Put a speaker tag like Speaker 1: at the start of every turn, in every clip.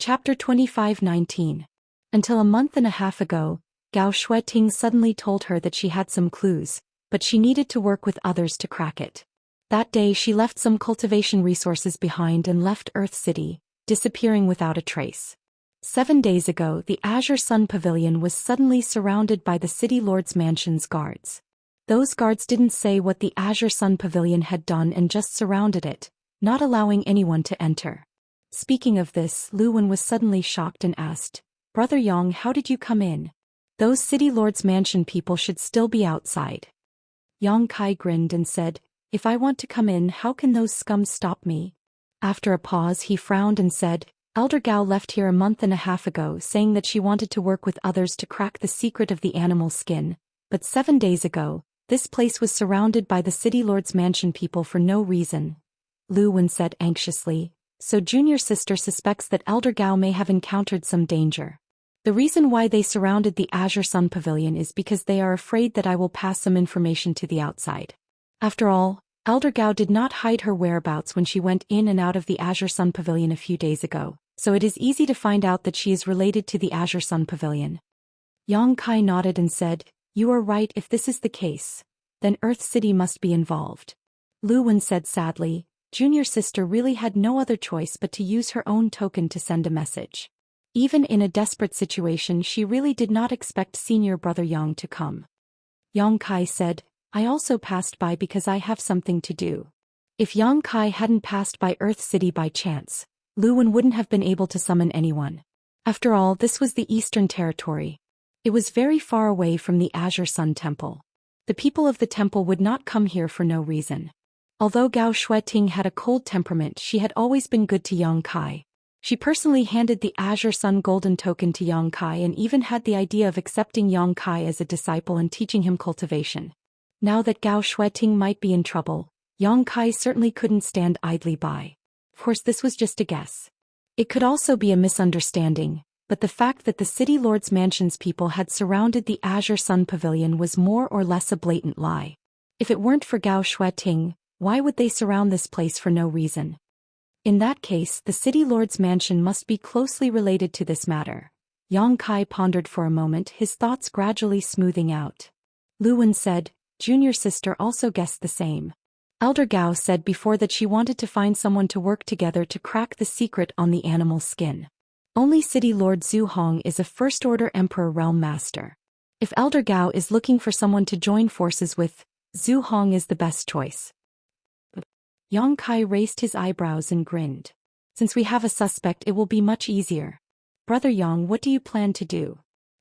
Speaker 1: Chapter 25:19. Until a month and a half ago, Gao Shueting suddenly told her that she had some clues, but she needed to work with others to crack it. That day she left some cultivation resources behind and left Earth City, disappearing without a trace. 7 days ago, the Azure Sun Pavilion was suddenly surrounded by the City Lord's Mansion's guards. Those guards didn't say what the Azure Sun Pavilion had done and just surrounded it, not allowing anyone to enter. Speaking of this, Lu Wen was suddenly shocked and asked, "Brother Yang, how did you come in? Those City Lord's Mansion people should still be outside." Yang Kai grinned and said, "If I want to come in, how can those scums stop me?" After a pause he frowned and said, "Elder Gao left here a month and a half ago saying that she wanted to work with others to crack the secret of the animal skin, but 7 days ago, this place was surrounded by the City Lord's Mansion people for no reason." Lu Wen said anxiously, "So junior sister suspects that Elder Gao may have encountered some danger. The reason why they surrounded the Azure Sun Pavilion is because they are afraid that I will pass some information to the outside. After all, Elder Gao did not hide her whereabouts when she went in and out of the Azure Sun Pavilion a few days ago, so it is easy to find out that she is related to the Azure Sun Pavilion." Yang Kai nodded and said, "You are right. If this is the case, then Earth City must be involved." Lu Wen said sadly, "Junior sister really had no other choice but to use her own token to send a message. Even in a desperate situation she really did not expect senior brother Yang to come." Yang Kai said, "I also passed by because I have something to do." If Yang Kai hadn't passed by Earth City by chance, Lu Wen wouldn't have been able to summon anyone. After all, this was the Eastern Territory. It was very far away from the Azure Sun Temple. The people of the temple would not come here for no reason. Although Gao Shueting had a cold temperament, she had always been good to Yang Kai. She personally handed the Azure Sun Golden Token to Yang Kai and even had the idea of accepting Yang Kai as a disciple and teaching him cultivation. Now that Gao Shueting might be in trouble, Yang Kai certainly couldn't stand idly by. Of course, this was just a guess. It could also be a misunderstanding, but the fact that the City Lord's Mansion's people had surrounded the Azure Sun Pavilion was more or less a blatant lie. If it weren't for Gao Shueting, why would they surround this place for no reason? In that case, the City Lord's Mansion must be closely related to this matter. Yang Kai pondered for a moment, his thoughts gradually smoothing out. Lu Wen said, "Junior sister also guessed the same. Elder Gao said before that she wanted to find someone to work together to crack the secret on the animal skin. Only City Lord Zhu Hong is a First-Order Emperor Realm Master. If Elder Gao is looking for someone to join forces with, Zhu Hong is the best choice." Yang Kai raised his eyebrows and grinned. "Since we have a suspect, it will be much easier. Brother Yang, what do you plan to do?"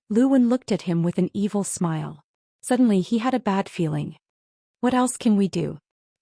Speaker 1: Lu Wen looked at him with an evil smile. Suddenly he had a bad feeling. "What else can we do?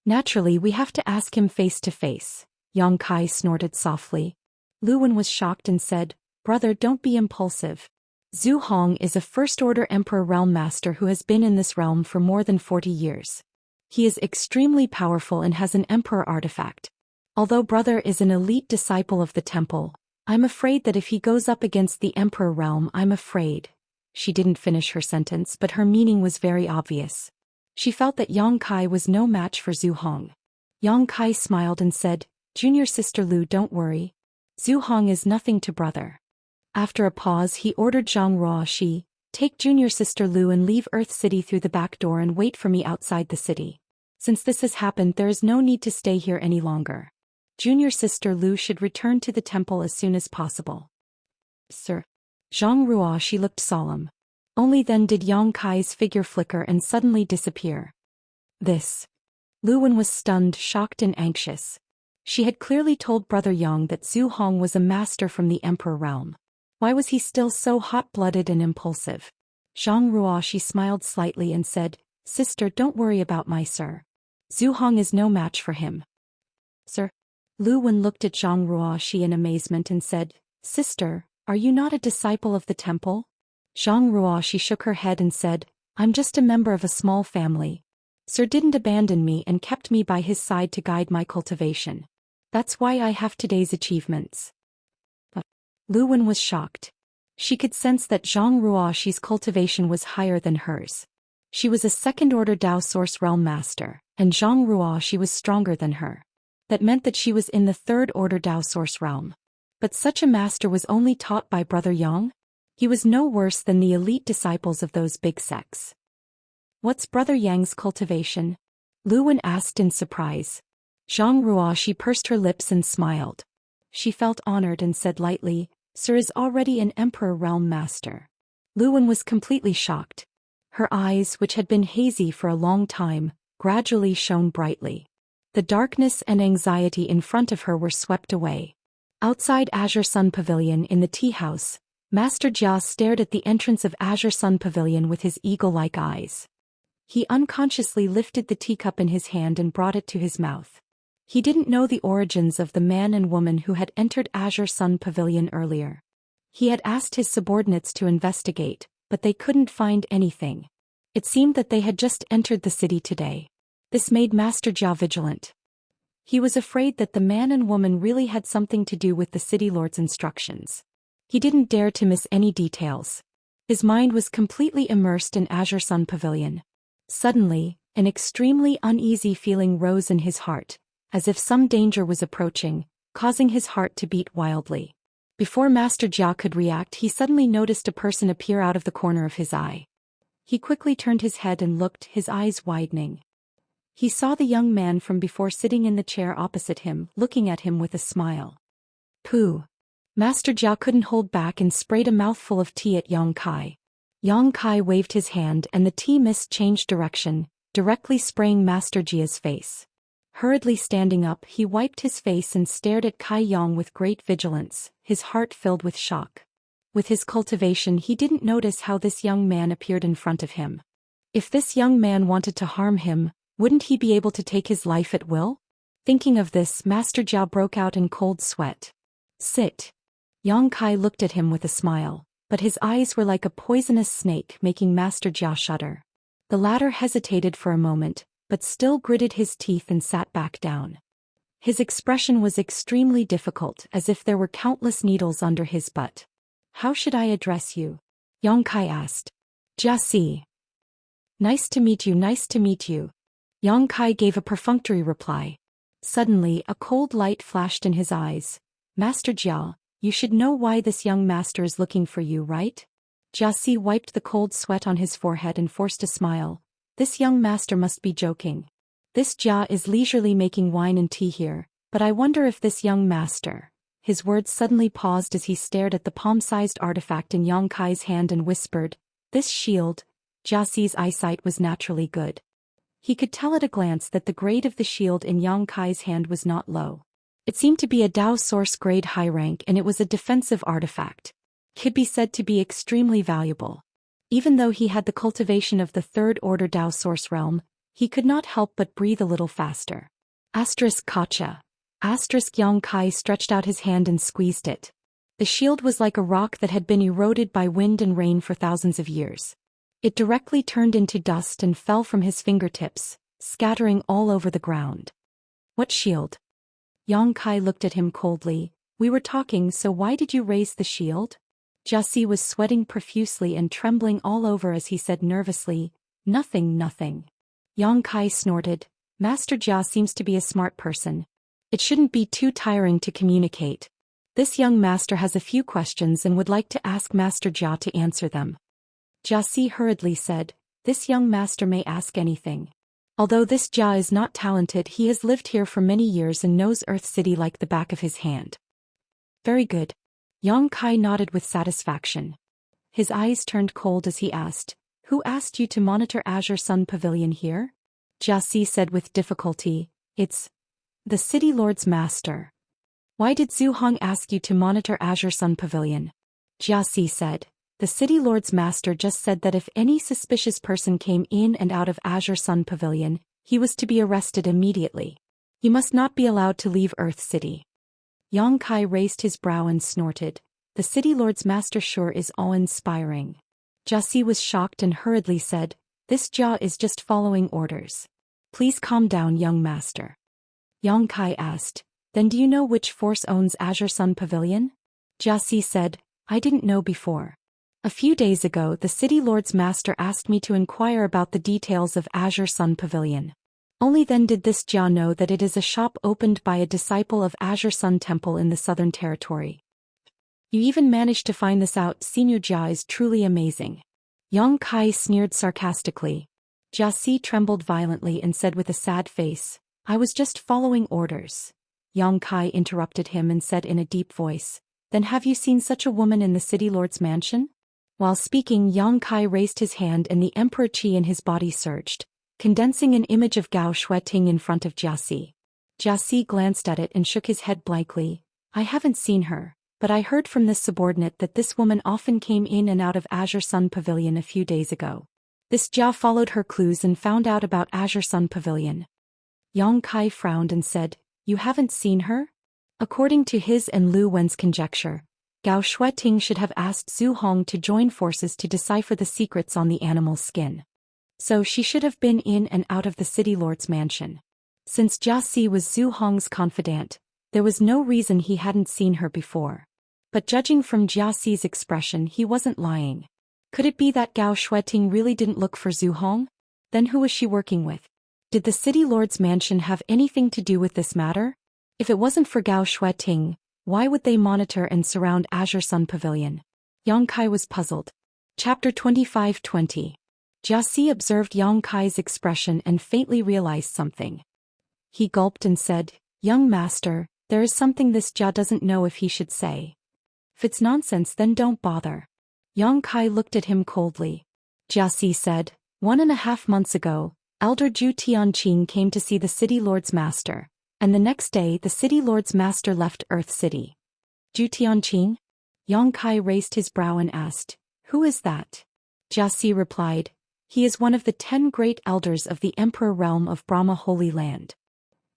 Speaker 1: Naturally, we have to ask him face to face." Yang Kai snorted softly. Lu Wen was shocked and said, "Brother, don't be impulsive. Zhu Hong is a First-Order Emperor Realm Master who has been in this realm for more than 40 years. He is extremely powerful and has an Emperor artifact. Although brother is an elite disciple of the temple, I'm afraid that if he goes up against the Emperor realm, I'm afraid." She didn't finish her sentence, but her meaning was very obvious. She felt that Yang Kai was no match for Zhu Hong. Yang Kai smiled and said, "Junior sister Lu, don't worry. Zhu Hong is nothing to brother." After a pause he ordered Zhang Ruoxi, "Take junior sister Lu and leave Earth City through the back door and wait for me outside the city. Since this has happened, there is no need to stay here any longer. Junior sister Lu should return to the temple as soon as possible." "Sir." Zhang Ruoxi looked solemn. Only then did Yang Kai's figure flicker and suddenly disappear. This. Lu Wen was stunned, shocked and anxious. She had clearly told brother Yang that Zhu Hong was a master from the Emperor realm. Why was he still so hot-blooded and impulsive? Zhang Ruoxi smiled slightly and said, "Sister, don't worry about my sir. Zhu Hong is no match for him." "Sir?" Lu Wen looked at Zhang Ruoxi in amazement and said, "Sister, are you not a disciple of the temple?" Zhang Ruoxi shook her head and said, "I'm just a member of a small family. Sir didn't abandon me and kept me by his side to guide my cultivation. That's why I have today's achievements." Lu Wen was shocked. She could sense that Zhang Ruoxi's cultivation was higher than hers. She was a second-order Dao Source Realm Master, and Zhang Ruoxi was stronger than her. That meant that she was in the third-order Dao Source Realm. But such a master was only taught by Brother Yang? He was no worse than the elite disciples of those big sects. What's Brother Yang's cultivation? Lu Wen asked in surprise. Zhang Ruo, she pursed her lips and smiled. She felt honored and said lightly, Sir is already an Emperor Realm Master. Lu Wen was completely shocked. Her eyes, which had been hazy for a long time, gradually shone brightly. The darkness and anxiety in front of her were swept away. Outside Azure Sun Pavilion in the tea house, Master Jia stared at the entrance of Azure Sun Pavilion with his eagle-like eyes. He unconsciously lifted the teacup in his hand and brought it to his mouth. He didn't know the origins of the man and woman who had entered Azure Sun Pavilion earlier. He had asked his subordinates to investigate, but they couldn't find anything. It seemed that they had just entered the city today. This made Master Jia vigilant. He was afraid that the man and woman really had something to do with the city lord's instructions. He didn't dare to miss any details. His mind was completely immersed in Azure Sun Pavilion. Suddenly, an extremely uneasy feeling rose in his heart, as if some danger was approaching, causing his heart to beat wildly. Before Master Jia could react, he suddenly noticed a person appear out of the corner of his eye. He quickly turned his head and looked, his eyes widening. He saw the young man from before sitting in the chair opposite him, looking at him with a smile. Pooh! Master Jia couldn't hold back and sprayed a mouthful of tea at Yang Kai. Yang Kai waved his hand and the tea mist changed direction, directly spraying Master Jia's face. Hurriedly standing up, he wiped his face and stared at Kai Yang with great vigilance, his heart filled with shock. With his cultivation, he didn't notice how this young man appeared in front of him. If this young man wanted to harm him, wouldn't he be able to take his life at will? Thinking of this, Master Jia broke out in cold sweat. Sit. Yang Kai looked at him with a smile, but his eyes were like a poisonous snake, making Master Jia shudder. The latter hesitated for a moment, but still gritted his teeth and sat back down. His expression was extremely difficult, as if there were countless needles under his butt. How should I address you? Yang Kai asked. Jia Si. Nice to meet you, nice to meet you. Yang Kai gave a perfunctory reply. Suddenly, a cold light flashed in his eyes. Master Jia, you should know why this young master is looking for you, right? Jia Si wiped the cold sweat on his forehead and forced a smile. This young master must be joking. This Jia is leisurely making wine and tea here, but I wonder if this young master... His words suddenly paused as he stared at the palm-sized artifact in Yang Kai's hand and whispered, this shield. Jia Si's eyesight was naturally good. He could tell at a glance that the grade of the shield in Yang Kai's hand was not low. It seemed to be a Dao source grade high rank, and it was a defensive artifact. Could be said to be extremely valuable. Even though he had the cultivation of the third order Dao source realm, he could not help but breathe a little faster. Kacha. Yang Kai stretched out his hand and squeezed it. The shield was like a rock that had been eroded by wind and rain for thousands of years. It directly turned into dust and fell from his fingertips, scattering all over the ground. What shield? Yang Kai looked at him coldly. We were talking, so why did you raise the shield? Jia Si was sweating profusely and trembling all over as he said nervously, nothing, nothing. Yang Kai snorted. Master Jia seems to be a smart person. It shouldn't be too tiring to communicate. This young master has a few questions and would like to ask Master Jia to answer them. Jia Si hurriedly said, this young master may ask anything. Although this Jia is not talented, he has lived here for many years and knows Earth City like the back of his hand. Very good. Yang Kai nodded with satisfaction. His eyes turned cold as he asked, who asked you to monitor Azure Sun Pavilion here? Jia Si said with difficulty, it's the City Lord's master. Why did Zhu Hong ask you to monitor Azure Sun Pavilion? Jia Si said, the City Lord's master just said that if any suspicious person came in and out of Azure Sun Pavilion, he was to be arrested immediately. He must not be allowed to leave Earth City. Yang Kai raised his brow and snorted. The City Lord's master sure is awe-inspiring. Jia Si was shocked and hurriedly said, this Jia is just following orders. Please calm down, young master. Yang Kai asked, then do you know which force owns Azure Sun Pavilion? Jia Si said, I didn't know before. A few days ago, the City Lord's master asked me to inquire about the details of Azure Sun Pavilion. Only then did this Jia know that it is a shop opened by a disciple of Azure Sun Temple in the Southern Territory. You even managed to find this out. Senior Jia is truly amazing. Yang Kai sneered sarcastically. Jia Si trembled violently and said with a sad face, I was just following orders. Yang Kai interrupted him and said in a deep voice, Then have you seen such a woman in the city lord's mansion? While speaking, Yang Kai raised his hand and the Emperor Qi in his body surged, condensing an image of Gao Shueting in front of Jia Si. Jia Si glanced at it and shook his head blankly. I haven't seen her, but I heard from this subordinate that this woman often came in and out of Azure Sun Pavilion a few days ago. This Jia followed her clues and found out about Azure Sun Pavilion. Yang Kai frowned and said, You haven't seen her? According to his and Lu Wen's conjecture, Gao Shueting should have asked Zhu Hong to join forces to decipher the secrets on the animal's skin. So she should have been in and out of the city lord's mansion. Since Jia Si was Zhu Hong's confidant, there was no reason he hadn't seen her before. But judging from Jia Si's expression, he wasn't lying. Could it be that Gao Shueting really didn't look for Zhu Hong? Then who was she working with? Did the city lord's mansion have anything to do with this matter? If it wasn't for Gao Shueting, why would they monitor and surround Azure Sun Pavilion? Yang Kai was puzzled. Chapter 25-20. Jia Si observed Yang Kai's expression and faintly realized something. He gulped and said, Young master, there is something this Jia doesn't know if he should say. If it's nonsense, then don't bother. Yang Kai looked at him coldly. Jia Si said, 1.5 months ago, Elder Zhu Tianqing came to see the city lord's master, and the next day the city lord's master left Earth City. Zhu Tianqing? Yang Kai raised his brow and asked, Who is that? Jia Si replied, He is one of the 10 great elders of the Emperor realm of Brahma Holy Land.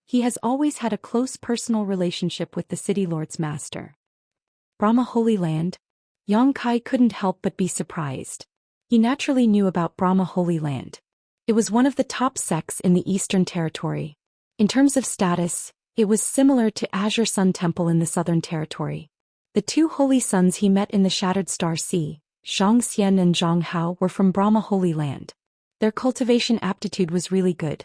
Speaker 1: He has always had a close personal relationship with the city lord's master. Brahma Holy Land? Yang Kai couldn't help but be surprised. He naturally knew about Brahma Holy Land. It was one of the top sects in the Eastern Territory. In terms of status, it was similar to Azure Sun Temple in the Southern Territory. The 2 holy sons he met in the Shattered Star Sea, Xianxia and Zhang Hao, were from Brahma Holy Land. Their cultivation aptitude was really good.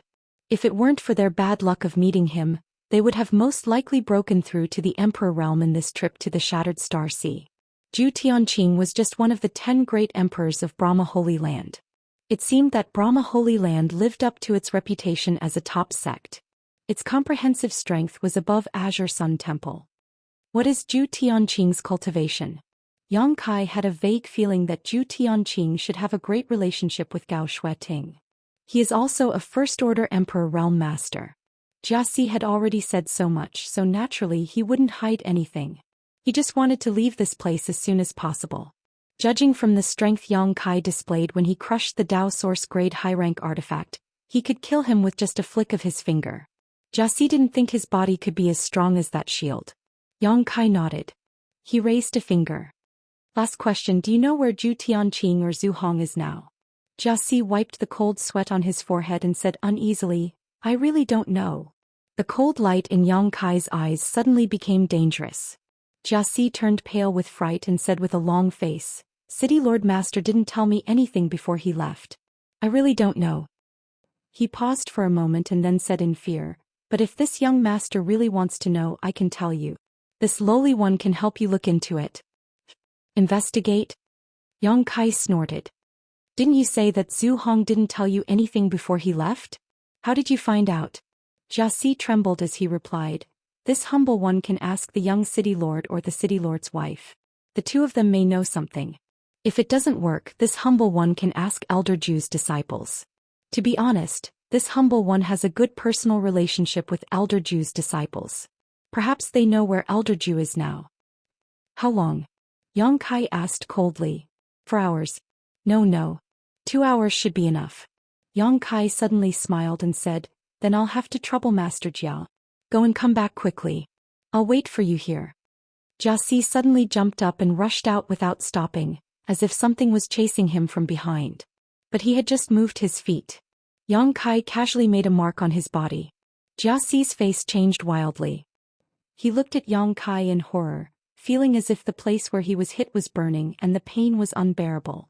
Speaker 1: If it weren't for their bad luck of meeting him, they would have most likely broken through to the Emperor realm in this trip to the Shattered Star Sea. Zhu Tianqing was just one of the 10 great emperors of Brahma Holy Land. It seemed that Brahma Holy Land lived up to its reputation as a top sect. Its comprehensive strength was above Azure Sun Temple. What is Zhu Tianqing's cultivation? Yang Kai had a vague feeling that Zhu Tianqing should have a great relationship with Gao Shueting. He is also a first-order Emperor Realm Master. Jia Si had already said so much, so naturally he wouldn't hide anything. He just wanted to leave this place as soon as possible. Judging from the strength Yang Kai displayed when he crushed the Dao Source Grade high-rank artifact, he could kill him with just a flick of his finger. Jia Si didn't think his body could be as strong as that shield. Yang Kai nodded. He raised a finger. Last question, do you know where Zhu Tianqing or Zhu Hong is now? Jia Si wiped the cold sweat on his forehead and said uneasily, I really don't know. The cold light in Yang Kai's eyes suddenly became dangerous. Jia Si turned pale with fright and said with a long face, City Lord Master didn't tell me anything before he left. I really don't know. He paused for a moment and then said in fear, but if this young master really wants to know, I can tell you. This lowly one can help you look into it. Investigate? Yang Kai snorted. Didn't you say that Zhu Hong didn't tell you anything before he left? How did you find out? Jia Si trembled as he replied, This humble one can ask the young city lord or the city lord's wife. The 2 of them may know something. If it doesn't work, this humble one can ask Elder Zhu's disciples. To be honest, this humble one has a good personal relationship with Elder Zhu's disciples. Perhaps they know where Elder Zhu is now. How long? Yang Kai asked coldly. 4 hours. No. 2 hours should be enough. Yang Kai suddenly smiled and said, Then I'll have to trouble Master Jia. Go and come back quickly. I'll wait for you here. Jia Si suddenly jumped up and rushed out without stopping, as if something was chasing him from behind. But he had just moved his feet. Yang Kai casually made a mark on his body. Jia Si's face changed wildly. He looked at Yang Kai in horror, feeling as if the place where he was hit was burning and the pain was unbearable.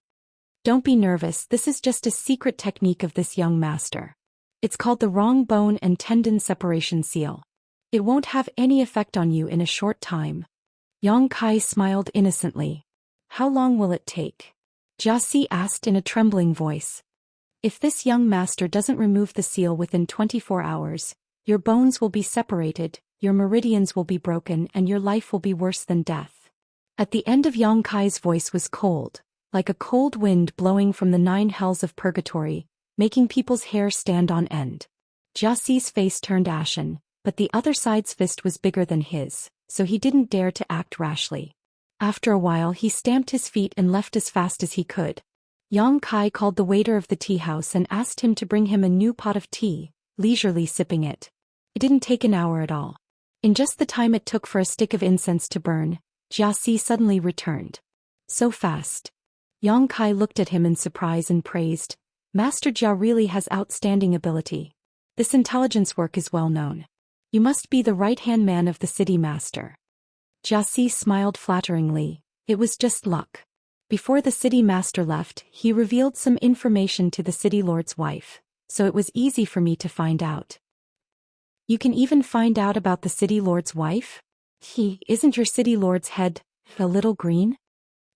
Speaker 1: Don't be nervous, this is just a secret technique of this young master. It's called the wrong bone and tendon separation seal. It won't have any effect on you in a short time. Yang Kai smiled innocently. How long will it take? Jia Si asked in a trembling voice. If this young master doesn't remove the seal within 24 hours, your bones will be separated, your meridians will be broken, and your life will be worse than death. At the end of Yang Kai's voice was cold, like a cold wind blowing from the 9 hells of purgatory, making people's hair stand on end. Jia Si's face turned ashen, but the other side's fist was bigger than his, so he didn't dare to act rashly. After a while he stamped his feet and left as fast as he could. Yang Kai called the waiter of the tea house and asked him to bring him a new pot of tea, leisurely sipping it. It didn't take an hour at all. In just the time it took for a stick of incense to burn, Jia Si suddenly returned. So fast. Yang Kai looked at him in surprise and praised, Master Jia really has outstanding ability. This intelligence work is well known. You must be the right-hand man of the city master. Jia Si smiled flatteringly. It was just luck. Before the city master left, he revealed some information to the city lord's wife, so it was easy for me to find out. You can even find out about the city lord's wife? Isn't your city lord's head a little green?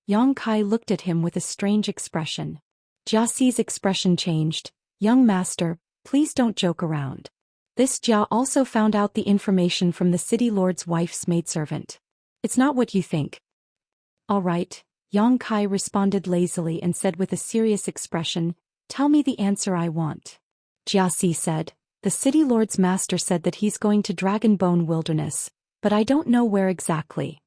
Speaker 1: Yang Kai looked at him with a strange expression. Jia Si's expression changed. Young master, please don't joke around. This Jia also found out the information from the city lord's wife's maidservant. It's not what you think. All right, Yang Kai responded lazily and said with a serious expression, tell me the answer I want. Jia Si said, the city lord's master said that he's going to Dragonbone Wilderness, but I don't know where exactly.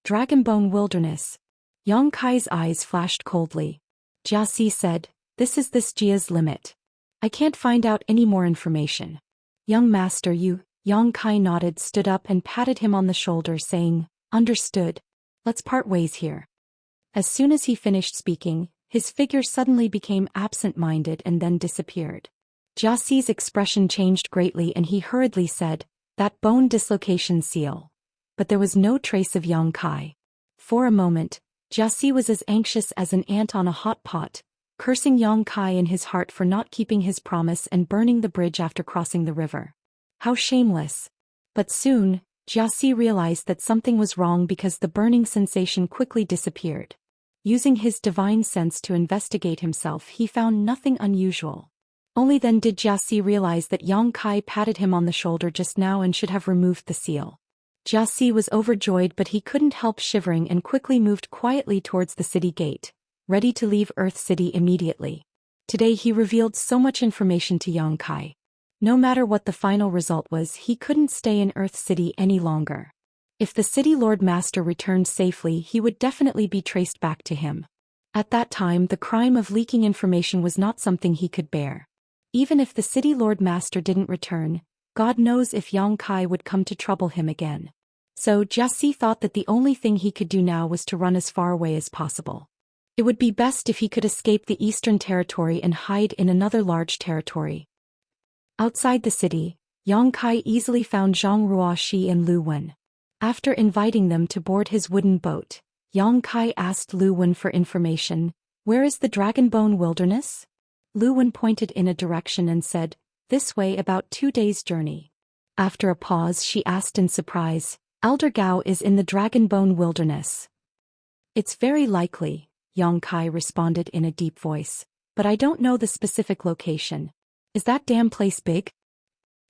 Speaker 1: Dragonbone Wilderness. Yang Kai's eyes flashed coldly. Jia Si said, this is this Jia's limit. I can't find out any more information. Young master, you. Yang Kai nodded, stood up and patted him on the shoulder saying, understood. Let's part ways here. As soon as he finished speaking, his figure suddenly became absent-minded and then disappeared. Jia Si's expression changed greatly and he hurriedly said, that bone dislocation seal. But there was no trace of Yang Kai. For a moment, Jia Si was as anxious as an ant on a hot pot, cursing Yang Kai in his heart for not keeping his promise and burning the bridge after crossing the river. How shameless. But soon, Jia Si realized that something was wrong because the burning sensation quickly disappeared. Using his divine sense to investigate himself, he found nothing unusual. Only then did Jia Si realize that Yang Kai patted him on the shoulder just now and should have removed the seal. Jia Si was overjoyed, but he couldn't help shivering and quickly moved quietly towards the city gate, ready to leave Earth City immediately. Today he revealed so much information to Yang Kai. No matter what the final result was, he couldn't stay in Earth City any longer. If the City Lord Master returned safely, he would definitely be traced back to him. At that time, the crime of leaking information was not something he could bear. Even if the City Lord Master didn't return, God knows if Yang Kai would come to trouble him again. So Jia Si thought that the only thing he could do now was to run as far away as possible. It would be best if he could escape the Eastern Territory and hide in another large territory. Outside the city, Yang Kai easily found Zhang Ruoxi and Lu Wen. After inviting them to board his wooden boat, Yang Kai asked Lu Wen for information. Where is the Dragonbone Wilderness? Lu Wen pointed in a direction and said, this way, about 2 days' journey. After a pause, she asked in surprise, Elder Gao is in the Dragonbone Wilderness. It's very likely, Yang Kai responded in a deep voice, but I don't know the specific location. Is that damn place big?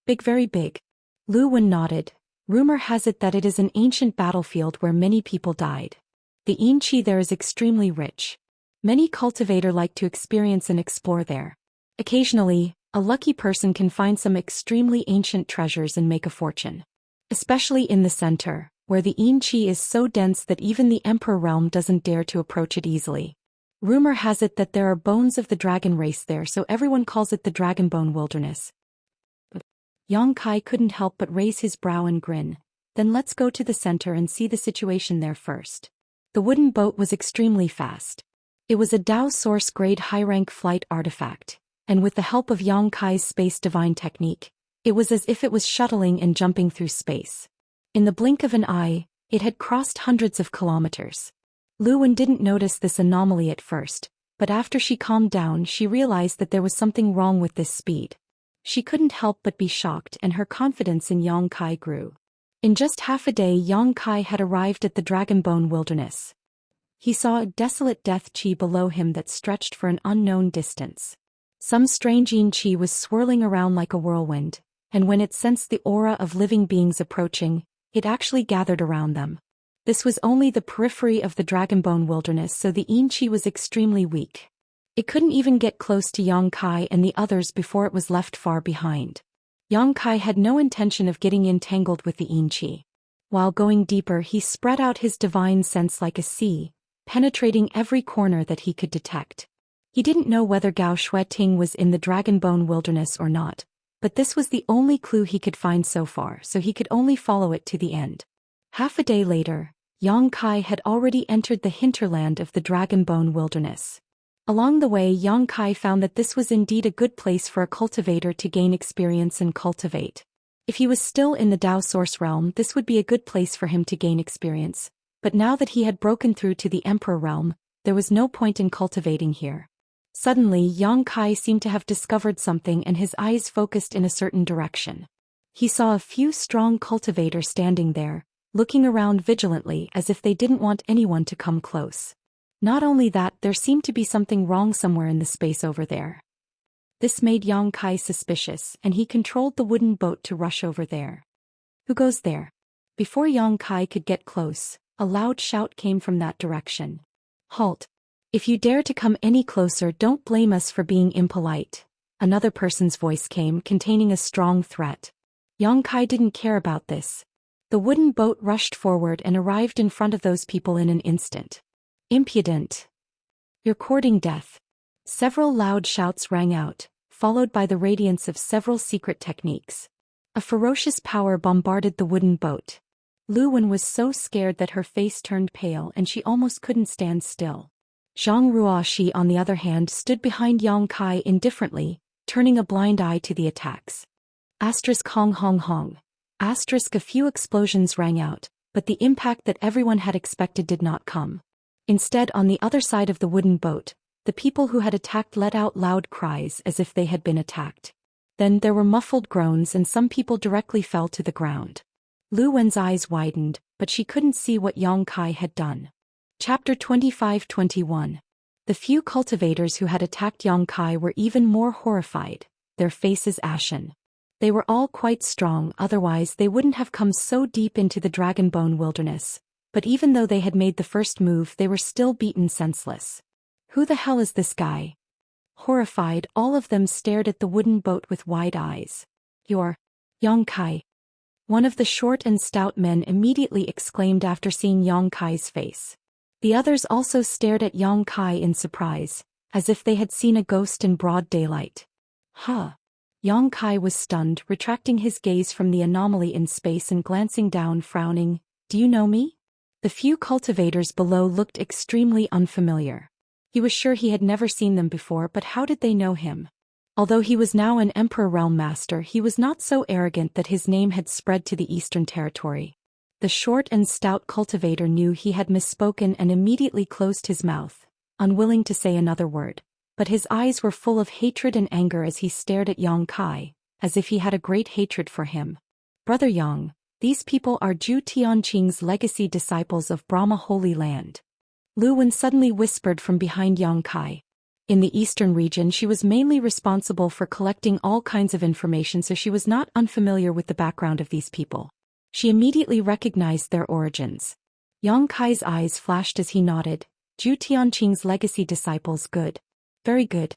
Speaker 1: Big, very big. Lu Wen nodded. Rumor has it that it is an ancient battlefield where many people died. The Qi there is extremely rich. Many cultivators like to experience and explore there. Occasionally, a lucky person can find some extremely ancient treasures and make a fortune. Especially in the center, where the Qi is so dense that even the Emperor realm doesn't dare to approach it easily. Rumor has it that there are bones of the dragon race there, so everyone calls it the Dragonbone Wilderness. Yang Kai couldn't help but raise his brow and grin. Then let's go to the center and see the situation there first. The wooden boat was extremely fast. It was a Dao Source grade high-rank flight artifact, and with the help of Yang Kai's space divine technique, it was as if it was shuttling and jumping through space. In the blink of an eye, it had crossed hundreds of kilometers. Lu Wen didn't notice this anomaly at first, but after she calmed down, she realized that there was something wrong with this speed. She couldn't help but be shocked, and her confidence in Yang Kai grew. In just half a day Yang Kai had arrived at the Dragonbone Wilderness. He saw a desolate death chi below him that stretched for an unknown distance. Some strange yin chi was swirling around like a whirlwind, and when it sensed the aura of living beings approaching, it actually gathered around them. This was only the periphery of the Dragonbone Wilderness, so the yin chi was extremely weak. It couldn't even get close to Yang Kai and the others before it was left far behind. Yang Kai had no intention of getting entangled with the yin chi. While going deeper, he spread out his divine sense like a sea, penetrating every corner that he could detect. He didn't know whether Gao Shueting was in the Dragonbone Wilderness or not, but this was the only clue he could find so far, so he could only follow it to the end. Half a day later, Yang Kai had already entered the hinterland of the Dragonbone Wilderness. Along the way, Yang Kai found that this was indeed a good place for a cultivator to gain experience and cultivate. If he was still in the Dao Source realm, this would be a good place for him to gain experience, but now that he had broken through to the Emperor realm, there was no point in cultivating here. Suddenly, Yang Kai seemed to have discovered something and his eyes focused in a certain direction. He saw a few strong cultivators standing there, looking around vigilantly as if they didn't want anyone to come close. Not only that, there seemed to be something wrong somewhere in the space over there. This made Yang Kai suspicious, and he controlled the wooden boat to rush over there. Who goes there? Before Yang Kai could get close, a loud shout came from that direction. Halt! If you dare to come any closer, don't blame us for being impolite. Another person's voice came, containing a strong threat. Yang Kai didn't care about this. The wooden boat rushed forward and arrived in front of those people in an instant. Impudent! You're courting death. Several loud shouts rang out, followed by the radiance of several secret techniques. A ferocious power bombarded the wooden boat. Lu Wen was so scared that her face turned pale and she almost couldn't stand still. Zhang Ruoxi, on the other hand, stood behind Yang Kai indifferently, turning a blind eye to the attacks. Hong hong hong. A few explosions rang out, but the impact that everyone had expected did not come. Instead, on the other side of the wooden boat, the people who had attacked let out loud cries as if they had been attacked. Then there were muffled groans and some people directly fell to the ground. Lu Wen's eyes widened, but she couldn't see what Yang Kai had done. Chapter 25-21. The few cultivators who had attacked Yang Kai were even more horrified, their faces ashen. They were all quite strong, otherwise they wouldn't have come so deep into the Dragonbone Wilderness. But even though they had made the first move, they were still beaten senseless. Who the hell is this guy? Horrified, all of them stared at the wooden boat with wide eyes. You're Yang Kai. One of the short and stout men immediately exclaimed after seeing Yang Kai's face. The others also stared at Yang Kai in surprise, as if they had seen a ghost in broad daylight. Huh. Yang Kai was stunned, retracting his gaze from the anomaly in space and glancing down, frowning. Do you know me? The few cultivators below looked extremely unfamiliar. He was sure he had never seen them before, but how did they know him? Although he was now an Emperor Realm Master, he was not so arrogant that his name had spread to the Eastern Territory. The short and stout cultivator knew he had misspoken and immediately closed his mouth, unwilling to say another word, but his eyes were full of hatred and anger as he stared at Yang Kai, as if he had a great hatred for him. Brother Yang, these people are Zhu Tianqing's legacy disciples of Brahma Holy Land. Lu Wen suddenly whispered from behind Yang Kai. In the eastern region, she was mainly responsible for collecting all kinds of information, so she was not unfamiliar with the background of these people. She immediately recognized their origins. Yang Kai's eyes flashed as he nodded. Zhu Tianqing's legacy disciples, good. Very good.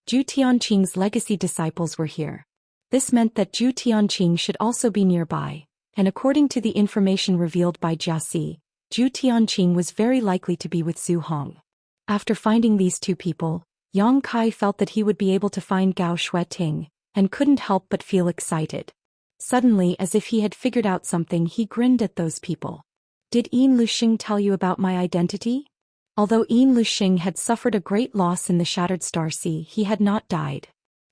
Speaker 1: Zhu Tianqing's legacy disciples were here. This meant that Zhu Tianqing should also be nearby. And according to the information revealed by Jiaxi, Zhu Tianqing was very likely to be with Zhu Hong. After finding these two people, Yang Kai felt that he would be able to find Gao Shueting, and couldn't help but feel excited. Suddenly, as if he had figured out something, he grinned at those people. Did Yin Luxing tell you about my identity? Although Yin Luxing had suffered a great loss in the Shattered Star Sea, he had not died.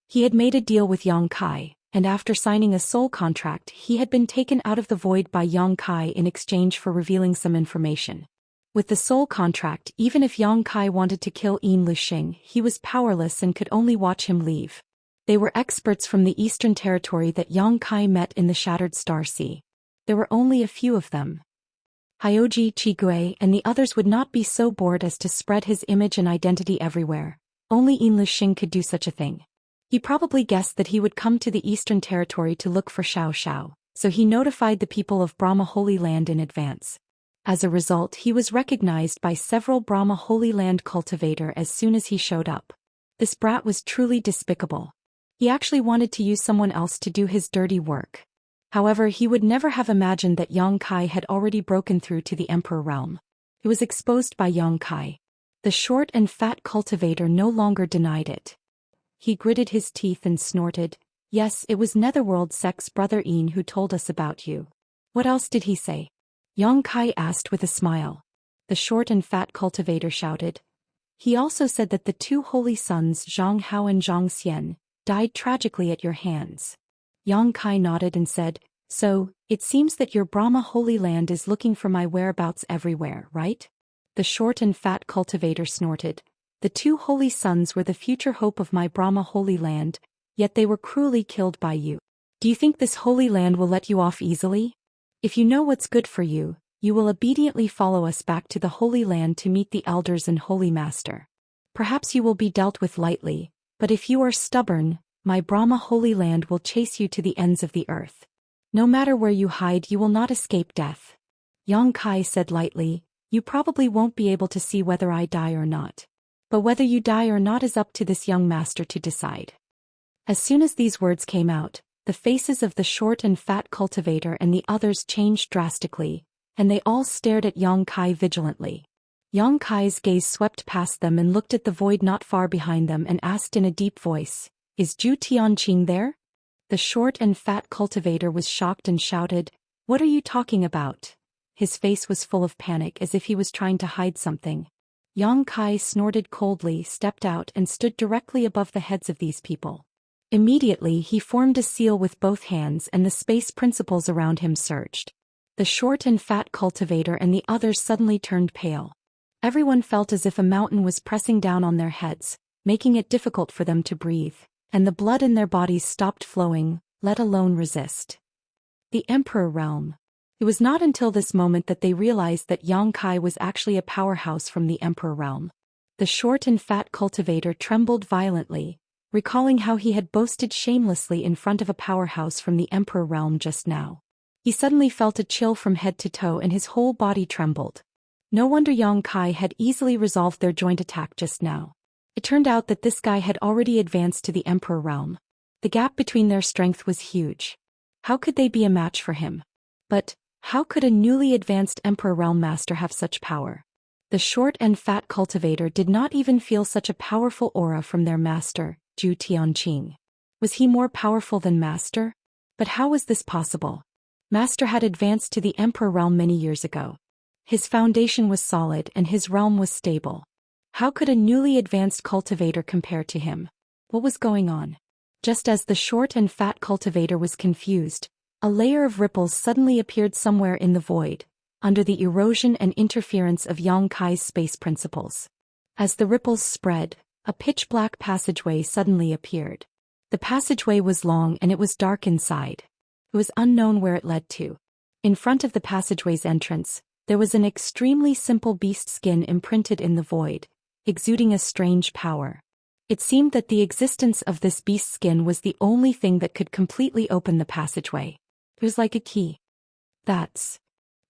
Speaker 1: He had made a deal with Yang Kai, and after signing a soul contract, he had been taken out of the void by Yang Kai in exchange for revealing some information. With the soul contract, even if Yang Kai wanted to kill Yin Luxing, he was powerless and could only watch him leave. They were experts from the Eastern Territory that Yang Kai met in the Shattered Star Sea. There were only a few of them. Hyoji Chigue and the others would not be so bored as to spread his image and identity everywhere. Only Yin Lixing could do such a thing. He probably guessed that he would come to the Eastern Territory to look for Xiao, so he notified the people of Brahma Holy Land in advance. As a result, he was recognized by several Brahma Holy Land cultivator as soon as he showed up. This brat was truly despicable. He actually wanted to use someone else to do his dirty work. However, he would never have imagined that Yang Kai had already broken through to the Emperor realm. It was exposed by Yang Kai. The short and fat cultivator no longer denied it. He gritted his teeth and snorted, "Yes, it was Netherworld Sec's brother Yin who told us about you." "What else did he say?" Yang Kai asked with a smile. The short and fat cultivator shouted. "He also said that the two holy sons Zhang Hao and Zhou Xian died tragically at your hands." Yang Kai nodded and said, "So, it seems that your Brahma Holy Land is looking for my whereabouts everywhere, right?" The short and fat cultivator snorted. "The two holy sons were the future hope of my Brahma Holy Land, yet they were cruelly killed by you. Do you think this Holy Land will let you off easily? If you know what's good for you, you will obediently follow us back to the Holy Land to meet the elders and Holy Master. Perhaps you will be dealt with lightly, but if you are stubborn, my Brahma Holy Land will chase you to the ends of the earth. No matter where you hide, you will not escape death." Yang Kai said lightly, "You probably won't be able to see whether I die or not. But whether you die or not is up to this young master to decide." As soon as these words came out, the faces of the short and fat cultivator and the others changed drastically, and they all stared at Yang Kai vigilantly. Yang Kai's gaze swept past them and looked at the void not far behind them and asked in a deep voice, "Is Zhu Tianqing there?" The short and fat cultivator was shocked and shouted, "What are you talking about?" His face was full of panic as if he was trying to hide something. Yang Kai snorted coldly, stepped out and stood directly above the heads of these people. Immediately he formed a seal with both hands and the space principles around him surged. The short and fat cultivator and the others suddenly turned pale. Everyone felt as if a mountain was pressing down on their heads, making it difficult for them to breathe, and the blood in their bodies stopped flowing, let alone resist. The Emperor realm. It was not until this moment that they realized that Yang Kai was actually a powerhouse from the Emperor realm. The short and fat cultivator trembled violently, recalling how he had boasted shamelessly in front of a powerhouse from the Emperor realm just now. He suddenly felt a chill from head to toe and his whole body trembled. No wonder Yang Kai had easily resolved their joint attack just now. It turned out that this guy had already advanced to the Emperor realm. The gap between their strength was huge. How could they be a match for him? But how could a newly advanced Emperor realm master have such power? The short and fat cultivator did not even feel such a powerful aura from their master, Zhu Tianqing. Was he more powerful than master? But how was this possible? Master had advanced to the Emperor realm many years ago. His foundation was solid and his realm was stable. How could a newly advanced cultivator compare to him? What was going on? Just as the short and fat cultivator was confused, a layer of ripples suddenly appeared somewhere in the void, under the erosion and interference of Yang Kai's space principles. As the ripples spread, a pitch-black passageway suddenly appeared. The passageway was long and it was dark inside. It was unknown where it led to. In front of the passageway's entrance, there was an extremely simple beast skin imprinted in the void, exuding a strange power. It seemed that the existence of this beast skin was the only thing that could completely open the passageway. It was like a key. "That's..."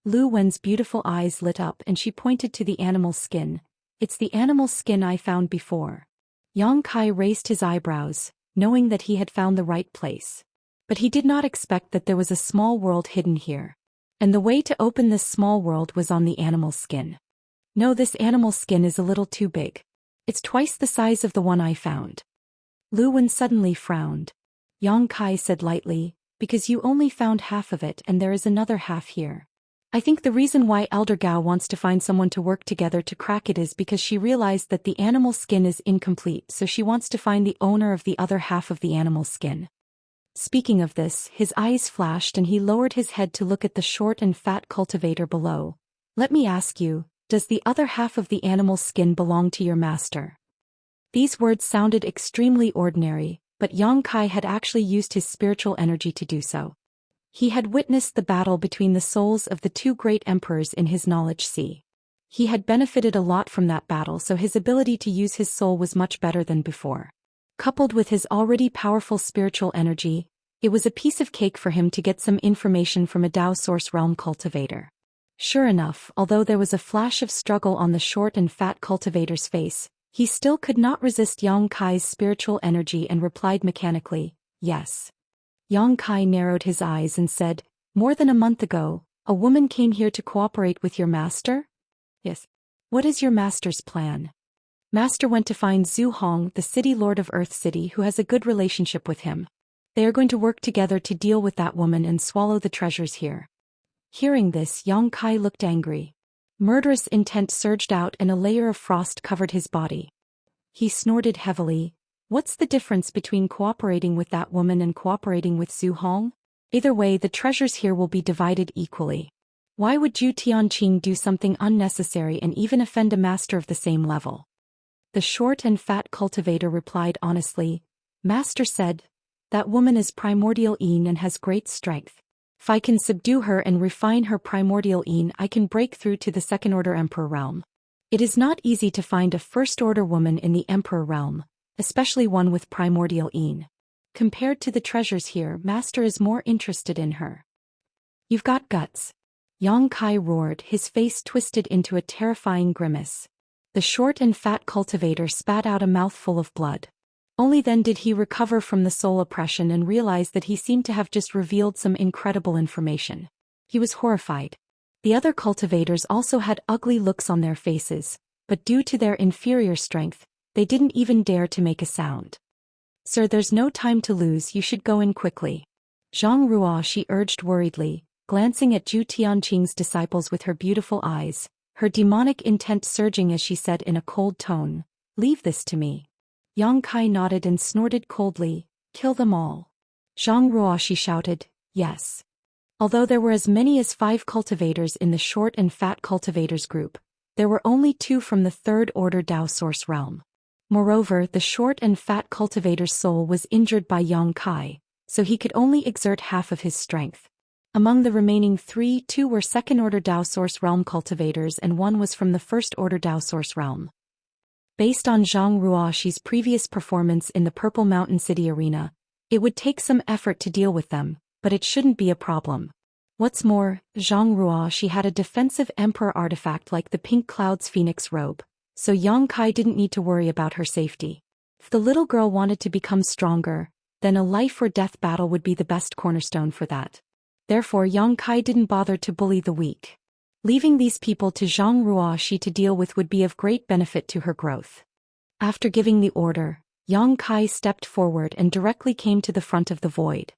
Speaker 1: Lu Wen's beautiful eyes lit up and she pointed to the animal skin. "It's the animal skin I found before." Yang Kai raised his eyebrows, knowing that he had found the right place. But he did not expect that there was a small world hidden here. And the way to open this small world was on the animal skin. "No, this animal skin is a little too big. It's twice the size of the one I found." Lu Wen suddenly frowned. Yang Kai said lightly, "Because you only found half of it and there is another half here. I think the reason why Elder Gao wants to find someone to work together to crack it is because she realized that the animal skin is incomplete, so she wants to find the owner of the other half of the animal skin." Speaking of this, his eyes flashed and he lowered his head to look at the short and fat cultivator below. "Let me ask you, does the other half of the animal skin belong to your master?" These words sounded extremely ordinary, but Yang Kai had actually used his spiritual energy to do so. He had witnessed the battle between the souls of the two great emperors in his knowledge sea. He had benefited a lot from that battle, so his ability to use his soul was much better than before. Coupled with his already powerful spiritual energy, it was a piece of cake for him to get some information from a Dao Source Realm cultivator. Sure enough, although there was a flash of struggle on the short and fat cultivator's face, he still could not resist Yang Kai's spiritual energy and replied mechanically, yes. Yang Kai narrowed his eyes and said, more than a month ago, a woman came here to cooperate with your master? Yes. What is your master's plan? Master went to find Zhu Hong, the city lord of Earth City, who has a good relationship with him. They are going to work together to deal with that woman and swallow the treasures here. Hearing this, Yang Kai looked angry. Murderous intent surged out and a layer of frost covered his body. He snorted heavily. What's the difference between cooperating with that woman and cooperating with Zhu Hong? Either way, the treasures here will be divided equally. Why would Zhu Tianqing do something unnecessary and even offend a master of the same level? The short and fat cultivator replied honestly. Master said, that woman is primordial Yin and has great strength. If I can subdue her and refine her primordial Yin, I can break through to the second-order Emperor realm. It is not easy to find a first-order woman in the Emperor realm, especially one with primordial Yin. Compared to the treasures here, Master is more interested in her. You've got guts. Yang Kai roared, his face twisted into a terrifying grimace. The short and fat cultivator spat out a mouthful of blood. Only then did he recover from the soul oppression and realize that he seemed to have just revealed some incredible information. He was horrified. The other cultivators also had ugly looks on their faces, but due to their inferior strength, they didn't even dare to make a sound. Sir, there's no time to lose, you should go in quickly. Zhang Ruo, she urged worriedly, glancing at Zhu Tianqing's disciples with her beautiful eyes, her demonic intent surging as she said in a cold tone, leave this to me. Yang Kai nodded and snorted coldly, kill them all. Zhang Ruo, she shouted, yes. Although there were as many as 5 cultivators in the short and fat cultivators group, there were only 2 from the third-order Dao Source realm. Moreover, the short and fat cultivator's soul was injured by Yang Kai, so he could only exert half of his strength. Among the remaining 3, 2 were second-order Dao Source realm cultivators and 1 was from the first-order Dao Source realm. Based on Zhang Ruoxi's previous performance in the Purple Mountain City arena, it would take some effort to deal with them, but it shouldn't be a problem. What's more, Zhang Ruoxi had a defensive emperor artifact like the Pink Cloud's Phoenix robe, so Yang Kai didn't need to worry about her safety. If the little girl wanted to become stronger, then a life-or-death battle would be the best cornerstone for that. Therefore, Yang Kai didn't bother to bully the weak. Leaving these people to Zhang Ruoxi to deal with would be of great benefit to her growth. After giving the order, Yang Kai stepped forward and directly came to the front of the void.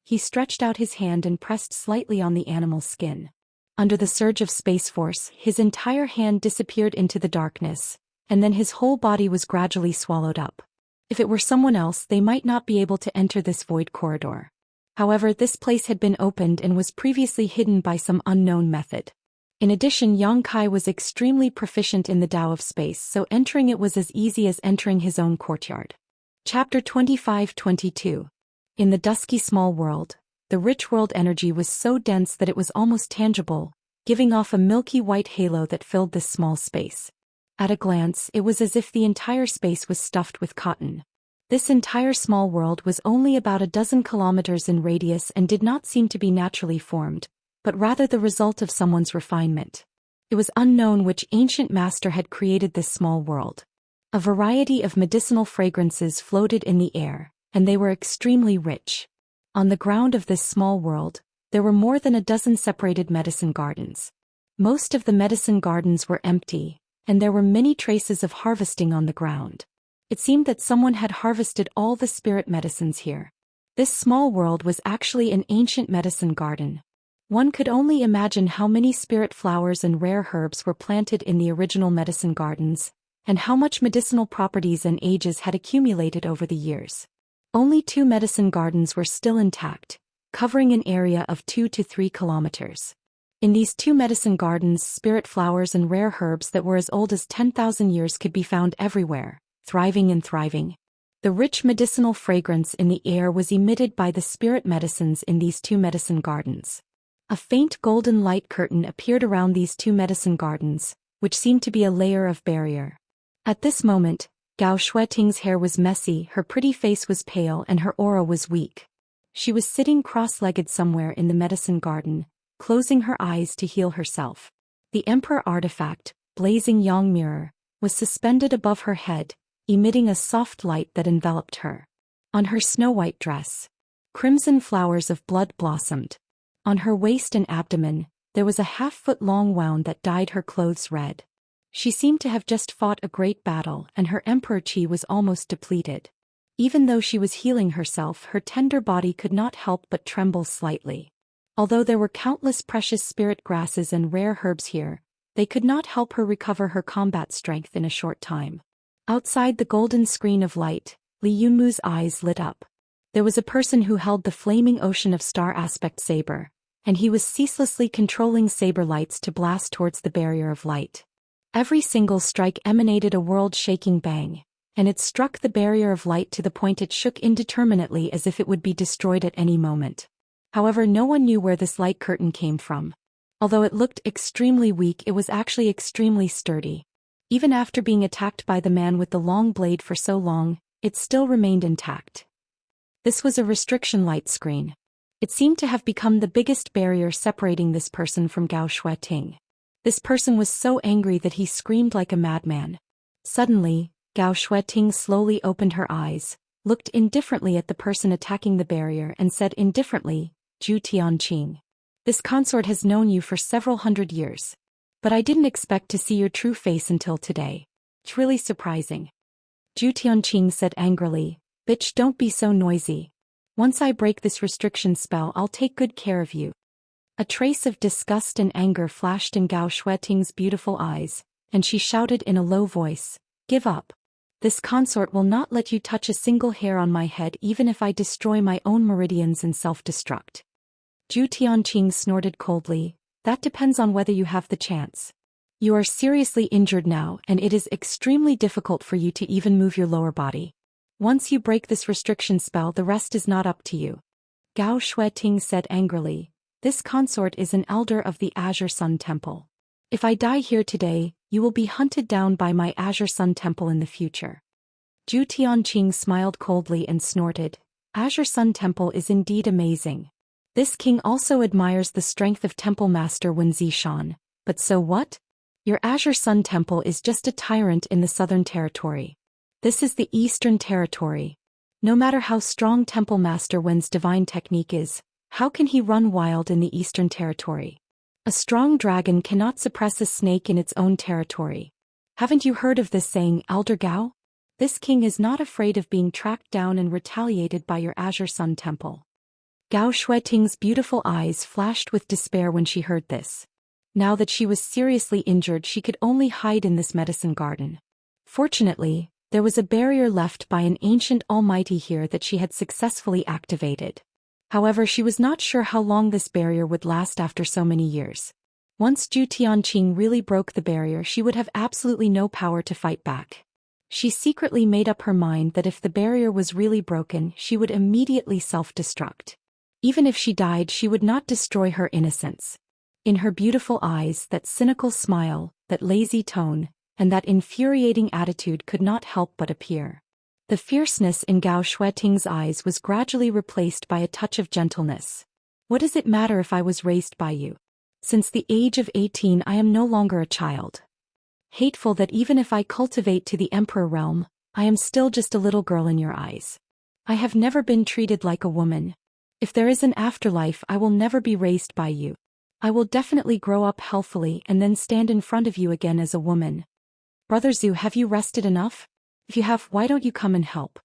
Speaker 1: He stretched out his hand and pressed slightly on the animal's skin. Under the surge of space force, his entire hand disappeared into the darkness, and then his whole body was gradually swallowed up. If it were someone else, they might not be able to enter this void corridor. However, this place had been opened and was previously hidden by some unknown method. In addition, Yang Kai was extremely proficient in the Tao of space, so entering it was as easy as entering his own courtyard. Chapter 25-22. In the dusky small world, the rich world energy was so dense that it was almost tangible, giving off a milky white halo that filled this small space. At a glance, it was as if the entire space was stuffed with cotton. This entire small world was only about a dozen kilometers in radius and did not seem to be naturally formed, but rather the result of someone's refinement. It was unknown which ancient master had created this small world. A variety of medicinal fragrances floated in the air, and they were extremely rich. On the ground of this small world, there were more than a dozen separated medicine gardens. Most of the medicine gardens were empty, and there were many traces of harvesting on the ground. It seemed that someone had harvested all the spirit medicines here. This small world was actually an ancient medicine garden. One could only imagine how many spirit flowers and rare herbs were planted in the original medicine gardens, and how much medicinal properties and ages had accumulated over the years. Only 2 medicine gardens were still intact, covering an area of 2 to 3 kilometers. In these 2 medicine gardens, spirit flowers and rare herbs that were as old as 10,000 years could be found everywhere, thriving and thriving. The rich medicinal fragrance in the air was emitted by the spirit medicines in these two medicine gardens. A faint golden light curtain appeared around these two medicine gardens, which seemed to be a layer of barrier. At this moment, Gao Shueting's hair was messy, her pretty face was pale, and her aura was weak. She was sitting cross-legged somewhere in the medicine garden, closing her eyes to heal herself. The Emperor artifact, blazing yang mirror, was suspended above her head, emitting a soft light that enveloped her. On her snow-white dress, crimson flowers of blood blossomed. On her waist and abdomen, there was a half-foot-long wound that dyed her clothes red. She seemed to have just fought a great battle, and her emperor chi was almost depleted. Even though she was healing herself, her tender body could not help but tremble slightly. Although there were countless precious spirit grasses and rare herbs here, they could not help her recover her combat strength in a short time. Outside the golden screen of light, Li Yunmu's eyes lit up. There was a person who held the flaming ocean of star aspect saber, and he was ceaselessly controlling saber lights to blast towards the barrier of light. Every single strike emanated a world-shaking bang, and it struck the barrier of light to the point it shook indeterminately as if it would be destroyed at any moment. However, no one knew where this light curtain came from. Although it looked extremely weak, it was actually extremely sturdy. Even after being attacked by the man with the long blade for so long, it still remained intact. This was a restriction light screen. It seemed to have become the biggest barrier separating this person from Gao Shueting. This person was so angry that he screamed like a madman. Suddenly, Gao Shueting slowly opened her eyes, looked indifferently at the person attacking the barrier and said indifferently, "Zhu Tianqing. This consort has known you for several hundred years. But I didn't expect to see your true face until today. It's really surprising." Zhu Tianqing said angrily, "Bitch, don't be so noisy. Once I break this restriction spell, I'll take good care of you." A trace of disgust and anger flashed in Gao Shueting's beautiful eyes, and she shouted in a low voice, "Give up. This consort will not let you touch a single hair on my head even if I destroy my own meridians and self-destruct." Zhu Tianqing snorted coldly, "That depends on whether you have the chance. You are seriously injured now, and it is extremely difficult for you to even move your lower body. Once you break this restriction spell, the rest is not up to you." Gao Shueting said angrily, "This consort is an elder of the Azure Sun Temple. If I die here today, you will be hunted down by my Azure Sun Temple in the future." Zhu Tianqing smiled coldly and snorted, "Azure Sun Temple is indeed amazing. This king also admires the strength of Temple Master Wen Zishan, but so what? Your Azure Sun Temple is just a tyrant in the Southern Territory. This is the Eastern Territory. No matter how strong Temple Master Wen's divine technique is, how can he run wild in the Eastern Territory? A strong dragon cannot suppress a snake in its own territory. Haven't you heard of this saying, Elder Gao? This king is not afraid of being tracked down and retaliated by your Azure Sun Temple." Gao Shueting's beautiful eyes flashed with despair when she heard this. Now that she was seriously injured, she could only hide in this medicine garden. Fortunately, there was a barrier left by an ancient almighty here that she had successfully activated. However, she was not sure how long this barrier would last after so many years. Once Zhu Tianqing really broke the barrier, she would have absolutely no power to fight back. She secretly made up her mind that if the barrier was really broken, she would immediately self-destruct. Even if she died, she would not destroy her innocence. In her beautiful eyes, that cynical smile, that lazy tone, and that infuriating attitude could not help but appear. The fierceness in Gao Shueting's eyes was gradually replaced by a touch of gentleness. "What does it matter if I was raised by you? Since the age of 18 I am no longer a child. Hateful that even if I cultivate to the Emperor realm, I am still just a little girl in your eyes. I have never been treated like a woman. If there is an afterlife, I will never be raised by you. I will definitely grow up healthily and then stand in front of you again as a woman. Brother Zhu, have you rested enough? If you have, why don't you come and help?"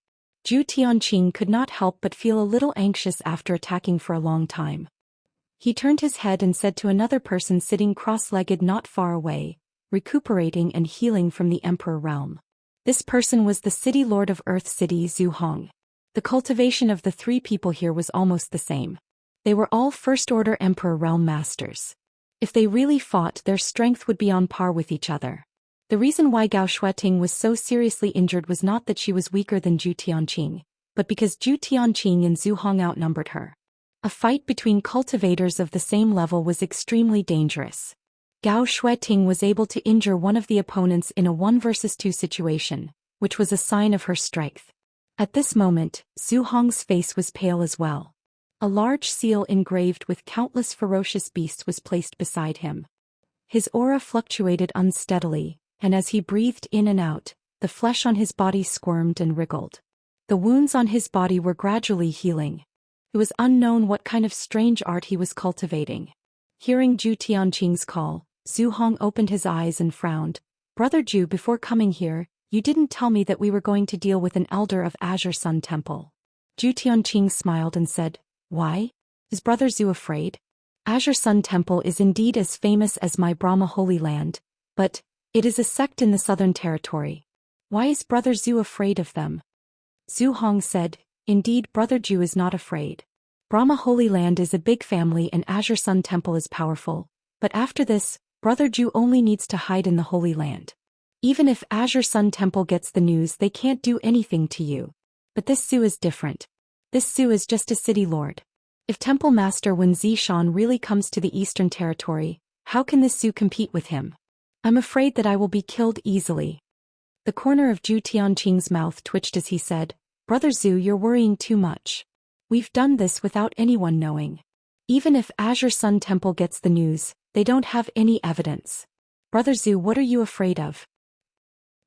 Speaker 1: Zhu Tianqing could not help but feel a little anxious after attacking for a long time. He turned his head and said to another person sitting cross-legged not far away, recuperating and healing from the Emperor realm. This person was the city lord of Earth City, Zhu Hong. The cultivation of the three people here was almost the same. They were all first-order Emperor realm masters. If they really fought, their strength would be on par with each other. The reason why Gao Shueting was so seriously injured was not that she was weaker than Zhu Tianqing, but because Zhu Tianqing and Zhu Hong outnumbered her. A fight between cultivators of the same level was extremely dangerous. Gao Shueting was able to injure one of the opponents in a 1 versus 2 situation, which was a sign of her strength. At this moment, Zhu Hong's face was pale as well. A large seal engraved with countless ferocious beasts was placed beside him. His aura fluctuated unsteadily, and as he breathed in and out, the flesh on his body squirmed and wriggled. The wounds on his body were gradually healing. It was unknown what kind of strange art he was cultivating. Hearing Zhu Tianqing's call, Zhu Hong opened his eyes and frowned. "Brother Zhu, before coming here, you didn't tell me that we were going to deal with an elder of Azure Sun Temple." Zhu Tianqing smiled and said, "Why? Is Brother Zhu afraid? Azure Sun Temple is indeed as famous as my Brahma Holy Land, but it is a sect in the Southern Territory. Why is Brother Zhu afraid of them?" Zhu Hong said, "Indeed, Brother Zhu is not afraid. Brahma Holy Land is a big family and Azure Sun Temple is powerful, but after this, Brother Zhu only needs to hide in the Holy Land. Even if Azure Sun Temple gets the news, they can't do anything to you. But this Zhu is different. This Zhu is just a city lord. If Temple Master Wen Zishan really comes to the Eastern Territory, how can this Zhu compete with him? I'm afraid that I will be killed easily." The corner of Zhu Tianqing's mouth twitched as he said, "Brother Zhu, you're worrying too much. We've done this without anyone knowing. Even if Azure Sun Temple gets the news, they don't have any evidence. Brother Zhu, what are you afraid of?"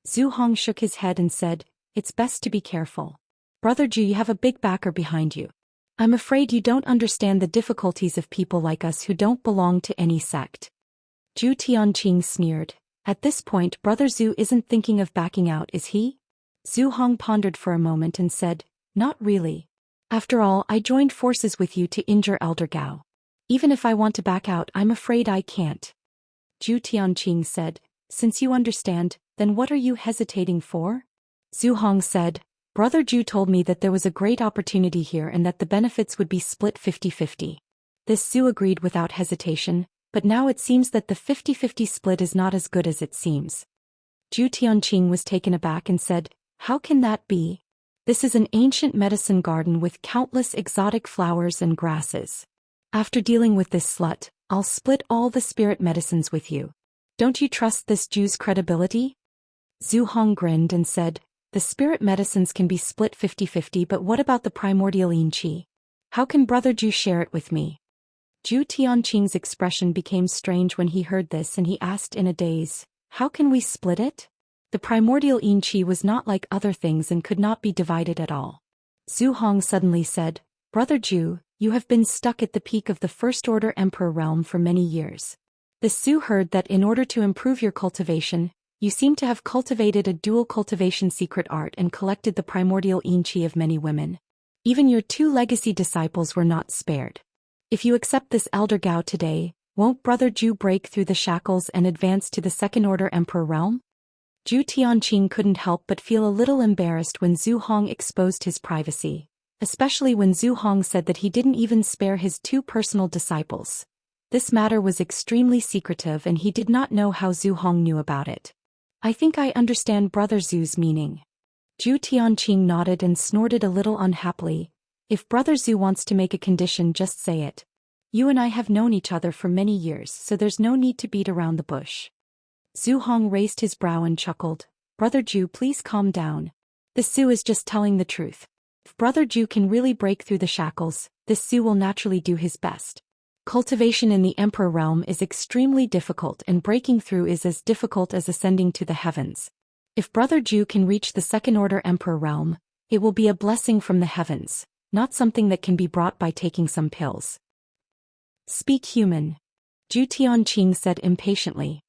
Speaker 1: Zhu Hong shook his head and said, "It's best to be careful. Brother Zhu, you have a big backer behind you. I'm afraid you don't understand the difficulties of people like us who don't belong to any sect." Zhu Tianqing sneered. "At this point, Brother Zhu isn't thinking of backing out, is he?" Zhu Hong pondered for a moment and said, "Not really. After all, I joined forces with you to injure Elder Gao. Even if I want to back out, I'm afraid I can't." Zhu Tianqing said, "Since you understand, then what are you hesitating for?" Zhu Hong said, "Brother Zhu told me that there was a great opportunity here and that the benefits would be split 50-50. This Zhu agreed without hesitation, but now it seems that the 50-50 split is not as good as it seems." Zhu Tianqing was taken aback and said, "How can that be? This is an ancient medicine garden with countless exotic flowers and grasses. After dealing with this slut, I'll split all the spirit medicines with you. Don't you trust this Zhu's credibility?" Zhu Hong grinned and said, "The spirit medicines can be split 50-50, but what about the primordial yin qi? How can Brother Zhu share it with me?" Zhu Tianqing's expression became strange when he heard this and he asked in a daze, "How can we split it?" The primordial yin qi was not like other things and could not be divided at all. Zhu Hong suddenly said, "Brother Zhu, you have been stuck at the peak of the First Order Emperor realm for many years. The Zhu heard that in order to improve your cultivation, you seem to have cultivated a dual cultivation secret art and collected the primordial yin qi of many women. Even your 2 legacy disciples were not spared. If you accept this Elder Gao today, won't Brother Zhu break through the shackles and advance to the Second Order Emperor realm?" Zhu Tianqing couldn't help but feel a little embarrassed when Zhu Hong exposed his privacy, especially when Zhu Hong said that he didn't even spare his 2 personal disciples. This matter was extremely secretive and he did not know how Zhu Hong knew about it. "I think I understand Brother Zhu's meaning." Zhu Tianqing nodded and snorted a little unhappily. "If Brother Zhu wants to make a condition, just say it. You and I have known each other for many years, so there's no need to beat around the bush." Zhu Hong raised his brow and chuckled. "Brother Zhu, please calm down. This Zhu is just telling the truth. If Brother Zhu can really break through the shackles, this Zhu will naturally do his best. Cultivation in the Emperor realm is extremely difficult and breaking through is as difficult as ascending to the heavens. If Brother Zhu can reach the Second Order Emperor realm, it will be a blessing from the heavens, not something that can be brought by taking some pills." "Speak human," Zhu Tianqing said impatiently.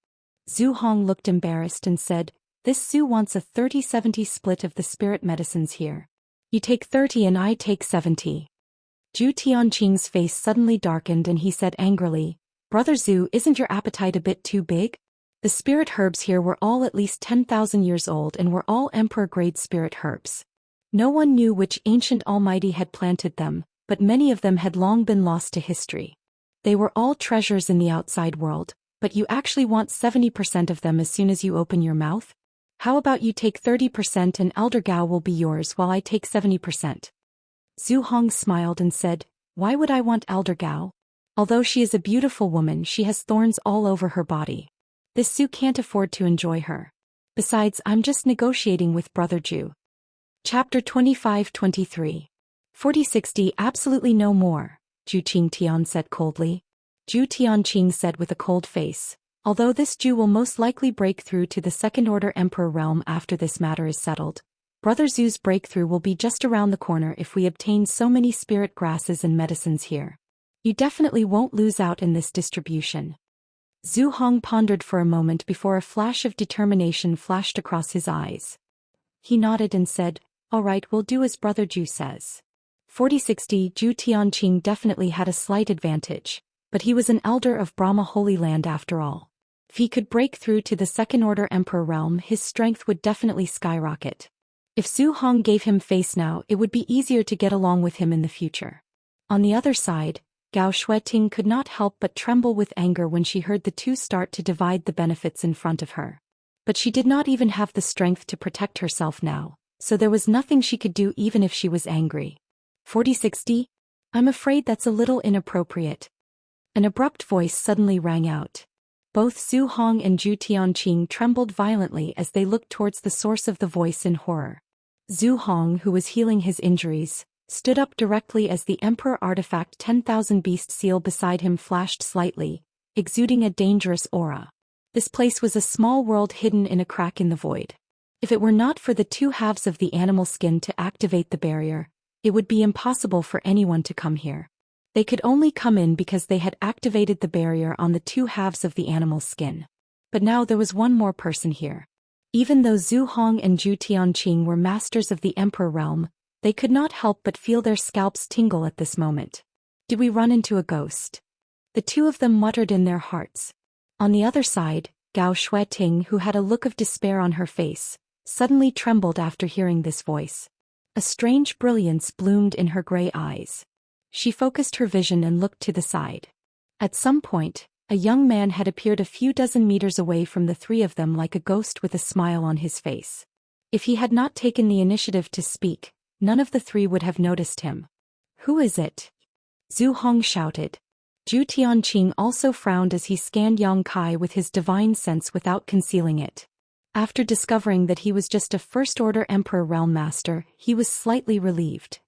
Speaker 1: Zhu Hong looked embarrassed and said, "This Zhu wants a 30-70 split of the spirit medicines here. You take 30 and I take 70. Zhu Tianqing's face suddenly darkened and he said angrily, "Brother Zhu, isn't your appetite a bit too big? The spirit herbs here were all at least 10,000 years old and were all emperor-grade spirit herbs. No one knew which ancient almighty had planted them, but many of them had long been lost to history. They were all treasures in the outside world, but you actually want 70% of them as soon as you open your mouth? How about you take 30% and Elder Gao will be yours while I take 70%? Zhu Hong smiled and said, why would I want Elder Gao? Although she is a beautiful woman, she has thorns all over her body. This Zhu can't afford to enjoy her. Besides, I'm just negotiating with Brother Zhu. Chapter 25-23. 4060 Absolutely no more, Zhu Qingtian said coldly. Zhu Tianqing said with a cold face, although this Zhu will most likely break through to the second-order emperor realm after this matter is settled, Brother Zhu's breakthrough will be just around the corner if we obtain so many spirit grasses and medicines here. You definitely won't lose out in this distribution. Zhu Hong pondered for a moment before a flash of determination flashed across his eyes. He nodded and said, all right, we'll do as Brother Zhu says. 4060 Zhu Tianqing definitely had a slight advantage, but he was an elder of Brahma Holy Land after all. If he could break through to the second-order emperor realm, his strength would definitely skyrocket. If Zhu Hong gave him face now, it would be easier to get along with him in the future. On the other side, Gao Shueting could not help but tremble with anger when she heard the two start to divide the benefits in front of her. But she did not even have the strength to protect herself now, so there was nothing she could do even if she was angry. 4060? I'm afraid that's a little inappropriate. An abrupt voice suddenly rang out. Both Zhu Hong and Zhu Tianqing trembled violently as they looked towards the source of the voice in horror. Zhu Hong, who was healing his injuries, stood up directly as the Emperor Artifact 10,000 Beast seal beside him flashed slightly, exuding a dangerous aura. This place was a small world hidden in a crack in the void. If it were not for the two halves of the animal skin to activate the barrier, it would be impossible for anyone to come here. They could only come in because they had activated the barrier on the two halves of the animal skin. But now there was one more person here. Even though Zhu Hong and Zhu Tianqing were masters of the Emperor realm, they could not help but feel their scalps tingle at this moment. Did we run into a ghost? The two of them muttered in their hearts. On the other side, Gao Shueting, who had a look of despair on her face, suddenly trembled after hearing this voice. A strange brilliance bloomed in her gray eyes. She focused her vision and looked to the side. At some point, a young man had appeared a few dozen meters away from the three of them like a ghost with a smile on his face. If he had not taken the initiative to speak, none of the three would have noticed him. Who is it? Zhu Hong shouted. Zhu Tianqing also frowned as he scanned Yang Kai with his divine sense without concealing it. After discovering that he was just a first-order Emperor Realm Master, he was slightly relieved.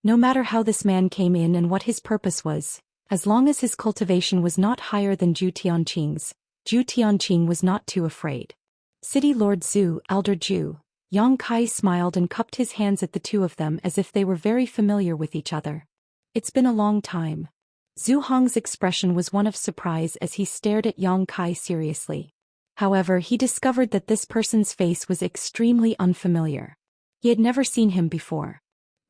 Speaker 1: No matter how this man came in and what his purpose was, as long as his cultivation was not higher than Zhu Tianqing's, Zhu Tianqing was not too afraid. City Lord Zhu, Elder Zhu. Yang Kai smiled and cupped his hands at the two of them as if they were very familiar with each other. It's been a long time. Zhu Hong's expression was one of surprise as he stared at Yang Kai seriously. However, he discovered that this person's face was extremely unfamiliar. He had never seen him before.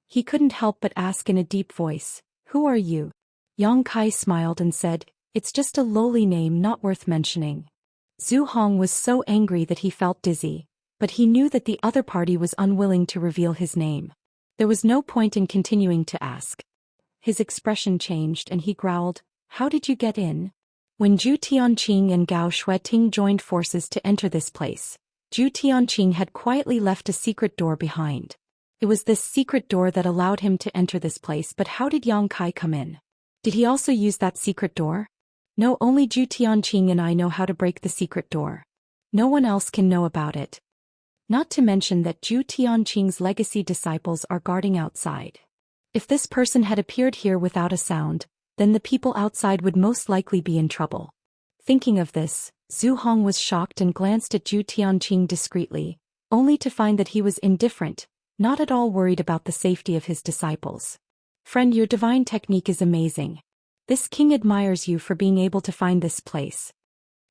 Speaker 1: He couldn't help but ask in a deep voice, "Who are you?" Yang Kai smiled and said, "It's just a lowly name not worth mentioning." Zhu Hong was so angry that he felt dizzy, but he knew that the other party was unwilling to reveal his name. There was no point in continuing to ask. His expression changed and he growled, "How did you get in?" When Zhu Tianqing and Gao Shueting joined forces to enter this place, Zhu Tianqing had quietly left a secret door behind. It was this secret door that allowed him to enter this place, but how did Yang Kai come in? Did he also use that secret door? No, only Zhu Tianqing and I know how to break the secret door. No one else can know about it. Not to mention that Zhu Tianqing's legacy disciples are guarding outside. If this person had appeared here without a sound, then the people outside would most likely be in trouble. Thinking of this, Zhu Hong was shocked and glanced at Zhu Tianqing discreetly, only to find that he was indifferent, not at all worried about the safety of his disciples. "Friend, your divine technique is amazing. This king admires you for being able to find this place."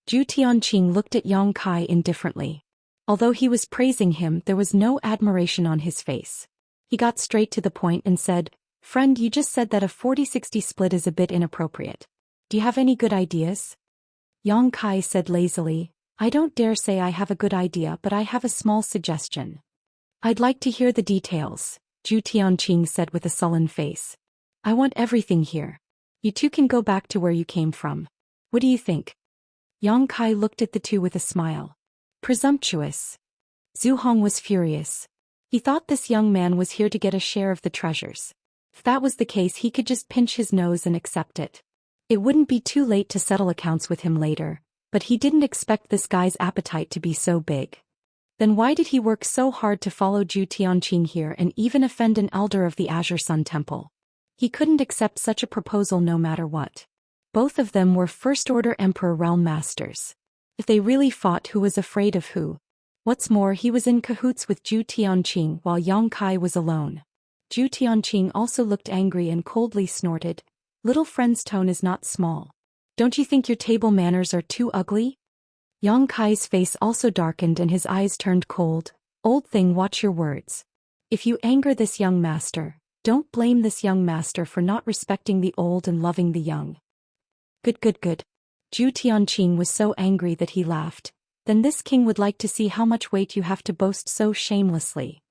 Speaker 1: Zhu Tianqing looked at Yang Kai indifferently. Although he was praising him, there was no admiration on his face. He got straight to the point and said, "Friend, you just said that a 40-60 split is a bit inappropriate. Do you have any good ideas?" Yang Kai said lazily, "I don't dare say I have a good idea, but I have a small suggestion." "I'd like to hear the details," Zhu Tianqing said with a sullen face. "I want everything here. You two can go back to where you came from. What do you think?" Yang Kai looked at the two with a smile. Presumptuous. Zhu Hong was furious. He thought this young man was here to get a share of the treasures. If that was the case, he could just pinch his nose and accept it. It wouldn't be too late to settle accounts with him later, but he didn't expect this guy's appetite to be so big. Then why did he work so hard to follow Zhu Tianqing here and even offend an elder of the Azure Sun Temple? He couldn't accept such a proposal no matter what. Both of them were first-order Emperor Realm Masters. If they really fought, who was afraid of who? What's more, he was in cahoots with Zhu Tianqing while Yang Kai was alone. Zhu Tianqing also looked angry and coldly snorted, "Little friend's tone is not small. Don't you think your table manners are too ugly?" Yang Kai's face also darkened and his eyes turned cold. "Old thing, watch your words. If you anger this young master, don't blame this young master for not respecting the old and loving the young." Good. Zhu Tianqing was so angry that he laughed. "Then this king would like to see how much weight you have to boast so shamelessly.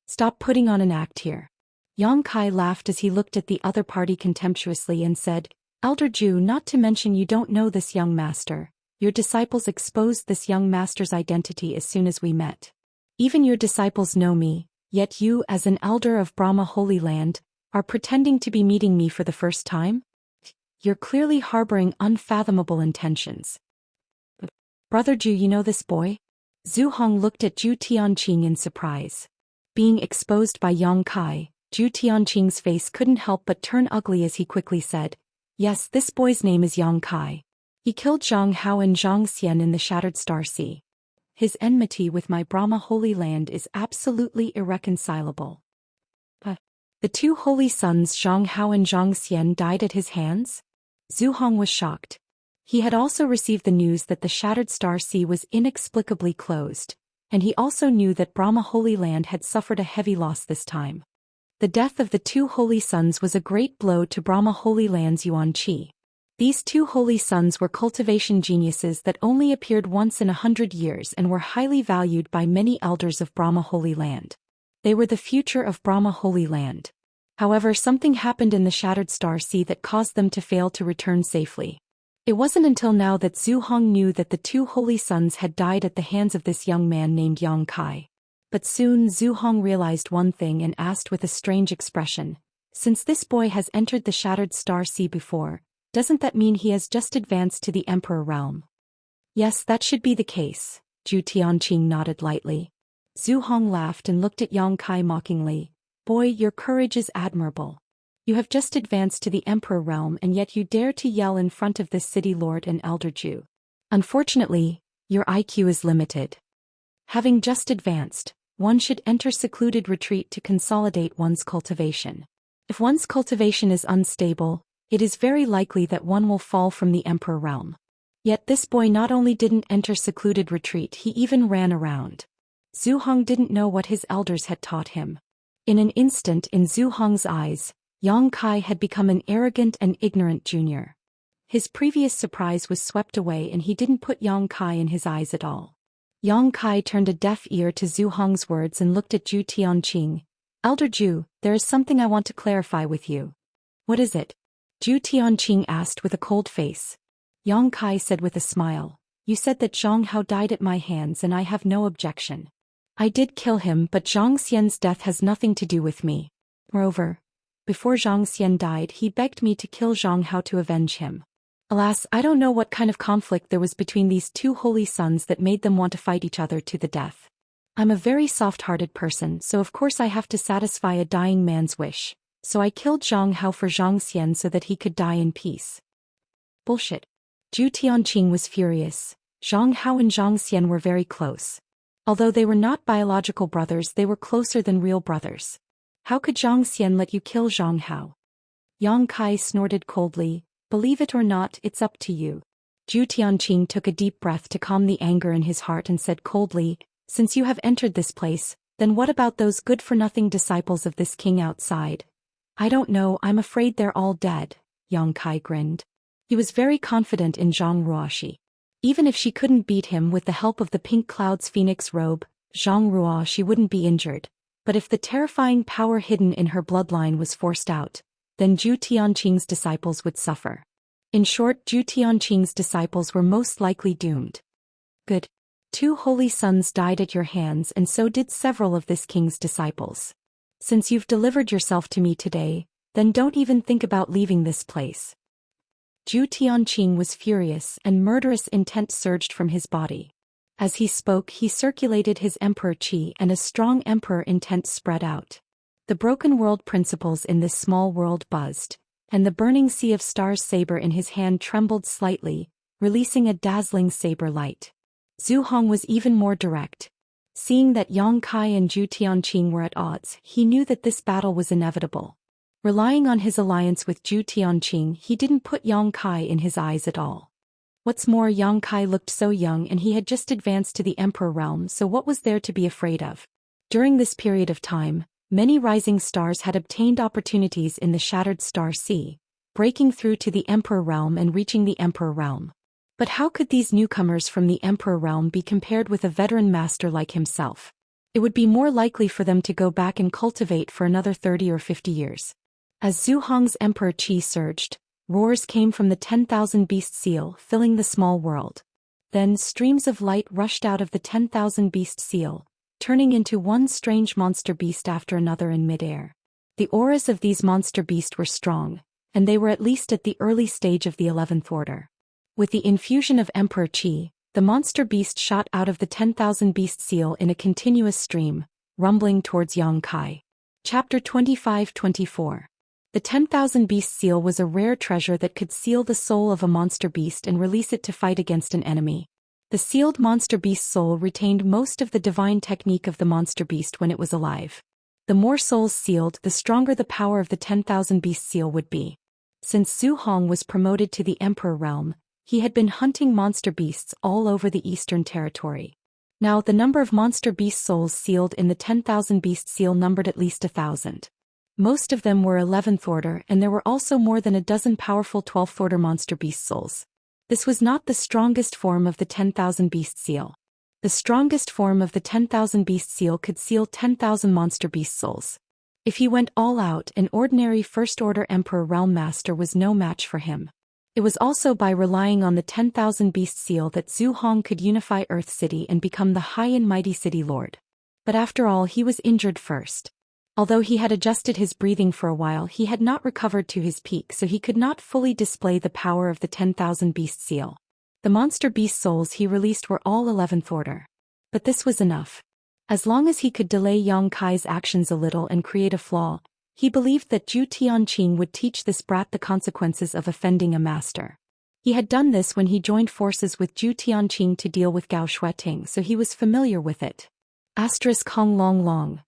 Speaker 1: Stop putting on an act here." Yang Kai laughed as he looked at the other party contemptuously and said, "Elder Zhu, not to mention you don't know this young master. Your disciples exposed this young master's identity as soon as we met. Even your disciples know me, yet you, as an elder of Brahma Holy Land, are pretending to be meeting me for the first time? You're clearly harboring unfathomable intentions." "Brother Zhu, you know this boy?" Zhu Hong looked at Zhu Tianqing in surprise. Being exposed by Yang Kai, Zhu Tianqing's face couldn't help but turn ugly as he quickly said, "Yes, this boy's name is Yang Kai. He killed Zhang Hao and Zhou Xian in the Shattered Star Sea. His enmity with my Brahma Holy Land is absolutely irreconcilable." The two holy sons Zhang Hao and Zhou Xian died at his hands? Zhu Hong was shocked. He had also received the news that the Shattered Star Sea was inexplicably closed, and he also knew that Brahma Holy Land had suffered a heavy loss this time. The death of the two holy sons was a great blow to Brahma Holy Land's Yuan Qi. These two holy sons were cultivation geniuses that only appeared once in 100 years and were highly valued by many elders of Brahma Holy Land. They were the future of Brahma Holy Land. However, something happened in the Shattered Star Sea that caused them to fail to return safely. It wasn't until now that Zhu Hong knew that the two holy sons had died at the hands of this young man named Yang Kai. But soon Zhu Hong realized one thing and asked with a strange expression, "Since this boy has entered the Shattered Star Sea before, doesn't that mean he has just advanced to the Emperor realm?" "Yes, that should be the case," Zhu Tianqing nodded lightly. Zhu Hong laughed and looked at Yang Kai mockingly. "Boy, your courage is admirable. You have just advanced to the Emperor realm and yet you dare to yell in front of this city lord and elder Zhu. Unfortunately, your IQ is limited. Having just advanced, one should enter secluded retreat to consolidate one's cultivation. If one's cultivation is unstable, it is very likely that one will fall from the Emperor realm." Yet this boy not only didn't enter secluded retreat, he even ran around. Zhu Hong didn't know what his elders had taught him. In an instant, in Zhu Hong's eyes, Yang Kai had become an arrogant and ignorant junior. His previous surprise was swept away and he didn't put Yang Kai in his eyes at all. Yang Kai turned a deaf ear to Zhu Hong's words and looked at Zhu Tianqing. "Elder Zhu, there is something I want to clarify with you." "What is it?" Zhu Tianqing asked with a cold face. Yang Kai said with a smile, "You said that Zhang Hao died at my hands and I have no objection. I did kill him, but Zhang Xian's death has nothing to do with me. Moreover, before Zhang Xian died, he begged me to kill Zhang Hao to avenge him. Alas, I don't know what kind of conflict there was between these two holy sons that made them want to fight each other to the death. I'm a very soft-hearted person, so of course I have to satisfy a dying man's wish. So I killed Zhang Hao for Zhang Xian so that he could die in peace." Bullshit. Zhu Tianqing was furious. Zhang Hao and Zhang Xian were very close. Although they were not biological brothers, they were closer than real brothers. How could Zhang Xian let you kill Zhang Hao? Yang Kai snorted coldly. "Believe it or not, it's up to you." Zhu Tianqing took a deep breath to calm the anger in his heart and said coldly, "Since you have entered this place, then what about those good-for-nothing disciples of this king outside?" "I don't know, I'm afraid they're all dead," Yang Kai grinned. He was very confident in Zhang Ruoxi. Even if she couldn't beat him with the help of the Pink Cloud's phoenix robe, Zhang Ruoxi wouldn't be injured. But if the terrifying power hidden in her bloodline was forced out, then Zhu Tianqing's disciples would suffer. In short, Zhu Tianqing's disciples were most likely doomed. Good. 2 holy sons died at your hands, and so did several of this king's disciples. Since you've delivered yourself to me today, then don't even think about leaving this place. Zhu Tianqing was furious, and murderous intent surged from his body. As he spoke, he circulated his emperor qi, and a strong emperor intent spread out. The broken world principles in this small world buzzed, and the burning sea of stars saber in his hand trembled slightly, releasing a dazzling saber light. Zhu Hong was even more direct. Seeing that Yang Kai and Zhu Tianqing were at odds, he knew that this battle was inevitable. Relying on his alliance with Zhu Tianqing, he didn't put Yang Kai in his eyes at all. What's more, Yang Kai looked so young and he had just advanced to the Emperor realm, so what was there to be afraid of? During this period of time, many rising stars had obtained opportunities in the Shattered Star Sea, breaking through to the Emperor realm and reaching the Emperor realm. But how could these newcomers from the Emperor realm be compared with a veteran master like himself? It would be more likely for them to go back and cultivate for another 30 or 50 years. As Zhu Hong's emperor qi surged, roars came from the 10,000 beast seal, filling the small world. Then streams of light rushed out of the 10,000 beast seal, turning into one strange monster beast after another in midair. The auras of these monster beasts were strong, and they were at least at the early stage of the 11th order. With the infusion of emperor qi, the monster beast shot out of the 10,000 beast seal in a continuous stream, rumbling towards Yang Kai. Chapter 25-24. The 10,000 beast seal was a rare treasure that could seal the soul of a monster beast and release it to fight against an enemy. The sealed monster beast's soul retained most of the divine technique of the monster beast when it was alive. The more souls sealed, the stronger the power of the 10,000 beast seal would be. Since Zhu Hong was promoted to the Emperor realm, he had been hunting monster beasts all over the Eastern Territory. Now the number of monster beast souls sealed in the 10,000 beast seal numbered at least 1,000. Most of them were 11th order, and there were also more than a dozen powerful 12th order monster beast souls. This was not the strongest form of the 10,000 beast seal. The strongest form of the 10,000 beast seal could seal 10,000 monster beast souls. If he went all out, an ordinary first order Emperor realm master was no match for him. It was also by relying on the 10,000 beast seal that Zhu Hong could unify Earth City and become the high and mighty city lord. But after all, he was injured first. Although he had adjusted his breathing for a while, he had not recovered to his peak, so he could not fully display the power of the 10,000 beast seal. The monster beast souls he released were all 11th order. But this was enough. As long as he could delay Yang Kai's actions a little and create a flaw, he believed that Zhu Tianqing would teach this brat the consequences of offending a master. He had done this when he joined forces with Zhu Tianqing to deal with Gao Shueting, so he was familiar with it. Hong Long Long.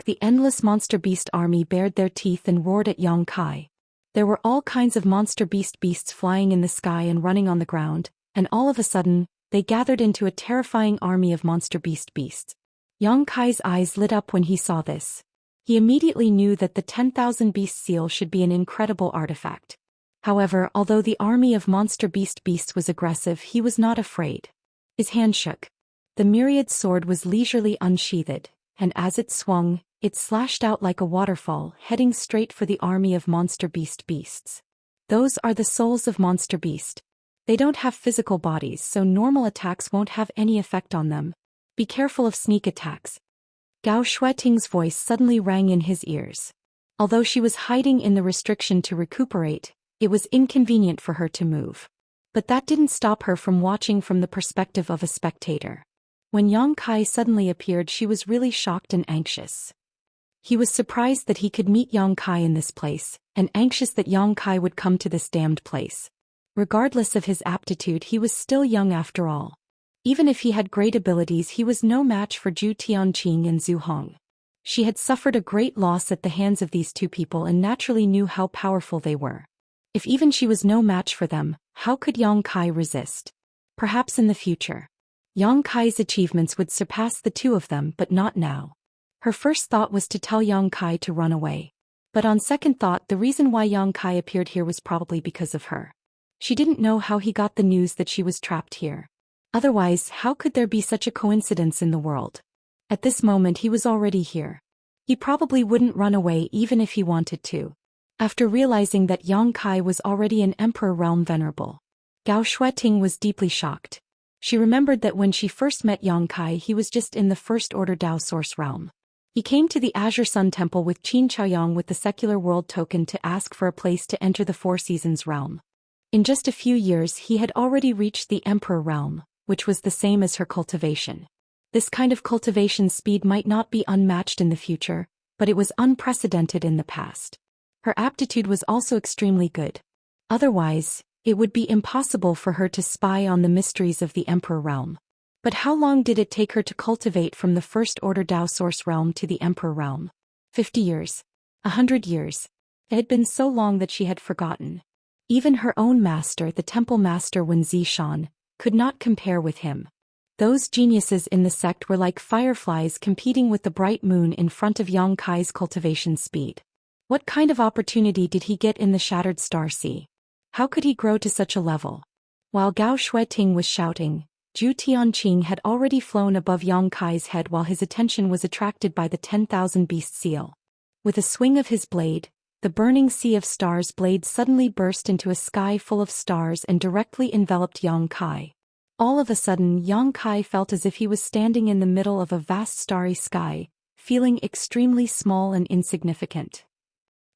Speaker 1: The endless monster beast army bared their teeth and roared at Yang Kai. There were all kinds of monster beasts flying in the sky and running on the ground, and all of a sudden, they gathered into a terrifying army of monster beasts. Yang Kai's eyes lit up when he saw this. He immediately knew that the 10,000 beast seal should be an incredible artifact. However, although the army of monster beasts was aggressive, he was not afraid. His hand shook. The myriad sword was leisurely unsheathed, and as it swung, it slashed out like a waterfall, heading straight for the army of monster beasts. Those are the souls of monster beast. They don't have physical bodies, so normal attacks won't have any effect on them. Be careful of sneak attacks. Gao Shueting's voice suddenly rang in his ears. Although she was hiding in the restriction to recuperate, it was inconvenient for her to move. But that didn't stop her from watching from the perspective of a spectator. When Yang Kai suddenly appeared, she was really shocked and anxious. He was surprised that he could meet Yang Kai in this place, and anxious that Yang Kai would come to this damned place. Regardless of his aptitude, he was still young after all. Even if he had great abilities, he was no match for Zhu Tianqing and Zhu Hong. She had suffered a great loss at the hands of these two people and naturally knew how powerful they were. If even she was no match for them, how could Yang Kai resist? Perhaps in the future. Yang Kai's achievements would surpass the two of them, but not now. Her first thought was to tell Yang Kai to run away. But on second thought, the reason why Yang Kai appeared here was probably because of her. She didn't know how he got the news that she was trapped here. Otherwise, how could there be such a coincidence in the world? At this moment he was already here. He probably wouldn't run away even if he wanted to. After realizing that Yang Kai was already in Emperor Realm Venerable, Gao Shueting was deeply shocked. She remembered that when she first met Yang Kai he was just in the First Order Dao Source Realm. He came to the Azure Sun Temple with Qin Chaoyang with the Secular World Token to ask for a place to enter the Four Seasons Realm. In just a few years he had already reached the Emperor Realm, which was the same as her cultivation. This kind of cultivation speed might not be unmatched in the future, but it was unprecedented in the past. Her aptitude was also extremely good. Otherwise, it would be impossible for her to spy on the mysteries of the Emperor Realm. But how long did it take her to cultivate from the First Order Dao Source Realm to the Emperor Realm? 50 years. 100 years. It had been so long that she had forgotten. Even her own master, the Temple Master Zhou Xian, could not compare with him. Those geniuses in the sect were like fireflies competing with the bright moon in front of Yang Kai's cultivation speed. What kind of opportunity did he get in the Shattered Star Sea? How could he grow to such a level? While Gao Shueting was shouting, Zhu Tianqing had already flown above Yang Kai's head while his attention was attracted by the 10,000 Beast Seal. With a swing of his blade, the burning sea of stars blade suddenly burst into a sky full of stars and directly enveloped Yang Kai. All of a sudden Yang Kai felt as if he was standing in the middle of a vast starry sky, feeling extremely small and insignificant.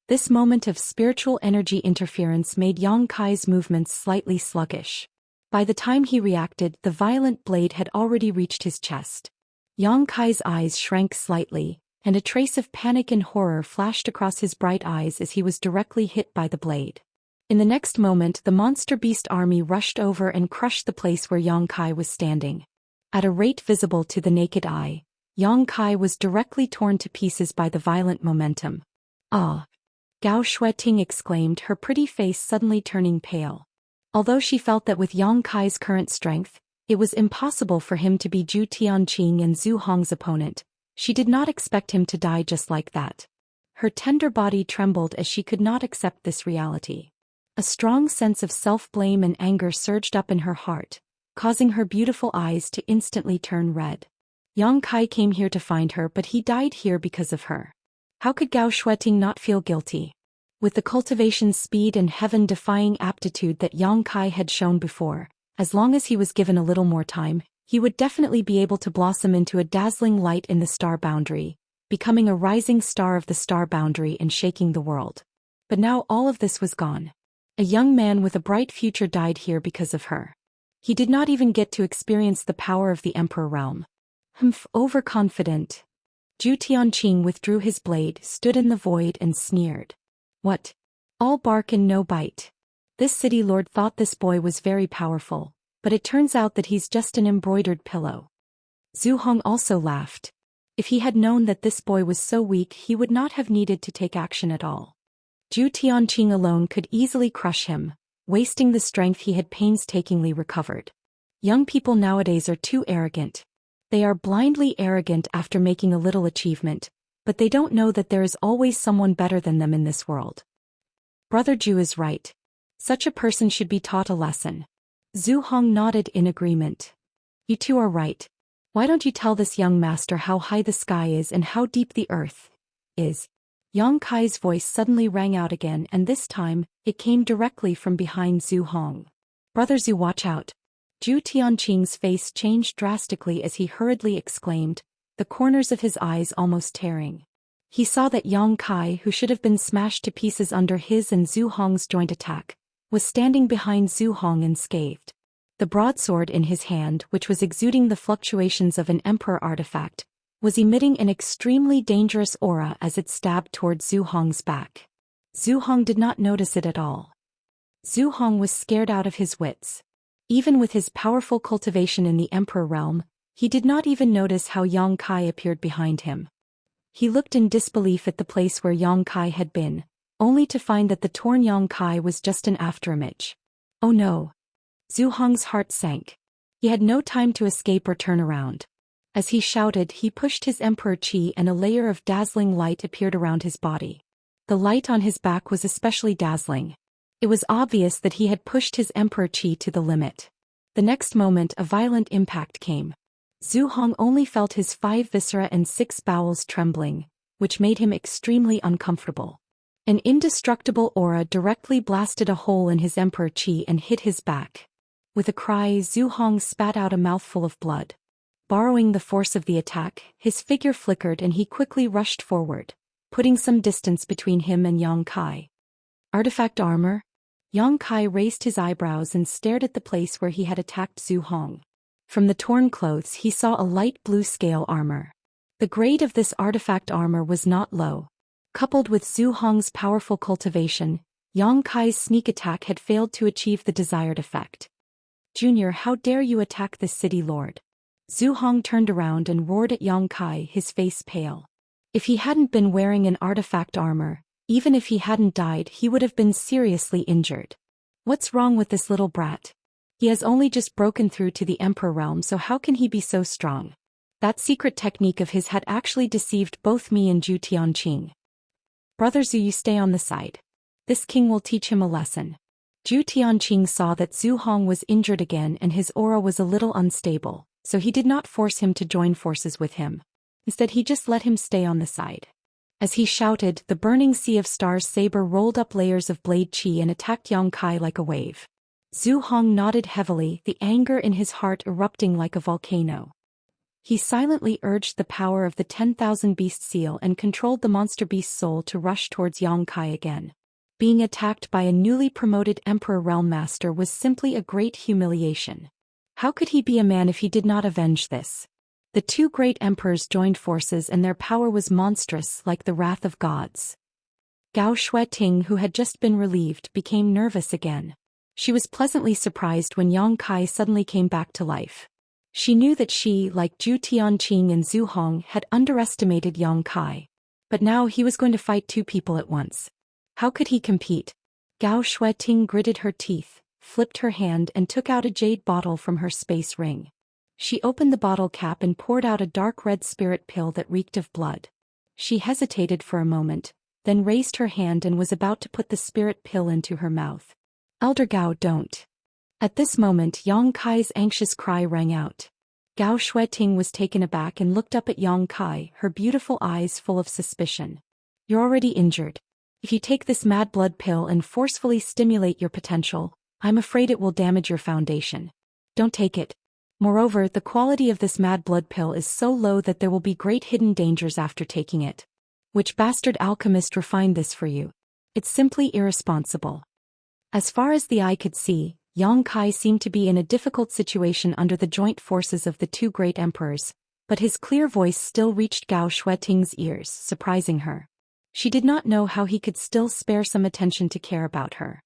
Speaker 1: This moment of spiritual energy interference made Yang Kai's movements slightly sluggish. By the time he reacted, the violent blade had already reached his chest. Yang Kai's eyes shrank slightly, and a trace of panic and horror flashed across his bright eyes as he was directly hit by the blade. In the next moment, the monster beast army rushed over and crushed the place where Yang Kai was standing. At a rate visible to the naked eye, Yang Kai was directly torn to pieces by the violent momentum. Ah! Gao Shueting exclaimed, her pretty face suddenly turning pale. Although she felt that with Yang Kai's current strength, it was impossible for him to be Zhu Tianqing and Zhu Hong's opponent, she did not expect him to die just like that. Her tender body trembled as she could not accept this reality. A strong sense of self-blame and anger surged up in her heart, causing her beautiful eyes to instantly turn red. Yang Kai came here to find her, but he died here because of her. How could Gao Shueting not feel guilty? With the cultivation speed and heaven-defying aptitude that Yang Kai had shown before, as long as he was given a little more time, he would definitely be able to blossom into a dazzling light in the star boundary, becoming a rising star of the star boundary and shaking the world. But now all of this was gone. A young man with a bright future died here because of her. He did not even get to experience the power of the Emperor Realm. Overconfident. Zhu Tianqing withdrew his blade, stood in the void and sneered. What? All bark and no bite. This city lord thought this boy was very powerful, but it turns out that he's just an embroidered pillow. Zhu Hong also laughed. If he had known that this boy was so weak he would not have needed to take action at all. Zhu Tianqing alone could easily crush him, wasting the strength he had painstakingly recovered. Young people nowadays are too arrogant. They are blindly arrogant after making a little achievement, but they don't know that there is always someone better than them in this world. Brother Zhu is right. Such a person should be taught a lesson. Zhu Hong nodded in agreement. You two are right. Why don't you tell this young master how high the sky is and how deep the earth is? Yang Kai's voice suddenly rang out again, and this time, it came directly from behind Zhu Hong. Brother Zhu, watch out. Zhu Tianqing's face changed drastically as he hurriedly exclaimed, the corners of his eyes almost tearing. He saw that Yang Kai, who should have been smashed to pieces under his and Zhu Hong's joint attack, was standing behind Zhu Hong unscathed. The broadsword in his hand, which was exuding the fluctuations of an emperor artifact, was emitting an extremely dangerous aura as it stabbed toward Zhu Hong's back. Zhu Hong did not notice it at all. Zhu Hong was scared out of his wits. Even with his powerful cultivation in the Emperor Realm, he did not even notice how Yang Kai appeared behind him. He looked in disbelief at the place where Yang Kai had been, only to find that the torn Yang Kai was just an afterimage. Oh no! Zhu Hong's heart sank. He had no time to escape or turn around. As he shouted, he pushed his Emperor Qi and a layer of dazzling light appeared around his body. The light on his back was especially dazzling. It was obvious that he had pushed his Emperor Qi to the limit. The next moment a violent impact came. Zhu Hong only felt his 5 viscera and 6 bowels trembling, which made him extremely uncomfortable. An indestructible aura directly blasted a hole in his emperor chi and hit his back. With a cry, Zhu Hong spat out a mouthful of blood. Borrowing the force of the attack, his figure flickered and he quickly rushed forward, putting some distance between him and Yang Kai. Artifact armor? Yang Kai raised his eyebrows and stared at the place where he had attacked Zhu Hong. From the torn clothes he saw a light blue scale armor. The grade of this artifact armor was not low. Coupled with Zhu Hong's powerful cultivation, Yang Kai's sneak attack had failed to achieve the desired effect. Junior, how dare you attack this city lord? Zhu Hong turned around and roared at Yang Kai, his face pale. If he hadn't been wearing an artifact armor, even if he hadn't died, he would have been seriously injured. What's wrong with this little brat? He has only just broken through to the Emperor realm, so how can he be so strong? That secret technique of his had actually deceived both me and Zhu Tianqing. Brother Zhu, you stay on the side. This king will teach him a lesson. Zhu Tianqing saw that Zhu Hong was injured again and his aura was a little unstable, so he did not force him to join forces with him. Instead he just let him stay on the side. As he shouted, the burning sea of stars saber rolled up layers of blade chi and attacked Yang Kai like a wave. Zhu Hong nodded heavily, the anger in his heart erupting like a volcano. He silently urged the power of the 10,000 beast seal and controlled the monster beast soul to rush towards Yang Kai again. Being attacked by a newly promoted Emperor Realm Master was simply a great humiliation. How could he be a man if he did not avenge this? The two great emperors joined forces and their power was monstrous like the wrath of gods. Gao Shueting, who had just been relieved, became nervous again. She was pleasantly surprised when Yang Kai suddenly came back to life. She knew that she, like Zhu Tianqing and Zhu Hong, had underestimated Yang Kai. But now he was going to fight two people at once. How could he compete? Gao Shueting gritted her teeth, flipped her hand and took out a jade bottle from her space ring. She opened the bottle cap and poured out a dark red spirit pill that reeked of blood. She hesitated for a moment, then raised her hand and was about to put the spirit pill into her mouth. Elder Gao, don't. At this moment Yang Kai's anxious cry rang out. Gao Shueting was taken aback and looked up at Yang Kai, her beautiful eyes full of suspicion. You're already injured. If you take this mad blood pill and forcefully stimulate your potential, I'm afraid it will damage your foundation. Don't take it. Moreover, the quality of this mad blood pill is so low that there will be great hidden dangers after taking it. Which bastard alchemist refined this for you? It's simply irresponsible. As far as the eye could see, Yang Kai seemed to be in a difficult situation under the joint forces of the two great emperors, but his clear voice still reached Gao Shueting's ears, surprising her. She did not know how he could still spare some attention to care about her.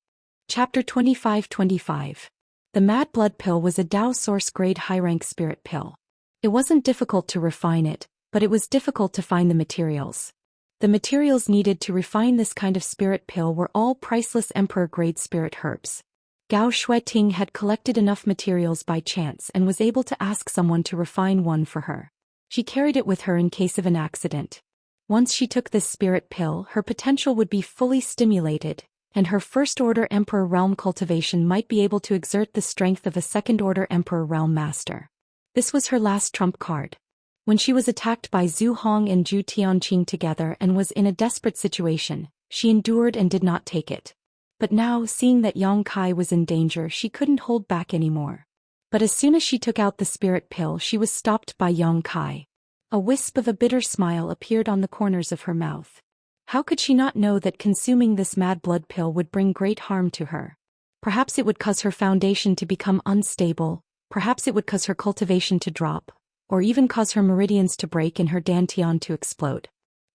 Speaker 1: Chapter 25-25. The mad blood pill was a Dao source grade high-rank spirit pill. It wasn't difficult to refine it, but it was difficult to find the materials. The materials needed to refine this kind of spirit pill were all priceless emperor-grade spirit herbs. Gao Shueting had collected enough materials by chance and was able to ask someone to refine one for her. She carried it with her in case of an accident. Once she took this spirit pill, her potential would be fully stimulated, and her first-order Emperor Realm cultivation might be able to exert the strength of a second-order Emperor Realm Master. This was her last trump card. When she was attacked by Zhu Hong and Zhu Tianqing together and was in a desperate situation, she endured and did not take it. But now, seeing that Yang Kai was in danger, she couldn't hold back anymore. But as soon as she took out the spirit pill, she was stopped by Yang Kai. A wisp of a bitter smile appeared on the corners of her mouth. How could she not know that consuming this mad blood pill would bring great harm to her? Perhaps it would cause her foundation to become unstable, perhaps it would cause her cultivation to drop, or even cause her meridians to break and her dantian to explode.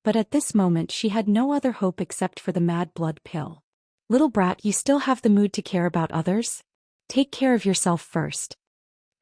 Speaker 1: But at this moment she had no other hope except for the mad blood pill. Little brat, you still have the mood to care about others? Take care of yourself first.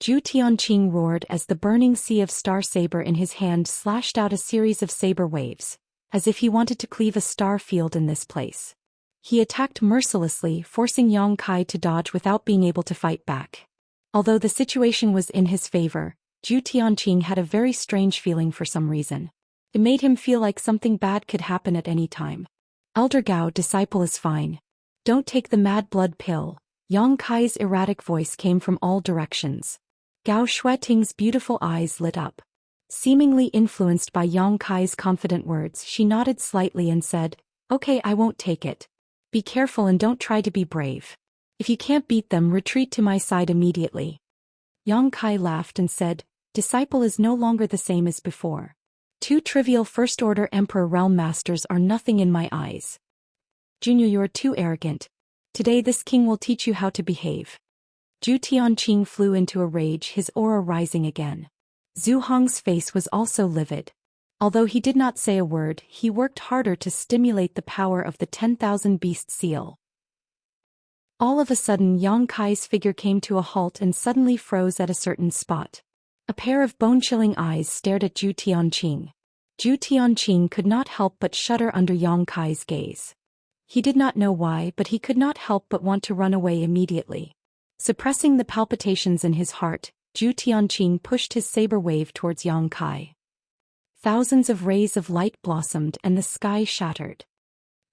Speaker 1: Zhu Tianqing roared as the burning sea of star saber in his hand slashed out a series of saber waves, as if he wanted to cleave a star field in this place. He attacked mercilessly, forcing Yang Kai to dodge without being able to fight back. Although the situation was in his favor, Zhu Tianqing had a very strange feeling for some reason. It made him feel like something bad could happen at any time. Elder Gao, disciple is fine. Don't take the mad blood pill. Yang Kai's erratic voice came from all directions. Gao Shueting's beautiful eyes lit up. Seemingly influenced by Yang Kai's confident words, she nodded slightly and said, Okay, I won't take it. Be careful and don't try to be brave. If you can't beat them, retreat to my side immediately. Yang Kai laughed and said, Disciple is no longer the same as before. 2 trivial first-order Emperor Realm Masters are nothing in my eyes. Junior, you're too arrogant. Today this king will teach you how to behave. Zhu Tianqing flew into a rage, his aura rising again. Zhu Hong's face was also livid. Although he did not say a word, he worked harder to stimulate the power of the 10,000 Beast Seal. All of a sudden Yang Kai's figure came to a halt and suddenly froze at a certain spot. A pair of bone-chilling eyes stared at Zhu Tianqing. Zhu Tianqing could not help but shudder under Yang Kai's gaze. He did not know why, but he could not help but want to run away immediately. Suppressing the palpitations in his heart, Zhu Tianqing pushed his saber wave towards Yang Kai. Thousands of rays of light blossomed and the sky shattered.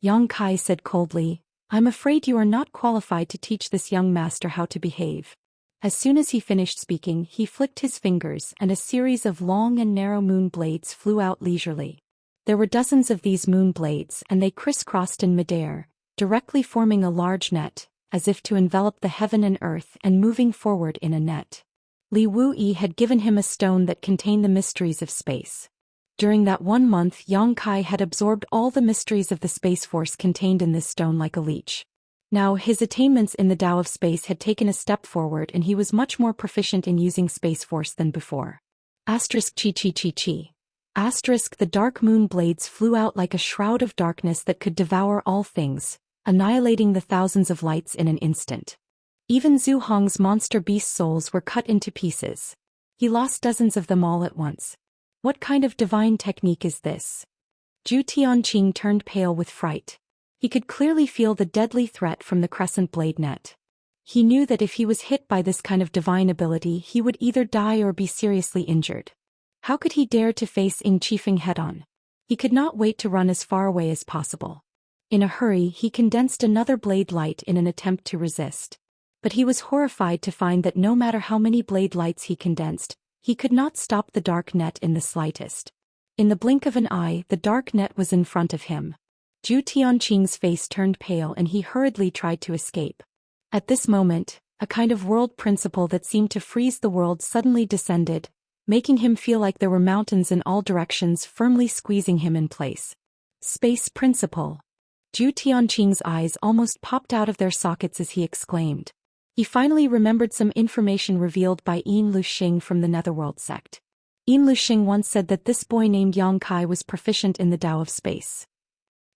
Speaker 1: Yang Kai said coldly, I'm afraid you are not qualified to teach this young master how to behave. As soon as he finished speaking, he flicked his fingers and a series of long and narrow moon blades flew out leisurely. There were dozens of these moon blades and they crisscrossed in midair, directly forming a large net, as if to envelop the heaven and earth and moving forward in a net. Li Wuyi had given him a stone that contained the mysteries of space. During that 1 month, Yang Kai had absorbed all the mysteries of the Space Force contained in this stone like a leech. Now his attainments in the Tao of Space had taken a step forward and he was much more proficient in using Space Force than before. Asterisk chi chi chi chi. Asterisk the dark moon blades flew out like a shroud of darkness that could devour all things, annihilating the thousands of lights in an instant. Even Zhu Hong's monster beast souls were cut into pieces. He lost dozens of them all at once. What kind of divine technique is this? Zhu Tianqing turned pale with fright. He could clearly feel the deadly threat from the crescent blade net. He knew that if he was hit by this kind of divine ability, he would either die or be seriously injured. How could he dare to face Ing Qifeng head-on? He could not wait to run as far away as possible. In a hurry, he condensed another blade light in an attempt to resist. But he was horrified to find that no matter how many blade lights he condensed, he could not stop the dark net in the slightest. In the blink of an eye, the dark net was in front of him. Zhu Tianqing's face turned pale and he hurriedly tried to escape. At this moment, a kind of world principle that seemed to freeze the world suddenly descended, making him feel like there were mountains in all directions firmly squeezing him in place. Space principle. Zhu Tianqing's eyes almost popped out of their sockets as he exclaimed. He finally remembered some information revealed by Yin Luxing from the Netherworld sect. Yin Luxing once said that this boy named Yang Kai was proficient in the Tao of Space.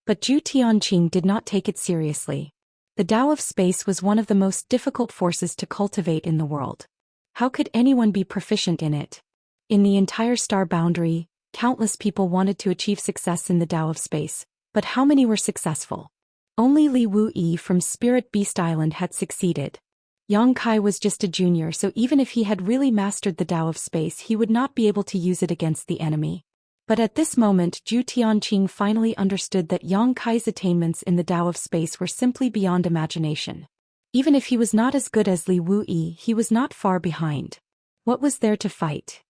Speaker 1: But Zhu Tianqing did not take it seriously. The Tao of Space was one of the most difficult forces to cultivate in the world. How could anyone be proficient in it? In the entire star boundary, countless people wanted to achieve success in the Tao of Space, but how many were successful? Only Li Wuyi from Spirit Beast Island had succeeded. Yang Kai was just a junior, so even if he had really mastered the Tao of Space, he would not be able to use it against the enemy. But at this moment, Zhu Tianqing finally understood that Yang Kai's attainments in the Tao of Space were simply beyond imagination. Even if he was not as good as Li Wuyi, he was not far behind. What was there to fight?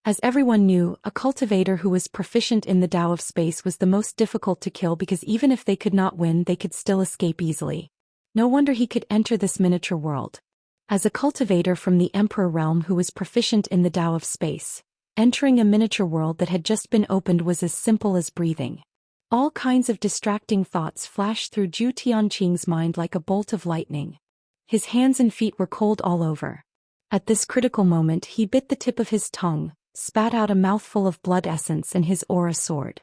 Speaker 1: As everyone knew, a cultivator who was proficient in the Tao of Space was the most difficult to kill because even if they could not win, they could still escape easily. No wonder he could enter this miniature world. As a cultivator from the Emperor realm who was proficient in the Tao of Space, entering a miniature world that had just been opened was as simple as breathing. All kinds of distracting thoughts flashed through Zhu Tianqing's mind like a bolt of lightning. His hands and feet were cold all over. At this critical moment he bit the tip of his tongue, spat out a mouthful of blood essence and his aura soared.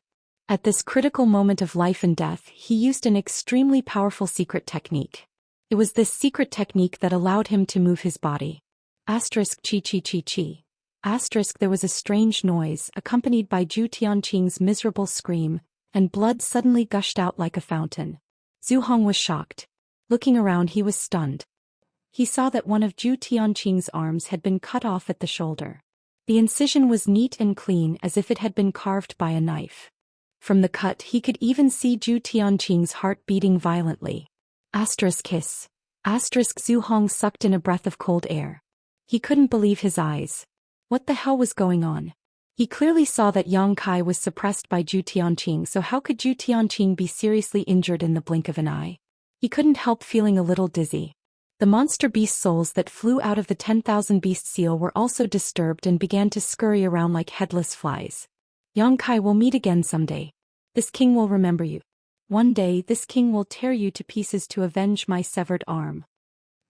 Speaker 1: At this critical moment of life and death, he used an extremely powerful secret technique. It was this secret technique that allowed him to move his body. Asterisk chi chi chi chi. Asterisk there was a strange noise, accompanied by Zhu Tianqing's miserable scream, and blood suddenly gushed out like a fountain. Zhu Hong was shocked. Looking around he was stunned. He saw that one of Zhu Tianqing's arms had been cut off at the shoulder. The incision was neat and clean as if it had been carved by a knife. From the cut he could even see Zhu Tianqing's heart beating violently. Asterisk hiss. Asterisk Zhu Hong sucked in a breath of cold air. He couldn't believe his eyes. What the hell was going on? He clearly saw that Yang Kai was suppressed by Zhu Tianqing, so how could Zhu Tianqing be seriously injured in the blink of an eye? He couldn't help feeling a little dizzy. The monster beast souls that flew out of the 10,000 beast seal were also disturbed and began to scurry around like headless flies. Yang Kai will meet again someday. This king will remember you. One day this king will tear you to pieces to avenge my severed arm.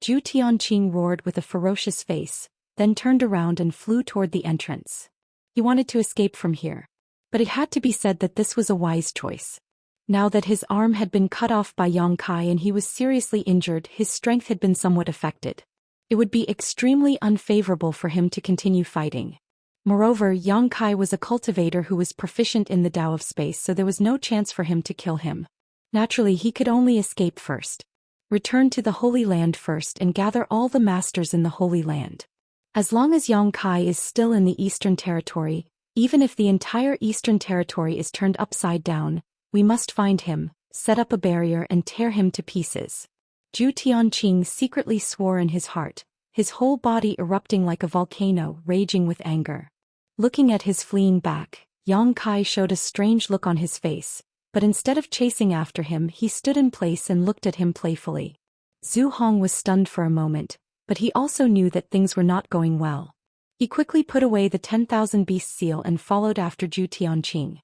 Speaker 1: Zhu Tianqing roared with a ferocious face, then turned around and flew toward the entrance. He wanted to escape from here. But it had to be said that this was a wise choice. Now that his arm had been cut off by Yang Kai and he was seriously injured, his strength had been somewhat affected. It would be extremely unfavorable for him to continue fighting. Moreover, Yang Kai was a cultivator who was proficient in the Tao of space, so there was no chance for him to kill him. Naturally, he could only escape first. Return to the Holy Land first and gather all the masters in the Holy Land. As long as Yang Kai is still in the Eastern Territory, even if the entire Eastern Territory is turned upside down, we must find him, set up a barrier and tear him to pieces. Zhu Tianqing secretly swore in his heart, his whole body erupting like a volcano, raging with anger. Looking at his fleeing back, Yang Kai showed a strange look on his face, but instead of chasing after him, he stood in place and looked at him playfully. Zhu Hong was stunned for a moment, but he also knew that things were not going well. He quickly put away the 10,000 beast seal and followed after Zhu Tianqing.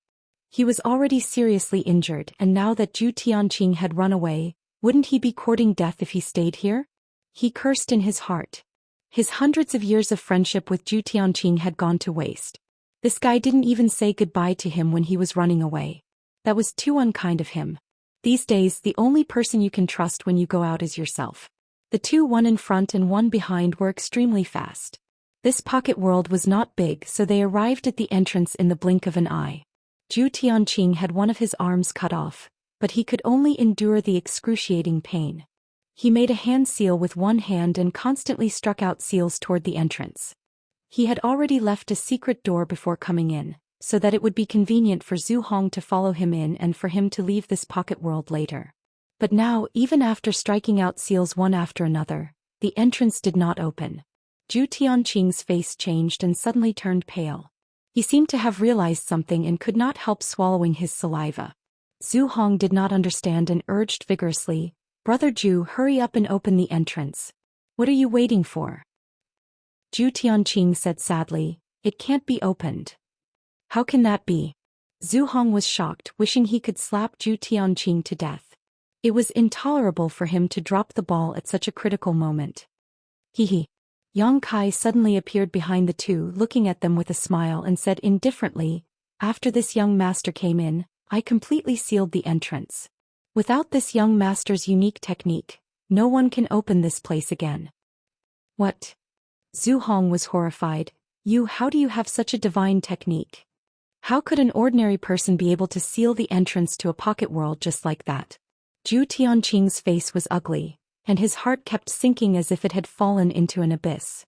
Speaker 1: He was already seriously injured, and now that Zhu Tianqing had run away, wouldn't he be courting death if he stayed here? He cursed in his heart. His hundreds of years of friendship with Zhu Tianqing had gone to waste. This guy didn't even say goodbye to him when he was running away. That was too unkind of him. These days, the only person you can trust when you go out is yourself. The two, one in front and one behind, were extremely fast. This pocket world was not big, so they arrived at the entrance in the blink of an eye. Zhu Tianqing had one of his arms cut off, but he could only endure the excruciating pain. He made a hand seal with one hand and constantly struck out seals toward the entrance. He had already left a secret door before coming in, so that it would be convenient for Zhu Hong to follow him in and for him to leave this pocket world later. But now, even after striking out seals one after another, the entrance did not open. Zhu Tianqing's face changed and suddenly turned pale. He seemed to have realized something and could not help swallowing his saliva. Zhu Hong did not understand and urged vigorously, "Brother Zhu, hurry up and open the entrance. What are you waiting for?" Zhu Tianqing said sadly, "It can't be opened." "How can that be?" Zhu Hong was shocked, wishing he could slap Zhu Tianqing to death. It was intolerable for him to drop the ball at such a critical moment. Hee. Yang Kai suddenly appeared behind the two, looking at them with a smile, and said indifferently, "After this young master came in, I completely sealed the entrance. Without this young master's unique technique, no one can open this place again." "What?" Zhu Hong was horrified. How do you have such a divine technique? How could an ordinary person be able to seal the entrance to a pocket world just like that?" Zhu Tianqing's face was ugly, and his heart kept sinking as if it had fallen into an abyss.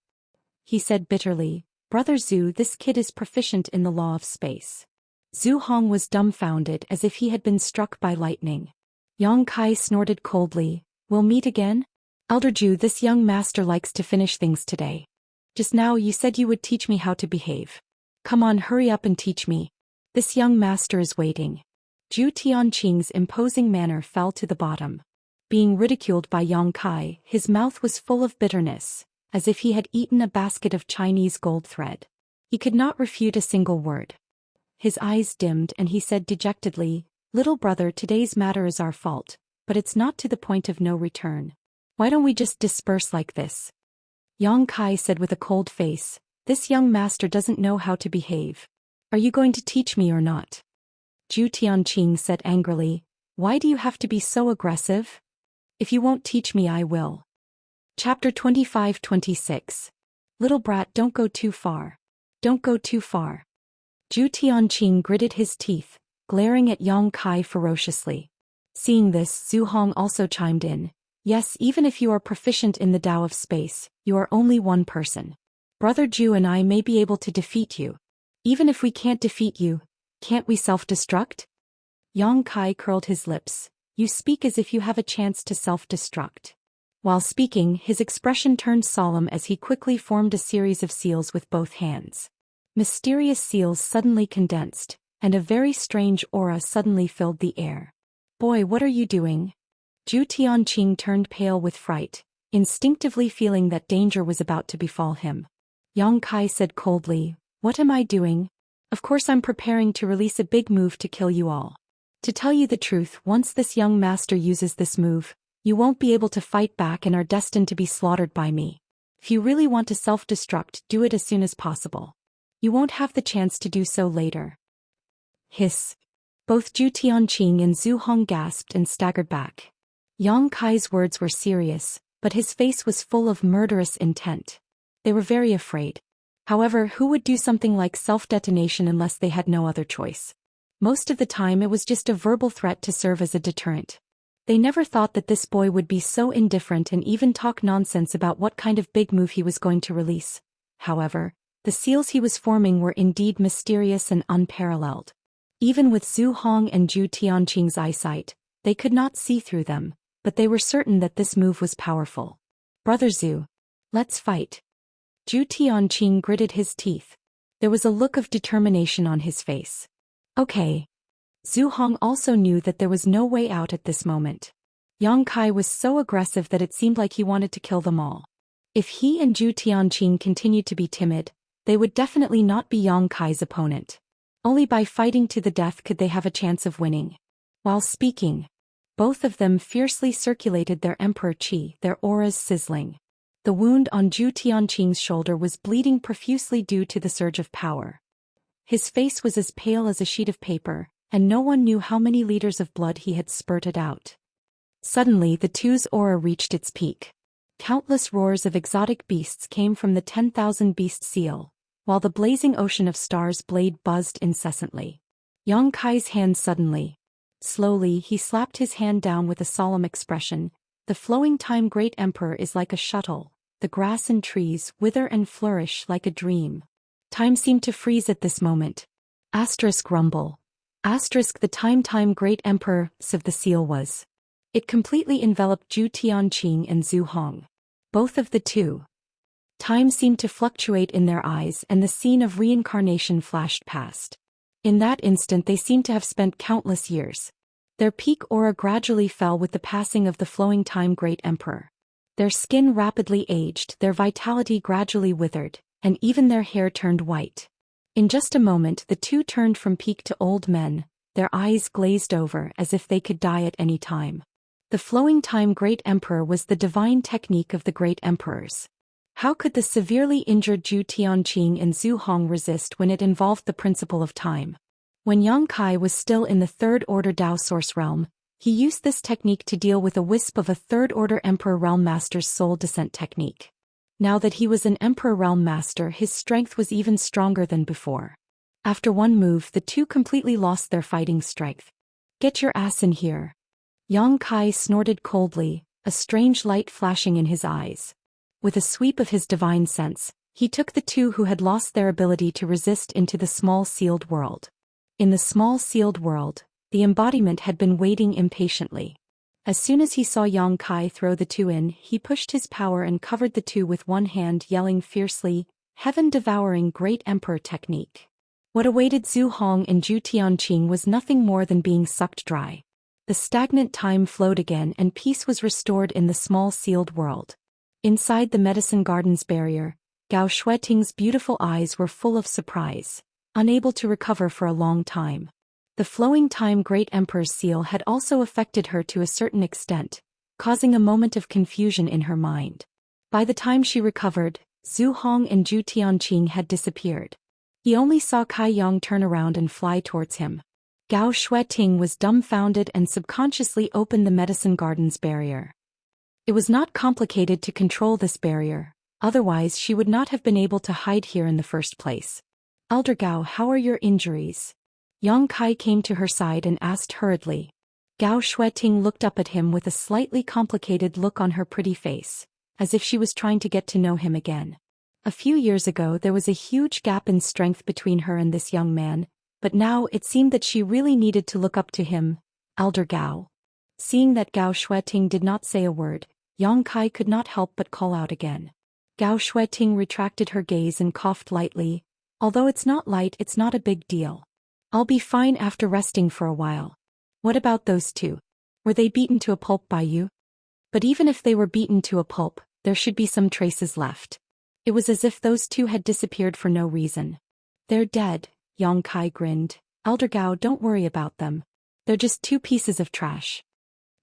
Speaker 1: He said bitterly, "Brother Zhu, this kid is proficient in the law of space." Zhu Hong was dumbfounded as if he had been struck by lightning. Yang Kai snorted coldly, "We'll meet again? Elder Zhu, this young master likes to finish things today. Just now you said you would teach me how to behave. Come on, hurry up and teach me. This young master is waiting." Zhu Tianqing's imposing manner fell to the bottom. Being ridiculed by Yang Kai, his mouth was full of bitterness, as if he had eaten a basket of Chinese gold thread. He could not refute a single word. His eyes dimmed and he said dejectedly, "Little brother, today's matter is our fault, but it's not to the point of no return. Why don't we just disperse like this?" Yang Kai said with a cold face, "This young master doesn't know how to behave. Are you going to teach me or not?" Zhu Tianqing said angrily, "Why do you have to be so aggressive? If you won't teach me, I will." Chapter 25-26. Little brat, don't go too far. Don't go too far. Zhu Tianqing gritted his teeth, glaring at Yang Kai ferociously. Seeing this, Zhu Hong also chimed in, "Yes, even if you are proficient in the Tao of space, you are only one person. Brother Zhu and I may be able to defeat you. Even if we can't defeat you, can't we self-destruct?" Yang Kai curled his lips. "You speak as if you have a chance to self-destruct." While speaking, his expression turned solemn as he quickly formed a series of seals with both hands. Mysterious seals suddenly condensed, and a very strange aura suddenly filled the air. Boy, what are you doing? Zhu Tianqing turned pale with fright, instinctively feeling that danger was about to befall him. Yang Kai said coldly, "What am I doing? Of course I'm preparing to release a big move to kill you all. To tell you the truth, once this young master uses this move, you won't be able to fight back and are destined to be slaughtered by me. If you really want to self-destruct, do it as soon as possible. You won't have the chance to do so later." Hiss. Both Zhu Tianqing and Zhu Hong gasped and staggered back. Yang Kai's words were serious, but his face was full of murderous intent. They were very afraid. However, who would do something like self-detonation unless they had no other choice? Most of the time it was just a verbal threat to serve as a deterrent. They never thought that this boy would be so indifferent and even talk nonsense about what kind of big move he was going to release. However, the seals he was forming were indeed mysterious and unparalleled. Even with Zhu Hong and Zhu Tianqing's eyesight, they could not see through them, but they were certain that this move was powerful. "Brother Zhu, let's fight." Zhu Tianqing gritted his teeth. There was a look of determination on his face. Okay. Zhu Hong also knew that there was no way out at this moment. Yang Kai was so aggressive that it seemed like he wanted to kill them all. If he and Zhu Tianqing continued to be timid, they would definitely not be Yang Kai's opponent. Only by fighting to the death could they have a chance of winning. While speaking, both of them fiercely circulated their emperor qi, their auras sizzling. The wound on Zhu Tianqing's shoulder was bleeding profusely due to the surge of power. His face was as pale as a sheet of paper, and no one knew how many liters of blood he had spurted out. Suddenly the two's aura reached its peak. Countless roars of exotic beasts came from the 10,000 beast seal, while the blazing ocean of stars blade buzzed incessantly. Yang Kai's hand suddenly. Slowly he slapped his hand down with a solemn expression. "The flowing time great emperor is like a shuttle, the grass and trees wither and flourish like a dream." Time seemed to freeze at this moment. Rumble. The time great emperor of the seal was. It completely enveloped Zhu Tianqing and Zhu Hong. Both of the two. Time seemed to fluctuate in their eyes and the scene of reincarnation flashed past. In that instant they seemed to have spent countless years. Their peak aura gradually fell with the passing of the flowing time great emperor. Their skin rapidly aged, their vitality gradually withered, and even their hair turned white. In just a moment the two turned from peak to old men, their eyes glazed over as if they could die at any time. The flowing time great emperor was the divine technique of the great emperors. How could the severely injured Zhu Tianqing and Zhu Hong resist when it involved the principle of time? When Yang Kai was still in the third-order Dao Source realm, he used this technique to deal with a wisp of a third-order Emperor Realm Master's soul descent technique. Now that he was an Emperor Realm Master, his strength was even stronger than before. After one move, the two completely lost their fighting strength. "Get your ass in here." Yang Kai snorted coldly, a strange light flashing in his eyes. With a sweep of his divine sense, he took the two who had lost their ability to resist into the small sealed world. In the small sealed world, the embodiment had been waiting impatiently. As soon as he saw Yang Kai throw the two in, he pushed his power and covered the two with one hand, yelling fiercely, "Heaven-devouring great emperor technique." What awaited Zhu Hong and Zhu Tianqing was nothing more than being sucked dry. The stagnant time flowed again and peace was restored in the small sealed world. Inside the medicine garden's barrier, Gao Shueting's beautiful eyes were full of surprise, unable to recover for a long time. The flowing time great emperor's seal had also affected her to a certain extent, causing a moment of confusion in her mind. By the time she recovered, Zhu Hong and Zhu Tianqing had disappeared. He only saw Kai Yang turn around and fly towards him. Gao Shueting was dumbfounded and subconsciously opened the medicine garden's barrier. It was not complicated to control this barrier, otherwise she would not have been able to hide here in the first place. "Elder Gao, how are your injuries?" Yang Kai came to her side and asked hurriedly. Gao Shueting looked up at him with a slightly complicated look on her pretty face, as if she was trying to get to know him again. A few years ago there was a huge gap in strength between her and this young man, but now it seemed that she really needed to look up to him. "Elder Gao." Seeing that Gao Shueting did not say a word, Yang Kai could not help but call out again. Gao Shueting retracted her gaze and coughed lightly. Although it's not light, it's not a big deal. I'll be fine after resting for a while. What about those two? Were they beaten to a pulp by you? But even if they were beaten to a pulp, there should be some traces left. It was as if those two had disappeared for no reason. They're dead, Yang Kai grinned. Elder Gao, don't worry about them. They're just two pieces of trash.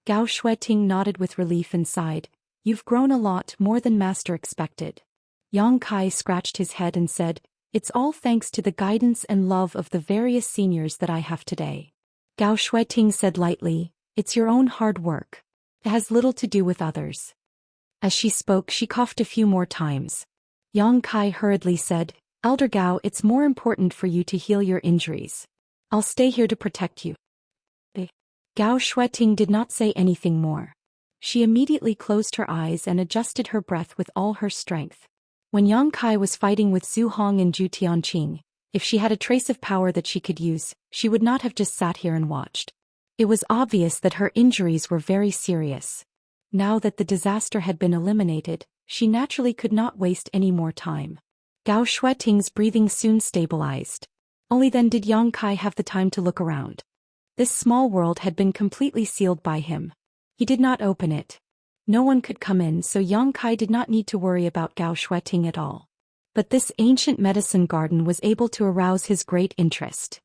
Speaker 1: Gao Shueting nodded with relief and sighed. You've grown a lot more than Master expected. Yang Kai scratched his head and said, it's all thanks to the guidance and love of the various seniors that I have today. Gao Shueting said lightly, it's your own hard work. It has little to do with others. As she spoke, she coughed a few more times. Yang Kai hurriedly said, Elder Gao, it's more important for you to heal your injuries. I'll stay here to protect you. Gao Shueting did not say anything more. She immediately closed her eyes and adjusted her breath with all her strength. When Yang Kai was fighting with Zhu Hong and Zhu Tianqing, if she had a trace of power that she could use, she would not have just sat here and watched. It was obvious that her injuries were very serious. Now that the disaster had been eliminated, she naturally could not waste any more time. Gao Shueting's breathing soon stabilized. Only then did Yang Kai have the time to look around. This small world had been completely sealed by him. He did not open it. No one could come in, so Yang Kai did not need to worry about Gao Shueting at all. But this ancient medicine garden was able to arouse his great interest.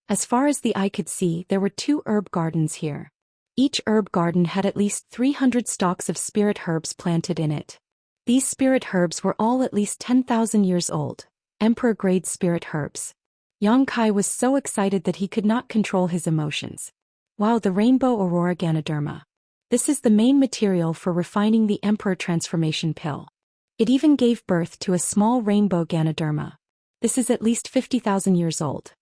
Speaker 1: As far as the eye could see, there were 2 herb gardens here. Each herb garden had at least 300 stalks of spirit herbs planted in it. These spirit herbs were all at least 10,000 years old, emperor-grade spirit herbs. Yang Kai was so excited that he could not control his emotions. Wow, the rainbow aurora Ganoderma. This is the main material for refining the emperor transformation pill. It even gave birth to a small rainbow Ganoderma. This is at least 50,000 years old.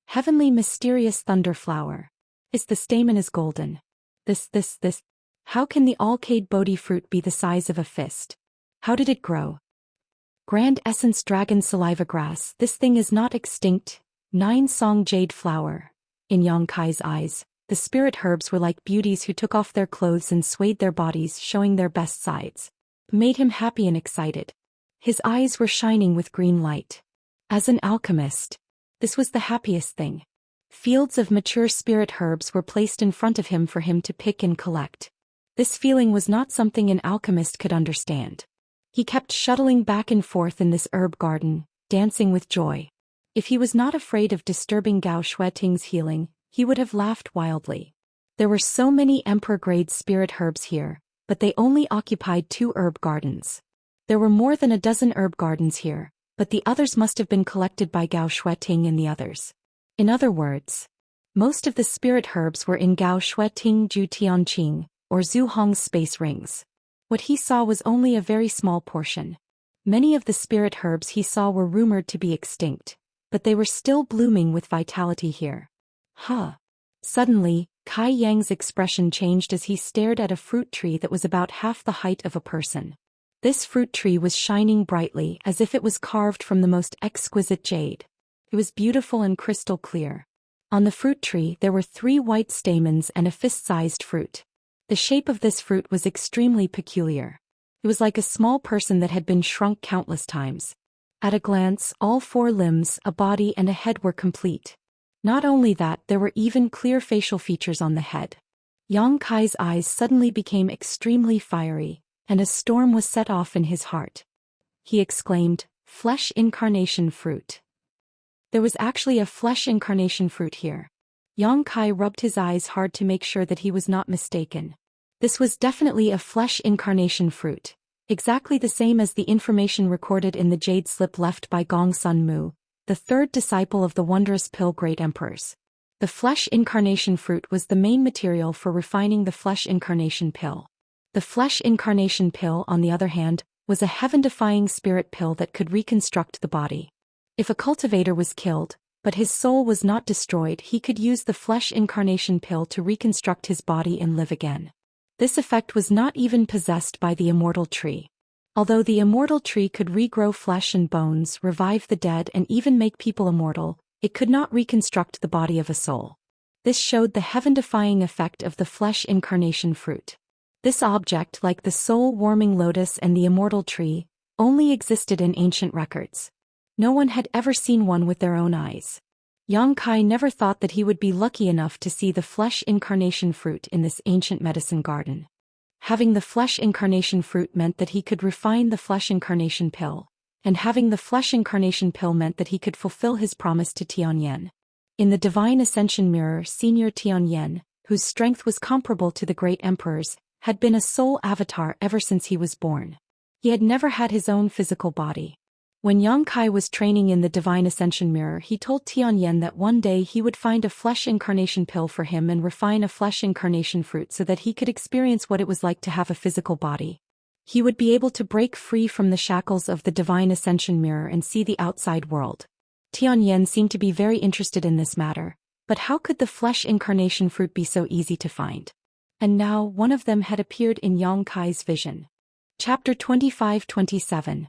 Speaker 1: Heavenly mysterious thunder flower. The stamen is golden. This. How can the Alchemy Bodhi fruit be the size of a fist? How did it grow? Grand essence dragon saliva grass. This thing is not extinct. 9 song jade flower. In Yang Kai's eyes, the spirit herbs were like beauties who took off their clothes and swayed their bodies, showing their best sides. It made him happy and excited. His eyes were shining with green light. As an alchemist, this was the happiest thing. Fields of mature spirit herbs were placed in front of him for him to pick and collect. This feeling was not something an alchemist could understand. He kept shuttling back and forth in this herb garden, dancing with joy. If he was not afraid of disturbing Gao Shueting's healing, he would have laughed wildly. There were so many emperor-grade spirit herbs here, but they only occupied 2 herb gardens. There were more than a dozen herb gardens here, but the others must have been collected by Gao Shueting and the others. In other words, most of the spirit herbs were in Gao Shueting Zhu Tianqing, or Zhu Hong's space rings. What he saw was only a very small portion. Many of the spirit herbs he saw were rumored to be extinct, but they were still blooming with vitality here. Suddenly, Kai Yang's expression changed as he stared at a fruit tree that was about half the height of a person. This fruit tree was shining brightly as if it was carved from the most exquisite jade. It was beautiful and crystal clear. On the fruit tree there were 3 white stamens and a fist-sized fruit. The shape of this fruit was extremely peculiar. It was like a small person that had been shrunk countless times. At a glance, all 4 limbs, a body and a head were complete. Not only that, there were even clear facial features on the head. Yang Kai's eyes suddenly became extremely fiery, and a storm was set off in his heart. He exclaimed, "Flesh incarnation fruit." There was actually a flesh incarnation fruit here. Yang Kai rubbed his eyes hard to make sure that he was not mistaken. This was definitely a flesh incarnation fruit, exactly the same as the information recorded in the jade slip left by Gong Sun Mu, the 3rd disciple of the wondrous pill great emperors. The flesh incarnation fruit was the main material for refining the flesh incarnation pill. The flesh incarnation pill, on the other hand, was a heaven-defying spirit pill that could reconstruct the body. If a cultivator was killed, but his soul was not destroyed, he could use the flesh incarnation pill to reconstruct his body and live again. This effect was not even possessed by the immortal tree. Although the immortal tree could regrow flesh and bones, revive the dead and even make people immortal, it could not reconstruct the body of a soul. This showed the heaven-defying effect of the flesh incarnation fruit. This object, like the soul-warming lotus and the immortal tree, only existed in ancient records. No one had ever seen one with their own eyes. Yang Kai never thought that he would be lucky enough to see the flesh incarnation fruit in this ancient medicine garden. Having the flesh incarnation fruit meant that he could refine the flesh incarnation pill, and having the flesh incarnation pill meant that he could fulfill his promise to Tianyan. In the Divine Ascension Mirror, Senior Tianyan, whose strength was comparable to the great emperor's, had been a soul avatar ever since he was born. He had never had his own physical body. When Yang Kai was training in the Divine Ascension Mirror, he told Tianyan that one day he would find a flesh incarnation pill for him and refine a flesh incarnation fruit so that he could experience what it was like to have a physical body. He would be able to break free from the shackles of the Divine Ascension Mirror and see the outside world. Tianyan seemed to be very interested in this matter, but how could the flesh incarnation fruit be so easy to find? And now one of them had appeared in Yang Kai's vision. Chapter 25-27.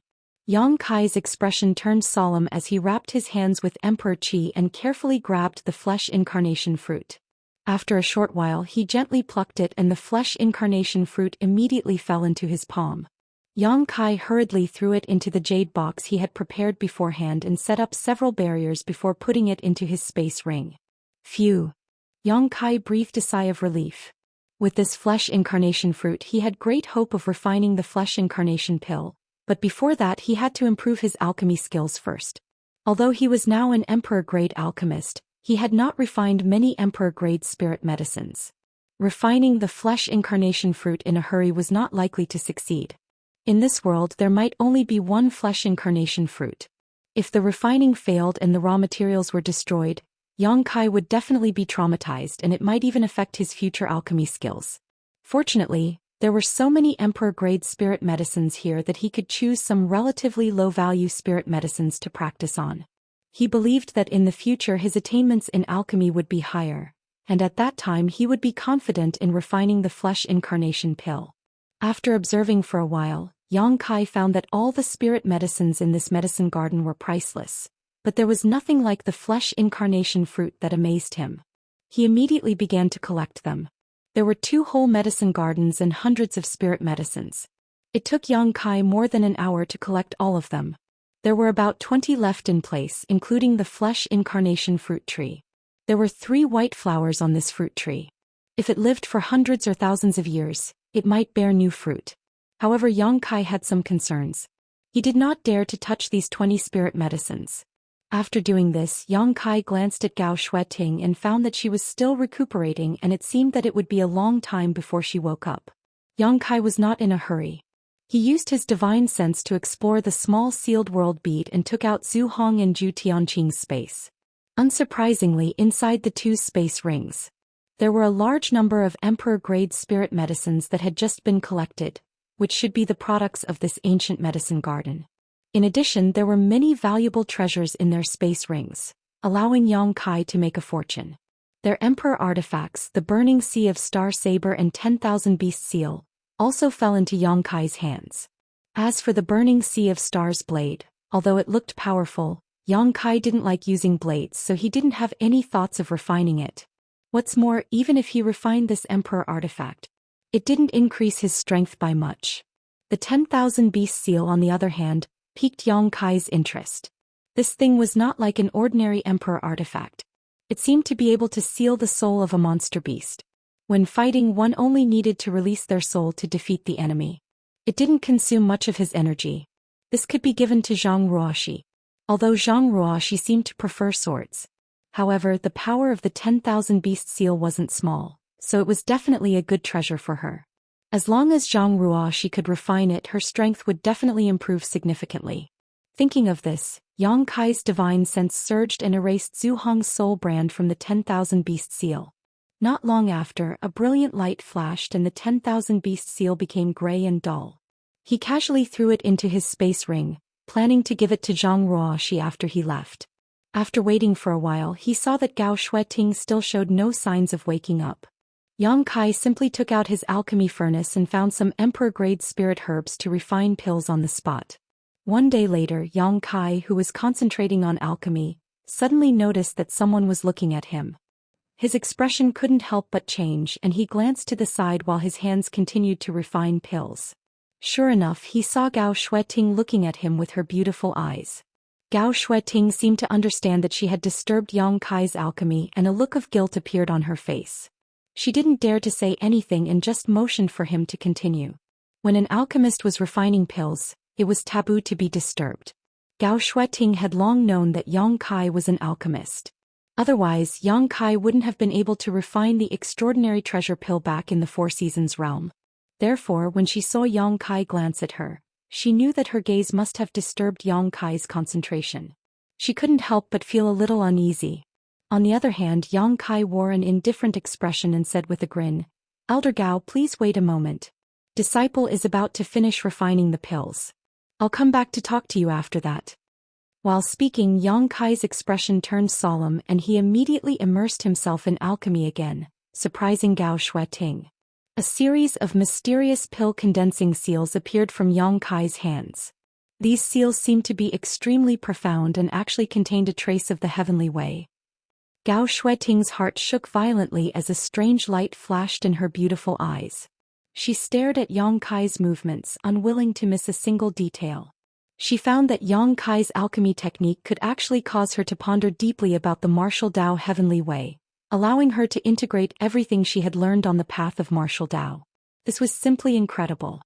Speaker 1: Yang Kai's expression turned solemn as he wrapped his hands with Emperor Qi and carefully grabbed the flesh incarnation fruit. After a short while he gently plucked it and the flesh incarnation fruit immediately fell into his palm. Yang Kai hurriedly threw it into the jade box he had prepared beforehand and set up several barriers before putting it into his space ring. Phew! Yang Kai breathed a sigh of relief. With this flesh incarnation fruit he had great hope of refining the flesh incarnation pill, but before that he had to improve his alchemy skills first. Although he was now an emperor-grade alchemist, he had not refined many emperor-grade spirit medicines. Refining the flesh incarnation fruit in a hurry was not likely to succeed. In this world there might only be one flesh incarnation fruit. If the refining failed and the raw materials were destroyed, Yang Kai would definitely be traumatized and it might even affect his future alchemy skills. Fortunately, there were so many emperor-grade spirit medicines here that he could choose some relatively low-value spirit medicines to practice on. He believed that in the future his attainments in alchemy would be higher, and at that time he would be confident in refining the flesh incarnation pill. After observing for a while, Yang Kai found that all the spirit medicines in this medicine garden were priceless, but there was nothing like the flesh incarnation fruit that amazed him. He immediately began to collect them. There were 2 whole medicine gardens and hundreds of spirit medicines. It took Yang Kai more than an hour to collect all of them. There were about 20 left in place, including the flesh incarnation fruit tree. There were 3 white flowers on this fruit tree. If it lived for hundreds or thousands of years, it might bear new fruit. However, Yang Kai had some concerns. He did not dare to touch these 20 spirit medicines. After doing this, Yang Kai glanced at Gao Shueting and found that she was still recuperating and it seemed that it would be a long time before she woke up. Yang Kai was not in a hurry. He used his divine sense to explore the small sealed world bead and took out Zhu Hong and Zhu Tianqing's space. Unsurprisingly, inside the 2 space rings, there were a large number of emperor-grade spirit medicines that had just been collected, which should be the products of this ancient medicine garden. In addition, there were many valuable treasures in their space rings, allowing Yang Kai to make a fortune. Their emperor artifacts, the Burning Sea of Star Saber and 10,000 Beast Seal, also fell into Yang Kai's hands. As for the Burning Sea of Stars blade, although it looked powerful, Yang Kai didn't like using blades, so he didn't have any thoughts of refining it. What's more, even if he refined this emperor artifact, it didn't increase his strength by much. The 10,000 Beast Seal, on the other hand, piqued Yang Kai's interest. This thing was not like an ordinary emperor artifact. It seemed to be able to seal the soul of a monster beast. When fighting, one only needed to release their soul to defeat the enemy. It didn't consume much of his energy. This could be given to Zhang Ruoxi, although Zhang Ruoxi seemed to prefer swords. However, the power of the 10,000 Beast Seal wasn't small, so it was definitely a good treasure for her. As long as Zhang Ruoxi could refine it, her strength would definitely improve significantly. Thinking of this, Yang Kai's divine sense surged and erased Zhu Hong's soul brand from the 10,000 Beast Seal. Not long after, a brilliant light flashed and the 10,000 Beast Seal became gray and dull. He casually threw it into his space ring, planning to give it to Zhang Ruoxi after he left. After waiting for a while, he saw that Gao Shueting still showed no signs of waking up. Yang Kai simply took out his alchemy furnace and found some emperor-grade spirit herbs to refine pills on the spot. One day later, Yang Kai, who was concentrating on alchemy, suddenly noticed that someone was looking at him. His expression couldn't help but change and he glanced to the side while his hands continued to refine pills. Sure enough, he saw Gao Shueting looking at him with her beautiful eyes. Gao Shueting seemed to understand that she had disturbed Yang Kai's alchemy, and a look of guilt appeared on her face. She didn't dare to say anything and just motioned for him to continue. When an alchemist was refining pills, it was taboo to be disturbed. Gao Shueting had long known that Yang Kai was an alchemist. Otherwise, Yang Kai wouldn't have been able to refine the extraordinary treasure pill back in the Four Seasons realm. Therefore, when she saw Yang Kai glance at her, she knew that her gaze must have disturbed Yang Kai's concentration. She couldn't help but feel a little uneasy. On the other hand, Yang Kai wore an indifferent expression and said with a grin, "Elder Gao, please wait a moment. Disciple is about to finish refining the pills. I'll come back to talk to you after that." While speaking, Yang Kai's expression turned solemn and he immediately immersed himself in alchemy again, surprising Gao Shueting. A series of mysterious pill-condensing seals appeared from Yang Kai's hands. These seals seemed to be extremely profound and actually contained a trace of the heavenly way. Gao Shueting's heart shook violently as a strange light flashed in her beautiful eyes. She stared at Yang Kai's movements, unwilling to miss a single detail. She found that Yang Kai's alchemy technique could actually cause her to ponder deeply about the martial Dao heavenly way, allowing her to integrate everything she had learned on the path of martial Dao. This was simply incredible.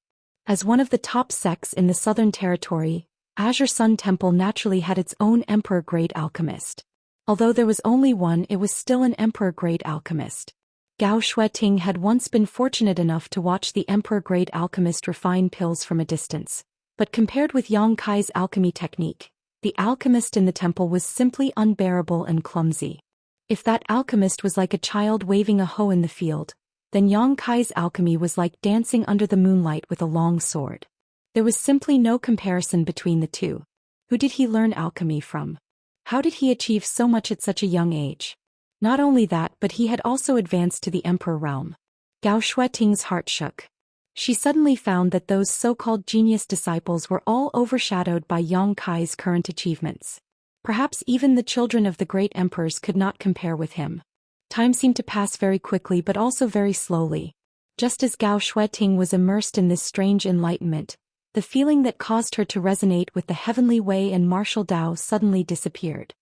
Speaker 1: As one of the top sects in the Southern Territory, Azure Sun Temple naturally had its own emperor-grade alchemist. Although there was only one, it was still an emperor-grade alchemist. Gao Shueting had once been fortunate enough to watch the emperor-grade alchemist refine pills from a distance, but compared with Yang Kai's alchemy technique, the alchemist in the temple was simply unbearable and clumsy. If that alchemist was like a child waving a hoe in the field, then Yang Kai's alchemy was like dancing under the moonlight with a long sword. There was simply no comparison between the two. Who did he learn alchemy from? How did he achieve so much at such a young age? Not only that, but he had also advanced to the emperor realm. Gao Shueting's heart shook. She suddenly found that those so-called genius disciples were all overshadowed by Yang Kai's current achievements. Perhaps even the children of the great emperors could not compare with him. Time seemed to pass very quickly but also very slowly. Just as Gao Shueting was immersed in this strange enlightenment, the feeling that caused her to resonate with the heavenly way and martial Dao suddenly disappeared.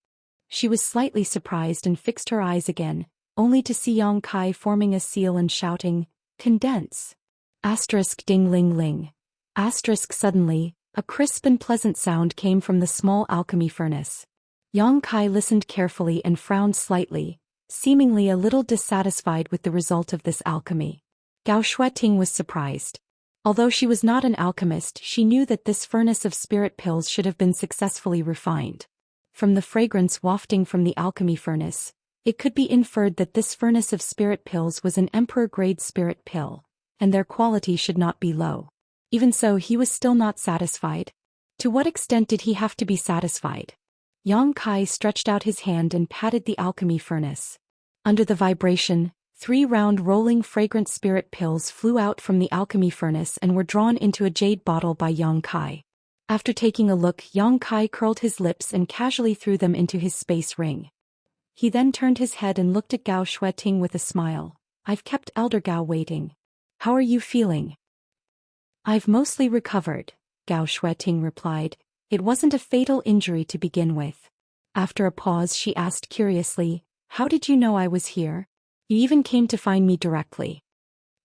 Speaker 1: She was slightly surprised and fixed her eyes again, only to see Yang Kai forming a seal and shouting, "Condense!" Asterisk ding ling ling. Asterisk suddenly, a crisp and pleasant sound came from the small alchemy furnace. Yang Kai listened carefully and frowned slightly, seemingly a little dissatisfied with the result of this alchemy. Gao Shueting was surprised. Although she was not an alchemist, she knew that this furnace of spirit pills should have been successfully refined. From the fragrance wafting from the alchemy furnace, it could be inferred that this furnace of spirit pills was an emperor-grade spirit pill, and their quality should not be low. Even so, he was still not satisfied. To what extent did he have to be satisfied? Yang Kai stretched out his hand and patted the alchemy furnace. Under the vibration, 3 round rolling fragrant spirit pills flew out from the alchemy furnace and were drawn into a jade bottle by Yang Kai. After taking a look, Yang Kai curled his lips and casually threw them into his space ring. He then turned his head and looked at Gao Shueting with a smile. "I've kept Elder Gao waiting. How are you feeling?" "I've mostly recovered," Gao Shueting replied. "It wasn't a fatal injury to begin with." After a pause, she asked curiously, "How did you know I was here? You even came to find me directly."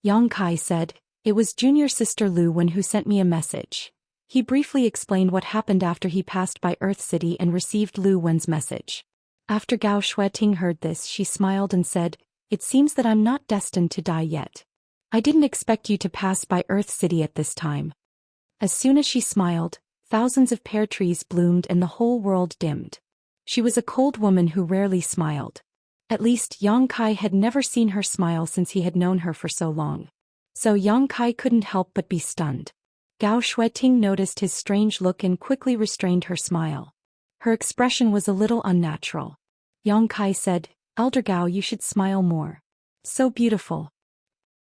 Speaker 1: Yang Kai said, "It was junior sister Lu Wen who sent me a message." He briefly explained what happened after he passed by Earth City and received Lu Wen's message. After Gao Shueting heard this, she smiled and said, "It seems that I'm not destined to die yet. I didn't expect you to pass by Earth City at this time." As soon as she smiled, thousands of pear trees bloomed and the whole world dimmed. She was a cold woman who rarely smiled. At least Yang Kai had never seen her smile since he had known her for so long. So Yang Kai couldn't help but be stunned. Gao Shueting noticed his strange look and quickly restrained her smile. Her expression was a little unnatural. Yang Kai said, "Elder Gao, you should smile more. So beautiful."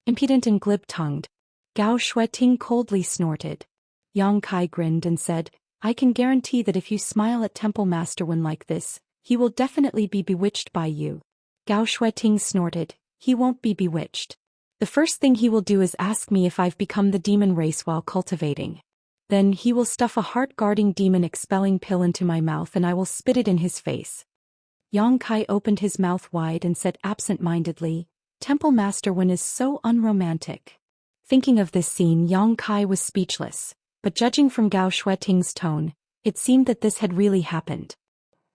Speaker 1: Impudent and glib-tongued. Gao Shueting coldly snorted. Yang Kai grinned and said, "I can guarantee that if you smile at Temple Master Wen like this, he will definitely be bewitched by you." Gao Shueting snorted, "He won't be bewitched. The first thing he will do is ask me if I've become the demon race while cultivating." Then he will stuff a heart-guarding demon-expelling pill into my mouth and I will spit it in his face. Yang Kai opened his mouth wide and said absent-mindedly, Temple Master Wen is so unromantic. Thinking of this scene, Yang Kai was speechless, but judging from Gao Shueting's tone, it seemed that this had really happened.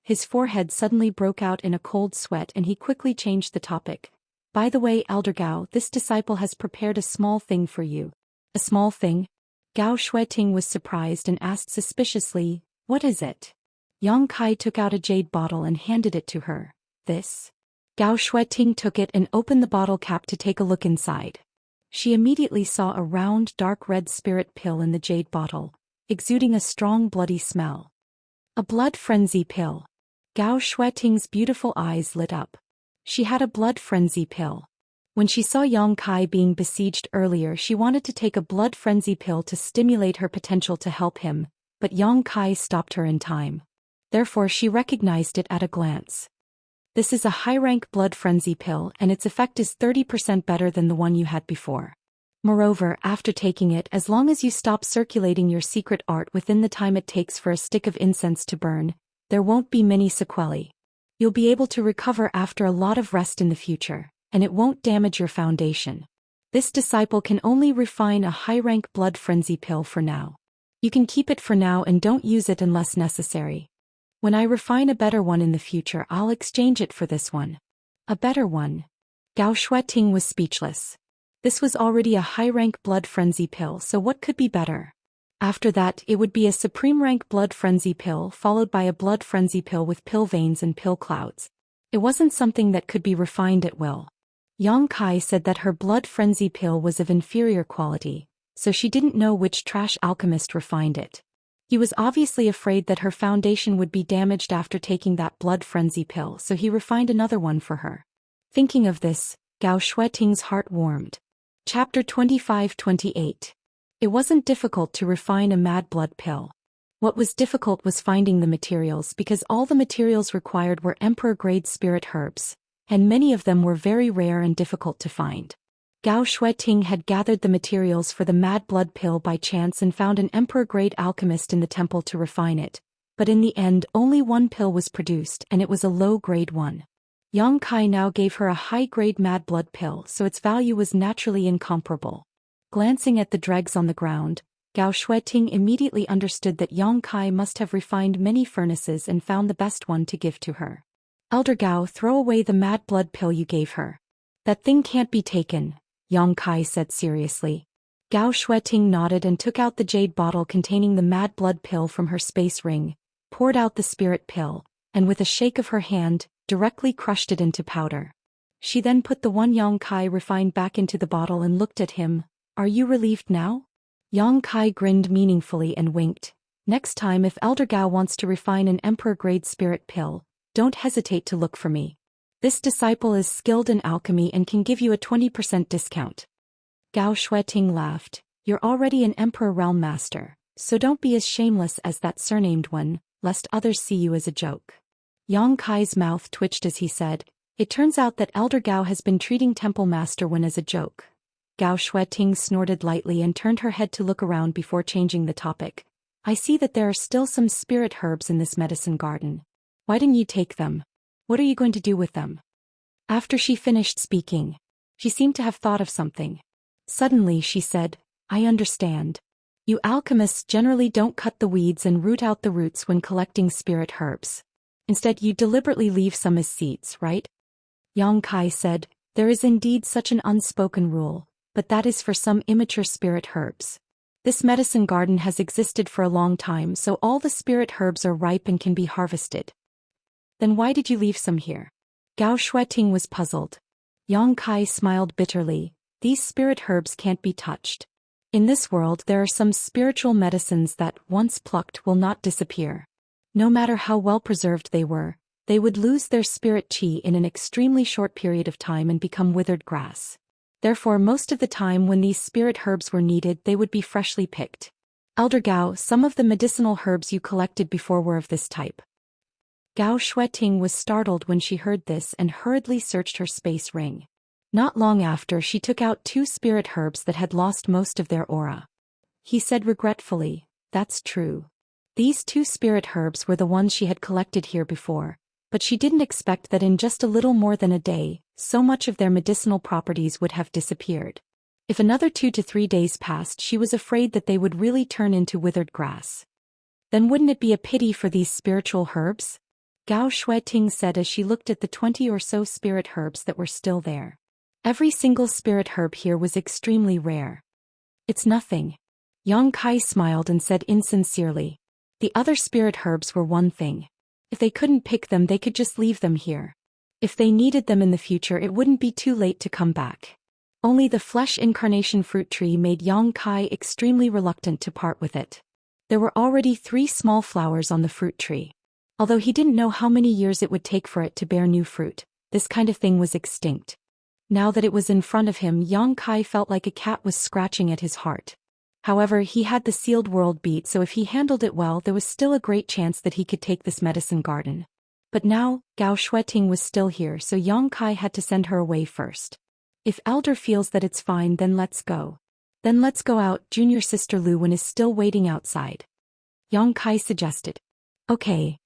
Speaker 1: His forehead suddenly broke out in a cold sweat and he quickly changed the topic. By the way, Elder Gao, this disciple has prepared a small thing for you. A small thing? Gao Shueting was surprised and asked suspiciously, what is it? Yang Kai took out a jade bottle and handed it to her. This? Gao Shueting took it and opened the bottle cap to take a look inside. She immediately saw a round, dark red spirit pill in the jade bottle, exuding a strong bloody smell. A blood frenzy pill. Gao Shueting's beautiful eyes lit up. She had a blood frenzy pill. When she saw Yang Kai being besieged earlier, she wanted to take a blood frenzy pill to stimulate her potential to help him, but Yang Kai stopped her in time. Therefore she recognized it at a glance. This is a high-rank blood frenzy pill and its effect is 30% better than the one you had before. Moreover, after taking it, as long as you stop circulating your secret art within the time it takes for a stick of incense to burn, there won't be many sequelae. You'll be able to recover after a lot of rest in the future, and it won't damage your foundation. This disciple can only refine a high-rank blood frenzy pill for now. You can keep it for now and don't use it unless necessary. When I refine a better one in the future, I'll exchange it for this one. A better one? Gao Shueting was speechless. This was already a high-rank blood frenzy pill, so what could be better? After that, it would be a supreme-rank blood frenzy pill followed by a blood frenzy pill with pill veins and pill clouds. It wasn't something that could be refined at will. Yang Kai said that her blood frenzy pill was of inferior quality, so she didn't know which trash alchemist refined it. He was obviously afraid that her foundation would be damaged after taking that blood frenzy pill, so he refined another one for her. Thinking of this, Gao Shueting's heart warmed. Chapter 25-28. It wasn't difficult to refine a mad blood pill. What was difficult was finding the materials because all the materials required were emperor-grade spirit herbs, and many of them were very rare and difficult to find. Gao Shueting had gathered the materials for the mad blood pill by chance and found an emperor-grade alchemist in the temple to refine it, but in the end only one pill was produced and it was a low-grade one. Yang Kai now gave her a high-grade mad blood pill, so its value was naturally incomparable. Glancing at the dregs on the ground, Gao Shueting immediately understood that Yang Kai must have refined many furnaces and found the best one to give to her. Elder Gao, throw away the mad blood pill you gave her. That thing can't be taken, Yang Kai said seriously. Gao Shueting nodded and took out the jade bottle containing the mad blood pill from her space ring, poured out the spirit pill, and with a shake of her hand, directly crushed it into powder. She then put the one Yang Kai refined back into the bottle and looked at him. Are you relieved now? Yang Kai grinned meaningfully and winked. Next time if Elder Gao wants to refine an emperor-grade spirit pill, don't hesitate to look for me. This disciple is skilled in alchemy and can give you a 20% discount. Gao Shueting laughed. You're already an Emperor Realm Master, so don't be as shameless as that surnamed one, lest others see you as a joke. Yang Kai's mouth twitched as he said, It turns out that Elder Gao has been treating Temple Master Wen as a joke. Gao Shueting snorted lightly and turned her head to look around before changing the topic. I see that there are still some spirit herbs in this medicine garden. Why didn't you take them? What are you going to do with them? After she finished speaking, she seemed to have thought of something. Suddenly she said, I understand. You alchemists generally don't cut the weeds and root out the roots when collecting spirit herbs. Instead you deliberately leave some as seeds, right? Yang Kai said, There is indeed such an unspoken rule, but that is for some immature spirit herbs. This medicine garden has existed for a long time, so all the spirit herbs are ripe and can be harvested. Then why did you leave some here? Gao Shueting was puzzled. Yang Kai smiled bitterly. These spirit herbs can't be touched. In this world there are some spiritual medicines that, once plucked, will not disappear. No matter how well preserved they were, they would lose their spirit chi in an extremely short period of time and become withered grass. Therefore most of the time when these spirit herbs were needed they would be freshly picked. Elder Gao, some of the medicinal herbs you collected before were of this type. Gao Shueting was startled when she heard this and hurriedly searched her space ring. Not long after she took out 2 spirit herbs that had lost most of their aura. He said regretfully, That's true. These 2 spirit herbs were the ones she had collected here before, but she didn't expect that in just a little more than a day, so much of their medicinal properties would have disappeared. If another 2 to 3 days passed, she was afraid that they would really turn into withered grass. Then wouldn't it be a pity for these spiritual herbs? Gao Shueting said as she looked at the 20 or so spirit herbs that were still there. Every single spirit herb here was extremely rare. It's nothing. Yang Kai smiled and said insincerely. The other spirit herbs were one thing. If they couldn't pick them, they could just leave them here. If they needed them in the future, it wouldn't be too late to come back. Only the flesh incarnation fruit tree made Yang Kai extremely reluctant to part with it. There were already 3 small flowers on the fruit tree. Although he didn't know how many years it would take for it to bear new fruit, this kind of thing was extinct. Now that it was in front of him, Yang Kai felt like a cat was scratching at his heart. However, he had the sealed world beat, so if he handled it well, there was still a great chance that he could take this medicine garden. But now, Gao Shueting was still here, so Yang Kai had to send her away first. If Elder feels that it's fine, then let's go. Then let's go out. Junior sister Lu Wen is still waiting outside. Yang Kai suggested. Okay.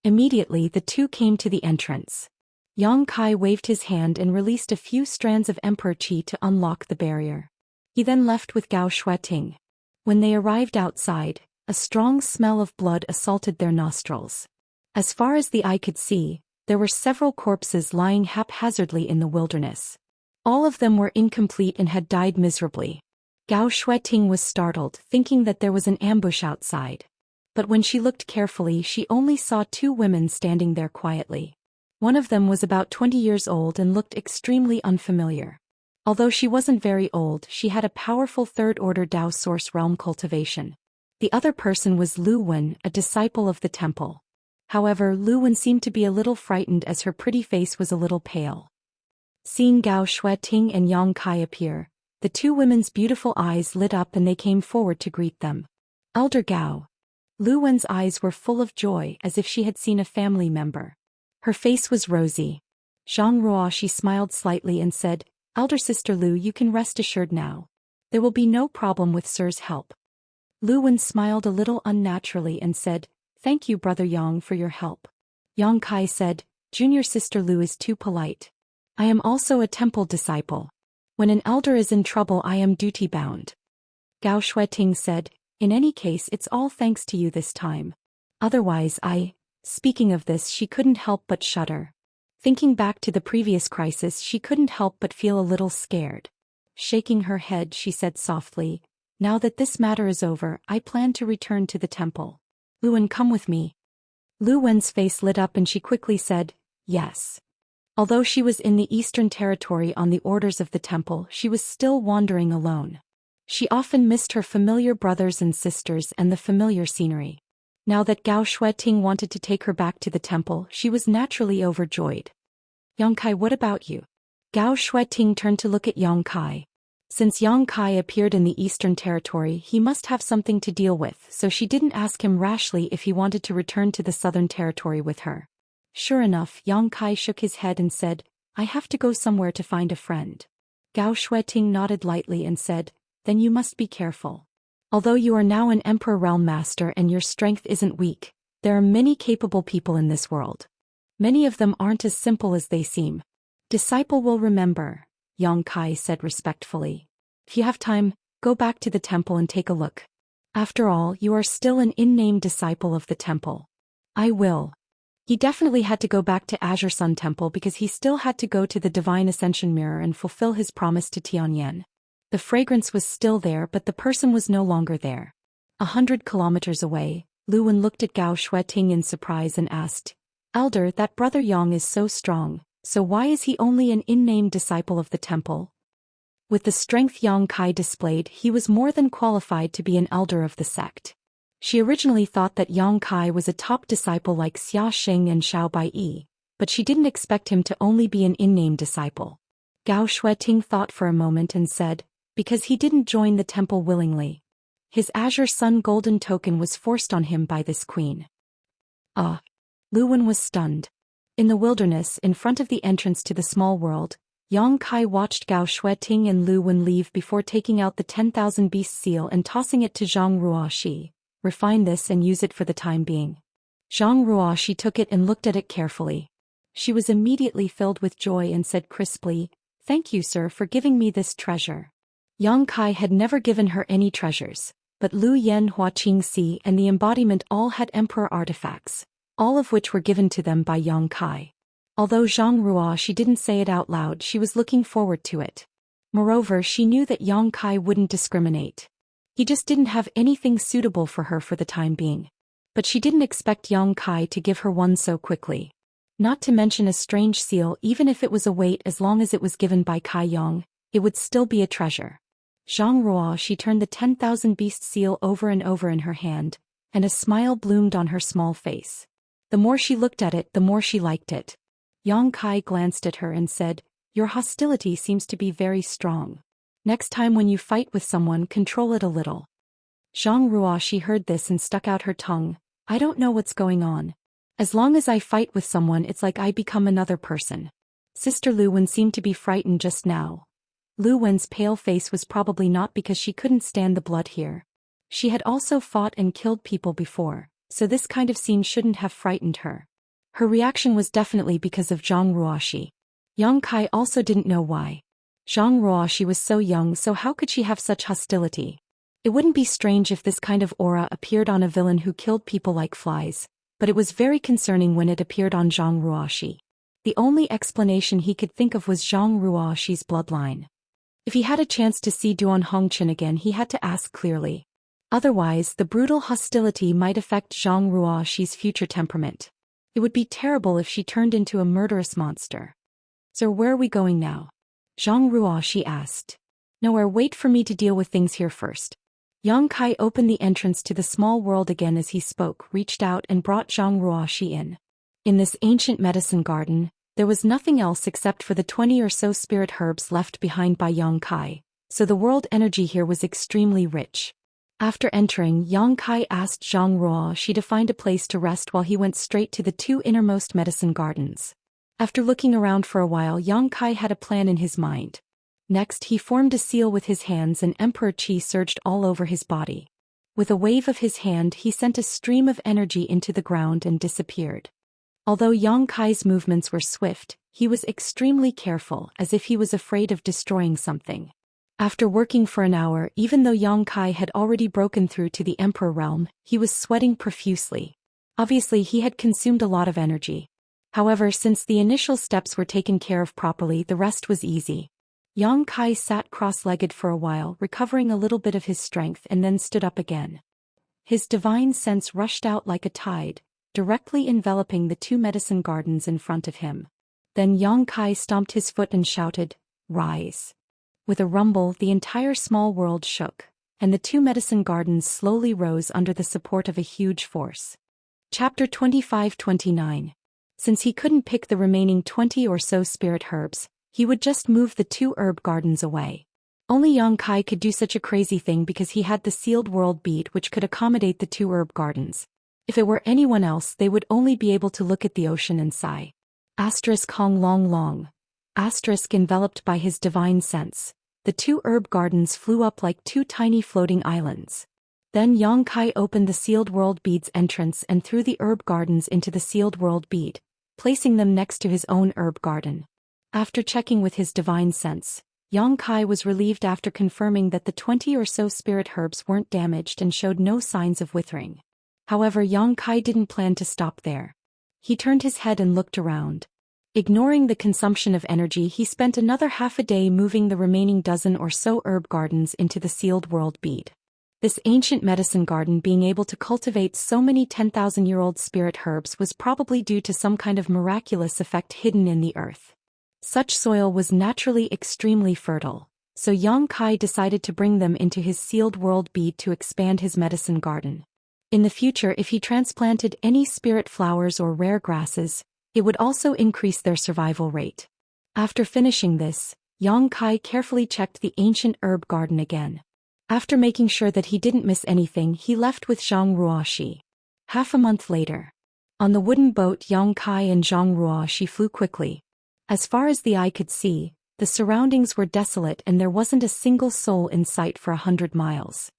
Speaker 1: Immediately the 2 came to the entrance. Yang Kai waved his hand and released a few strands of Emperor Qi to unlock the barrier. He then left with Gao Shueting. When they arrived outside, a strong smell of blood assaulted their nostrils. As far as the eye could see, there were several corpses lying haphazardly in the wilderness. All of them were incomplete and had died miserably. Gao Shueting was startled, thinking that there was an ambush outside. But when she looked carefully, she only saw 2 women standing there quietly. One of them was about 20 years old and looked extremely unfamiliar. Although she wasn't very old, she had a powerful third-order Dao source realm cultivation. The other person was Lu Wen, a disciple of the temple. However, Lu Wen seemed to be a little frightened as her pretty face was a little pale. Seeing Gao Shueting and Yang Kai appear, the 2 women's beautiful eyes lit up and they came forward to greet them. Elder Gao. Lu Wen's eyes were full of joy as if she had seen a family member. Her face was rosy. Zhang she smiled slightly and said, Elder Sister Lu, you can rest assured now. There will be no problem with Sir's help. Lu Wen smiled a little unnaturally and said, Thank you, Brother Yang, for your help. Yang Kai said, Junior Sister Lu is too polite. I am also a temple disciple. When an elder is in trouble, I am duty-bound. Gao Shueting said, In any case, it's all thanks to you this time. Otherwise Speaking of this, she couldn't help but shudder. Thinking back to the previous crisis, she couldn't help but feel a little scared. Shaking her head, she said softly, Now that this matter is over, I plan to return to the temple. Lu Wen, come with me. Lu Wen's face lit up and she quickly said, Yes. Although she was in the Eastern Territory on the orders of the temple, she was still wandering alone. She often missed her familiar brothers and sisters and the familiar scenery. Now that Gao Shueting wanted to take her back to the temple, she was naturally overjoyed. Yang Kai, what about you? Gao Shueting turned to look at Yang Kai. Since Yang Kai appeared in the Eastern Territory, he must have something to deal with, so she didn't ask him rashly if he wanted to return to the Southern Territory with her. Sure enough, Yang Kai shook his head and said, I have to go somewhere to find a friend. Gao Shueting nodded lightly and said, Then you must be careful. Although you are now an Emperor Realm Master and your strength isn't weak, there are many capable people in this world. Many of them aren't as simple as they seem. Disciple will remember, Yang Kai said respectfully. If you have time, go back to the temple and take a look. After all, you are still an in-name disciple of the temple. I will. He definitely had to go back to Azure Sun Temple because he still had to go to the Divine Ascension Mirror and fulfill his promise to Tianyan. The fragrance was still there, but the person was no longer there. 100 kilometers away, Lu Wen looked at Gao Shueting in surprise and asked, Elder, that Brother Yang is so strong, so why is he only an in-name disciple of the temple? With the strength Yang Kai displayed, he was more than qualified to be an elder of the sect. She originally thought that Yang Kai was a top disciple like Xia Xing and Xiao Baiyi, but she didn't expect him to only be an in-name disciple. Gao Shueting thought for a moment and said, Because he didn't join the temple willingly. His Azure Sun golden token was forced on him by this queen. Lu Wen was stunned. In the wilderness, in front of the entrance to the small world, Yang Kai watched Gao Shueting and Lu Wen leave before taking out the 10,000 beast seal and tossing it to Zhang Ruoxi. Refine this and use it for the time being. Zhang Ruoxi took it and looked at it carefully. She was immediately filled with joy and said crisply, "Thank you, sir, for giving me this treasure." Yang Kai had never given her any treasures, but Lu Yen Hua Qingxi and the embodiment all had emperor artifacts, all of which were given to them by Yang Kai. Although Zhang Ruoxi didn't say it out loud, she was looking forward to it. Moreover, she knew that Yang Kai wouldn't discriminate. He just didn't have anything suitable for her for the time being. But she didn't expect Yang Kai to give her one so quickly. Not to mention a strange seal. Even if it was a weight, as long as it was given by Kai Yang, it would still be a treasure. Zhang Ruoxi turned the 10,000 beast seal over and over in her hand, and a smile bloomed on her small face. The more she looked at it, the more she liked it. Yang Kai glanced at her and said, "Your hostility seems to be very strong. Next time when you fight with someone, control it a little." Zhang Ruoxi heard this and stuck out her tongue. "I don't know what's going on. As long as I fight with someone, it's like I become another person." Sister Lu Wen seemed to be frightened just now. Lu Wen's pale face was probably not because she couldn't stand the blood here. She had also fought and killed people before, so this kind of scene shouldn't have frightened her. Her reaction was definitely because of Zhang Ruoxi. Yang Kai also didn't know why. Zhang Ruoxi was so young, so how could she have such hostility? It wouldn't be strange if this kind of aura appeared on a villain who killed people like flies, but it was very concerning when it appeared on Zhang Ruoxi. The only explanation he could think of was Zhang Ruoxi's bloodline. If he had a chance to see Duan Hongqin again, he had to ask clearly. Otherwise, the brutal hostility might affect Zhang Ruoxi's future temperament. It would be terrible if she turned into a murderous monster. "Sir, where are we going now?" Zhang Ruoxi asked. "Nowhere, wait for me to deal with things here first." Yang Kai opened the entrance to the small world again as he spoke, reached out and brought Zhang Ruoxi in. In this ancient medicine garden, there was nothing else except for the 20 or so spirit herbs left behind by Yang Kai, so the world energy here was extremely rich. After entering, Yang Kai asked Zhang Ruoxi to find a place to rest while he went straight to the 2 innermost medicine gardens. After looking around for a while, Yang Kai had a plan in his mind. Next, he formed a seal with his hands and Emperor Qi surged all over his body. With a wave of his hand, he sent a stream of energy into the ground and disappeared. Although Yang Kai's movements were swift, he was extremely careful, as if he was afraid of destroying something. After working for an hour, even though Yang Kai had already broken through to the Emperor realm, he was sweating profusely. Obviously, he had consumed a lot of energy. However, since the initial steps were taken care of properly, the rest was easy. Yang Kai sat cross-legged for a while, recovering a little bit of his strength, and then stood up again. His divine sense rushed out like a tide, directly enveloping the 2 medicine gardens in front of him. Then Yang Kai stomped his foot and shouted, "Rise." With a rumble, the entire small world shook, and the 2 medicine gardens slowly rose under the support of a huge force. Chapter 25-29. Since he couldn't pick the remaining 20 or so spirit herbs, he would just move the 2 herb gardens away. Only Yang Kai could do such a crazy thing because he had the sealed world bead which could accommodate the 2 herb gardens. If it were anyone else, they would only be able to look at the ocean and sigh. Hong long long. Enveloped by his divine sense, the 2 herb gardens flew up like 2 tiny floating islands. Then Yang Kai opened the sealed world bead's entrance and threw the herb gardens into the sealed world bead, placing them next to his own herb garden. After checking with his divine sense, Yang Kai was relieved after confirming that the 20 or so spirit herbs weren't damaged and showed no signs of withering. However, Yang Kai didn't plan to stop there. He turned his head and looked around. Ignoring the consumption of energy, he spent another half a day moving the remaining dozen or so herb gardens into the sealed world bead. This ancient medicine garden being able to cultivate so many 10,000-year-old spirit herbs was probably due to some kind of miraculous effect hidden in the earth. Such soil was naturally extremely fertile, so Yang Kai decided to bring them into his sealed world bead to expand his medicine garden. In the future, if he transplanted any spirit flowers or rare grasses, it would also increase their survival rate. After finishing this, Yang Kai carefully checked the ancient herb garden again. After making sure that he didn't miss anything, he left with Zhang Ruoxi. Half a month later. On the wooden boat, Yang Kai and Zhang Ruoxi flew quickly. As far as the eye could see, the surroundings were desolate and there wasn't a single soul in sight for 100 miles.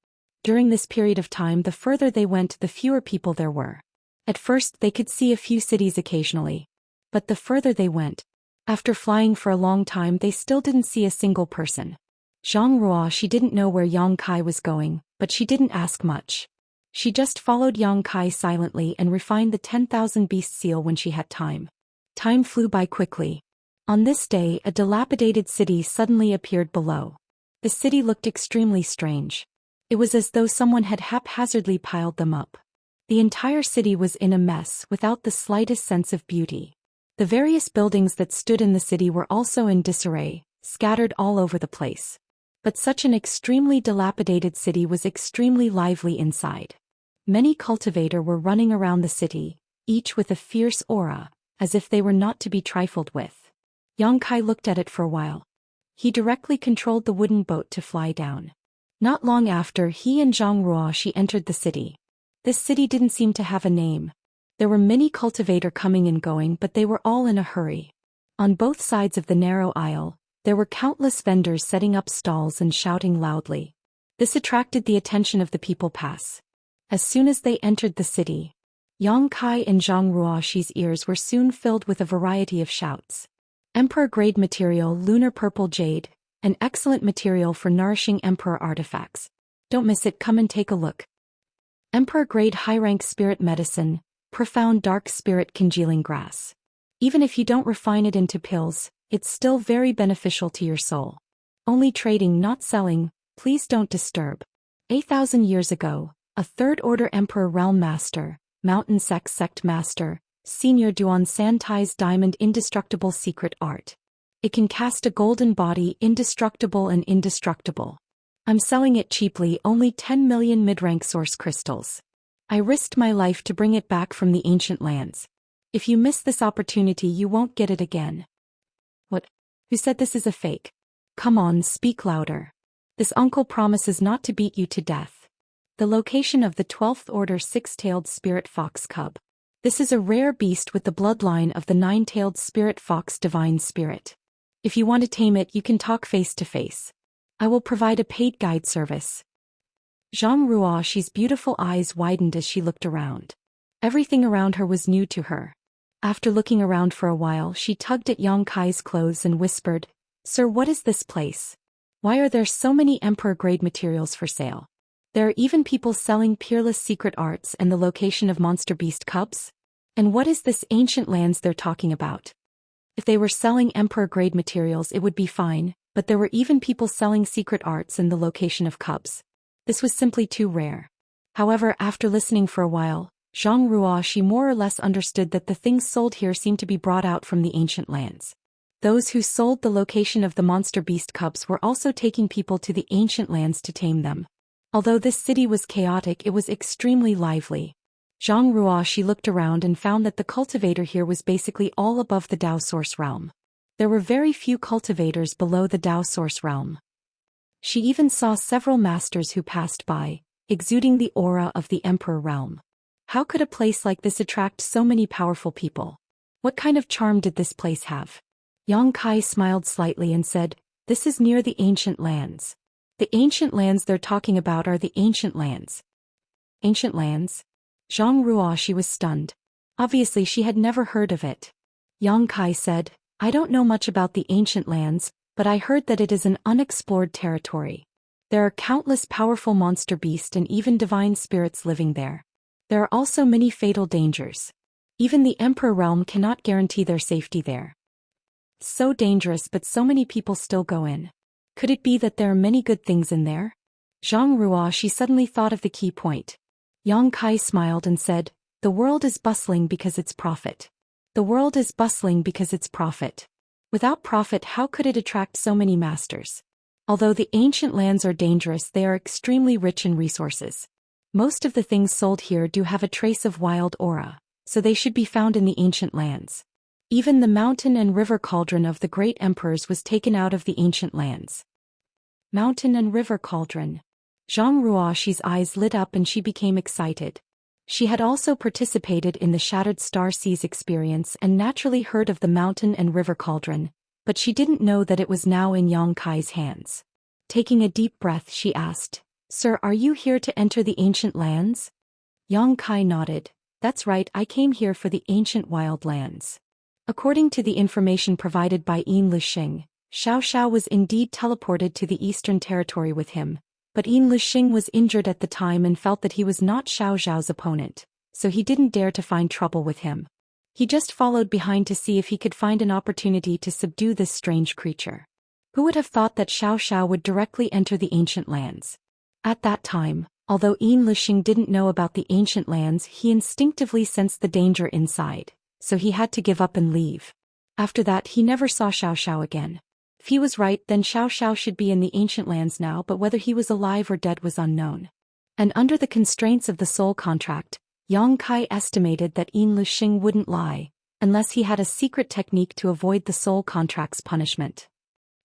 Speaker 1: During this period of time, the further they went, the fewer people there were. At first they could see a few cities occasionally. But the further they went, after flying for a long time, they still didn't see a single person. Zhang Ruo, she didn't know where Yang Kai was going, but she didn't ask much. She just followed Yang Kai silently and refined the 10,000 beast seal when she had time. Time flew by quickly. On this day, a dilapidated city suddenly appeared below. The city looked extremely strange. It was as though someone had haphazardly piled them up. The entire city was in a mess without the slightest sense of beauty. The various buildings that stood in the city were also in disarray, scattered all over the place. But such an extremely dilapidated city was extremely lively inside. Many cultivators were running around the city, each with a fierce aura, as if they were not to be trifled with. Yang Kai looked at it for a while. He directly controlled the wooden boat to fly down. Not long after, he and Zhang Ruo she entered the city. This city didn't seem to have a name. There were many cultivators coming and going, but they were all in a hurry. On both sides of the narrow aisle, there were countless vendors setting up stalls and shouting loudly. This attracted the attention of the people pass. As soon as they entered the city, Yang Kai and Zhang Ruoxi's ears were soon filled with a variety of shouts. Emperor-grade material lunar purple jade, an excellent material for nourishing Emperor artifacts. Don't miss it, come and take a look. Emperor-grade high-rank spirit medicine, profound dark spirit congealing grass. Even if you don't refine it into pills, it's still very beneficial to your soul. Only trading, not selling, please don't disturb. 8,000 years ago, a third-order Emperor Realm Master, Mountain Sect Master, Senior Duan Santai's diamond indestructible secret art. It can cast a golden body, indestructible and indestructible. I'm selling it cheaply, only 10 million mid-rank source crystals. I risked my life to bring it back from the ancient lands. If you miss this opportunity, you won't get it again. What? Who said this is a fake? Come on, speak louder. This uncle promises not to beat you to death. The location of the 12th Order six-tailed spirit fox cub. This is a rare beast with the bloodline of the nine-tailed spirit fox divine spirit. If you want to tame it, you can talk face to face. I will provide a paid guide service. Zhang Ruoxi's beautiful eyes widened as she looked around. Everything around her was new to her. After looking around for a while, she tugged at Yang Kai's clothes and whispered, "Sir, what is this place? Why are there so many Emperor-grade materials for sale? There are even people selling peerless secret arts and the location of monster beast cubs? And what is this ancient lands they're talking about?" If they were selling Emperor-grade materials, it would be fine, but there were even people selling secret arts and the location of cubs. This was simply too rare. However, after listening for a while, Zhang Ruoxi more or less understood that the things sold here seemed to be brought out from the ancient lands. Those who sold the location of the monster beast cubs were also taking people to the ancient lands to tame them. Although this city was chaotic, it was extremely lively. Zhang Ruoxi looked around and found that the cultivator here was basically all above the Dao source realm. There were very few cultivators below the Dao source realm. She even saw several masters who passed by, exuding the aura of the Emperor realm. How could a place like this attract so many powerful people? What kind of charm did this place have? Yang Kai smiled slightly and said, "This is near the ancient lands." The ancient lands they're talking about are the ancient lands. Ancient lands? Zhang Ruoxi was stunned. Obviously she had never heard of it. Yang Kai said, "I don't know much about the ancient lands, but I heard that it is an unexplored territory. There are countless powerful monster beasts and even divine spirits living there. There are also many fatal dangers. Even the Emperor realm cannot guarantee their safety there. So dangerous, but so many people still go in. Could it be that there are many good things in there?" Zhang Ruoxi suddenly thought of the key point. Yang Kai smiled and said, "The world is bustling because it's profit. The world is bustling because it's profit. Without profit, how could it attract so many masters? Although the ancient lands are dangerous, they are extremely rich in resources. Most of the things sold here do have a trace of wild aura, so they should be found in the ancient lands. Even the mountain and river cauldron of the great emperors was taken out of the ancient lands." Mountain and river cauldron. Zhang Ruoxi's eyes lit up and she became excited. She had also participated in the Shattered Star Seas experience and naturally heard of the mountain and river cauldron, but she didn't know that it was now in Yang Kai's hands. Taking a deep breath, she asked, Sir, are you here to enter the ancient lands? Yang Kai nodded. That's right, I came here for the ancient wild lands. According to the information provided by Xianxia, Xiao was indeed teleported to the Eastern Territory with him, but Xianxia was injured at the time and felt that he was not Xiao's opponent, so he didn't dare to find trouble with him. He just followed behind to see if he could find an opportunity to subdue this strange creature. Who would have thought that Xiao would directly enter the ancient lands? At that time, although Xianxia didn't know about the ancient lands, he instinctively sensed the danger inside, so he had to give up and leave. After that, he never saw Xiao again. If he was right, then Xiao should be in the ancient lands now, but whether he was alive or dead was unknown. And under the constraints of the soul contract, Yang Kai estimated that Xianxia wouldn't lie, unless he had a secret technique to avoid the soul contract's punishment.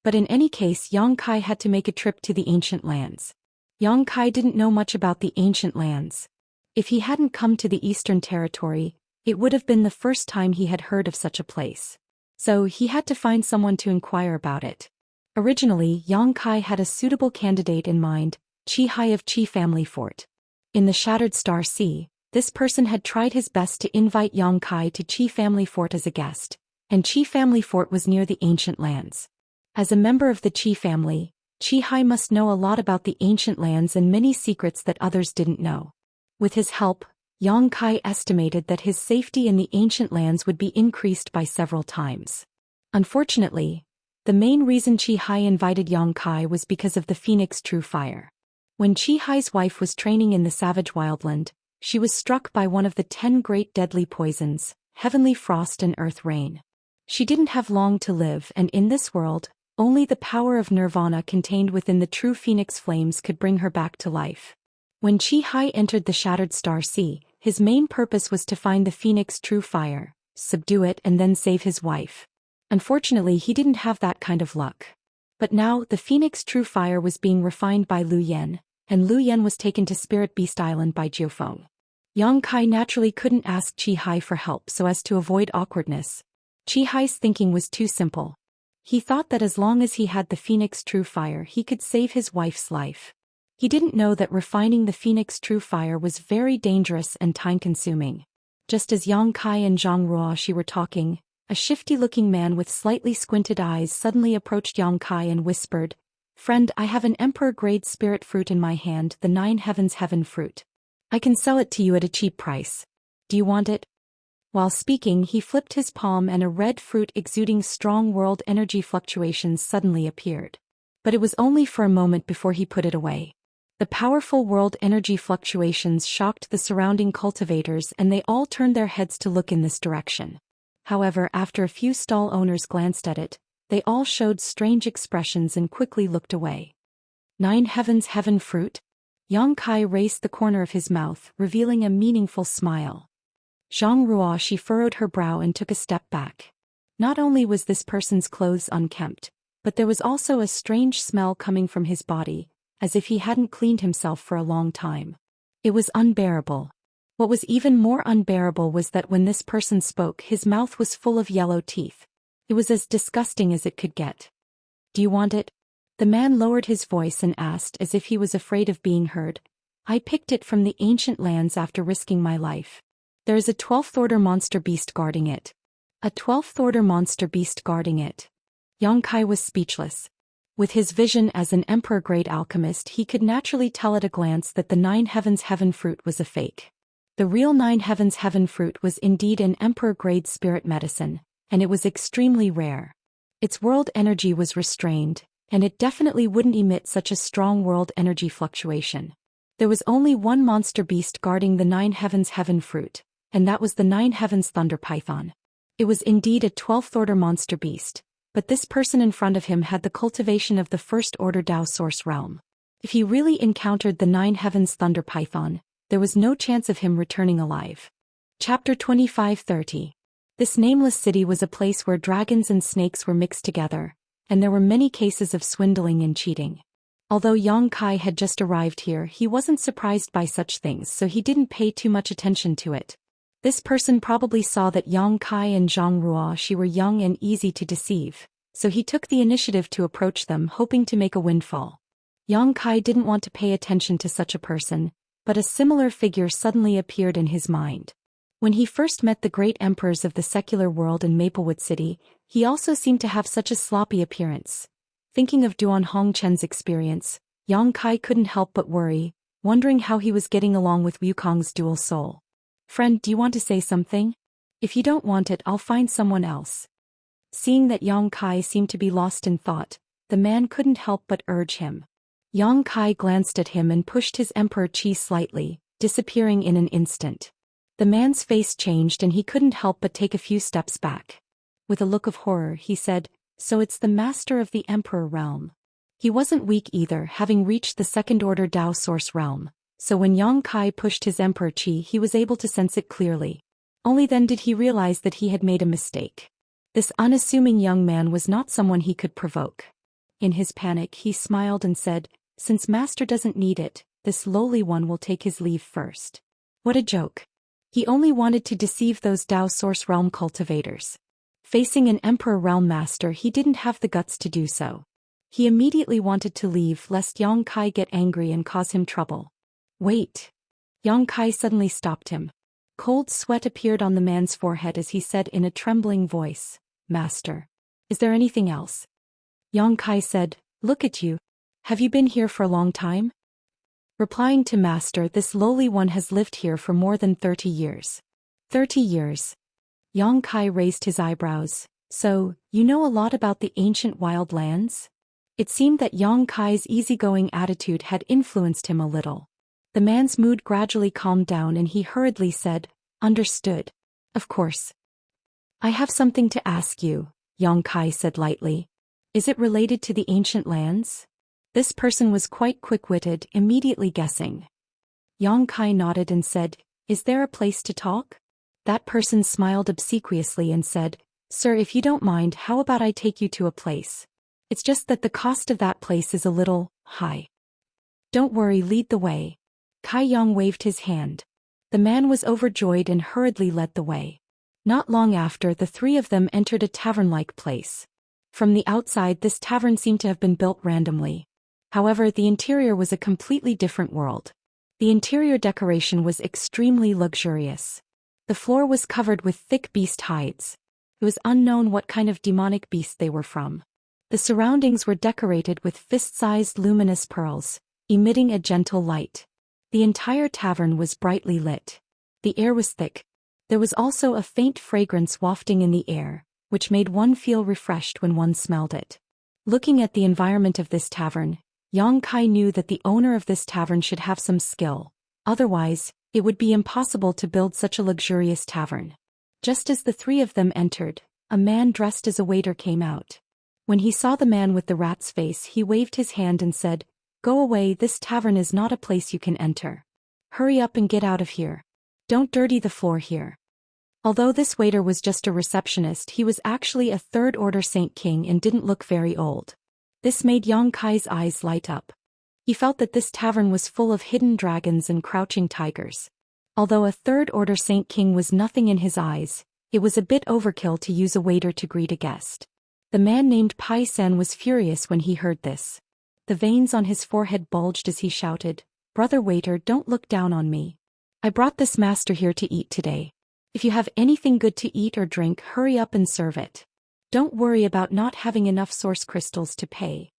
Speaker 1: But in any case, Yang Kai had to make a trip to the ancient lands. Yang Kai didn't know much about the ancient lands. If he hadn't come to the Eastern Territory, it would have been the first time he had heard of such a place. So he had to find someone to inquire about it. Originally, Yang Kai had a suitable candidate in mind, Qi Hai of Qi Family Fort. In the Shattered Star Sea, this person had tried his best to invite Yang Kai to Qi Family Fort as a guest, and Qi Family Fort was near the ancient lands. As a member of the Qi family, Qi Hai must know a lot about the ancient lands and many secrets that others didn't know. With his help, Yang Kai estimated that his safety in the ancient lands would be increased by several times. Unfortunately, the main reason Qi Hai invited Yang Kai was because of the Phoenix True Fire. When Qi Hai's wife was training in the savage wildland, she was struck by one of the 10 great deadly poisons, Heavenly Frost and Earth Rain. She didn't have long to live, and in this world, only the power of nirvana contained within the true phoenix flames could bring her back to life. When Qi Hai entered the Shattered Star Sea, his main purpose was to find the Phoenix True Fire, subdue it and then save his wife. Unfortunately, he didn't have that kind of luck. But now, the Phoenix True Fire was being refined by Lu Yan, and Lu Yan was taken to Spirit Beast Island by Jiufeng. Yang Kai naturally couldn't ask Qi Hai for help so as to avoid awkwardness. Qi Hai's thinking was too simple. He thought that as long as he had the Phoenix True Fire, he could save his wife's life. He didn't know that refining the Phoenix True Fire was very dangerous and time-consuming. Just as Yang Kai and Zhang Ruoxi were talking, a shifty-looking man with slightly squinted eyes suddenly approached Yang Kai and whispered, "Friend, I have an emperor-grade spirit fruit in my hand, the 9 Heavens Heaven fruit. I can sell it to you at a cheap price. Do you want it?" While speaking, he flipped his palm and a red fruit exuding strong world energy fluctuations suddenly appeared. But it was only for a moment before he put it away. The powerful world energy fluctuations shocked the surrounding cultivators and they all turned their heads to look in this direction. However, after a few stall owners glanced at it, they all showed strange expressions and quickly looked away. 9 Heavens Heaven fruit? Yang Kai raised the corner of his mouth, revealing a meaningful smile. Zhang Ruoxi furrowed her brow and took a step back. Not only was this person's clothes unkempt, but there was also a strange smell coming from his body, as if he hadn't cleaned himself for a long time. It was unbearable. What was even more unbearable was that when this person spoke, his mouth was full of yellow teeth. It was as disgusting as it could get. "Do you want it?" The man lowered his voice and asked as if he was afraid of being heard. "I picked it from the ancient lands after risking my life. There is a 12th order monster beast guarding it." A 12th order monster beast guarding it. Yang Kai was speechless. With his vision as an emperor-grade alchemist, he could naturally tell at a glance that the 9 Heavens Heaven fruit was a fake. The real 9 Heavens Heaven fruit was indeed an emperor-grade spirit medicine, and it was extremely rare. Its world energy was restrained, and it definitely wouldn't emit such a strong world energy fluctuation. There was only one monster beast guarding the 9 Heavens Heaven fruit, and that was the 9 Heavens Thunder Python. It was indeed a 12th order monster beast, but this person in front of him had the cultivation of the 1st order Dao source realm. If he really encountered the 9 Heavens Thunder Python, there was no chance of him returning alive. Chapter 25-30. This nameless city was a place where dragons and snakes were mixed together, and there were many cases of swindling and cheating. Although Yang Kai had just arrived here, he wasn't surprised by such things, so he didn't pay too much attention to it. This person probably saw that Yang Kai and Zhang Ruoxi were young and easy to deceive, so he took the initiative to approach them, hoping to make a windfall. Yang Kai didn't want to pay attention to such a person, but a similar figure suddenly appeared in his mind. When he first met the great emperors of the secular world in Maplewood City, he also seemed to have such a sloppy appearance. Thinking of Duan Hongchen's experience, Yang Kai couldn't help but worry, wondering how he was getting along with Wukong's dual soul. "Friend, do you want to say something? If you don't want it, I'll find someone else." Seeing that Yang Kai seemed to be lost in thought, the man couldn't help but urge him. Yang Kai glanced at him and pushed his emperor chi slightly, disappearing in an instant. The man's face changed and he couldn't help but take a few steps back. With a look of horror, he said, "So it's the master of the emperor realm." He wasn't weak either, having reached the second-order Dao source realm, so when Yang Kai pushed his emperor chi he was able to sense it clearly. Only then did he realize that he had made a mistake. This unassuming young man was not someone he could provoke. In his panic he smiled and said, "Since master doesn't need it, this lowly one will take his leave first." What a joke. He only wanted to deceive those Dao source realm cultivators. Facing an emperor realm master, he didn't have the guts to do so. He immediately wanted to leave lest Yang Kai get angry and cause him trouble. "Wait." Yang Kai suddenly stopped him. Cold sweat appeared on the man's forehead as he said in a trembling voice, "Master, is there anything else?" Yang Kai said, "Look at you. Have you been here for a long time?" Replying to master, "This lowly one has lived here for more than 30 years. 30 years. Yang Kai raised his eyebrows. "So, you know a lot about the ancient wild lands?" It seemed that Yang Kai's easygoing attitude had influenced him a little. The man's mood gradually calmed down and he hurriedly said, "Understood. Of course." "I have something to ask you," Yang Kai said lightly. "Is it related to the ancient lands?" This person was quite quick-witted, immediately guessing. Yang Kai nodded and said, "Is there a place to talk?" That person smiled obsequiously and said, "Sir, if you don't mind, how about I take you to a place? It's just that the cost of that place is a little high." "Don't worry, lead the way." Kai Yang waved his hand. The man was overjoyed and hurriedly led the way. Not long after, the three of them entered a tavern-like place. From the outside, this tavern seemed to have been built randomly. However, the interior was a completely different world. The interior decoration was extremely luxurious. The floor was covered with thick beast hides. It was unknown what kind of demonic beast they were from. The surroundings were decorated with fist-sized luminous pearls, emitting a gentle light. The entire tavern was brightly lit. The air was thick. There was also a faint fragrance wafting in the air, which made one feel refreshed when one smelled it. Looking at the environment of this tavern, Yang Kai knew that the owner of this tavern should have some skill. Otherwise, it would be impossible to build such a luxurious tavern. Just as the three of them entered, a man dressed as a waiter came out. When he saw the man with the rat's face, he waved his hand and said, "Go away, this tavern is not a place you can enter. Hurry up and get out of here. Don't dirty the floor here." Although this waiter was just a receptionist, he was actually a third-order Saint King and didn't look very old. This made Yang Kai's eyes light up. He felt that this tavern was full of hidden dragons and crouching tigers. Although a third-order Saint King was nothing in his eyes, it was a bit overkill to use a waiter to greet a guest. The man named Pai San was furious when he heard this. The veins on his forehead bulged as he shouted, "Brother waiter, don't look down on me. I brought this master here to eat today. If you have anything good to eat or drink, hurry up and serve it. Don't worry about not having enough source crystals to pay."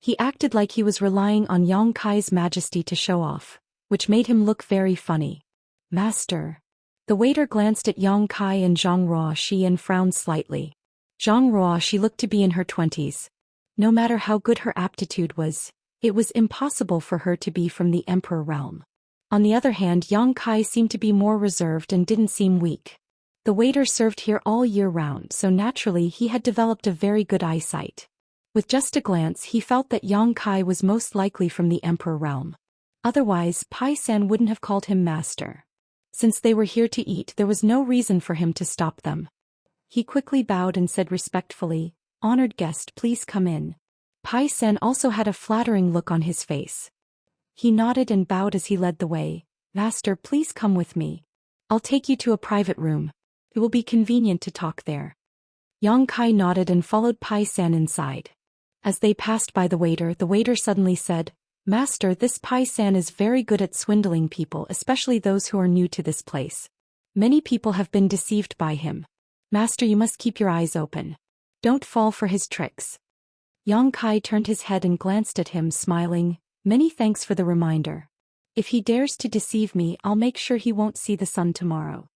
Speaker 1: He acted like he was relying on Yang Kai's majesty to show off, which made him look very funny. "Master." The waiter glanced at Yang Kai and Zhang Ruoxi and frowned slightly. Zhang Ruoxi looked to be in her 20s. No matter how good her aptitude was, it was impossible for her to be from the emperor realm. On the other hand, Yang Kai seemed to be more reserved and didn't seem weak. The waiter served here all year round, so naturally he had developed a very good eyesight. With just a glance, he felt that Yang Kai was most likely from the emperor realm. Otherwise, Pai San wouldn't have called him master. Since they were here to eat, there was no reason for him to stop them. He quickly bowed and said respectfully, "Honored guest, please come in." Pai San also had a flattering look on his face. He nodded and bowed as he led the way. "Master, please come with me. I'll take you to a private room. It will be convenient to talk there." Yang Kai nodded and followed Pai San inside. As they passed by the waiter suddenly said, Master, this Pai San is very good at swindling people, especially those who are new to this place. Many people have been deceived by him. Master, you must keep your eyes open. Don't fall for his tricks. Yang Kai turned his head and glanced at him, smiling. Many thanks for the reminder. If he dares to deceive me, I'll make sure he won't see the sun tomorrow.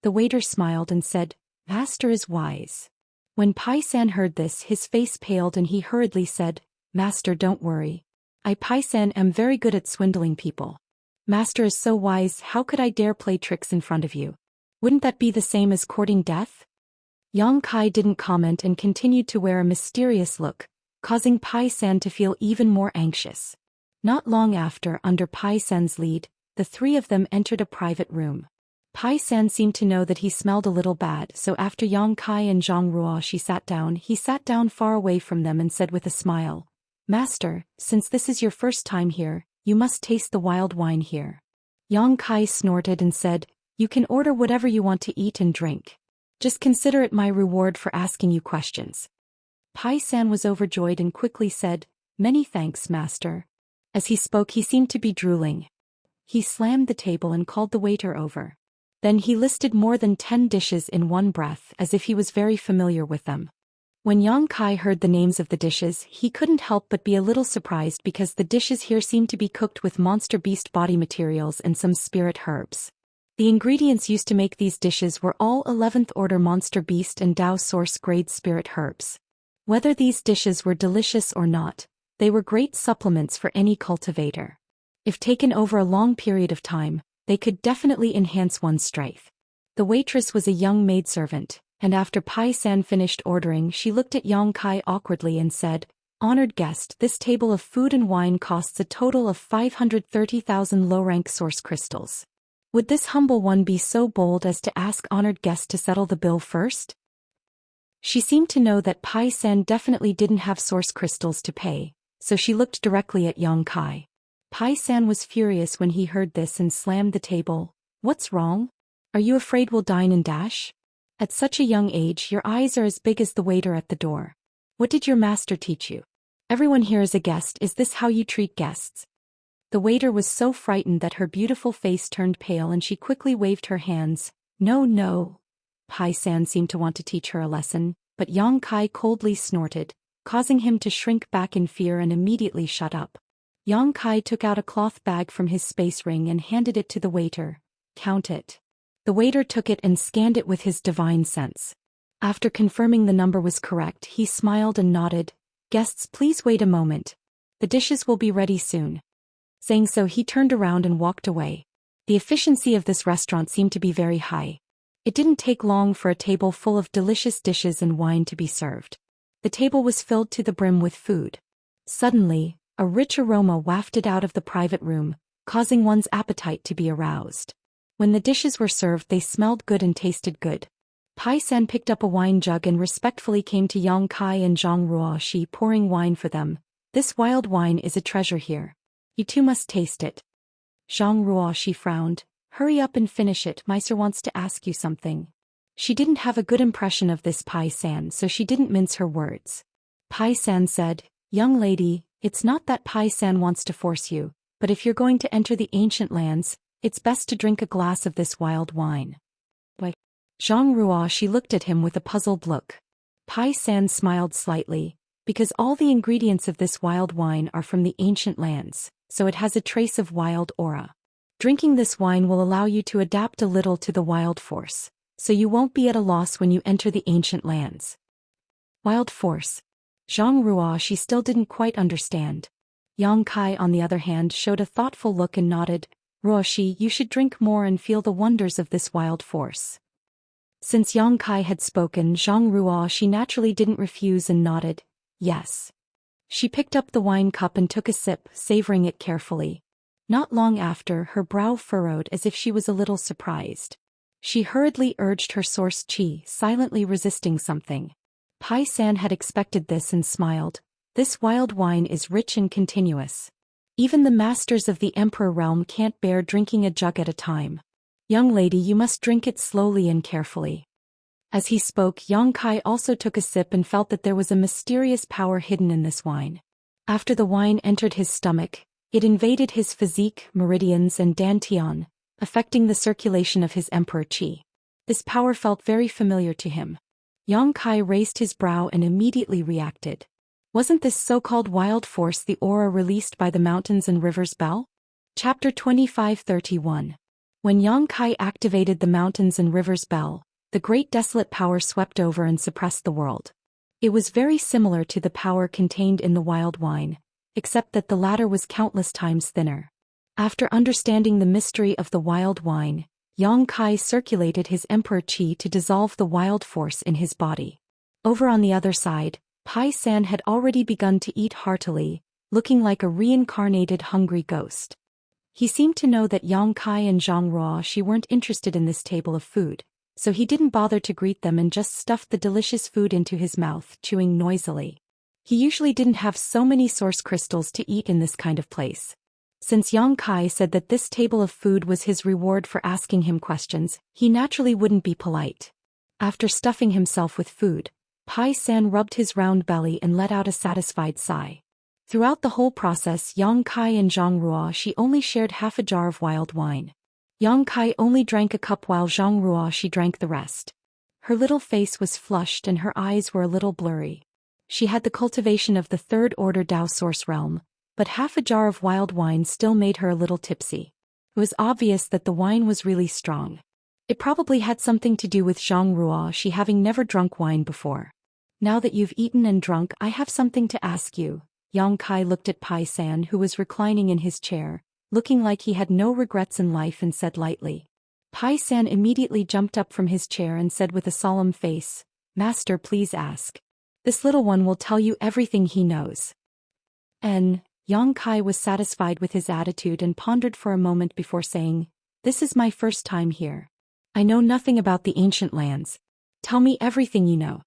Speaker 1: The waiter smiled and said, Master is wise. When Pai San heard this, his face paled and he hurriedly said, Master, don't worry. I Pai San am very good at swindling people. Master is so wise, how could I dare play tricks in front of you? Wouldn't that be the same as courting death? Yang Kai didn't comment and continued to wear a mysterious look, causing Pai San to feel even more anxious. Not long after, under Pai San's lead, the three of them entered a private room. Pai San seemed to know that he smelled a little bad, so after Yang Kai and Zhang Ruoxi sat down, he sat down far away from them and said with a smile, Master, since this is your first time here, you must taste the wild wine here. Yang Kai snorted and said, You can order whatever you want to eat and drink. Just consider it my reward for asking you questions. Pai San was overjoyed and quickly said, Many thanks, Master. As he spoke, he seemed to be drooling. He slammed the table and called the waiter over. Then he listed more than 10 dishes in one breath, as if he was very familiar with them. When Yang Kai heard the names of the dishes, he couldn't help but be a little surprised because the dishes here seemed to be cooked with monster beast body materials and some spirit herbs. The ingredients used to make these dishes were all 11th order monster beast and Dao source grade spirit herbs. Whether these dishes were delicious or not, they were great supplements for any cultivator. If taken over a long period of time, they could definitely enhance one's strength. The waitress was a young maidservant, and after Pai San finished ordering, she looked at Yang Kai awkwardly and said, Honored guest, this table of food and wine costs a total of 530,000 low-rank source crystals. Would this humble one be so bold as to ask honored guest to settle the bill first? She seemed to know that Pai San definitely didn't have source crystals to pay, so she looked directly at Yang Kai. Pai San was furious when he heard this and slammed the table. What's wrong? Are you afraid we'll dine and dash? At such a young age, your eyes are as big as the waiter at the door. What did your master teach you? Everyone here is a guest. Is this how you treat guests? The waiter was so frightened that her beautiful face turned pale and she quickly waved her hands. No, no. Pai San seemed to want to teach her a lesson, but Yang Kai coldly snorted, causing him to shrink back in fear and immediately shut up. Yang Kai took out a cloth bag from his space ring and handed it to the waiter. Count it. The waiter took it and scanned it with his divine sense. After confirming the number was correct, he smiled and nodded. Guests, please wait a moment. The dishes will be ready soon. Saying so, he turned around and walked away. The efficiency of this restaurant seemed to be very high. It didn't take long for a table full of delicious dishes and wine to be served. The table was filled to the brim with food. Suddenly, a rich aroma wafted out of the private room, causing one's appetite to be aroused. When the dishes were served, they smelled good and tasted good. Pai San picked up a wine jug and respectfully came to Yang Kai and Zhang Ruoxi, pouring wine for them. This wild wine is a treasure here. You too must taste it. Zhang Ruoxi frowned. Hurry up and finish it, Meiser wants to ask you something. She didn't have a good impression of this Pai San, so she didn't mince her words. Pai San said, Young lady, it's not that Pai San wants to force you, but if you're going to enter the ancient lands, it's best to drink a glass of this wild wine. Why? Zhang Ruoxi looked at him with a puzzled look. Pai San smiled slightly, because all the ingredients of this wild wine are from the ancient lands, so it has a trace of wild aura. Drinking this wine will allow you to adapt a little to the wild force, so you won't be at a loss when you enter the ancient lands. Wild force. Zhang Ruoxi still didn't quite understand. Yang Kai, on the other hand, showed a thoughtful look and nodded. Ruoxi, you should drink more and feel the wonders of this wild force. Since Yang Kai had spoken, Zhang Ruoxi naturally didn't refuse and nodded. Yes. She picked up the wine cup and took a sip, savoring it carefully. Not long after, her brow furrowed as if she was a little surprised. She hurriedly urged her source qi, silently resisting something. Pai San had expected this and smiled. This wild wine is rich and continuous. Even the masters of the Emperor realm can't bear drinking a jug at a time. Young lady, you must drink it slowly and carefully. As he spoke, Yang Kai also took a sip and felt that there was a mysterious power hidden in this wine. After the wine entered his stomach, It invaded his physique, meridians and dantian, affecting the circulation of his emperor qi. This power felt very familiar to him. Yang Kai raised his brow and immediately reacted. Wasn't this so-called wild force the aura released by the mountains and rivers bell? Chapter 25-31. When Yang Kai activated the mountains and rivers bell, the great desolate power swept over and suppressed the world. It was very similar to the power contained in the wild wine, except that the latter was countless times thinner. After understanding the mystery of the wild wine, Yang Kai circulated his emperor qi to dissolve the wild force in his body. Over on the other side, Pai San had already begun to eat heartily, looking like a reincarnated hungry ghost. He seemed to know that Yang Kai and Zhang Ruoxi weren't interested in this table of food, so he didn't bother to greet them and just stuffed the delicious food into his mouth, chewing noisily. He usually didn't have so many source crystals to eat in this kind of place. Since Yang Kai said that this table of food was his reward for asking him questions, he naturally wouldn't be polite. After stuffing himself with food, Pai San rubbed his round belly and let out a satisfied sigh. Throughout the whole process, Yang Kai and Zhang Ruoxi only shared half a jar of wild wine. Yang Kai only drank a cup while Zhang Ruoxi drank the rest. Her little face was flushed and her eyes were a little blurry. She had the cultivation of the third order Dao source realm, but half a jar of wild wine still made her a little tipsy. It was obvious that the wine was really strong. It probably had something to do with Zhang Ruoxi having never drunk wine before. Now that you've eaten and drunk, I have something to ask you. Yang Kai looked at Pai San, who was reclining in his chair, looking like he had no regrets in life, and said lightly. Pai San immediately jumped up from his chair and said with a solemn face, "Master, please ask. This little one will tell you everything he knows." Yang Kai was satisfied with his attitude and pondered for a moment before saying, "This is my first time here. I know nothing about the ancient lands. Tell me everything you know."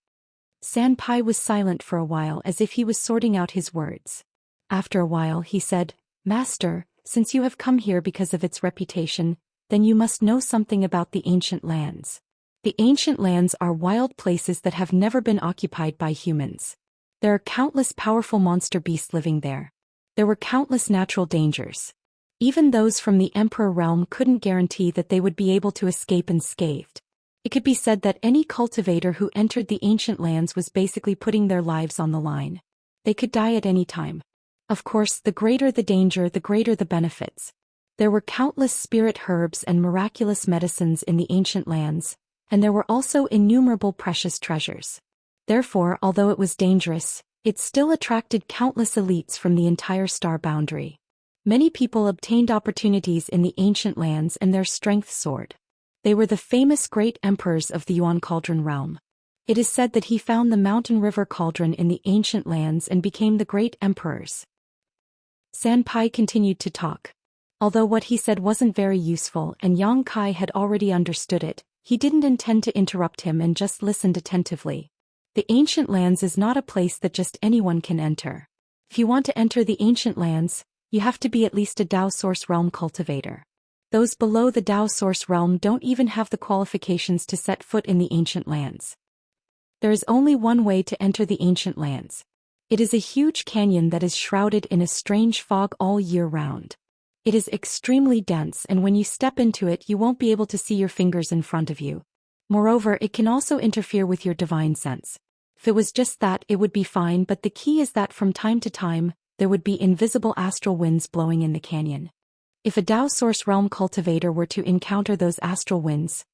Speaker 1: San Pai was silent for a while as if he was sorting out his words. After a while he said, "Master, since you have come here because of its reputation, then you must know something about the ancient lands. The ancient lands are wild places that have never been occupied by humans. There are countless powerful monster beasts living there. There were countless natural dangers. Even those from the Emperor realm couldn't guarantee that they would be able to escape unscathed. It could be said that any cultivator who entered the ancient lands was basically putting their lives on the line. They could die at any time. Of course, the greater the danger, the greater the benefits. There were countless spirit herbs and miraculous medicines in the ancient lands, and there were also innumerable precious treasures. Therefore, although it was dangerous, it still attracted countless elites from the entire star boundary. Many people obtained opportunities in the ancient lands and their strength soared. They were the famous great emperors of the Yuan Cauldron realm. It is said that he found the mountain river cauldron in the ancient lands and became the great emperors. San Pai continued to talk. Although what he said wasn't very useful and Yang Kai had already understood it, he didn't intend to interrupt him and just listened attentively. The ancient lands is not a place that just anyone can enter. If you want to enter the ancient lands, you have to be at least a Dao source realm cultivator. Those below the Dao source realm don't even have the qualifications to set foot in the ancient lands. There is only one way to enter the ancient lands. It is a huge canyon that is shrouded in a strange fog all year round. It is extremely dense, and when you step into it you won't be able to see your fingers in front of you. Moreover, it can also interfere with your divine sense. If it was just that, it would be fine, but the key is that from time to time, there would be invisible astral winds blowing in the canyon. If a Dao source realm cultivator were to encounter those astral winds,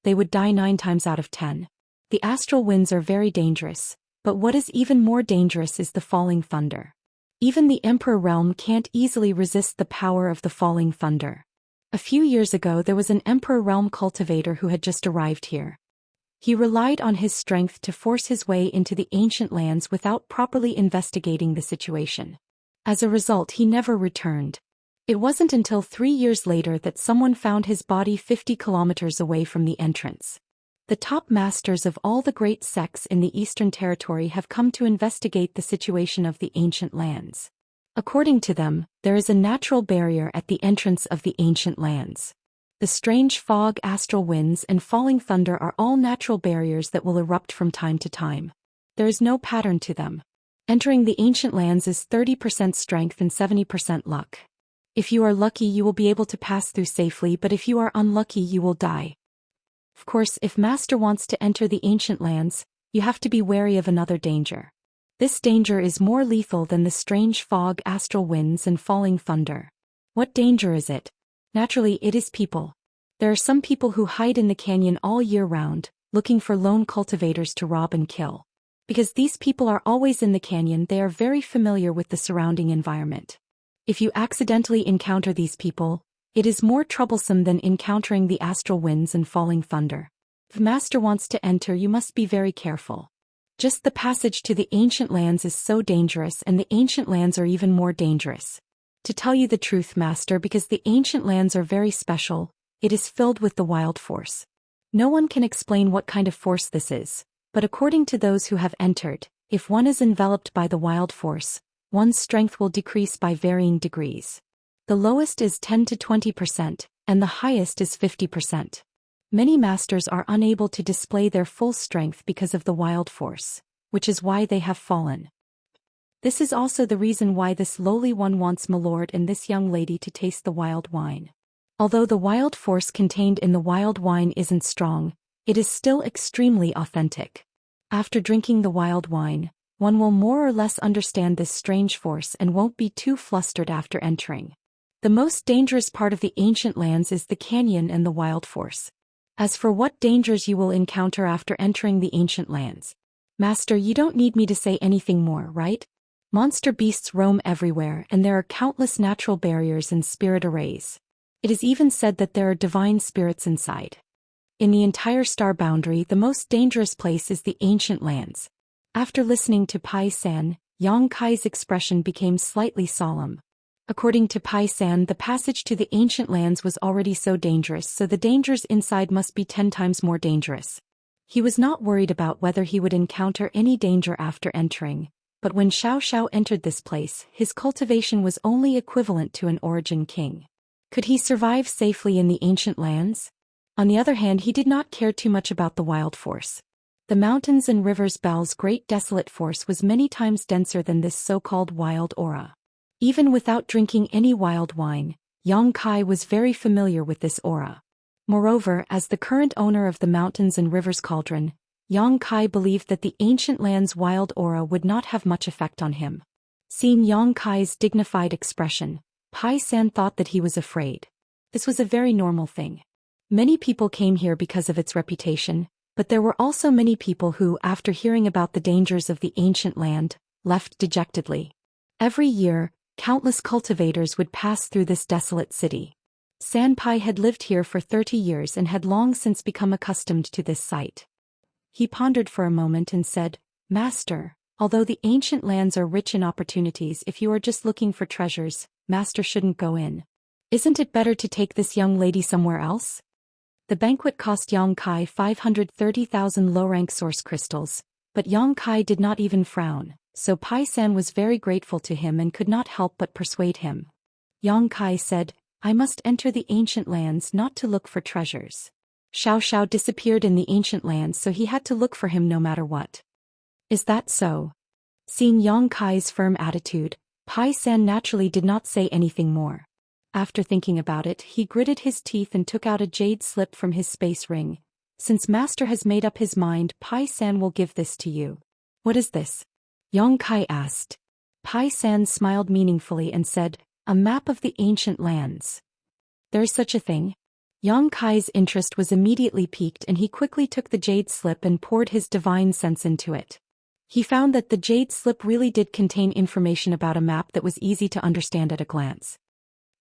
Speaker 1: they would die 9 times out of 10. The astral winds are very dangerous, but what is even more dangerous is the falling thunder. Even the Emperor realm can't easily resist the power of the falling thunder. A few years ago there was an Emperor realm cultivator who had just arrived here. He relied on his strength to force his way into the ancient lands without properly investigating the situation. As a result, he never returned. It wasn't until 3 years later that someone found his body 50 kilometers away from the entrance. The top masters of all the great sects in the Eastern Territory have come to investigate the situation of the ancient lands. According to them, there is a natural barrier at the entrance of the ancient lands. The strange fog, astral winds, and falling thunder are all natural barriers that will erupt from time to time. There is no pattern to them. Entering the ancient lands is 30% strength and 70% luck. If you are lucky you will be able to pass through safely, but if you are unlucky you will die. Of course, if Master wants to enter the ancient lands, you have to be wary of another danger. This danger is more lethal than the strange fog, astral winds and falling thunder. What danger is it? Naturally, it is people. There are some people who hide in the canyon all year round, looking for lone cultivators to rob and kill. Because these people are always in the canyon, they are very familiar with the surrounding environment. If you accidentally encounter these people, it is more troublesome than encountering the astral winds and falling thunder. If Master wants to enter, you must be very careful. Just the passage to the ancient lands is so dangerous, and the ancient lands are even more dangerous. To tell you the truth, Master, because the ancient lands are very special, it is filled with the wild force. No one can explain what kind of force this is, but according to those who have entered, if one is enveloped by the wild force, one's strength will decrease by varying degrees. The lowest is 10 to 20%, and the highest is 50%. Many masters are unable to display their full strength because of the wild force, which is why they have fallen. This is also the reason why this lowly one wants Milord and this young lady to taste the wild wine. Although the wild force contained in the wild wine isn't strong, it is still extremely authentic. After drinking the wild wine, one will more or less understand this strange force and won't be too flustered after entering. The most dangerous part of the ancient lands is the canyon and the wild force. As for what dangers you will encounter after entering the ancient lands, Master, you don't need me to say anything more, right? Monster beasts roam everywhere, and there are countless natural barriers and spirit arrays. It is even said that there are divine spirits inside. In the entire star boundary, the most dangerous place is the ancient lands. After listening to Pai San, Yang Kai's expression became slightly solemn. According to Pai San, the passage to the ancient lands was already so dangerous, so the dangers inside must be 10 times more dangerous. He was not worried about whether he would encounter any danger after entering, but when Xiao entered this place, his cultivation was only equivalent to an origin king. Could he survive safely in the ancient lands? On the other hand, he did not care too much about the wild force. The mountains and rivers Bao's great desolate force was many times denser than this so-called wild aura. Even without drinking any wild wine, Yang Kai was very familiar with this aura. Moreover, as the current owner of the mountains and rivers cauldron, Yang Kai believed that the ancient land's wild aura would not have much effect on him. Seeing Yang Kai's dignified expression, Pai San thought that he was afraid. This was a very normal thing. Many people came here because of its reputation, but there were also many people who, after hearing about the dangers of the ancient land, left dejectedly. Every year, countless cultivators would pass through this desolate city. Sanpai had lived here for 30 years and had long since become accustomed to this sight. He pondered for a moment and said, "Master, although the ancient lands are rich in opportunities, if you are just looking for treasures, Master shouldn't go in. Isn't it better to take this young lady somewhere else?" The banquet cost Yang Kai 530,000 low-rank source crystals, but Yang Kai did not even frown, so Pai San was very grateful to him and could not help but persuade him. Yang Kai said, "I must enter the ancient lands not to look for treasures." Xiao disappeared in the ancient lands, so he had to look for him no matter what. Is that so? Seeing Yang Kai's firm attitude, Pai San naturally did not say anything more. After thinking about it, he gritted his teeth and took out a jade slip from his space ring. "Since Master has made up his mind, Pai San will give this to you." "What is this?" Yang Kai asked. Pai San smiled meaningfully and said, "A map of the ancient lands." "There is such a thing?" Yang Kai's interest was immediately piqued, and he quickly took the jade slip and poured his divine sense into it. He found that the jade slip really did contain information about a map that was easy to understand at a glance.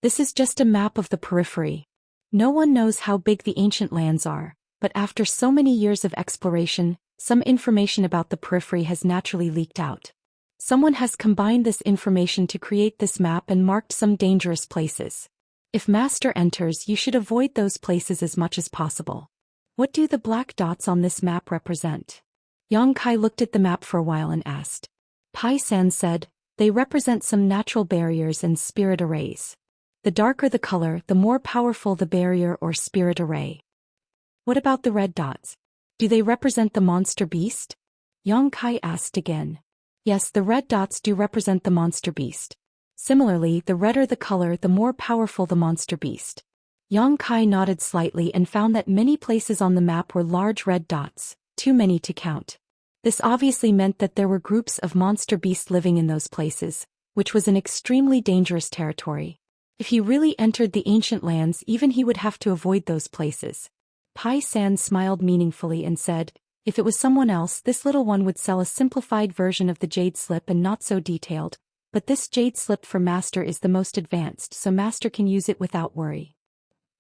Speaker 1: This is just a map of the periphery. No one knows how big the ancient lands are, but after so many years of exploration, some information about the periphery has naturally leaked out. Someone has combined this information to create this map and marked some dangerous places. If Master enters, you should avoid those places as much as possible. What do the black dots on this map represent? Yang Kai looked at the map for a while and asked. Pai San said, "They represent some natural barriers and spirit arrays. The darker the color, the more powerful the barrier or spirit array." "What about the red dots? Do they represent the monster beast?" Yang Kai asked again. Yes, the red dots do represent the monster beast. Similarly, the redder the color, the more powerful the monster beast. Yang Kai nodded slightly and found that many places on the map were large red dots, too many to count. This obviously meant that there were groups of monster beasts living in those places, which was an extremely dangerous territory. If he really entered the ancient lands, even he would have to avoid those places. Pai San smiled meaningfully and said, if it was someone else, this little one would sell a simplified version of the jade slip and not so detailed, but this jade slip for Master is the most advanced, so Master can use it without worry.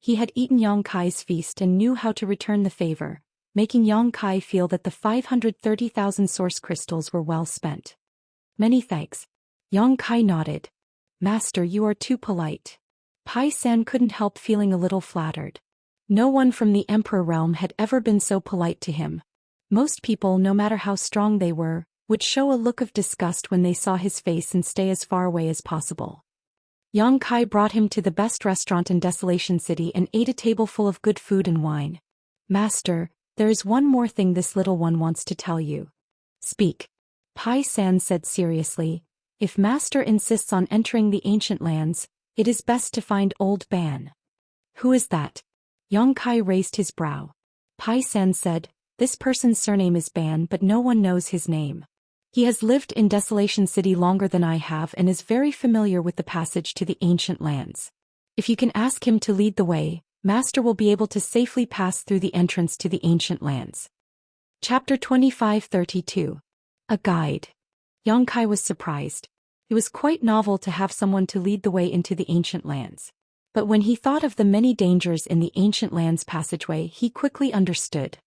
Speaker 1: He had eaten Yang Kai's feast and knew how to return the favor, making Yang Kai feel that the 530,000 source crystals were well spent. Many thanks. Yang Kai nodded. Master, you are too polite. Pai San couldn't help feeling a little flattered. No one from the Emperor realm had ever been so polite to him. Most people, no matter how strong they were, would show a look of disgust when they saw his face and stay as far away as possible. Yang Kai brought him to the best restaurant in Desolation City and ate a table full of good food and wine. Master, there is one more thing this little one wants to tell you. Speak. Pai San said seriously, if Master insists on entering the ancient lands, it is best to find Old Ban. Who is that? Yang Kai raised his brow. Pai San said, this person's surname is Ban, but no one knows his name. He has lived in Desolation City longer than I have and is very familiar with the passage to the ancient lands. If you can ask him to lead the way, Master will be able to safely pass through the entrance to the ancient lands. Chapter 2532. A Guide. Yang Kai was surprised. It was quite novel to have someone to lead the way into the ancient lands. But when he thought of the many dangers in the ancient lands passageway, he quickly understood.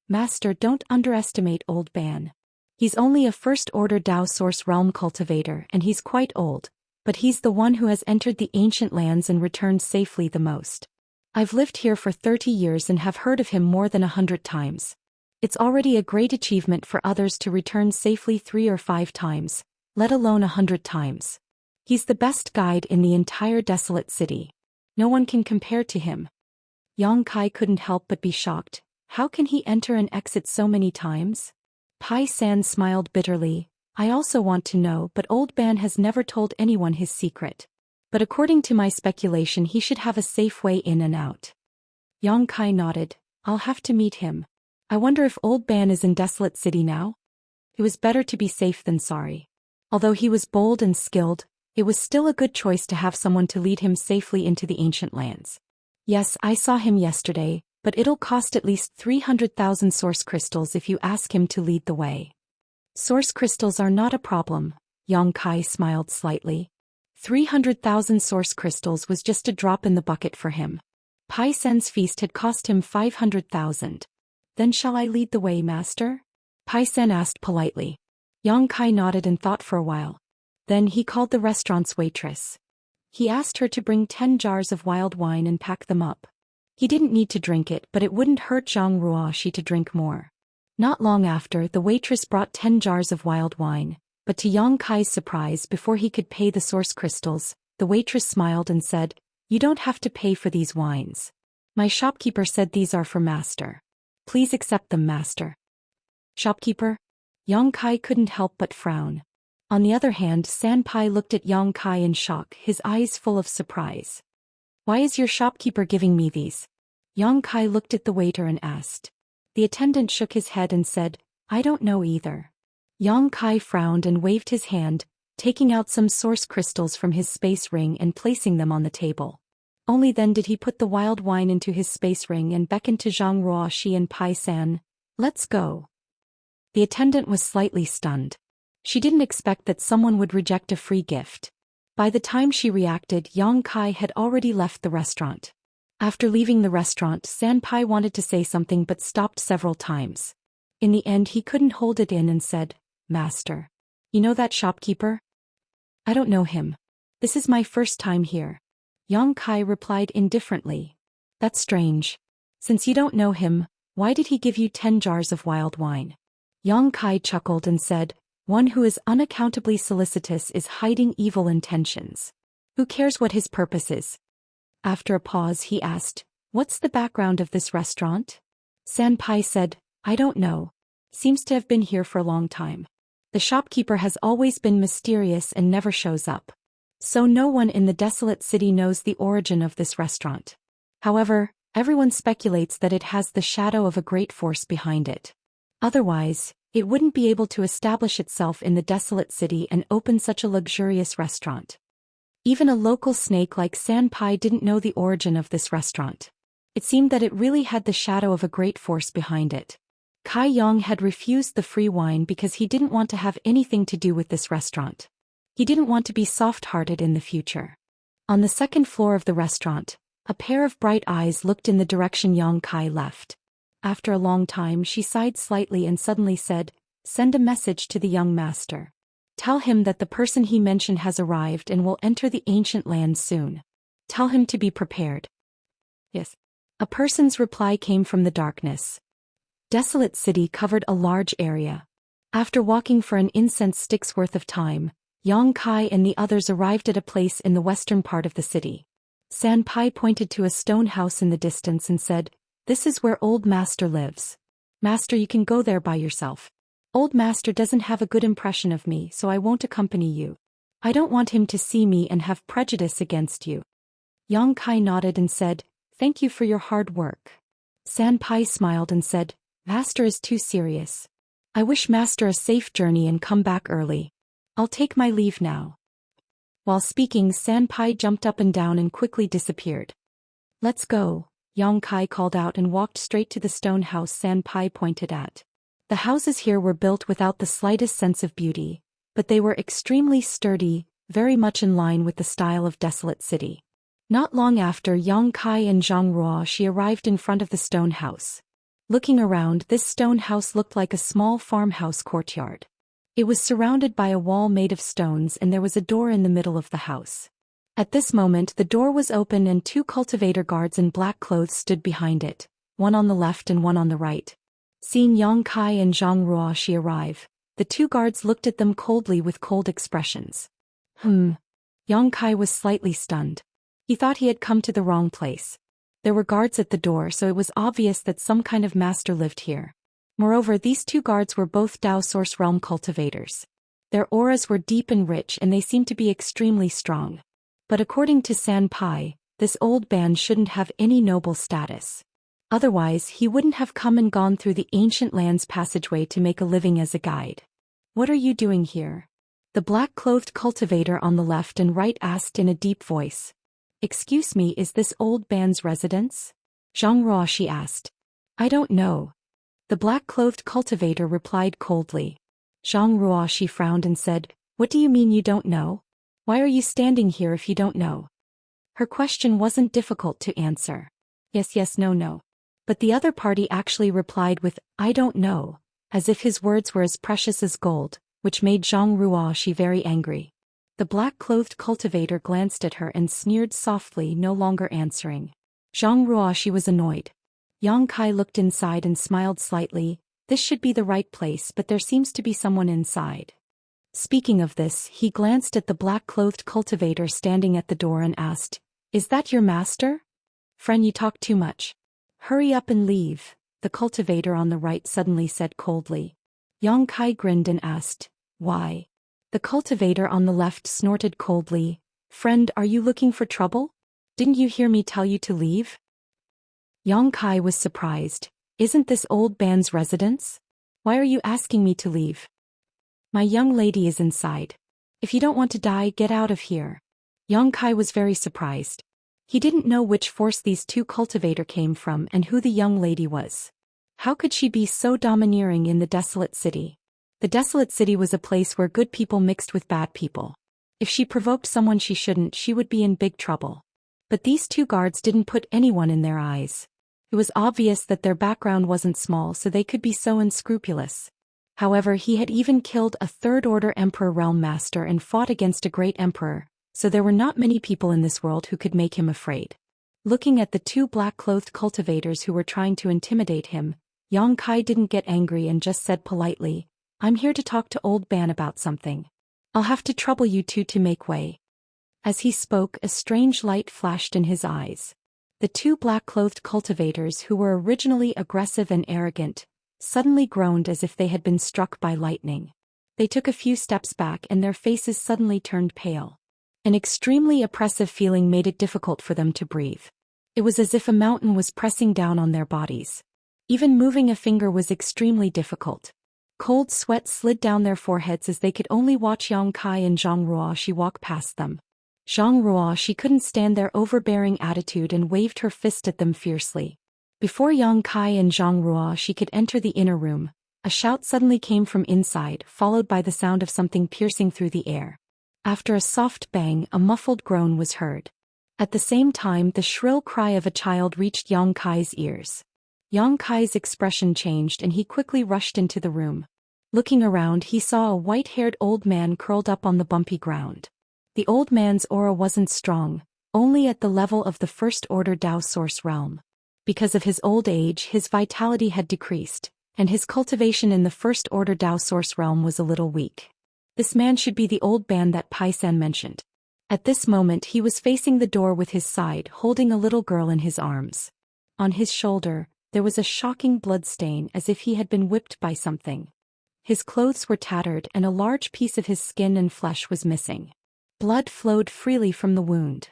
Speaker 1: Master, don't underestimate Old Ban. He's only a first-order Dao Source Realm cultivator and he's quite old, but he's the one who has entered the ancient lands and returned safely the most. I've lived here for 30 years and have heard of him more than 100 times. It's already a great achievement for others to return safely 3 or 5 times, let alone 100 times. He's the best guide in the entire desolate city. No one can compare to him. Yang Kai couldn't help but be shocked. How can he enter and exit so many times? Pai San smiled bitterly. I also want to know, but Old Ban has never told anyone his secret. But according to my speculation, he should have a safe way in and out. Yang Kai nodded. I'll have to meet him. I wonder if Old Ban is in Desolate City now? It was better to be safe than sorry. Although he was bold and skilled, it was still a good choice to have someone to lead him safely into the ancient lands. Yes, I saw him yesterday, but it'll cost at least 300,000 source crystals if you ask him to lead the way. Source crystals are not a problem, Yang Kai smiled slightly. 300,000 source crystals was just a drop in the bucket for him. Pai San's feast had cost him 500,000. Then shall I lead the way, Master? Pai San asked politely. Yang Kai nodded and thought for a while. Then he called the restaurant's waitress. He asked her to bring 10 jars of wild wine and pack them up. He didn't need to drink it, but it wouldn't hurt Zhang Ruoxi to drink more. Not long after, the waitress brought 10 jars of wild wine, but to Yang Kai's surprise, before he could pay the source crystals, the waitress smiled and said, You don't have to pay for these wines. My shopkeeper said these are for Master. Please accept them, Master. Shopkeeper? Yang Kai couldn't help but frown. On the other hand, Sanpai looked at Yang Kai in shock, his eyes full of surprise. Why is your shopkeeper giving me these? Yang Kai looked at the waiter and asked. The attendant shook his head and said, I don't know either. Yang Kai frowned and waved his hand, taking out some source crystals from his space ring and placing them on the table. Only then did he put the wild wine into his space ring and beckoned to Zhang Ruoxi and Pai San. Let's go. The attendant was slightly stunned. She didn't expect that someone would reject a free gift. By the time she reacted, Yang Kai had already left the restaurant. After leaving the restaurant, Sanpai wanted to say something but stopped several times. In the end, he couldn't hold it in and said, Master. You know that shopkeeper? I don't know him. This is my first time here. Yang Kai replied indifferently. That's strange. Since you don't know him, why did he give you 10 jars of wild wine? Yang Kai chuckled and said, One who is unaccountably solicitous is hiding evil intentions. Who cares what his purpose is? After a pause, he asked, What's the background of this restaurant? Sanpai said, I don't know. Seems to have been here for a long time. The shopkeeper has always been mysterious and never shows up. So no one in the desolate city knows the origin of this restaurant. However, everyone speculates that it has the shadow of a great force behind it. Otherwise, it wouldn't be able to establish itself in the desolate city and open such a luxurious restaurant. Even a local snake like Sanpai didn't know the origin of this restaurant. It seemed that it really had the shadow of a great force behind it. Kai Yong had refused the free wine because he didn't want to have anything to do with this restaurant. He didn't want to be soft-hearted in the future. On the second floor of the restaurant, a pair of bright eyes looked in the direction Yang Kai left. After a long time she sighed slightly and suddenly said, "Send a message to the young master. Tell him that the person he mentioned has arrived and will enter the ancient land soon. Tell him to be prepared." Yes. A person's reply came from the darkness. Desolate city covered a large area. After walking for an incense stick's worth of time, Yang Kai and the others arrived at a place in the western part of the city. Sanpai pointed to a stone house in the distance and said, "This is where Old Master lives. Master, you can go there by yourself. Old Master doesn't have a good impression of me, so I won't accompany you. I don't want him to see me and have prejudice against you." Yang Kai nodded and said, "Thank you for your hard work." Sanpai smiled and said, "Master is too serious. I wish Master a safe journey and come back early. I'll take my leave now." While speaking, Sanpai jumped up and down and quickly disappeared. "Let's go," Yang Kai called out and walked straight to the stone house Sanpai pointed at. The houses here were built without the slightest sense of beauty, but they were extremely sturdy, very much in line with the style of desolate city. Not long after Yang Kai and Zhang Ruoxi arrived in front of the stone house. Looking around, this stone house looked like a small farmhouse courtyard. It was surrounded by a wall made of stones and there was a door in the middle of the house. At this moment the door was open and two cultivator guards in black clothes stood behind it, one on the left and one on the right. Seeing Yang Kai and Zhang Ruoxi arrive, the two guards looked at them coldly with cold expressions. Yang Kai was slightly stunned. He thought he had come to the wrong place. There were guards at the door, so it was obvious that some kind of master lived here. Moreover, these two guards were both Dao Source Realm cultivators. Their auras were deep and rich and they seemed to be extremely strong. But according to Sanpai, this old man shouldn't have any noble status. Otherwise, he wouldn't have come and gone through the ancient land's passageway to make a living as a guide. "What are you doing here?" The black-clothed cultivator on the left and right asked in a deep voice. "Excuse me, is this old man's residence?" Zhang Ruoxi asked. "I don't know." The black-clothed cultivator replied coldly. Zhang Ruoxi frowned and said, "What do you mean you don't know? Why are you standing here if you don't know?" Her question wasn't difficult to answer. Yes, no. But the other party actually replied with, "I don't know," as if his words were as precious as gold, which made Zhang Ruoxi very angry. The black-clothed cultivator glanced at her and sneered softly, no longer answering. Zhang Ruoxi was annoyed. Yang Kai looked inside and smiled slightly. This should be the right place, but there seems to be someone inside. Speaking of this, he glanced at the black-clothed cultivator standing at the door and asked, "Is that your master?" "Friend, you talk too much. Hurry up and leave," the cultivator on the right suddenly said coldly. Yang Kai grinned and asked, "Why?" The cultivator on the left snorted coldly, "Friend, are you looking for trouble? Didn't you hear me tell you to leave?" Yang Kai was surprised. "Isn't this old man's residence? Why are you asking me to leave?" "My young lady is inside. If you don't want to die, get out of here." Yang Kai was very surprised. He didn't know which force these two cultivators came from and who the young lady was. How could she be so domineering in the desolate city? The desolate city was a place where good people mixed with bad people. If she provoked someone she shouldn't, she would be in big trouble. But these two guards didn't put anyone in their eyes. It was obvious that their background wasn't small, so they could be so unscrupulous. However, he had even killed a third-order Emperor Realm Master and fought against a great emperor, so there were not many people in this world who could make him afraid. Looking at the two black-clothed cultivators who were trying to intimidate him, Yang Kai didn't get angry and just said politely, "I'm here to talk to Old Man about something. I'll have to trouble you two to make way." As he spoke, a strange light flashed in his eyes. The two black-clothed cultivators, who were originally aggressive and arrogant, suddenly groaned as if they had been struck by lightning. They took a few steps back and their faces suddenly turned pale. An extremely oppressive feeling made it difficult for them to breathe. It was as if a mountain was pressing down on their bodies. Even moving a finger was extremely difficult. Cold sweat slid down their foreheads as they could only watch Yang Kai and Zhang Ruoxi walk past them. Zhang Ruoxi couldn't stand their overbearing attitude and waved her fist at them fiercely. Before Yang Kai and Zhang Ruoxi could enter the inner room, a shout suddenly came from inside, followed by the sound of something piercing through the air. After a soft bang, a muffled groan was heard. At the same time, the shrill cry of a child reached Yang Kai's ears. Yang Kai's expression changed and he quickly rushed into the room. Looking around, he saw a white-haired old man curled up on the bumpy ground. The old man's aura wasn't strong, only at the level of the first-order Dao source realm. Because of his old age, his vitality had decreased, and his cultivation in the first-order Dao source realm was a little weak. This man should be the old man that Pai San mentioned. At this moment he was facing the door with his side, holding a little girl in his arms. On his shoulder, there was a shocking blood stain as if he had been whipped by something. His clothes were tattered and a large piece of his skin and flesh was missing. Blood flowed freely from the wound.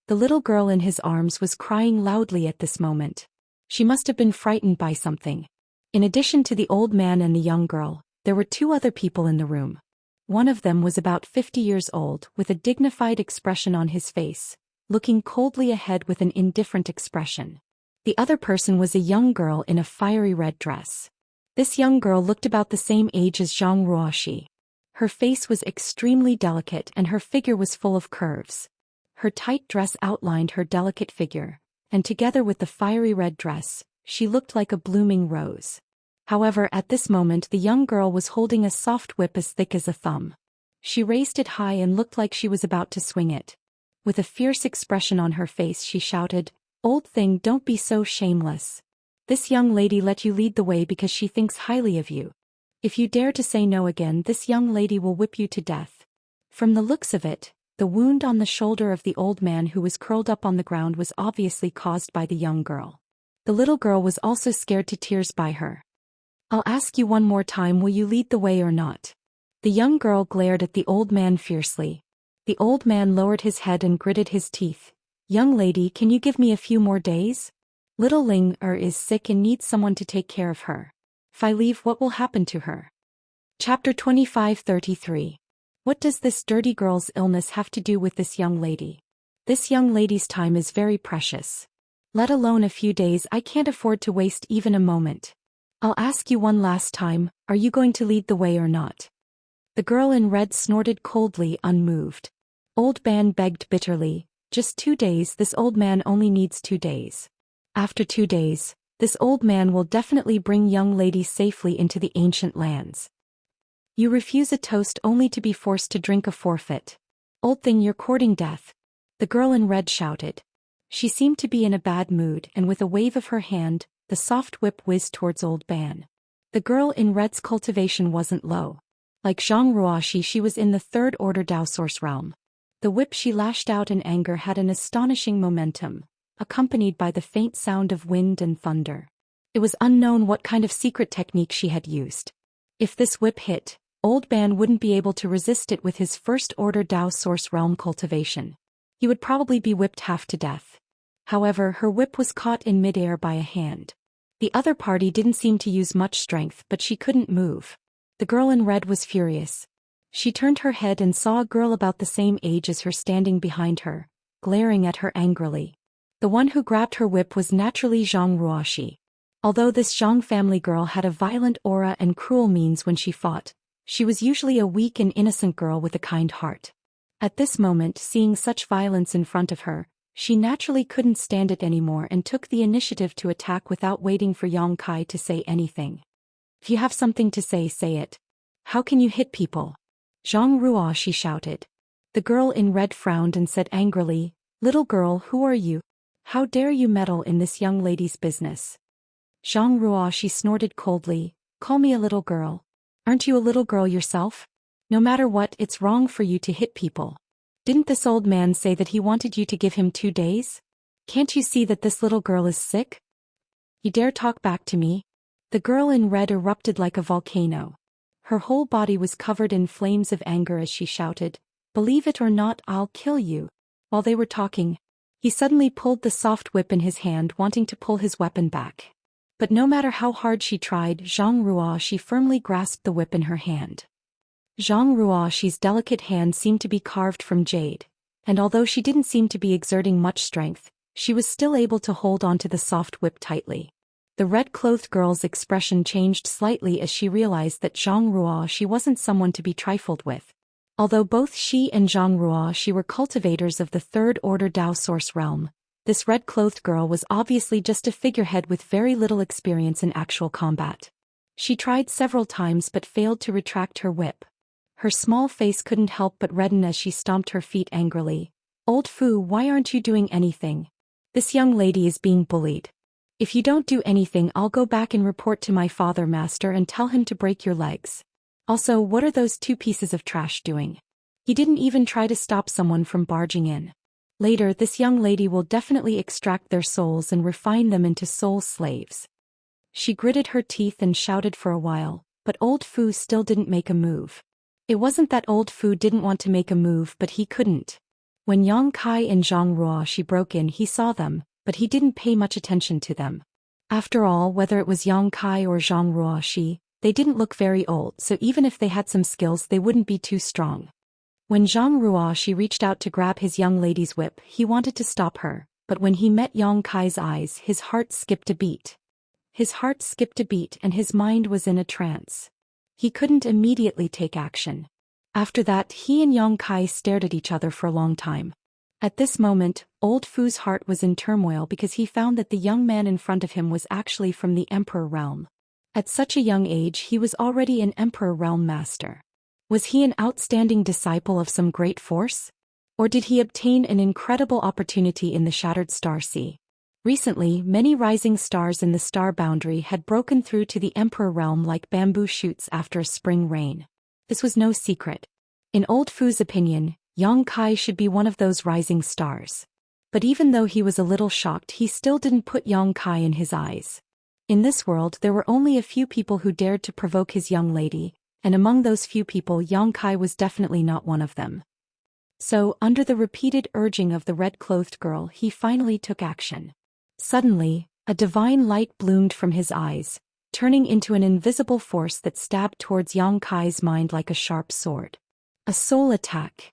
Speaker 1: The little girl in his arms was crying loudly at this moment. She must have been frightened by something. In addition to the old man and the young girl, there were two other people in the room. One of them was about 50 years old, with a dignified expression on his face, looking coldly ahead with an indifferent expression. The other person was a young girl in a fiery red dress. This young girl looked about the same age as Zhang Ruoxi. Her face was extremely delicate and her figure was full of curves. Her tight dress outlined her delicate figure, and together with the fiery red dress, she looked like a blooming rose. However, at this moment the young girl was holding a soft whip as thick as a thumb. She raised it high and looked like she was about to swing it. With a fierce expression on her face she shouted, "Old thing, don't be so shameless. This young lady let you lead the way because she thinks highly of you. If you dare to say no again, this young lady will whip you to death." From the looks of it, the wound on the shoulder of the old man who was curled up on the ground was obviously caused by the young girl. The little girl was also scared to tears by her. "I'll ask you one more time, will you lead the way or not?" The young girl glared at the old man fiercely. The old man lowered his head and gritted his teeth. "Young lady, can you give me a few more days? Little Ling is sick and needs someone to take care of her. If I leave, what will happen to her?" Chapter 25:33. What does this dirty girl's illness have to do with this young lady? This young lady's time is very precious. Let alone a few days, I can't afford to waste even a moment. I'll ask you one last time, are you going to lead the way or not? The girl in red snorted coldly, unmoved. Old man begged bitterly, "Just 2 days, this old man only needs 2 days. After 2 days, this old man will definitely bring young lady safely into the ancient lands. You refuse a toast only to be forced to drink a forfeit. Old thing, you're courting death." The girl in red shouted. She seemed to be in a bad mood and with a wave of her hand, the soft whip whizzed towards old man. The girl in red's cultivation wasn't low. Like Zhang Ruoxi, she was in the third order Dao source realm. The whip she lashed out in anger had an astonishing momentum, accompanied by the faint sound of wind and thunder. It was unknown what kind of secret technique she had used. If this whip hit, old man wouldn't be able to resist it with his first order Dao source realm cultivation. He would probably be whipped half to death. However, her whip was caught in midair by a hand. The other party didn't seem to use much strength, but she couldn't move. The girl in red was furious. She turned her head and saw a girl about the same age as her standing behind her, glaring at her angrily. The one who grabbed her whip was naturally Zhang Ruoxi. Although this Zhang family girl had a violent aura and cruel means when she fought, she was usually a weak and innocent girl with a kind heart. At this moment, seeing such violence in front of her, she naturally couldn't stand it anymore and took the initiative to attack without waiting for Yang Kai to say anything. "If you have something to say, say it. How can you hit people?" Zhang Ruoxi shouted. The girl in red frowned and said angrily, "Little girl, who are you? How dare you meddle in this young lady's business?" Zhang Ruoxi snorted coldly, "Call me a little girl. Aren't you a little girl yourself? No matter what, it's wrong for you to hit people. Didn't this old man say that he wanted you to give him 2 days? Can't you see that this little girl is sick? You dare talk back to me?" The girl in red erupted like a volcano. Her whole body was covered in flames of anger as she shouted, "Believe it or not, I'll kill you." While they were talking, he suddenly pulled the soft whip in his hand, wanting to pull his weapon back. But no matter how hard she tried, Zhang Ruoxi firmly grasped the whip in her hand. Zhang Ruoxi's delicate hand seemed to be carved from jade, and although she didn't seem to be exerting much strength, she was still able to hold onto the soft whip tightly. The red-clothed girl's expression changed slightly as she realized that Zhang Ruoxi wasn't someone to be trifled with. Although both she and Zhang Ruoxi were cultivators of the third-order Dao source realm, this red-clothed girl was obviously just a figurehead with very little experience in actual combat. She tried several times but failed to retract her whip. Her small face couldn't help but redden as she stomped her feet angrily. "Old Fu, why aren't you doing anything? This young lady is being bullied. If you don't do anything, I'll go back and report to my father, master, and tell him to break your legs. Also, what are those two pieces of trash doing? He didn't even try to stop someone from barging in. Later, this young lady will definitely extract their souls and refine them into soul slaves." She gritted her teeth and shouted for a while, but Old Fu still didn't make a move. It wasn't that Old Fu didn't want to make a move, but he couldn't. When Yang Kai and Zhang Ruoxi broke in, he saw them, but he didn't pay much attention to them. After all, whether it was Yang Kai or Zhang Ruoxi, they didn't look very old, so even if they had some skills, they wouldn't be too strong. When Zhang Ruoxi reached out to grab his young lady's whip, he wanted to stop her, but when he met Yang Kai's eyes, his heart skipped a beat. His heart skipped a beat and his mind was in a trance. He couldn't immediately take action. After that, he and Yang Kai stared at each other for a long time. At this moment, Old Fu's heart was in turmoil because he found that the young man in front of him was actually from the Emperor realm. At such a young age, he was already an Emperor realm master. Was he an outstanding disciple of some great force? Or did he obtain an incredible opportunity in the Shattered Star Sea? Recently, many rising stars in the star boundary had broken through to the Emperor realm like bamboo shoots after a spring rain. This was no secret. In Old Fu's opinion, Yang Kai should be one of those rising stars. But even though he was a little shocked, he still didn't put Yang Kai in his eyes. In this world, there were only a few people who dared to provoke his young lady, and among those few people, Yang Kai was definitely not one of them. So, under the repeated urging of the red-clothed girl, he finally took action. Suddenly, a divine light bloomed from his eyes, turning into an invisible force that stabbed towards Yang Kai's mind like a sharp sword. A soul attack.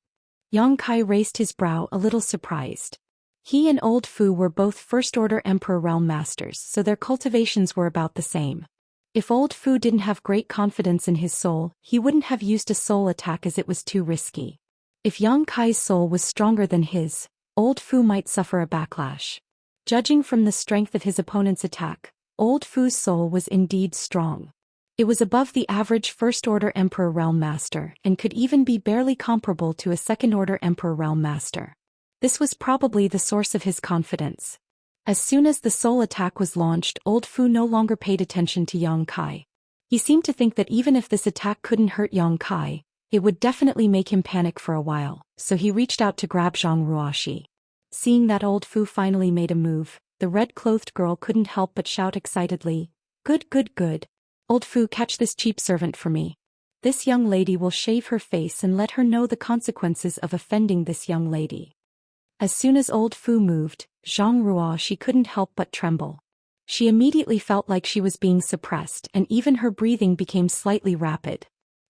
Speaker 1: Yang Kai raised his brow, a little surprised. He and Old Fu were both first-order Emperor realm masters, so their cultivations were about the same. If Old Fu didn't have great confidence in his soul, he wouldn't have used a soul attack as it was too risky. If Yang Kai's soul was stronger than his, Old Fu might suffer a backlash. Judging from the strength of his opponent's attack, Old Fu's soul was indeed strong. It was above the average first-order Emperor realm master and could even be barely comparable to a second-order Emperor realm master. This was probably the source of his confidence. As soon as the soul attack was launched, Old Fu no longer paid attention to Yang Kai. He seemed to think that even if this attack couldn't hurt Yang Kai, it would definitely make him panic for a while, so he reached out to grab Zhang Ruoxi. Seeing that Old Fu finally made a move, the red-clothed girl couldn't help but shout excitedly, "Good, good, good. Old Fu, catch this cheap servant for me. This young lady will shave her face and let her know the consequences of offending this young lady." As soon as Old Fu moved, Zhang Ruoxi couldn't help but tremble. She immediately felt like she was being suppressed and even her breathing became slightly rapid.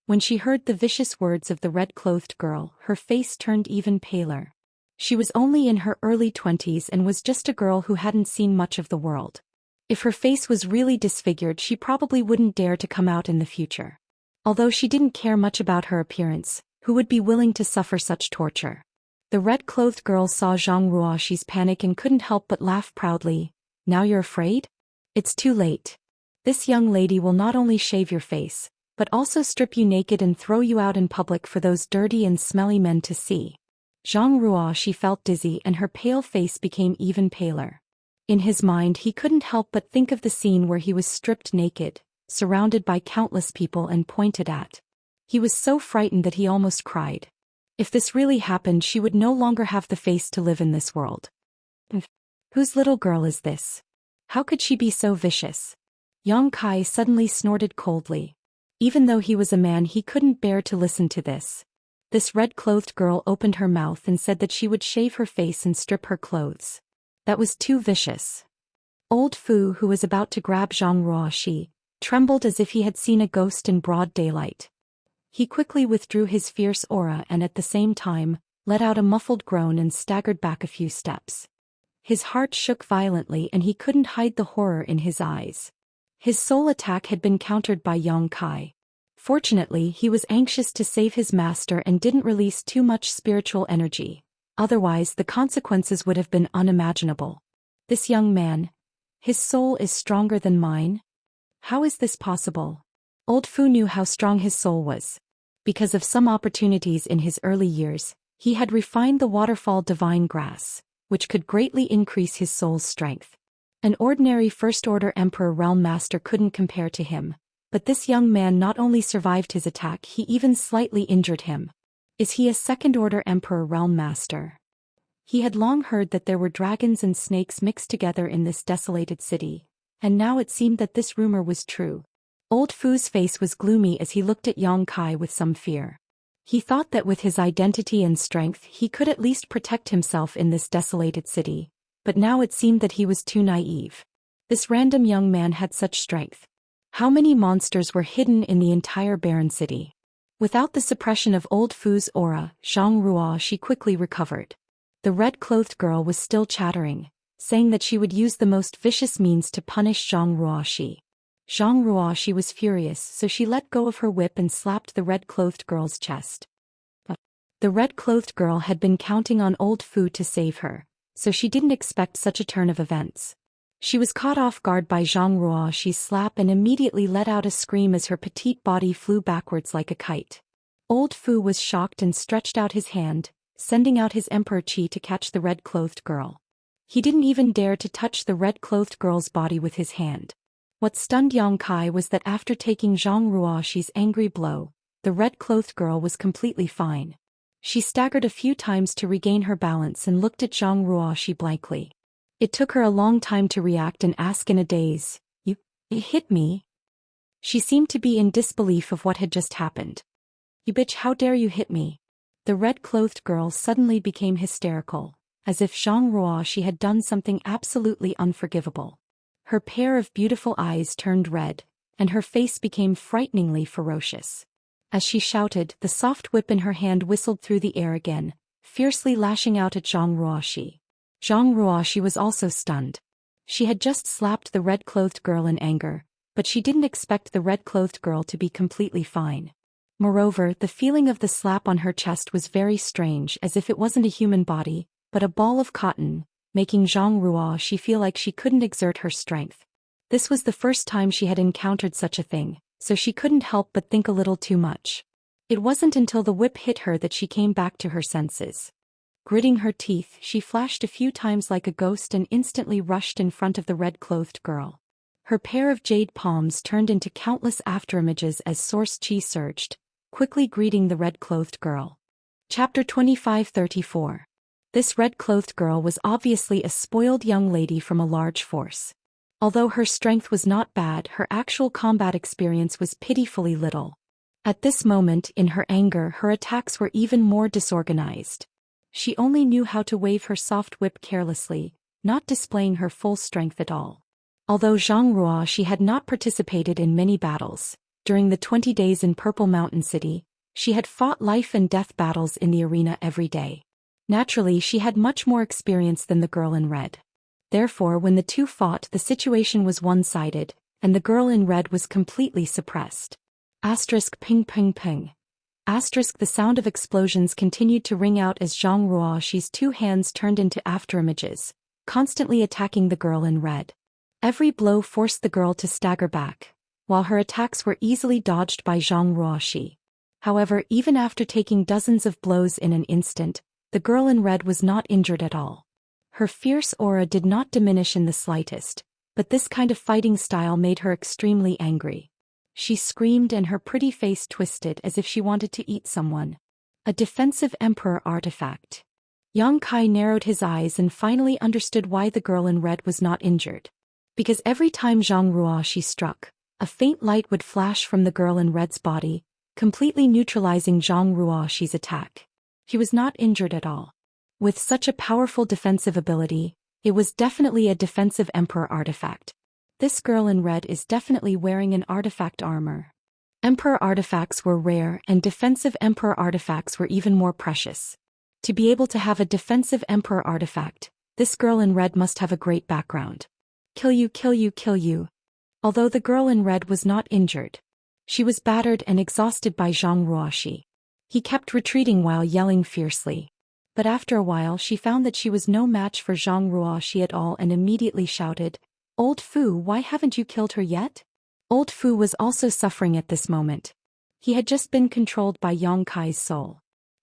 Speaker 1: When she heard the vicious words of the red-clothed girl, her face turned even paler. She was only in her early 20s and was just a girl who hadn't seen much of the world. If her face was really disfigured, she probably wouldn't dare to come out in the future. Although she didn't care much about her appearance, who would be willing to suffer such torture? The red-clothed girl saw Zhang Ruoxi's panic and couldn't help but laugh proudly. "Now you're afraid? It's too late. This young lady will not only shave your face, but also strip you naked and throw you out in public for those dirty and smelly men to see." Zhang Ruoxi felt dizzy and her pale face became even paler. In his mind, he couldn't help but think of the scene where he was stripped naked, surrounded by countless people and pointed at. He was so frightened that he almost cried. If this really happened, she would no longer have the face to live in this world. Whose little girl is this? How could she be so vicious? Yang Kai suddenly snorted coldly. Even though he was a man, he couldn't bear to listen to this. This red-clothed girl opened her mouth and said that she would shave her face and strip her clothes. That was too vicious. Old Fu, who was about to grab Zhang Ruoxi, trembled as if he had seen a ghost in broad daylight. He quickly withdrew his fierce aura and at the same time, let out a muffled groan and staggered back a few steps. His heart shook violently and he couldn't hide the horror in his eyes. His soul attack had been countered by Yang Kai. Fortunately, he was anxious to save his master and didn't release too much spiritual energy. Otherwise, the consequences would have been unimaginable. This young man, his soul is stronger than mine? How is this possible? Old Fu knew how strong his soul was. Because of some opportunities in his early years, he had refined the waterfall divine grass, which could greatly increase his soul's strength. An ordinary first-order Emperor Realm Master couldn't compare to him, but this young man not only survived his attack, he even slightly injured him. Is he a second-order Emperor Realm Master? He had long heard that there were dragons and snakes mixed together in this desolated city, and now it seemed that this rumor was true. Old Fu's face was gloomy as he looked at Yang Kai with some fear. He thought that with his identity and strength he could at least protect himself in this desolated city, but now it seemed that he was too naive. This random young man had such strength. How many monsters were hidden in the entire barren city? Without the suppression of Old Fu's aura, Zhang Ruoxi quickly recovered. The red-clothed girl was still chattering, saying that she would use the most vicious means to punish Zhang Ruoxi. Zhang Ruoxi was furious, so she let go of her whip and slapped the red-clothed girl's chest. The red-clothed girl had been counting on Old Fu to save her, so she didn't expect such a turn of events. She was caught off guard by Zhang Ruoxi's slap and immediately let out a scream as her petite body flew backwards like a kite. Old Fu was shocked and stretched out his hand, sending out his emperor chi to catch the red-clothed girl. He didn't even dare to touch the red-clothed girl's body with his hand. What stunned Yang Kai was that after taking Zhang Ruoxi's angry blow, the red-clothed girl was completely fine. She staggered a few times to regain her balance and looked at Zhang Ruoxi blankly. It took her a long time to react and ask in a daze, You hit me?" She seemed to be in disbelief of what had just happened. "You bitch, how dare you hit me?" The red-clothed girl suddenly became hysterical, as if Zhang Ruoxi had done something absolutely unforgivable. Her pair of beautiful eyes turned red, and her face became frighteningly ferocious. As she shouted, the soft whip in her hand whistled through the air again, fiercely lashing out at Zhang Ruoxi. Zhang Ruoxi was also stunned. She had just slapped the red-clothed girl in anger, but she didn't expect the red-clothed girl to be completely fine. Moreover, the feeling of the slap on her chest was very strange, as if it wasn't a human body, but a ball of cotton, making Zhang Ruoxi feel like she couldn't exert her strength. This was the first time she had encountered such a thing, so she couldn't help but think a little too much. It wasn't until the whip hit her that she came back to her senses. Gritting her teeth, she flashed a few times like a ghost and instantly rushed in front of the red-clothed girl. Her pair of jade palms turned into countless afterimages as source chi surged, quickly greeting the red-clothed girl. Chapter 25-34. This red-clothed girl was obviously a spoiled young lady from a large force. Although her strength was not bad, her actual combat experience was pitifully little. At this moment, in her anger, her attacks were even more disorganized. She only knew how to wave her soft whip carelessly, not displaying her full strength at all. Although Zhang Ruoxi had not participated in many battles, during the 20 days in Purple Mountain City, she had fought life and death battles in the arena every day. Naturally, she had much more experience than the girl in red. Therefore, when the two fought, the situation was one-sided, and the girl in red was completely suppressed. Asterisk ping ping ping. Asterisk the sound of explosions continued to ring out as Zhang Ruoxi's two hands turned into afterimages, constantly attacking the girl in red. Every blow forced the girl to stagger back, while her attacks were easily dodged by Zhang Ruoxi. However, even after taking dozens of blows in an instant, the girl in red was not injured at all. Her fierce aura did not diminish in the slightest, but this kind of fighting style made her extremely angry. She screamed and her pretty face twisted as if she wanted to eat someone. A defensive emperor artifact. Yang Kai narrowed his eyes and finally understood why the girl in red was not injured. Because every time Zhang Ruoxi struck, A faint light would flash from the girl in red's body, completely neutralizing Zhang Ruoxi's attack. He was not injured at all. With such a powerful defensive ability, it was definitely a defensive emperor artifact. This girl in red is definitely wearing an artifact armor. Emperor artifacts were rare and defensive emperor artifacts were even more precious. To be able to have a defensive emperor artifact, this girl in red must have a great background. Kill you, kill you, kill you. Although the girl in red was not injured, she was battered and exhausted by Zhang Ruoxi. He kept retreating while yelling fiercely. But after a while she found that she was no match for Zhang Ruoxi at all and immediately shouted, "Old Fu, why haven't you killed her yet?" Old Fu was also suffering at this moment. He had just been controlled by Yang Kai's soul.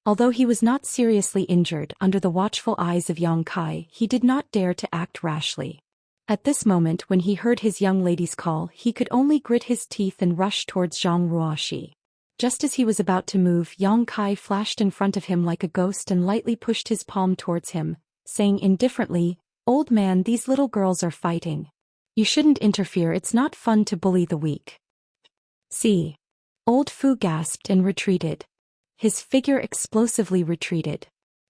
Speaker 1: Although he was not seriously injured under the watchful eyes of Yang Kai, he did not dare to act rashly. At this moment when he heard his young lady's call, he could only grit his teeth and rush towards Zhang Ruoxi. Just as he was about to move, Yang Kai flashed in front of him like a ghost and lightly pushed his palm towards him, saying indifferently, "Old man, these little girls are fighting. You shouldn't interfere, it's not fun to bully the weak." See. Old Fu gasped and retreated. His figure explosively retreated.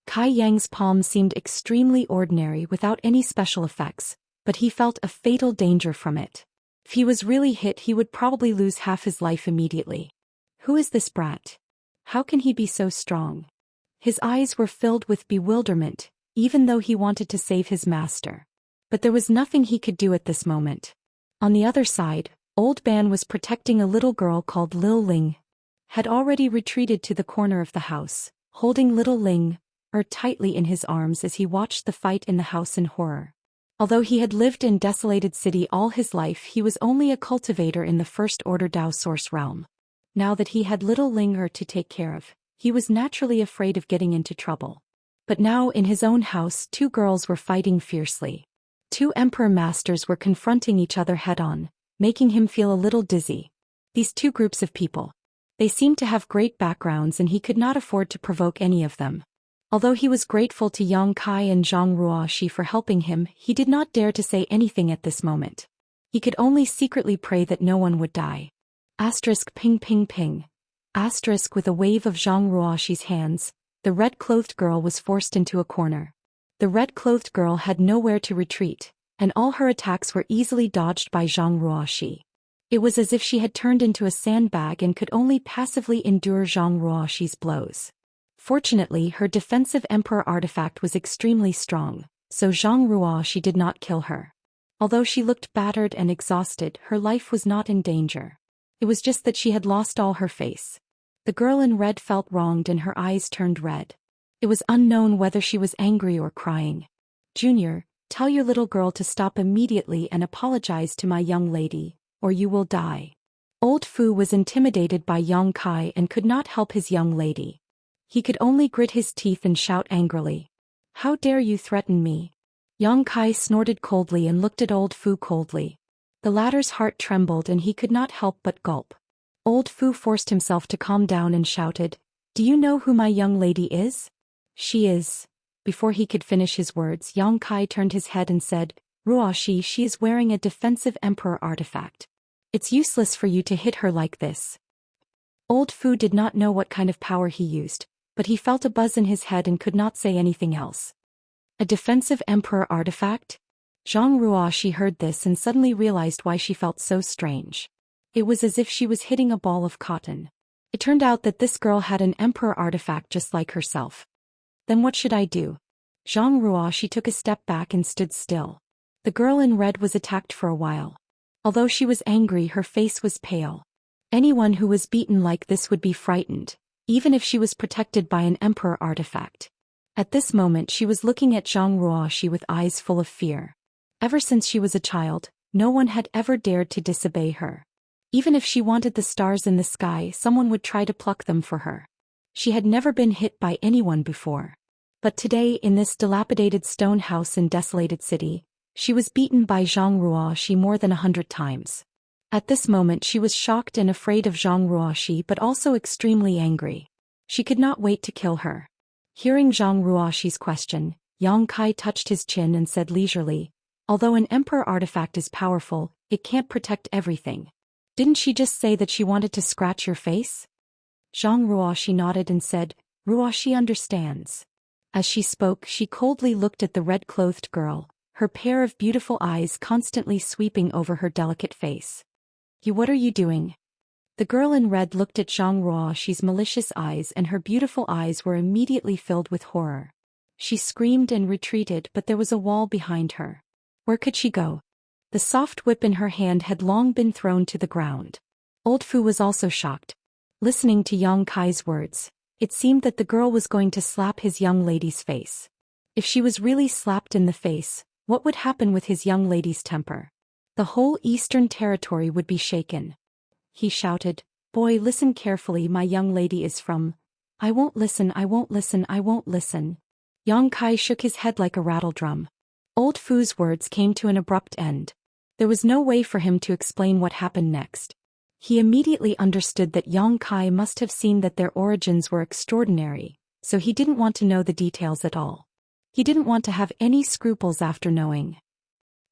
Speaker 1: Kai Yang's palm seemed extremely ordinary without any special effects, but he felt a fatal danger from it. If he was really hit, he would probably lose half his life immediately. Who is this brat? How can he be so strong? His eyes were filled with bewilderment, even though he wanted to save his master. But there was nothing he could do at this moment. On the other side, Old Ban was protecting a little girl called Lil Ling. Had already retreated to the corner of the house, holding little Ling tightly in his arms as he watched the fight in the house in horror. Although he had lived in Desolated City all his life, he was only a cultivator in the First Order Dao Source realm. Now that he had little Ling to take care of, he was naturally afraid of getting into trouble. But now in his own house, two girls were fighting fiercely. Two emperor masters were confronting each other head-on, making him feel a little dizzy. These two groups of people. They seemed to have great backgrounds and he could not afford to provoke any of them. Although he was grateful to Yang Kai and Zhang Ruoxi for helping him, he did not dare to say anything at this moment. He could only secretly pray that no one would die. Asterisk ping ping ping. Asterisk with a wave of Zhang Ruoxi's hands, the red-clothed girl was forced into a corner. The red-clothed girl had nowhere to retreat, and all her attacks were easily dodged by Zhang Ruoxi. It was as if she had turned into a sandbag and could only passively endure Zhang Ruoxi's blows. Fortunately, her defensive emperor artifact was extremely strong, so Zhang Ruoxi did not kill her. Although she looked battered and exhausted, her life was not in danger. It was just that she had lost all her face. The girl in red felt wronged and her eyes turned red. It was unknown whether she was angry or crying. "Junior, tell your little girl to stop immediately and apologize to my young lady, or you will die." Old Fu was intimidated by Yang Kai and could not help his young lady. He could only grit his teeth and shout angrily, "How dare you threaten me?" Yang Kai snorted coldly and looked at Old Fu coldly. The latter's heart trembled and he could not help but gulp. Old Fu forced himself to calm down and shouted, "Do you know who my young lady is?" "She is." Before he could finish his words, Yang Kai turned his head and said, "Ruoxi, she is wearing a defensive emperor artifact. It's useless for you to hit her like this." Old Fu did not know what kind of power he used, but he felt a buzz in his head and could not say anything else. A defensive emperor artifact? Zhang Ruoxi heard this and suddenly realized why she felt so strange. It was as if she was hitting a ball of cotton. It turned out that this girl had an emperor artifact just like herself. Then what should I do? Zhang Ruoxi took a step back and stood still. The girl in red was attacked for a while. Although she was angry, her face was pale. Anyone who was beaten like this would be frightened, even if she was protected by an emperor artifact. At this moment she was looking at Zhang Ruoxi with eyes full of fear. Ever since she was a child, no one had ever dared to disobey her. Even if she wanted the stars in the sky, someone would try to pluck them for her. She had never been hit by anyone before. But today, in this dilapidated stone house in Desolated City, she was beaten by Zhang Ruoxi more than 100 times. At this moment she was shocked and afraid of Zhang Ruoxi but also extremely angry. She could not wait to kill her. Hearing Zhang Ruoxi's question, Yang Kai touched his chin and said leisurely, "Although an emperor artifact is powerful, it can't protect everything. Didn't she just say that she wanted to scratch your face? Zhang Ruoxi nodded and said, Ruoxi understands. As she spoke, she coldly looked at the red-clothed girl, her pair of beautiful eyes constantly sweeping over her delicate face. What are you doing? The girl in red looked at Zhang Ruoxi's malicious eyes, and her beautiful eyes were immediately filled with horror. She screamed and retreated, but there was a wall behind her. Where could she go? The soft whip in her hand had long been thrown to the ground. Old Fu was also shocked. Listening to Yang Kai's words, it seemed that the girl was going to slap his young lady's face. If she was really slapped in the face, what would happen with his young lady's temper? The whole eastern territory would be shaken. He shouted, Boy, listen carefully, my young lady is from... I won't listen, I won't listen, I won't listen. Yang Kai shook his head like a rattledrum. Old Fu's words came to an abrupt end. There was no way for him to explain what happened next. He immediately understood that Yang Kai must have seen that their origins were extraordinary, so he didn't want to know the details at all. He didn't want to have any scruples after knowing.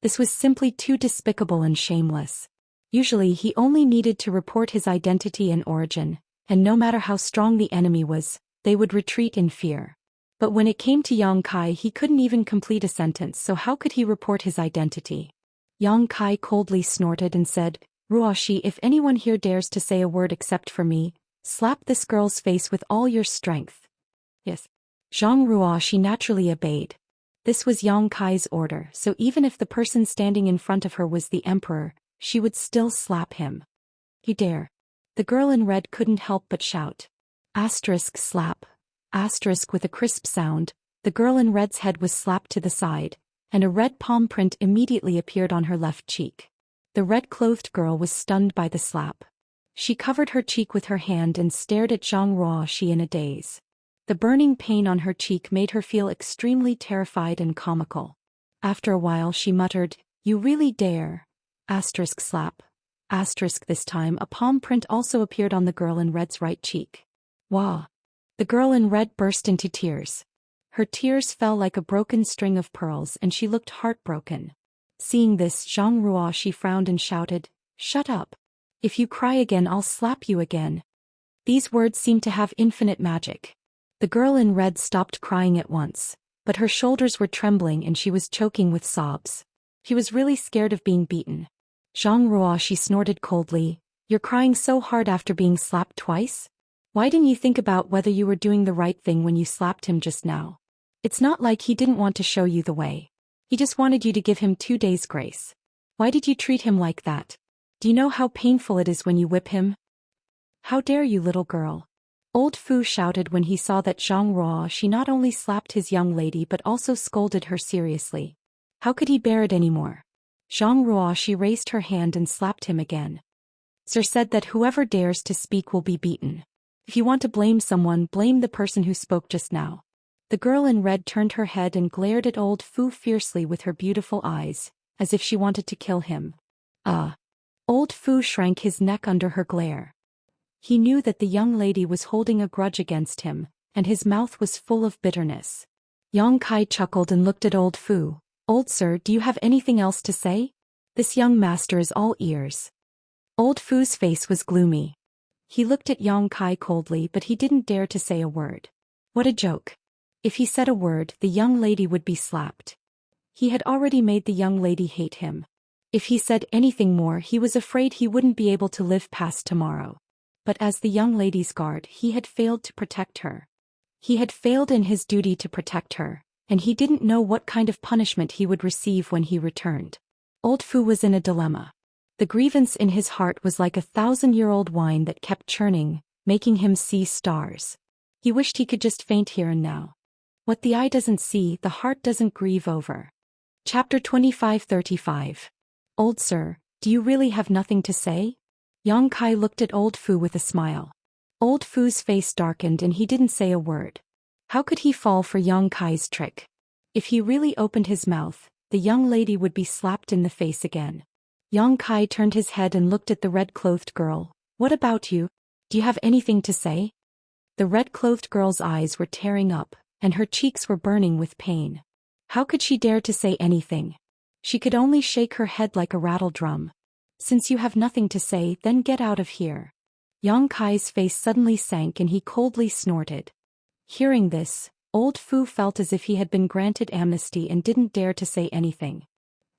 Speaker 1: This was simply too despicable and shameless. Usually he only needed to report his identity and origin, and no matter how strong the enemy was, they would retreat in fear. But when it came to Yang Kai, he couldn't even complete a sentence, so how could he report his identity? Yang Kai coldly snorted and said, Ruoxi, if anyone here dares to say a word except for me, slap this girl's face with all your strength. Yes. Zhang Ruoxi naturally obeyed. This was Yang Kai's order, so even if the person standing in front of her was the emperor, she would still slap him. You dare. The girl in red couldn't help but shout. Asterisk slap. Asterisk with a crisp sound, the girl in red's head was slapped to the side, and a red palm print immediately appeared on her left cheek. The red-clothed girl was stunned by the slap. She covered her cheek with her hand and stared at Zhang Ruoxi in a daze. The burning pain on her cheek made her feel extremely terrified and comical. After a while she muttered, You really dare. Asterisk slap. Asterisk this time a palm print also appeared on the girl in red's right cheek. Wah! The girl in red burst into tears. Her tears fell like a broken string of pearls and she looked heartbroken. Seeing this, Zhang Ruoxi frowned and shouted, Shut up. If you cry again, I'll slap you again. These words seemed to have infinite magic. The girl in red stopped crying at once, but her shoulders were trembling and she was choking with sobs. She was really scared of being beaten. Zhang Ruoxi snorted coldly, You're crying so hard after being slapped twice? Why didn't you think about whether you were doing the right thing when you slapped him just now? It's not like he didn't want to show you the way. He just wanted you to give him 2 days' grace. Why did you treat him like that? Do you know how painful it is when you whip him? How dare you, little girl? Old Fu shouted when he saw that Zhang Ruoxi not only slapped his young lady but also scolded her seriously. How could he bear it anymore? Zhang Ruoxi raised her hand and slapped him again. Sir said that whoever dares to speak will be beaten. If you want to blame someone, blame the person who spoke just now. The girl in red turned her head and glared at Old Fu fiercely with her beautiful eyes, as if she wanted to kill him. Old Fu shrank his neck under her glare. He knew that the young lady was holding a grudge against him, and his mouth was full of bitterness. Yang Kai chuckled and looked at Old Fu. Old sir, do you have anything else to say? This young master is all ears. Old Fu's face was gloomy. He looked at Yang Kai coldly, but he didn't dare to say a word. What a joke. If he said a word, the young lady would be slapped. He had already made the young lady hate him. If he said anything more, he was afraid he wouldn't be able to live past tomorrow. But as the young lady's guard, he had failed to protect her. He had failed in his duty to protect her, and he didn't know what kind of punishment he would receive when he returned. Old Fu was in a dilemma. The grievance in his heart was like a 1,000-year-old wine that kept churning, making him see stars. He wished he could just faint here and now. What the eye doesn't see, the heart doesn't grieve over. Chapter 25:35. Old sir, do you really have nothing to say? Yang Kai looked at Old Fu with a smile. Old Fu's face darkened and he didn't say a word. How could he fall for Yang Kai's trick? If he really opened his mouth, the young lady would be slapped in the face again. Yang Kai turned his head and looked at the red-clothed girl. What about you? Do you have anything to say? The red-clothed girl's eyes were tearing up, and her cheeks were burning with pain. How could she dare to say anything? She could only shake her head like a rattledrum. Since you have nothing to say, then get out of here. Yang Kai's face suddenly sank and he coldly snorted. Hearing this, old Fu felt as if he had been granted amnesty and didn't dare to say anything.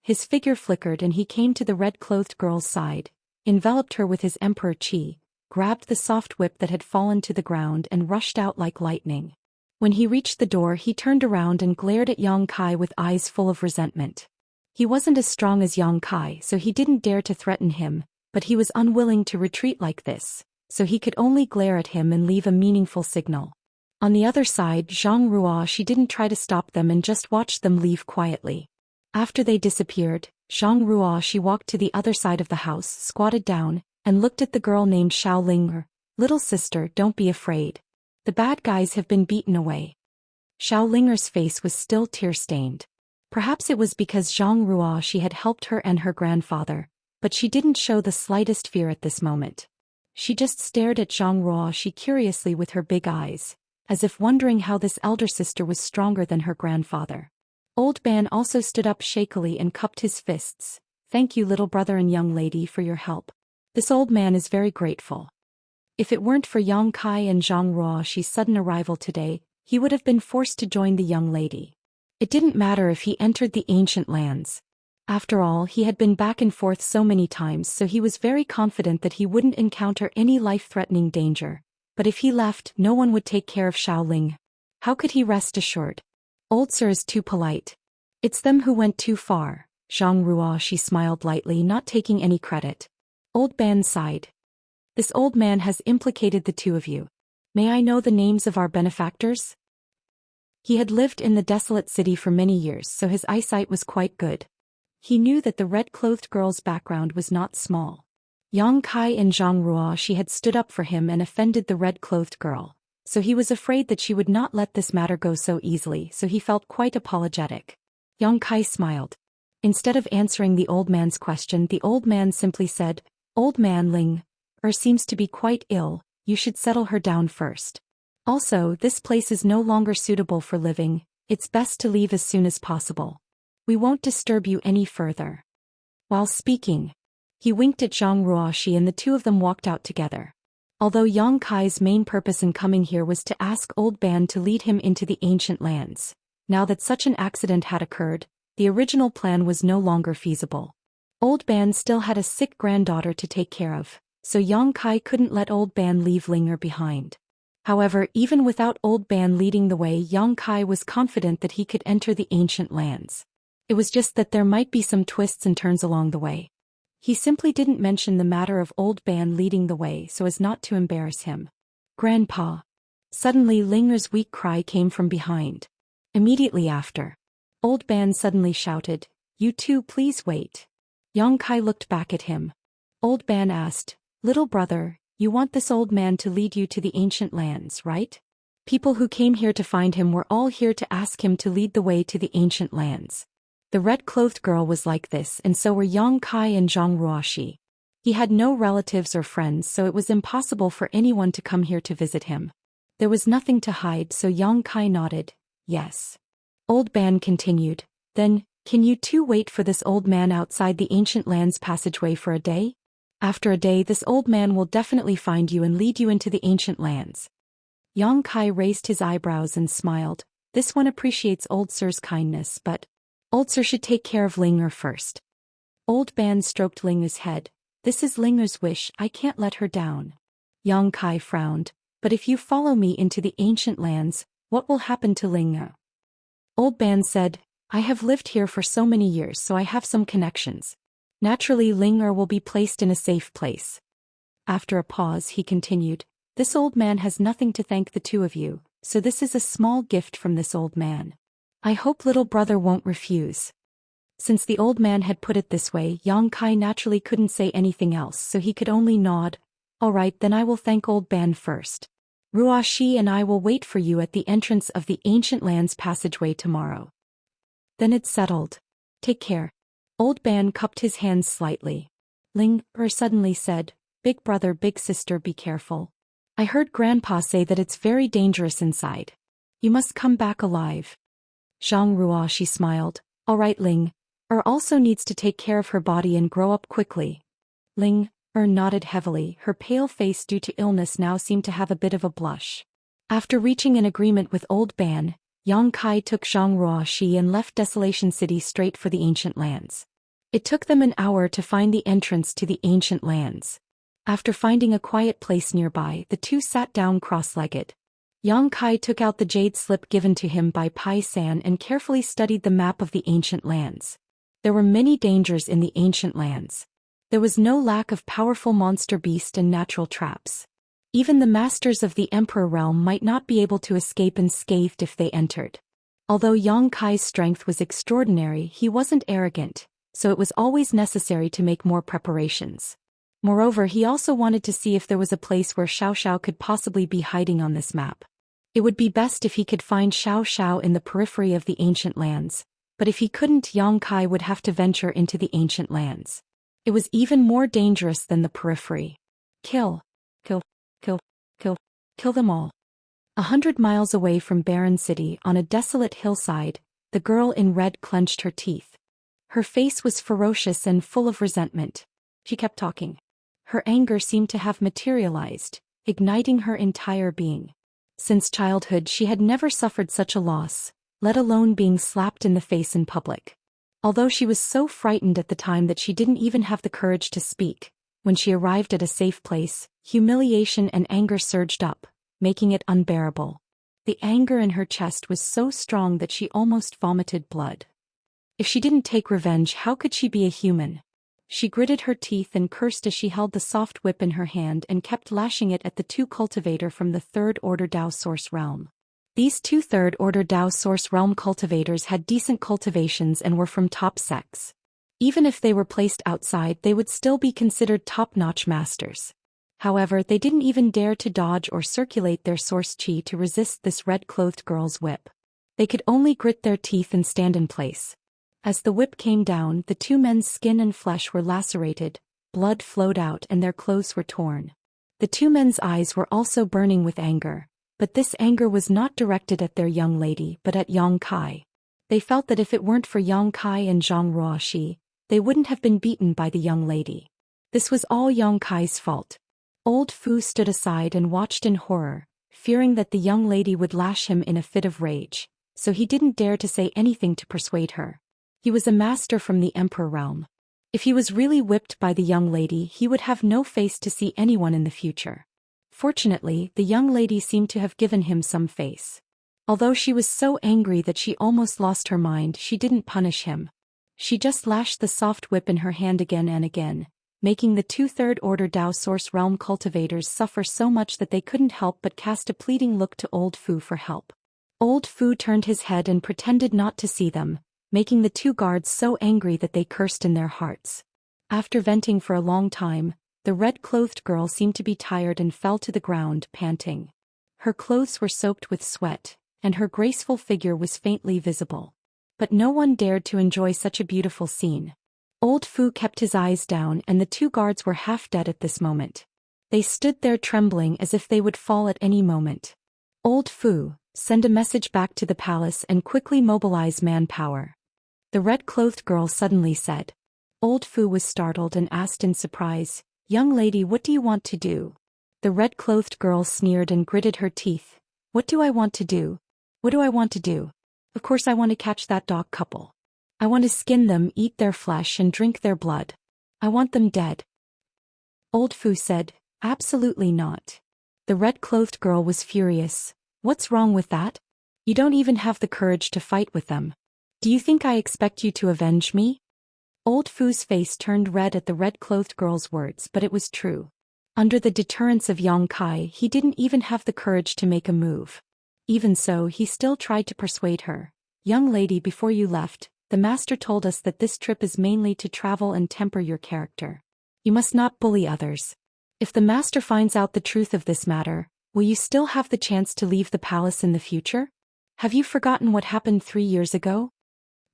Speaker 1: His figure flickered and he came to the red-clothed girl's side, enveloped her with his emperor chi, grabbed the soft whip that had fallen to the ground and rushed out like lightning. When he reached the door, he turned around and glared at Yang Kai with eyes full of resentment. He wasn't as strong as Yang Kai, so he didn't dare to threaten him, but he was unwilling to retreat like this, so he could only glare at him and leave a meaningful signal. On the other side, Zhang Ruo, she didn't try to stop them and just watched them leave quietly. After they disappeared, Zhang Ruo, she walked to the other side of the house, squatted down, and looked at the girl named Xiao Ling. Little sister, don't be afraid. The bad guys have been beaten away. Xiao Linger's face was still tear-stained. Perhaps it was because Zhang Ruo, she had helped her and her grandfather, but she didn't show the slightest fear at this moment. She just stared at Zhang Ruo, she curiously with her big eyes, as if wondering how this elder sister was stronger than her grandfather. Old Ban also stood up shakily and cupped his fists. Thank you, little brother and young lady, for your help. This old man is very grateful. If it weren't for Yang Kai and Zhang Ruo's sudden arrival today, he would have been forced to join the young lady. It didn't matter if he entered the ancient lands. After all, he had been back and forth so many times, so he was very confident that he wouldn't encounter any life-threatening danger. But if he left, no one would take care of Xiao Ling. How could he rest assured? Old Sir is too polite. It's them who went too far. Zhang Ruo, she smiled lightly, not taking any credit. Old Ban sighed. This old man has implicated the two of you. May I know the names of our benefactors? He had lived in the desolate city for many years, so his eyesight was quite good. He knew that the red-clothed girl's background was not small. Yang Kai and Zhang Ruo, she had stood up for him and offended the red-clothed girl, so he was afraid that she would not let this matter go so easily, so he felt quite apologetic. Yang Kai smiled. Instead of answering the old man's question, the old man simply said, Old man Ling seems to be quite ill, you should settle her down first. Also, this place is no longer suitable for living, it's best to leave as soon as possible. We won't disturb you any further. While speaking, he winked at Zhang Ruoshi and the two of them walked out together. Although Yang Kai's main purpose in coming here was to ask Old Ban to lead him into the ancient lands, now that such an accident had occurred, the original plan was no longer feasible. Old Ban still had a sick granddaughter to take care of, so Yang Kai couldn't let Old Ban leave Linger behind. However, even without Old Ban leading the way, Yang Kai was confident that he could enter the ancient lands. It was just that there might be some twists and turns along the way. He simply didn't mention the matter of Old Ban leading the way so as not to embarrass him. Grandpa. Suddenly Linger's weak cry came from behind. Immediately after, Old Ban suddenly shouted, You two, please wait. Yang Kai looked back at him. Old Ban asked, Little brother, you want this old man to lead you to the ancient lands, right? People who came here to find him were all here to ask him to lead the way to the ancient lands. The red-clothed girl was like this, and so were Yang Kai and Zhang Ruoshi. He had no relatives or friends, so it was impossible for anyone to come here to visit him. There was nothing to hide, so Yang Kai nodded, yes. Old Ban continued, Then, can you two wait for this old man outside the ancient lands passageway for a day? After a day, this old man will definitely find you and lead you into the ancient lands. Yang Kai raised his eyebrows and smiled. This one appreciates Old Sir's kindness, but Old Sir should take care of Linger first. Old Ban stroked Linger's head. This is Linger's wish, I can't let her down. Yang Kai frowned. But if you follow me into the ancient lands, what will happen to Linger? Old Ban said, I have lived here for so many years, so I have some connections. Naturally, Linger will be placed in a safe place. After a pause, he continued, This old man has nothing to thank the two of you, so this is a small gift from this old man. I hope little brother won't refuse. Since the old man had put it this way, Yang Kai naturally couldn't say anything else, so he could only nod. All right, then I will thank Old Ban first. Ruoshi and I will wait for you at the entrance of the ancient lands passageway tomorrow. Then it's settled. Take care. Old Ban cupped his hands slightly. Linger suddenly said, Big brother, big sister, be careful. I heard Grandpa say that it's very dangerous inside. You must come back alive. Zhang Ruoshi smiled. All right, Linger also needs to take care of her body and grow up quickly. Ling nodded heavily. Her pale face due to illness now seemed to have a bit of a blush. After reaching an agreement with Old Ban, Yang Kai took Zhang Ruoxi and left Desolation City straight for the ancient lands. It took them an hour to find the entrance to the ancient lands. After finding a quiet place nearby, the two sat down cross-legged. Yang Kai took out the jade slip given to him by Pai San and carefully studied the map of the ancient lands. There were many dangers in the ancient lands. There was no lack of powerful monster beast and natural traps. Even the masters of the Emperor realm might not be able to escape unscathed if they entered. Although Yang Kai's strength was extraordinary, he wasn't arrogant, so it was always necessary to make more preparations. Moreover, he also wanted to see if there was a place where Xiao could possibly be hiding on this map. It would be best if he could find Xiao in the periphery of the ancient lands, but if he couldn't, Yang Kai would have to venture into the ancient lands. It was even more dangerous than the periphery. Kill them all. 100 miles away from Barren City, on a desolate hillside, the girl in red clenched her teeth. Her face was ferocious and full of resentment. She kept talking. Her anger seemed to have materialized, igniting her entire being. Since childhood she had never suffered such a loss, let alone being slapped in the face in public. Although she was so frightened at the time that she didn't even have the courage to speak, when she arrived at a safe place, humiliation and anger surged up, making it unbearable. The anger in her chest was so strong that she almost vomited blood. If she didn't take revenge, how could she be a human? She gritted her teeth and cursed as she held the soft whip in her hand and kept lashing it at the two cultivator from the Third-Order Dao Source Realm. These two Third-Order Dao Source Realm cultivators had decent cultivations and were from top sects. Even if they were placed outside, they would still be considered top-notch masters. However, they didn't even dare to dodge or circulate their source chi to resist this red-clothed girl's whip. They could only grit their teeth and stand in place. As the whip came down, the two men's skin and flesh were lacerated, blood flowed out and their clothes were torn. The two men's eyes were also burning with anger, but this anger was not directed at their young lady but at Yang Kai. They felt that if it weren't for Yang Kai and Zhang Ruoxi, they wouldn't have been beaten by the young lady. This was all Yang Kai's fault. Old Fu stood aside and watched in horror, fearing that the young lady would lash him in a fit of rage, so he didn't dare to say anything to persuade her. He was a master from the Emperor realm. If he was really whipped by the young lady, he would have no face to see anyone in the future. Fortunately, the young lady seemed to have given him some face. Although she was so angry that she almost lost her mind, she didn't punish him. She just lashed the soft whip in her hand again and again, making the two Third-Order Dao Source Realm cultivators suffer so much that they couldn't help but cast a pleading look to Old Fu for help. Old Fu turned his head and pretended not to see them, making the two guards so angry that they cursed in their hearts. After venting for a long time, the red-clothed girl seemed to be tired and fell to the ground, panting. Her clothes were soaked with sweat, and her graceful figure was faintly visible. But no one dared to enjoy such a beautiful scene. Old Fu kept his eyes down and the two guards were half dead at this moment. They stood there trembling as if they would fall at any moment. Old Fu, send a message back to the palace and quickly mobilize manpower. The red-clothed girl suddenly said. Old Fu was startled and asked in surprise, "Young lady, what do you want to do?" The red-clothed girl sneered and gritted her teeth. "What do I want to do? What do I want to do? Of course I want to catch that dog couple. I want to skin them, eat their flesh and drink their blood. I want them dead." Old Fu said, "Absolutely not." The red-clothed girl was furious. "What's wrong with that? You don't even have the courage to fight with them. Do you think I expect you to avenge me?" Old Fu's face turned red at the red-clothed girl's words, but it was true. Under the deterrence of Yang Kai, he didn't even have the courage to make a move. Even so, he still tried to persuade her. "Young lady, before you left, the master told us that this trip is mainly to travel and temper your character. You must not bully others. If the master finds out the truth of this matter, will you still have the chance to leave the palace in the future? Have you forgotten what happened 3 years ago?"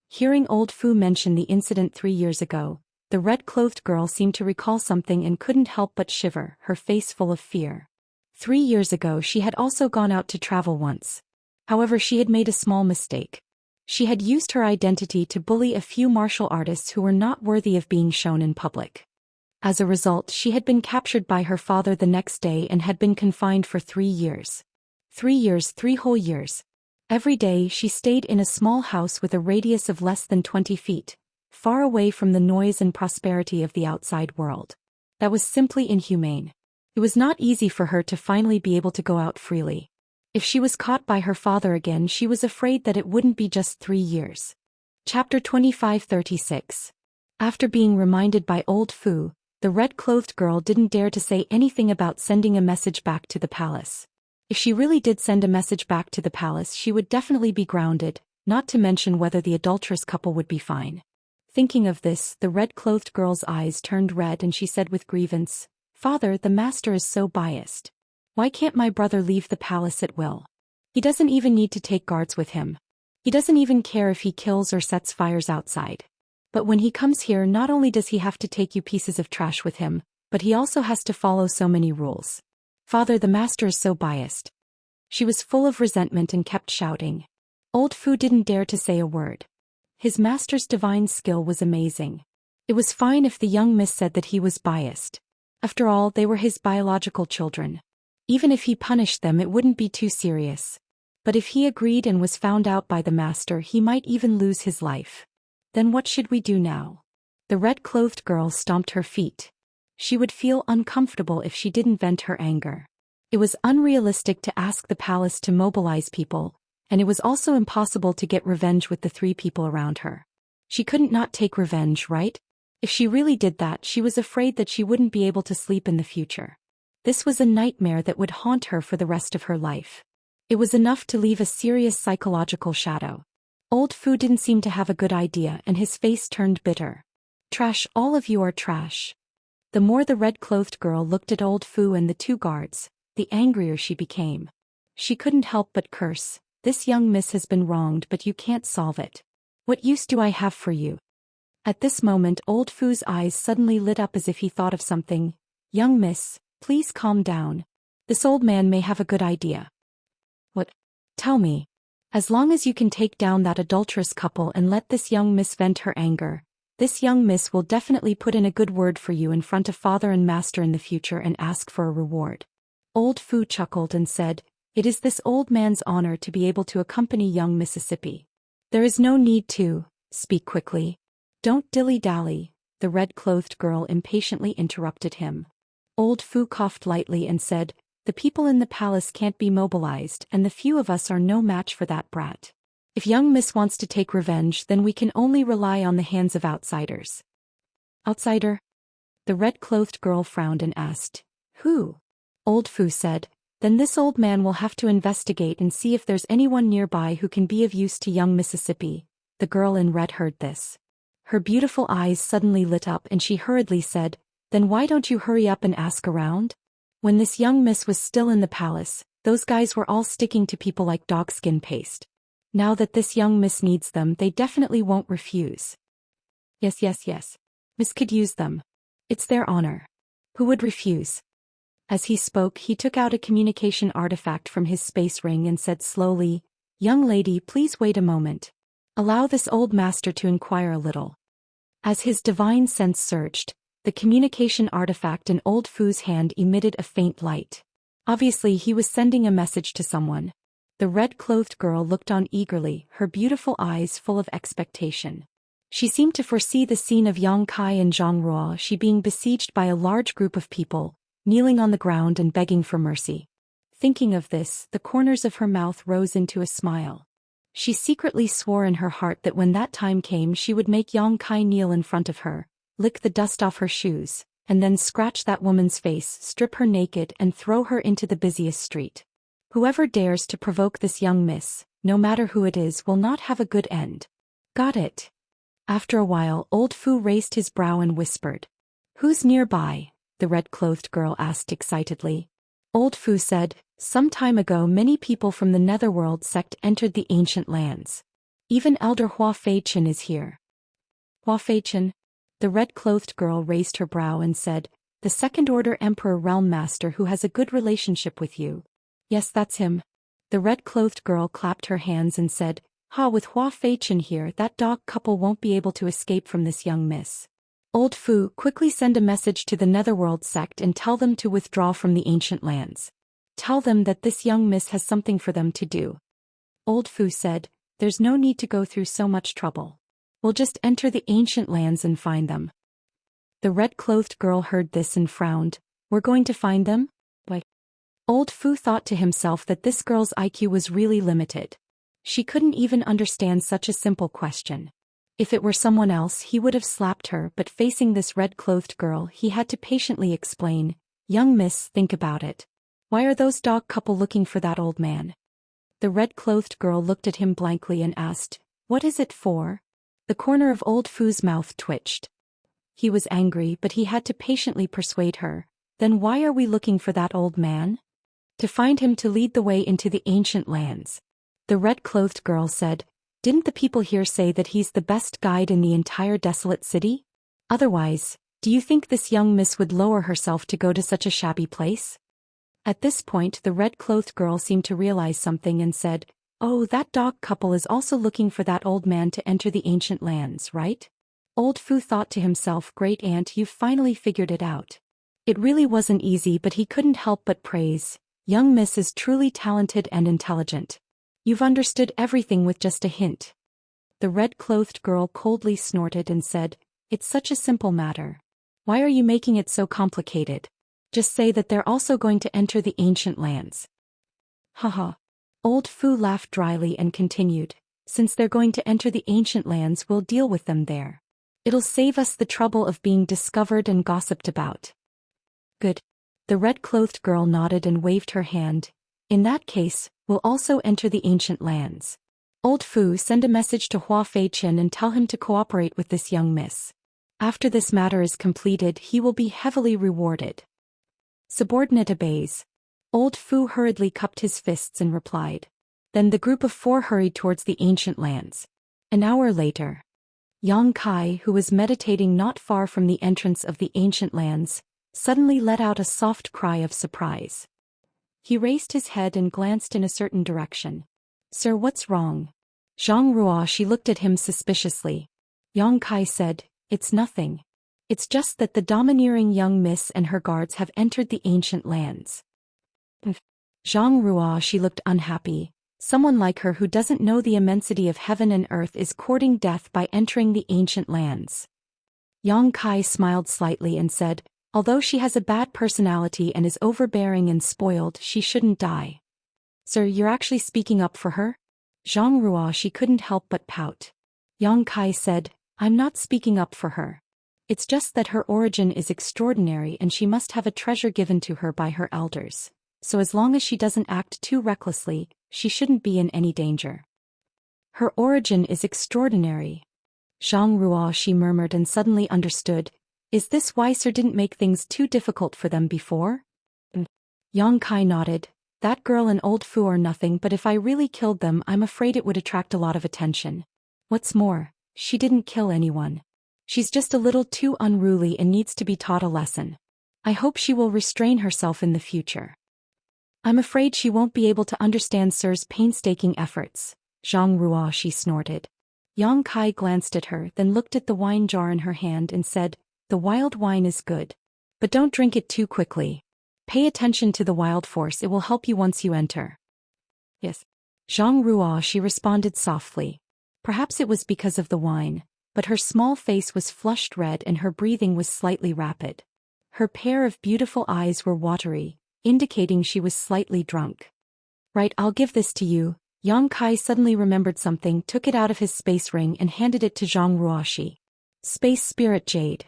Speaker 1: Hearing Old Fu mention the incident 3 years ago, the red-clothed girl seemed to recall something and couldn't help but shiver, her face full of fear. 3 years ago she had also gone out to travel once. However, she had made a small mistake. She had used her identity to bully a few martial artists who were not worthy of being shown in public. As a result, she had been captured by her father the next day and had been confined for 3 years. 3 years, 3 whole years. Every day she stayed in a small house with a radius of less than 20 feet, far away from the noise and prosperity of the outside world. That was simply inhumane. It was not easy for her to finally be able to go out freely. If she was caught by her father again, she was afraid that it wouldn't be just 3 years. Chapter 25:36. After being reminded by old Fu, the red-clothed girl didn't dare to say anything about sending a message back to the palace. If she really did send a message back to the palace, she would definitely be grounded, not to mention whether the adulterous couple would be fine. Thinking of this, the red-clothed girl's eyes turned red and she said with grievance, "Father, the master is so biased. Why can't my brother leave the palace at will? He doesn't even need to take guards with him. He doesn't even care if he kills or sets fires outside. But when he comes here, not only does he have to take you pieces of trash with him, but he also has to follow so many rules. Father, the master is so biased." She was full of resentment and kept shouting. Old Fu didn't dare to say a word. His master's divine skill was amazing. It was fine if the young miss said that he was biased. After all, they were his biological children. Even if he punished them, it wouldn't be too serious. But if he agreed and was found out by the master, he might even lose his life. Then what should we do now? The red-clothed girl stomped her feet. She would feel uncomfortable if she didn't vent her anger. It was unrealistic to ask the palace to mobilize people, and it was also impossible to get revenge with the 3 people around her. She couldn't not take revenge, right? If she really did that, she was afraid that she wouldn't be able to sleep in the future. This was a nightmare that would haunt her for the rest of her life. It was enough to leave a serious psychological shadow. Old Fu didn't seem to have a good idea and his face turned bitter. "Trash, all of you are trash." The more the red-clothed girl looked at old Fu and the 2 guards, the angrier she became. She couldn't help but curse. "This young miss has been wronged, but you can't solve it. What use do I have for you?" At this moment, old Fu's eyes suddenly lit up as if he thought of something. "Young miss, please calm down. This old man may have a good idea." "What? Tell me." "As long as you can take down that adulterous couple and let this young miss vent her anger, this young miss will definitely put in a good word for you in front of father and master in the future and ask for a reward." Old Fu chuckled and said, "It is this old man's honor to be able to accompany young Mississippi. There is no need to speak quickly. Don't dilly-dally," the red-clothed girl impatiently interrupted him. Old Fu coughed lightly and said, "The people in the palace can't be mobilized, and the few of us are no match for that brat. If young miss wants to take revenge, then we can only rely on the hands of outsiders." "Outsider?" The red-clothed girl frowned and asked. "Who?" Old Fu said, "Then this old man will have to investigate and see if there's anyone nearby who can be of use to young Mississippi." The girl in red heard this. Her beautiful eyes suddenly lit up and she hurriedly said, "Then why don't you hurry up and ask around?" When this young miss was still in the palace, those guys were all sticking to people like dog skin paste. Now that this young miss needs them, they definitely won't refuse. Yes. Miss could use them. It's their honor. Who would refuse?" As he spoke, he took out a communication artifact from his space ring and said slowly, "Young lady, please wait a moment. Allow this old master to inquire a little." As his divine sense surged, the communication artifact in old Fu's hand emitted a faint light. Obviously, he was sending a message to someone. The red-clothed girl looked on eagerly, her beautiful eyes full of expectation. She seemed to foresee the scene of Yang Kai and Zhang Ruo, she being besieged by a large group of people, kneeling on the ground and begging for mercy. Thinking of this, the corners of her mouth rose into a smile. She secretly swore in her heart that when that time came, she would make Yang Kai kneel in front of her, lick the dust off her shoes, and then scratch that woman's face, strip her naked and throw her into the busiest street. Whoever dares to provoke this young miss, no matter who it is, will not have a good end. Got it? After a while, old Fu raised his brow and whispered. "Who's nearby?" the red-clothed girl asked excitedly. Old Fu said, "Some time ago many people from the Netherworld sect entered the ancient lands. Even Elder Hua Feichen is here." "Hua Feichen?" The red-clothed girl raised her brow and said, "The Second-Order Emperor Realm Master who has a good relationship with you." "Yes, that's him." The red-clothed girl clapped her hands and said, "Ha, with Hua Feichen here, that dog couple won't be able to escape from this young miss." Old Fu, quickly send a message to the Netherworld sect and tell them to withdraw from the ancient lands. Tell them that this young miss has something for them to do. Old Fu said, there's no need to go through so much trouble. We'll just enter the ancient lands and find them. The red-clothed girl heard this and frowned. We're going to find them? Why? Old Fu thought to himself that this girl's IQ was really limited. She couldn't even understand such a simple question. If it were someone else he would have slapped her, but facing this red-clothed girl he had to patiently explain, young miss, think about it. Why are those dog couple looking for that old man? The red-clothed girl looked at him blankly and asked, what is it for? The corner of Old Fu's mouth twitched. He was angry, but he had to patiently persuade her. Then why are we looking for that old man? To find him to lead the way into the ancient lands. The red-clothed girl said, didn't the people here say that he's the best guide in the entire desolate city? Otherwise, do you think this young miss would lower herself to go to such a shabby place? At this point the red-clothed girl seemed to realize something and said, oh, that dog couple is also looking for that old man to enter the ancient lands, right? Old Fu thought to himself, great aunt, you've finally figured it out. It really wasn't easy, but he couldn't help but praise. Young miss is truly talented and intelligent. You've understood everything with just a hint. The red-clothed girl coldly snorted and said, it's such a simple matter. Why are you making it so complicated? Just say that they're also going to enter the ancient lands. Haha. Old Fu laughed dryly and continued, since they're going to enter the ancient lands, we'll deal with them there. It'll save us the trouble of being discovered and gossiped about. Good. The red-clothed girl nodded and waved her hand. In that case, we'll also enter the ancient lands. Old Fu, send a message to Hua Fei-chen and tell him to cooperate with this young miss. After this matter is completed, he will be heavily rewarded. Subordinate obeys. Old Fu hurriedly cupped his fists and replied. Then the group of 4 hurried towards the ancient lands. An hour later. Yang Kai, who was meditating not far from the entrance of the ancient lands, suddenly let out a soft cry of surprise. He raised his head and glanced in a certain direction. Sir, what's wrong? Zhang Ruoshi looked at him suspiciously. Yang Kai said, it's nothing. It's just that the domineering young miss and her guards have entered the ancient lands. Zhang Ruoshi looked unhappy. Someone like her who doesn't know the immensity of heaven and earth is courting death by entering the ancient lands. Yang Kai smiled slightly and said, although she has a bad personality and is overbearing and spoiled, she shouldn't die. Sir, you're actually speaking up for her? Zhang Ruoshi couldn't help but pout. Yang Kai said, I'm not speaking up for her. It's just that her origin is extraordinary and she must have a treasure given to her by her elders. So as long as she doesn't act too recklessly, she shouldn't be in any danger. Her origin is extraordinary. Zhang Ruoshi murmured and suddenly understood. Is this why Sir didn't make things too difficult for them before? Yang Kai nodded. That girl and Old Fu are nothing, but if I really killed them, I'm afraid it would attract a lot of attention. What's more, she didn't kill anyone. She's just a little too unruly and needs to be taught a lesson. I hope she will restrain herself in the future. I'm afraid she won't be able to understand Sir's painstaking efforts. Zhang Ruoshi snorted. Yang Kai glanced at her, then looked at the wine jar in her hand and said, the wild wine is good. But don't drink it too quickly. Pay attention to the wild force, it will help you once you enter. Yes. Zhang Ruoshi responded softly. Perhaps it was because of the wine, but her small face was flushed red and her breathing was slightly rapid. Her pair of beautiful eyes were watery, indicating she was slightly drunk. Right, I'll give this to you. Yang Kai suddenly remembered something, took it out of his space ring and handed it to Zhang Ruoshi. Space Spirit Jade.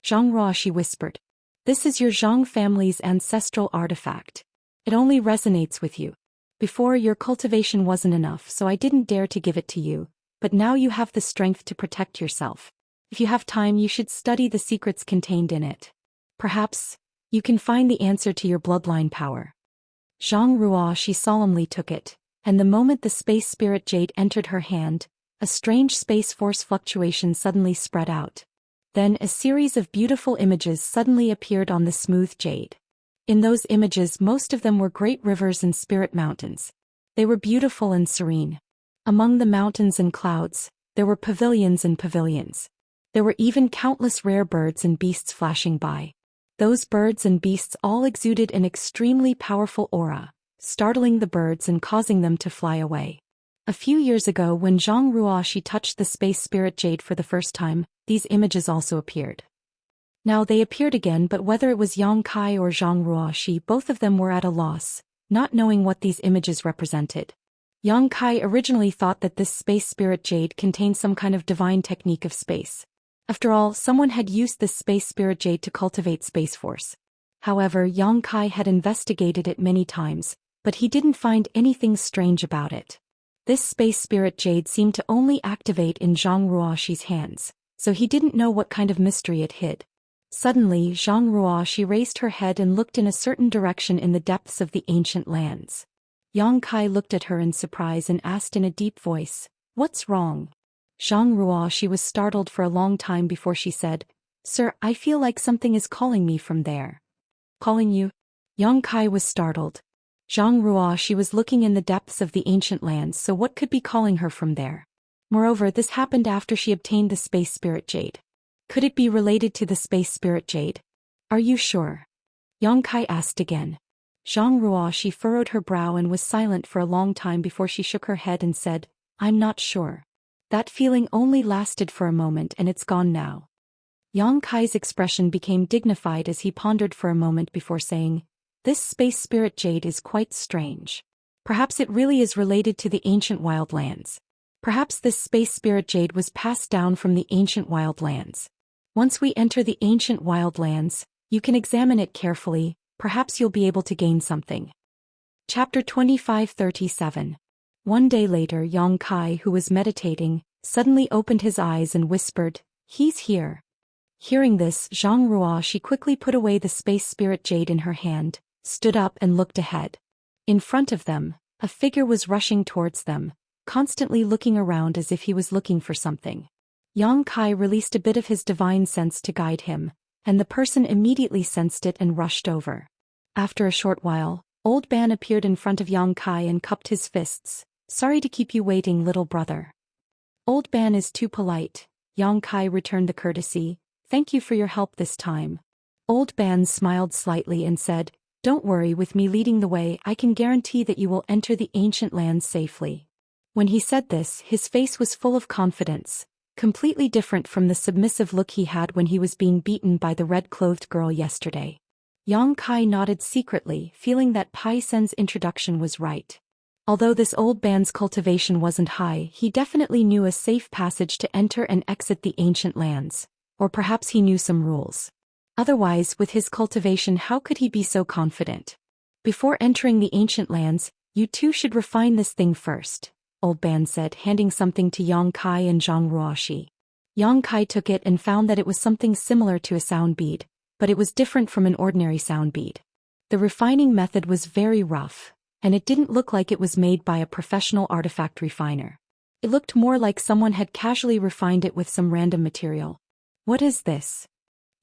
Speaker 1: Zhang Ruoshi whispered. This is your Zhang family's ancestral artifact. It only resonates with you. Before, your cultivation wasn't enough, so I didn't dare to give it to you, but now you have the strength to protect yourself. If you have time, you should study the secrets contained in it. Perhaps you can find the answer to your bloodline power. Zhang Ruoshi solemnly took it, and the moment the Space Spirit Jade entered her hand, a strange space force fluctuation suddenly spread out. Then a series of beautiful images suddenly appeared on the smooth jade. In those images, most of them were great rivers and spirit mountains. They were beautiful and serene. Among the mountains and clouds, there were pavilions and pavilions. There were even countless rare birds and beasts flashing by. Those birds and beasts all exuded an extremely powerful aura, startling the birds and causing them to fly away. A few years ago when Zhang Ruoxi touched the space spirit jade for the first time, these images also appeared. Now they appeared again, but whether it was Yang Kai or Zhang Ruoxi, both of them were at a loss, not knowing what these images represented. Yang Kai originally thought that this space spirit jade contained some kind of divine technique of space. After all, someone had used this space spirit jade to cultivate Space Force. However, Yang Kai had investigated it many times, but he didn't find anything strange about it. This space spirit jade seemed to only activate in Zhang Ruoxi's hands, so he didn't know what kind of mystery it hid. Suddenly, Zhang Ruoxi raised her head and looked in a certain direction in the depths of the ancient lands. Yang Kai looked at her in surprise and asked in a deep voice, "What's wrong?" Zhang Ruoxi was startled for a long time before she said, "Sir, I feel like something is calling me from there." "Calling you?" Yang Kai was startled. Zhang Ruoxi was looking in the depths of the ancient lands, so what could be calling her from there? Moreover, this happened after she obtained the space spirit jade. Could it be related to the space spirit jade? "Are you sure?" Yang Kai asked again. Zhang Ruoxi furrowed her brow and was silent for a long time before she shook her head and said, "I'm not sure. That feeling only lasted for a moment and it's gone now." Yang Kai's expression became dignified as he pondered for a moment before saying, "This space spirit jade is quite strange. Perhaps it really is related to the ancient wildlands. Perhaps this space spirit jade was passed down from the ancient wildlands. Once we enter the ancient wildlands, you can examine it carefully, perhaps you'll be able to gain something." Chapter 2537. One day later, Yang Kai, who was meditating, suddenly opened his eyes and whispered, "He's here." Hearing this, Zhang Ruoxi quickly put away the space spirit jade in her hand, stood up and looked ahead. In front of them, a figure was rushing towards them, constantly looking around as if he was looking for something. Yang Kai released a bit of his divine sense to guide him, and the person immediately sensed it and rushed over. After a short while, Old Ban appeared in front of Yang Kai and cupped his fists. "Sorry to keep you waiting, little brother." "Old Ban is too polite," Yang Kai returned the courtesy. "Thank you for your help this time." Old Ban smiled slightly and said, "Don't worry, with me leading the way, I can guarantee that you will enter the ancient lands safely." When he said this, his face was full of confidence, completely different from the submissive look he had when he was being beaten by the red-clothed girl yesterday. Yang Kai nodded secretly, feeling that Pai Sen's introduction was right. Although this old band's cultivation wasn't high, he definitely knew a safe passage to enter and exit the ancient lands, or perhaps he knew some rules. Otherwise, with his cultivation, how could he be so confident? "Before entering the ancient lands, you two should refine this thing first," Old Ban said, handing something to Yang Kai and Zhang Ruoxi. Yang Kai took it and found that it was something similar to a sound bead, but it was different from an ordinary sound bead. The refining method was very rough, and it didn't look like it was made by a professional artifact refiner. It looked more like someone had casually refined it with some random material. "What is this?"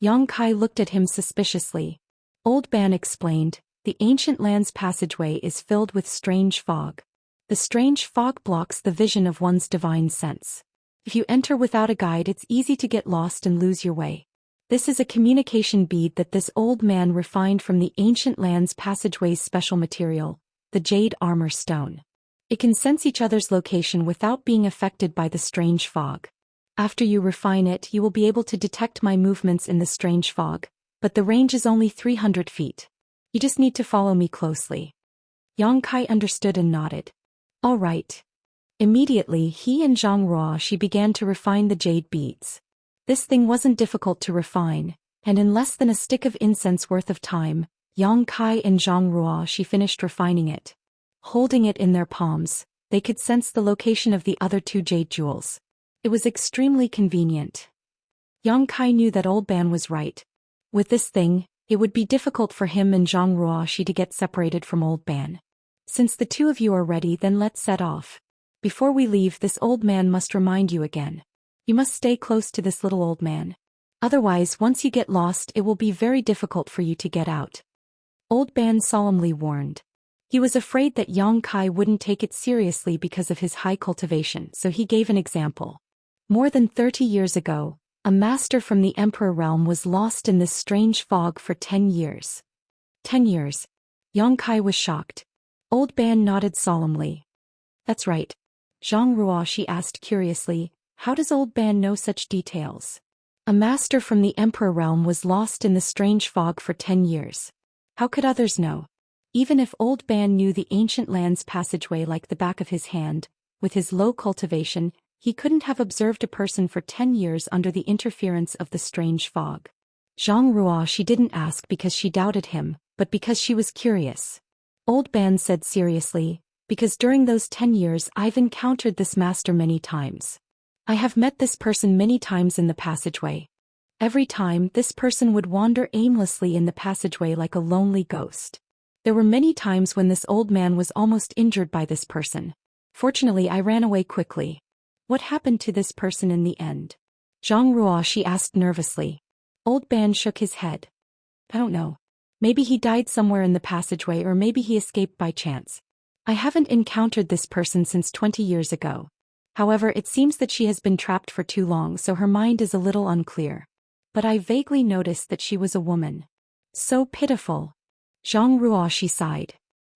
Speaker 1: Yang Kai looked at him suspiciously. Old Ban explained, "The ancient lands passageway is filled with strange fog. The strange fog blocks the vision of one's divine sense. If you enter without a guide, it's easy to get lost and lose your way. This is a communication bead that this old man refined from the ancient lands passageway's special material, the jade armor stone. It can sense each other's location without being affected by the strange fog. After you refine it, you will be able to detect my movements in the strange fog, but the range is only 300 feet. You just need to follow me closely." Yang Kai understood and nodded. "All right." Immediately, he and Zhang Ruoxi began to refine the jade beads. This thing wasn't difficult to refine, and in less than a stick of incense worth of time, Yang Kai and Zhang Ruoxi finished refining it. Holding it in their palms, they could sense the location of the other two jade jewels. It was extremely convenient. Yang Kai knew that Old Ban was right. With this thing, it would be difficult for him and Zhang Ruoxi to get separated from Old Ban. "Since the two of you are ready, then let's set off. Before we leave, this old man must remind you again. You must stay close to this little old man. Otherwise, once you get lost, it will be very difficult for you to get out." Old Ban solemnly warned. He was afraid that Yang Kai wouldn't take it seriously because of his high cultivation, so he gave an example. More than 30 years ago, A master from the Emperor realm was lost in this strange fog for 10 years. 10 years. Yang Kai was shocked. Old Ban nodded solemnly. That's right. Zhang Ruo, she asked curiously, how does Old Ban know such details? A master from the Emperor realm was lost in the strange fog for 10 years. How could others know? Even if Old Ban knew the ancient land's passageway like the back of his hand, with his low cultivation, he couldn't have observed a person for 10 years under the interference of the strange fog. Zhang Ruo, she didn't ask because she doubted him, but because she was curious. Old Ban said seriously, because during those 10 years I've encountered this master many times. I have met this person many times in the passageway. Every time, this person would wander aimlessly in the passageway like a lonely ghost. There were many times when this old man was almost injured by this person. Fortunately, I ran away quickly. What happened to this person in the end? Zhang Ruo, she asked nervously. Old Ban shook his head. I don't know. Maybe he died somewhere in the passageway, or maybe he escaped by chance. I haven't encountered this person since 20 years ago. However, it seems that she has been trapped for too long, so her mind is a little unclear. But I vaguely noticed that she was a woman. So pitiful. Zhang Ruo, she sighed.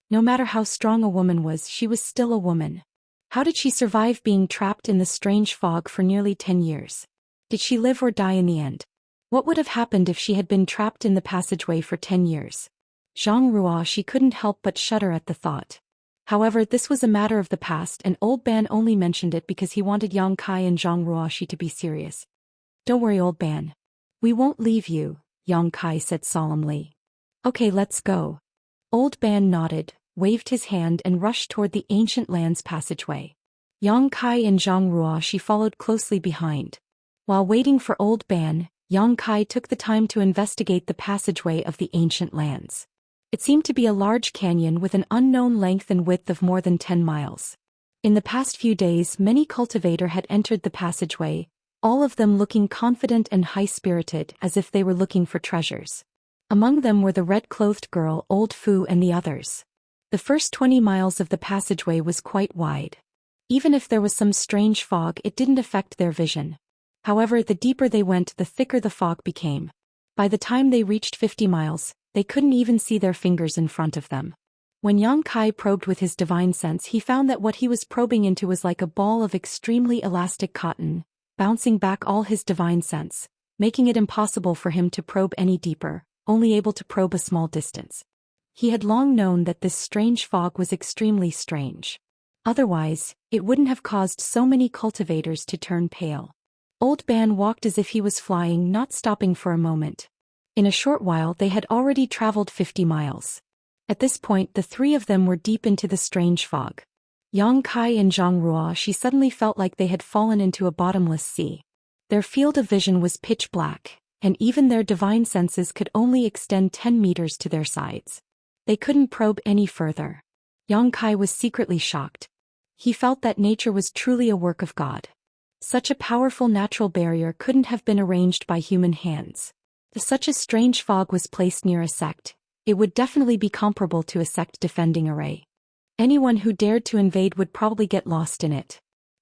Speaker 1: No matter how strong a woman was, she was still a woman. How did she survive being trapped in the strange fog for nearly 10 years? Did she live or die in the end? What would have happened if she had been trapped in the passageway for 10 years? Zhang Ruo, she couldn't help but shudder at the thought. However, this was a matter of the past, and Old Ban only mentioned it because he wanted Yang Kai and Zhang Ruo to be serious. Don't worry, Old Ban. We won't leave you, Yang Kai said solemnly. Okay, let's go. Old Ban nodded, waved his hand and rushed toward the ancient land's passageway. Yang Kai and Zhang Ruo, she followed closely behind. While waiting for Old Ban, Yang Kai took the time to investigate the passageway of the ancient lands. It seemed to be a large canyon with an unknown length and width of more than 10 miles. In the past few days, many cultivators had entered the passageway, all of them looking confident and high-spirited as if they were looking for treasures. Among them were the red-clothed girl, Old Fu, and the others. The first 20 miles of the passageway was quite wide. Even if there was some strange fog, it didn't affect their vision. However, the deeper they went, the thicker the fog became. By the time they reached 50 miles, they couldn't even see their fingers in front of them. When Yang Kai probed with his divine sense, he found that what he was probing into was like a ball of extremely elastic cotton, bouncing back all his divine sense, making it impossible for him to probe any deeper, only able to probe a small distance. He had long known that this strange fog was extremely strange. Otherwise, it wouldn't have caused so many cultivators to turn pale. Old Ban walked as if he was flying, not stopping for a moment. In a short while they had already traveled 50 miles. At this point the three of them were deep into the strange fog. Yang Kai and Zhang Ruo, she suddenly felt like they had fallen into a bottomless sea. Their field of vision was pitch black, and even their divine senses could only extend 10 meters to their sides. They couldn't probe any further. Yang Kai was secretly shocked. He felt that nature was truly a work of God. Such a powerful natural barrier couldn't have been arranged by human hands. If such a strange fog was placed near a sect, it would definitely be comparable to a sect defending array. Anyone who dared to invade would probably get lost in it.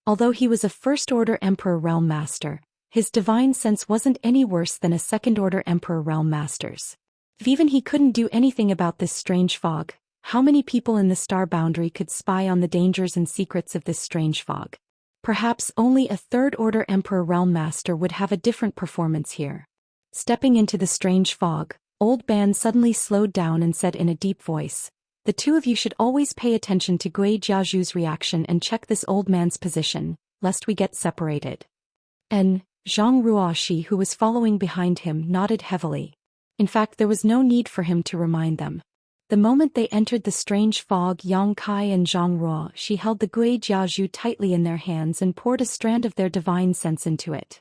Speaker 1: Although he was a first-order Emperor Realm Master, his divine sense wasn't any worse than a second-order Emperor Realm Master's. If even he couldn't do anything about this strange fog, how many people in the star boundary could spy on the dangers and secrets of this strange fog? Perhaps only a third-order Emperor Realm Master would have a different performance here. Stepping into the strange fog, Old Ban suddenly slowed down and said in a deep voice, "The two of you should always pay attention to Gui Jiaozhu's reaction and check this old man's position, lest we get separated." And Zhang Ruoshi, who was following behind him, nodded heavily. In fact, there was no need for him to remind them. The moment they entered the strange fog, Yang Kai and Zhang Ruo, she held the Gui Jiaozhu tightly in their hands and poured a strand of their divine sense into it.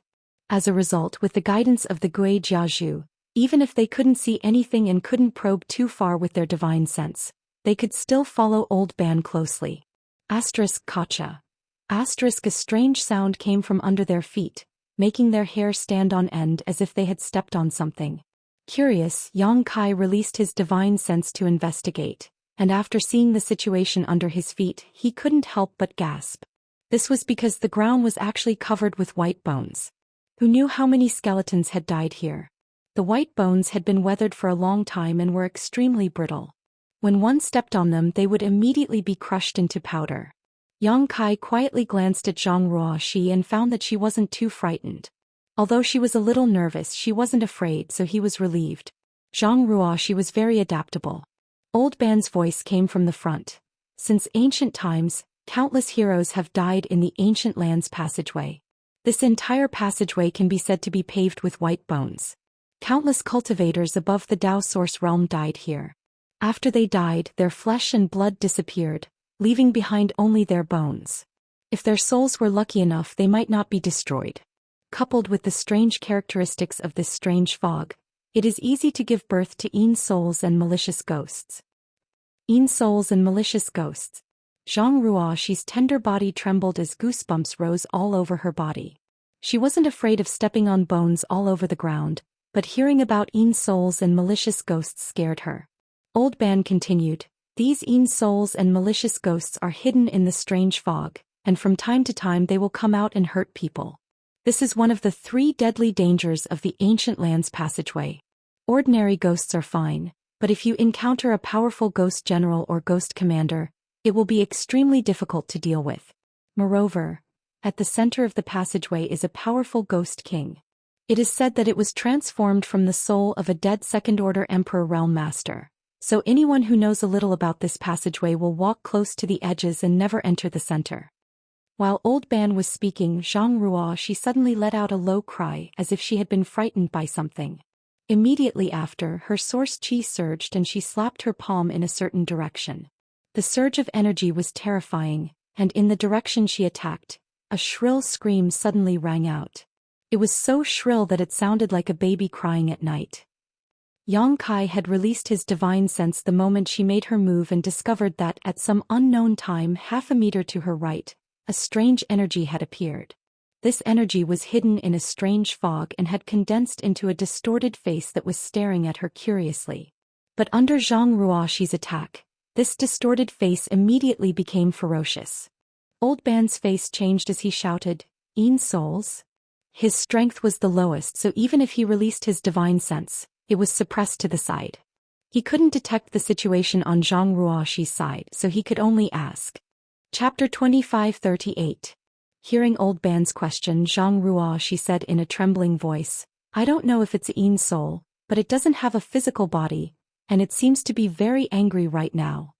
Speaker 1: As a result, with the guidance of the Gui Jiaozhu, even if they couldn't see anything and couldn't probe too far with their divine sense, they could still follow Old Ban closely. Kacha. A strange sound came from under their feet, making their hair stand on end as if they had stepped on something. Curious, Yang Kai released his divine sense to investigate, and after seeing the situation under his feet, he couldn't help but gasp. This was because the ground was actually covered with white bones. Who knew how many skeletons had died here? The white bones had been weathered for a long time and were extremely brittle. When one stepped on them, they would immediately be crushed into powder. Yang Kai quietly glanced at Zhang Ruoxi and found that she wasn't too frightened. Although she was a little nervous, she wasn't afraid, so he was relieved. Zhang Ruoxi was very adaptable. Old Ban's voice came from the front. Since ancient times, countless heroes have died in the ancient lands passageway. This entire passageway can be said to be paved with white bones. Countless cultivators above the Dao source realm died here. After they died, their flesh and blood disappeared, leaving behind only their bones. If their souls were lucky enough, they might not be destroyed. Coupled with the strange characteristics of this strange fog, it is easy to give birth to Yin souls and malicious ghosts. Yin souls and malicious ghosts. Zhang Ruoxi's tender body trembled as goosebumps rose all over her body. She wasn't afraid of stepping on bones all over the ground, but hearing about Yin souls and malicious ghosts scared her. Old Ban continued, "These Yin souls and malicious ghosts are hidden in the strange fog, and from time to time they will come out and hurt people. This is one of the 3 deadly dangers of the ancient lands passageway. Ordinary ghosts are fine, but if you encounter a powerful ghost general or ghost commander, it will be extremely difficult to deal with. Moreover, at the center of the passageway is a powerful ghost king. It is said that it was transformed from the soul of a dead second-order emperor realm master. So anyone who knows a little about this passageway will walk close to the edges and never enter the center." While Old Ban was speaking, Zhang Ruoxi suddenly let out a low cry as if she had been frightened by something. Immediately after, her source qi surged and she slapped her palm in a certain direction. The surge of energy was terrifying, and in the direction she attacked, a shrill scream suddenly rang out. It was so shrill that it sounded like a baby crying at night. Yang Kai had released his divine sense the moment she made her move and discovered that at some unknown time half a meter to her right, a strange energy had appeared. This energy was hidden in a strange fog and had condensed into a distorted face that was staring at her curiously. But under Zhang Ruoxi's attack, this distorted face immediately became ferocious. Old Ban's face changed as he shouted, "Yin souls?" His strength was the lowest, so even if he released his divine sense, it was suppressed to the side. He couldn't detect the situation on Zhang Ruoxi's side, so he could only ask. Chapter 2538. Hearing Old Ban's question, Zhang Ruoxi said in a trembling voice, "I don't know if it's a Yin soul, but it doesn't have a physical body, and it seems to be very angry right now.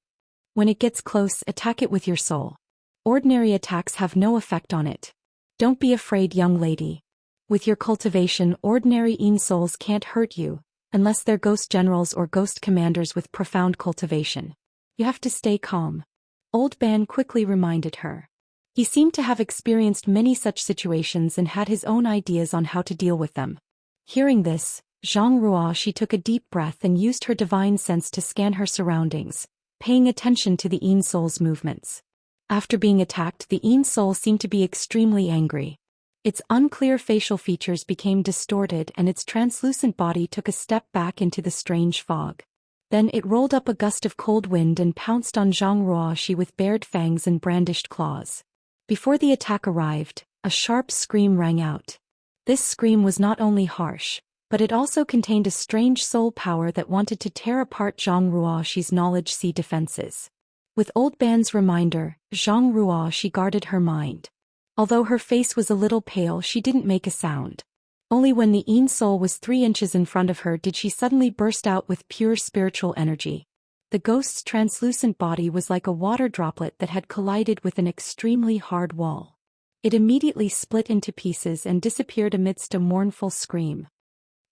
Speaker 1: When it gets close, attack it with your soul. Ordinary attacks have no effect on it. Don't be afraid, young lady. With your cultivation, ordinary Yin souls can't hurt you, unless they're ghost generals or ghost commanders with profound cultivation. You have to stay calm." Old Ban quickly reminded her. He seemed to have experienced many such situations and had his own ideas on how to deal with them. Hearing this, Zhang Ruoxi took a deep breath and used her divine sense to scan her surroundings, paying attention to the Yin soul's movements. After being attacked, the Yin soul seemed to be extremely angry. Its unclear facial features became distorted and its translucent body took a step back into the strange fog. Then it rolled up a gust of cold wind and pounced on Zhang Ruoxi with bared fangs and brandished claws. Before the attack arrived, a sharp scream rang out. This scream was not only harsh, but it also contained a strange soul power that wanted to tear apart Zhang Ruoxi's knowledge sea defenses. With Old Ban's reminder, Zhang Ruoxi guarded her mind. Although her face was a little pale, she didn't make a sound. Only when the Yin soul was 3 inches in front of her did she suddenly burst out with pure spiritual energy. The ghost's translucent body was like a water droplet that had collided with an extremely hard wall. It immediately split into pieces and disappeared amidst a mournful scream.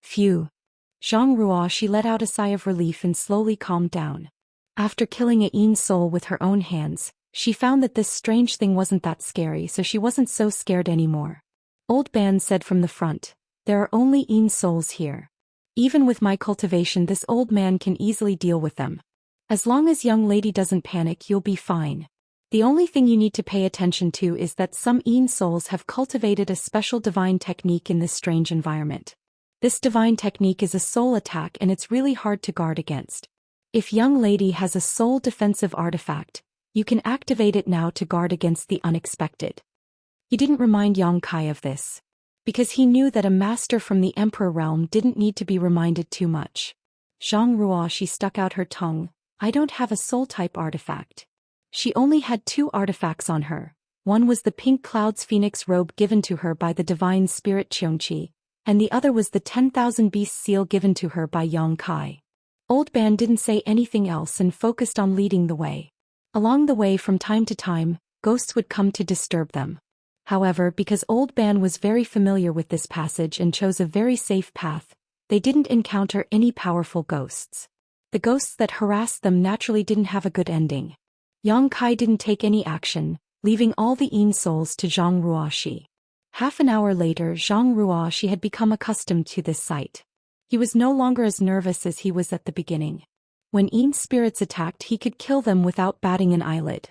Speaker 1: Phew! Zhang Ruoxi let out a sigh of relief and slowly calmed down. After killing a Yin soul with her own hands, she found that this strange thing wasn't that scary, so she wasn't so scared anymore. Old Ban said from the front, "There are only Yin souls here. Even with my cultivation, this old man can easily deal with them. As long as young lady doesn't panic, you'll be fine. The only thing you need to pay attention to is that some Yin souls have cultivated a special divine technique in this strange environment. This divine technique is a soul attack and it's really hard to guard against. If young lady has a soul defensive artifact, you can activate it now to guard against the unexpected." He didn't remind Yang Kai of this. because he knew that a master from the Emperor realm didn't need to be reminded too much. Zhang Ruo, she stuck out her tongue. I don't have a soul-type artifact. She only had 2 artifacts on her. One was the pink cloud's phoenix robe given to her by the divine spirit Xianxia, and the other was the 10,000 beasts seal given to her by Yang Kai. Old Ban didn't say anything else and focused on leading the way. Along the way from time to time, ghosts would come to disturb them. However, because Old Ban was very familiar with this passage and chose a very safe path, they didn't encounter any powerful ghosts. The ghosts that harassed them naturally didn't have a good ending. Yang Kai didn't take any action, leaving all the Yin souls to Zhang Ruoxi. Half an hour later, Zhang Ruoxi had become accustomed to this sight. He was no longer as nervous as he was at the beginning. When Yin spirits attacked, he could kill them without batting an eyelid.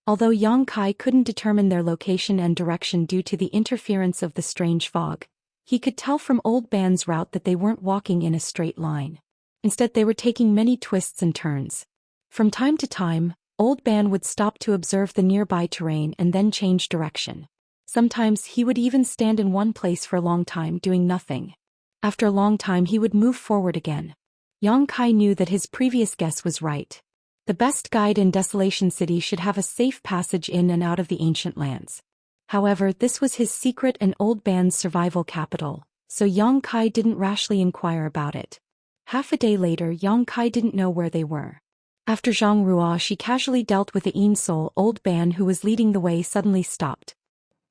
Speaker 1: Although Yang Kai couldn't determine their location and direction due to the interference of the strange fog, he could tell from Old Ban's route that they weren't walking in a straight line. Instead, they were taking many twists and turns. From time to time, Old Ban would stop to observe the nearby terrain and then change direction. Sometimes he would even stand in one place for a long time doing nothing. After a long time he would move forward again. Yang Kai knew that his previous guess was right. The best guide in Desolation City should have a safe passage in and out of the ancient lands. However, this was his secret and Old Ban's survival capital, so Yang Kai didn't rashly inquire about it. Half a day later, Yang Kai didn't know where they were. After Zhang Ruo, she casually dealt with the Yin soul. Old Ban, who was leading the way, suddenly stopped.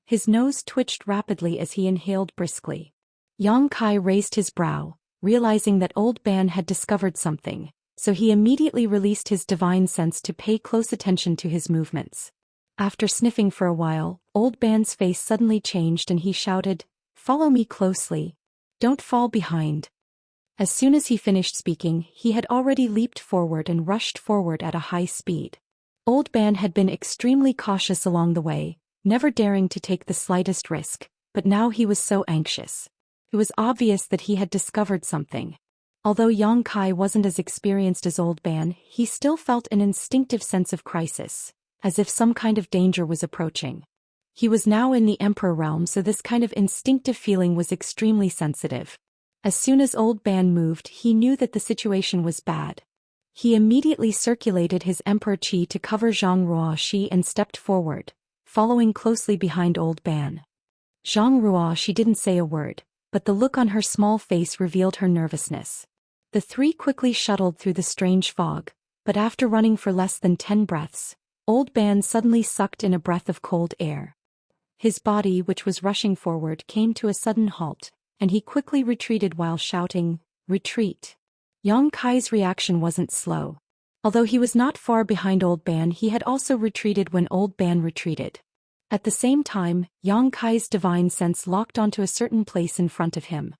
Speaker 1: His nose twitched rapidly as he inhaled briskly. Yang Kai raised his brow, realizing that Old Ban had discovered something, so he immediately released his divine sense to pay close attention to his movements. After sniffing for a while, Old Ban's face suddenly changed and he shouted, "Follow me closely. Don't fall behind." As soon as he finished speaking, he had already leaped forward and rushed forward at a high speed. Old Ban had been extremely cautious along the way, never daring to take the slightest risk, but now he was so anxious. It was obvious that he had discovered something. Although Yang Kai wasn't as experienced as Old Ban, he still felt an instinctive sense of crisis, as if some kind of danger was approaching. He was now in the Emperor realm, so this kind of instinctive feeling was extremely sensitive. As soon as Old Ban moved, he knew that the situation was bad. He immediately circulated his Emperor Qi to cover Zhang Ruoxi and stepped forward, following closely behind Old Ban. Zhang Ruoxi didn't say a word, but the look on her small face revealed her nervousness. The 3 quickly shuttled through the strange fog, but after running for less than 10 breaths, Old Ban suddenly sucked in a breath of cold air. His body, which was rushing forward, came to a sudden halt, and he quickly retreated while shouting, "Retreat!" Yang Kai's reaction wasn't slow. Although he was not far behind Old Ban, he had also retreated when Old Ban retreated. At the same time, Yang Kai's divine sense locked onto a certain place in front of him.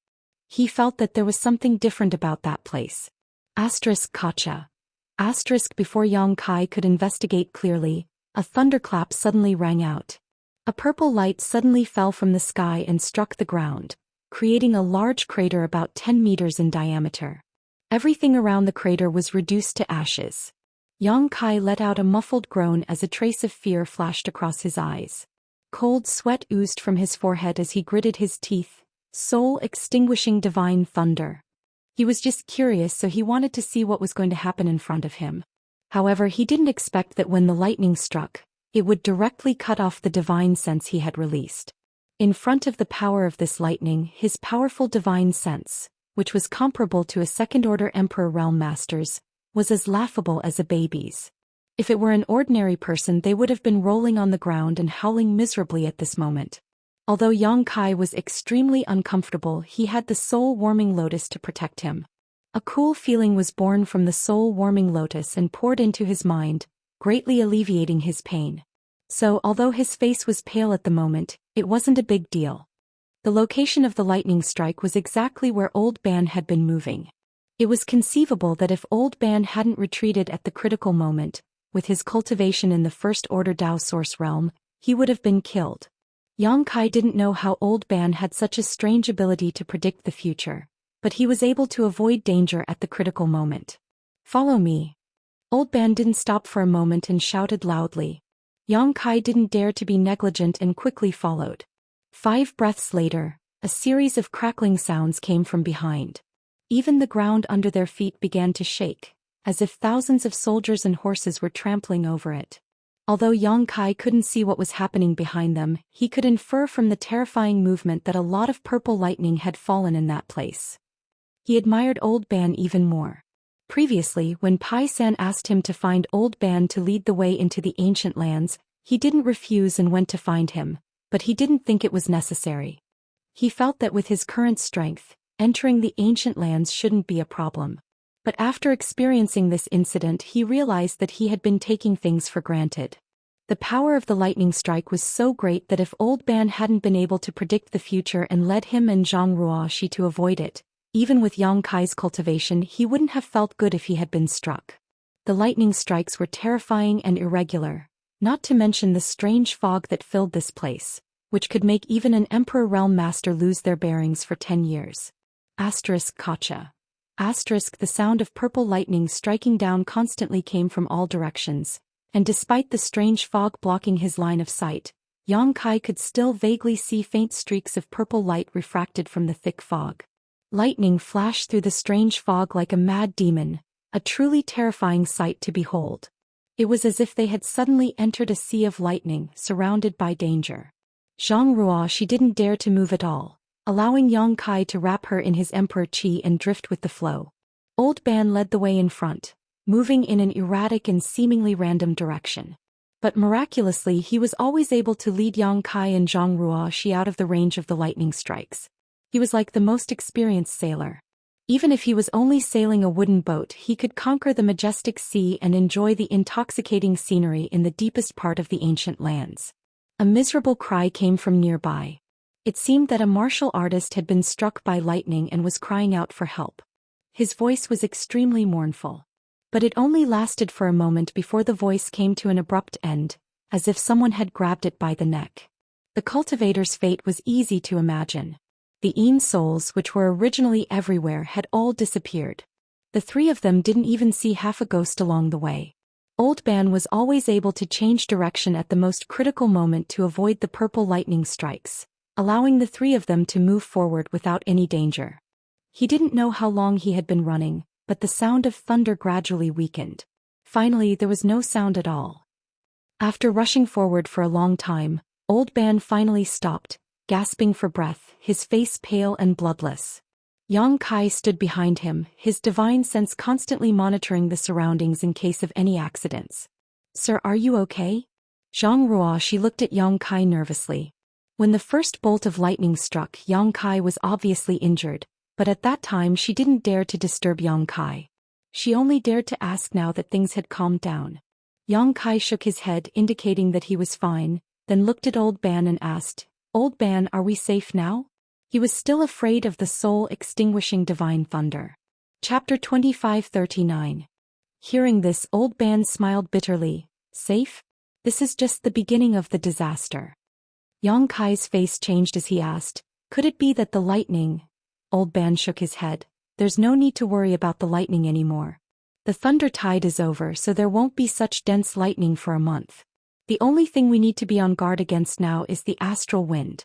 Speaker 1: He felt that there was something different about that place. Kacha. Before Yang Kai could investigate clearly, a thunderclap suddenly rang out. A purple light suddenly fell from the sky and struck the ground, creating a large crater about 10 meters in diameter. Everything around the crater was reduced to ashes. Yang Kai let out a muffled groan as a trace of fear flashed across his eyes. Cold sweat oozed from his forehead as he gritted his teeth. Soul-extinguishing divine thunder. He was just curious, so he wanted to see what was going to happen in front of him. However, he didn't expect that when the lightning struck, it would directly cut off the divine sense he had released. In front of the power of this lightning, his powerful divine sense, which was comparable to a second-order Emperor Realm Master's, was as laughable as a baby's. If it were an ordinary person, they would have been rolling on the ground and howling miserably at this moment. Although Yang Kai was extremely uncomfortable, he had the soul-warming lotus to protect him. A cool feeling was born from the soul-warming lotus and poured into his mind, greatly alleviating his pain. So, although his face was pale at the moment, it wasn't a big deal. The location of the lightning strike was exactly where Old Ban had been moving. It was conceivable that if Old Ban hadn't retreated at the critical moment, with his cultivation in the first-order Dao Source realm, he would have been killed. Yang Kai didn't know how Old Ban had such a strange ability to predict the future, but he was able to avoid danger at the critical moment. "Follow me." Old Ban didn't stop for a moment and shouted loudly. Yang Kai didn't dare to be negligent and quickly followed. 5 breaths later, A series of crackling sounds came from behind. Even the ground under their feet began to shake, as if thousands of soldiers and horses were trampling over it. Although Yang Kai couldn't see what was happening behind them, he could infer from the terrifying movement that a lot of purple lightning had fallen in that place. He admired Old Ban even more. Previously, when Pai San asked him to find Old Ban to lead the way into the ancient lands, he didn't refuse and went to find him, but he didn't think it was necessary. He felt that with his current strength, entering the ancient lands shouldn't be a problem. But after experiencing this incident, he realized that he had been taking things for granted. The power of the lightning strike was so great that if Old Ban hadn't been able to predict the future and led him and Zhang Ruoxi to avoid it, even with Yang Kai's cultivation, he wouldn't have felt good if he had been struck. The lightning strikes were terrifying and irregular, not to mention the strange fog that filled this place, which could make even an Emperor Realm Master lose their bearings for 10 years. Gotcha. The sound of purple lightning striking down constantly came from all directions, and despite the strange fog blocking his line of sight, Yang Kai could still vaguely see faint streaks of purple light refracted from the thick fog. Lightning flashed through the strange fog like a mad demon, a truly terrifying sight to behold. It was as if they had suddenly entered a sea of lightning, surrounded by danger. Zhang Ruoxi didn't dare to move at all, allowing Yang Kai to wrap her in his emperor qi and drift with the flow. Old Ban led the way in front, moving in an erratic and seemingly random direction. But miraculously he was always able to lead Yang Kai and Zhang Ruoxi out of the range of the lightning strikes. He was like the most experienced sailor. Even if he was only sailing a wooden boat, he could conquer the majestic sea and enjoy the intoxicating scenery in the deepest part of the ancient lands. A miserable cry came from nearby. It seemed that a martial artist had been struck by lightning and was crying out for help. His voice was extremely mournful. But it only lasted for a moment before the voice came to an abrupt end, as if someone had grabbed it by the neck. The cultivator's fate was easy to imagine. The Yin souls, which were originally everywhere, had all disappeared. The three of them didn't even see half a ghost along the way. Old Ban was always able to change direction at the most critical moment to avoid the purple lightning strikes, allowing the three of them to move forward without any danger. He didn't know how long he had been running, but the sound of thunder gradually weakened. Finally, there was no sound at all. After rushing forward for a long time, Old Ban finally stopped, gasping for breath, his face pale and bloodless. Yang Kai stood behind him, his divine sense constantly monitoring the surroundings in case of any accidents. "Sir, are you okay?" Zhang Ruoxi looked at Yang Kai nervously. When the first bolt of lightning struck, Yang Kai was obviously injured, but at that time she didn't dare to disturb Yang Kai. She only dared to ask now that things had calmed down. Yang Kai shook his head, indicating that he was fine, then looked at Old Ban and asked, "Old Ban, are we safe now?" He was still afraid of the soul-extinguishing divine thunder. Chapter 2539. Hearing this, Old Ban smiled bitterly. "Safe? This is just the beginning of the disaster." Yang Kai's face changed as he asked, "Could it be that the lightning—" Old Ban shook his head. "There's no need to worry about the lightning anymore. The thunder tide is over, so there won't be such dense lightning for a month. The only thing we need to be on guard against now is the astral wind."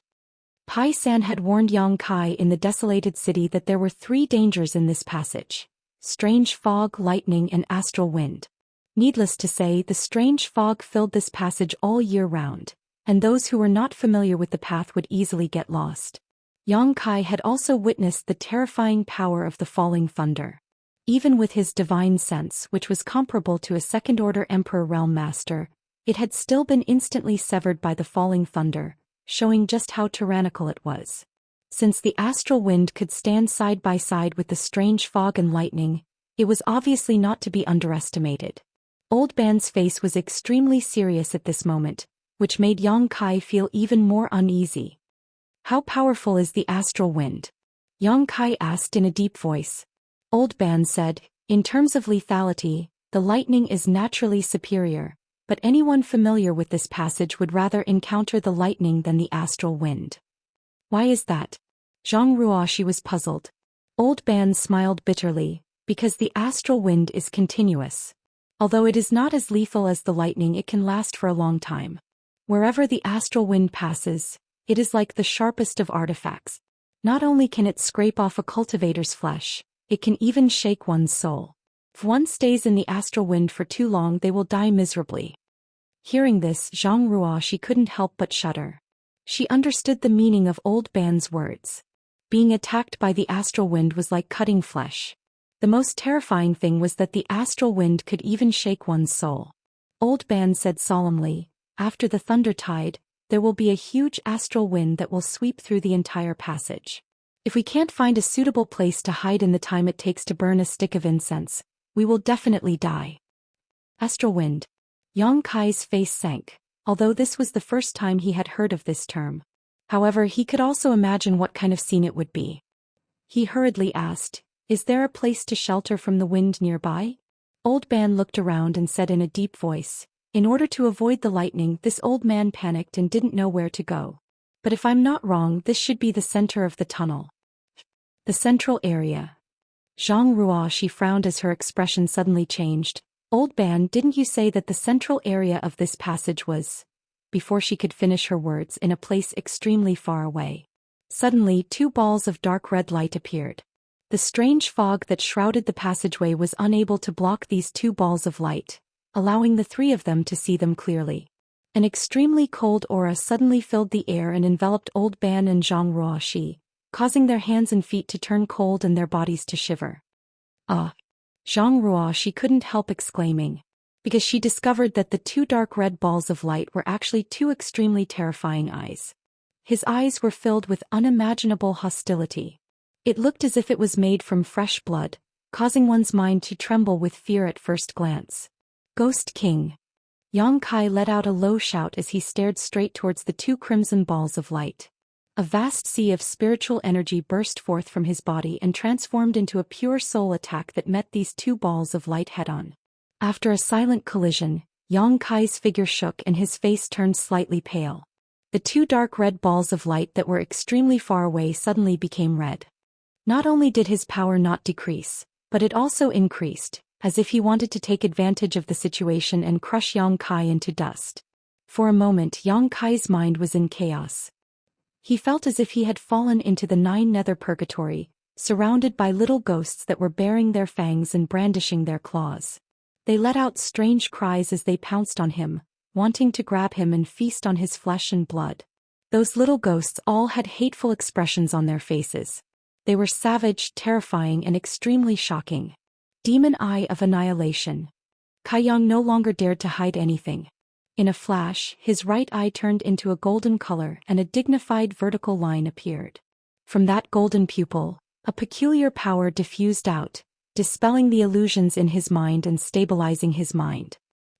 Speaker 1: Pai San had warned Yang Kai in the desolated city that there were 3 dangers in this passage: strange fog, lightning, and astral wind. Needless to say, the strange fog filled this passage all year round, and those who were not familiar with the path would easily get lost. Yang Kai had also witnessed the terrifying power of the falling thunder. Even with his divine sense, which was comparable to a second-order Emperor Realm Master, it had still been instantly severed by the falling thunder, showing just how tyrannical it was. Since the astral wind could stand side by side with the strange fog and lightning, it was obviously not to be underestimated. Old Ban's face was extremely serious at this moment, which made Yang Kai feel even more uneasy. "How powerful is the astral wind?" Yang Kai asked in a deep voice. Old Ban said, "In terms of lethality, the lightning is naturally superior, but anyone familiar with this passage would rather encounter the lightning than the astral wind." "Why is that?" Zhang Ruoxi was puzzled. Old Ban smiled bitterly, "Because the astral wind is continuous. Although it is not as lethal as the lightning, it can last for a long time. Wherever the astral wind passes, it is like the sharpest of artifacts. Not only can it scrape off a cultivator's flesh, it can even shake one's soul. If one stays in the astral wind for too long, they will die miserably. Hearing this, Zhang Ruo, she couldn't help but shudder. She understood the meaning of Old Ban's words. Being attacked by the astral wind was like cutting flesh. The most terrifying thing was that the astral wind could even shake one's soul. Old Ban said solemnly, "After the thunder tide, there will be a huge astral wind that will sweep through the entire passage. If we can't find a suitable place to hide in the time it takes to burn a stick of incense, we will definitely die." Astral wind. Yang Kai's face sank, although this was the first time he had heard of this term. However, he could also imagine what kind of scene it would be. He hurriedly asked, "Is there a place to shelter from the wind nearby?" Old Ban looked around and said in a deep voice, "In order to avoid the lightning, this old man panicked and didn't know where to go. But if I'm not wrong, this should be the center of the tunnel." The central area. Zhang Ruo, she frowned as her expression suddenly changed. "Old Ban, didn't you say that the central area of this passage was—" Before she could finish her words, in a place extremely far away. Suddenly, two balls of dark red light appeared. The strange fog that shrouded the passageway was unable to block these two balls of light, allowing the three of them to see them clearly. An extremely cold aura suddenly filled the air and enveloped Old Ban and Zhang Ruoxi, causing their hands and feet to turn cold and their bodies to shiver. "Ah!" Zhang Ruoxi couldn't help exclaiming, because she discovered that the two dark red balls of light were actually two extremely terrifying eyes. His eyes were filled with unimaginable hostility. It looked as if it was made from fresh blood, causing one's mind to tremble with fear at first glance. "Ghost King!" Yang Kai let out a low shout as he stared straight towards the two crimson balls of light. A vast sea of spiritual energy burst forth from his body and transformed into a pure soul attack that met these two balls of light head-on. After a silent collision, Yang Kai's figure shook and his face turned slightly pale. The two dark red balls of light that were extremely far away suddenly became red. Not only did his power not decrease, but it also increased, as if he wanted to take advantage of the situation and crush Yang Kai into dust. For a moment, Yang Kai's mind was in chaos. He felt as if he had fallen into the 9 nether purgatory, surrounded by little ghosts that were baring their fangs and brandishing their claws. They let out strange cries as they pounced on him, wanting to grab him and feast on his flesh and blood. Those little ghosts all had hateful expressions on their faces. They were savage, terrifying, and extremely shocking. Demon Eye of Annihilation. Kai Yang no longer dared to hide anything. In a flash, his right eye turned into a golden color and a dignified vertical line appeared. From that golden pupil, a peculiar power diffused out, dispelling the illusions in his mind and stabilizing his mind.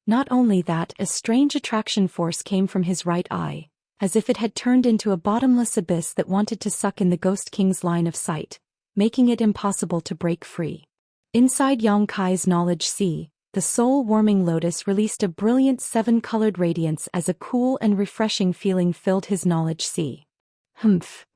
Speaker 1: Not only that, a strange attraction force came from his right eye, as if it had turned into a bottomless abyss that wanted to suck in the Ghost King's line of sight, making it impossible to break free. Inside Yang Kai's knowledge sea, the soul-warming lotus released a brilliant 7-colored radiance as a cool and refreshing feeling filled his knowledge sea. Humph!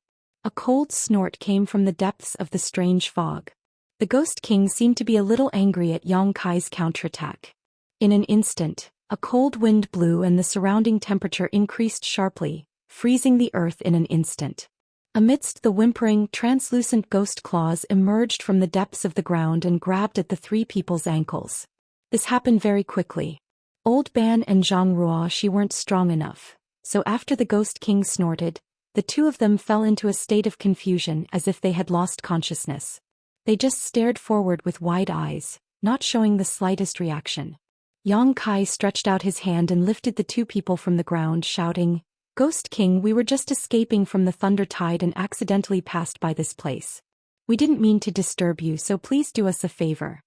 Speaker 1: A cold snort came from the depths of the strange fog. The Ghost King seemed to be a little angry at Yang Kai's counterattack. In an instant, a cold wind blew and the surrounding temperature increased sharply, freezing the earth in an instant. Amidst the whimpering, translucent ghost claws emerged from the depths of the ground and grabbed at the three people's ankles. This happened very quickly. Old Ban and Zhang Ruo, she weren't strong enough, so after the Ghost King snorted, the two of them fell into a state of confusion as if they had lost consciousness. They just stared forward with wide eyes, not showing the slightest reaction. Yang Kai stretched out his hand and lifted the two people from the ground, shouting, "Ghost King, we were just escaping from the thunder tide and accidentally passed by this place. We didn't mean to disturb you, so please do us a favor."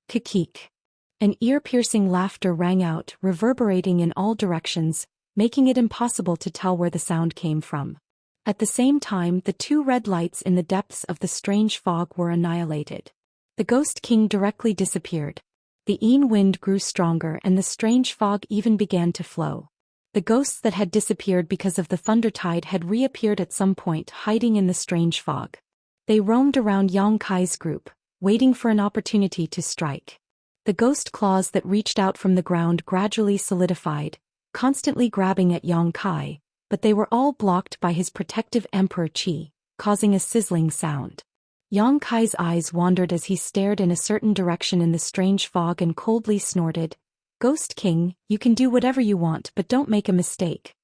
Speaker 1: Kikik. An ear-piercing laughter rang out, reverberating in all directions, making it impossible to tell where the sound came from. At the same time, the two red lights in the depths of the strange fog were annihilated. The Ghost King directly disappeared. The Een wind grew stronger and the strange fog even began to flow. The ghosts that had disappeared because of the thunder tide had reappeared at some point, hiding in the strange fog. They roamed around Yang Kai's group, waiting for an opportunity to strike. The ghost claws that reached out from the ground gradually solidified, constantly grabbing at Yang Kai, but they were all blocked by his protective Emperor Qi, causing a sizzling sound. Yang Kai's eyes wandered as he stared in a certain direction in the strange fog and coldly snorted, "Ghost King, you can do whatever you want but don't make a mistake."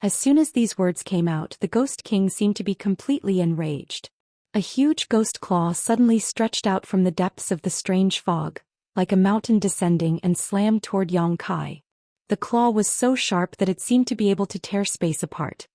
Speaker 1: As soon as these words came out, the Ghost King seemed to be completely enraged. A huge ghost claw suddenly stretched out from the depths of the strange fog, like a mountain descending, and slammed toward Yang Kai. The claw was so sharp that it seemed to be able to tear space apart.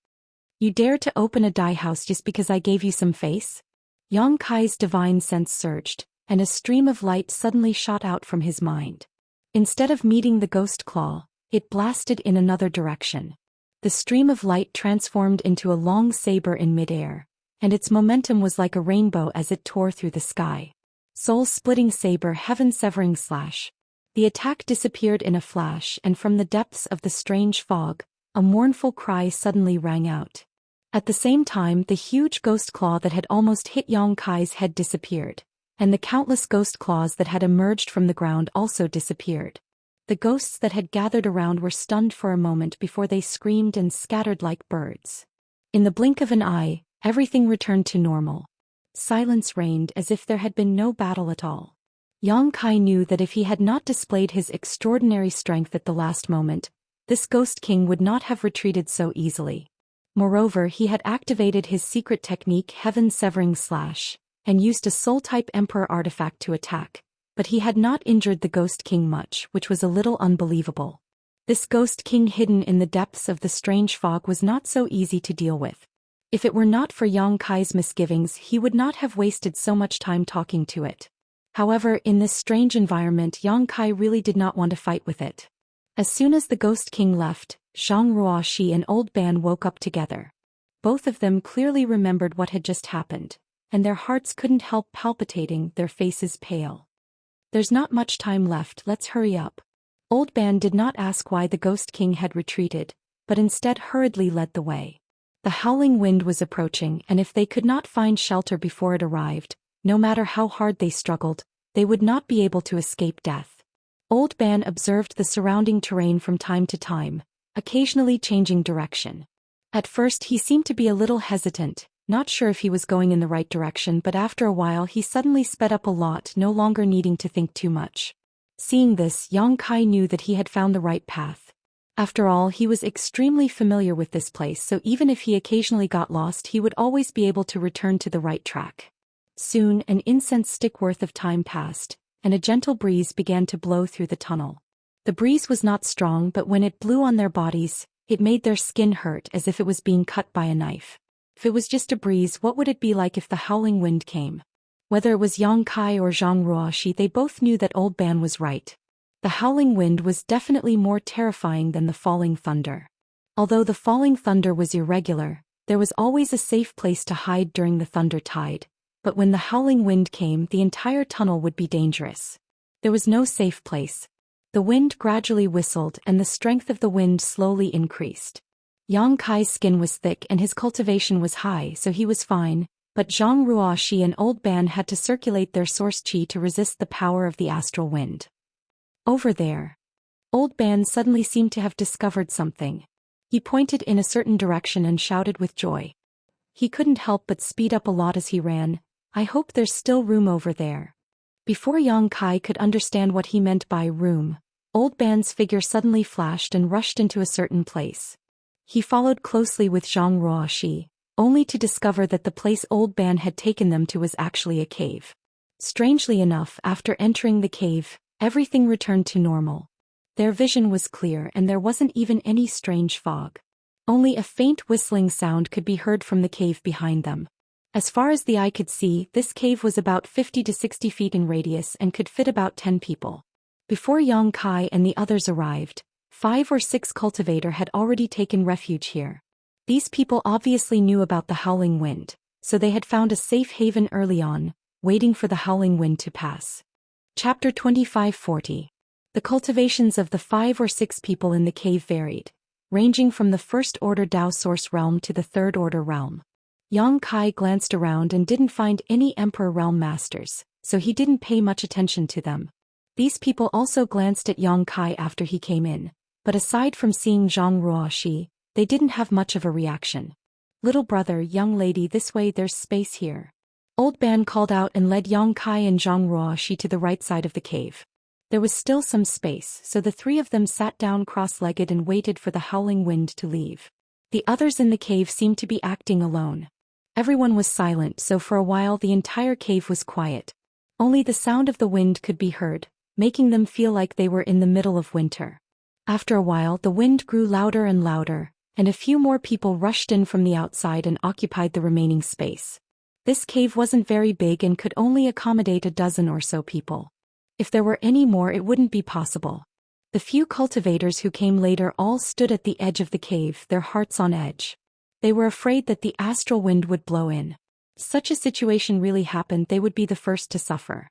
Speaker 1: "You dare to open a dye house just because I gave you some face?" Yang Kai's divine sense surged, and a stream of light suddenly shot out from his mind. Instead of meeting the ghost claw, it blasted in another direction. The stream of light transformed into a long saber in midair, and its momentum was like a rainbow as it tore through the sky. Soul-splitting saber, heaven-severing slash. The attack disappeared in a flash, and from the depths of the strange fog, a mournful cry suddenly rang out. At the same time, the huge ghost claw that had almost hit Yang Kai's head disappeared, and the countless ghost claws that had emerged from the ground also disappeared. The ghosts that had gathered around were stunned for a moment before they screamed and scattered like birds. In the blink of an eye, everything returned to normal. Silence reigned as if there had been no battle at all. Yang Kai knew that if he had not displayed his extraordinary strength at the last moment, this Ghost King would not have retreated so easily. Moreover, he had activated his secret technique, Heaven-Severing Slash, and used a Soul-type Emperor artifact to attack, but he had not injured the Ghost King much, which was a little unbelievable. This Ghost King hidden in the depths of the strange fog was not so easy to deal with. If it were not for Yang Kai's misgivings, he would not have wasted so much time talking to it. However, in this strange environment, Yang Kai really did not want to fight with it. As soon as the Ghost King left, Zhang Ruoxi and Old Ban woke up together. Both of them clearly remembered what had just happened, and their hearts couldn't help palpitating, their faces pale. "There's not much time left, let's hurry up." Old Ban did not ask why the Ghost King had retreated, but instead hurriedly led the way. The howling wind was approaching, and if they could not find shelter before it arrived, no matter how hard they struggled, they would not be able to escape death. Old Ban observed the surrounding terrain from time to time, occasionally changing direction. At first he seemed to be a little hesitant, not sure if he was going in the right direction, but after a while he suddenly sped up a lot, no longer needing to think too much. Seeing this, Yang Kai knew that he had found the right path. After all, he was extremely familiar with this place, so even if he occasionally got lost, he would always be able to return to the right track. Soon, an incense stick worth of time passed, and a gentle breeze began to blow through the tunnel. The breeze was not strong, but when it blew on their bodies, it made their skin hurt as if it was being cut by a knife. If it was just a breeze, what would it be like if the howling wind came? Whether it was Yang Kai or Zhang Ruoxi, they both knew that Old Ban was right. The howling wind was definitely more terrifying than the falling thunder. Although the falling thunder was irregular, there was always a safe place to hide during the thunder tide, but when the howling wind came, the entire tunnel would be dangerous. There was no safe place. The wind gradually whistled, and the strength of the wind slowly increased. Yang Kai's skin was thick and his cultivation was high, so he was fine, but Zhang Ruoxi and Old Ban had to circulate their source qi to resist the power of the astral wind. Over there. Old Ban suddenly seemed to have discovered something. He pointed in a certain direction and shouted with joy. He couldn't help but speed up a lot as he ran. "I hope there's still room over there." Before Yang Kai could understand what he meant by room, Old Ban's figure suddenly flashed and rushed into a certain place. He followed closely with Zhang Ruoxi, only to discover that the place Old Ban had taken them to was actually a cave. Strangely enough, after entering the cave, everything returned to normal. Their vision was clear and there wasn't even any strange fog. Only a faint whistling sound could be heard from the cave behind them. As far as the eye could see, this cave was about 50 to 60 feet in radius and could fit about 10 people. Before Yang Kai and the others arrived, 5 or 6 cultivators had already taken refuge here. These people obviously knew about the howling wind, so they had found a safe haven early on, waiting for the howling wind to pass. Chapter 2540. The cultivations of the 5 or 6 people in the cave varied, ranging from the First Order Dao Source realm to the Third Order realm. Yang Kai glanced around and didn't find any Emperor realm masters, so he didn't pay much attention to them. These people also glanced at Yang Kai after he came in, but aside from seeing Zhang Ruoxi, they didn't have much of a reaction. "Little brother, young lady, this way, there's space here." Old Ban called out and led Yang Kai and Zhang Ruoxi to the right side of the cave. There was still some space, so the three of them sat down cross-legged and waited for the howling wind to leave. The others in the cave seemed to be acting alone. Everyone was silent, so for a while the entire cave was quiet. Only the sound of the wind could be heard, making them feel like they were in the middle of winter. After a while the wind grew louder and louder, and a few more people rushed in from the outside and occupied the remaining space. This cave wasn't very big and could only accommodate a dozen or so people. If there were any more, it wouldn't be possible. The few cultivators who came later all stood at the edge of the cave, their hearts on edge. They were afraid that the astral wind would blow in. Such a situation really happened, they would be the first to suffer.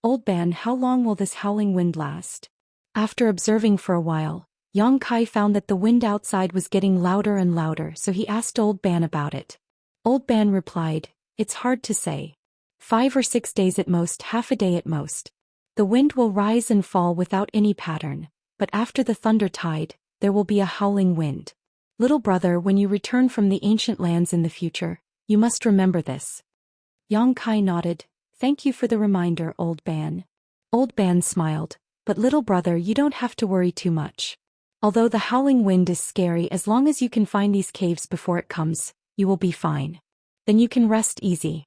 Speaker 1: "Old Ban, how long will this howling wind last?" After observing for a while, Yang Kai found that the wind outside was getting louder and louder, so he asked Old Ban about it. Old Ban replied, "It's hard to say. 5 or 6 days at most, half a day at most. The wind will rise and fall without any pattern, but after the thunder tide, there will be a howling wind. Little brother, when you return from the ancient lands in the future, you must remember this." Yang Kai nodded. "Thank you for the reminder, Old Ban." Old Ban smiled, "But little brother, you don't have to worry too much. Although the howling wind is scary, as long as you can find these caves before it comes, you will be fine. Then you can rest easy."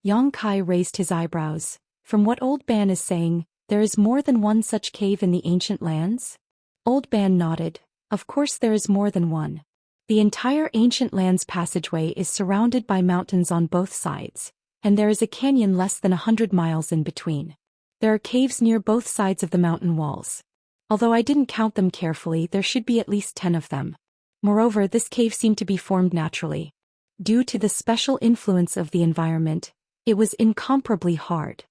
Speaker 1: Yang Kai raised his eyebrows. "From what Old Ban is saying, there is more than one such cave in the ancient lands?" Old Ban nodded. "Of course there is more than one. The entire ancient lands passageway is surrounded by mountains on both sides, and there is a canyon less than 100 miles in between. There are caves near both sides of the mountain walls. Although I didn't count them carefully, there should be at least 10 of them. Moreover, this cave seemed to be formed naturally. Due to the special influence of the environment, it was incomparably hard.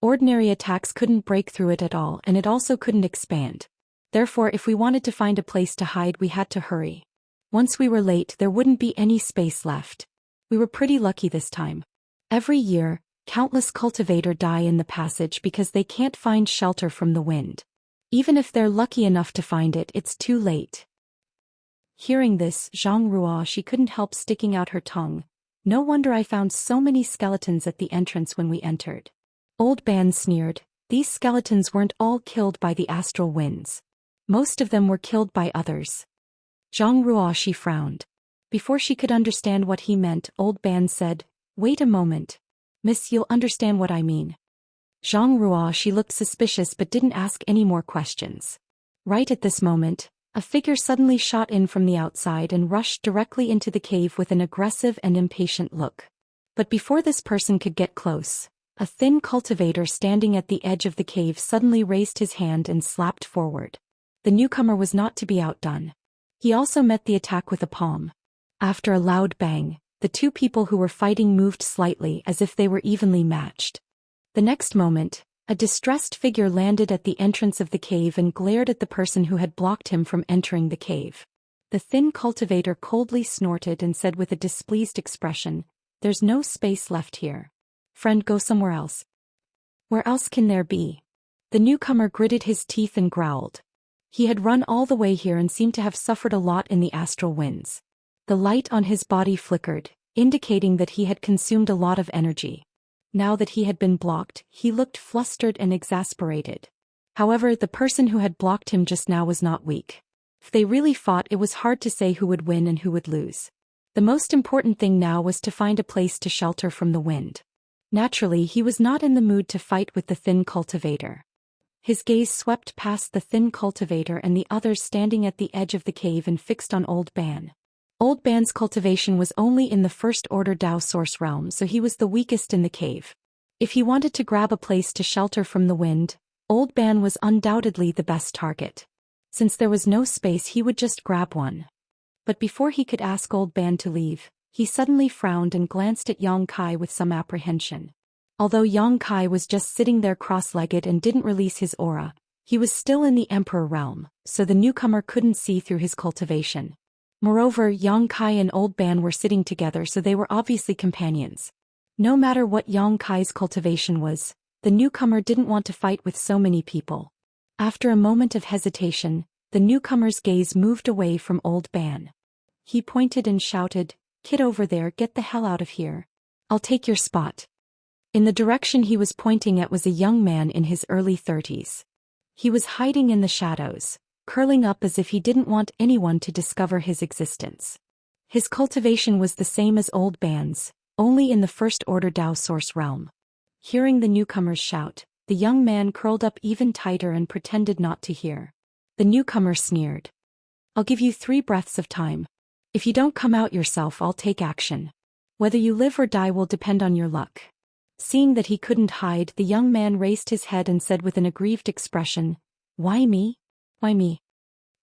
Speaker 1: Ordinary attacks couldn't break through it at all, and it also couldn't expand. Therefore, if we wanted to find a place to hide, we had to hurry. Once we were late, there wouldn't be any space left. We were pretty lucky this time. Every year, countless cultivators die in the passage because they can't find shelter from the wind. Even if they're lucky enough to find it, it's too late." Hearing this, Zhang Ruoxi couldn't help sticking out her tongue. "No wonder I found so many skeletons at the entrance when we entered." Old Ban sneered. "These skeletons weren't all killed by the astral winds. Most of them were killed by others." Zhang Ruoxi frowned. Before she could understand what he meant, Old Ban said, "Wait a moment. Miss, you'll understand what I mean." Zhang Ruoxi looked suspicious but didn't ask any more questions. Right at this moment, a figure suddenly shot in from the outside and rushed directly into the cave with an aggressive and impatient look. But before this person could get close, a thin cultivator standing at the edge of the cave suddenly raised his hand and slapped forward. The newcomer was not to be outdone. He also met the attack with a palm. After a loud bang, the two people who were fighting moved slightly as if they were evenly matched. The next moment, a distressed figure landed at the entrance of the cave and glared at the person who had blocked him from entering the cave. The thin cultivator coldly snorted and said with a displeased expression, "There's no space left here. Friend, go somewhere else." "Where else can there be?" The newcomer gritted his teeth and growled. He had run all the way here and seemed to have suffered a lot in the astral winds. The light on his body flickered, indicating that he had consumed a lot of energy. Now that he had been blocked, he looked flustered and exasperated. However, the person who had blocked him just now was not weak. If they really fought, it was hard to say who would win and who would lose. The most important thing now was to find a place to shelter from the wind. Naturally, he was not in the mood to fight with the thin cultivator. His gaze swept past the thin cultivator and the others standing at the edge of the cave and fixed on Old Ban. Old Ban's cultivation was only in the first order Dao source realm, so he was the weakest in the cave. If he wanted to grab a place to shelter from the wind, Old Ban was undoubtedly the best target. Since there was no space, he would just grab one. But before he could ask Old Ban to leave, he suddenly frowned and glanced at Yang Kai with some apprehension. Although Yang Kai was just sitting there cross-legged and didn't release his aura, he was still in the Emperor realm, so the newcomer couldn't see through his cultivation. Moreover, Yang Kai and Old Ban were sitting together, so they were obviously companions. No matter what Yang Kai's cultivation was, the newcomer didn't want to fight with so many people. After a moment of hesitation, the newcomer's gaze moved away from Old Ban. He pointed and shouted, Kid over there, get the hell out of here. I'll take your spot. In the direction he was pointing at was a young man in his early 30s. He was hiding in the shadows, curling up as if he didn't want anyone to discover his existence. His cultivation was the same as old Ban's, only in the first order Dao source realm. Hearing the newcomer's shout, the young man curled up even tighter and pretended not to hear. The newcomer sneered. I'll give you 3 breaths of time. If you don't come out yourself, I'll take action. Whether you live or die will depend on your luck. Seeing that he couldn't hide, the young man raised his head and said with an aggrieved expression, Why me? Why me?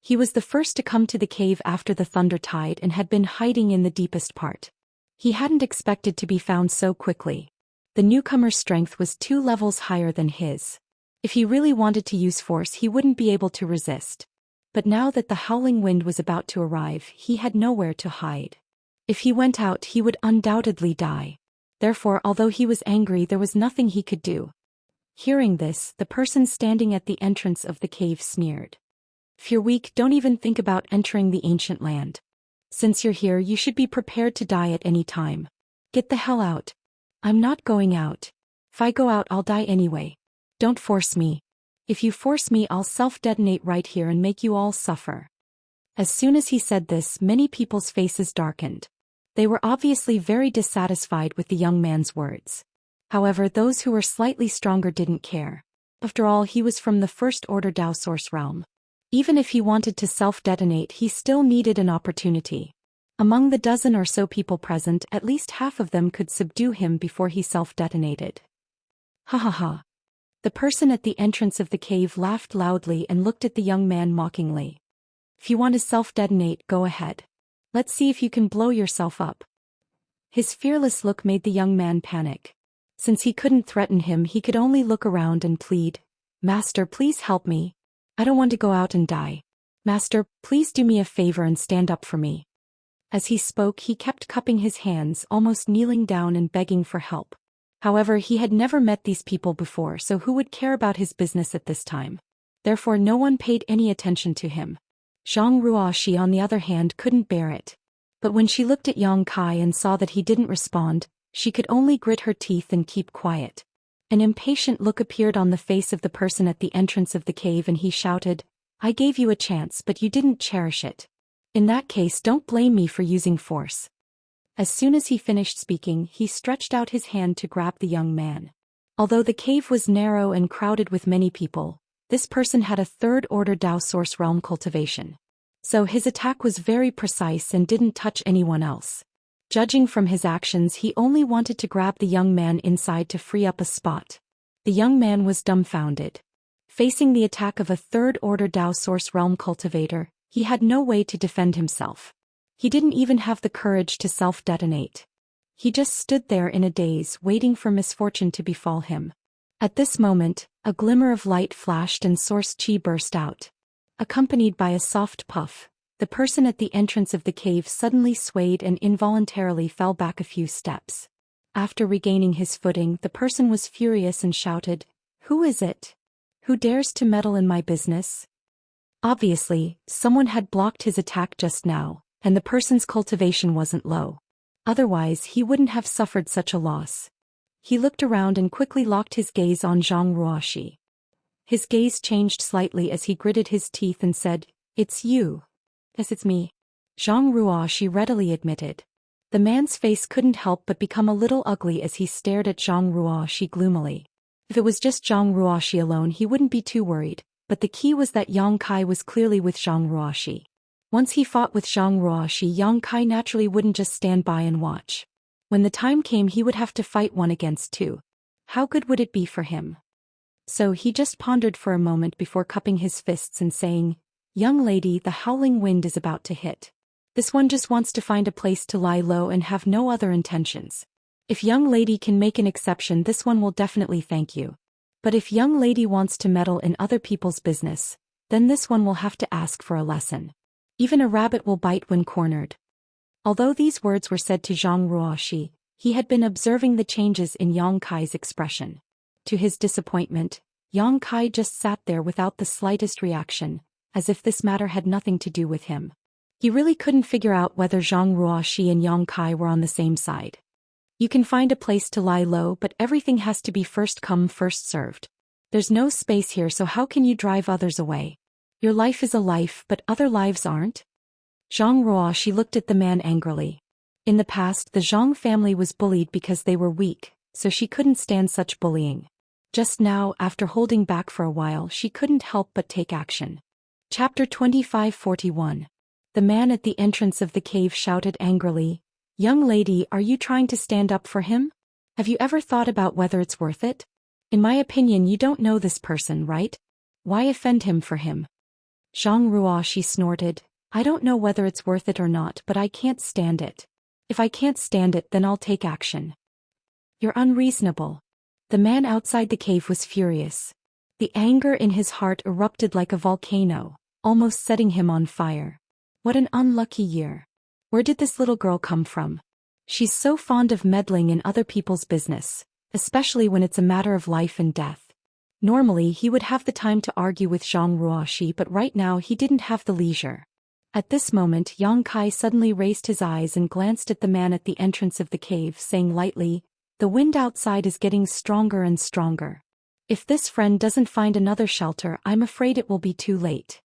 Speaker 1: He was the first to come to the cave after the thunder tide and had been hiding in the deepest part. He hadn't expected to be found so quickly. The newcomer's strength was 2 levels higher than his. If he really wanted to use force, he wouldn't be able to resist. But now that the howling wind was about to arrive, he had nowhere to hide. If he went out, he would undoubtedly die. Therefore, although he was angry, there was nothing he could do. Hearing this, the person standing at the entrance of the cave sneered. If you're weak, don't even think about entering the ancient land. Since you're here, you should be prepared to die at any time. Get the hell out. I'm not going out. If I go out, I'll die anyway. Don't force me. If you force me, I'll self-detonate right here and make you all suffer. As soon as he said this, many people's faces darkened. They were obviously very dissatisfied with the young man's words. However, those who were slightly stronger didn't care. After all, he was from the first order Dao source realm. Even if he wanted to self-detonate, he still needed an opportunity. Among the dozen or so people present, at least half of them could subdue him before he self-detonated. Ha ha ha. The person at the entrance of the cave laughed loudly and looked at the young man mockingly. If you want to self-detonate, go ahead. Let's see if you can blow yourself up. His fearless look made the young man panic. Since he couldn't threaten him, he could only look around and plead, Master, please help me. I don't want to go out and die. Master, please do me a favor and stand up for me. As he spoke, he kept cupping his hands, almost kneeling down and begging for help. However, he had never met these people before, so who would care about his business at this time? Therefore, no one paid any attention to him. Zhang Ruoxi, on the other hand, couldn't bear it. But when she looked at Yang Kai and saw that he didn't respond, she could only grit her teeth and keep quiet. An impatient look appeared on the face of the person at the entrance of the cave and he shouted, I gave you a chance, but you didn't cherish it. In that case, don't blame me for using force. As soon as he finished speaking, he stretched out his hand to grab the young man. Although the cave was narrow and crowded with many people, this person had a third-order Dao source realm cultivation. So his attack was very precise and didn't touch anyone else. Judging from his actions, he only wanted to grab the young man inside to free up a spot. The young man was dumbfounded. Facing the attack of a third-order Dao source realm cultivator, he had no way to defend himself. He didn't even have the courage to self-detonate. He just stood there in a daze, waiting for misfortune to befall him. At this moment, a glimmer of light flashed and source chi burst out. Accompanied by a soft puff, the person at the entrance of the cave suddenly swayed and involuntarily fell back a few steps. After regaining his footing, the person was furious and shouted, Who is it? Who dares to meddle in my business? Obviously, someone had blocked his attack just now, and the person's cultivation wasn't low. Otherwise, he wouldn't have suffered such a loss. He looked around and quickly locked his gaze on Zhang Ruoxi. His gaze changed slightly as he gritted his teeth and said, It's you. Yes, it's me. Zhang Ruoxi readily admitted. The man's face couldn't help but become a little ugly as he stared at Zhang Ruoxi gloomily. If it was just Zhang Ruoxi alone, he wouldn't be too worried, but the key was that Yang Kai was clearly with Zhang Ruoxi. Once he fought with Zhang Ruoxi, Yang Kai naturally wouldn't just stand by and watch. When the time came, he would have to fight 1 against 2. How good would it be for him? So he just pondered for a moment before cupping his fists and saying, Young lady, the howling wind is about to hit. This one just wants to find a place to lie low and have no other intentions. If young lady can make an exception, this one will definitely thank you. But if young lady wants to meddle in other people's business, then this one will have to ask for a lesson. Even a rabbit will bite when cornered. Although these words were said to Zhang Ruoxi, he had been observing the changes in Yang Kai's expression. To his disappointment, Yang Kai just sat there without the slightest reaction, as if this matter had nothing to do with him. He really couldn't figure out whether Zhang Ruoxi and Yang Kai were on the same side. You can find a place to lie low, but everything has to be first come, first served. There's no space here, so how can you drive others away? Your life is a life, but other lives aren't? Zhang Ruoxi looked at the man angrily. In the past, the Zhang family was bullied because they were weak, so she couldn't stand such bullying. Just now, after holding back for a while, she couldn't help but take action. Chapter 2541. The man at the entrance of the cave shouted angrily, "Young lady, are you trying to stand up for him? Have you ever thought about whether it's worth it? In my opinion, you don't know this person, right? Why offend him for him?" Zhang Ruoxi snorted, "I don't know whether it's worth it or not, but I can't stand it. If I can't stand it, then I'll take action." "You're unreasonable." The man outside the cave was furious. The anger in his heart erupted like a volcano, almost setting him on fire. What an unlucky year. Where did this little girl come from? She's so fond of meddling in other people's business, especially when it's a matter of life and death. Normally he would have the time to argue with Zhang Ruoxi, but right now he didn't have the leisure. At this moment Yang Kai suddenly raised his eyes and glanced at the man at the entrance of the cave, saying lightly, "The wind outside is getting stronger and stronger. If this friend doesn't find another shelter, I'm afraid it will be too late."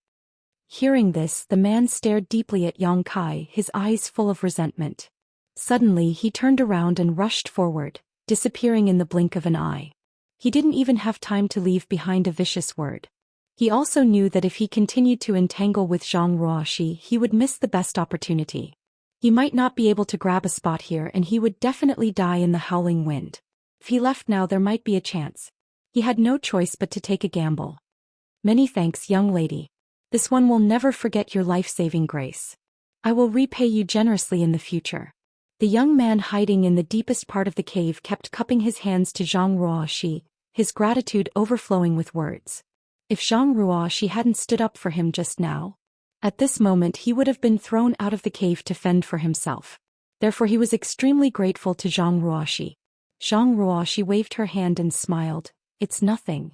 Speaker 1: Hearing this, the man stared deeply at Yang Kai, his eyes full of resentment. Suddenly he turned around and rushed forward, disappearing in the blink of an eye. He didn't even have time to leave behind a vicious word. He also knew that if he continued to entangle with Zhang Ruoxi, he would miss the best opportunity. He might not be able to grab a spot here, and he would definitely die in the howling wind. If he left now, there might be a chance. He had no choice but to take a gamble. "Many thanks, young lady. This one will never forget your life-saving grace. I will repay you generously in the future." The young man hiding in the deepest part of the cave kept cupping his hands to Zhang Ruoxi, his gratitude overflowing with words. If Zhang Ruoxi hadn't stood up for him just now, at this moment he would have been thrown out of the cave to fend for himself. Therefore he was extremely grateful to Zhang Ruoxi. Zhang Ruoxi waved her hand and smiled. "It's nothing."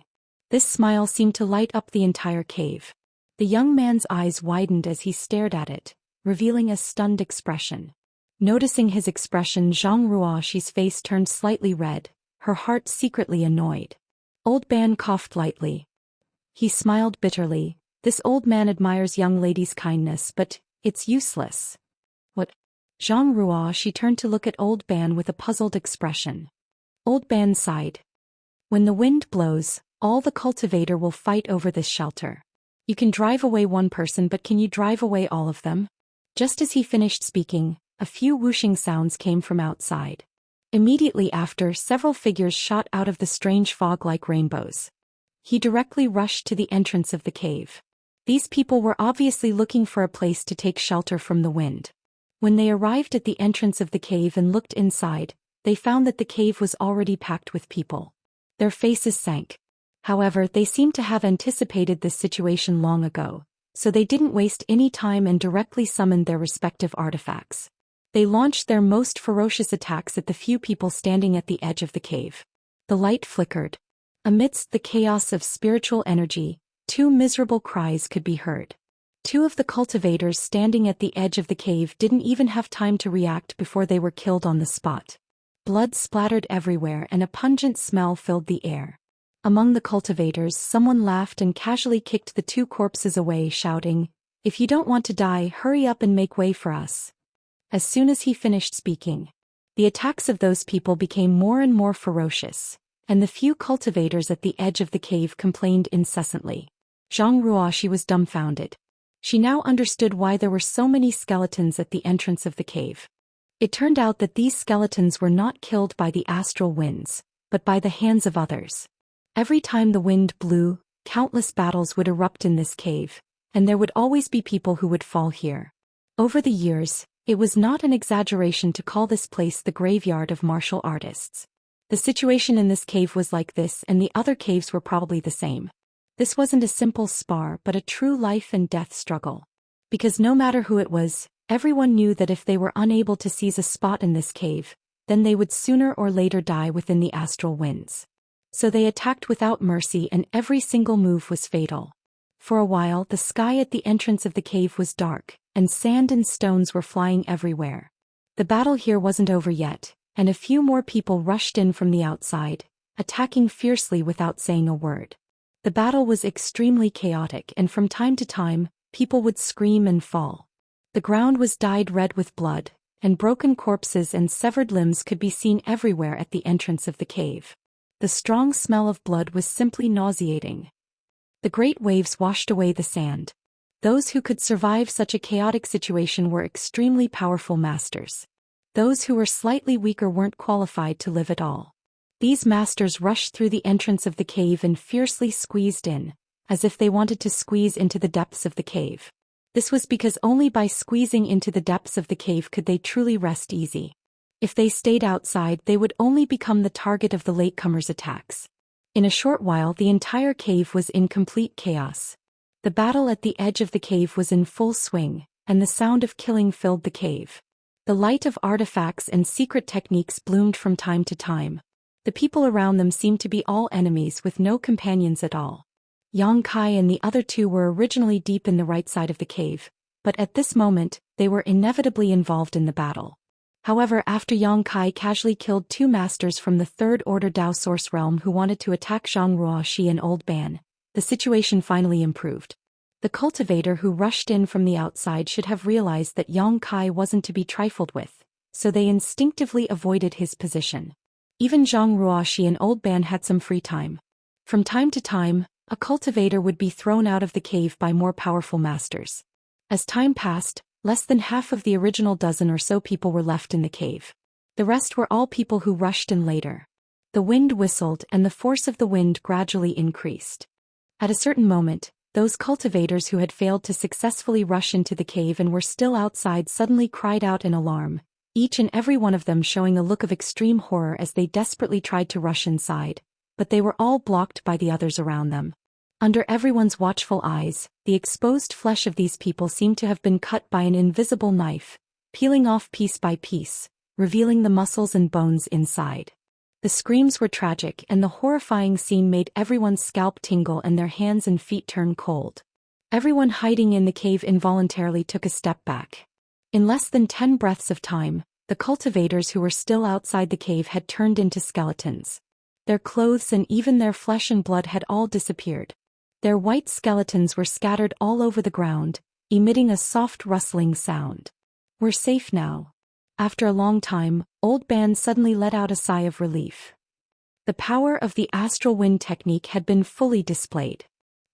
Speaker 1: This smile seemed to light up the entire cave. The young man's eyes widened as he stared at it, revealing a stunned expression. Noticing his expression, Zhang Ruoxi's face turned slightly red, her heart secretly annoyed. Old man coughed lightly. He smiled bitterly. This old man admires young lady's kindness, but it's useless. What? Zhang Ruoxi turned to look at Old Ban with a puzzled expression. Old Ban sighed. "When the wind blows, all the cultivator will fight over this shelter. You can drive away one person, but can you drive away all of them?" Just as he finished speaking, a few whooshing sounds came from outside. Immediately after, several figures shot out of the strange fog like rainbows. He directly rushed to the entrance of the cave. These people were obviously looking for a place to take shelter from the wind. When they arrived at the entrance of the cave and looked inside, they found that the cave was already packed with people. Their faces sank. However, they seemed to have anticipated this situation long ago, so they didn't waste any time and directly summoned their respective artifacts. They launched their most ferocious attacks at the few people standing at the edge of the cave. The light flickered. Amidst the chaos of spiritual energy, two miserable cries could be heard. Two of the cultivators standing at the edge of the cave didn't even have time to react before they were killed on the spot. Blood splattered everywhere and a pungent smell filled the air. Among the cultivators, someone laughed and casually kicked the two corpses away, shouting, "If you don't want to die, hurry up and make way for us." As soon as he finished speaking, the attacks of those people became more and more ferocious, and the few cultivators at the edge of the cave complained incessantly. Zhang Ruoxi was dumbfounded. She now understood why there were so many skeletons at the entrance of the cave. It turned out that these skeletons were not killed by the astral winds, but by the hands of others. Every time the wind blew, countless battles would erupt in this cave, and there would always be people who would fall here. Over the years, it was not an exaggeration to call this place the graveyard of martial artists. The situation in this cave was like this, and the other caves were probably the same. This wasn't a simple spar but a true life and death struggle. Because no matter who it was, everyone knew that if they were unable to seize a spot in this cave, then they would sooner or later die within the astral winds. So they attacked without mercy, and every single move was fatal. For a while, the sky at the entrance of the cave was dark, and sand and stones were flying everywhere. The battle here wasn't over yet, and a few more people rushed in from the outside, attacking fiercely without saying a word. The battle was extremely chaotic, and from time to time, people would scream and fall. The ground was dyed red with blood, and broken corpses and severed limbs could be seen everywhere at the entrance of the cave. The strong smell of blood was simply nauseating. The great waves washed away the sand. Those who could survive such a chaotic situation were extremely powerful masters. Those who were slightly weaker weren't qualified to live at all. These masters rushed through the entrance of the cave and fiercely squeezed in, as if they wanted to squeeze into the depths of the cave. This was because only by squeezing into the depths of the cave could they truly rest easy. If they stayed outside, they would only become the target of the latecomers' attacks. In a short while, the entire cave was in complete chaos. The battle at the edge of the cave was in full swing, and the sound of killing filled the cave. The light of artifacts and secret techniques bloomed from time to time. The people around them seemed to be all enemies with no companions at all. Yang Kai and the other two were originally deep in the right side of the cave, but at this moment, they were inevitably involved in the battle. However, after Yang Kai casually killed two masters from the Third Order Dao Source Realm who wanted to attack Zhang Ruoxi and Old Ban, the situation finally improved. The cultivator who rushed in from the outside should have realized that Yang Kai wasn't to be trifled with, so they instinctively avoided his position. Even Zhang Ruoxi and Old Ban had some free time. From time to time, a cultivator would be thrown out of the cave by more powerful masters. As time passed, less than half of the original dozen or so people were left in the cave. The rest were all people who rushed in later. The wind whistled and the force of the wind gradually increased. At a certain moment, those cultivators who had failed to successfully rush into the cave and were still outside suddenly cried out in alarm, each and every one of them showing a look of extreme horror as they desperately tried to rush inside, but they were all blocked by the others around them. Under everyone's watchful eyes, the exposed flesh of these people seemed to have been cut by an invisible knife, peeling off piece by piece, revealing the muscles and bones inside. The screams were tragic, and the horrifying scene made everyone's scalp tingle and their hands and feet turn cold. Everyone hiding in the cave involuntarily took a step back. In less than 10 breaths of time, the cultivators who were still outside the cave had turned into skeletons. Their clothes and even their flesh and blood had all disappeared. Their white skeletons were scattered all over the ground, emitting a soft rustling sound. "We're safe now." After a long time, Old Ban suddenly let out a sigh of relief. The power of the astral wind technique had been fully displayed.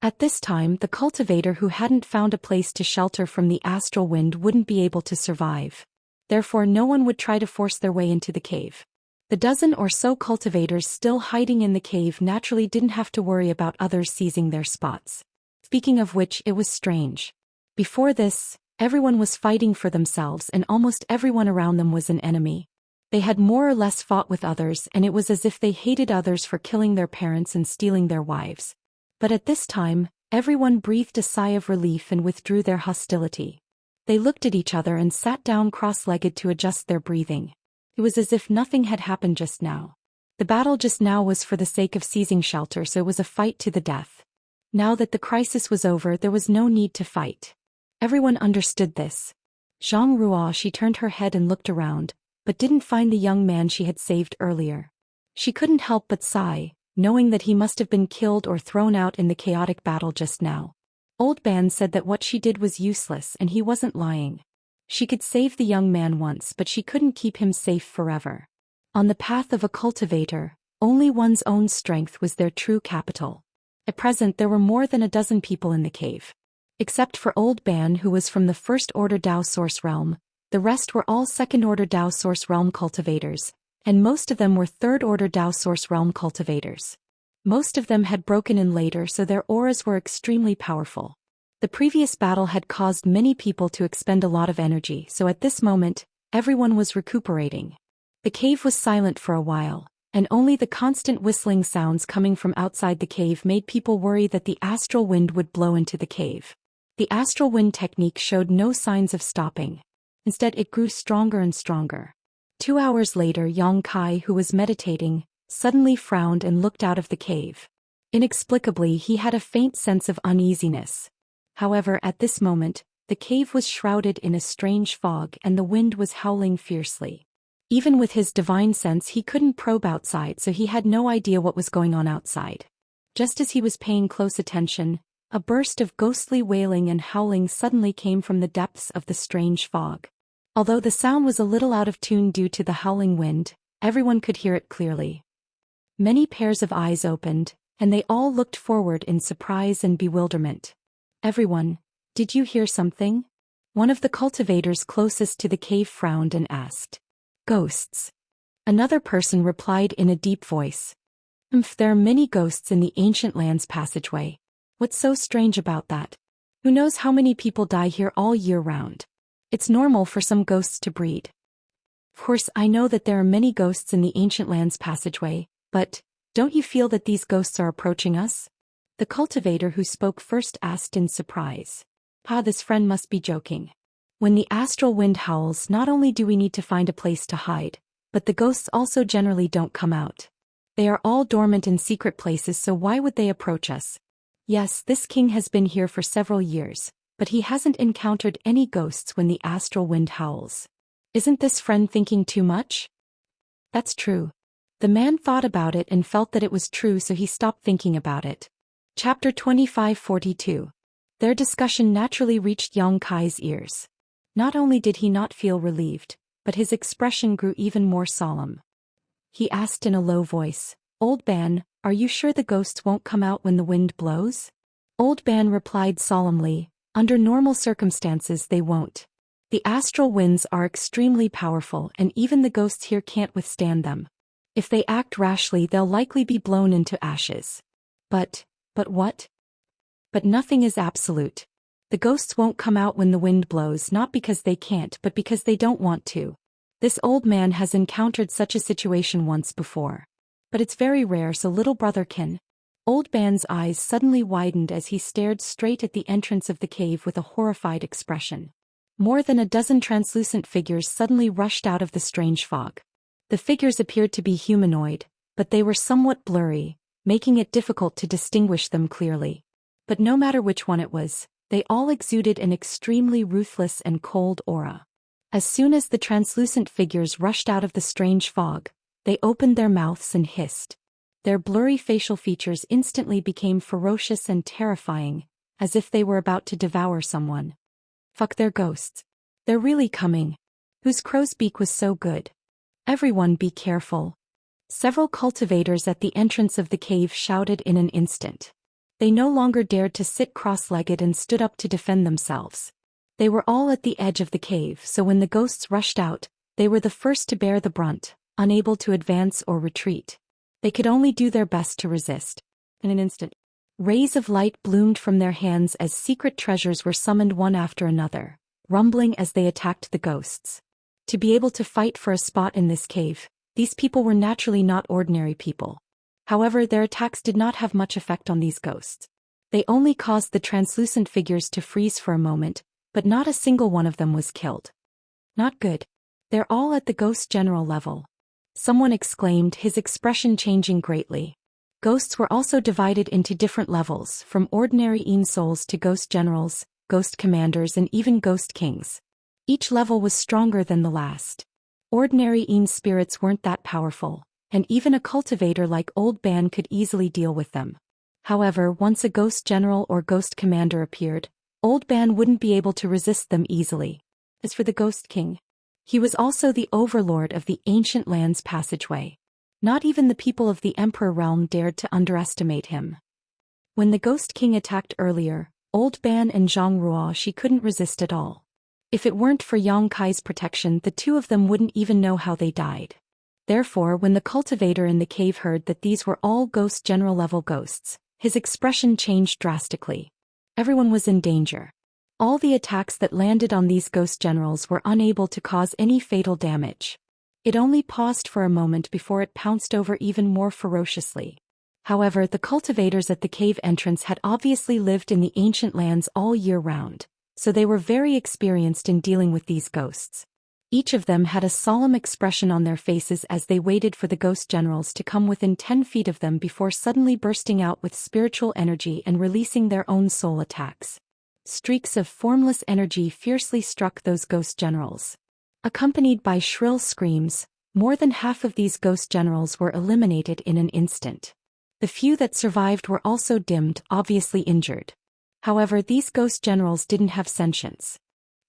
Speaker 1: At this time, the cultivator who hadn't found a place to shelter from the astral wind wouldn't be able to survive. Therefore, no one would try to force their way into the cave. The dozen or so cultivators still hiding in the cave naturally didn't have to worry about others seizing their spots. Speaking of which, it was strange. Before this, everyone was fighting for themselves and almost everyone around them was an enemy. They had more or less fought with others, and it was as if they hated others for killing their parents and stealing their wives. But at this time, everyone breathed a sigh of relief and withdrew their hostility. They looked at each other and sat down cross-legged to adjust their breathing. It was as if nothing had happened just now. The battle just now was for the sake of seizing shelter, so it was a fight to the death. Now that the crisis was over, there was no need to fight. Everyone understood this. Zhang Ruoxi turned her head and looked around, but didn't find the young man she had saved earlier. She couldn't help but sigh, knowing that he must have been killed or thrown out in the chaotic battle just now. Old Ban said that what she did was useless and he wasn't lying. She could save the young man once, but she couldn't keep him safe forever. On the path of a cultivator, only one's own strength was their true capital. At present there were more than a dozen people in the cave. Except for Old Ban, who was from the First Order Dao Source Realm, the rest were all Second Order Dao Source Realm cultivators, and most of them were Third Order Dao Source Realm cultivators. Most of them had broken in later, so their auras were extremely powerful. The previous battle had caused many people to expend a lot of energy, so at this moment, everyone was recuperating. The cave was silent for a while, and only the constant whistling sounds coming from outside the cave made people worry that the astral wind would blow into the cave. The astral wind technique showed no signs of stopping. Instead, it grew stronger and stronger. 2 hours later, Yang Kai, who was meditating, suddenly frowned and looked out of the cave. Inexplicably, he had a faint sense of uneasiness. However, at this moment, the cave was shrouded in a strange fog and the wind was howling fiercely. Even with his divine sense he couldn't probe outside, so he had no idea what was going on outside. Just as he was paying close attention, a burst of ghostly wailing and howling suddenly came from the depths of the strange fog. Although the sound was a little out of tune due to the howling wind, everyone could hear it clearly. Many pairs of eyes opened, and they all looked forward in surprise and bewilderment. "Everyone, did you hear something?" One of the cultivators closest to the cave frowned and asked. "Ghosts." Another person replied in a deep voice. There are many ghosts in the ancient land's passageway. What's so strange about that? Who knows how many people die here all year round? It's normal for some ghosts to breed. Of course, I know that there are many ghosts in the ancient land's passageway, but don't you feel that these ghosts are approaching us? The cultivator who spoke first asked in surprise. This friend must be joking. When the astral wind howls, not only do we need to find a place to hide, but the ghosts also generally don't come out. They are all dormant in secret places, so why would they approach us? Yes, this king has been here for several years, but he hasn't encountered any ghosts when the astral wind howls. Isn't this friend thinking too much? That's true. The man thought about it and felt that it was true, so he stopped thinking about it. Chapter 2542. Their discussion naturally reached Yang Kai's ears. Not only did he not feel relieved, but his expression grew even more solemn. He asked in a low voice, "Old Ban, are you sure the ghosts won't come out when the wind blows?" Old Ban replied solemnly, "Under normal circumstances they won't. The astral winds are extremely powerful and even the ghosts here can't withstand them. If they act rashly they'll likely be blown into ashes." But what? But nothing is absolute. The ghosts won't come out when the wind blows, not because they can't but because they don't want to. This old man has encountered such a situation once before. But it's very rare, so little brother can. Old Ban's eyes suddenly widened as he stared straight at the entrance of the cave with a horrified expression. More than a dozen translucent figures suddenly rushed out of the strange fog. The figures appeared to be humanoid, but they were somewhat blurry, making it difficult to distinguish them clearly. But no matter which one it was, they all exuded an extremely ruthless and cold aura. As soon as the translucent figures rushed out of the strange fog, they opened their mouths and hissed. Their blurry facial features instantly became ferocious and terrifying, as if they were about to devour someone. Fuck, they're ghosts. They're really coming. Whose crow's beak was so good? Everyone be careful. Several cultivators at the entrance of the cave shouted in an instant. They no longer dared to sit cross-legged and stood up to defend themselves. They were all at the edge of the cave, so when the ghosts rushed out, they were the first to bear the brunt, unable to advance or retreat. They could only do their best to resist. In an instant, rays of light bloomed from their hands as secret treasures were summoned one after another, rumbling as they attacked the ghosts. To be able to fight for a spot in this cave, these people were naturally not ordinary people. However, their attacks did not have much effect on these ghosts. They only caused the translucent figures to freeze for a moment, but not a single one of them was killed. Not good. They're all at the ghost general level. Someone exclaimed, his expression changing greatly. Ghosts were also divided into different levels, from ordinary souls to ghost generals, ghost commanders and even ghost kings. Each level was stronger than the last. Ordinary spirits weren't that powerful, and even a cultivator like Old Ban could easily deal with them. However, once a ghost general or ghost commander appeared, Old Ban wouldn't be able to resist them easily. As for the Ghost King, he was also the overlord of the ancient land's passageway. Not even the people of the Emperor realm dared to underestimate him. When the Ghost King attacked earlier, Old Ban and Zhang Ruo she couldn't resist at all. If it weren't for Yang Kai's protection, the two of them wouldn't even know how they died. Therefore, when the cultivator in the cave heard that these were all ghost general level ghosts, his expression changed drastically. Everyone was in danger. All the attacks that landed on these ghost generals were unable to cause any fatal damage. It only paused for a moment before it pounced over even more ferociously. However, the cultivators at the cave entrance had obviously lived in the ancient lands all year round, so they were very experienced in dealing with these ghosts. Each of them had a solemn expression on their faces as they waited for the ghost generals to come within 10 feet of them before suddenly bursting out with spiritual energy and releasing their own soul attacks. Streaks of formless energy fiercely struck those ghost generals. Accompanied by shrill screams, more than half of these ghost generals were eliminated in an instant. The few that survived were also dimmed, obviously injured. However, these ghost generals didn't have sentience.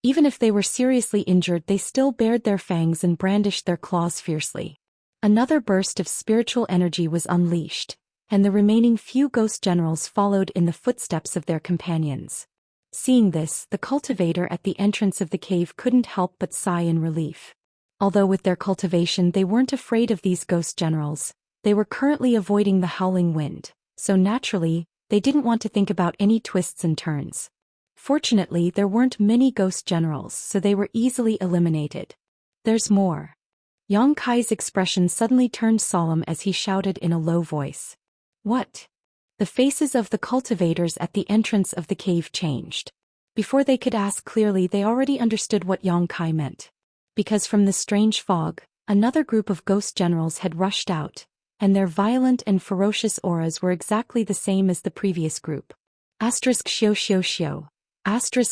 Speaker 1: Even if they were seriously injured, they still bared their fangs and brandished their claws fiercely. Another burst of spiritual energy was unleashed, and the remaining few ghost generals followed in the footsteps of their companions. Seeing this, the cultivator at the entrance of the cave couldn't help but sigh in relief. Although with their cultivation they weren't afraid of these ghost generals, they were currently avoiding the howling wind, so naturally, they didn't want to think about any twists and turns. Fortunately, there weren't many ghost generals, so they were easily eliminated. There's more. Yang Kai's expression suddenly turned solemn as he shouted in a low voice. What? The faces of the cultivators at the entrance of the cave changed. Before they could ask clearly, they already understood what Yang Kai meant. Because from the strange fog, another group of ghost generals had rushed out, and their violent and ferocious auras were exactly the same as the previous group. Xiao Xiao Xiao.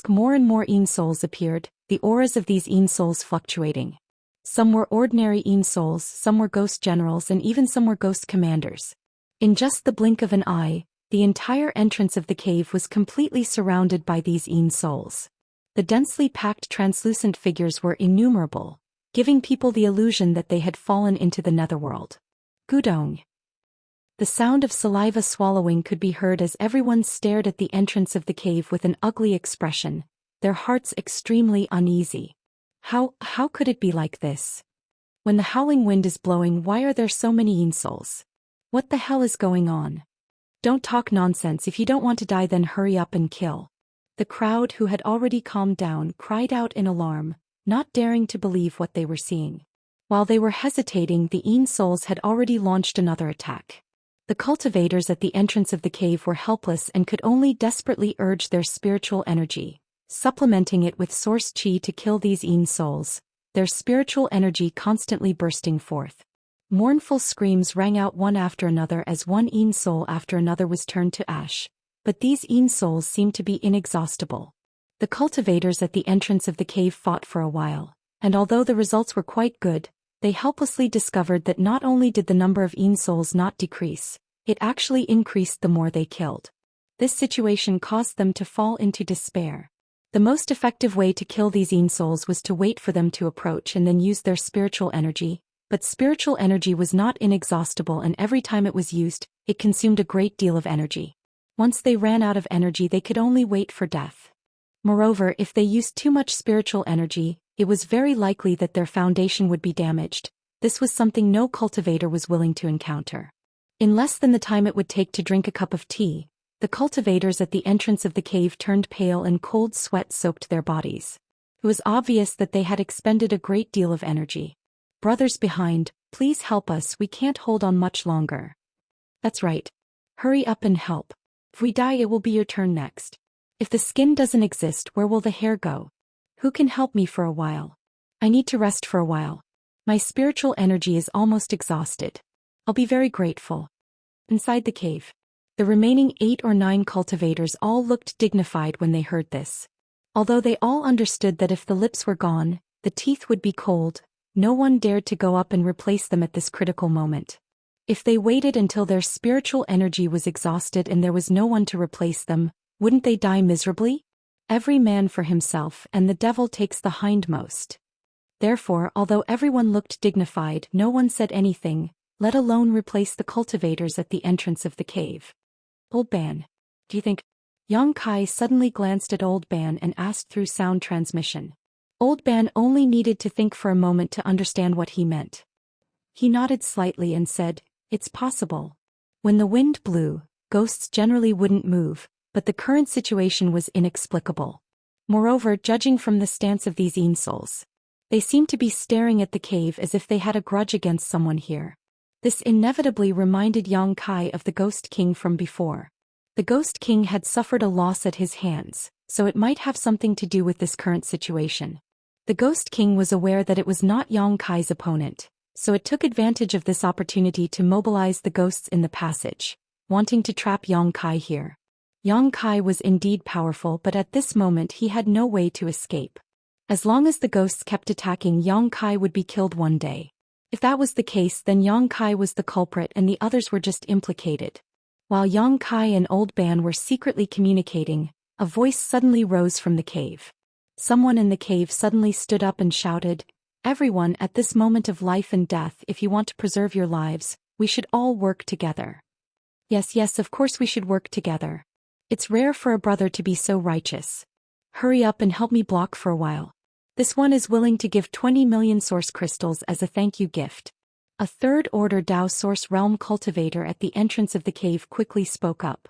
Speaker 1: More and more Yin souls appeared, the auras of these Yin souls fluctuating. Some were ordinary Yin souls, some were ghost generals, and even some were ghost commanders. In just the blink of an eye, the entire entrance of the cave was completely surrounded by these Yin souls. The densely packed translucent figures were innumerable, giving people the illusion that they had fallen into the netherworld. Gudong. The sound of saliva swallowing could be heard as everyone stared at the entrance of the cave with an ugly expression, their hearts extremely uneasy. How could it be like this? When the howling wind is blowing, why are there so many Yin souls? What the hell is going on? Don't talk nonsense. If you don't want to die, then hurry up and kill. The crowd, who had already calmed down, cried out in alarm, not daring to believe what they were seeing. While they were hesitating, the Yin souls had already launched another attack. The cultivators at the entrance of the cave were helpless and could only desperately urge their spiritual energy, supplementing it with source chi to kill these Yin souls, their spiritual energy constantly bursting forth. Mournful screams rang out one after another as one Yin soul after another was turned to ash, but these Yin souls seemed to be inexhaustible. The cultivators at the entrance of the cave fought for a while, and although the results were quite good, they helplessly discovered that not only did the number of Yin souls not decrease, it actually increased the more they killed. This situation caused them to fall into despair. The most effective way to kill these Yin souls was to wait for them to approach and then use their spiritual energy, but spiritual energy was not inexhaustible, and every time it was used, it consumed a great deal of energy. Once they ran out of energy, they could only wait for death. Moreover, if they used too much spiritual energy, it was very likely that their foundation would be damaged. This was something no cultivator was willing to encounter. In less than the time it would take to drink a cup of tea, the cultivators at the entrance of the cave turned pale and cold sweat soaked their bodies. It was obvious that they had expended a great deal of energy. Brothers behind, please help us, we can't hold on much longer. That's right. Hurry up and help. If we die, it will be your turn next. If the skin doesn't exist, where will the hair go? Who can help me for a while? I need to rest for a while. My spiritual energy is almost exhausted. I'll be very grateful. Inside the cave, the remaining 8 or 9 cultivators all looked dignified when they heard this. Although they all understood that if the lips were gone, the teeth would be cold, no one dared to go up and replace them at this critical moment. If they waited until their spiritual energy was exhausted and there was no one to replace them, wouldn't they die miserably? Every man for himself, and the devil takes the hindmost. Therefore, although everyone looked dignified, no one said anything, let alone replace the cultivators at the entrance of the cave. Old Ban. Do you think? Yang Kai suddenly glanced at Old Ban and asked through sound transmission. Old Ban only needed to think for a moment to understand what he meant. He nodded slightly and said, "It's possible. When the wind blew, ghosts generally wouldn't move, but the current situation was inexplicable. Moreover, judging from the stance of these Yin souls, they seemed to be staring at the cave as if they had a grudge against someone here." This inevitably reminded Yang Kai of the Ghost King from before. The Ghost King had suffered a loss at his hands, so it might have something to do with this current situation. The Ghost King was aware that it was not Yang Kai's opponent, so it took advantage of this opportunity to mobilize the ghosts in the passage, wanting to trap Yang Kai here. Yang Kai was indeed powerful, but at this moment he had no way to escape. As long as the ghosts kept attacking, Yang Kai would be killed one day. If that was the case, then Yang Kai was the culprit and the others were just implicated. While Yang Kai and Old Ban were secretly communicating, a voice suddenly rose from the cave. Someone in the cave suddenly stood up and shouted, "Everyone, at this moment of life and death, if you want to preserve your lives, we should all work together." Yes, of course we should work together. It's rare for a brother to be so righteous. Hurry up and help me block for a while. This one is willing to give 20 million source crystals as a thank you gift. A third-order Dao Source Realm cultivator at the entrance of the cave quickly spoke up.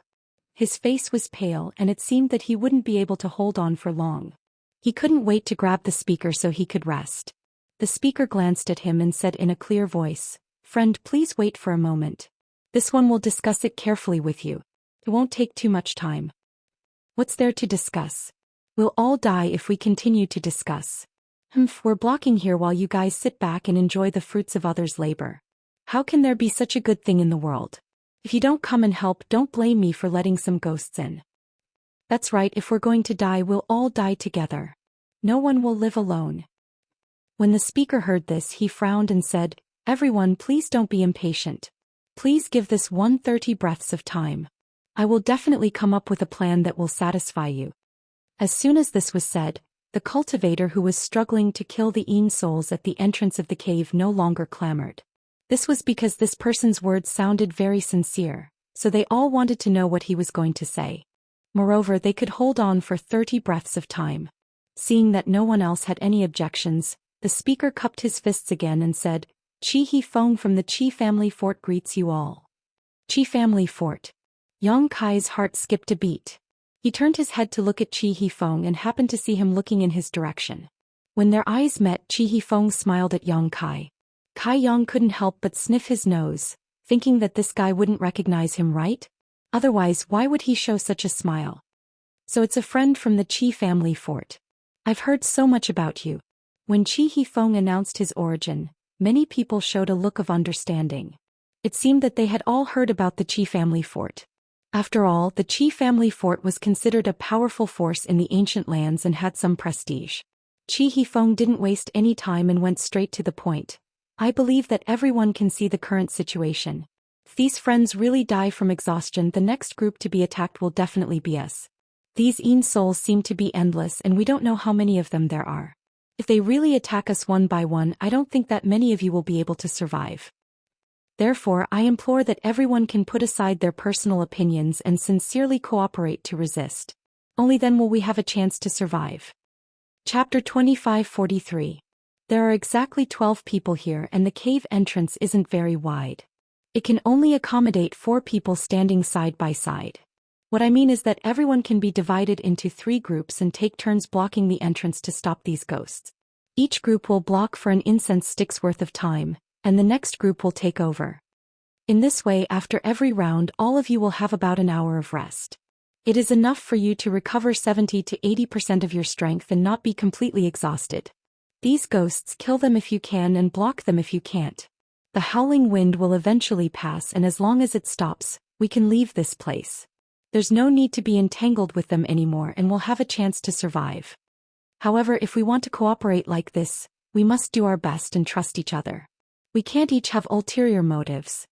Speaker 1: His face was pale and it seemed that he wouldn't be able to hold on for long. He couldn't wait to grab the speaker so he could rest. The speaker glanced at him and said in a clear voice, "Friend, please wait for a moment. This one will discuss it carefully with you. It won't take too much time." "What's there to discuss? We'll all die if we continue to discuss. We're blocking here while you guys sit back and enjoy the fruits of others' labor. How can there be such a good thing in the world? If you don't come and help, don't blame me for letting some ghosts in. That's right, if we're going to die, we'll all die together. No one will live alone." When the speaker heard this, he frowned and said, "Everyone, please don't be impatient. Please give this 130 breaths of time. I will definitely come up with a plan that will satisfy you." As soon as this was said, the cultivator who was struggling to kill the Een souls at the entrance of the cave no longer clamored. This was because this person's words sounded very sincere, so they all wanted to know what he was going to say. Moreover, they could hold on for 30 breaths of time. Seeing that no one else had any objections, the speaker cupped his fists again and said, "Chi He Feng from the Chi family fort greets you all." Chi family fort. Yang Kai's heart skipped a beat. He turned his head to look at Chi He Feng and happened to see him looking in his direction. When their eyes met, Chi He Feng smiled at Yang Kai. Kai Yang couldn't help but sniff his nose, thinking that this guy wouldn't recognize him, right? Otherwise, why would he show such a smile? "So it's a friend from the Chi family fort. I've heard so much about you." When Chi He Feng announced his origin, many people showed a look of understanding. It seemed that they had all heard about the Chi family fort. After all, the Chi family fort was considered a powerful force in the ancient lands and had some prestige. Chi He Feng didn't waste any time and went straight to the point. "I believe that everyone can see the current situation. If these friends really die from exhaustion, the next group to be attacked will definitely be us. These Een souls seem to be endless and we don't know how many of them there are. If they really attack us one by one, I don't think that many of you will be able to survive. Therefore, I implore that everyone can put aside their personal opinions and sincerely cooperate to resist. Only then will we have a chance to survive." Chapter 2543. There are exactly 12 people here and the cave entrance isn't very wide. It can only accommodate 4 people standing side by side. What I mean is that everyone can be divided into 3 groups and take turns blocking the entrance to stop these ghosts. Each group will block for an incense stick's worth of time, and the next group will take over. In this way, after every round, all of you will have about an hour of rest. It is enough for you to recover 70 to 80% of your strength and not be completely exhausted. These ghosts, kill them if you can and block them if you can't. The howling wind will eventually pass, and as long as it stops, we can leave this place. There's no need to be entangled with them anymore and we'll have a chance to survive. However, if we want to cooperate like this, we must do our best and trust each other. We can't each have ulterior motives.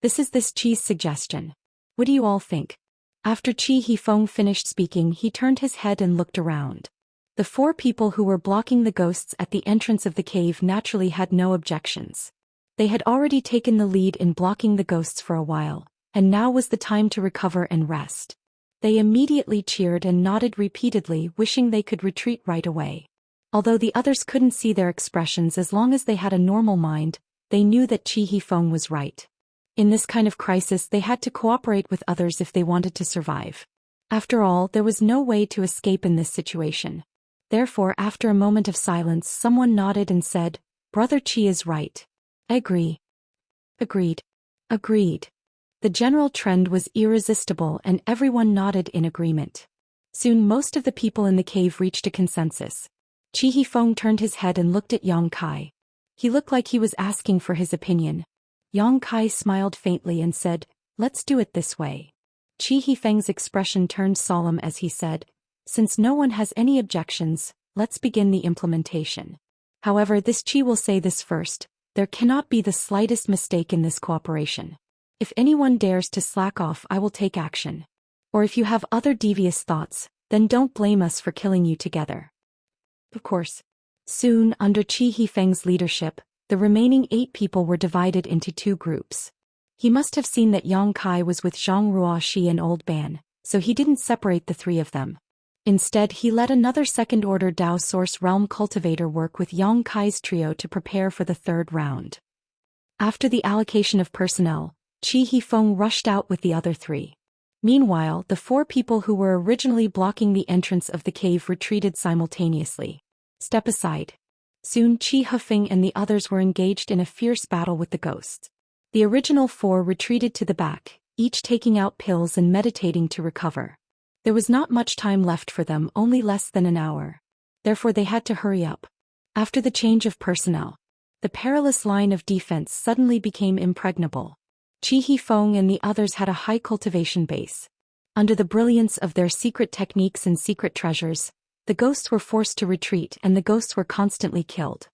Speaker 1: This is this Chi's suggestion. What do you all think? After Chi He Feng finished speaking, he turned his head and looked around. The 4 people who were blocking the ghosts at the entrance of the cave naturally had no objections. They had already taken the lead in blocking the ghosts for a while, and now was the time to recover and rest. They immediately cheered and nodded repeatedly, wishing they could retreat right away. Although the others couldn't see their expressions, as long as they had a normal mind, they knew that Chi He Feng was right. In this kind of crisis, they had to cooperate with others if they wanted to survive. After all, there was no way to escape in this situation. Therefore, after a moment of silence, someone nodded and said, "Brother Chi is right. I agree." Agreed. Agreed. The general trend was irresistible and everyone nodded in agreement. Soon most of the people in the cave reached a consensus. Chi He Feng turned his head and looked at Yang Kai. He looked like he was asking for his opinion. Yang Kai smiled faintly and said, "Let's do it this way." Qi Hifeng's expression turned solemn as he said, "Since no one has any objections, let's begin the implementation. However, this Qi will say this first, there cannot be the slightest mistake in this cooperation. If anyone dares to slack off, I will take action. Or if you have other devious thoughts, then don't blame us for killing you together." Of course. Soon, under Qi Hifeng's leadership, the remaining 8 people were divided into 2 groups. He must have seen that Yang Kai was with Zhang Ruoxi and Old Ban, so he didn't separate the 3 of them. Instead, he let another second-order Dao Source Realm cultivator work with Yang Kai's trio to prepare for the 3rd round. After the allocation of personnel, Qi Hifeng rushed out with the other 3. Meanwhile, the 4 people who were originally blocking the entrance of the cave retreated simultaneously. Step aside. Soon Qi Hifeng and the others were engaged in a fierce battle with the ghosts. The original 4 retreated to the back, each taking out pills and meditating to recover. There was not much time left for them, only less than an hour. Therefore they had to hurry up. After the change of personnel, the perilous line of defense suddenly became impregnable. Qi Hifeng and the others had a high cultivation base. Under the brilliance of their secret techniques and secret treasures, the ghosts were forced to retreat and the ghosts were constantly killed.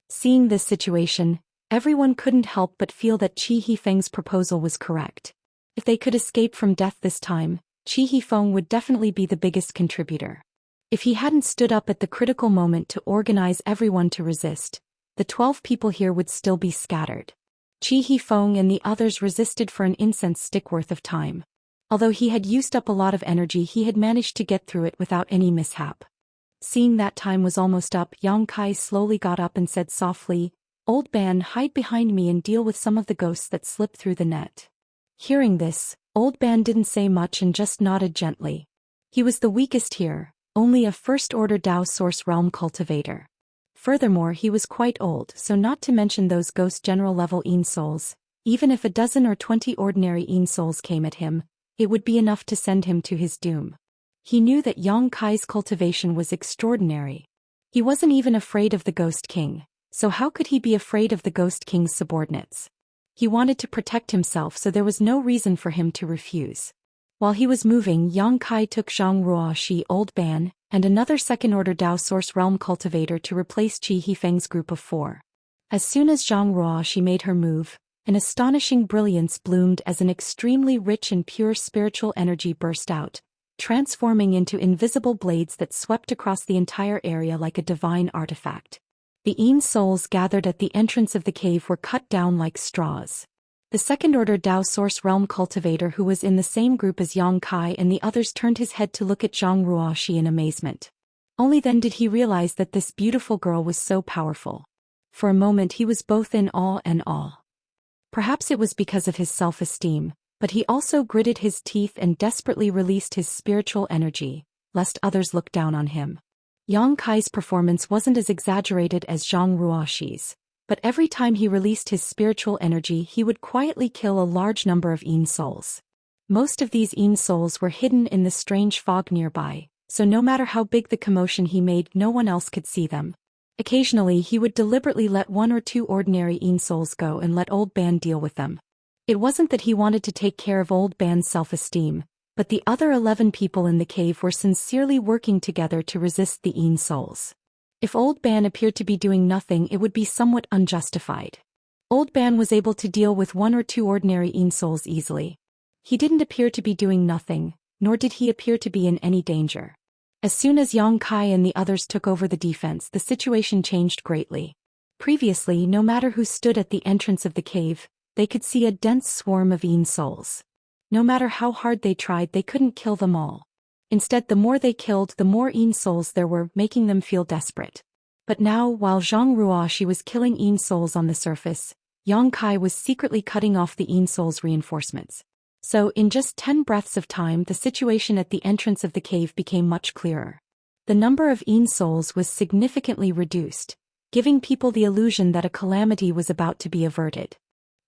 Speaker 1: Seeing this situation, everyone couldn't help but feel that Qi Hifeng's proposal was correct. If they could escape from death this time, Qi Hifeng would definitely be the biggest contributor. If he hadn't stood up at the critical moment to organize everyone to resist, the 12 people here would still be scattered. Qi Hifeng and the others resisted for an incense stick worth of time. Although he had used up a lot of energy, he had managed to get through it without any mishap. Seeing that time was almost up, Yang Kai slowly got up and said softly, "Old Ban, hide behind me and deal with some of the ghosts that slipped through the net." Hearing this, Old Ban didn't say much and just nodded gently. He was the weakest here, only a first-order Dao Source Realm cultivator. Furthermore, he was quite old, so not to mention those ghost general-level Yin souls, even if a dozen or 20 ordinary Yin souls came at him, it would be enough to send him to his doom. He knew that Yang Kai's cultivation was extraordinary. He wasn't even afraid of the Ghost King, so how could he be afraid of the Ghost King's subordinates? He wanted to protect himself, so there was no reason for him to refuse. While he was moving, Yang Kai took Zhang Ruoxi, Old Ban, and another second-order Dao Source Realm cultivator to replace Qi Hifeng's group of 4. As soon as Zhang Ruoxi made her move, an astonishing brilliance bloomed as an extremely rich and pure spiritual energy burst out, transforming into invisible blades that swept across the entire area like a divine artifact. The Yin souls gathered at the entrance of the cave were cut down like straws. The second-order Dao Source Realm cultivator who was in the same group as Yang Kai and the others turned his head to look at Zhang Ruoxi in amazement. Only then did he realize that this beautiful girl was so powerful. For a moment he was both in awe and awe. Perhaps it was because of his self-esteem, but he also gritted his teeth and desperately released his spiritual energy, lest others look down on him. Yang Kai's performance wasn't as exaggerated as Zhang Ruoxi's, but every time he released his spiritual energy he would quietly kill a large number of Yin souls. Most of these Yin souls were hidden in the strange fog nearby, so no matter how big the commotion he made, no one else could see them. Occasionally he would deliberately let 1 or 2 ordinary Yin souls go and let Old Ban deal with them. It wasn't that he wanted to take care of Old Ban's self-esteem, but the other 11 people in the cave were sincerely working together to resist the Yin souls. If Old Ban appeared to be doing nothing, it would be somewhat unjustified. Old Ban was able to deal with 1 or 2 ordinary Yin souls easily. He didn't appear to be doing nothing, nor did he appear to be in any danger. As soon as Yang Kai and the others took over the defense, the situation changed greatly. Previously, no matter who stood at the entrance of the cave, they could see a dense swarm of Yin souls. No matter how hard they tried, they couldn't kill them all. Instead, the more they killed, the more Yin souls there were, making them feel desperate. But now, while Zhang Ruoxi was killing Yin souls on the surface, Yang Kai was secretly cutting off the Yin souls' reinforcements. So, in just 10 breaths of time, the situation at the entrance of the cave became much clearer. The number of Yin souls was significantly reduced, giving people the illusion that a calamity was about to be averted.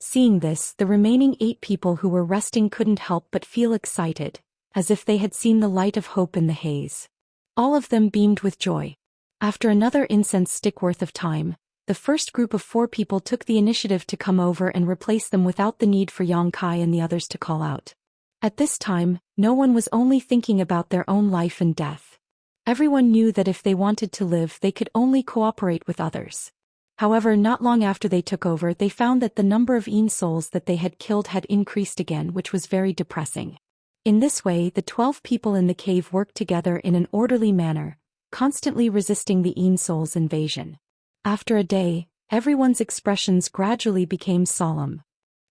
Speaker 1: Seeing this, the remaining 8 people who were resting couldn't help but feel excited, as if they had seen the light of hope in the haze. All of them beamed with joy. After another incense stick worth of time, the first group of 4 people took the initiative to come over and replace them without the need for Yang Kai and the others to call out. At this time, no one was only thinking about their own life and death. Everyone knew that if they wanted to live, they could only cooperate with others. However, not long after they took over, they found that the number of Yin souls that they had killed had increased again, which was very depressing. In this way, the 12 people in the cave worked together in an orderly manner, constantly resisting the Yin souls' invasion. After a day, everyone's expressions gradually became solemn.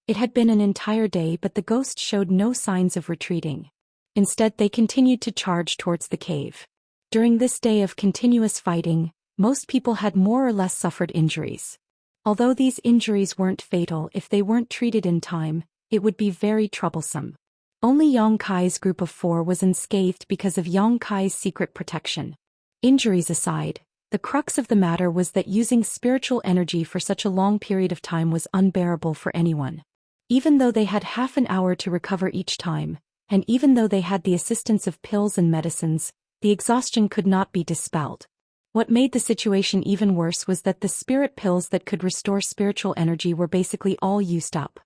Speaker 1: It had been an entire day, but the ghosts showed no signs of retreating. Instead, they continued to charge towards the cave. During this day of continuous fighting, most people had more or less suffered injuries. Although these injuries weren't fatal, if they weren't treated in time, it would be very troublesome. Only Yang Kai's group of 4 was unscathed because of Yang Kai's secret protection. Injuries aside, the crux of the matter was that using spiritual energy for such a long period of time was unbearable for anyone. Even though they had half an hour to recover each time, and even though they had the assistance of pills and medicines, the exhaustion could not be dispelled. What made the situation even worse was that the spirit pills that could restore spiritual energy were basically all used up.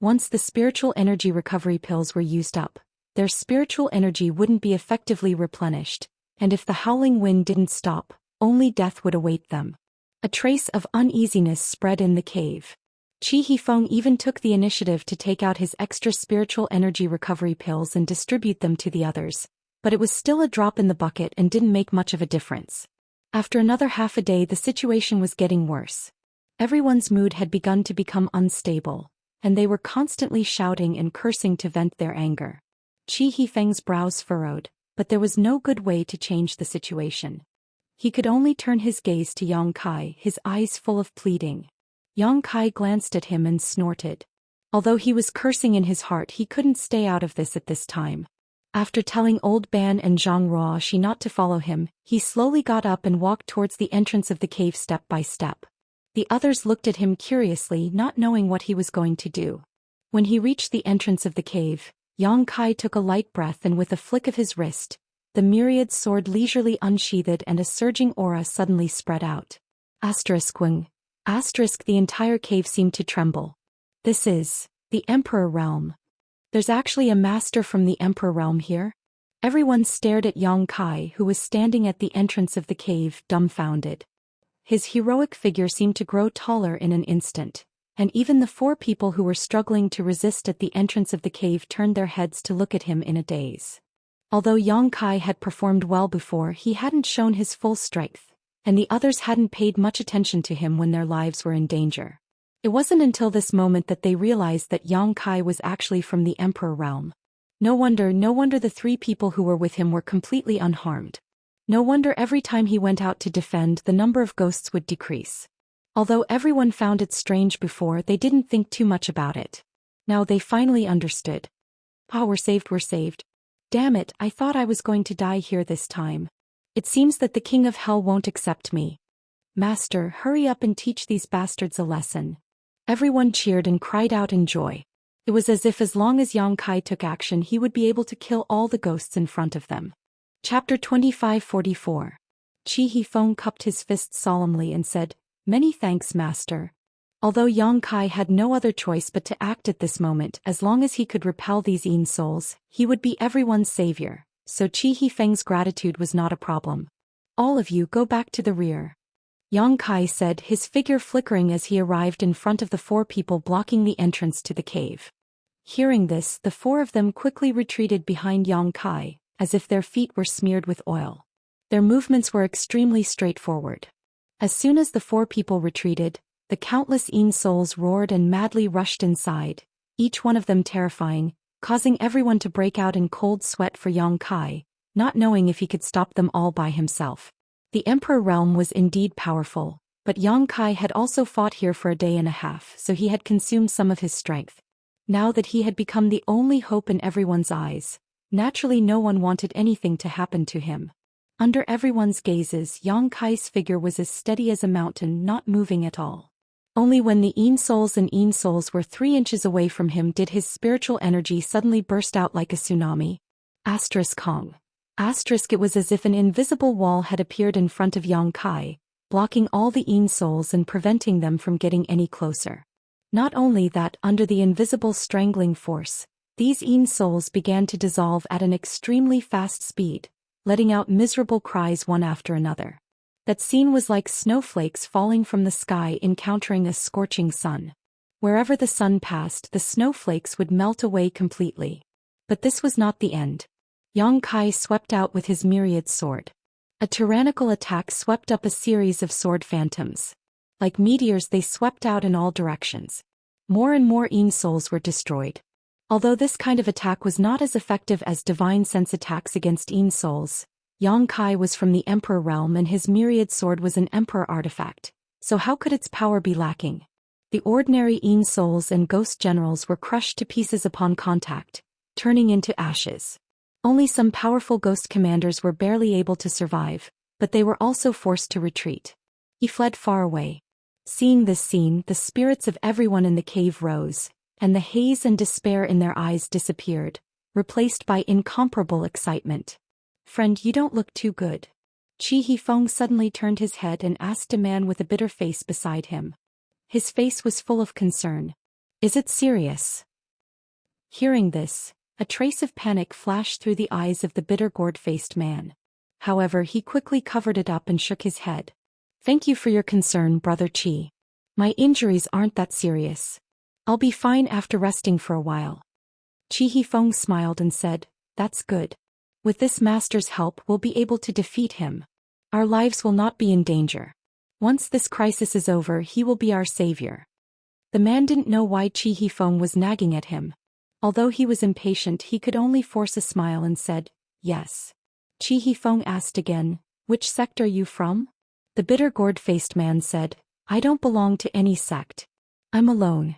Speaker 1: Once the spiritual energy recovery pills were used up, their spiritual energy wouldn't be effectively replenished, and if the howling wind didn't stop, only death would await them. A trace of uneasiness spread in the cave. Qi Hifeng even took the initiative to take out his extra spiritual energy recovery pills and distribute them to the others, but it was still a drop in the bucket and didn't make much of a difference. After another half a day, the situation was getting worse. Everyone's mood had begun to become unstable, and they were constantly shouting and cursing to vent their anger. Qi Hifeng's brows furrowed, but there was no good way to change the situation. He could only turn his gaze to Yang Kai, his eyes full of pleading. Yang Kai glanced at him and snorted. Although he was cursing in his heart, he couldn't stay out of this at this time. After telling Old Ban and Zhang Ruoxi not to follow him, he slowly got up and walked towards the entrance of the cave step by step. The others looked at him curiously, not knowing what he was going to do. When he reached the entrance of the cave, Yang Kai took a light breath and with a flick of his wrist, the myriad sword leisurely unsheathed and a surging aura suddenly spread out. Wing. The entire cave seemed to tremble. This is the Emperor Realm. There's actually a master from the Emperor Realm here? Everyone stared at Yang Kai, who was standing at the entrance of the cave, dumbfounded. His heroic figure seemed to grow taller in an instant, and even the 4 people who were struggling to resist at the entrance of the cave turned their heads to look at him in a daze. Although Yang Kai had performed well before, he hadn't shown his full strength, and the others hadn't paid much attention to him when their lives were in danger. It wasn't until this moment that they realized that Yang Kai was actually from the Emperor Realm. No wonder the 3 people who were with him were completely unharmed. No wonder every time he went out to defend, the number of ghosts would decrease. Although everyone found it strange before, they didn't think too much about it. Now they finally understood. We're saved. Damn it, I thought I was going to die here this time. It seems that the King of Hell won't accept me. Master, hurry up and teach these bastards a lesson. Everyone cheered and cried out in joy. It was as if as long as Yang Kai took action, he would be able to kill all the ghosts in front of them. Chapter 2544. Qi Hifeng cupped his fists solemnly and said, "Many thanks, Master." Although Yang Kai had no other choice but to act at this moment, as long as he could repel these Yin souls, he would be everyone's savior, so Qi Hifeng's gratitude was not a problem. All of you go back to the rear. Yang Kai said, his figure flickering as he arrived in front of the 4 people blocking the entrance to the cave. Hearing this, the 4 of them quickly retreated behind Yang Kai, as if their feet were smeared with oil. Their movements were extremely straightforward. As soon as the 4 people retreated, the countless Yin souls roared and madly rushed inside, each one of them terrifying, causing everyone to break out in cold sweat for Yang Kai, not knowing if he could stop them all by himself. The Emperor Realm was indeed powerful, but Yang Kai had also fought here for a day and a half, so he had consumed some of his strength. Now that he had become the only hope in everyone's eyes, naturally no one wanted anything to happen to him. Under everyone's gazes, Yang Kai's figure was as steady as a mountain, not moving at all. Only when the Yin souls were 3 inches away from him did his spiritual energy suddenly burst out like a tsunami. Kong. It was as if an invisible wall had appeared in front of Yang Kai, blocking all the Yin souls and preventing them from getting any closer. Not only that, under the invisible strangling force, These Yin souls began to dissolve at an extremely fast speed, letting out miserable cries one after another. That scene was like snowflakes falling from the sky encountering a scorching sun. Wherever the sun passed, the snowflakes would melt away completely. But this was not the end. Yang Kai swept out with his myriad sword. A tyrannical attack swept up a series of sword phantoms. Like meteors, they swept out in all directions. More and more Yin souls were destroyed. Although this kind of attack was not as effective as divine sense attacks against Yin souls, Yang Kai was from the Emperor realm and his myriad sword was an Emperor artifact, so how could its power be lacking? The ordinary Yin souls and ghost generals were crushed to pieces upon contact, turning into ashes. Only some powerful ghost commanders were barely able to survive, but they were also forced to retreat. He fled far away. Seeing this scene, the spirits of everyone in the cave rose, and the haze and despair in their eyes disappeared, replaced by incomparable excitement. "Friend, you don't look too good." Chi Hifeng suddenly turned his head and asked a man with a bitter face beside him. His face was full of concern. "Is it serious?" Hearing this, a trace of panic flashed through the eyes of the bitter gourd-faced man. However, he quickly covered it up and shook his head. "Thank you for your concern, Brother Chi. My injuries aren't that serious. I'll be fine after resting for a while." Chi Hifeng smiled and said, "That's good. With this master's help we'll be able to defeat him. Our lives will not be in danger. Once this crisis is over, he will be our savior." The man didn't know why Chi Hifeng was nagging at him. Although he was impatient, he could only force a smile and said, "Yes." Chi Hifeng asked again, "Which sect are you from?" The bitter gourd-faced man said, "I don't belong to any sect. I'm alone."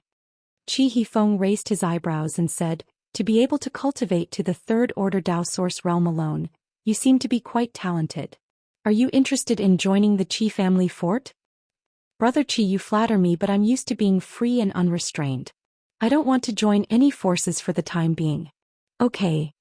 Speaker 1: Chi Hifeng raised his eyebrows and said, "To be able to cultivate to the third order Dao source realm alone, you seem to be quite talented. Are you interested in joining the Chi family fort?" "Brother Chi, you flatter me, but I'm used to being free and unrestrained. I don't want to join any forces for the time being." "Okay."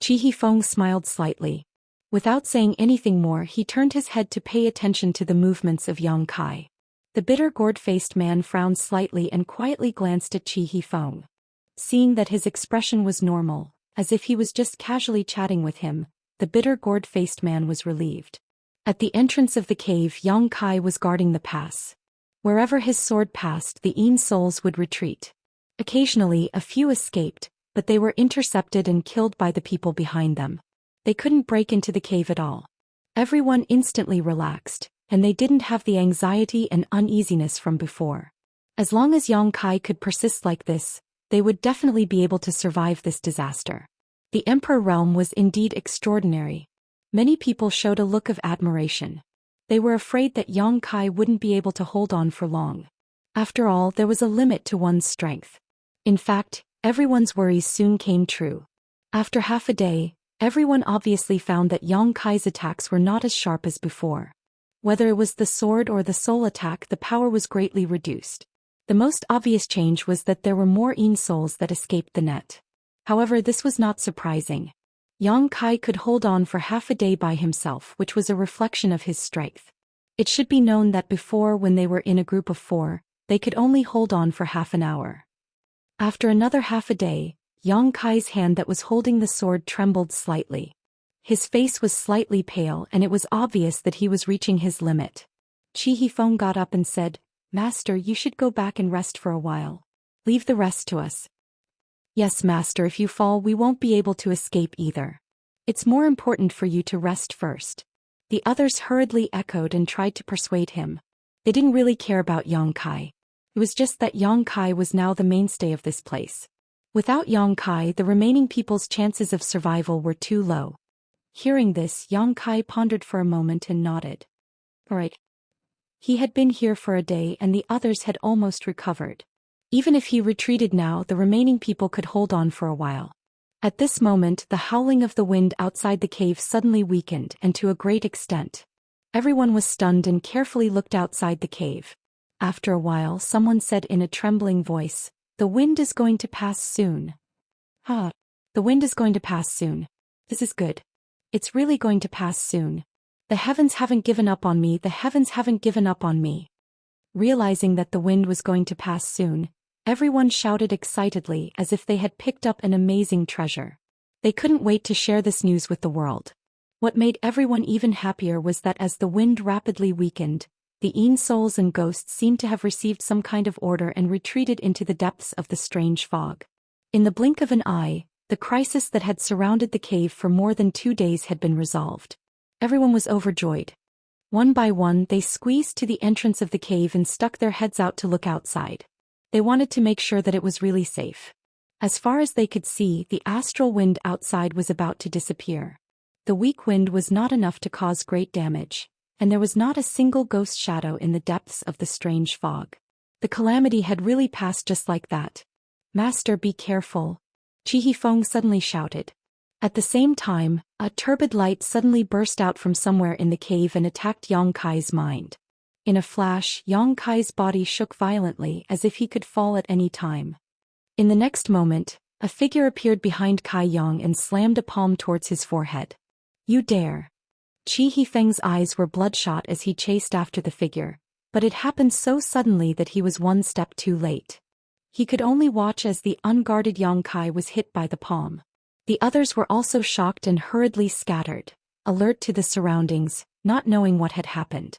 Speaker 1: Chi Hifeng smiled slightly. Without saying anything more, he turned his head to pay attention to the movements of Yang Kai. The bitter gourd-faced man frowned slightly and quietly glanced at Chi Hifeng. Seeing that his expression was normal, as if he was just casually chatting with him, the bitter gourd-faced man was relieved. At the entrance of the cave, Yang Kai was guarding the pass. Wherever his sword passed, the Yin souls would retreat. Occasionally, a few escaped, but they were intercepted and killed by the people behind them. They couldn't break into the cave at all. Everyone instantly relaxed, and they didn't have the anxiety and uneasiness from before. As long as Yang Kai could persist like this, they would definitely be able to survive this disaster. The Emperor realm was indeed extraordinary. Many people showed a look of admiration. They were afraid that Yang Kai wouldn't be able to hold on for long. After all, there was a limit to one's strength. In fact, everyone's worries soon came true. After half a day, everyone obviously found that Yang Kai's attacks were not as sharp as before. Whether it was the sword or the soul attack, the power was greatly reduced. The most obvious change was that there were more Yin souls that escaped the net. However, this was not surprising. Yang Kai could hold on for half a day by himself, which was a reflection of his strength. It should be known that before, when they were in a group of 4, they could only hold on for half an hour. After another half a day, Yang Kai's hand that was holding the sword trembled slightly. His face was slightly pale and it was obvious that he was reaching his limit. Chi Hifeng got up and said, "Master, you should go back and rest for a while. Leave the rest to us." "Yes, Master, if you fall we won't be able to escape either. It's more important for you to rest first." The others hurriedly echoed and tried to persuade him. They didn't really care about Yang Kai. It was just that Yang Kai was now the mainstay of this place. Without Yang Kai, the remaining people's chances of survival were too low. Hearing this, Yang Kai pondered for a moment and nodded. All right. He had been here for a day and the others had almost recovered. Even if he retreated now, the remaining people could hold on for a while. At this moment, the howling of the wind outside the cave suddenly weakened, and to a great extent. Everyone was stunned and carefully looked outside the cave. After a while, someone said in a trembling voice, "The wind is going to pass soon." "Ah, the wind is going to pass soon. This is good. It's really going to pass soon. The heavens haven't given up on me, the heavens haven't given up on me." Realizing that the wind was going to pass soon, Everyone shouted excitedly as if they had picked up an amazing treasure. They couldn't wait to share this news with the world. What made everyone even happier was that as the wind rapidly weakened, the Yin souls and ghosts seemed to have received some kind of order and retreated into the depths of the strange fog. In the blink of an eye, the crisis that had surrounded the cave for more than 2 days had been resolved. Everyone was overjoyed. One by one they squeezed to the entrance of the cave and stuck their heads out to look outside. They wanted to make sure that it was really safe. As far as they could see, the astral wind outside was about to disappear. The weak wind was not enough to cause great damage, and there was not a single ghost shadow in the depths of the strange fog. The calamity had really passed just like that. "Master, be careful," Qi Hifeng suddenly shouted. At the same time, a turbid light suddenly burst out from somewhere in the cave and attacked Yang Kai's mind. In a flash, Yang Kai's body shook violently as if he could fall at any time. In the next moment, a figure appeared behind Kai Yang and slammed a palm towards his forehead. "You dare!" Qi Hifeng's eyes were bloodshot as he chased after the figure, but it happened so suddenly that he was one step too late. He could only watch as the unguarded Yang Kai was hit by the palm. The others were also shocked and hurriedly scattered, alert to the surroundings, not knowing what had happened.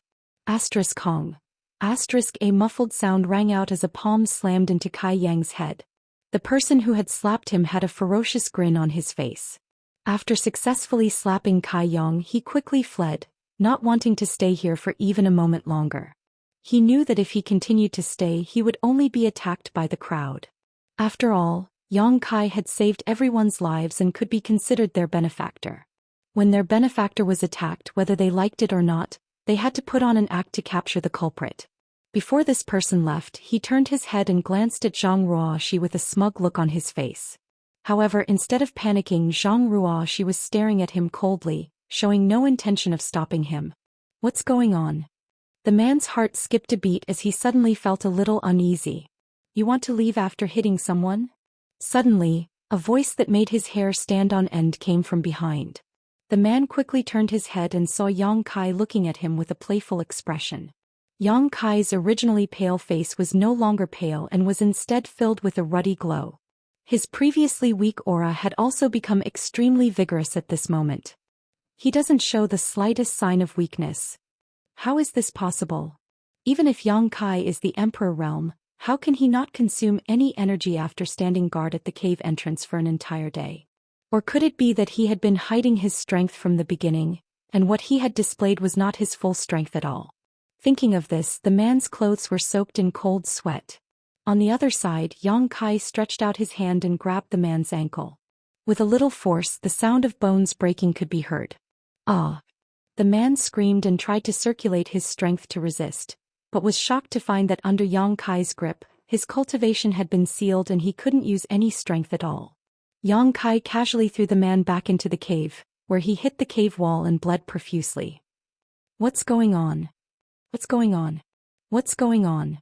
Speaker 1: Kong. A muffled sound rang out as a palm slammed into Kai Yang's head. The person who had slapped him had a ferocious grin on his face. After successfully slapping Kai Yang, he quickly fled, not wanting to stay here for even a moment longer. He knew that if he continued to stay, he would only be attacked by the crowd. After all, Yang Kai had saved everyone's lives and could be considered their benefactor. When their benefactor was attacked, whether they liked it or not, they had to put on an act to capture the culprit. Before this person left, he turned his head and glanced at Zhang Ruoxi with a smug look on his face. However, instead of panicking, Zhang Ruoxi was staring at him coldly, showing no intention of stopping him. "What's going on?" The man's heart skipped a beat as he suddenly felt a little uneasy. "You want to leave after hitting someone?" Suddenly, a voice that made his hair stand on end came from behind. The man quickly turned his head and saw Yang Kai looking at him with a playful expression. Yang Kai's originally pale face was no longer pale and was instead filled with a ruddy glow. His previously weak aura had also become extremely vigorous at this moment. He doesn't show the slightest sign of weakness. How is this possible? Even if Yang Kai is the Emperor realm, how can he not consume any energy after standing guard at the cave entrance for an entire day? Or could it be that he had been hiding his strength from the beginning, and what he had displayed was not his full strength at all? Thinking of this, the man's clothes were soaked in cold sweat. On the other side, Yang Kai stretched out his hand and grabbed the man's ankle. With a little force, the sound of bones breaking could be heard. "Ah!" The man screamed and tried to circulate his strength to resist, but was shocked to find that under Yang Kai's grip, his cultivation had been sealed and he couldn't use any strength at all. Yang Kai casually threw the man back into the cave, where he hit the cave wall and bled profusely. "What's going on? What's going on? What's going on?"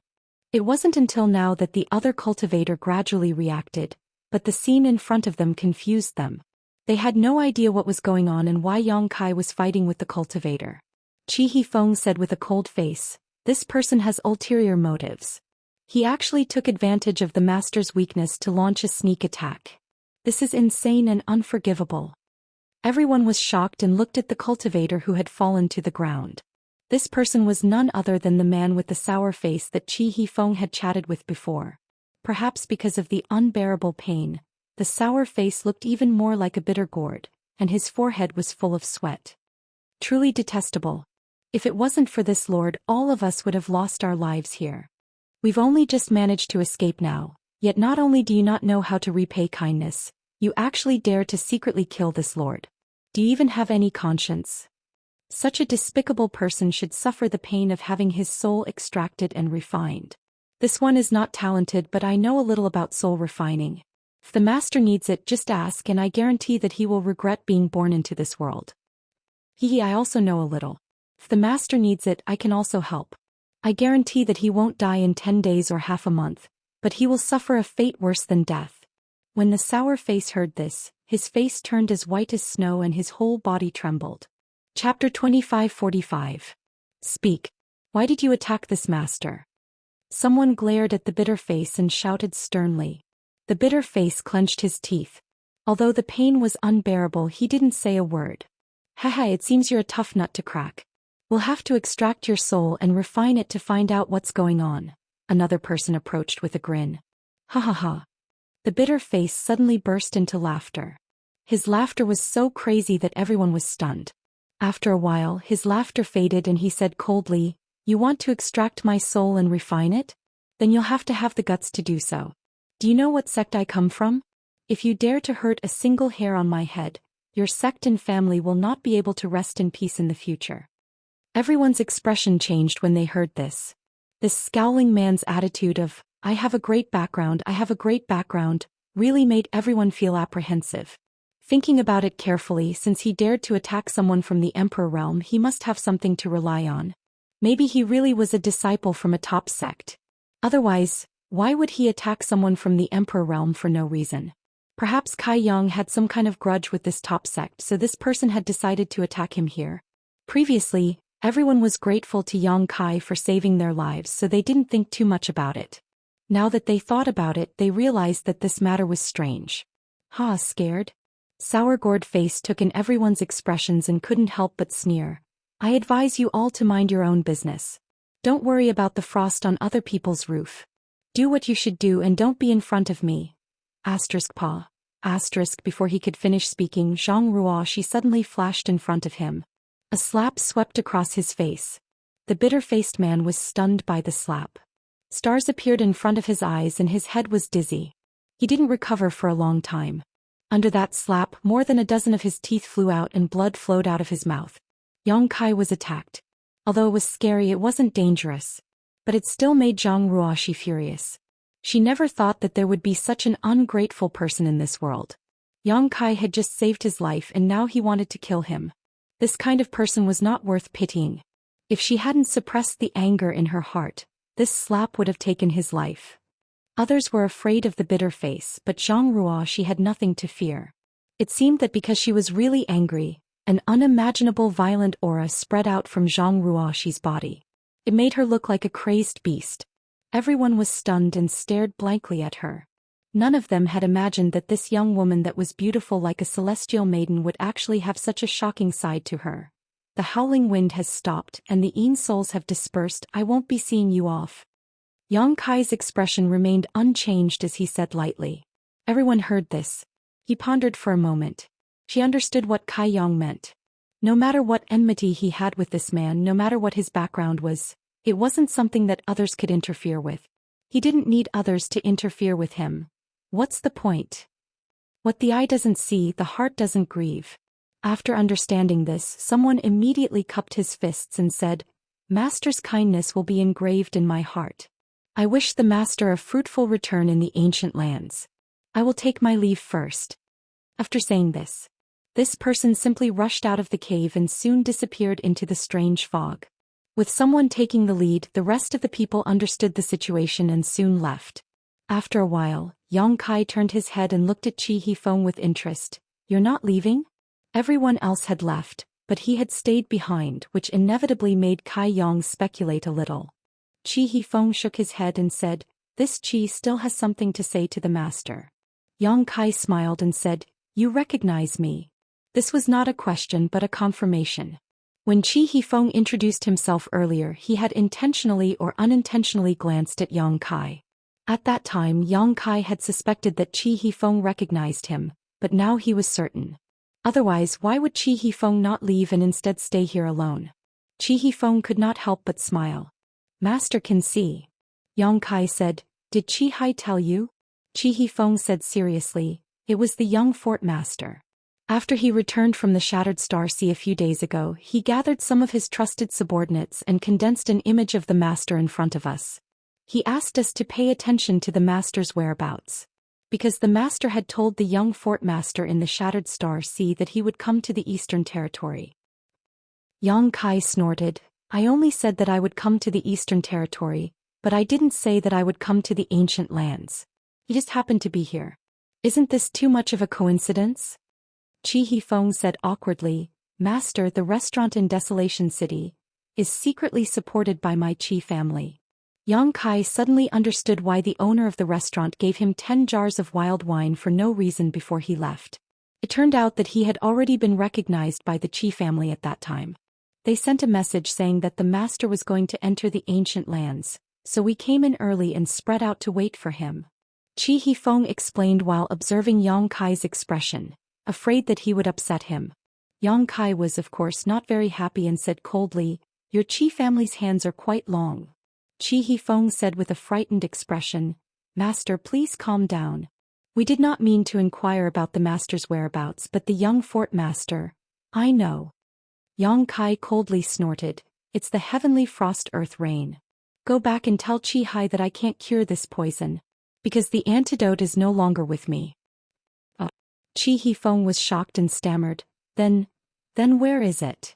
Speaker 1: It wasn't until now that the other cultivator gradually reacted, but the scene in front of them confused them. They had no idea what was going on and why Yang Kai was fighting with the cultivator. Qi Hifeng said with a cold face, "This person has ulterior motives. He actually took advantage of the master's weakness to launch a sneak attack. This is insane and unforgivable." Everyone was shocked and looked at the cultivator who had fallen to the ground. This person was none other than the man with the sour face that Qi Hifeng had chatted with before. Perhaps because of the unbearable pain, the sour face looked even more like a bitter gourd, and his forehead was full of sweat. Truly detestable. If it wasn't for this lord, all of us would have lost our lives here. We've only just managed to escape now, yet not only do you not know how to repay kindness, you actually dare to secretly kill this lord. Do you even have any conscience? Such a despicable person should suffer the pain of having his soul extracted and refined. This one is not talented, but I know a little about soul refining. If the master needs it, just ask and I guarantee that he will regret being born into this world. I also know a little. If the master needs it, I can also help. I guarantee that he won't die in 10 days or half a month, but he will suffer a fate worse than death." When the sour face heard this, his face turned as white as snow and his whole body trembled. Chapter 2545. Speak. Why did you attack this master? Someone glared at the bitter face and shouted sternly. The bitter face clenched his teeth. Although the pain was unbearable, he didn't say a word. Haha, it seems you're a tough nut to crack. We'll have to extract your soul and refine it to find out what's going on. Another person approached with a grin. Ha ha ha. The bitter face suddenly burst into laughter. His laughter was so crazy that everyone was stunned. After a while, his laughter faded and he said coldly, "You want to extract my soul and refine it? Then you'll have to have the guts to do so. Do you know what sect I come from? If you dare to hurt a single hair on my head, your sect and family will not be able to rest in peace in the future." Everyone's expression changed when they heard this. This scowling man's attitude of, I have a great background, really made everyone feel apprehensive. Thinking about it carefully, since he dared to attack someone from the Emperor realm, he must have something to rely on. Maybe he really was a disciple from a top sect. Otherwise, why would he attack someone from the Emperor realm for no reason? Perhaps Kai Yang had some kind of grudge with this top sect, so this person had decided to attack him here. Previously, everyone was grateful to Yang Kai for saving their lives, so they didn't think too much about it. Now that they thought about it, they realized that this matter was strange. Ha, scared? Sour-gored face took in everyone's expressions and couldn't help but sneer. I advise you all to mind your own business. Don't worry about the frost on other people's roof. Do what you should do and don't be in front of me. Pa. Before he could finish speaking, Zhang Ruoshi suddenly flashed in front of him. A slap swept across his face. The bitter-faced man was stunned by the slap. Stars appeared in front of his eyes and his head was dizzy. He didn't recover for a long time. Under that slap, more than a dozen of his teeth flew out and blood flowed out of his mouth. Yang Kai was attacked. Although it was scary, it wasn't dangerous. But it still made Zhang Ruoshi furious. She never thought that there would be such an ungrateful person in this world. Yang Kai had just saved his life and now he wanted to kill him. This kind of person was not worth pitying. If she hadn't suppressed the anger in her heart, this slap would have taken his life. Others were afraid of the bitter face, but Zhang Ruoshi had nothing to fear. It seemed that because she was really angry, an unimaginable violent aura spread out from Zhang Ruoshi's body. It made her look like a crazed beast. Everyone was stunned and stared blankly at her. None of them had imagined that this young woman that was beautiful like a celestial maiden would actually have such a shocking side to her. The howling wind has stopped and the Een souls have dispersed. I won't be seeing you off. Yang Kai's expression remained unchanged as he said lightly. Everyone heard this. He pondered for a moment. She understood what Kai Yang meant. No matter what enmity he had with this man, no matter what his background was, it wasn't something that others could interfere with. He didn't need others to interfere with him. What's the point? What the eye doesn't see, the heart doesn't grieve. After understanding this, someone immediately cupped his fists and said, Master's kindness will be engraved in my heart. I wish the Master a fruitful return in the ancient lands. I will take my leave first. After saying this, this person simply rushed out of the cave and soon disappeared into the strange fog. With someone taking the lead, the rest of the people understood the situation and soon left. After a while, Yang Kai turned his head and looked at Qi Hifeng with interest. You're not leaving? Everyone else had left, but he had stayed behind, which inevitably made Kai Yang speculate a little. Qi Hifeng shook his head and said, This Qi still has something to say to the master. Yang Kai smiled and said, You recognize me. This was not a question but a confirmation. When Qi Hifeng introduced himself earlier, he had intentionally or unintentionally glanced at Yang Kai. At that time, Yang Kai had suspected that Qi Hifeng recognized him, but now he was certain. Otherwise, why would Qi Hifeng not leave and instead stay here alone? Qi Hifeng could not help but smile. Master can see. Yang Kai said, Did Qi Hai tell you? Qi Hifeng said seriously, It was the young fort master. After he returned from the Shattered Star Sea a few days ago, he gathered some of his trusted subordinates and condensed an image of the master in front of us. He asked us to pay attention to the master's whereabouts. Because the master had told the young fort master in the Shattered Star Sea that he would come to the Eastern Territory. Yang Kai snorted, I only said that I would come to the Eastern Territory, but I didn't say that I would come to the ancient lands. He just happened to be here. Isn't this too much of a coincidence? Qi Hifeng said awkwardly, Master, the restaurant in Desolation City is secretly supported by my Qi family. Yang Kai suddenly understood why the owner of the restaurant gave him 10 jars of wild wine for no reason before he left. It turned out that he had already been recognized by the Qi family at that time. They sent a message saying that the master was going to enter the ancient lands, so we came in early and spread out to wait for him. Qi Hifeng explained while observing Yang Kai's expression, afraid that he would upset him. Yang Kai was of course not very happy and said coldly, "Your Qi family's hands are quite long." Qi Hifeng said with a frightened expression, "Master, please calm down. We did not mean to inquire about the master's whereabouts, but the young fort master, I know." Yang Kai coldly snorted, "It's the heavenly frost earth rain. Go back and tell Qi Hai that I can't cure this poison, because the antidote is no longer with me." Qi Hifeng was shocked and stammered, Then where is it?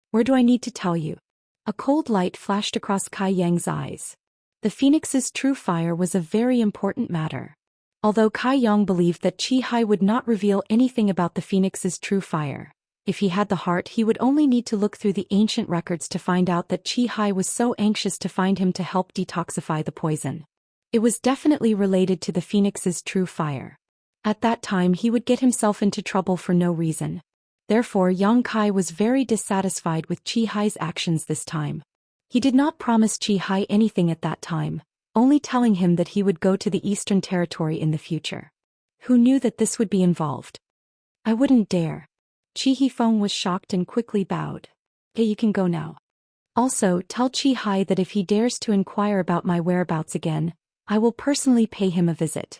Speaker 1: Where do I need to tell you?" A cold light flashed across Kai Yang's eyes. The phoenix's true fire was a very important matter. Although Kai Yang believed that Qi Hai would not reveal anything about the phoenix's true fire, if he had the heart he would only need to look through the ancient records to find out that Qi Hai was so anxious to find him to help detoxify the poison. It was definitely related to the phoenix's true fire. At that time he would get himself into trouble for no reason. Therefore Yang Kai was very dissatisfied with Qi Hai's actions this time. He did not promise Qi Hai anything at that time, only telling him that he would go to the Eastern Territory in the future. Who knew that this would be involved? "I wouldn't dare." Qi Hifeng was shocked and quickly bowed. "Okay, you can go now. Also, tell Qi Hai that if he dares to inquire about my whereabouts again, I will personally pay him a visit."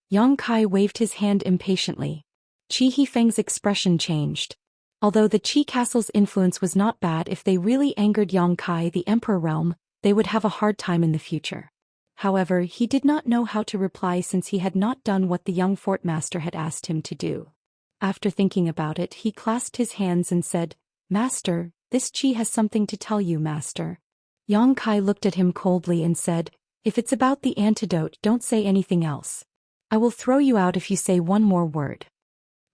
Speaker 1: Yang Kai waved his hand impatiently. Qi Hifeng's expression changed. Although the Qi castle's influence was not bad, if they really angered Yang Kai, the emperor realm, they would have a hard time in the future. However, he did not know how to reply since he had not done what the young fort master had asked him to do. After thinking about it, he clasped his hands and said, "Master, this Qi has something to tell you, master." Yang Kai looked at him coldly and said, "If it's about the antidote, don't say anything else. I will throw you out if you say one more word."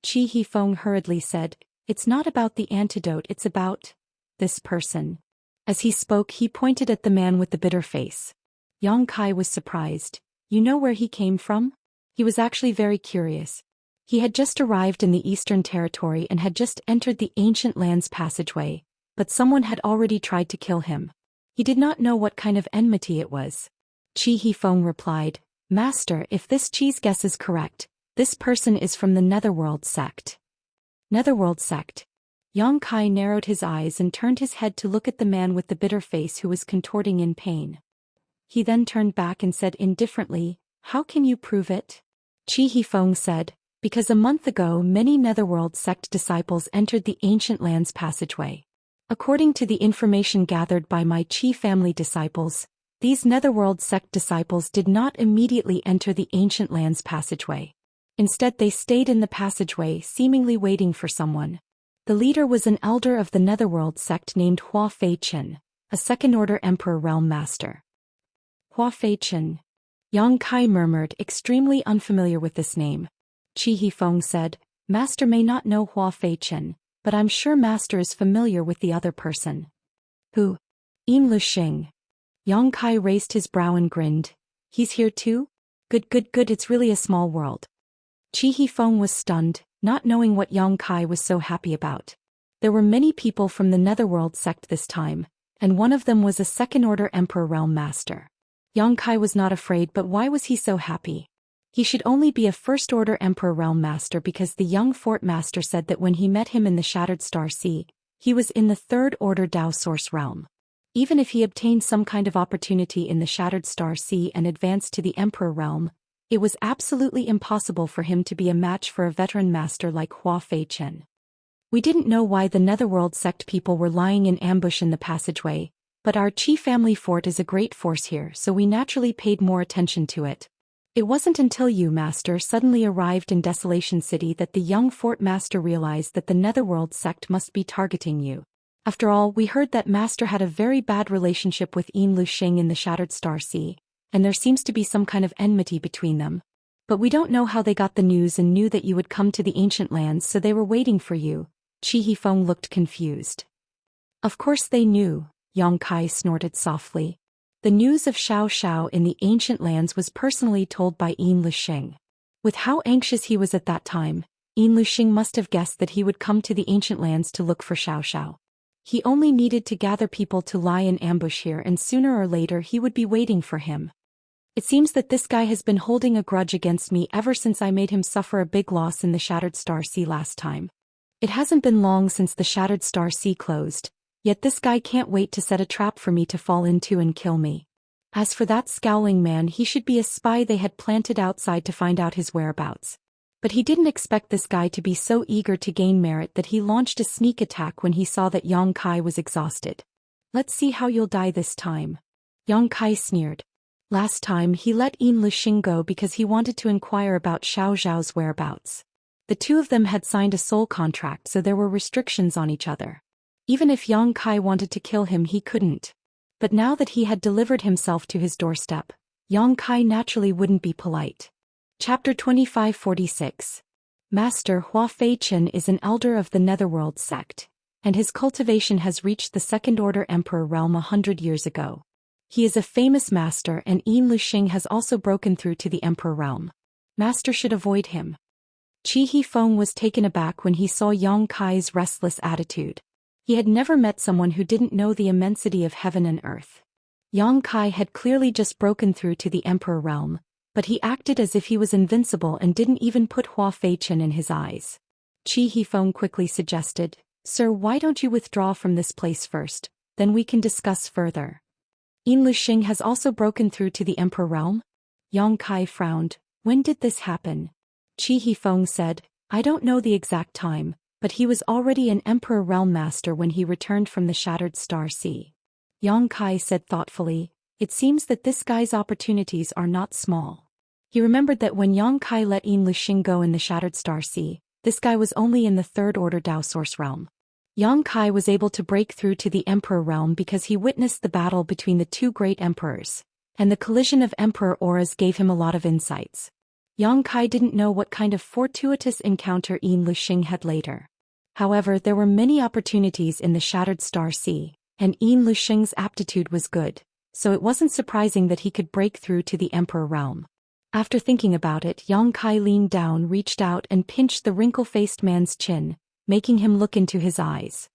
Speaker 1: Qi Hifeng hurriedly said, "It's not about the antidote, it's about this person." As he spoke, he pointed at the man with the bitter face. Yang Kai was surprised. "You know where he came from?" He was actually very curious. He had just arrived in the Eastern Territory and had just entered the ancient lands passageway, but someone had already tried to kill him. He did not know what kind of enmity it was. Qi Hifeng replied, "Master, if this Qi's guess is correct, this person is from the Netherworld sect." Netherworld sect. Yang Kai narrowed his eyes and turned his head to look at the man with the bitter face who was contorting in pain. He then turned back and said indifferently, "How can you prove it?" Qi Hifeng said, "Because a month ago many Netherworld sect disciples entered the ancient lands passageway. According to the information gathered by my Qi family disciples, these Netherworld sect disciples did not immediately enter the ancient lands passageway. Instead they stayed in the passageway seemingly waiting for someone. The leader was an elder of the Netherworld sect named Hua Feichen, a second-order emperor realm master." Hua Feichen. Yang Kai murmured, extremely unfamiliar with this name. Qi Hifeng said, "Master may not know Hua Feichen, but I'm sure Master is familiar with the other person." "Who?" "Luxing." Yang Kai raised his brow and grinned. "He's here too? Good, it's really a small world." Qi Hifeng was stunned, not knowing what Yang Kai was so happy about. There were many people from the Netherworld sect this time, and one of them was a second-order emperor realm master. Yang Kai was not afraid, but why was he so happy? He should only be a first-order emperor realm master because the young fort master said that when he met him in the Shattered Star Sea, he was in the third-order Dao Source realm. Even if he obtained some kind of opportunity in the Shattered Star Sea and advanced to the emperor realm, it was absolutely impossible for him to be a match for a veteran master like Hua Feichen. "We didn't know why the Netherworld sect people were lying in ambush in the passageway, but our Qi family fort is a great force here, so we naturally paid more attention to it. It wasn't until you, master, suddenly arrived in Desolation City that the young fort master realized that the Netherworld sect must be targeting you. After all, we heard that master had a very bad relationship with Luxing in the Shattered Star Sea, and there seems to be some kind of enmity between them. But we don't know how they got the news and knew that you would come to the ancient lands, so they were waiting for you." Qi Hifeng looked confused. "Of course they knew," Yang Kai snorted softly. The news of Xiao in the ancient lands was personally told by Yin Lixing. With how anxious he was at that time, Yin Lixing must have guessed that he would come to the ancient lands to look for Xiao. He only needed to gather people to lie in ambush here, and sooner or later he would be waiting for him. It seems that this guy has been holding a grudge against me ever since I made him suffer a big loss in the Shattered Star Sea last time. It hasn't been long since the Shattered Star Sea closed, yet this guy can't wait to set a trap for me to fall into and kill me. As for that scowling man, he should be a spy they had planted outside to find out his whereabouts. But he didn't expect this guy to be so eager to gain merit that he launched a sneak attack when he saw that Yang Kai was exhausted. Let's see how you'll die this time. Yang Kai sneered. Last time he let Yin Lixing go because he wanted to inquire about Xiao's whereabouts. The two of them had signed a soul contract, so there were restrictions on each other. Even if Yang Kai wanted to kill him, he couldn't. But now that he had delivered himself to his doorstep, Yang Kai naturally wouldn't be polite. Chapter 2546. Master Hua Feichen is an elder of the Netherworld sect, and his cultivation has reached the Second Order Emperor realm 100 years ago. He is a famous master, and Yin Lixing has also broken through to the Emperor realm. Master should avoid him. Qi Hifeng was taken aback when he saw Yang Kai's restless attitude. He had never met someone who didn't know the immensity of heaven and earth. Yang Kai had clearly just broken through to the Emperor realm, but he acted as if he was invincible and didn't even put Hua Feichen in his eyes. Qi Hifeng quickly suggested, "Sir, why don't you withdraw from this place first, then we can discuss further." Yin Lixing has also broken through to the Emperor realm? Yang Kai frowned. When did this happen? Qi Hifeng said, I don't know the exact time, but he was already an Emperor realm master when he returned from the Shattered Star Sea. Yang Kai said thoughtfully, it seems that this guy's opportunities are not small. He remembered that when Yang Kai let Yin Lixing go in the Shattered Star Sea, this guy was only in the Third Order Dao Source realm. Yang Kai was able to break through to the Emperor realm because he witnessed the battle between the two great emperors, and the collision of emperor auras gave him a lot of insights. Yang Kai didn't know what kind of fortuitous encounter Yin Lixing had later. However, there were many opportunities in the Shattered Star Sea, and Yin Lixing's aptitude was good, so it wasn't surprising that he could break through to the Emperor realm. After thinking about it, Yang Kai leaned down, reached out and pinched the wrinkle-faced man's chin, making him look into his eyes.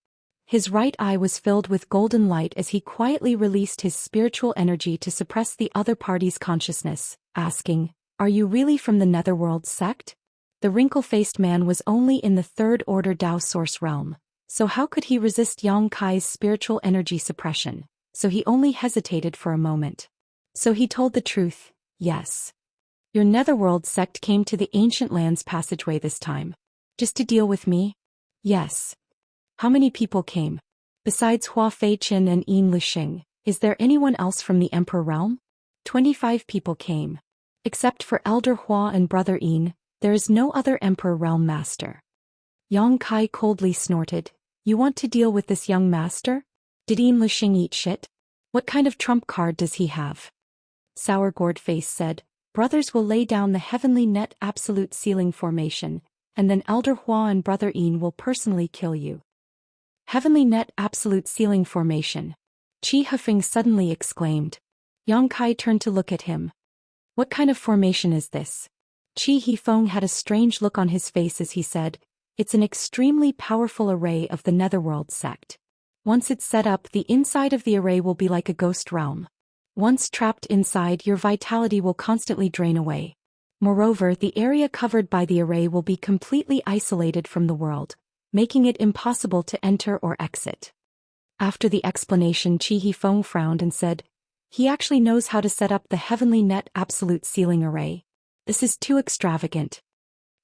Speaker 1: His right eye was filled with golden light as he quietly released his spiritual energy to suppress the other party's consciousness, asking, Are you really from the Netherworld sect? The wrinkle-faced man was only in the Third Order Dao Source realm, so how could he resist Yang Kai's spiritual energy suppression? So he only hesitated for a moment. So he told the truth, yes. Your Netherworld sect came to the Ancient Lands passageway this time. Just to deal with me? Yes. How many people came? Besides Hua Feichen and Yin Lixing, is there anyone else from the Emperor realm? 25 people came. Except for Elder Hua and Brother Yin, there is no other Emperor realm master. Yang Kai coldly snorted. You want to deal with this young master? Did Yin Lixing eat shit? What kind of trump card does he have? Sour Gourd Face said, Brothers will lay down the Heavenly Net Absolute Sealing Formation, and then Elder Hua and Brother Yin will personally kill you. Heavenly Net Absolute Sealing Formation. Qi Hifeng suddenly exclaimed. Yang Kai turned to look at him. What kind of formation is this? Qi Hifeng had a strange look on his face as he said, It's an extremely powerful array of the Netherworld sect. Once it's set up, the inside of the array will be like a ghost realm. Once trapped inside, your vitality will constantly drain away. Moreover, the area covered by the array will be completely isolated from the world, making it impossible to enter or exit. After the explanation, Qi Hifeng frowned and said, He actually knows how to set up the Heavenly Net Absolute Sealing Array. This is too extravagant.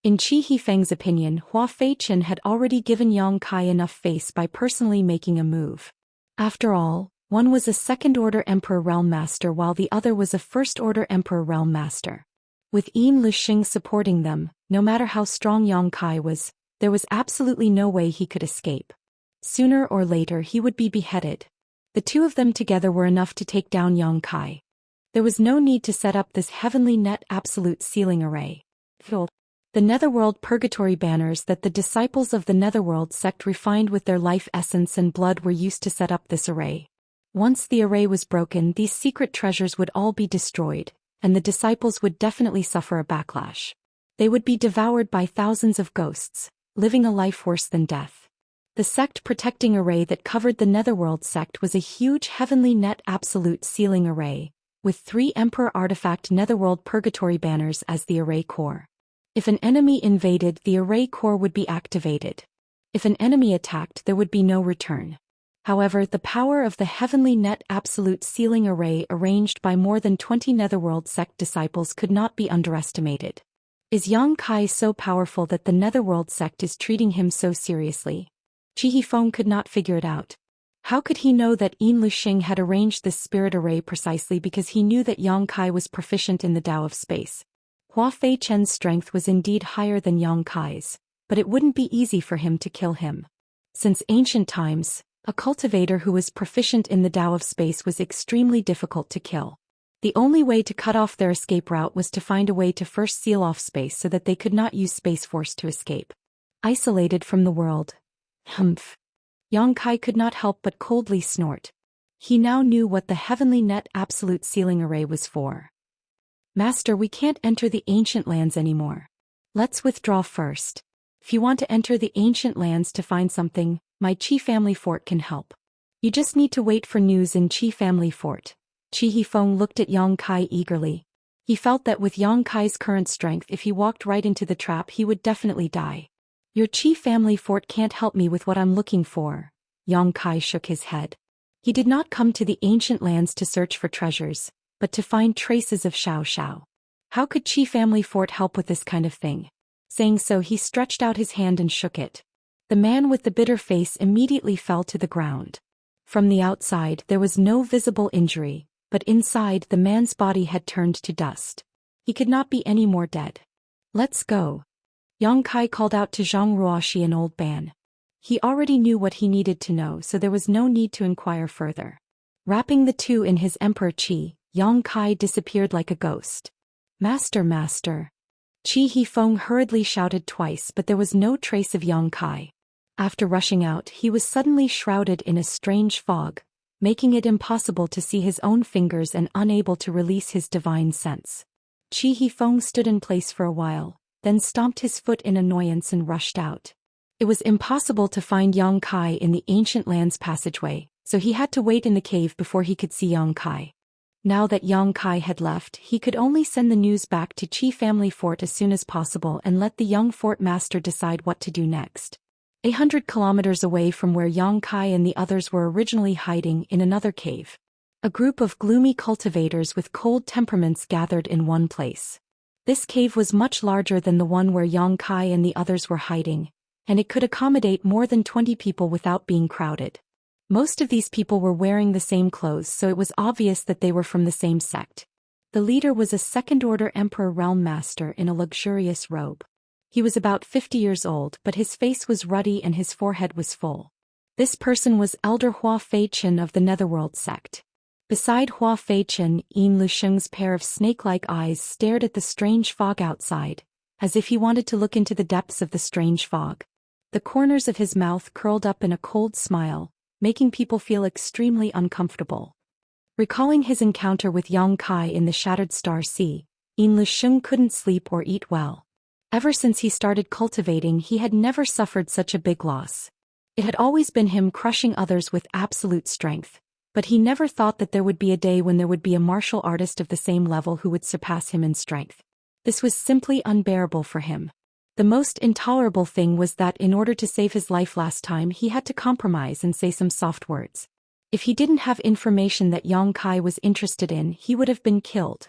Speaker 1: In Qi Hifeng's opinion, Hua Feichen had already given Yang Kai enough face by personally making a move. After all, one was a Second-Order Emperor Realm Master while the other was a First-Order Emperor Realm Master. With Yin Lixing supporting them, no matter how strong Yang Kai was, there was absolutely no way he could escape. Sooner or later he would be beheaded. The two of them together were enough to take down Yang Kai. There was no need to set up this Heavenly Net Absolute Sealing Array. The Netherworld Purgatory banners that the disciples of the Netherworld sect refined with their life essence and blood were used to set up this array. Once the array was broken, these secret treasures would all be destroyed, and the disciples would definitely suffer a backlash. They would be devoured by thousands of ghosts, living a life worse than death. The sect protecting array that covered the Netherworld sect was a huge heavenly net absolute sealing array, with 3 Emperor artifact Netherworld purgatory banners as the array core. If an enemy invaded, the array core would be activated. If an enemy attacked, there would be no return. However, the power of the heavenly net absolute sealing array arranged by more than 20 Netherworld sect disciples could not be underestimated. Is Yang Kai so powerful that the Netherworld sect is treating him so seriously? Chi Hifeng could not figure it out. How could he know that Yin Luxing had arranged this spirit array precisely because he knew that Yang Kai was proficient in the Tao of space? Hua Fei Chen's strength was indeed higher than Yang Kai's, but it wouldn't be easy for him to kill him. Since ancient times, a cultivator who was proficient in the Tao of space was extremely difficult to kill. The only way to cut off their escape route was to find a way to first seal off space so that they could not use Space Force to escape. Isolated from the world. Humph. Yang Kai could not help but coldly snort. He now knew what the heavenly net absolute sealing array was for. Master, we can't enter the ancient lands anymore. Let's withdraw first. If you want to enter the ancient lands to find something, my Qi family fort can help. You just need to wait for news in Qi family fort. Chi Hifeng looked at Yang Kai eagerly. He felt that with Yang Kai's current strength, if he walked right into the trap, he would definitely die. Your Qi family fort can't help me with what I'm looking for. Yang Kai shook his head. He did not come to the ancient lands to search for treasures, but to find traces of Xiao. How could Qi family fort help with this kind of thing? Saying so, he stretched out his hand and shook it. The man with the bitter face immediately fell to the ground. From the outside, there was no visible injury, but inside the man's body had turned to dust. He could not be any more dead. Let's go. Yang Kai called out to Zhang Ruoxi and Old Ban. He already knew what he needed to know, so there was no need to inquire further. Wrapping the two in his Emperor Qi, Yang Kai disappeared like a ghost. Master, master. Chi Hifeng hurriedly shouted twice, but there was no trace of Yang Kai. After rushing out, he was suddenly shrouded in a strange fog, making it impossible to see his own fingers and unable to release his divine sense. Chi Hifeng stood in place for a while, then stomped his foot in annoyance and rushed out. It was impossible to find Yang Kai in the ancient lands passageway, so he had to wait in the cave before he could see Yang Kai. Now that Yang Kai had left, he could only send the news back to Qi family fort as soon as possible and let the young fort master decide what to do next. 100 kilometers away from where Yang Kai and the others were originally hiding in another cave. A group of gloomy cultivators with cold temperaments gathered in one place. This cave was much larger than the one where Yang Kai and the others were hiding, and it could accommodate more than 20 people without being crowded. Most of these people were wearing the same clothes, so it was obvious that they were from the same sect. The leader was a second-order Emperor Realm Master in a luxurious robe. He was about 50 years old, but his face was ruddy and his forehead was full. This person was Elder Hua Fei Chen of the Netherworld sect. Beside Hua Fei Chen, Yin Luxing's pair of snake-like eyes stared at the strange fog outside, as if he wanted to look into the depths of the strange fog. The corners of his mouth curled up in a cold smile, making people feel extremely uncomfortable. Recalling his encounter with Yang Kai in the Shattered Star Sea, Yin Luxing couldn't sleep or eat well. Ever since he started cultivating, he had never suffered such a big loss. It had always been him crushing others with absolute strength, but he never thought that there would be a day when there would be a martial artist of the same level who would surpass him in strength. This was simply unbearable for him. The most intolerable thing was that in order to save his life last time, he had to compromise and say some soft words. If he didn't have information that Yang Kai was interested in, he would have been killed.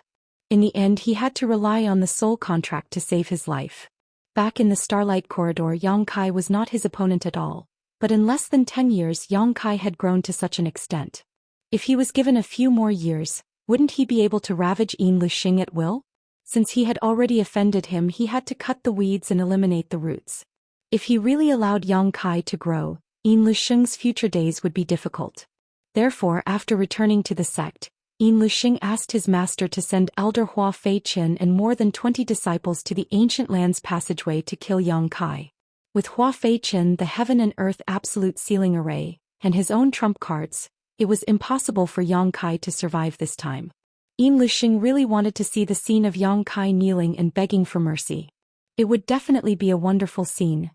Speaker 1: In the end, he had to rely on the soul contract to save his life. Back in the Starlight Corridor, Yang Kai was not his opponent at all, but in less than 10 years Yang Kai had grown to such an extent. If he was given a few more years, wouldn't he be able to ravage Yin Luxing at will? Since he had already offended him, he had to cut the weeds and eliminate the roots. If he really allowed Yang Kai to grow, Yin Luxing's future days would be difficult. Therefore, after returning to the sect, Yin Luxing asked his master to send Elder Hua Fei Chen and more than 20 disciples to the Ancient Lands passageway to kill Yang Kai. With Hua Fei Chen, the Heaven and Earth Absolute Sealing Array, and his own trump cards, It was impossible for Yang Kai to survive this time. Yin Luxing really wanted to see the scene of Yang Kai kneeling and begging for mercy. It would definitely be a wonderful scene.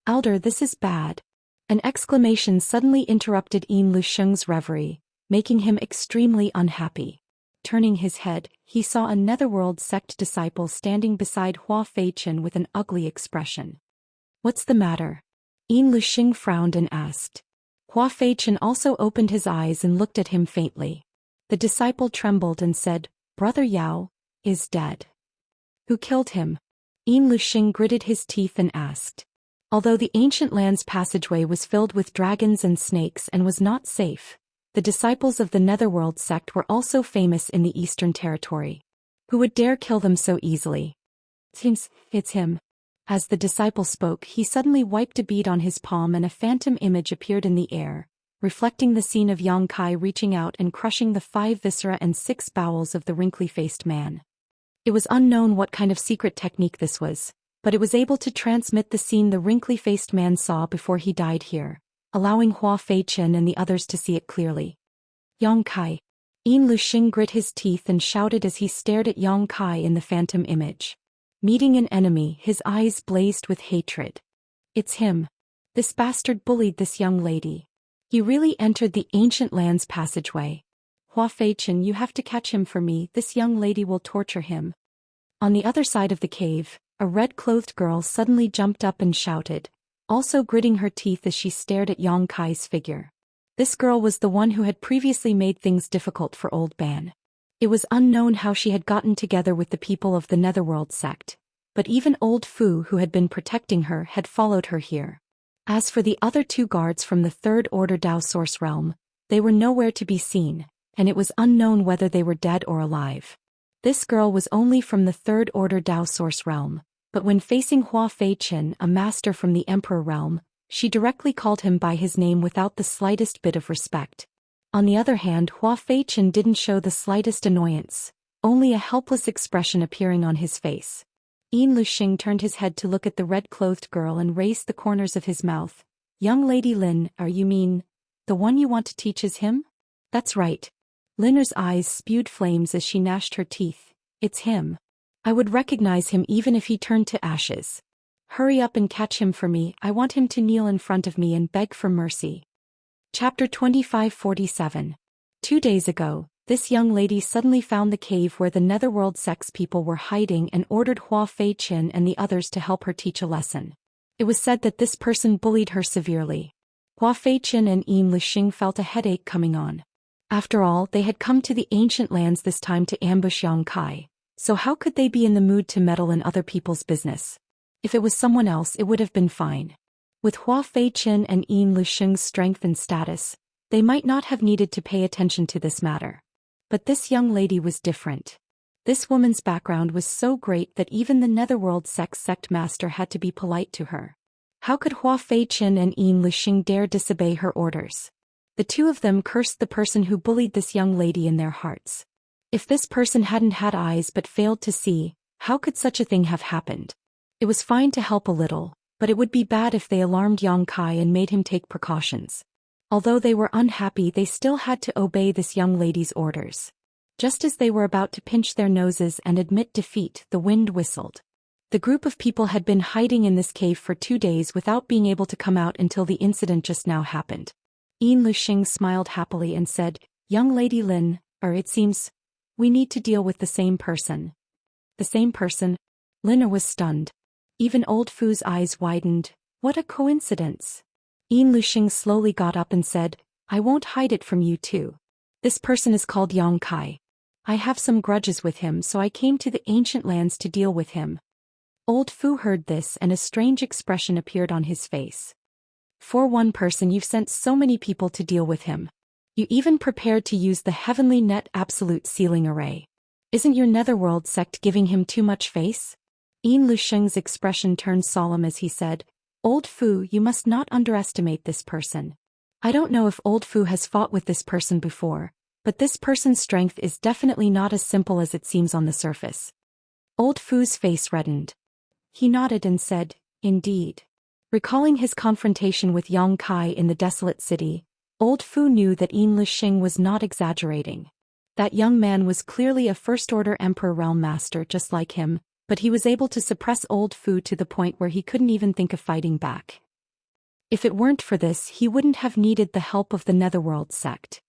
Speaker 1: Elder, this is bad. An exclamation suddenly interrupted Yin Luxing's reverie, making him extremely unhappy. Turning his head, he saw a netherworld sect disciple standing beside Hua Feichen with an ugly expression. What's the matter? Yin Luxing frowned and asked. Hua Feichen also opened his eyes and looked at him faintly. The disciple trembled and said, Brother Yao is dead. Who killed him? Yin Luxing gritted his teeth and asked. Although the ancient land's passageway was filled with dragons and snakes and was not safe, the disciples of the Netherworld sect were also famous in the Eastern Territory. Who would dare kill them so easily? Seems it's him. As the disciple spoke, he suddenly wiped a bead on his palm and a phantom image appeared in the air, reflecting the scene of Yang Kai reaching out and crushing the 5 viscera and 6 bowels of the wrinkly-faced man. It was unknown what kind of secret technique this was, but it was able to transmit the scene the wrinkly-faced man saw before he died here, allowing Hua Feichen and the others to see it clearly. Yang Kai. Yin Luxing grit his teeth and shouted as he stared at Yang Kai in the phantom image. Meeting an enemy, his eyes blazed with hatred. It's him. This bastard bullied this young lady. He really entered the ancient land's passageway. Hua Feichen, you have to catch him for me, this young lady will torture him. On the other side of the cave, a red-clothed girl suddenly jumped up and shouted, also gritting her teeth as she stared at Yang Kai's figure. This girl was the one who had previously made things difficult for Old Ban. It was unknown how she had gotten together with the people of the Netherworld sect, but even Old Fu, who had been protecting her, had followed her here. As for the other 2 guards from the Third Order Dao Source realm, they were nowhere to be seen, and it was unknown whether they were dead or alive. This girl was only from the Third Order Dao Source realm, but when facing Hua Feichen, a master from the Emperor realm, she directly called him by his name without the slightest bit of respect. On the other hand, Hua Feichen didn't show the slightest annoyance, only a helpless expression appearing on his face. Yin Luxing turned his head to look at the red-clothed girl and raised the corners of his mouth. Young Lady Lin, you mean, the one you want to teach is him? That's right. Linner's eyes spewed flames as she gnashed her teeth. It's him. I would recognize him even if he turned to ashes. Hurry up and catch him for me, I want him to kneel in front of me and beg for mercy. Chapter 2547. 2 days ago, this young lady suddenly found the cave where the Netherworld sect's people were hiding and ordered Hua Feichen and the others to help her teach a lesson. It was said that this person bullied her severely. Hua Feichen and Yin Luxing felt a headache coming on. After all, they had come to the ancient lands this time to ambush Yang Kai, so how could they be in the mood to meddle in other people's business? If it was someone else, it would have been fine. With Hua Feichen and Yin Luxing's strength and status, they might not have needed to pay attention to this matter. But this young lady was different. This woman's background was so great that even the Netherworld sect master had to be polite to her. How could Hua Feichen and Yin Luxing dare disobey her orders? The 2 of them cursed the person who bullied this young lady in their hearts. If this person hadn't had eyes but failed to see, how could such a thing have happened? It was fine to help a little, but it would be bad if they alarmed Yang Kai and made him take precautions. Although they were unhappy, they still had to obey this young lady's orders. Just as they were about to pinch their noses and admit defeat, the wind whistled. The group of people had been hiding in this cave for 2 days without being able to come out until the incident just now happened. Yin Luxing smiled happily and said, Young Lady Lin, it seems, we need to deal with the same person. The same person? Lin was stunned. Even Old Fu's eyes widened. What a coincidence. Yin Luxing slowly got up and said, I won't hide it from you too. This person is called Yang Kai. I have some grudges with him, so I came to the ancient lands to deal with him. Old Fu heard this and a strange expression appeared on his face. For one person you've sent so many people to deal with him. You even prepared to use the Heavenly Net Absolute Sealing Array. Isn't your Netherworld sect giving him too much face? Yin Luxing's expression turned solemn as he said, Old Fu, you must not underestimate this person. I don't know if Old Fu has fought with this person before, but this person's strength is definitely not as simple as it seems on the surface. Old Fu's face reddened. He nodded and said, Indeed. Recalling his confrontation with Yang Kai in the desolate city, Old Fu knew that Yin Lixing was not exaggerating. That young man was clearly a first-order Emperor Realm Master just like him, but he was able to suppress Old Fu to the point where he couldn't even think of fighting back. If it weren't for this, he wouldn't have needed the help of the Netherworld sect.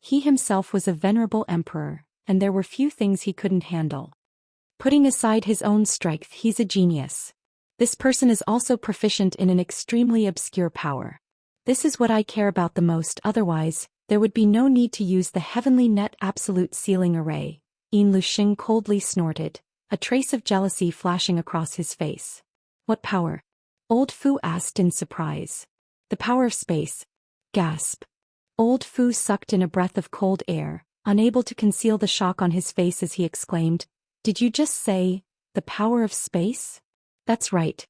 Speaker 1: He himself was a venerable emperor, and there were few things he couldn't handle. Putting aside his own strength, he's a genius. This person is also proficient in an extremely obscure power. This is what I care about the most, otherwise, there would be no need to use the heavenly net absolute sealing array. Yin Lixing coldly snorted, a trace of jealousy flashing across his face. What power? Old Fu asked in surprise. The power of space. Gasp. Old Fu sucked in a breath of cold air, unable to conceal the shock on his face as he exclaimed, "Did you just say, the power of space?" "That's right."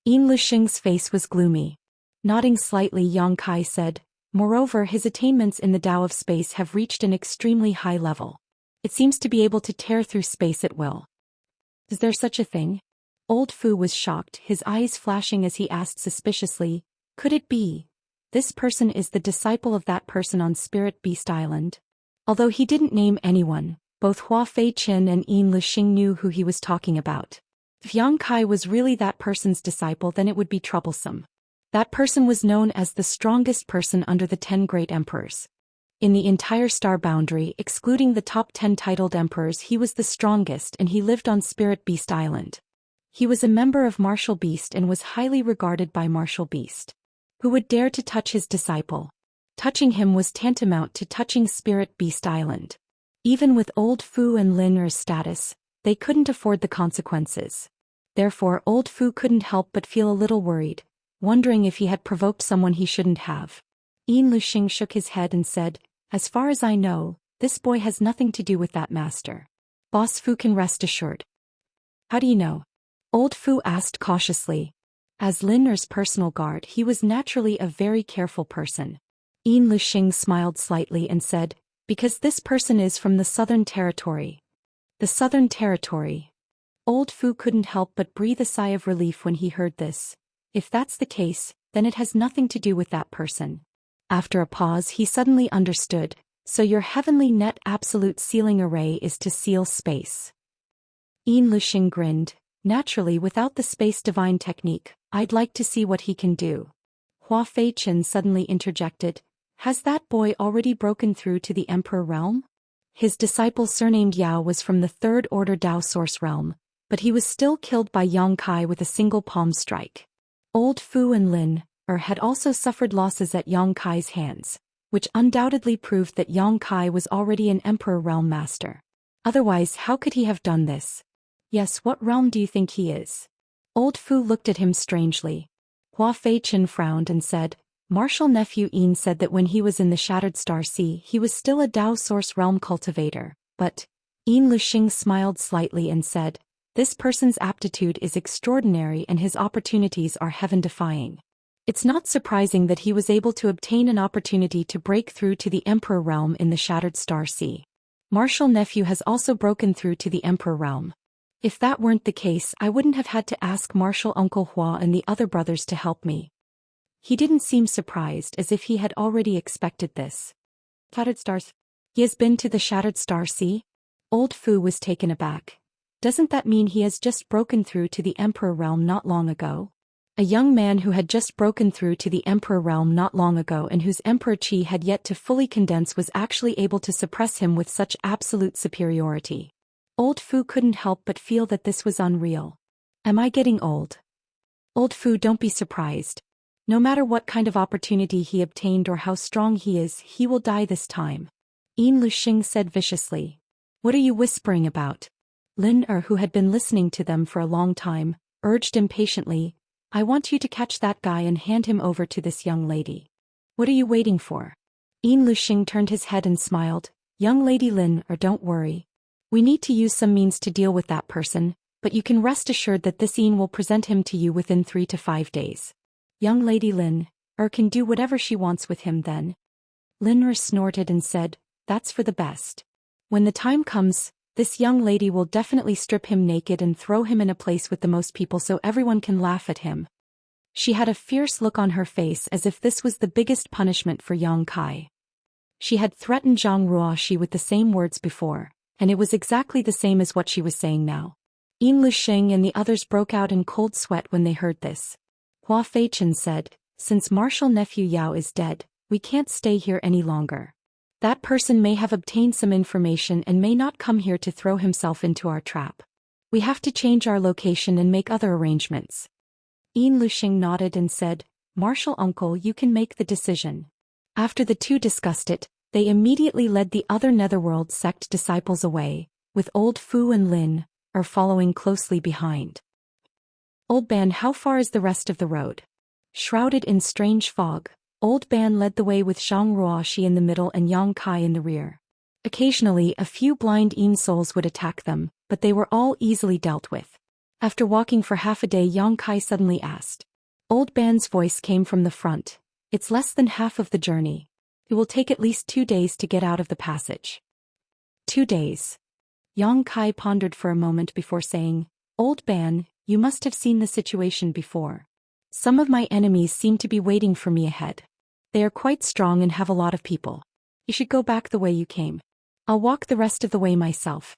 Speaker 1: Yin Lixing's face was gloomy. Nodding slightly, Yang Kai said, "Moreover, his attainments in the Tao of space have reached an extremely high level. It seems to be able to tear through space at will." "Is there such a thing?" Old Fu was shocked, his eyes flashing as he asked suspiciously, "Could it be? This person is the disciple of that person on Spirit Beast Island?" Although he didn't name anyone, both Hua Feiqian and Yin Lixing knew who he was talking about. If Yang Kai was really that person's disciple, then it would be troublesome. That person was known as the strongest person under the 10 great emperors. In the entire star boundary, excluding the top 10 titled emperors, he was the strongest, and he lived on Spirit Beast Island. He was a member of Martial Beast and was highly regarded by Martial Beast. Who would dare to touch his disciple? Touching him was tantamount to touching Spirit Beast Island. Even with Old Fu and Lin Er's status, they couldn't afford the consequences. Therefore, Old Fu couldn't help but feel a little worried, wondering if he had provoked someone he shouldn't have. Yin Lixing shook his head and said, "As far as I know, this boy has nothing to do with that master. Boss Fu can rest assured." "How do you know?" Old Fu asked cautiously. As Lin Er's personal guard, he was naturally a very careful person. Yin Lixing smiled slightly and said, "Because this person is from the Southern Territory." The Southern Territory. Old Fu couldn't help but breathe a sigh of relief when he heard this. If that's the case, then it has nothing to do with that person. After a pause, he suddenly understood, "So your heavenly net absolute sealing array is to seal space." Yin Lixing grinned. "Naturally, without the space divine technique, I'd like to see what he can do." Hua Feiqian suddenly interjected, "Has that boy already broken through to the Emperor Realm?" His disciple surnamed Yao was from the Third Order Tao Source Realm, but he was still killed by Yang Kai with a single palm strike. Old Fu and Lin Er had also suffered losses at Yang Kai's hands, which undoubtedly proved that Yang Kai was already an Emperor Realm Master. Otherwise, how could he have done this? "Yes, what realm do you think he is?" Old Fu looked at him strangely. Hua Feiqian frowned and said, "Martial nephew Yin said that when he was in the Shattered Star Sea, he was still a Tao Source Realm cultivator, but..." Yin Lixing smiled slightly and said, "This person's aptitude is extraordinary and his opportunities are heaven-defying. It's not surprising that he was able to obtain an opportunity to break through to the Emperor Realm in the Shattered Star Sea. Martial nephew has also broken through to the Emperor Realm. If that weren't the case, I wouldn't have had to ask Martial Uncle Hua and the other brothers to help me." He didn't seem surprised, as if he had already expected this. "Shattered Stars? He has been to the Shattered Star Sea?" Old Fu was taken aback. "Doesn't that mean he has just broken through to the Emperor Realm not long ago?" A young man who had just broken through to the Emperor Realm not long ago and whose Emperor Qi had yet to fully condense was actually able to suppress him with such absolute superiority. Old Fu couldn't help but feel that this was unreal. "Am I getting old?" "Old Fu, don't be surprised. No matter what kind of opportunity he obtained or how strong he is, he will die this time." Yin Lixing said viciously. "What are you whispering about?" Lin Er, who had been listening to them for a long time, urged impatiently, "I want you to catch that guy and hand him over to this young lady." "What are you waiting for?" Yin Lixing turned his head and smiled. "Young lady Lin Er, don't worry. We need to use some means to deal with that person, but you can rest assured that this Yin will present him to you within 3 to 5 days. Young lady Lin Er can do whatever she wants with him then." Lin Er snorted and said, "That's for the best. When the time comes, this young lady will definitely strip him naked and throw him in a place with the most people so everyone can laugh at him." She had a fierce look on her face as if this was the biggest punishment for Yang Kai. She had threatened Zhang Ruoxi with the same words before, and it was exactly the same as what she was saying now. Yin Luxing and the others broke out in cold sweat when they heard this. Hua Feichen said, "Since Marshal Nephew Yao is dead, we can't stay here any longer. That person may have obtained some information and may not come here to throw himself into our trap. We have to change our location and make other arrangements." Yin Luxing nodded and said, "Marshal Uncle, you can make the decision." After the two discussed it, they immediately led the other Netherworld sect disciples away, with old Fu and Lin following closely behind. "Old Ban, how far is the rest of the road?" Shrouded in strange fog, Old Ban led the way with Zhang Ruoxi in the middle and Yang Kai in the rear. Occasionally a few blind Yin souls would attack them, but they were all easily dealt with. After walking for half a day, Yang Kai suddenly asked. Old Ban's voice came from the front. "It's less than half of the journey. It will take at least 2 days to get out of the passage." 2 days. Yang Kai pondered for a moment before saying, "Old Ban, you must have seen the situation before. Some of my enemies seem to be waiting for me ahead. They are quite strong and have a lot of people. You should go back the way you came. I'll walk the rest of the way myself."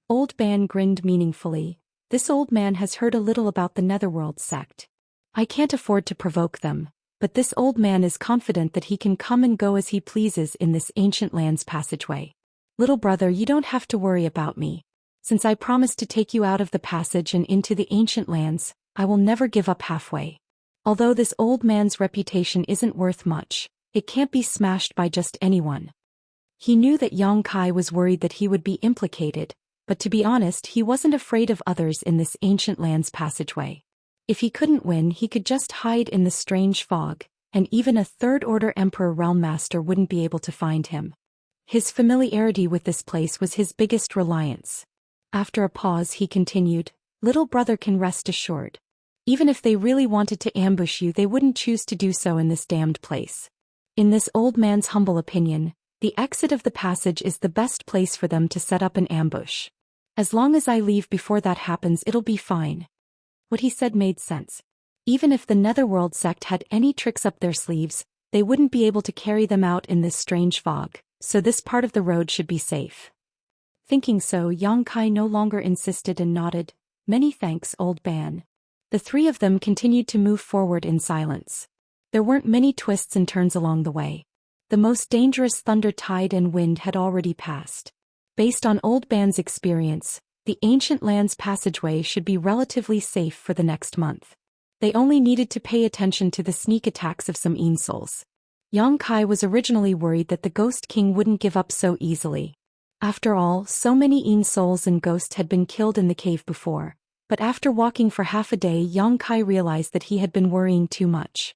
Speaker 1: Old Ban grinned meaningfully. This old man has heard a little about the Netherworld sect. I can't afford to provoke them, but this old man is confident that he can come and go as he pleases in this ancient land's passageway. "Little brother, you don't have to worry about me. Since I promised to take you out of the passage and into the ancient lands, I will never give up halfway. Although this old man's reputation isn't worth much, it can't be smashed by just anyone." He knew that Yang Kai was worried that he would be implicated, but to be honest, he wasn't afraid of others in this ancient land's passageway. If he couldn't win, he could just hide in the strange fog, and even a third-order Emperor Realm Master wouldn't be able to find him. His familiarity with this place was his biggest reliance. After a pause, he continued, "Little brother can rest assured. Even if they really wanted to ambush you, they wouldn't choose to do so in this damned place. In this old man's humble opinion, the exit of the passage is the best place for them to set up an ambush. As long as I leave before that happens, it'll be fine." What he said made sense. Even if the Netherworld sect had any tricks up their sleeves, they wouldn't be able to carry them out in this strange fog, so this part of the road should be safe. Thinking so, Yang Kai no longer insisted and nodded. "Many thanks, Old Ban." The three of them continued to move forward in silence. There weren't many twists and turns along the way. The most dangerous thunder, tide and wind had already passed. Based on Old Ban's experience, the ancient land's passageway should be relatively safe for the next month. They only needed to pay attention to the sneak attacks of some Yin souls. Yang Kai was originally worried that the Ghost King wouldn't give up so easily. After all, so many Yin souls and ghosts had been killed in the cave before, but after walking for half a day, Yang Kai realized that he had been worrying too much.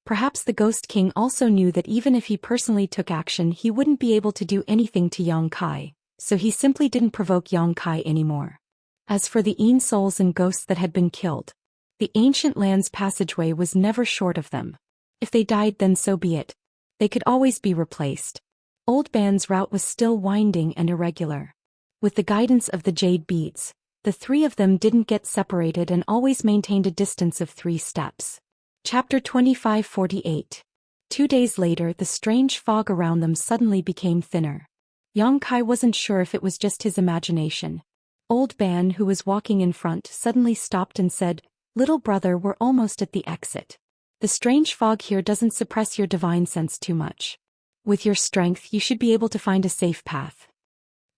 Speaker 1: Perhaps the Ghost King also knew that even if he personally took action, he wouldn't be able to do anything to Yang Kai, so he simply didn't provoke Yang Kai anymore. As for the Yin souls and ghosts that had been killed, the ancient land's passageway was never short of them. If they died, then so be it. They could always be replaced. Old Ban's route was still winding and irregular. With the guidance of the jade beads, the three of them didn't get separated and always maintained a distance of 3 steps. Chapter 2548. 2 days later, the strange fog around them suddenly became thinner. Yang Kai wasn't sure if it was just his imagination. Old Ban, who was walking in front, suddenly stopped and said, "Little brother, we're almost at the exit. The strange fog here doesn't suppress your divine sense too much. With your strength, you should be able to find a safe path."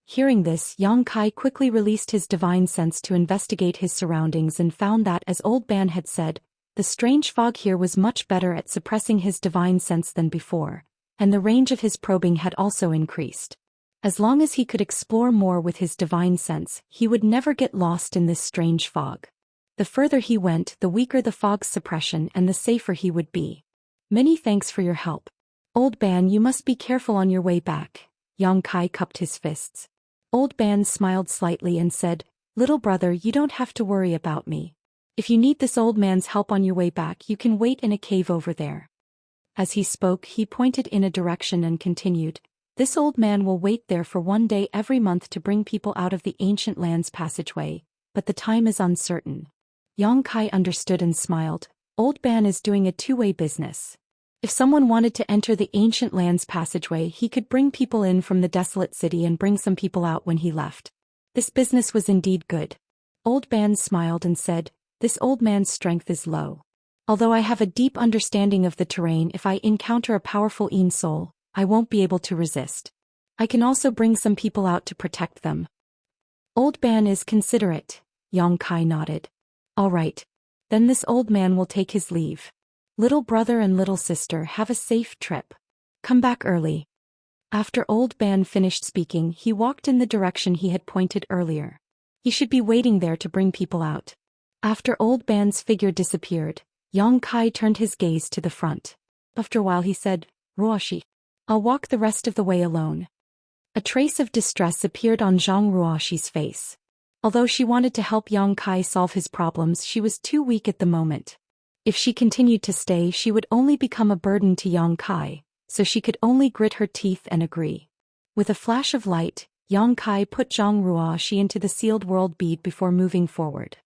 Speaker 1: Hearing this, Yang Kai quickly released his divine sense to investigate his surroundings and found that, as Old Ban had said, the strange fog here was much better at suppressing his divine sense than before, and the range of his probing had also increased. As long as he could explore more with his divine sense, he would never get lost in this strange fog. The further he went, the weaker the fog's suppression and the safer he would be. "Many thanks for your help. Old Ban, you must be careful on your way back." Yang Kai cupped his fists. Old Ban smiled slightly and said, "Little brother, you don't have to worry about me. If you need this old man's help on your way back, you can wait in a cave over there." As he spoke, he pointed in a direction and continued, "This old man will wait there for 1 day every month to bring people out of the ancient land's passageway, but the time is uncertain." Yang Kai understood and smiled. Old Ban is doing a two-way business. If someone wanted to enter the ancient lands passageway, he could bring people in from the desolate city and bring some people out when he left. This business was indeed good. Old Ban smiled and said, "This old man's strength is low. Although I have a deep understanding of the terrain, if I encounter a powerful Yin soul, I won't be able to resist. I can also bring some people out to protect them." Old Ban is considerate, Yang Kai nodded. "All right. Then this old man will take his leave. Little brother and little sister, have a safe trip. Come back early." After Old Ban finished speaking, he walked in the direction he had pointed earlier. He should be waiting there to bring people out. After Old Ban's figure disappeared, Yang Kai turned his gaze to the front. After a while he said, "Ruoshi. I'll walk the rest of the way alone." A trace of distress appeared on Zhang Ruoshi's face. Although she wanted to help Yang Kai solve his problems, she was too weak at the moment. If she continued to stay, she would only become a burden to Yang Kai, so she could only grit her teeth and agree. With a flash of light, Yang Kai put Zhang Ruoshi into the sealed world bead before moving forward.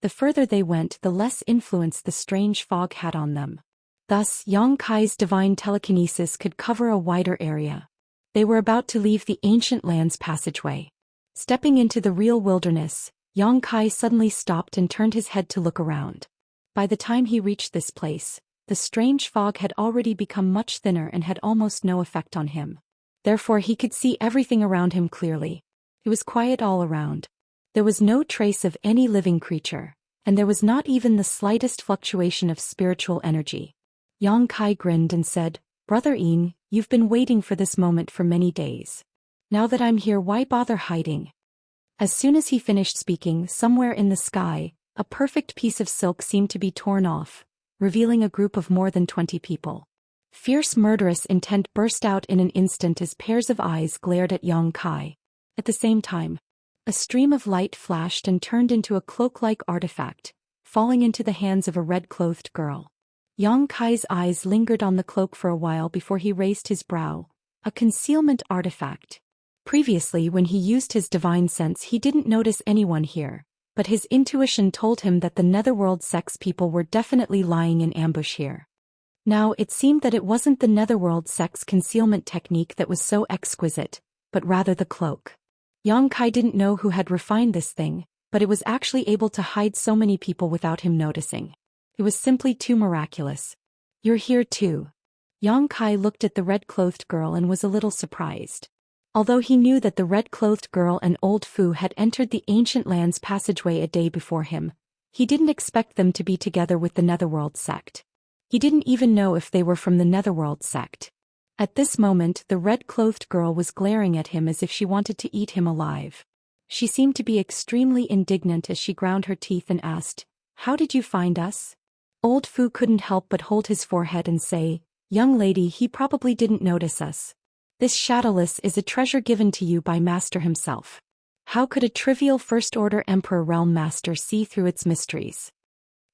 Speaker 1: The further they went, the less influence the strange fog had on them. Thus, Yang Kai's divine telekinesis could cover a wider area. They were about to leave the ancient lands passageway. Stepping into the real wilderness, Yang Kai suddenly stopped and turned his head to look around. By the time he reached this place, the strange fog had already become much thinner and had almost no effect on him. Therefore he could see everything around him clearly. It was quiet all around. There was no trace of any living creature, and there was not even the slightest fluctuation of spiritual energy. Yang Kai grinned and said, "Brother Yin, you've been waiting for this moment for many days. Now that I'm here, why bother hiding?" As soon as he finished speaking, somewhere in the sky, a perfect piece of silk seemed to be torn off, revealing a group of more than 20 people. Fierce murderous intent burst out in an instant as pairs of eyes glared at Yang Kai. At the same time, a stream of light flashed and turned into a cloak-like artifact, falling into the hands of a red-clothed girl. Yang Kai's eyes lingered on the cloak for a while before he raised his brow. A concealment artifact. Previously, when he used his divine sense, he didn't notice anyone here, but his intuition told him that the Netherworld sex people were definitely lying in ambush here. Now it seemed that it wasn't the Netherworld sex concealment technique that was so exquisite, but rather the cloak. Yang Kai didn't know who had refined this thing, but it was actually able to hide so many people without him noticing. It was simply too miraculous. "You're here too." Yang Kai looked at the red-clothed girl and was a little surprised. Although he knew that the red-clothed girl and old Fu had entered the ancient lands passageway a day before him, he didn't expect them to be together with the Netherworld sect. He didn't even know if they were from the Netherworld sect. At this moment, the red-clothed girl was glaring at him as if she wanted to eat him alive. She seemed to be extremely indignant as she ground her teeth and asked, "How did you find us?" Old Fu couldn't help but hold his forehead and say, "Young lady, he probably didn't notice us. This shadowless is a treasure given to you by Master himself. How could a trivial First-Order Emperor Realm Master see through its mysteries?"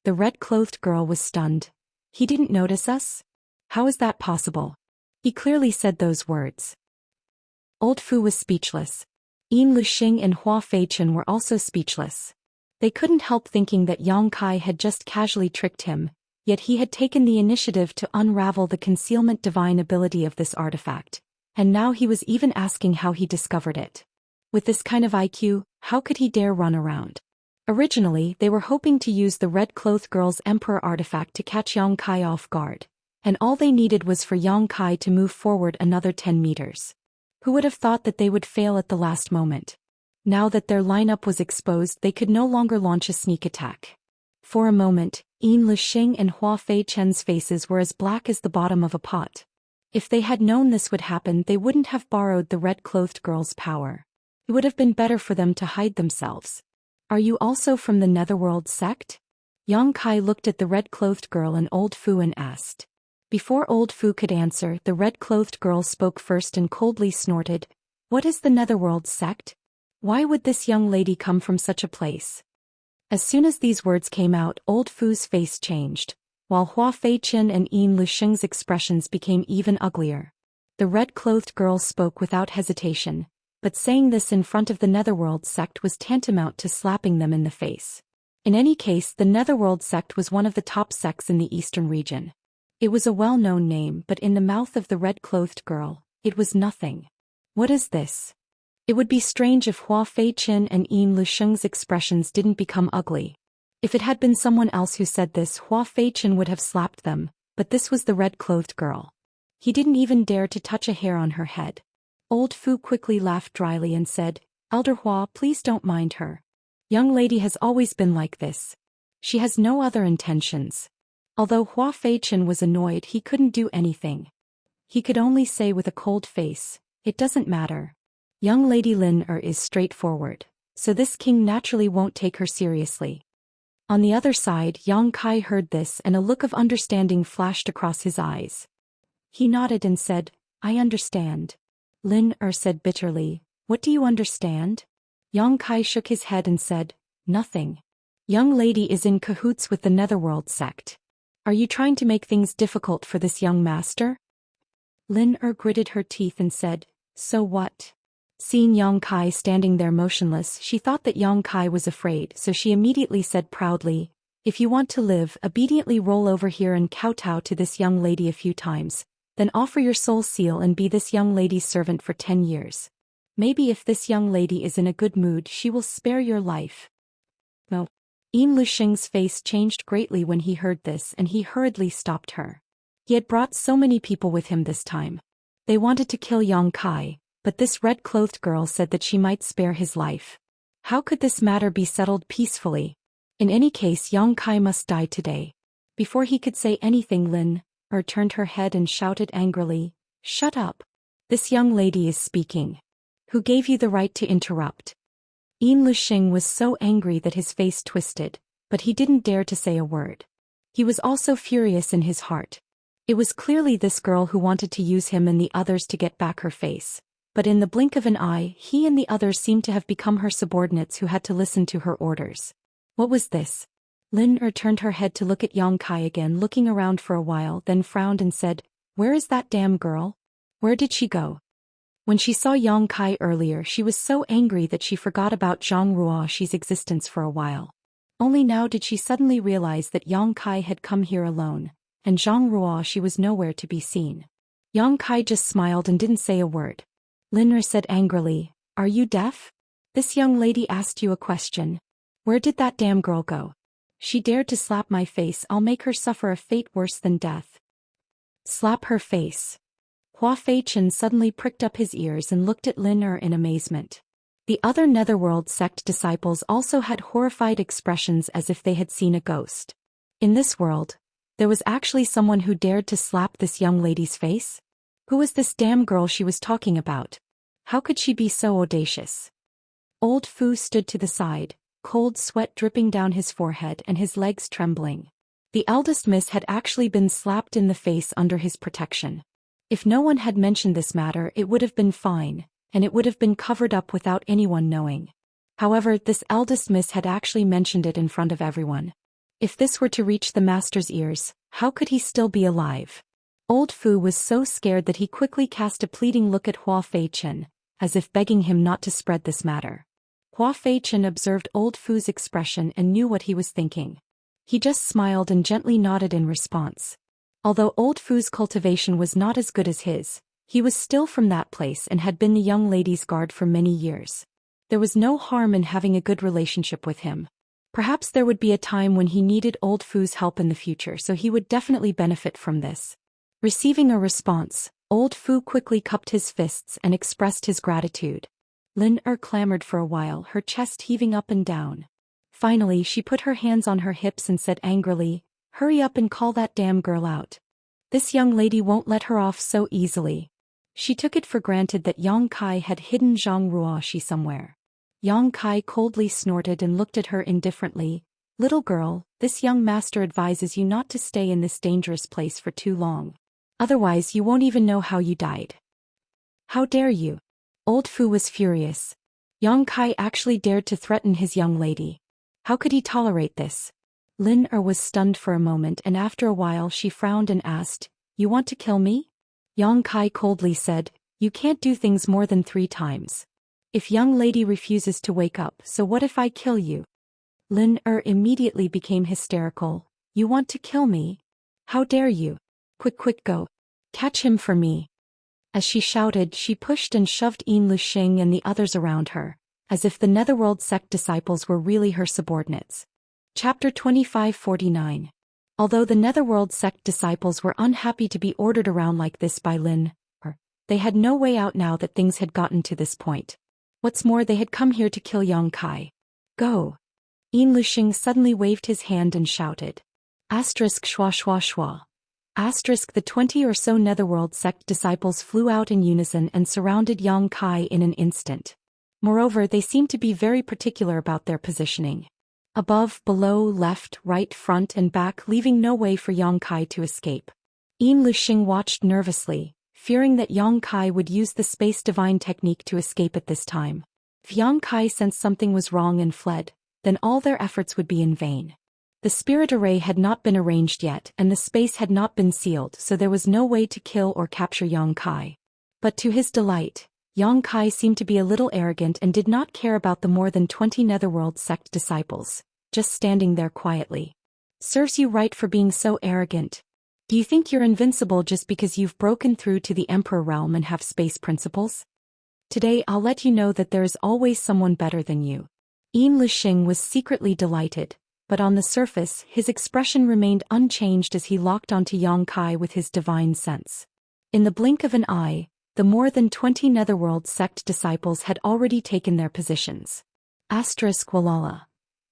Speaker 1: The red-clothed girl was stunned. "He didn't notice us? How is that possible? He clearly said those words." Old Fu was speechless. Yin Luxing and Hua Feichen were also speechless. They couldn't help thinking that Yang Kai had just casually tricked him, yet he had taken the initiative to unravel the concealment divine ability of this artifact. And now he was even asking how he discovered it. With this kind of IQ, how could he dare run around? Originally, they were hoping to use the red-clothed girl's Emperor artifact to catch Yang Kai off guard, and all they needed was for Yang Kai to move forward another 10 meters. Who would have thought that they would fail at the last moment? Now that their lineup was exposed, they could no longer launch a sneak attack. For a moment, Yin Luxing and Hua Feichen's faces were as black as the bottom of a pot. If they had known this would happen, they wouldn't have borrowed the red-clothed girl's power. It would have been better for them to hide themselves. "Are you also from the Netherworld sect?" Yang Kai looked at the red-clothed girl and old Fu and asked. Before old Fu could answer, the red-clothed girl spoke first and coldly snorted, "What is the Netherworld sect? Why would this young lady come from such a place?" As soon as these words came out, old Fu's face changed, while Hua Feichen and Yin Luxing's expressions became even uglier. The red-clothed girl spoke without hesitation, but saying this in front of the Netherworld sect was tantamount to slapping them in the face. In any case, the Netherworld sect was one of the top sects in the eastern region. It was a well-known name, but in the mouth of the red-clothed girl, it was nothing. What is this? It would be strange if Hua Feiqin and Yin Lusheng's expressions didn't become ugly. If it had been someone else who said this, Hua Feiqin would have slapped them, but this was the red-clothed girl. He didn't even dare to touch a hair on her head. Old Fu quickly laughed dryly and said, "Elder Hua, please don't mind her. Young lady has always been like this. She has no other intentions." Although Hua Feiqin was annoyed, he couldn't do anything. He could only say with a cold face, "It doesn't matter. Young Lady Lin is straightforward, so this king naturally won't take her seriously." On the other side, Yang Kai heard this and a look of understanding flashed across his eyes. He nodded and said, "I understand." Lin said bitterly, "What do you understand?" Yang Kai shook his head and said, "Nothing. Young lady is in cahoots with the Netherworld sect. Are you trying to make things difficult for this young master?" Lin gritted her teeth and said, "So what?" Seeing Yang Kai standing there motionless, she thought that Yang Kai was afraid, so she immediately said proudly, "If you want to live, obediently roll over here and kowtow to this young lady a few times, then offer your soul seal and be this young lady's servant for 10 years. Maybe if this young lady is in a good mood, she will spare your life." No. Yin Lusheng's face changed greatly when he heard this, and he hurriedly stopped her. He had brought so many people with him this time. They wanted to kill Yang Kai, but this red-clothed girl said that she might spare his life. How could this matter be settled peacefully? In any case, Yang Kai must die today. Before he could say anything, Lin turned her head and shouted angrily, "Shut up! This young lady is speaking. Who gave you the right to interrupt?" Yin Lusheng was so angry that his face twisted, but he didn't dare to say a word. He was also furious in his heart. It was clearly this girl who wanted to use him and the others to get back her face, but in the blink of an eye, he and the others seemed to have become her subordinates who had to listen to her orders. What was this? Lin turned her head to look at Yang Kai again, looking around for a while, then frowned and said, "Where is that damn girl? Where did she go?" When she saw Yang Kai earlier, she was so angry that she forgot about Zhang Ruoxi's existence for a while. Only now did she suddenly realize that Yang Kai had come here alone, and Zhang Ruoxi was nowhere to be seen. Yang Kai just smiled and didn't say a word. Lin said angrily, "Are you deaf? This young lady asked you a question. Where did that damn girl go? She dared to slap my face. I'll make her suffer a fate worse than death." Slap her face. Hua Feiqin suddenly pricked up his ears and looked at Lin in amazement. The other Netherworld sect disciples also had horrified expressions as if they had seen a ghost. In this world, there was actually someone who dared to slap this young lady's face? Who was this damn girl she was talking about? How could she be so audacious? Old Fu stood to the side, cold sweat dripping down his forehead and his legs trembling. The eldest miss had actually been slapped in the face under his protection. If no one had mentioned this matter, it would have been fine, and it would have been covered up without anyone knowing. However, this eldest miss had actually mentioned it in front of everyone. If this were to reach the master's ears, how could he still be alive? Old Fu was so scared that he quickly cast a pleading look at Hua Feiqin, as if begging him not to spread this matter. Hua Feiqin observed Old Fu's expression and knew what he was thinking. He just smiled and gently nodded in response. Although Old Fu's cultivation was not as good as his, he was still from that place and had been the young lady's guard for many years. There was no harm in having a good relationship with him. Perhaps there would be a time when he needed Old Fu's help in the future, so he would definitely benefit from this. Receiving a response, Old Fu quickly cupped his fists and expressed his gratitude. Lin clamored for a while, her chest heaving up and down. Finally, she put her hands on her hips and said angrily, "Hurry up and call that damn girl out. This young lady won't let her off so easily." She took it for granted that Yang Kai had hidden Zhang Ruoxi somewhere. Yang Kai coldly snorted and looked at her indifferently. "Little girl, this young master advises you not to stay in this dangerous place for too long. Otherwise you won't even know how you died." "How dare you?" Old Fu was furious. Yang Kai actually dared to threaten his young lady. How could he tolerate this? Lin was stunned for a moment, and after a while she frowned and asked, "You want to kill me?" Yang Kai coldly said, "You can't do things more than 3 times. If young lady refuses to wake up, so what if I kill you?" Lin immediately became hysterical. You want to kill me? How dare you? Quick go. Catch him for me. As she shouted, she pushed and shoved Zhou and the others around her, as if the Netherworld sect disciples were really her subordinates. Chapter 2549. Although the Netherworld sect disciples were unhappy to be ordered around like this by Lin, they had no way out now that things had gotten to this point. What's more, they had come here to kill Yang Kai. Go! Zhou suddenly waved his hand and shouted. Schwa schwa schwa. The 20 or so Netherworld sect disciples flew out in unison and surrounded Yang Kai in an instant. Moreover, they seemed to be very particular about their positioning. Above, below, left, right, front and back, leaving no way for Yang Kai to escape. Zhou watched nervously, fearing that Yang Kai would use the space divine technique to escape at this time. If Yang Kai sensed something was wrong and fled, then all their efforts would be in vain. The spirit array had not been arranged yet and the space had not been sealed, so there was no way to kill or capture Yang Kai. But to his delight, Yang Kai seemed to be a little arrogant and did not care about the more than 20 Netherworld sect disciples, just standing there quietly. Serves you right for being so arrogant. Do you think you're invincible just because you've broken through to the Emperor realm and have space principles? Today I'll let you know that there is always someone better than you. Zhou was secretly delighted, but on the surface his expression remained unchanged as he locked onto Yang Kai with his divine sense. In the blink of an eye, the more than 20 Netherworld sect disciples had already taken their positions. Walala.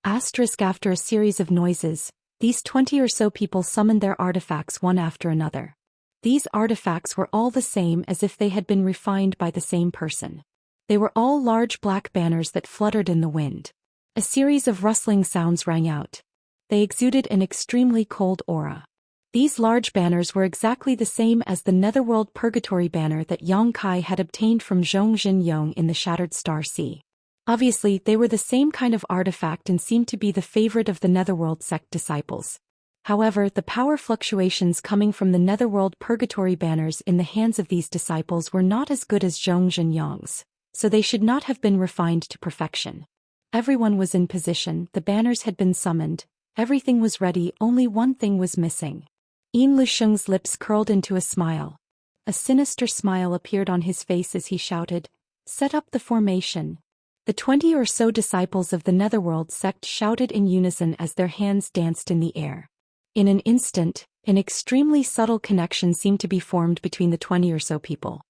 Speaker 1: After a series of noises, these 20 or so people summoned their artifacts one after another. These artifacts were all the same, as if they had been refined by the same person. They were all large black banners that fluttered in the wind. A series of rustling sounds rang out. They exuded an extremely cold aura. These large banners were exactly the same as the Netherworld Purgatory banner that Yang Kai had obtained from Zhou Xian in the Shattered Star Sea. Obviously, they were the same kind of artifact and seemed to be the favorite of the Netherworld sect disciples. However, the power fluctuations coming from the Netherworld Purgatory banners in the hands of these disciples were not as good as Zhou Xian's, so they should not have been refined to perfection. Everyone was in position, the banners had been summoned, everything was ready, only one thing was missing. Zhou's lips curled into a smile. A sinister smile appeared on his face as he shouted, "Set up the formation." The 20 or so disciples of the Netherworld sect shouted in unison as their hands danced in the air. In an instant, an extremely subtle connection seemed to be formed between the 20 or so people.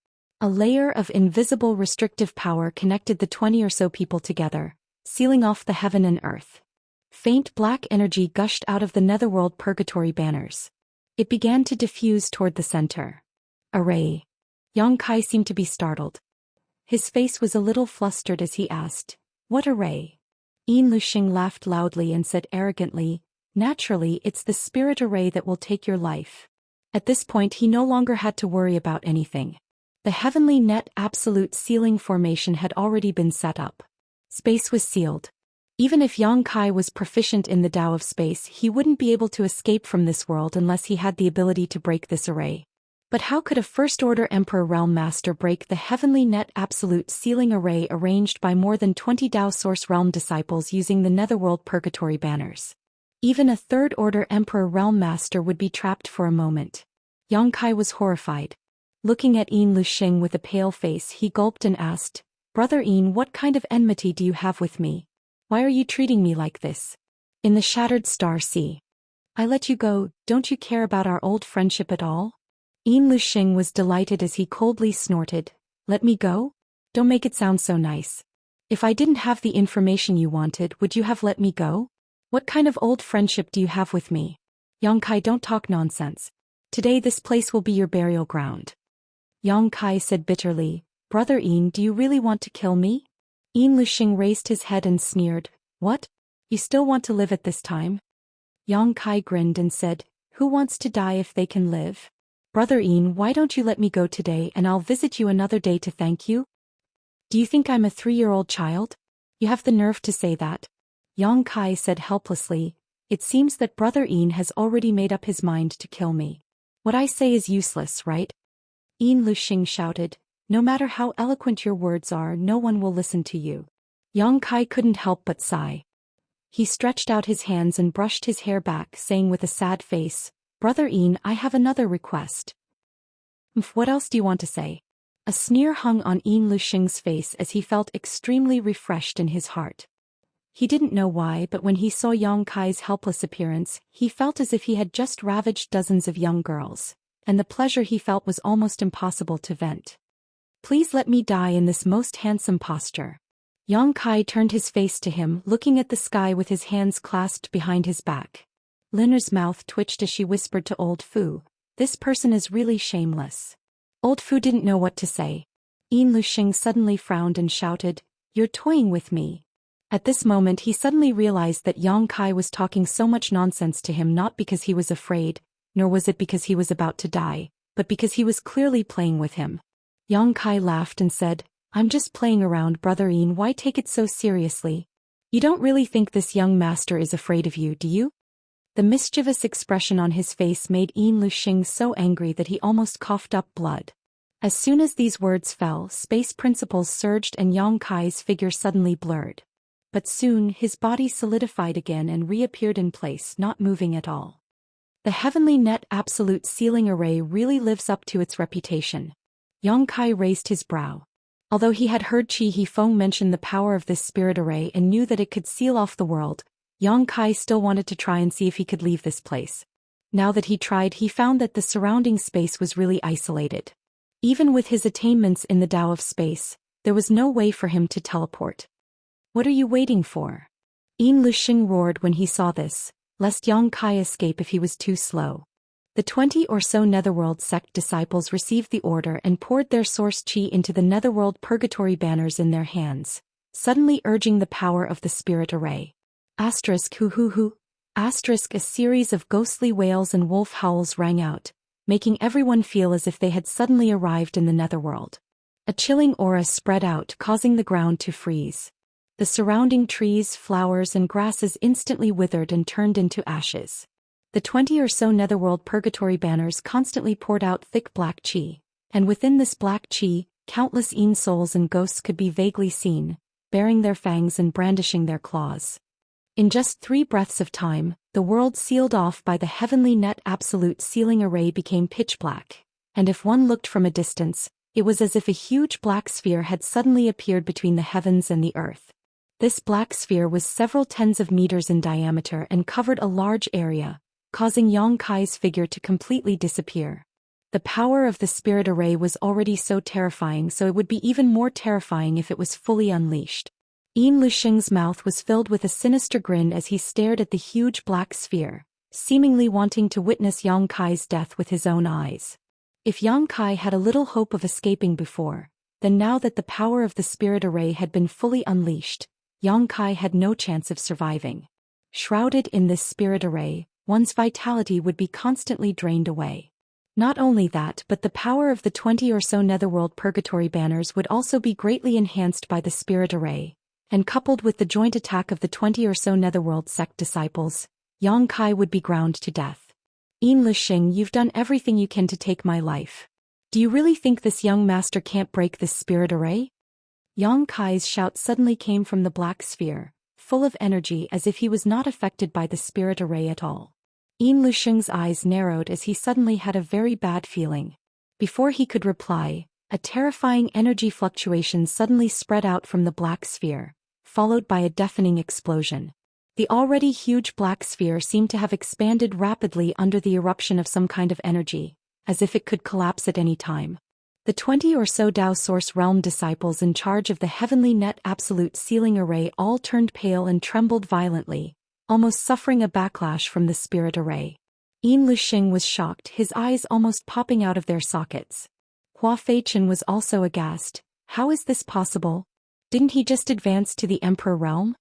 Speaker 1: A layer of invisible restrictive power connected the 20 or so people together, sealing off the heaven and earth. Faint black energy gushed out of the Netherworld Purgatory banners. It began to diffuse toward the center. Array. Yang Kai seemed to be startled. His face was a little flustered as he asked, "What array?" Zhou laughed loudly and said arrogantly, "Naturally, it's the spirit array that will take your life." At this point he no longer had to worry about anything. The heavenly net absolute sealing formation had already been set up. Space was sealed. Even if Yang Kai was proficient in the Tao of space, he wouldn't be able to escape from this world unless he had the ability to break this array. But how could a First-Order Emperor Realm Master break the heavenly net absolute sealing array arranged by more than 20 Tao Source Realm disciples using the Netherworld Purgatory banners? Even a Third-Order Emperor Realm Master would be trapped for a moment. Yang Kai was horrified. Looking at Zhou with a pale face, he gulped and asked, "Brother Yin, what kind of enmity do you have with me? Why are you treating me like this? In the Shattered Star Sea. I let you go, don't you care about our old friendship at all?" Zhou was delighted as he coldly snorted, "Let me go? Don't make it sound so nice. If I didn't have the information you wanted, would you have let me go? What kind of old friendship do you have with me? Yang Kai, don't talk nonsense. Today this place will be your burial ground." Yang Kai said bitterly, "Brother Yin, do you really want to kill me?" Zhou raised his head and sneered, "What? You still want to live at this time?" Yang Kai grinned and said, "Who wants to die if they can live? Brother Yin, why don't you let me go today and I'll visit you another day to thank you? Do you think I'm a 3-year-old child? You have the nerve to say that?" Yang Kai said helplessly, "It seems that Brother Yin has already made up his mind to kill me. What I say is useless, right?" Zhou shouted, "No matter how eloquent your words are, no one will listen to you." Yang Kai couldn't help but sigh. He stretched out his hands and brushed his hair back, saying with a sad face, "Brother Ian, I have another request." What else do you want to say?" A sneer hung on Ian Lushing's face as he felt extremely refreshed in his heart. He didn't know why, but when he saw Yang Kai's helpless appearance, he felt as if he had just ravaged dozens of young girls, and the pleasure he felt was almost impossible to vent. "Please let me die in this most handsome posture." Yang Kai turned his face to him, looking at the sky with his hands clasped behind his back. Linner's mouth twitched as she whispered to Old Fu, "This person is really shameless." Old Fu didn't know what to say. Ian Lushing suddenly frowned and shouted, "You're toying with me." At this moment he suddenly realized that Yang Kai was talking so much nonsense to him not because he was afraid, nor was it because he was about to die, but because he was clearly playing with him. Yang Kai laughed and said, "I'm just playing around, Brother Ian, why take it so seriously? You don't really think this young master is afraid of you, do you?" The mischievous expression on his face made Ian Lushing so angry that he almost coughed up blood. As soon as these words fell, space principles surged and Yang Kai's figure suddenly blurred. But soon his body solidified again and reappeared in place, not moving at all. The heavenly net absolute sealing array really lives up to its reputation. Yang Kai raised his brow. Although he had heard Chi Hifeng mention the power of this spirit array and knew that it could seal off the world, Yang Kai still wanted to try and see if he could leave this place. Now that he tried, he found that the surrounding space was really isolated. Even with his attainments in the Tao of space, there was no way for him to teleport. "What are you waiting for?" Ian Lushing roared when he saw this, lest Yang Kai escape if he was too slow. The 20 or so Netherworld sect disciples received the order and poured their source chi into the Netherworld purgatory banners in their hands, suddenly urging the power of the spirit array. Asterisk hoo hoo hoo. Asterisk, a series of ghostly wails and wolf howls rang out, making everyone feel as if they had suddenly arrived in the Netherworld. A chilling aura spread out, causing the ground to freeze. The surrounding trees, flowers, and grasses instantly withered and turned into ashes. The 20 or so Netherworld purgatory banners constantly poured out thick black chi, and within this black chi, countless Ian souls and ghosts could be vaguely seen, baring their fangs and brandishing their claws. In just 3 breaths of time, the world sealed off by the heavenly net absolute sealing array became pitch black, and if one looked from a distance, it was as if a huge black sphere had suddenly appeared between the heavens and the earth. This black sphere was several tens of meters in diameter and covered a large area, causing Yang Kai's figure to completely disappear. The power of the spirit array was already so terrifying, so it would be even more terrifying if it was fully unleashed. Ian Lushing's mouth was filled with a sinister grin as he stared at the huge black sphere, seemingly wanting to witness Yang Kai's death with his own eyes. If Yang Kai had a little hope of escaping before, then now that the power of the spirit array had been fully unleashed, Yang Kai had no chance of surviving. Shrouded in this spirit array, one's vitality would be constantly drained away. Not only that, but the power of the 20 or so Netherworld purgatory banners would also be greatly enhanced by the spirit array, and coupled with the joint attack of the 20 or so Netherworld sect disciples, Yang Kai would be ground to death. "Ian Lushing, you've done everything you can to take my life. Do you really think this young master can't break this spirit array?" Yang Kai's shout suddenly came from the black sphere, full of energy as if he was not affected by the spirit array at all. Ian Lushing's eyes narrowed as he suddenly had a very bad feeling. Before he could reply, a terrifying energy fluctuation suddenly spread out from the black sphere, followed by a deafening explosion. The already huge black sphere seemed to have expanded rapidly under the eruption of some kind of energy, as if it could collapse at any time. The 20 or so Tao Source Realm disciples in charge of the heavenly net absolute sealing array all turned pale and trembled violently, almost suffering a backlash from the spirit array. Ian Lushing was shocked, his eyes almost popping out of their sockets. Hua Feichen was also aghast. How is this possible? Didn't he just advance to the Emperor Realm?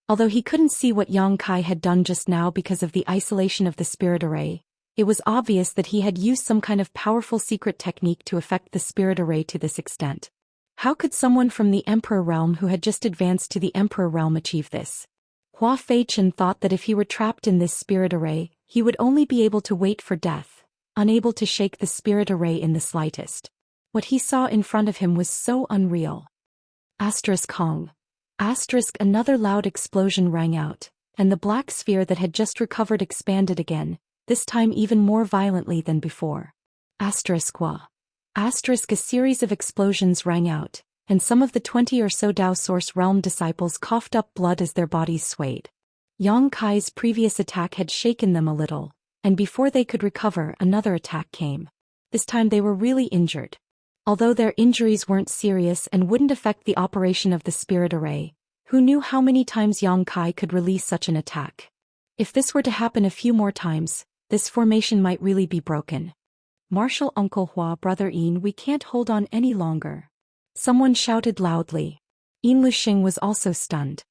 Speaker 1: Although he couldn't see what Yang Kai had done just now because of the isolation of the spirit array, it was obvious that he had used some kind of powerful secret technique to affect the spirit array to this extent. How could someone from the Emperor Realm who had just advanced to the Emperor Realm achieve this? Hua Feichen thought that if he were trapped in this spirit array, he would only be able to wait for death, unable to shake the spirit array in the slightest. What he saw in front of him was so unreal. Asterisk Hong. Asterisk, another loud explosion rang out, and the black sphere that had just recovered expanded again, this time even more violently than before. Wa. A series of explosions rang out, and some of the 20 or so Dao Source Realm disciples coughed up blood as their bodies swayed. Yang Kai's previous attack had shaken them a little, and before they could recover, another attack came. This time they were really injured. Although their injuries weren't serious and wouldn't affect the operation of the spirit array, who knew how many times Yang Kai could release such an attack? If this were to happen a few more times, this formation might really be broken. Martial Uncle Hua, Brother Yin, we can't hold on any longer. Someone shouted loudly. Yin Luxing was also stunned.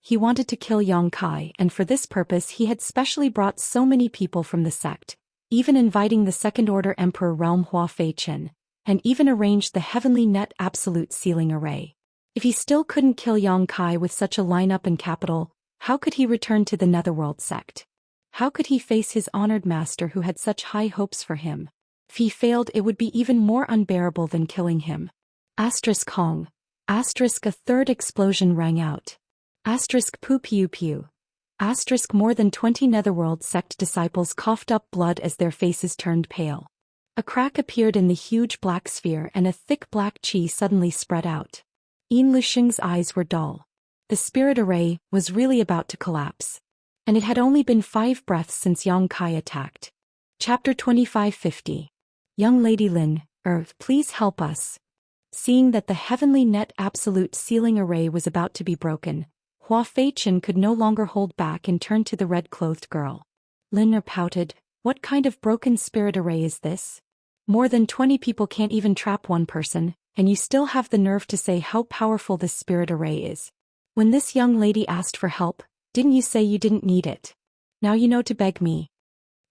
Speaker 1: He wanted to kill Yang Kai, and for this purpose he had specially brought so many people from the sect, even inviting the Second Order Emperor Realm Hua Feichen, and even arranged the Heavenly Net Absolute Sealing Array. If he still couldn't kill Yang Kai with such a lineup and capital, how could he return to the Netherworld sect? How could he face his honored master who had such high hopes for him? If he failed, it would be even more unbearable than killing him. Hong. A third explosion rang out. Pu Piu Piu. More than 20 Netherworld sect disciples coughed up blood as their faces turned pale. A crack appeared in the huge black sphere and a thick black chi suddenly spread out. Yin Luxing's eyes were dull. The spirit array was really about to collapse. And it had only been 5 breaths since Yang Kai attacked. Chapter 2550. Young Lady Lin, please help us. Seeing that the Heavenly Net Absolute Sealing Array was about to be broken, Hua Feichen could no longer hold back and turned to the red-clothed girl. Lin pouted, what kind of broken spirit array is this? More than 20 people can't even trap one person, and you still have the nerve to say how powerful this spirit array is. When this young lady asked for help, didn't you say you didn't need it? Now you know to beg me.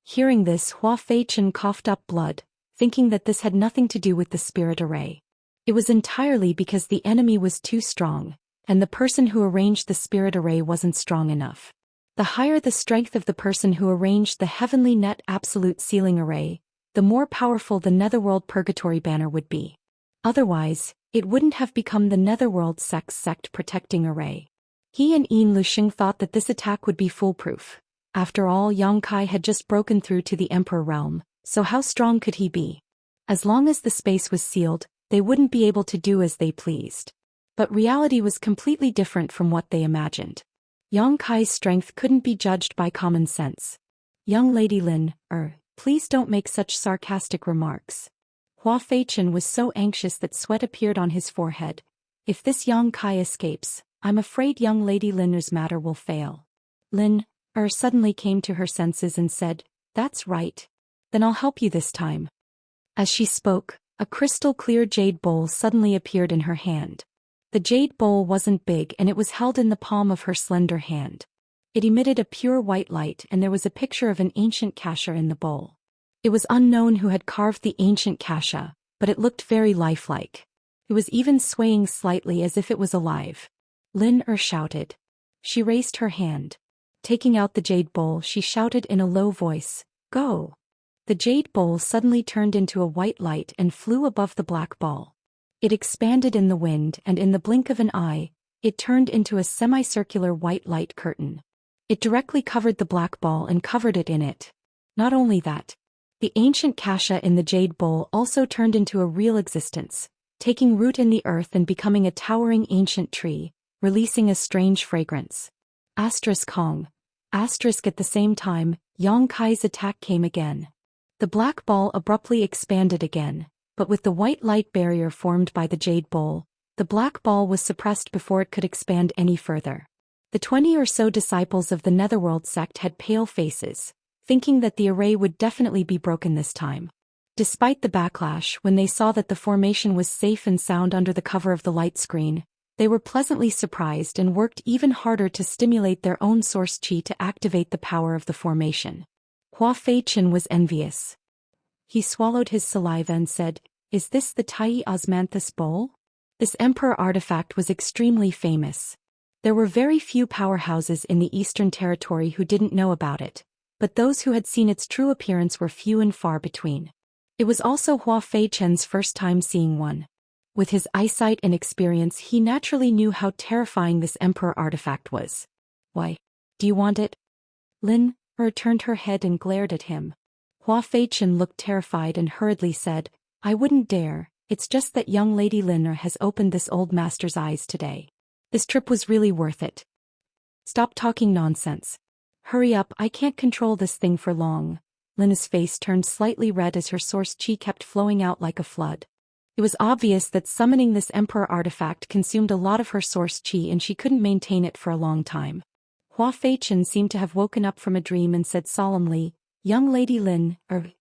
Speaker 1: Hearing this, Hua Feichen coughed up blood, thinking that this had nothing to do with the spirit array. It was entirely because the enemy was too strong, and the person who arranged the spirit array wasn't strong enough. The higher the strength of the person who arranged the Heavenly Net Absolute Sealing Array, the more powerful the Netherworld Purgatory banner would be. Otherwise, it wouldn't have become the Netherworld sect protecting array. He and Yin Luxing thought that this attack would be foolproof. After all, Yang Kai had just broken through to the Emperor realm, so how strong could he be? As long as the space was sealed, they wouldn't be able to do as they pleased. But reality was completely different from what they imagined. Yang Kai's strength couldn't be judged by common sense. Young Lady Lin, please don't make such sarcastic remarks. Hua Feichen was so anxious that sweat appeared on his forehead. If this Yang Kai escapes, I'm afraid young Lady Lin's matter will fail. Lin, suddenly came to her senses and said, that's right. Then I'll help you this time. As she spoke, a crystal-clear jade bowl suddenly appeared in her hand. The jade bowl wasn't big and it was held in the palm of her slender hand. It emitted a pure white light and there was a picture of an ancient kasha in the bowl. It was unknown who had carved the ancient kasha, but it looked very lifelike. It was even swaying slightly as if it was alive. Lin shouted. She raised her hand. Taking out the jade bowl, she shouted in a low voice, go! The jade bowl suddenly turned into a white light and flew above the black ball. It expanded in the wind and in the blink of an eye, it turned into a semicircular white light curtain. It directly covered the black ball and covered it in it. Not only that, the ancient kasha in the jade bowl also turned into a real existence, taking root in the earth and becoming a towering ancient tree, releasing a strange fragrance. Hong. At the same time, Yang Kai's attack came again. The black ball abruptly expanded again, but with the white light barrier formed by the jade bowl, the black ball was suppressed before it could expand any further. The 20 or so disciples of the Netherworld sect had pale faces, thinking that the array would definitely be broken this time. Despite the backlash, when they saw that the formation was safe and sound under the cover of the light screen, they were pleasantly surprised and worked even harder to stimulate their own source chi to activate the power of the formation. Hua Feichen was envious. He swallowed his saliva and said, is this the Tai Osmanthus bowl? This emperor artifact was extremely famous. There were very few powerhouses in the Eastern Territory who didn't know about it, but those who had seen its true appearance were few and far between. It was also Hua Feichen's first time seeing one. With his eyesight and experience, he naturally knew how terrifying this emperor artifact was. Why? Do you want it? Lin turned her head and glared at him. Hua Feichen looked terrified and hurriedly said, I wouldn't dare, it's just that young Lady Lin has opened this old master's eyes today. This trip was really worth it. Stop talking nonsense. Hurry up, I can't control this thing for long. Lin's face turned slightly red as her source chi kept flowing out like a flood. It was obvious that summoning this emperor artifact consumed a lot of her source chi and she couldn't maintain it for a long time. Hua Feichen seemed to have woken up from a dream and said solemnly, Young Lady Lin,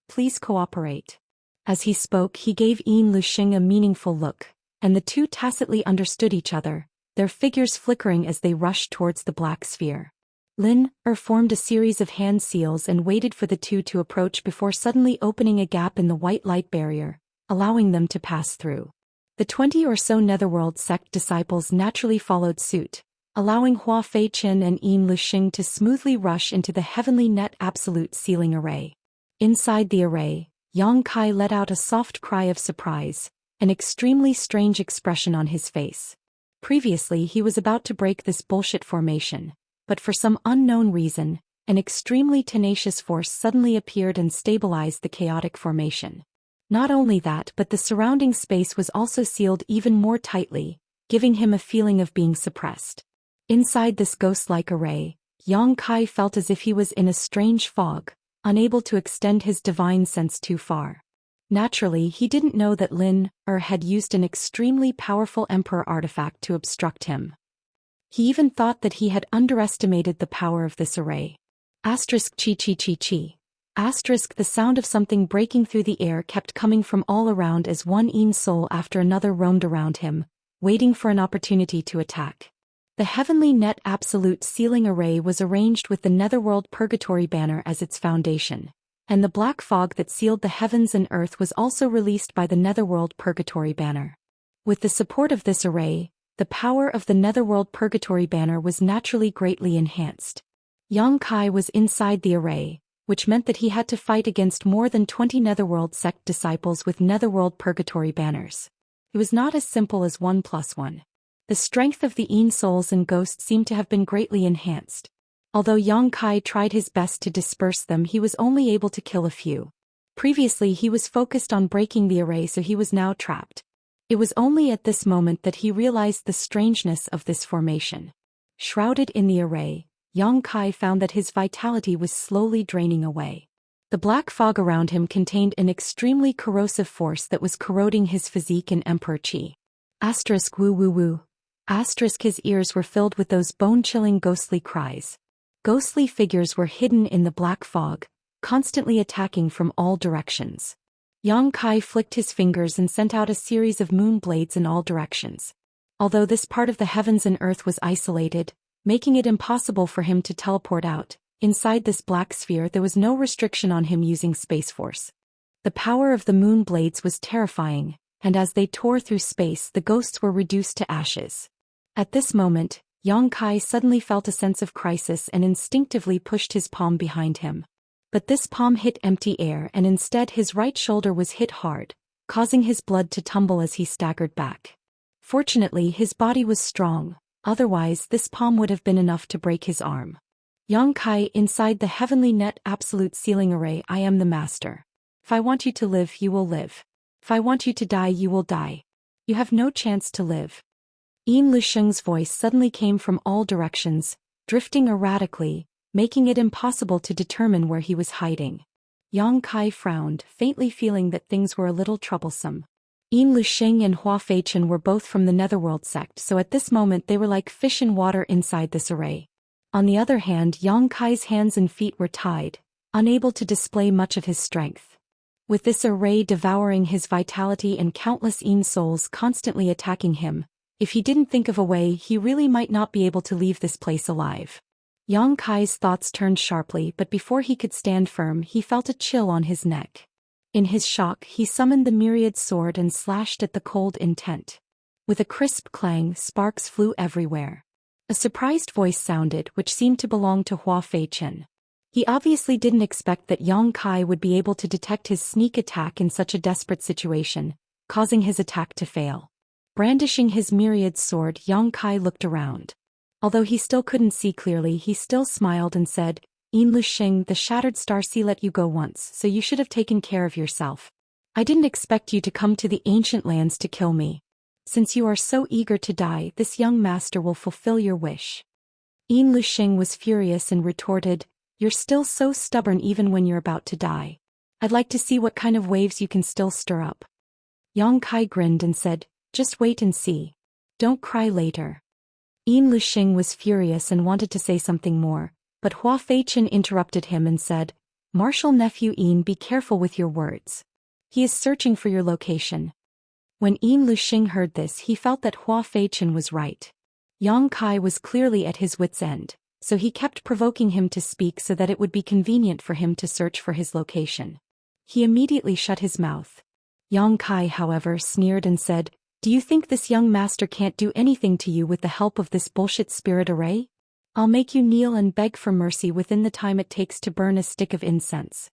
Speaker 1: please cooperate. As he spoke, he gave Yin Luxing a meaningful look, and the two tacitly understood each other, their figures flickering as they rushed towards the black sphere. Lin formed a series of hand seals and waited for the two to approach before suddenly opening a gap in the white light barrier, allowing them to pass through. The 20 or so Netherworld sect disciples naturally followed suit, allowing Hua Feichen and Yin Luxing to smoothly rush into the heavenly net absolute sealing array. Inside the array, Yang Kai let out a soft cry of surprise, an extremely strange expression on his face. Previously he was about to break this bullshit formation, but for some unknown reason, an extremely tenacious force suddenly appeared and stabilized the chaotic formation. Not only that, but the surrounding space was also sealed even more tightly, giving him a feeling of being suppressed. Inside this ghost-like array, Yang Kai felt as if he was in a strange fog, unable to extend his divine sense too far. Naturally, he didn't know that Lin had used an extremely powerful emperor artifact to obstruct him. He even thought that he had underestimated the power of this array. Asterisk chi chi chi chi. Asterisk the sound of something breaking through the air kept coming from all around as one Yin soul after another roamed around him, waiting for an opportunity to attack. The heavenly net absolute sealing array was arranged with the Netherworld Purgatory banner as its foundation, and the black fog that sealed the heavens and earth was also released by the Netherworld Purgatory banner. With the support of this array, the power of the Netherworld Purgatory banner was naturally greatly enhanced. Yang Kai was inside the array, which meant that he had to fight against more than 20 Netherworld sect disciples with Netherworld Purgatory banners. It was not as simple as 1+1. The strength of the Yin souls and ghosts seemed to have been greatly enhanced. Although Yang Kai tried his best to disperse them, he was only able to kill a few. Previously he was focused on breaking the array, so he was now trapped. It was only at this moment that he realized the strangeness of this formation. Shrouded in the array, Yang Kai found that his vitality was slowly draining away. The black fog around him contained an extremely corrosive force that was corroding his physique and emperor chi. Asterisk woo woo woo. Asterisk his ears were filled with those bone-chilling ghostly cries. Ghostly figures were hidden in the black fog, constantly attacking from all directions. Yang Kai flicked his fingers and sent out a series of moon blades in all directions. Although this part of the heavens and earth was isolated, making it impossible for him to teleport out, inside this black sphere there was no restriction on him using Space Force. The power of the moon blades was terrifying, and as they tore through space the ghosts were reduced to ashes. At this moment, Yang Kai suddenly felt a sense of crisis and instinctively pushed his palm behind him. But this palm hit empty air and instead his right shoulder was hit hard, causing his blood to tumble as he staggered back. Fortunately his body was strong, otherwise this palm would have been enough to break his arm. Yang Kai inside the heavenly net absolute sealing array. I am the master. If I want you to live, you will live. If I want you to die, you will die. You have no chance to live. Yin Luxing's voice suddenly came from all directions, drifting erratically, making it impossible to determine where he was hiding. Yang Kai frowned, faintly feeling that things were a little troublesome. Yin Luxing and Hua Feichen were both from the Netherworld sect, so at this moment they were like fish in water inside this array. On the other hand, Yang Kai's hands and feet were tied, unable to display much of his strength. With this array devouring his vitality and countless Yin souls constantly attacking him, if he didn't think of a way, he really might not be able to leave this place alive. Yang Kai's thoughts turned sharply, but before he could stand firm he felt a chill on his neck. In his shock he summoned the myriad sword and slashed at the cold intent. With a crisp clang, sparks flew everywhere. A surprised voice sounded, which seemed to belong to Hua Feichen. He obviously didn't expect that Yang Kai would be able to detect his sneak attack in such a desperate situation, causing his attack to fail. Brandishing his myriad sword, Yang Kai looked around. Although he still couldn't see clearly, he still smiled and said, "Yin Luxing, the shattered star sea let you go once, so you should have taken care of yourself. I didn't expect you to come to the ancient lands to kill me. Since you are so eager to die, this young master will fulfill your wish." Yin Luxing was furious and retorted, "You're still so stubborn even when you're about to die. I'd like to see what kind of waves you can still stir up." Yang Kai grinned and said, "Just wait and see. Don't cry later." Yin Luxing was furious and wanted to say something more, but Hua Feichen interrupted him and said, "Martial nephew Yin, be careful with your words. He is searching for your location." When Yin Luxing heard this, he felt that Hua Feichen was right. Yang Kai was clearly at his wit's end, so he kept provoking him to speak so that it would be convenient for him to search for his location. He immediately shut his mouth. Yang Kai, however, sneered and said, "Do you think this young master can't do anything to you with the help of this bullshit spirit array? I'll make you kneel and beg for mercy within the time it takes to burn a stick of incense."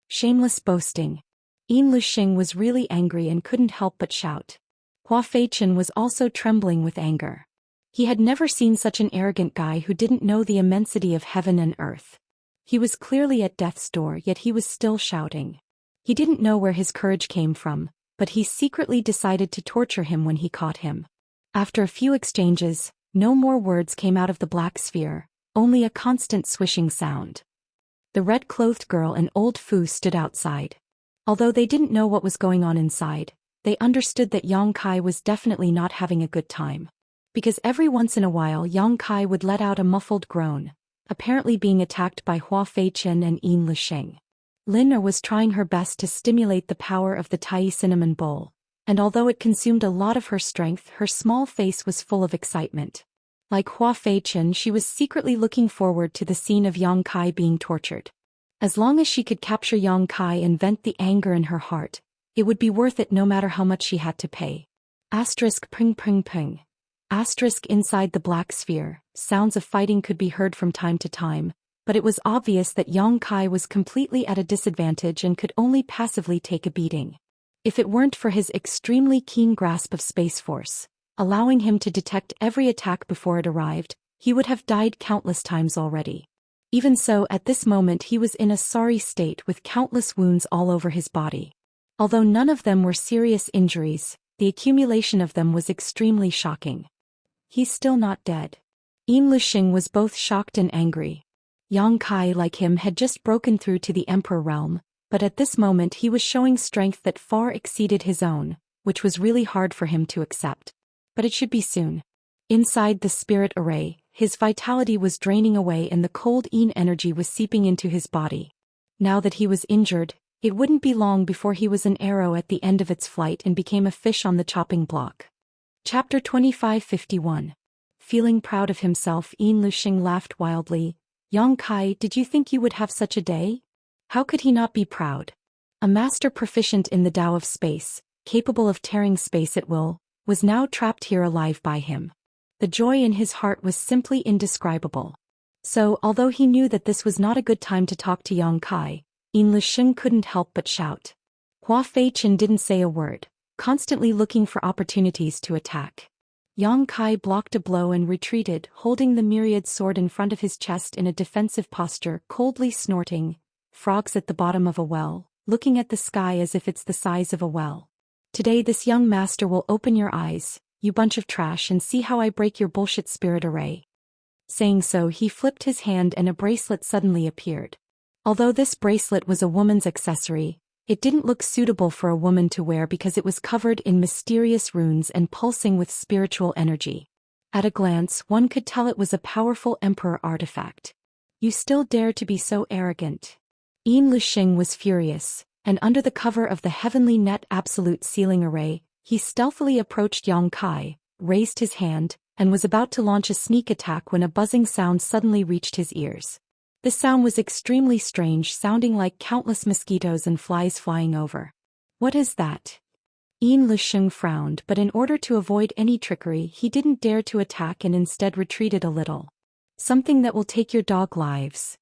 Speaker 1: Shameless boasting. Yin Luxing was really angry and couldn't help but shout. Hua Feichen was also trembling with anger. He had never seen such an arrogant guy who didn't know the immensity of heaven and earth. He was clearly at death's door, yet he was still shouting. He didn't know where his courage came from, but he secretly decided to torture him when he caught him. After a few exchanges, no more words came out of the black sphere, only a constant swishing sound. The red-clothed girl and old Fu stood outside. Although they didn't know what was going on inside, they understood that Yang Kai was definitely not having a good time. Because every once in a while Yang Kai would let out a muffled groan, apparently being attacked by Hua Feichen and Yin Luxing. Lin Er was trying her best to stimulate the power of the Tai cinnamon bowl, and although it consumed a lot of her strength, her small face was full of excitement. Like Hua Feichen, she was secretly looking forward to the scene of Yang Kai being tortured. As long as she could capture Yang Kai and vent the anger in her heart, it would be worth it no matter how much she had to pay. Ping ping ping. Inside the black sphere, sounds of fighting could be heard from time to time, but it was obvious that Yang Kai was completely at a disadvantage and could only passively take a beating. If it weren't for his extremely keen grasp of Space Force, allowing him to detect every attack before it arrived, he would have died countless times already. Even so, at this moment he was in a sorry state with countless wounds all over his body. Although none of them were serious injuries, the accumulation of them was extremely shocking. He's still not dead. Yin Luxing was both shocked and angry. Yang Kai, like him, had just broken through to the Emperor realm, but at this moment he was showing strength that far exceeded his own, which was really hard for him to accept. But it should be soon. Inside the spirit array, his vitality was draining away and the cold Yin energy was seeping into his body. Now that he was injured, it wouldn't be long before he was an arrow at the end of its flight and became a fish on the chopping block. Chapter 2551. Feeling proud of himself, Yin Luxing laughed wildly. "Yang Kai, did you think you would have such a day?" How could he not be proud? A master proficient in the Tao of space, capable of tearing space at will, was now trapped here alive by him. The joy in his heart was simply indescribable. So, although he knew that this was not a good time to talk to Yang Kai, Yin Luxing couldn't help but shout. Hua Feichen didn't say a word, constantly looking for opportunities to attack. Yang Kai blocked a blow and retreated, holding the myriad sword in front of his chest in a defensive posture, coldly snorting. Frogs at the bottom of a well, looking at the sky as if it's the size of a well. Today this young master will open your eyes, you bunch of trash, and see how I break your bullshit spirit array. Saying so, he flipped his hand and a bracelet suddenly appeared. Although this bracelet was a woman's accessory, it didn't look suitable for a woman to wear because it was covered in mysterious runes and pulsing with spiritual energy. At a glance, one could tell it was a powerful emperor artifact. "You still dare to be so arrogant?" Yin Luxing was furious, and under the cover of the heavenly net absolute sealing array, he stealthily approached Yang Kai, raised his hand, and was about to launch a sneak attack when a buzzing sound suddenly reached his ears. The sound was extremely strange, sounding like countless mosquitoes and flies flying over. "What is that?" Yin Luxing frowned, but in order to avoid any trickery he didn't dare to attack and instead retreated a little. "Something that will take your dog lives."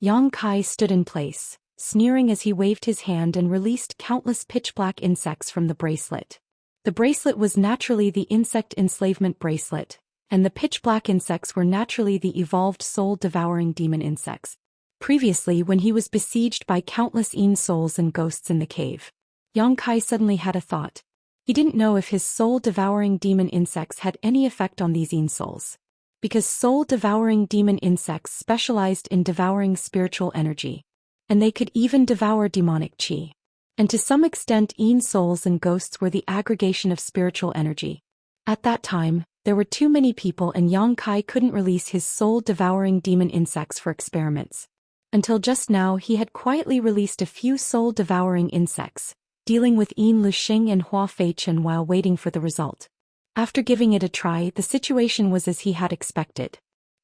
Speaker 1: Yang Kai stood in place, sneering as he waved his hand and released countless pitch-black insects from the bracelet. The bracelet was naturally the insect enslavement bracelet, And the pitch-black insects were naturally the evolved soul-devouring demon insects. Previously, when he was besieged by countless Yin souls and ghosts in the cave, Yang Kai suddenly had a thought. He didn't know if his soul-devouring demon insects had any effect on these Yin souls. Because soul-devouring demon insects specialized in devouring spiritual energy. And they could even devour demonic qi. And to some extent Yin souls and ghosts were the aggregation of spiritual energy. At that time, there were too many people and Yang Kai couldn't release his soul-devouring demon insects for experiments. Until just now he had quietly released a few soul-devouring insects, dealing with Yin Luxing and Hua Feichen while waiting for the result. After giving it a try, the situation was as he had expected.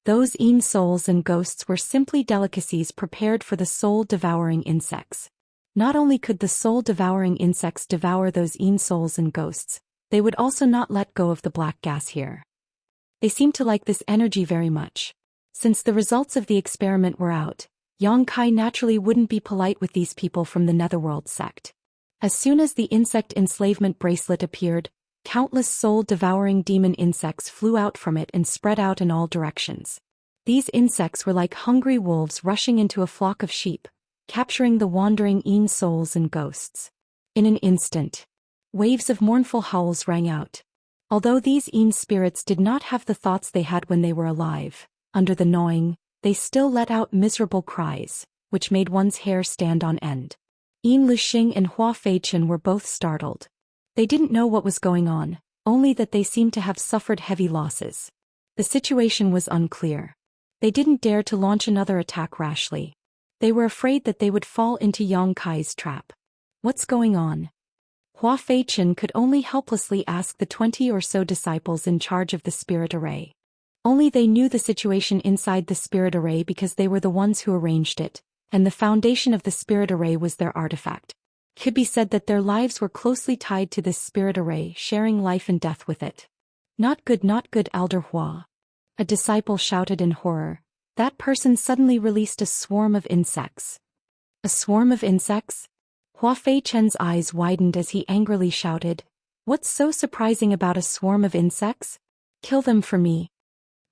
Speaker 1: Those Yin souls and ghosts were simply delicacies prepared for the soul-devouring insects. Not only could the soul-devouring insects devour those Yin souls and ghosts, they would also not let go of the black gas here. They seemed to like this energy very much. Since the results of the experiment were out, Yang Kai naturally wouldn't be polite with these people from the Netherworld sect. As soon as the insect enslavement bracelet appeared, countless soul-devouring demon insects flew out from it and spread out in all directions. These insects were like hungry wolves rushing into a flock of sheep, capturing the wandering Yin souls and ghosts. In an instant, waves of mournful howls rang out. Although these Yin spirits did not have the thoughts they had when they were alive, under the gnawing, they still let out miserable cries, which made one's hair stand on end. Yin Luxing and Hua Feichen were both startled. They didn't know what was going on, only that they seemed to have suffered heavy losses. The situation was unclear. They didn't dare to launch another attack rashly. They were afraid that they would fall into Yang Kai's trap. What's going on? Hua Feichen could only helplessly ask the 20 or so disciples in charge of the spirit array. Only they knew the situation inside the spirit array because they were the ones who arranged it, and the foundation of the spirit array was their artifact. Could be said that their lives were closely tied to this spirit array, sharing life and death with it. Not good, Elder Hua. A disciple shouted in horror. That person suddenly released a swarm of insects. A swarm of insects? Hua Feichen's eyes widened as he angrily shouted, "What's so surprising about a swarm of insects? Kill them for me."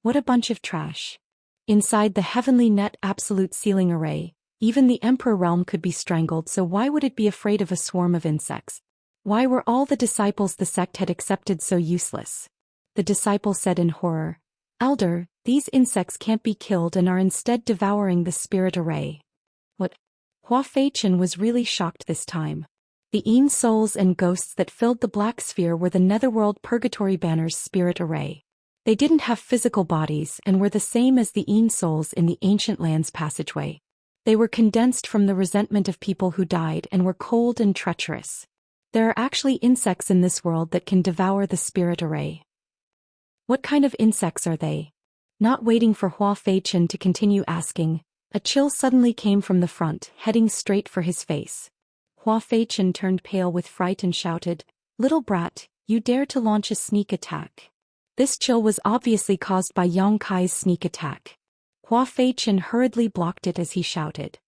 Speaker 1: What a bunch of trash. Inside the heavenly net absolute sealing array, even the Emperor realm could be strangled, so why would it be afraid of a swarm of insects? Why were all the disciples the sect had accepted so useless? The disciple said in horror, "Elder, these insects can't be killed and are instead devouring the spirit array." What? Hua Feichen was really shocked this time. The Yin souls and ghosts that filled the black sphere were the Netherworld Purgatory Banner's spirit array. They didn't have physical bodies and were the same as the Yin souls in the Ancient Lands passageway. They were condensed from the resentment of people who died and were cold and treacherous. There are actually insects in this world that can devour the spirit array. What kind of insects are they? Not waiting for Hua Feichen to continue asking, a chill suddenly came from the front, heading straight for his face. Hua Feichen turned pale with fright and shouted, "Little brat, you dare to launch a sneak attack." This chill was obviously caused by Yang Kai's sneak attack. Hua Feichen hurriedly blocked it as he shouted.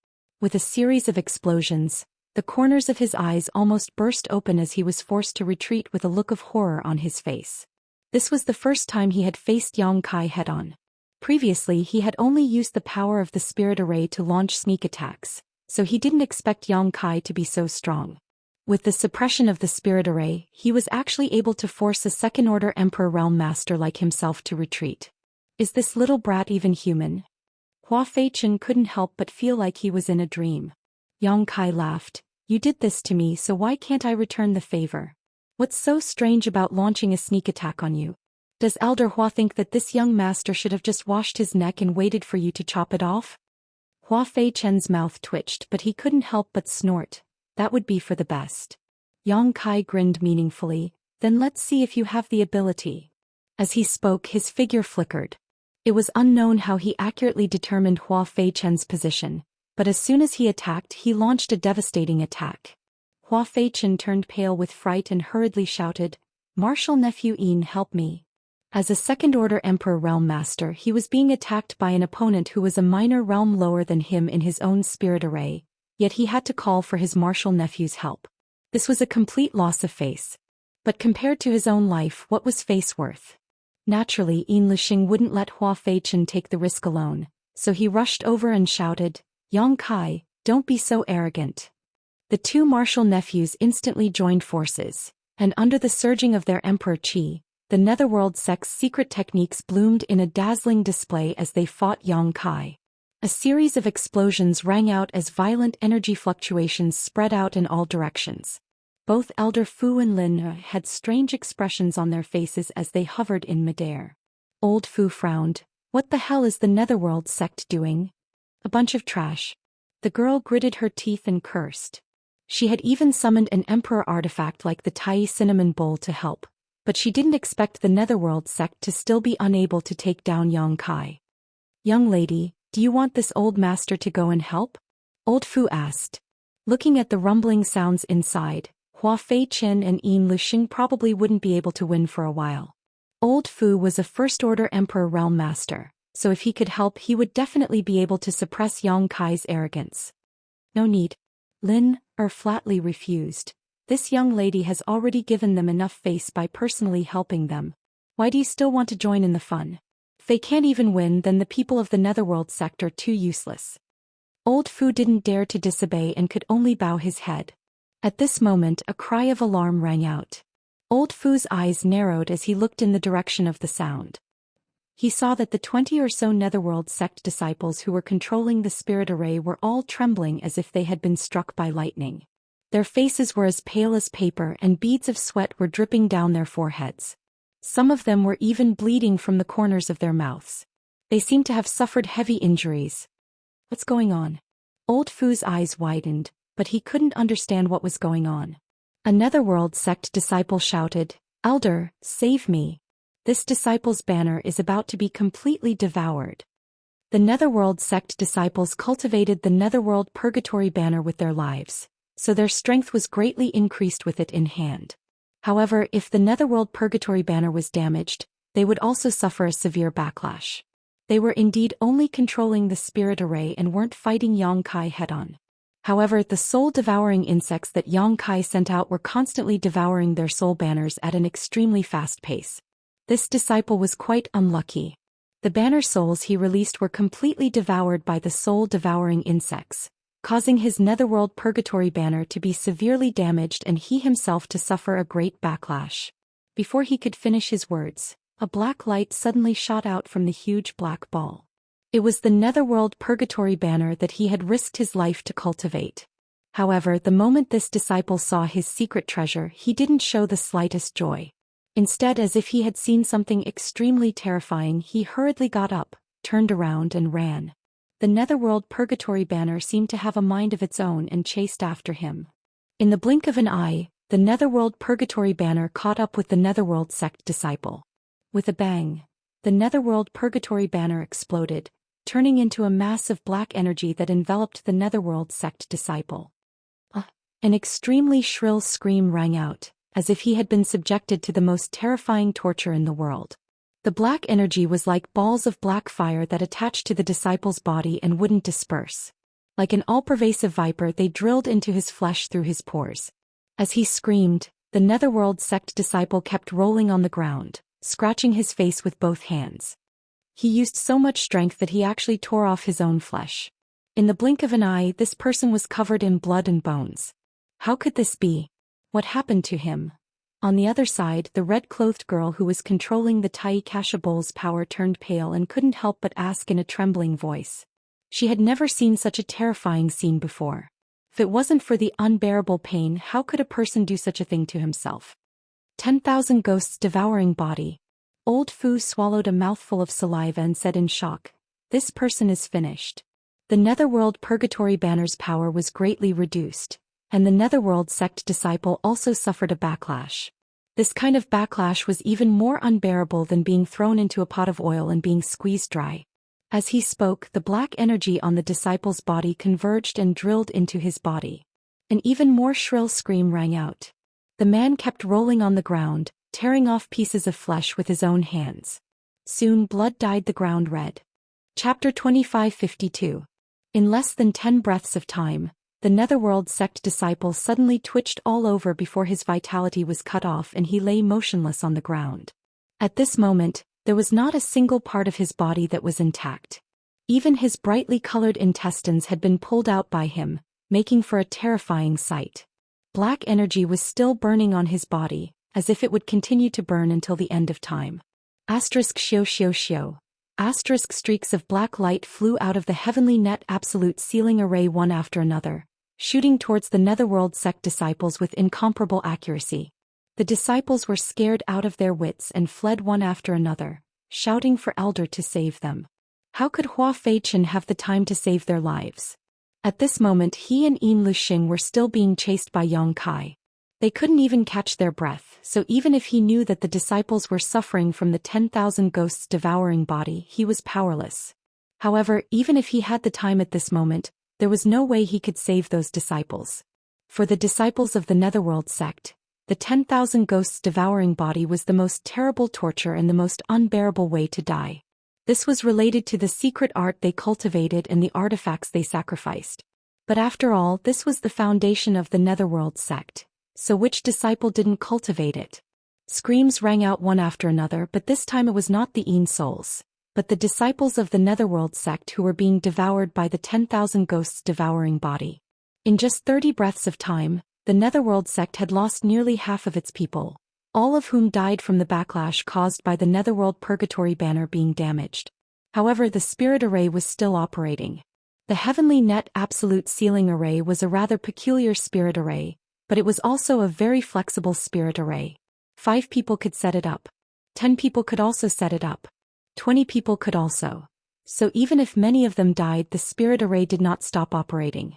Speaker 1: With a series of explosions, the corners of his eyes almost burst open as he was forced to retreat with a look of horror on his face. This was the first time he had faced Yang Kai head-on. Previously he had only used the power of the spirit array to launch sneak attacks, so he didn't expect Yang Kai to be so strong. With the suppression of the spirit array, he was actually able to force a second-order Emperor Realm Master like himself to retreat. Is this little brat even human? Hua Feichen couldn't help but feel like he was in a dream. Yang Kai laughed. "You did this to me, so why can't I return the favor? What's so strange about launching a sneak attack on you? Does Elder Hua think that this young master should have just washed his neck and waited for you to chop it off?" Hua Feichen's mouth twitched, but he couldn't help but snort. That would be for the best. Yang Kai grinned meaningfully. "Then let's see if you have the ability." As he spoke, his figure flickered. It was unknown how he accurately determined Hua Feichen's position, but as soon as he attacked, he launched a devastating attack. Hua Feichen turned pale with fright and hurriedly shouted, "Martial Nephew Yin, help me." As a second-order Emperor Realm Master, he was being attacked by an opponent who was a minor realm lower than him in his own spirit array, yet he had to call for his martial nephew's help. This was a complete loss of face. But compared to his own life, what was face worth? Naturally, Yinlixing wouldn't let Hua Feichen take the risk alone, so he rushed over and shouted, "Yang Kai, don't be so arrogant." The two martial nephews instantly joined forces, and under the surging of their Emperor Qi, the Netherworld sect's secret techniques bloomed in a dazzling display as they fought Yang Kai. A series of explosions rang out as violent energy fluctuations spread out in all directions. Both Elder Fu and Lin had strange expressions on their faces as they hovered in midair. Old Fu frowned. "What the hell is the Netherworld sect doing? A bunch of trash." The girl gritted her teeth and cursed. She had even summoned an emperor artifact like the Tai Cinnamon Bowl to help, but she didn't expect the Netherworld sect to still be unable to take down Yang Kai. "Young lady, do you want this old master to go and help?" Old Fu asked. Looking at the rumbling sounds inside, Hua Feichen and Yinlixing probably wouldn't be able to win for a while. Old Fu was a first-order Emperor Realm Master, so if he could help he would definitely be able to suppress Yang Kai's arrogance. "No need." Lin flatly refused. "This young lady has already given them enough face by personally helping them. Why do you still want to join in the fun? If they can't even win, then the people of the Netherworld sect are too useless." Old Fu didn't dare to disobey and could only bow his head. At this moment a cry of alarm rang out. Old Fu's eyes narrowed as he looked in the direction of the sound. He saw that the 20 or so Netherworld sect disciples who were controlling the spirit array were all trembling as if they had been struck by lightning. Their faces were as pale as paper and beads of sweat were dripping down their foreheads. Some of them were even bleeding from the corners of their mouths. They seemed to have suffered heavy injuries. "What's going on?" Old Fu's eyes widened, but he couldn't understand what was going on. A Netherworld sect disciple shouted, "Elder, save me. This disciple's banner is about to be completely devoured." The Netherworld sect disciples cultivated the Netherworld Purgatory banner with their lives, so their strength was greatly increased with it in hand. However, if the Netherworld Purgatory banner was damaged, they would also suffer a severe backlash. They were indeed only controlling the spirit array and weren't fighting Yang Kai head-on. However, the soul-devouring insects that Yang Kai sent out were constantly devouring their soul banners at an extremely fast pace. This disciple was quite unlucky. The banner souls he released were completely devoured by the soul-devouring insects, causing his Netherworld Purgatory banner to be severely damaged and he himself to suffer a great backlash. Before he could finish his words, a black light suddenly shot out from the huge black ball. It was the Netherworld Purgatory banner that he had risked his life to cultivate. However, the moment this disciple saw his secret treasure, he didn't show the slightest joy. Instead, as if he had seen something extremely terrifying, he hurriedly got up, turned around and ran. The Netherworld Purgatory banner seemed to have a mind of its own and chased after him. In the blink of an eye, the Netherworld Purgatory banner caught up with the Netherworld sect disciple. With a bang, the Netherworld Purgatory banner exploded, turning into a mass of black energy that enveloped the Netherworld sect disciple. An extremely shrill scream rang out, as if he had been subjected to the most terrifying torture in the world. The black energy was like balls of black fire that attached to the disciple's body and wouldn't disperse. Like an all-pervasive viper, they drilled into his flesh through his pores. As he screamed, the Netherworld sect disciple kept rolling on the ground, scratching his face with both hands. He used so much strength that he actually tore off his own flesh. In the blink of an eye, this person was covered in blood and bones. How could this be? What happened to him? On the other side, the red-clothed girl who was controlling the Tai Kasha Bowl's power turned pale and couldn't help but ask in a trembling voice. She had never seen such a terrifying scene before. If it wasn't for the unbearable pain, how could a person do such a thing to himself? 10,000 ghosts devouring body. Old Fu swallowed a mouthful of saliva and said in shock, "This person is finished." The Netherworld Purgatory banner's power was greatly reduced, and the Netherworld sect disciple also suffered a backlash. This kind of backlash was even more unbearable than being thrown into a pot of oil and being squeezed dry. As he spoke, the black energy on the disciple's body converged and drilled into his body. An even more shrill scream rang out. The man kept rolling on the ground, tearing off pieces of flesh with his own hands. Soon blood dyed the ground red. Chapter 2552. In less than 10 breaths of time, the Netherworld sect disciple suddenly twitched all over before his vitality was cut off and he lay motionless on the ground. At this moment, There was not a single part of his body that was intact. Even his brightly colored intestines had been pulled out by him, making for a terrifying sight. Black energy was still burning on his body, as if it would continue to burn until the end of time. Xiao xiao xiao. Streaks of black light flew out of the heavenly net absolute sealing array one after another, shooting towards the Netherworld sect disciples with incomparable accuracy. The disciples were scared out of their wits and fled one after another, shouting for Elder to save them. How could Hua Feichen have the time to save their lives? At this moment he and Yin Luxing were still being chased by Yang Kai. They couldn't even catch their breath, so even if he knew that the disciples were suffering from the 10,000 ghosts devouring body, he was powerless. However, even if he had the time at this moment, there was no way he could save those disciples. For the disciples of the Netherworld sect, the 10,000 ghosts devouring body was the most terrible torture and the most unbearable way to die. This was related to the secret art they cultivated and the artifacts they sacrificed. But after all, this was the foundation of the Netherworld sect, so which disciple didn't cultivate it? Screams rang out one after another, but this time it was not the Yin souls, but the disciples of the Netherworld sect who were being devoured by the 10,000 ghosts devouring body. In just 30 breaths of time, the Netherworld sect had lost nearly half of its people, all of whom died from the backlash caused by the Netherworld Purgatory banner being damaged. However, the spirit array was still operating. The Heavenly Net Absolute Sealing Array was a rather peculiar spirit array, but it was also a very flexible spirit array. 5 people could set it up. 10 people could also set it up. 20 people could also. So even if many of them died, the spirit array did not stop operating.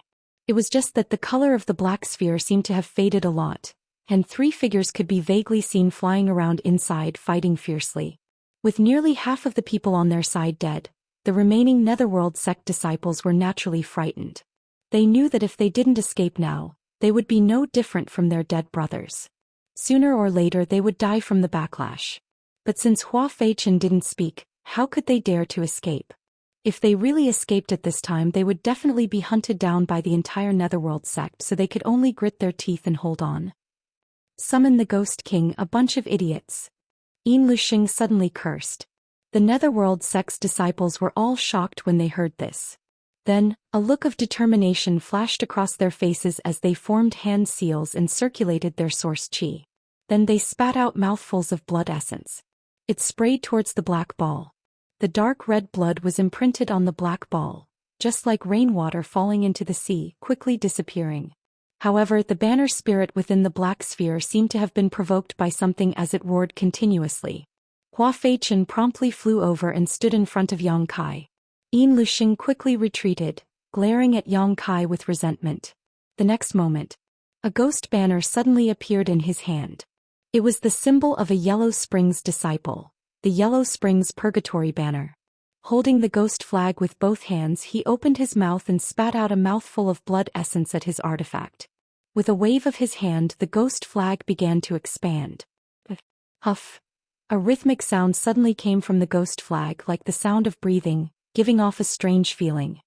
Speaker 1: It was just that the color of the black sphere seemed to have faded a lot, and 3 figures could be vaguely seen flying around inside fighting fiercely. With nearly half of the people on their side dead, the remaining Netherworld sect disciples were naturally frightened. They knew that if they didn't escape now, they would be no different from their dead brothers. Sooner or later they would die from the backlash. But since Hua Feichen didn't speak, how could they dare to escape? If they really escaped at this time, they would definitely be hunted down by the entire Netherworld sect, so they could only grit their teeth and hold on. Summon the Ghost King, a bunch of idiots. Yin Luxing suddenly cursed. The Netherworld sect's disciples were all shocked when they heard this. Then, a look of determination flashed across their faces as they formed hand seals and circulated their source chi. Then they spat out mouthfuls of blood essence. It sprayed towards the black ball. The dark red blood was imprinted on the black ball, just like rainwater falling into the sea, quickly disappearing. However, the banner spirit within the black sphere seemed to have been provoked by something as it roared continuously. Hua Feichen promptly flew over and stood in front of Yang Kai. Yin Luxing quickly retreated, glaring at Yang Kai with resentment. The next moment, a ghost banner suddenly appeared in his hand. It was the symbol of a Yellow Springs disciple. The Yellow Springs Purgatory banner. Holding the ghost flag with both hands, he opened his mouth and spat out a mouthful of blood essence at his artifact. With a wave of his hand, the ghost flag began to expand. Huff. A rhythmic sound suddenly came from the ghost flag, like the sound of breathing, giving off a strange feeling.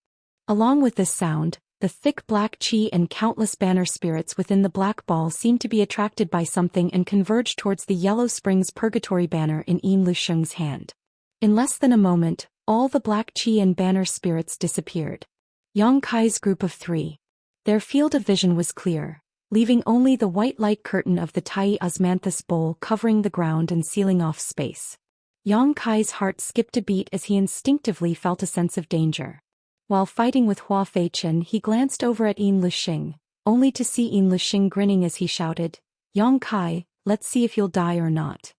Speaker 1: Along with this sound, the thick black chi and countless banner spirits within the black ball seemed to be attracted by something and converged towards the Yellow Springs Purgatory banner in Yin Luxing's hand. In less than a moment, all the black chi and banner spirits disappeared. Yang Kai's group of 3. Their field of vision was clear, leaving only the white light curtain of the Tai Osmanthus bowl covering the ground and sealing off space. Yang Kai's heart skipped a beat as he instinctively felt a sense of danger. While fighting with Hua Feichen, he glanced over at Yin Luxing, only to see Yin Luxing grinning as he shouted, "Yang Kai, let's see if you'll die or not."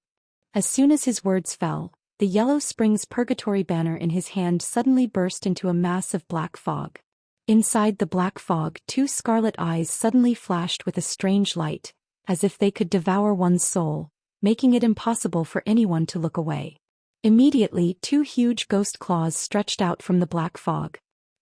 Speaker 1: As soon as his words fell, the Yellow Springs Purgatory banner in his hand suddenly burst into a mass of black fog. Inside the black fog, 2 scarlet eyes suddenly flashed with a strange light, as if they could devour one's soul, making it impossible for anyone to look away. Immediately, 2 huge ghost claws stretched out from the black fog.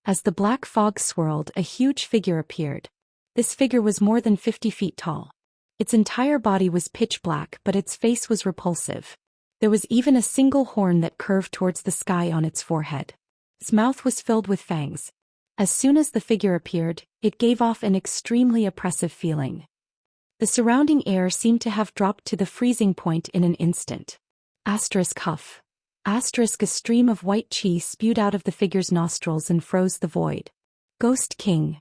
Speaker 1: As the black fog swirled, a huge figure appeared. This figure was more than 50 feet tall. Its entire body was pitch black, but its face was repulsive. There was even a single horn that curved towards the sky on its forehead. Its mouth was filled with fangs. As soon as the figure appeared, it gave off an extremely oppressive feeling. The surrounding air seemed to have dropped to the freezing point in an instant. Huff. Asterisk a stream of white chi spewed out of the figure's nostrils and froze the void. Ghost King.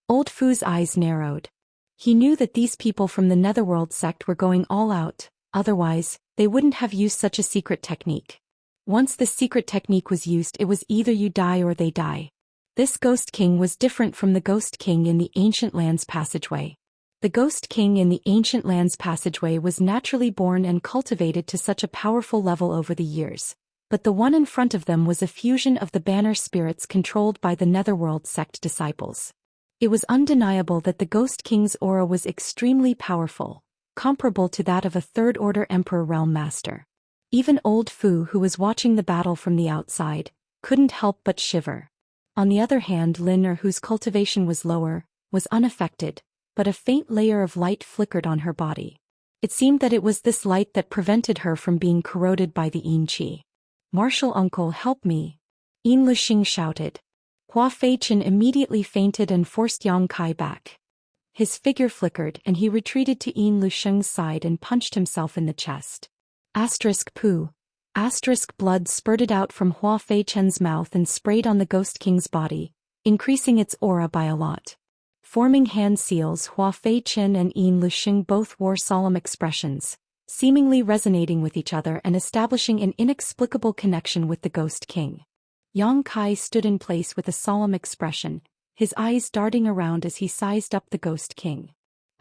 Speaker 1: Old Fu's eyes narrowed. He knew that these people from the Netherworld sect were going all out, otherwise, they wouldn't have used such a secret technique. Once the secret technique was used, it was either you die or they die. This Ghost King was different from the Ghost King in the Ancient Lands passageway. The Ghost King in the Ancient Lands passageway was naturally born and cultivated to such a powerful level over the years, but the one in front of them was a fusion of the banner spirits controlled by the Netherworld sect disciples. It was undeniable that the Ghost King's aura was extremely powerful, comparable to that of a Third-Order Emperor Realm Master. Even old Fu, who was watching the battle from the outside, couldn't help but shiver. On the other hand, Lin, whose cultivation was lower, was unaffected, but a faint layer of light flickered on her body. It seemed that it was this light that prevented her from being corroded by the Yin Qi. "Martial uncle, help me!" Yin Luxing shouted. Hua Feichen immediately fainted and forced Yang Kai back. His figure flickered and he retreated to Yin Luxing's side and punched himself in the chest. Asterisk poo. Asterisk blood spurted out from Hua Feichen's mouth and sprayed on the Ghost King's body, increasing its aura by a lot. Forming hand seals, Hua Feichen and Yin Luxing both wore solemn expressions, seemingly resonating with each other and establishing an inexplicable connection with the Ghost King. Yang Kai stood in place with a solemn expression, his eyes darting around as he sized up the Ghost King.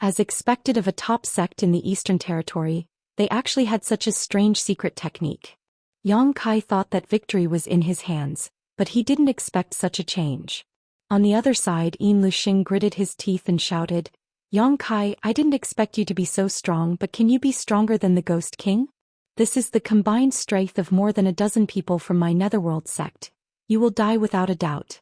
Speaker 1: As expected of a top sect in the Eastern Territory, they actually had such a strange secret technique. Yang Kai thought that victory was in his hands, but he didn't expect such a change. On the other side, Yin Luxing gritted his teeth and shouted, "Yang Kai, I didn't expect you to be so strong, but can you be stronger than the Ghost King? This is the combined strength of more than a dozen people from my Netherworld sect. You will die without a doubt."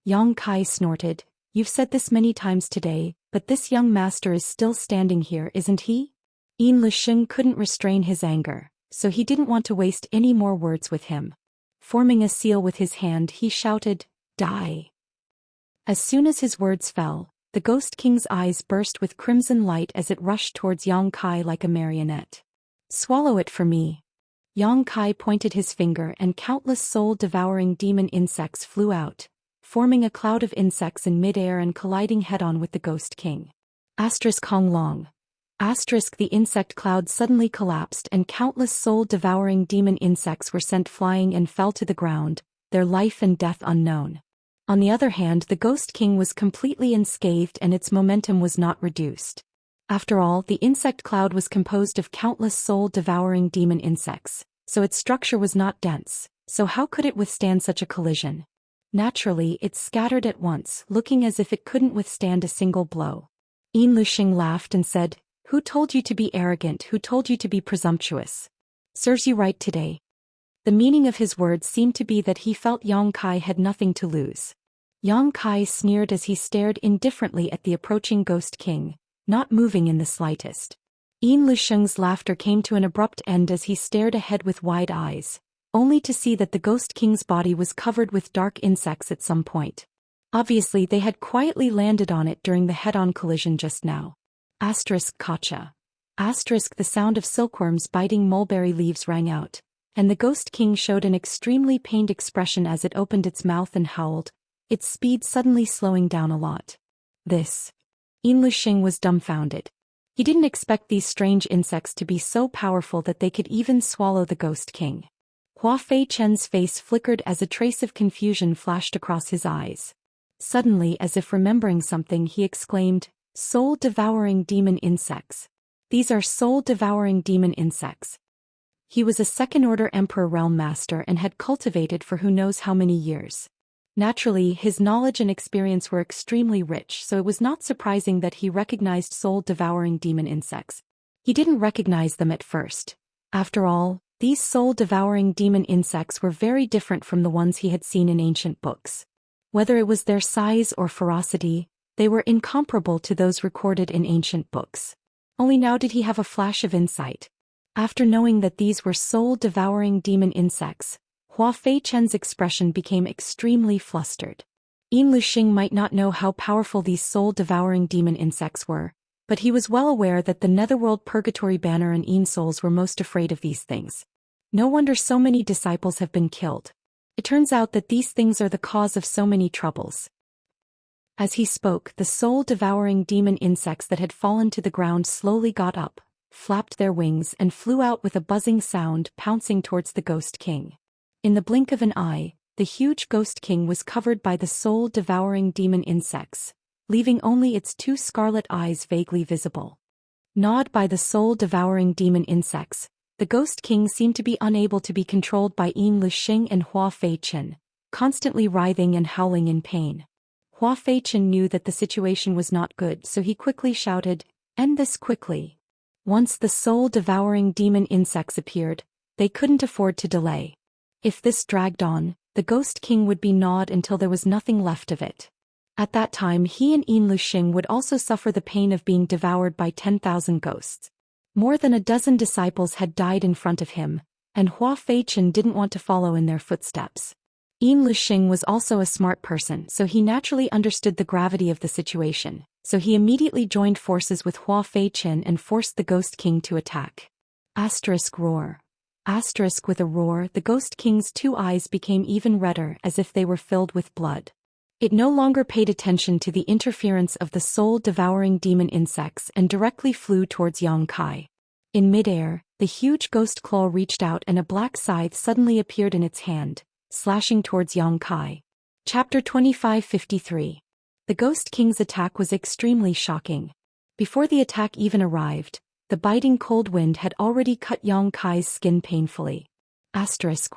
Speaker 1: Yang Kai snorted, "You've said this many times today, but this young master is still standing here, isn't he?" Yin Luxing couldn't restrain his anger, so he didn't want to waste any more words with him. Forming a seal with his hand, he shouted, "Die!" As soon as his words fell, the Ghost King's eyes burst with crimson light as it rushed towards Yang Kai like a marionette. "Swallow it for me." Yang Kai pointed his finger and countless soul-devouring demon insects flew out, forming a cloud of insects in midair and colliding head-on with the Ghost King. Asterisk Hong Long. Asterisk the insect cloud suddenly collapsed and countless soul-devouring demon insects were sent flying and fell to the ground, their life and death unknown. On the other hand, the Ghost King was completely unscathed and its momentum was not reduced. After all, the insect cloud was composed of countless soul-devouring demon insects, so its structure was not dense, so how could it withstand such a collision? Naturally, it scattered at once, looking as if it couldn't withstand a single blow. Yin Luxing laughed and said, "Who told you to be arrogant? Who told you to be presumptuous? Serves you right today." The meaning of his words seemed to be that he felt Yang Kai had nothing to lose. Yang Kai sneered as he stared indifferently at the approaching Ghost King, not moving in the slightest. Yin Luxing's laughter came to an abrupt end as he stared ahead with wide eyes, only to see that the Ghost King's body was covered with dark insects at some point. Obviously they had quietly landed on it during the head-on collision just now. Asterisk Kacha. Asterisk the sound of silkworms biting mulberry leaves rang out, and the Ghost King showed an extremely pained expression as it opened its mouth and howled, its speed suddenly slowing down a lot. This. Yin Luxing was dumbfounded. He didn't expect these strange insects to be so powerful that they could even swallow the Ghost King. Hua Feichen's face flickered as a trace of confusion flashed across his eyes. Suddenly, as if remembering something, he exclaimed, "Soul-devouring demon insects. These are soul-devouring demon insects." He was a second-order Emperor Realm Master and had cultivated for who knows how many years. Naturally, his knowledge and experience were extremely rich, so it was not surprising that he recognized soul-devouring demon insects. He didn't recognize them at first. After all, these soul-devouring demon insects were very different from the ones he had seen in ancient books. Whether it was their size or ferocity, they were incomparable to those recorded in ancient books. Only now did he have a flash of insight. After knowing that these were soul-devouring demon insects, Hua Feichen's expression became extremely flustered. Yin Luxing might not know how powerful these soul-devouring demon insects were, but he was well aware that the Netherworld Purgatory Banner and Yin Souls were most afraid of these things. No wonder so many disciples have been killed. It turns out that these things are the cause of so many troubles. As he spoke, the soul-devouring demon insects that had fallen to the ground slowly got up, flapped their wings and flew out with a buzzing sound, pouncing towards the Ghost King. In the blink of an eye, the huge Ghost King was covered by the soul-devouring demon insects, leaving only its two scarlet eyes vaguely visible. Gnawed by the soul-devouring demon insects, the Ghost King seemed to be unable to be controlled by Yin Lixing and Hua Feichen, constantly writhing and howling in pain. Hua Feichen knew that the situation was not good, so he quickly shouted, "End this quickly." Once the soul-devouring demon insects appeared, they couldn't afford to delay. If this dragged on, the Ghost King would be gnawed until there was nothing left of it. At that time he and Yin Lixing would also suffer the pain of being devoured by 10,000 ghosts. More than a dozen disciples had died in front of him, and Hua Feichen didn't want to follow in their footsteps. Yin Lixing was also a smart person, so he naturally understood the gravity of the situation, so he immediately joined forces with Hua Feichen and forced the Ghost King to attack. Roar. With a roar, the Ghost King's two eyes became even redder, as if they were filled with blood. It no longer paid attention to the interference of the soul-devouring demon insects and directly flew towards Yang Kai. In midair, the huge ghost claw reached out and a black scythe suddenly appeared in its hand, slashing towards Yang Kai. Chapter 2553. The Ghost King's attack was extremely shocking. Before the attack even arrived, the biting cold wind had already cut Yang Kai's skin painfully.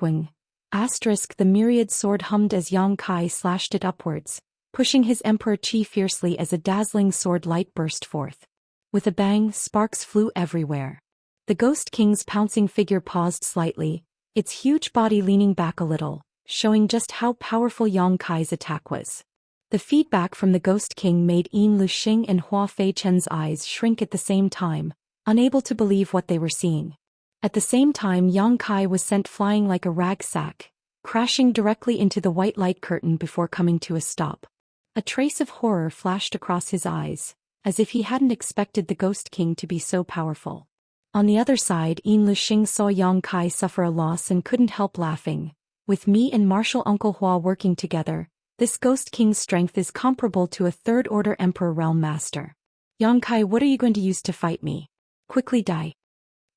Speaker 1: Wing. The myriad sword hummed as Yang Kai slashed it upwards, pushing his Emperor Qi fiercely as a dazzling sword light burst forth. With a bang, sparks flew everywhere. The Ghost King's pouncing figure paused slightly, its huge body leaning back a little, showing just how powerful Yang Kai's attack was. The feedback from the Ghost King made Yin Lixing and Hua Feichen's eyes shrink at the same time, unable to believe what they were seeing. At the same time, Yang Kai was sent flying like a rag sack, crashing directly into the white light curtain before coming to a stop. A trace of horror flashed across his eyes, as if he hadn't expected the Ghost King to be so powerful. On the other side, Yin Lixing saw Yang Kai suffer a loss and couldn't help laughing. With me and Martial Uncle Hua working together, this Ghost King's strength is comparable to a third-order Emperor Realm Master. Yang Kai, what are you going to use to fight me? Quickly die.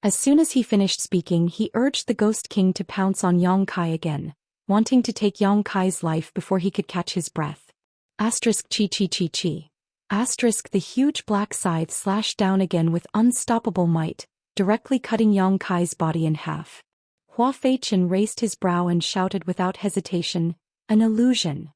Speaker 1: As soon as he finished speaking, he urged the Ghost King to pounce on Yang Kai again, wanting to take Yang Kai's life before he could catch his breath. Chi. The huge black scythe slashed down again with unstoppable might, directly cutting Yang Kai's body in half. Hua Feichen raised his brow and shouted without hesitation, "An illusion."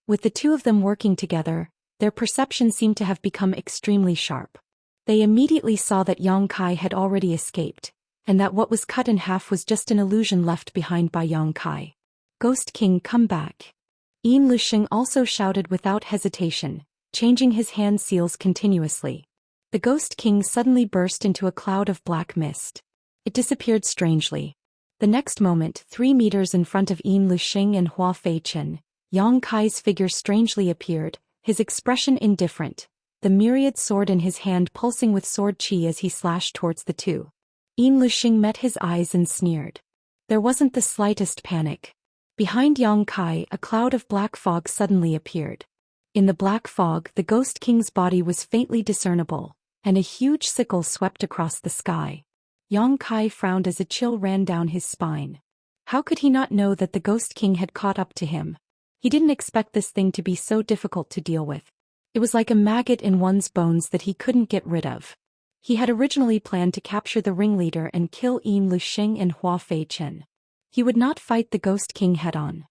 Speaker 1: With the two of them working together, their perception seemed to have become extremely sharp. They immediately saw that Yang Kai had already escaped, and that what was cut in half was just an illusion left behind by Yang Kai. "Ghost King, come back." Yin Lixing also shouted without hesitation, changing his hand seals continuously. The Ghost King suddenly burst into a cloud of black mist. It disappeared strangely. The next moment, 3 meters in front of Yin Lixing and Hua Feichen, Yang Kai's figure strangely appeared, his expression indifferent, the myriad sword in his hand pulsing with sword chi as he slashed towards the two. Yin Lixing met his eyes and sneered. There wasn't the slightest panic. Behind Yang Kai, a cloud of black fog suddenly appeared. In the black fog, the Ghost King's body was faintly discernible, and a huge sickle swept across the sky. Yang Kai frowned as a chill ran down his spine. How could he not know that the Ghost King had caught up to him? He didn't expect this thing to be so difficult to deal with. It was like a maggot in one's bones that he couldn't get rid of. He had originally planned to capture the ringleader and kill Yin Lixing and Hua Feichen. He would not fight the Ghost King head-on.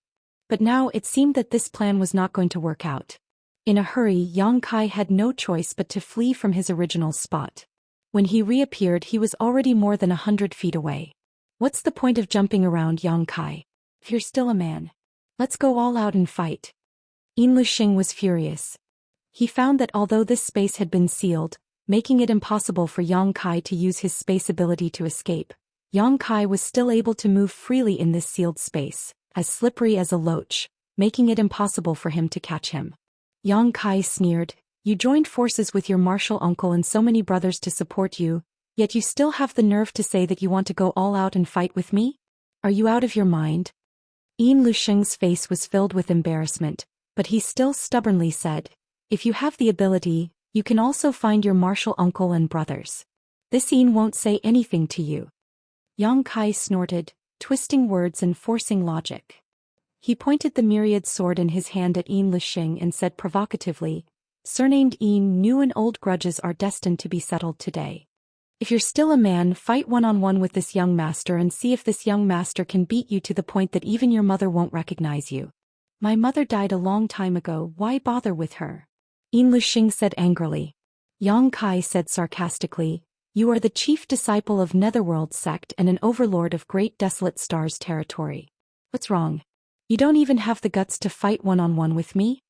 Speaker 1: But now it seemed that this plan was not going to work out. In a hurry, Yang Kai had no choice but to flee from his original spot. When he reappeared, he was already more than 100 feet away. What's the point of jumping around, Yang Kai? If you're still a man, let's go all out and fight. Yin Lixing was furious. He found that although this space had been sealed, making it impossible for Yang Kai to use his space ability to escape, Yang Kai was still able to move freely in this sealed space, as slippery as a loach, making it impossible for him to catch him. Yang Kai sneered, "You joined forces with your martial uncle and so many brothers to support you, yet you still have the nerve to say that you want to go all out and fight with me? Are you out of your mind? Yin Lusheng's face was filled with embarrassment, but he still stubbornly said, if you have the ability, you can also find your martial uncle and brothers. This Yin won't say anything to you. Yang Kai snorted, twisting words and forcing logic. He pointed the myriad sword in his hand at Yin Lusheng and said provocatively, surnamed Yin, new and old grudges are destined to be settled today. If you're still a man, fight one-on-one with this young master and see if this young master can beat you to the point that even your mother won't recognize you. My mother died a long time ago, why bother with her? Yin Lusheng said angrily. Yang Kai said sarcastically, you are the chief disciple of Netherworld sect and an overlord of Great Desolate Stars territory. What's wrong? You don't even have the guts to fight one-on-one with me?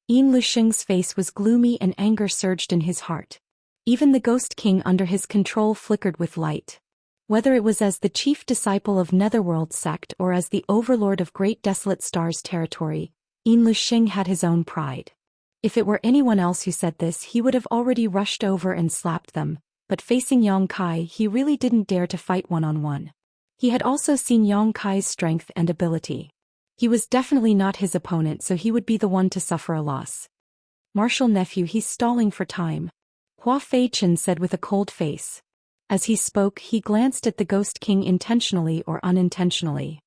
Speaker 1: Yin Lusheng's face was gloomy and anger surged in his heart. Even the Ghost King under his control flickered with light. Whether it was as the chief disciple of Netherworld sect or as the overlord of Great Desolate Stars territory, Yin Lusheng had his own pride. If it were anyone else who said this, he would have already rushed over and slapped them, but facing Yang Kai, he really didn't dare to fight one-on-one. He had also seen Yang Kai's strength and ability. He was definitely not his opponent, so he would be the one to suffer a loss. Martial nephew, he's stalling for time. Hua Fei-chen said with a cold face. As he spoke, he glanced at the Ghost King intentionally or unintentionally.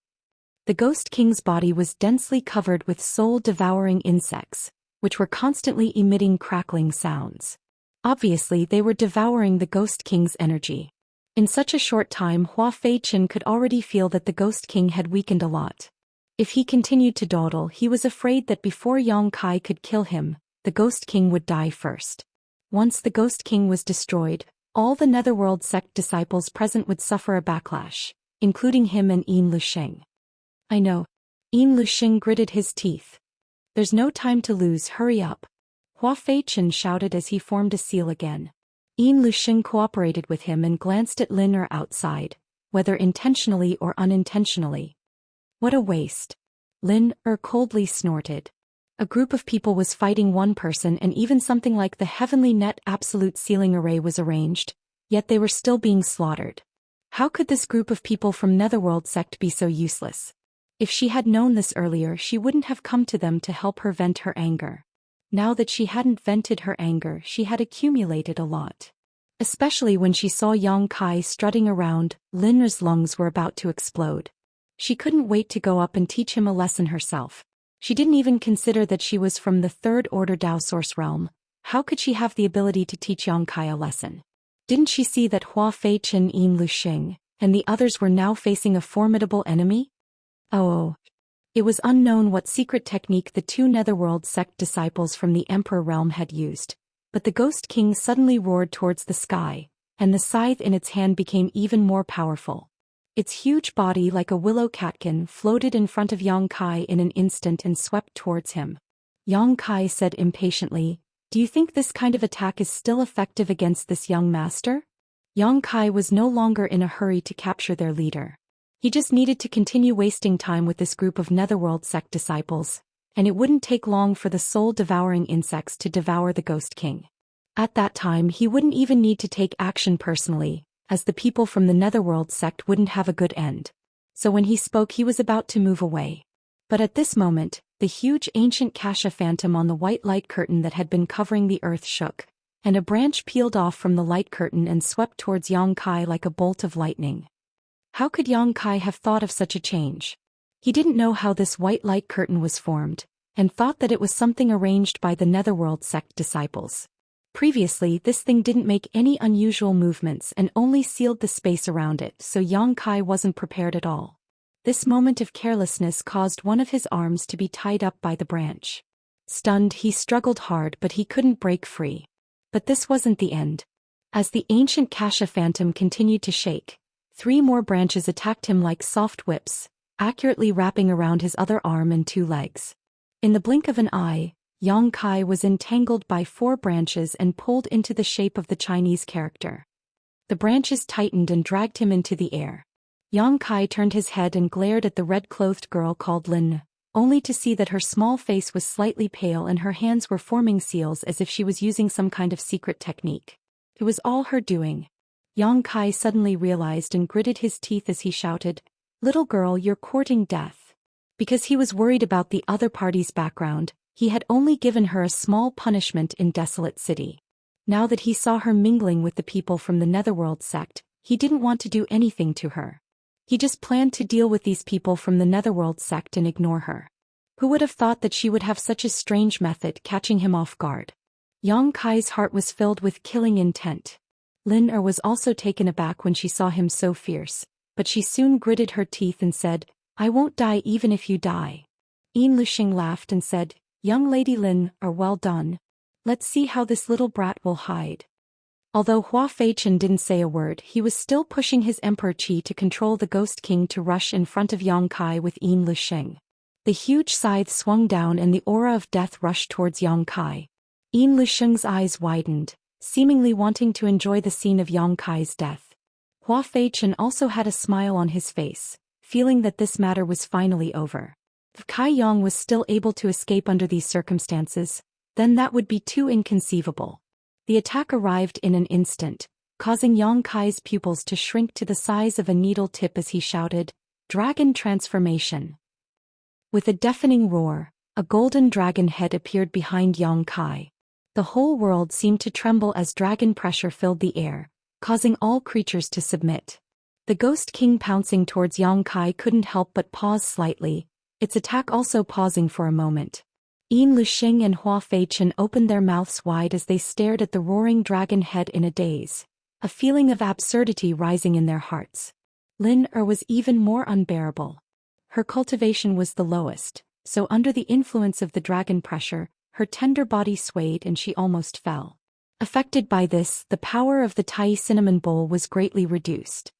Speaker 1: The Ghost King's body was densely covered with soul-devouring insects, which were constantly emitting crackling sounds. Obviously, they were devouring the Ghost King's energy. In such a short time, Hua Fei-chen could already feel that the Ghost King had weakened a lot. If he continued to dawdle, he was afraid that before Yang Kai could kill him, the Ghost King would die first. Once the Ghost King was destroyed, all the Netherworld sect disciples present would suffer a backlash, including him and Yin Lusheng. I know. Yin Lusheng gritted his teeth. There's no time to lose, hurry up. Hua Fei-chen shouted as he formed a seal again. Yin Lusheng cooperated with him and glanced at Lin Er outside, whether intentionally or unintentionally. What a waste. Lin Er coldly snorted. A group of people was fighting one person and even something like the Heavenly Net Absolute Sealing Array was arranged, yet they were still being slaughtered. How could this group of people from Netherworld sect be so useless? If she had known this earlier, she wouldn't have come to them to help her vent her anger. Now that she hadn't vented her anger, she had accumulated a lot. Especially when she saw Yang Kai strutting around, Lin Er's lungs were about to explode. She couldn't wait to go up and teach him a lesson herself. She didn't even consider that she was from the Third Order Dao Source realm. How could she have the ability to teach Yang Kai a lesson? Didn't she see that Hua Fei-chen, Yin Lusheng, and the others were now facing a formidable enemy? Oh. It was unknown what secret technique the two Netherworld sect disciples from the Emperor realm had used, but the Ghost King suddenly roared towards the sky, and the scythe in its hand became even more powerful. Its huge body like a willow catkin floated in front of Yang Kai in an instant and swept towards him. Yang Kai said impatiently, do you think this kind of attack is still effective against this young master? Yang Kai was no longer in a hurry to capture their leader. He just needed to continue wasting time with this group of Netherworld sect disciples, and it wouldn't take long for the soul-devouring insects to devour the Ghost King. At that time, he wouldn't even need to take action personally, as the people from the Netherworld sect wouldn't have a good end. So when he spoke, he was about to move away. But at this moment, the huge ancient Kasha phantom on the white light curtain that had been covering the earth shook, and a branch peeled off from the light curtain and swept towards Yang Kai like a bolt of lightning. How could Yang Kai have thought of such a change? He didn't know how this white light curtain was formed, and thought that it was something arranged by the Netherworld sect disciples. Previously, this thing didn't make any unusual movements and only sealed the space around it, so Yang Kai wasn't prepared at all. This moment of carelessness caused one of his arms to be tied up by the branch. Stunned, he struggled hard, but he couldn't break free. But this wasn't the end. As the ancient Kasha phantom continued to shake, 3 more branches attacked him like soft whips, accurately wrapping around his other arm and 2 legs. In the blink of an eye, Yang Kai was entangled by 4 branches and pulled into the shape of the Chinese character. The branches tightened and dragged him into the air. Yang Kai turned his head and glared at the red-clothed girl called Lin, only to see that her small face was slightly pale and her hands were forming seals as if she was using some kind of secret technique. It was all her doing. Yang Kai suddenly realized and gritted his teeth as he shouted, "Little girl, you're courting death." Because he was worried about the other party's background, he had only given her a small punishment in Desolate City. Now that he saw her mingling with the people from the Netherworld sect, he didn't want to do anything to her. He just planned to deal with these people from the Netherworld sect and ignore her. Who would have thought that she would have such a strange method, catching him off guard? Yang Kai's heart was filled with killing intent. Lin Er was also taken aback when she saw him so fierce, but she soon gritted her teeth and said, "I won't die even if you die." Yin Luxing laughed and said, "Young Lady Lin Er, well done. Let's see how this little brat will hide." Although Hua Feichen didn't say a word, he was still pushing his Emperor Qi to control the Ghost King to rush in front of Yang Kai with Yin Luxing. The huge scythe swung down and the aura of death rushed towards Yang Kai. Yin Luxing's eyes widened, seemingly wanting to enjoy the scene of Yang Kai's death. Hua Feichen also had a smile on his face, feeling that this matter was finally over. If Kai Yang was still able to escape under these circumstances, then that would be too inconceivable. The attack arrived in an instant, causing Yang Kai's pupils to shrink to the size of a needle tip as he shouted, "Dragon transformation!" With a deafening roar, a golden dragon head appeared behind Yang Kai. The whole world seemed to tremble as dragon pressure filled the air, causing all creatures to submit. The Ghost King pouncing towards Yang Kai couldn't help but pause slightly, its attack also pausing for a moment. Yin Luxing and Hua Feichen opened their mouths wide as they stared at the roaring dragon head in a daze, a feeling of absurdity rising in their hearts. Lin Er was even more unbearable. Her cultivation was the lowest, so under the influence of the dragon pressure, her tender body swayed and she almost fell. Affected by this, the power of the Tai cinnamon bowl was greatly reduced.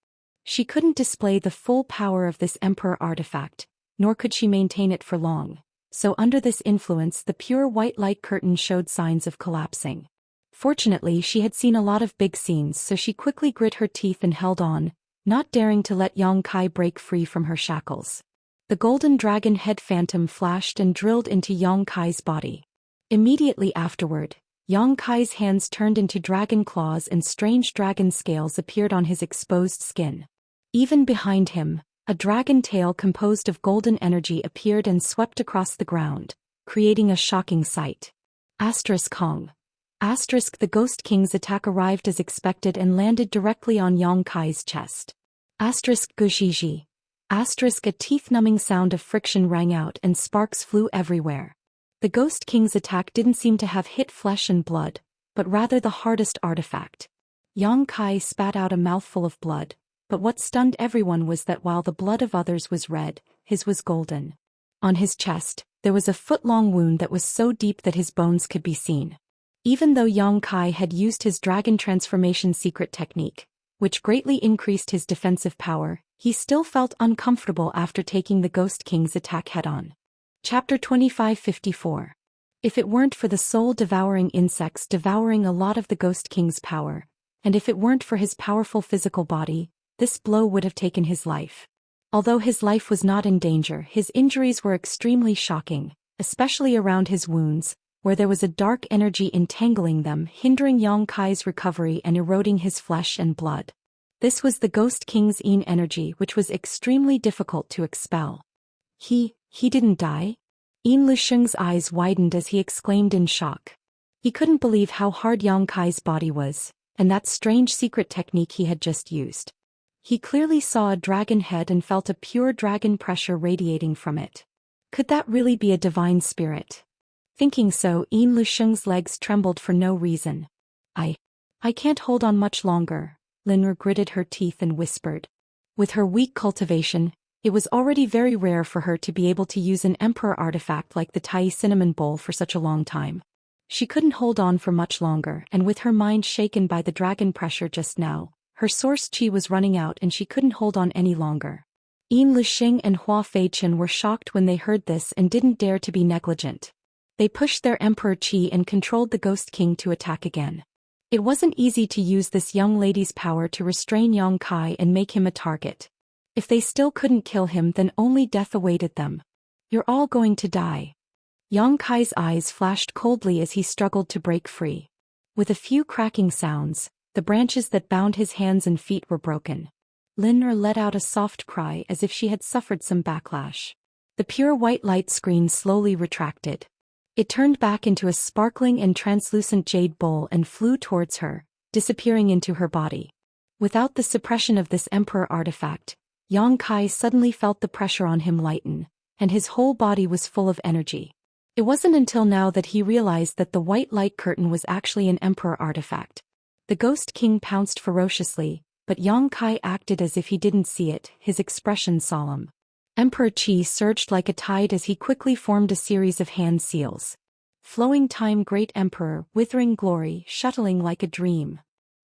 Speaker 1: She couldn't display the full power of this emperor artifact, nor could she maintain it for long, so under this influence the pure white light curtain showed signs of collapsing. Fortunately, she had seen a lot of big scenes, so she quickly grit her teeth and held on, not daring to let Yang Kai break free from her shackles. The golden dragon head phantom flashed and drilled into Yang Kai's body. Immediately afterward, Yang Kai's hands turned into dragon claws and strange dragon scales appeared on his exposed skin. Even behind him, a dragon tail composed of golden energy appeared and swept across the ground, creating a shocking sight. Kong. The Ghost King's attack arrived as expected and landed directly on Yang Kai's chest. Gujiji. A teeth-numbing sound of friction rang out and sparks flew everywhere. The Ghost King's attack didn't seem to have hit flesh and blood, but rather the hardest artifact. Yang Kai spat out a mouthful of blood, but what stunned everyone was that while the blood of others was red, his was golden. On his chest, there was a foot-long wound that was so deep that his bones could be seen. Even though Yang Kai had used his dragon transformation secret technique, which greatly increased his defensive power, he still felt uncomfortable after taking the Ghost King's attack head-on. Chapter 2554. If it weren't for the soul-devouring insects devouring a lot of the Ghost King's power, and if it weren't for his powerful physical body, this blow would have taken his life. Although his life was not in danger, his injuries were extremely shocking, especially around his wounds, where there was a dark energy entangling them, hindering Yang Kai's recovery and eroding his flesh and blood. This was the Ghost King's Yin energy, which was extremely difficult to expel. He didn't die? Yin Luxing's eyes widened as he exclaimed in shock. He couldn't believe how hard Yang Kai's body was, and that strange secret technique he had just used. He clearly saw a dragon head and felt a pure dragon pressure radiating from it. Could that really be a divine spirit? Thinking so, Yin Luxing's legs trembled for no reason. I can't hold on much longer, Linra gritted her teeth and whispered. With her weak cultivation, it was already very rare for her to be able to use an emperor artifact like the Tai cinnamon bowl for such a long time. She couldn't hold on for much longer, and with her mind shaken by the dragon pressure just now, her source qi was running out and she couldn't hold on any longer. Yin Luxing and Hua Feichen were shocked when they heard this and didn't dare to be negligent. They pushed their emperor qi and controlled the Ghost King to attack again. It wasn't easy to use this young lady's power to restrain Yang Kai and make him a target. If they still couldn't kill him, then only death awaited them. You're all going to die. Yang Kai's eyes flashed coldly as he struggled to break free. With a few cracking sounds, the branches that bound his hands and feet were broken. Linner let out a soft cry as if she had suffered some backlash. The pure white light screen slowly retracted. It turned back into a sparkling and translucent jade bowl and flew towards her, disappearing into her body. Without the suppression of this emperor artifact, Yang Kai suddenly felt the pressure on him lighten, and his whole body was full of energy. It wasn't until now that he realized that the white light curtain was actually an emperor artifact. The Ghost King pounced ferociously, but Yang Kai acted as if he didn't see it, his expression solemn. Emperor Qi surged like a tide as he quickly formed a series of hand seals. Flowing time Great Emperor, withering glory, shuttling like a dream.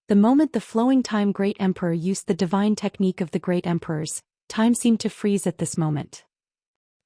Speaker 1: The moment the Flowing Time Great Emperor used the divine technique of the Great Emperors, time seemed to freeze at this moment.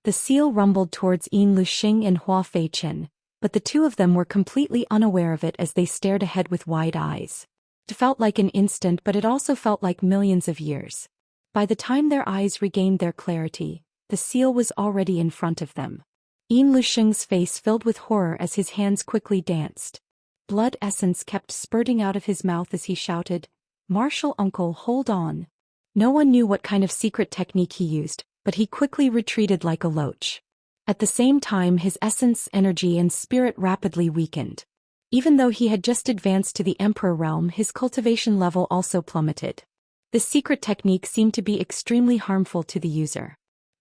Speaker 1: The seal rumbled towards Yin Luxing and Hua Feiqian, but the two of them were completely unaware of it as they stared ahead with wide eyes. It felt like an instant, but it also felt like millions of years. By the time their eyes regained their clarity, the seal was already in front of them. Yin Luxing's face filled with horror as his hands quickly danced. Blood essence kept spurting out of his mouth as he shouted, "Martial uncle, hold on." No one knew what kind of secret technique he used, but he quickly retreated like a loach. At the same time, his essence, energy and spirit rapidly weakened. Even though he had just advanced to the Emperor realm, his cultivation level also plummeted. This secret technique seemed to be extremely harmful to the user.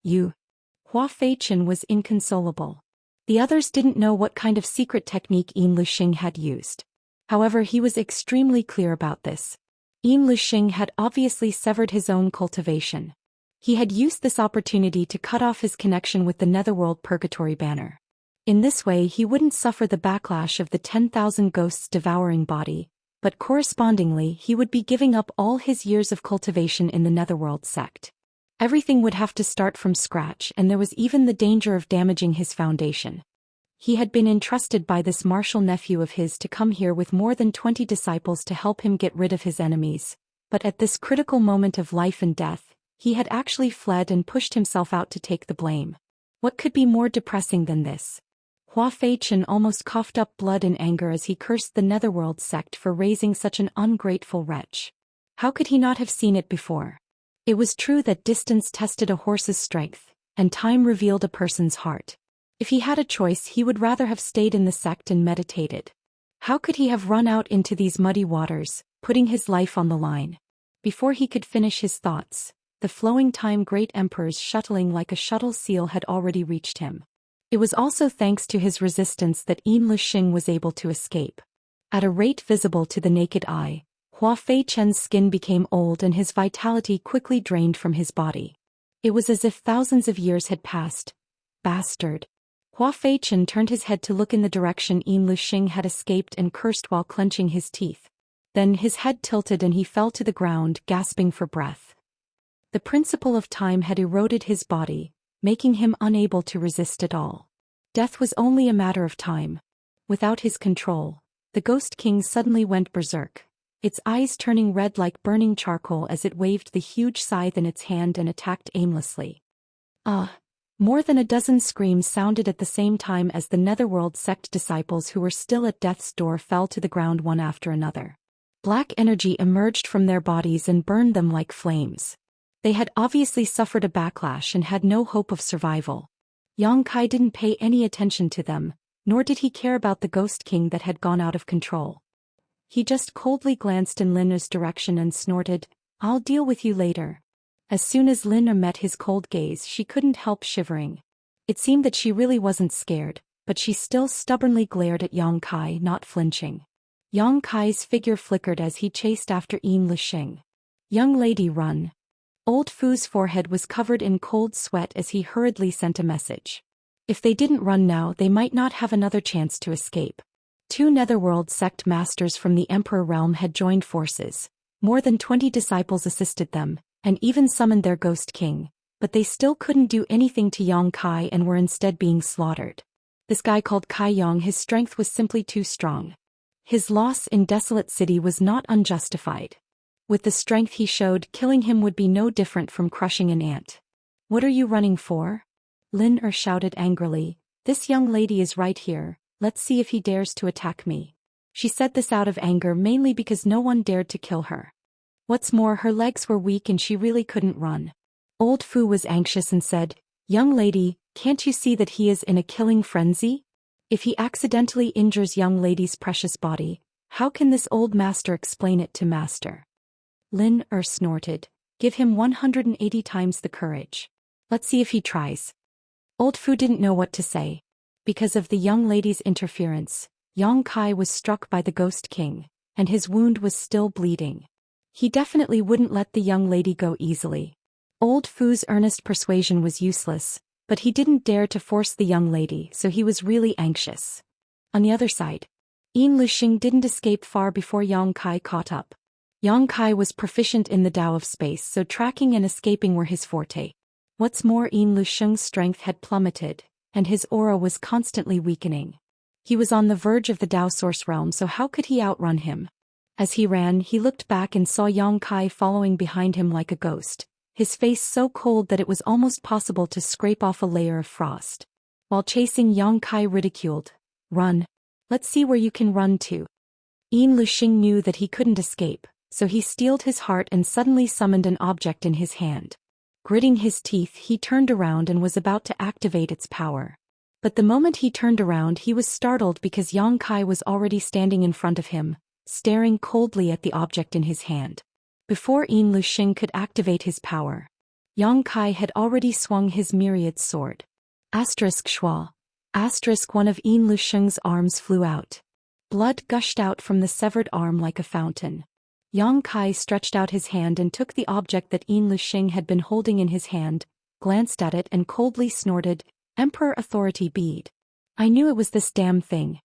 Speaker 1: Hua Feiqian was inconsolable. The others didn't know what kind of secret technique Yin Luxing had used. However, he was extremely clear about this. Yin Luxing had obviously severed his own cultivation. He had used this opportunity to cut off his connection with the Netherworld Purgatory banner. In this way, he wouldn't suffer the backlash of the 10,000 ghosts devouring body, but correspondingly he would be giving up all his years of cultivation in the Netherworld sect. Everything would have to start from scratch, and there was even the danger of damaging his foundation. He had been entrusted by this martial nephew of his to come here with more than 20 disciples to help him get rid of his enemies, but at this critical moment of life and death, he had actually fled and pushed himself out to take the blame. What could be more depressing than this? Hua Feiqian almost coughed up blood in anger as he cursed the Netherworld sect for raising such an ungrateful wretch. How could he not have seen it before? It was true that distance tested a horse's strength, and time revealed a person's heart. If he had a choice, he would rather have stayed in the sect and meditated. How could he have run out into these muddy waters, putting his life on the line? Before he could finish his thoughts, the Flowing Time Great Emperor's shuttling like a shuttle seal had already reached him. It was also thanks to his resistance that Yin Luxing was able to escape. At a rate visible to the naked eye, Hua Feiqian's skin became old and his vitality quickly drained from his body. It was as if thousands of years had passed. Bastard. Hua Feiqian turned his head to look in the direction Yin Luxing had escaped and cursed while clenching his teeth. Then his head tilted and he fell to the ground, gasping for breath. The principle of time had eroded his body, making him unable to resist at all. Death was only a matter of time. Without his control, the Ghost King suddenly went berserk, its eyes turning red like burning charcoal as it waved the huge scythe in its hand and attacked aimlessly. More than a dozen screams sounded at the same time as the Netherworld sect disciples who were still at death's door fell to the ground one after another. Black energy emerged from their bodies and burned them like flames. They had obviously suffered a backlash and had no hope of survival. Yang Kai didn't pay any attention to them, nor did he care about the Ghost King that had gone out of control. He just coldly glanced in Linna's direction and snorted, "I'll deal with you later." As soon as Linna met his cold gaze, she couldn't help shivering. It seemed that she really wasn't scared, but she still stubbornly glared at Yang Kai, not flinching. Yang Kai's figure flickered as he chased after Yin Luxing. "Young lady, run." Old Fu's forehead was covered in cold sweat as he hurriedly sent a message. If they didn't run now, they might not have another chance to escape. 2 Netherworld sect masters from the Emperor realm had joined forces. More than 20 disciples assisted them, and even summoned their Ghost King, but they still couldn't do anything to Yang Kai and were instead being slaughtered. This guy called Kai Yang, his strength was simply too strong. His loss in Desolate City was not unjustified. With the strength he showed, killing him would be no different from crushing an ant. "What are you running for?" Linner shouted angrily. "This young lady is right here, let's see if he dares to attack me." She said this out of anger, mainly because no one dared to kill her. What's more, her legs were weak and she really couldn't run. Old Fu was anxious and said, "Young lady, can't you see that he is in a killing frenzy? If he accidentally injures young lady's precious body, how can this old master explain it to master?" Lin snorted, "Give him 180 times the courage. Let's see if he tries." Old Fu didn't know what to say. Because of the young lady's interference, Yang Kai was struck by the Ghost King, and his wound was still bleeding. He definitely wouldn't let the young lady go easily. Old Fu's earnest persuasion was useless, but he didn't dare to force the young lady, so he was really anxious. On the other side, Yin Luxing didn't escape far before Yang Kai caught up. Yang Kai was proficient in the Tao of space, so tracking and escaping were his forte. What's more, Yin Luxing's strength had plummeted, and his aura was constantly weakening. He was on the verge of the Tao Source realm, so how could he outrun him? As he ran, he looked back and saw Yang Kai following behind him like a ghost, his face so cold that it was almost possible to scrape off a layer of frost. While chasing, Yang Kai ridiculed, "Run. Let's see where you can run to." Yin Luxing knew that he couldn't escape, so he steeled his heart and suddenly summoned an object in his hand. Gritting his teeth, he turned around and was about to activate its power. But the moment he turned around, he was startled because Yang Kai was already standing in front of him, staring coldly at the object in his hand. Before Yin Luxing could activate his power, Yang Kai had already swung his myriad sword. Schwa. One of Yin Luxing's arms flew out. Blood gushed out from the severed arm like a fountain. Yang Kai stretched out his hand and took the object that Yin Luxing had been holding in his hand, glanced at it and coldly snorted, "Emperor Authority Bead. I knew it was this damn thing."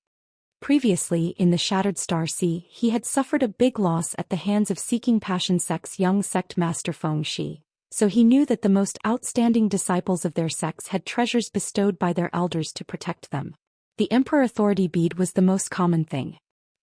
Speaker 1: Previously, in the Shattered Star Sea, he had suffered a big loss at the hands of Seeking Passion Sect's young sect master Feng Shi, so he knew that the most outstanding disciples of their sects had treasures bestowed by their elders to protect them. The Emperor Authority Bead was the most common thing.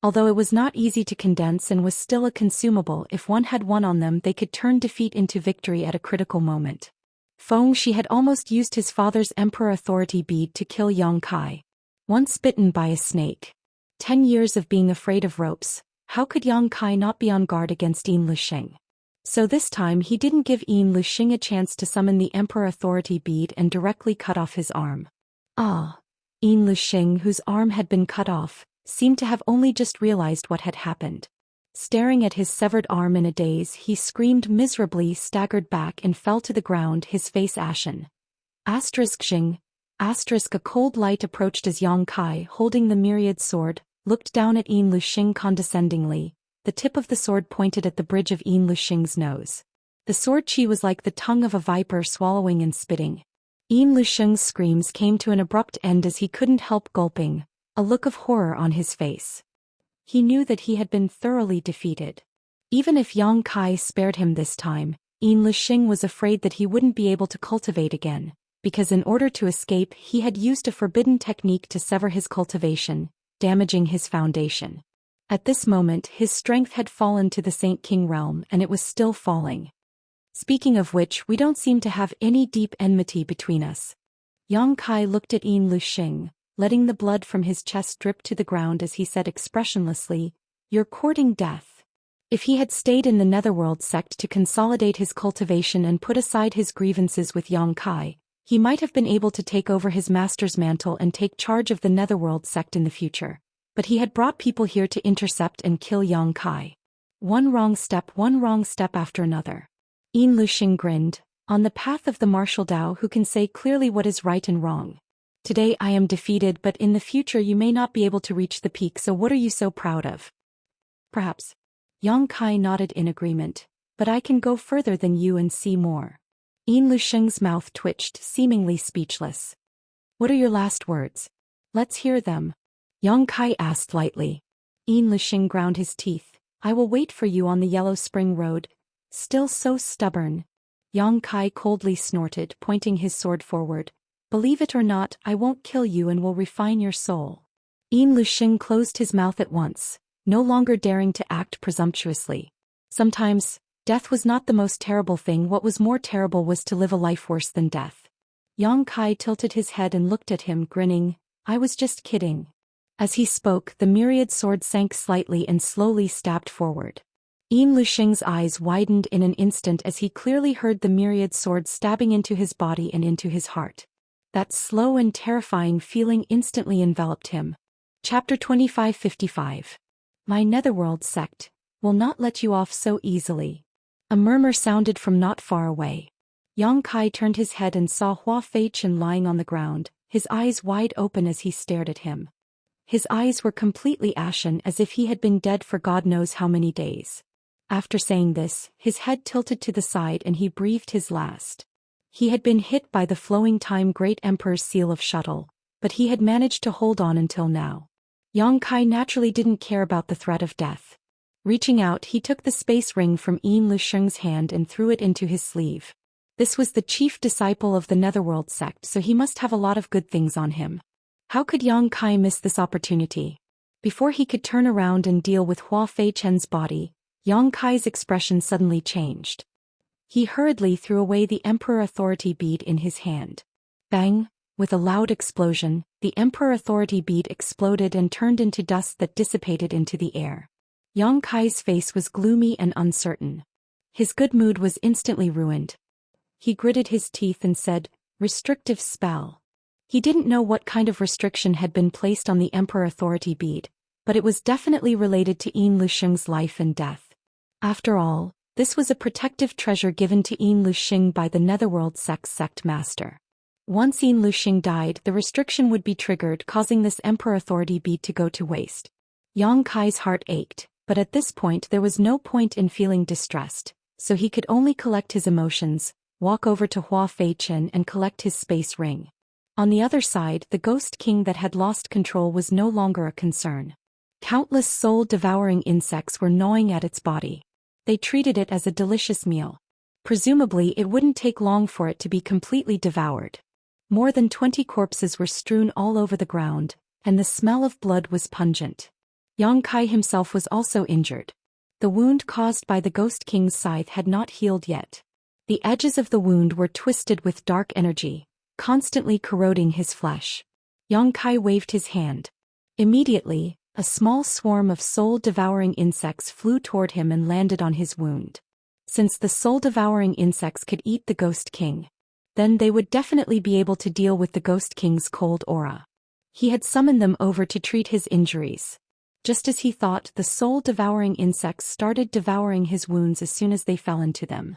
Speaker 1: Although it was not easy to condense and was still a consumable, if one had one on them they could turn defeat into victory at a critical moment. Feng Shi had almost used his father's Emperor Authority Bead to kill Yang Kai. Once bitten by a snake. 10 years of being afraid of ropes, how could Yang Kai not be on guard against Yin Luxing? So this time he didn't give Yin Luxing a chance to summon the Emperor Authority Bead and directly cut off his arm. Yin Luxing, whose arm had been cut off, seemed to have only just realized what had happened. Staring at his severed arm in a daze, he screamed miserably, staggered back and fell to the ground, his face ashen. Xing. A cold light approached as Yang Kai, holding the myriad sword, looked down at Yin Luxing condescendingly. The tip of the sword pointed at the bridge of Yin Luxing's nose. The sword chi was like the tongue of a viper swallowing and spitting. Yin Luxing's screams came to an abrupt end as he couldn't help gulping, a look of horror on his face. He knew that he had been thoroughly defeated. Even if Yang Kai spared him this time, Yin Luxing was afraid that he wouldn't be able to cultivate again, because in order to escape he had used a forbidden technique to sever his cultivation, damaging his foundation. At this moment his strength had fallen to the Saint King realm, and it was still falling. Speaking of which, we don't seem to have any deep enmity between us. Yang Kai looked at Yin Luxing, letting the blood from his chest drip to the ground as he said expressionlessly, "You're courting death." If he had stayed in the Netherworld sect to consolidate his cultivation and put aside his grievances with Yang Kai, he might have been able to take over his master's mantle and take charge of the Netherworld sect in the future. But he had brought people here to intercept and kill Yang Kai. One wrong step after another. Yin Luxing grinned, "On the path of the martial Tao, who can say clearly what is right and wrong? Today I am defeated, but in the future you may not be able to reach the peak, so what are you so proud of?" "Perhaps." Yang Kai nodded in agreement, "But I can go further than you and see more." Yin Luxing's mouth twitched, seemingly speechless. "What are your last words? Let's hear them." Yang Kai asked lightly. Yin Luxing ground his teeth. "I will wait for you on the Yellow Spring Road." Still so stubborn. Yang Kai coldly snorted, pointing his sword forward. "Believe it or not, I won't kill you and will refine your soul." Yin Luxing closed his mouth at once, no longer daring to act presumptuously. Sometimes, death was not the most terrible thing. What was more terrible was to live a life worse than death. Yang Kai tilted his head and looked at him, grinning. "I was just kidding." As he spoke, the myriad sword sank slightly and slowly stabbed forward. Yin Lusheng's eyes widened in an instant as he clearly heard the myriad swords stabbing into his body and into his heart. That slow and terrifying feeling instantly enveloped him. Chapter 2555. My Netherworld sect will not let you off so easily. A murmur sounded from not far away. Yang Kai turned his head and saw Hua Feichen lying on the ground, his eyes wide open as he stared at him. His eyes were completely ashen as if he had been dead for God knows how many days. After saying this, his head tilted to the side and he breathed his last. He had been hit by the flowing time Great Emperor's seal of shuttle, but he had managed to hold on until now. Yang Kai naturally didn't care about the threat of death. Reaching out, he took the space ring from Yin Lusheng's hand and threw it into his sleeve. This was the chief disciple of the Netherworld sect, so he must have a lot of good things on him. How could Yang Kai miss this opportunity? Before he could turn around and deal with Hua Feichen's body, Yang Kai's expression suddenly changed. He hurriedly threw away the Emperor Authority bead in his hand. Bang! With a loud explosion, the Emperor Authority bead exploded and turned into dust that dissipated into the air. Yang Kai's face was gloomy and uncertain. His good mood was instantly ruined. He gritted his teeth and said, "Restrictive spell." He didn't know what kind of restriction had been placed on the Emperor Authority bead, but it was definitely related to Yin Lusheng's life and death. After all, this was a protective treasure given to Yin Lusheng by the Netherworld sect's sect master. Once Yin Lusheng died, the restriction would be triggered, causing this Emperor Authority bead to go to waste. Yang Kai's heart ached, but at this point there was no point in feeling distressed, so he could only collect his emotions, walk over to Hua Feichen and collect his space ring. On the other side, the Ghost King that had lost control was no longer a concern. Countless soul-devouring insects were gnawing at its body. They treated it as a delicious meal. Presumably it wouldn't take long for it to be completely devoured. More than 20 corpses were strewn all over the ground, and the smell of blood was pungent. Yang Kai himself was also injured. The wound caused by the Ghost King's scythe had not healed yet. The edges of the wound were twisted with dark energy, constantly corroding his flesh. Yang Kai waved his hand. Immediately, a small swarm of soul-devouring insects flew toward him and landed on his wound. Since the soul-devouring insects could eat the Ghost King, then they would definitely be able to deal with the Ghost King's cold aura. He had summoned them over to treat his injuries. Just as he thought, the soul-devouring insects started devouring his wounds as soon as they fell into them.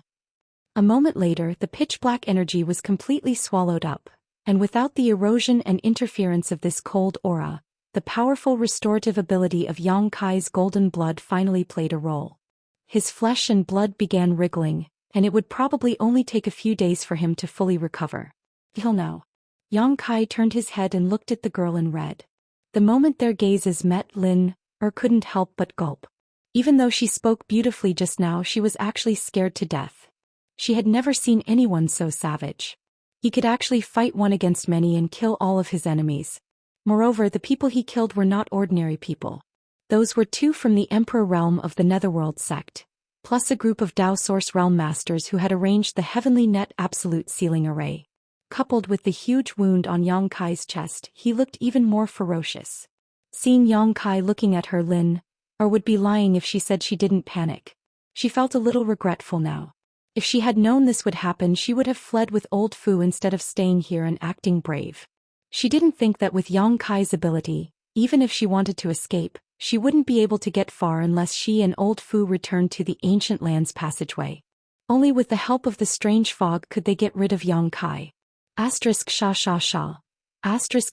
Speaker 1: A moment later, the pitch-black energy was completely swallowed up, and without the erosion and interference of this cold aura, the powerful restorative ability of Yang Kai's golden blood finally played a role. His flesh and blood began wriggling, and it would probably only take a few days for him to fully recover. He'll know. Yang Kai turned his head and looked at the girl in red. The moment their gazes met, Lin couldn't help but gulp. Even though she spoke beautifully just now, she was actually scared to death. She had never seen anyone so savage. He could actually fight one against many and kill all of his enemies. Moreover, the people he killed were not ordinary people. Those were two from the Emperor realm of the Netherworld sect, plus a group of Dao Source realm masters who had arranged the Heavenly Net Absolute Sealing Array. Coupled with the huge wound on Yang Kai's chest, he looked even more ferocious. Seeing Yang Kai looking at her, Lin would be lying if she said she didn't panic. She felt a little regretful now. If she had known this would happen, she would have fled with old Fu instead of staying here and acting brave. She didn't think that with Yang Kai's ability, even if she wanted to escape, she wouldn't be able to get far unless she and old Fu returned to the ancient land's passageway. Only with the help of the strange fog could they get rid of Yang Kai. Sha.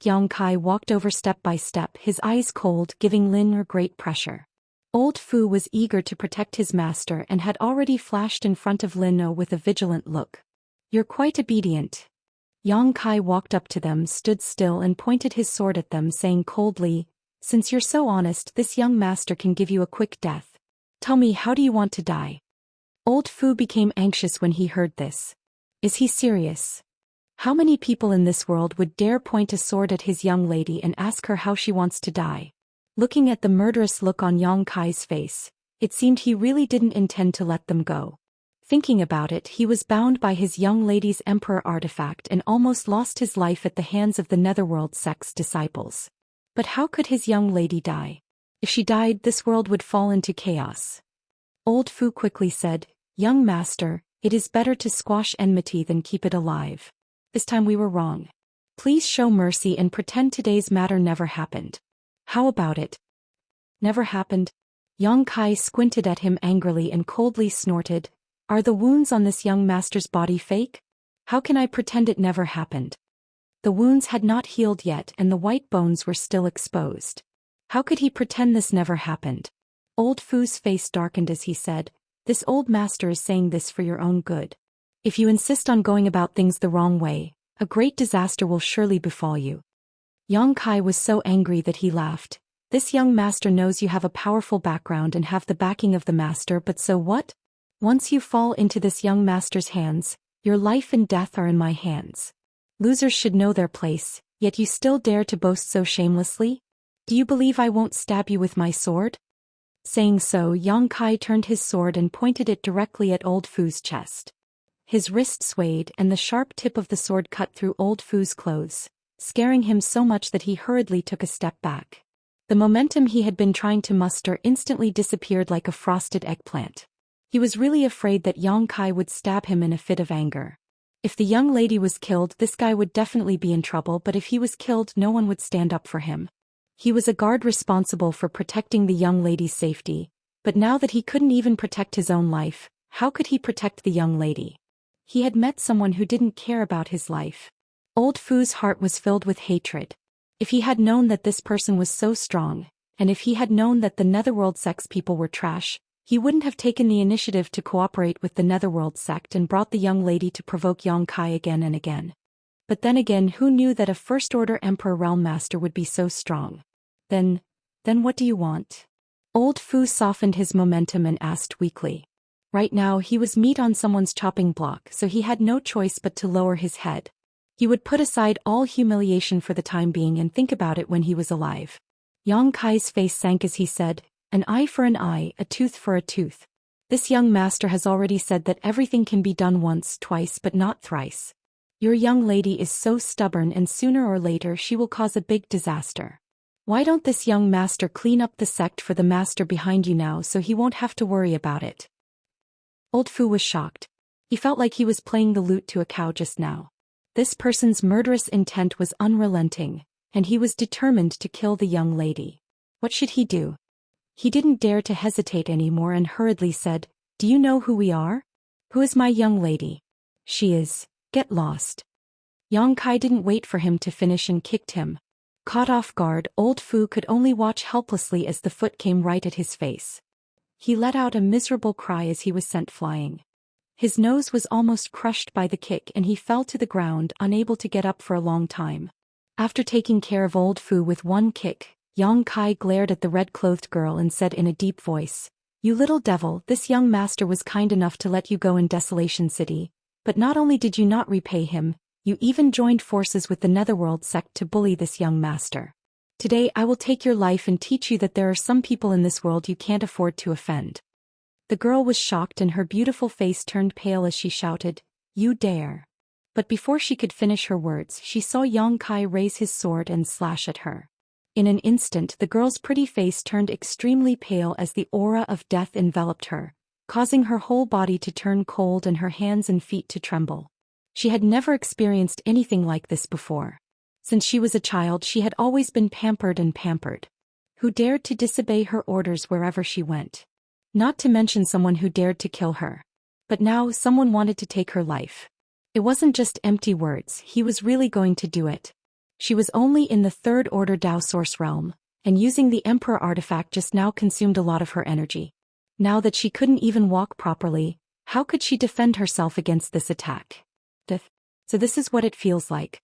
Speaker 1: Yang Kai walked over step by step, his eyes cold, giving Lin great pressure. Old Fu was eager to protect his master and had already flashed in front of Lin with a vigilant look. "You're quite obedient." Yang Kai walked up to them, stood still and pointed his sword at them, saying coldly, "Since you're so honest, this young master can give you a quick death. Tell me, how do you want to die?" Old Fu became anxious when he heard this. Is he serious? How many people in this world would dare point a sword at his young lady and ask her how she wants to die? Looking at the murderous look on Yang Kai's face, it seemed he really didn't intend to let them go. Thinking about it, he was bound by his young lady's emperor artifact and almost lost his life at the hands of the Netherworld sect's disciples. But how could his young lady die? If she died, this world would fall into chaos. Old Fu quickly said, "Young master, it is better to squash enmity than keep it alive. This time we were wrong. Please show mercy and pretend today's matter never happened." "How about it?" "Never happened?" Yang Kai squinted at him angrily and coldly snorted, "Are the wounds on this young master's body fake? How can I pretend it never happened?" The wounds had not healed yet and the white bones were still exposed. How could he pretend this never happened? Old Fu's face darkened as he said, "This old master is saying this for your own good. If you insist on going about things the wrong way, a great disaster will surely befall you." Yang Kai was so angry that he laughed. "This young master knows you have a powerful background and have the backing of the master, but so what? Once you fall into this young master's hands, your life and death are in my hands. Losers should know their place, yet you still dare to boast so shamelessly? Do you believe I won't stab you with my sword?" Saying so, Yang Kai turned his sword and pointed it directly at Old Fu's chest. His wrist swayed and the sharp tip of the sword cut through Old Fu's clothes, scaring him so much that he hurriedly took a step back. The momentum he had been trying to muster instantly disappeared like a frosted eggplant. He was really afraid that Yang Kai would stab him in a fit of anger. If the young lady was killed, this guy would definitely be in trouble, but if he was killed, no one would stand up for him. He was a guard responsible for protecting the young lady's safety, but now that he couldn't even protect his own life, how could he protect the young lady? He had met someone who didn't care about his life. Old Fu's heart was filled with hatred. If he had known that this person was so strong, and if he had known that the Netherworld sect's people were trash, he wouldn't have taken the initiative to cooperate with the Netherworld sect and brought the young lady to provoke Yang Kai again and again. But then again, who knew that a First-Order Emperor Realm Master would be so strong? Then what do you want?" Old Fu softened his momentum and asked weakly. Right now he was meat on someone's chopping block, so he had no choice but to lower his head. He would put aside all humiliation for the time being and think about it when he was alive. Yang Kai's face sank as he said, "An eye for an eye, a tooth for a tooth. This young master has already said that everything can be done once, twice, but not thrice. Your young lady is so stubborn and sooner or later she will cause a big disaster. Why don't this young master clean up the sect for the master behind you now so he won't have to worry about it?" Old Fu was shocked. He felt like he was playing the lute to a cow just now. This person's murderous intent was unrelenting, and he was determined to kill the young lady. What should he do? He didn't dare to hesitate anymore and hurriedly said, "Do you know who we are? Who is my young lady?" "She is. Get lost." Yang Kai didn't wait for him to finish and kicked him. Caught off guard, Old Fu could only watch helplessly as the foot came right at his face. He let out a miserable cry as he was sent flying. His nose was almost crushed by the kick and he fell to the ground, unable to get up for a long time. After taking care of Old Fu with one kick, Yang Kai glared at the red-clothed girl and said in a deep voice, "You little devil, this young master was kind enough to let you go in Desolation City, but not only did you not repay him, you even joined forces with the Netherworld sect to bully this young master. Today I will take your life and teach you that there are some people in this world you can't afford to offend." The girl was shocked and her beautiful face turned pale as she shouted, "You dare!" But before she could finish her words, she saw Yang Kai raise his sword and slash at her. In an instant, the girl's pretty face turned extremely pale as the aura of death enveloped her, causing her whole body to turn cold and her hands and feet to tremble. She had never experienced anything like this before. Since she was a child, she had always been pampered and pampered. Who dared to disobey her orders wherever she went? Not to mention someone who dared to kill her. But now someone wanted to take her life. It wasn't just empty words, he was really going to do it. She was only in the Third Order Dao Source realm, and using the Emperor artifact just now consumed a lot of her energy. Now that she couldn't even walk properly, how could she defend herself against this attack? So this is what it feels like.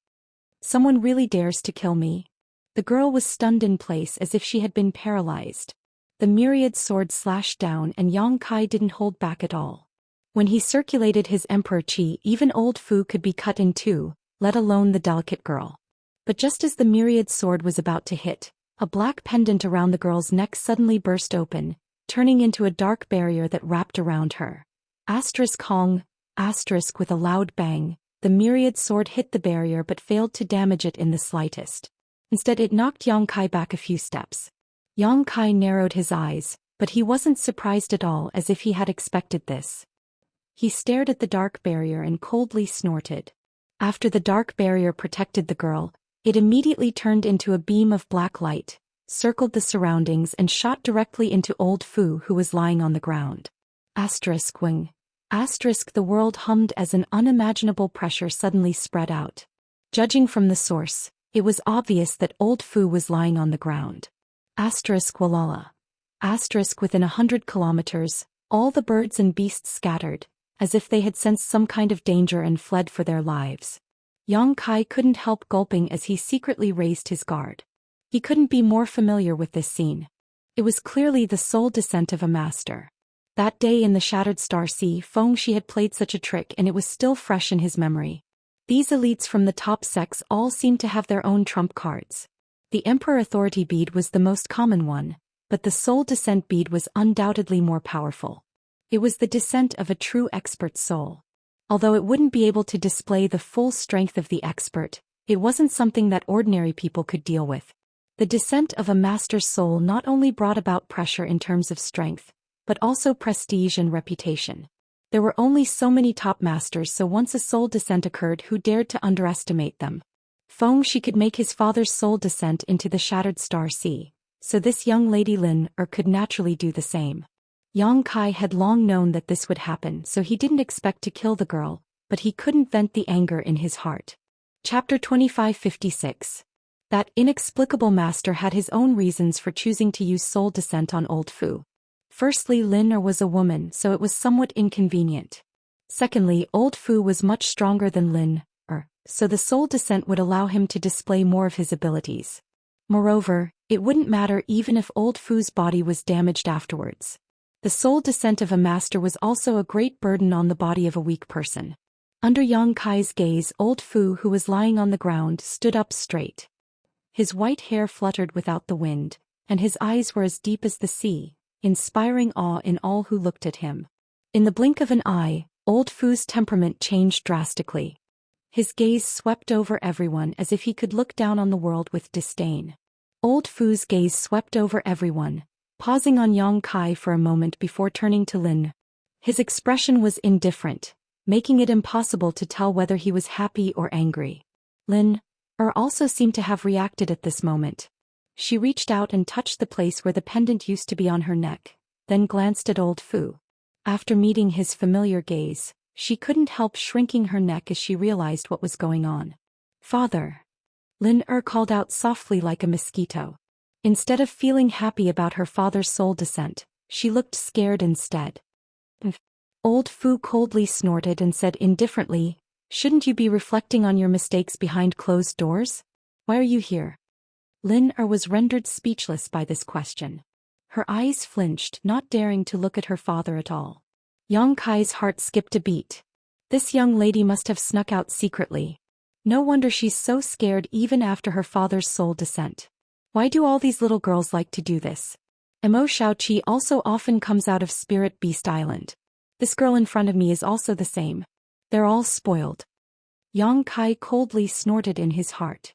Speaker 1: Someone really dares to kill me. The girl was stunned in place as if she had been paralyzed. The myriad sword slashed down and Yang Kai didn't hold back at all. When he circulated his Emperor Qi, even Old Fu could be cut in two, let alone the delicate girl. But just as the myriad sword was about to hit, a black pendant around the girl's neck suddenly burst open, turning into a dark barrier that wrapped around her. Asterisk Hong, asterisk with a loud bang, the myriad sword hit the barrier but failed to damage it in the slightest. Instead it knocked Yang Kai back a few steps. Yang Kai narrowed his eyes, But he wasn't surprised at all, as if he had expected this. He stared at the dark barrier and coldly snorted. After the dark barrier protected the girl, it immediately turned into a beam of black light, circled the surroundings and shot directly into old Fu, who was lying on the ground. Wing. The world hummed as an unimaginable pressure suddenly spread out. Judging from the source, it was obvious that old Fu was lying on the ground. Walala. Within 100 kilometers, all the birds and beasts scattered, as if they had sensed some kind of danger and fled for their lives. Yang Kai couldn't help gulping as he secretly raised his guard. He couldn't be more familiar with this scene. It was clearly the soul descent of a master. That day in the Shattered Star Sea, Fengxi had played such a trick, and it was still fresh in his memory. These elites from the top sects all seemed to have their own trump cards. The Emperor Authority bead was the most common one, but the soul descent bead was undoubtedly more powerful. It was the descent of a true expert soul. Although it wouldn't be able to display the full strength of the expert, it wasn't something that ordinary people could deal with. The descent of a master's soul not only brought about pressure in terms of strength, but also prestige and reputation. There were only so many top masters, so once a soul descent occurred, who dared to underestimate them? Fengxi could make his father's soul descent into the Shattered Star Sea, so this young lady Lin could naturally do the same. Yang Kai had long known that this would happen, so he didn't expect to kill the girl, but he couldn't vent the anger in his heart. Chapter 2556. That inexplicable master had his own reasons for choosing to use soul descent on old Fu. Firstly, Lin was a woman, so it was somewhat inconvenient. Secondly, old Fu was much stronger than Lin, so the soul descent would allow him to display more of his abilities. Moreover, it wouldn't matter even if old Fu's body was damaged afterwards. The soul descent of a master was also a great burden on the body of a weak person. Under Yang Kai's gaze, old Fu, who was lying on the ground, stood up straight. His white hair fluttered without the wind, and his eyes were as deep as the sea, inspiring awe in all who looked at him. In the blink of an eye, old Fu's temperament changed drastically. His gaze swept over everyone as if he could look down on the world with disdain. Old Fu's gaze swept over everyone, pausing on Yang Kai for a moment before turning to Lin. His expression was indifferent, making it impossible to tell whether he was happy or angry. Lin also seemed to have reacted at this moment. She reached out and touched the place where the pendant used to be on her neck, then glanced at old Fu. After meeting his familiar gaze, she couldn't help shrinking her neck as she realized what was going on. "Father!" Lin called out softly like a mosquito. Instead of feeling happy about her father's soul descent, she looked scared instead. Old Fu coldly snorted and said indifferently, "Shouldn't you be reflecting on your mistakes behind closed doors? Why are you here?" Lin was rendered speechless by this question. Her eyes flinched, not daring to look at her father at all. Yang Kai's heart skipped a beat. This young lady must have snuck out secretly. No wonder she's so scared even after her father's soul descent. Why do all these little girls like to do this? Mo Shaoqi also often comes out of Spirit Beast Island. This girl in front of me is also the same. They're all spoiled. Yang Kai coldly snorted in his heart.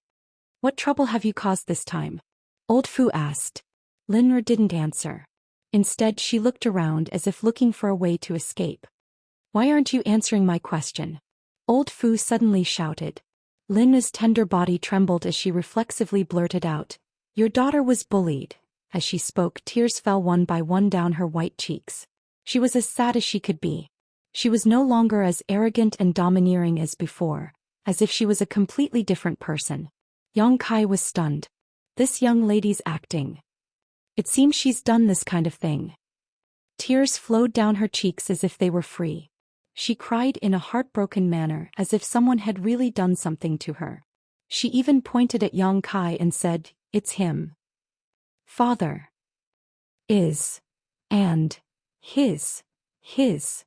Speaker 1: "What trouble have you caused this time?" Old Fu asked. Lin didn't answer. Instead, she looked around as if looking for a way to escape. "Why aren't you answering my question?" Old Fu suddenly shouted. Lin's tender body trembled as she reflexively blurted out, "Your daughter was bullied." As she spoke, tears fell one by one down her white cheeks. She was as sad as she could be. She was no longer as arrogant and domineering as before, as if she was a completely different person. Yang Kai was stunned. This young lady's acting. It seems she's done this kind of thing. Tears flowed down her cheeks as if they were free. She cried in a heartbroken manner, as if someone had really done something to her. She even pointed at Yang Kai and said, "It's him. Father. Is. And. His. Is."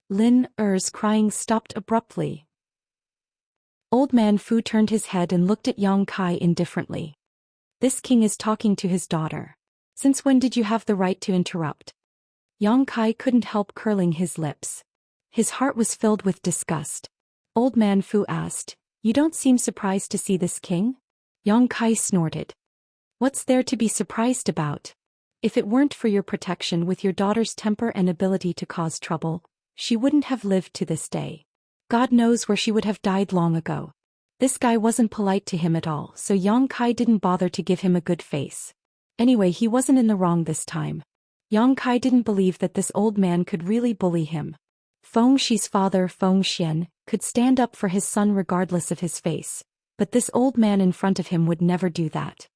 Speaker 1: Lin's crying stopped abruptly. Old man Fu turned his head and looked at Yang Kai indifferently. "This king is talking to his daughter. Since when did you have the right to interrupt?" Yang Kai couldn't help curling his lips. His heart was filled with disgust. Old man Fu asked, "You don't seem surprised to see this king?" Yang Kai snorted. What's there to be surprised about? If it weren't for your protection with your daughter's temper and ability to cause trouble, she wouldn't have lived to this day. God knows where she would have died long ago. This guy wasn't polite to him at all, so Yang Kai didn't bother to give him a good face. Anyway, he wasn't in the wrong this time. Yang Kai didn't believe that this old man could really bully him. Feng Shi's father, Zhou Xian, could stand up for his son regardless of his face, but this old man in front of him would never do that.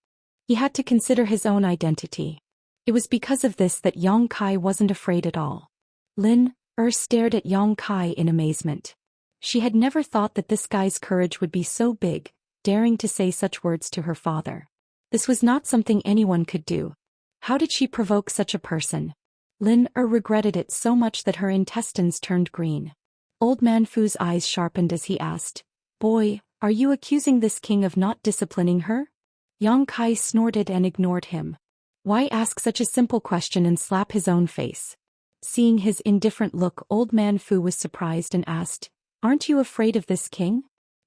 Speaker 1: He had to consider his own identity. It was because of this that Yang Kai wasn't afraid at all. Lin stared at Yang Kai in amazement. She had never thought that this guy's courage would be so big, daring to say such words to her father. This was not something anyone could do. How did she provoke such a person? Lin regretted it so much that her intestines turned green. Old Man Fu's eyes sharpened as he asked, "Boy, are you accusing this king of not disciplining her?" Yang Kai snorted and ignored him. Why ask such a simple question and slap his own face? Seeing his indifferent look, Old Man Fu was surprised and asked, "Aren't you afraid of this king?"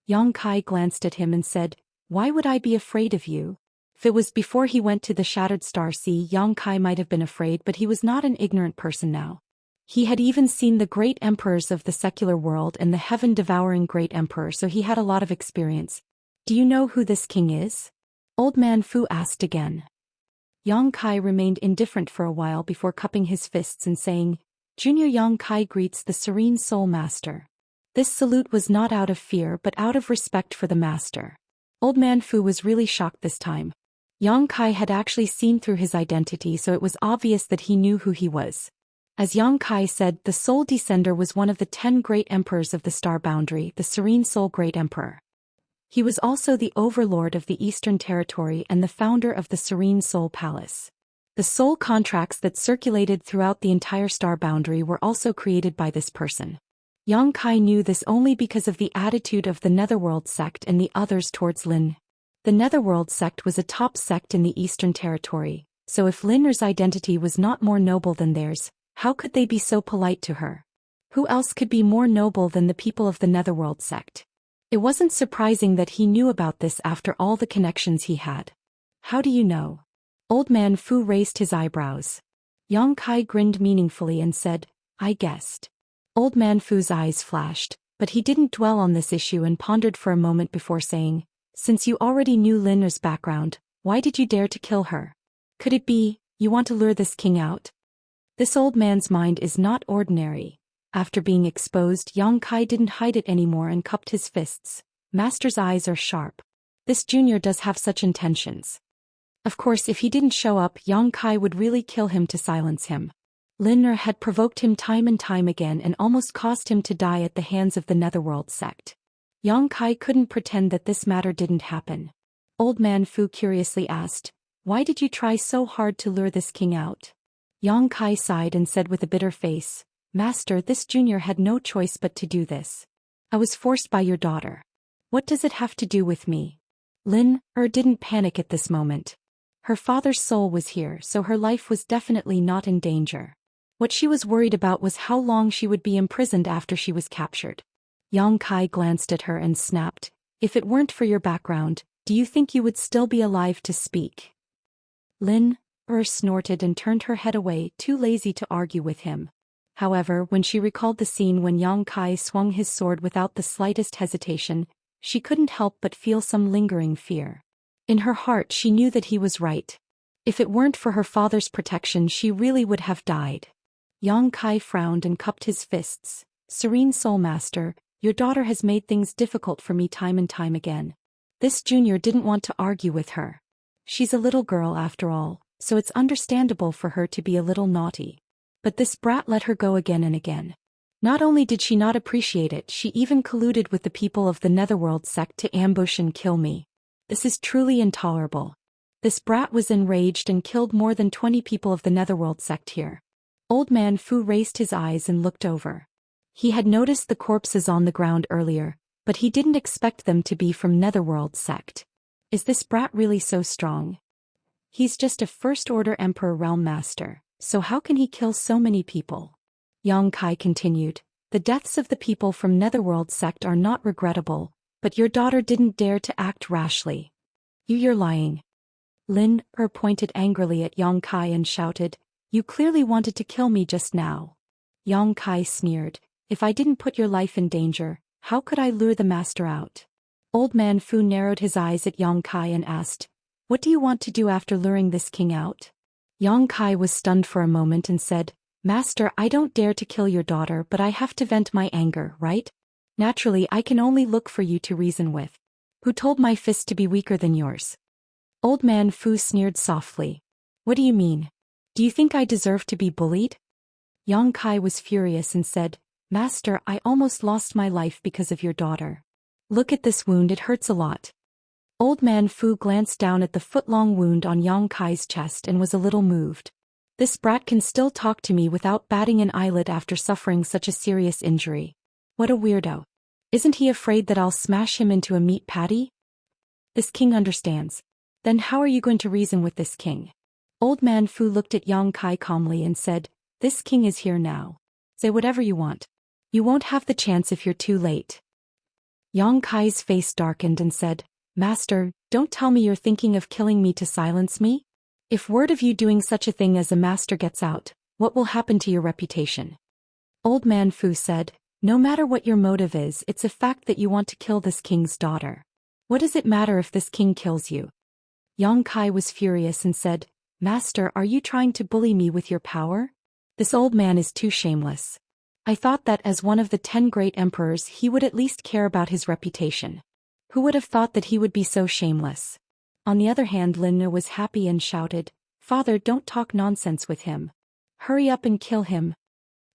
Speaker 1: Yang Kai glanced at him and said, "Why would I be afraid of you?" If it was before he went to the Shattered Star Sea, Yang Kai might have been afraid, but he was not an ignorant person now. He had even seen the great emperors of the secular world and the heaven-devouring great emperor, so he had a lot of experience. "Do you know who this king is?" Old Man Fu asked again. Yang Kai remained indifferent for a while before cupping his fists and saying, "Junior Yang Kai greets the Serene Soul Master." This salute was not out of fear but out of respect for the master. Old Man Fu was really shocked this time. Yang Kai had actually seen through his identity, so it was obvious that he knew who he was. As Yang Kai said, the Soul Descender was one of the 10 great emperors of the Star Boundary, the Serene Soul Great Emperor. He was also the overlord of the Eastern Territory and the founder of the Serene Soul Palace. The soul contracts that circulated throughout the entire Star Boundary were also created by this person. Yang Kai knew this only because of the attitude of the Netherworld sect and the others towards Lin. The Netherworld sect was a top sect in the Eastern Territory, so if Lin's identity was not more noble than theirs, how could they be so polite to her? Who else could be more noble than the people of the Netherworld sect? It wasn't surprising that he knew about this after all the connections he had. "How do you know?" Old Man Fu raised his eyebrows. Yang Kai grinned meaningfully and said, "I guessed." Old Man Fu's eyes flashed, but he didn't dwell on this issue and pondered for a moment before saying, "Since you already knew Lin's background, why did you dare to kill her? Could it be, you want to lure this king out?" This old man's mind is not ordinary. After being exposed, Yang Kai didn't hide it anymore and cupped his fists. Master's eyes are sharp. This junior does have such intentions. Of course, if he didn't show up, Yang Kai would really kill him to silence him. Lin had provoked him time and time again and almost caused him to die at the hands of the Netherworld sect. Yang Kai couldn't pretend that this matter didn't happen. Old Man Fu curiously asked, "Why did you try so hard to lure this king out?" Yang Kai sighed and said with a bitter face, "Master, this junior had no choice but to do this. I was forced by your daughter. What does it have to do with me?" Lin didn't panic at this moment. Her father's soul was here, so her life was definitely not in danger. What she was worried about was how long she would be imprisoned after she was captured. Yang Kai glanced at her and snapped, "If it weren't for your background, do you think you would still be alive to speak?" Lin snorted and turned her head away, too lazy to argue with him. However, when she recalled the scene when Yang Kai swung his sword without the slightest hesitation, she couldn't help but feel some lingering fear. In her heart she knew that he was right. If it weren't for her father's protection, she really would have died. Yang Kai frowned and cupped his fists. "Serene Soul Master, your daughter has made things difficult for me time and time again." This junior didn't want to argue with her. She's a little girl after all, so it's understandable for her to be a little naughty. But this brat let her go again and again. Not only did she not appreciate it, she even colluded with the people of the Netherworld sect to ambush and kill me. This is truly intolerable. This brat was enraged and killed more than 20 people of the Netherworld sect here. Old Man Fu raised his eyes and looked over. He had noticed the corpses on the ground earlier, but he didn't expect them to be from Netherworld sect. Is this brat really so strong? He's just a first-order Emperor Realm Master, so how can he kill so many people? Yang Kai continued, "The deaths of the people from Netherworld sect are not regrettable, but your daughter didn't dare to act rashly. You're lying." Lin Er pointed angrily at Yang Kai and shouted, "You clearly wanted to kill me just now." Yang Kai sneered, "If I didn't put your life in danger, how could I lure the master out?" Old Man Fu narrowed his eyes at Yang Kai and asked, "What do you want to do after luring this king out?" Yang Kai was stunned for a moment and said, "Master, I don't dare to kill your daughter, but I have to vent my anger, right? Naturally, I can only look for you to reason with. Who told my fist to be weaker than yours?" Old Man Fu sneered softly. "What do you mean? Do you think I deserve to be bullied?" Yang Kai was furious and said, "Master, I almost lost my life because of your daughter. Look at this wound, it hurts a lot." Old Man Fu glanced down at the foot-long wound on Yang Kai's chest and was a little moved. This brat can still talk to me without batting an eyelid after suffering such a serious injury. What a weirdo. Isn't he afraid that I'll smash him into a meat patty? This king understands. Then how are you going to reason with this king? Old Man Fu looked at Yang Kai calmly and said, "This king is here now. Say whatever you want. You won't have the chance if you're too late." Yang Kai's face darkened and said, "Master, don't tell me you're thinking of killing me to silence me? If word of you doing such a thing as a master gets out, what will happen to your reputation?" Old Man Fu said, "No matter what your motive is, it's a fact that you want to kill this king's daughter. What does it matter if this king kills you?" Yang Kai was furious and said, "Master, are you trying to bully me with your power? This old man is too shameless. I thought that as one of the 10 great emperors he would at least care about his reputation. Who would have thought that he would be so shameless?" On the other hand, Lin Er was happy and shouted, "Father, don't talk nonsense with him. Hurry up and kill him."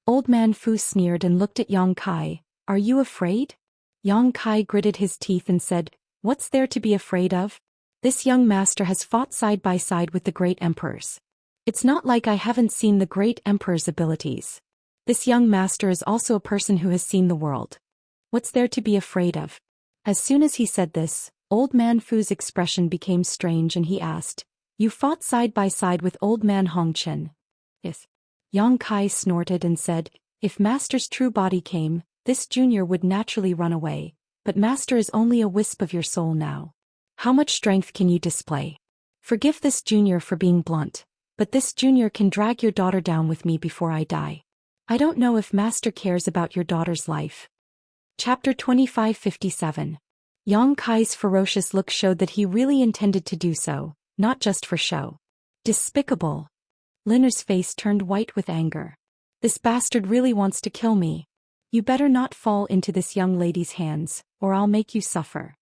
Speaker 1: Old Man Fu sneered and looked at Yang Kai, "Are you afraid?" Yang Kai gritted his teeth and said, "What's there to be afraid of? This young master has fought side by side with the great emperors. It's not like I haven't seen the great emperor's abilities. This young master is also a person who has seen the world. What's there to be afraid of?" As soon as he said this, Old Man Fu's expression became strange and he asked, "You fought side by side with Old Man Hongchen?" "Yes." Yang Kai snorted and said, "If Master's true body came, this junior would naturally run away, but Master is only a wisp of your soul now. How much strength can you display? Forgive this junior for being blunt, but this junior can drag your daughter down with me before I die. I don't know if Master cares about your daughter's life." Chapter 2557. Yang Kai's ferocious look showed that he really intended to do so, not just for show. Despicable. Lin Er's face turned white with anger. "This bastard really wants to kill me. You better not fall into this young lady's hands, or I'll make you suffer.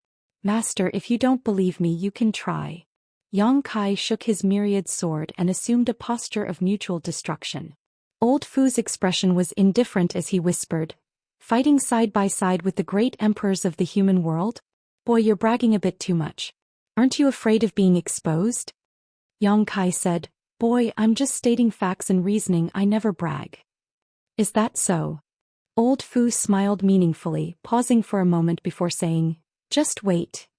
Speaker 1: Master, if you don't believe me, you can try." Yang Kai shook his myriad sword and assumed a posture of mutual destruction. Old Fu's expression was indifferent as he whispered, "Fighting side by side with the great emperors of the human world? Boy, you're bragging a bit too much. Aren't you afraid of being exposed?" Yang Kai said, "Boy, I'm just stating facts and reasoning, I never brag." "Is that so?" Old Fu smiled meaningfully, pausing for a moment before saying, "Just wait."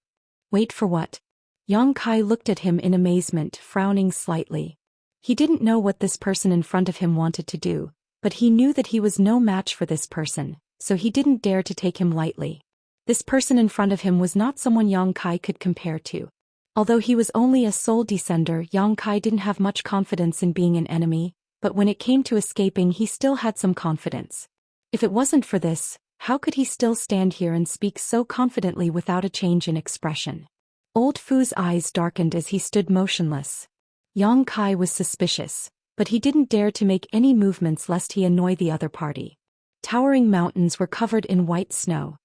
Speaker 1: "Wait for what?" Yang Kai looked at him in amazement, frowning slightly. He didn't know what this person in front of him wanted to do, but he knew that he was no match for this person, so he didn't dare to take him lightly. This person in front of him was not someone Yang Kai could compare to. Although he was only a soul descender, Yang Kai didn't have much confidence in being an enemy, but when it came to escaping he still had some confidence. If it wasn't for this, how could he still stand here and speak so confidently without a change in expression? Old Fu's eyes darkened as he stood motionless. Yang Kai was suspicious, but he didn't dare to make any movements lest he annoy the other party. Towering mountains were covered in white snow.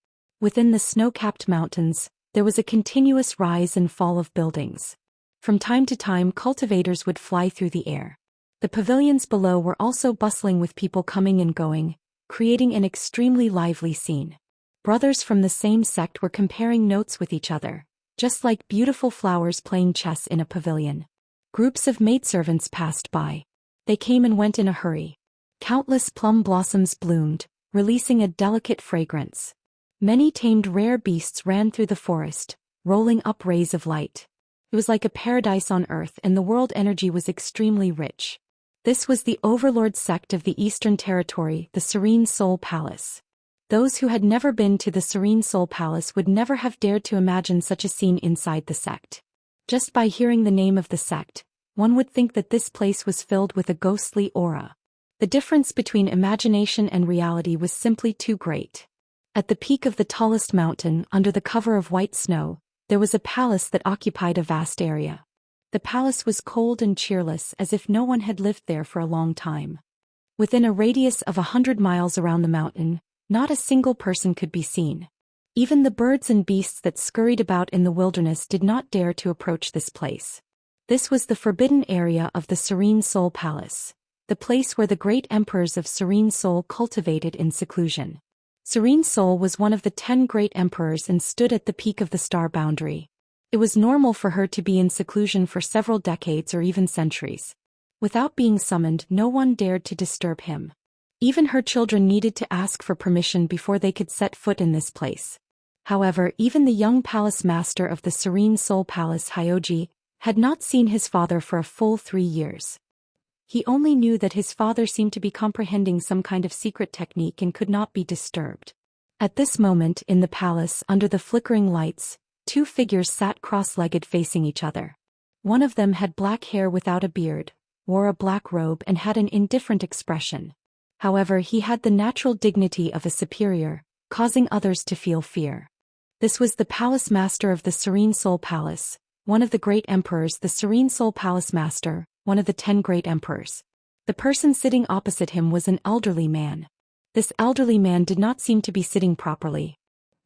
Speaker 1: Within the snow-capped mountains, there was a continuous rise and fall of buildings. From time to time, cultivators would fly through the air. The pavilions below were also bustling with people coming and going, creating an extremely lively scene. Brothers from the same sect were comparing notes with each other, just like beautiful flowers playing chess in a pavilion. Groups of maidservants passed by. They came and went in a hurry. Countless plum blossoms bloomed, releasing a delicate fragrance. Many tamed rare beasts ran through the forest, rolling up rays of light. It was like a paradise on earth, and the world energy was extremely rich. This was the overlord sect of the Eastern Territory, the Serene Soul Palace. Those who had never been to the Serene Soul Palace would never have dared to imagine such a scene inside the sect. Just by hearing the name of the sect, one would think that this place was filled with a ghostly aura. The difference between imagination and reality was simply too great. At the peak of the tallest mountain, under the cover of white snow, there was a palace that occupied a vast area. The palace was cold and cheerless, as if no one had lived there for a long time. Within a radius of 100 miles around the mountain, not a single person could be seen. Even the birds and beasts that scurried about in the wilderness did not dare to approach this place. This was the forbidden area of the Serene Soul Palace, the place where the great emperors of Serene Soul cultivated in seclusion. Serene Soul was one of the 10 great emperors and stood at the peak of the star boundary. It was normal for her to be in seclusion for several decades or even centuries. Without being summoned, no one dared to disturb him. Even her children needed to ask for permission before they could set foot in this place. However, even the young palace master of the Serene Soul Palace, Hyoji, had not seen his father for a full 3 years. He only knew that his father seemed to be comprehending some kind of secret technique and could not be disturbed. At this moment, in the palace, under the flickering lights, 2 figures sat cross-legged facing each other. One of them had black hair without a beard, wore a black robe and had an indifferent expression. However, he had the natural dignity of a superior, causing others to feel fear. This was the palace master of the Serene Soul Palace, one of the great emperors, the Serene Soul Palace master, one of the 10 great emperors. The person sitting opposite him was an elderly man. This elderly man did not seem to be sitting properly.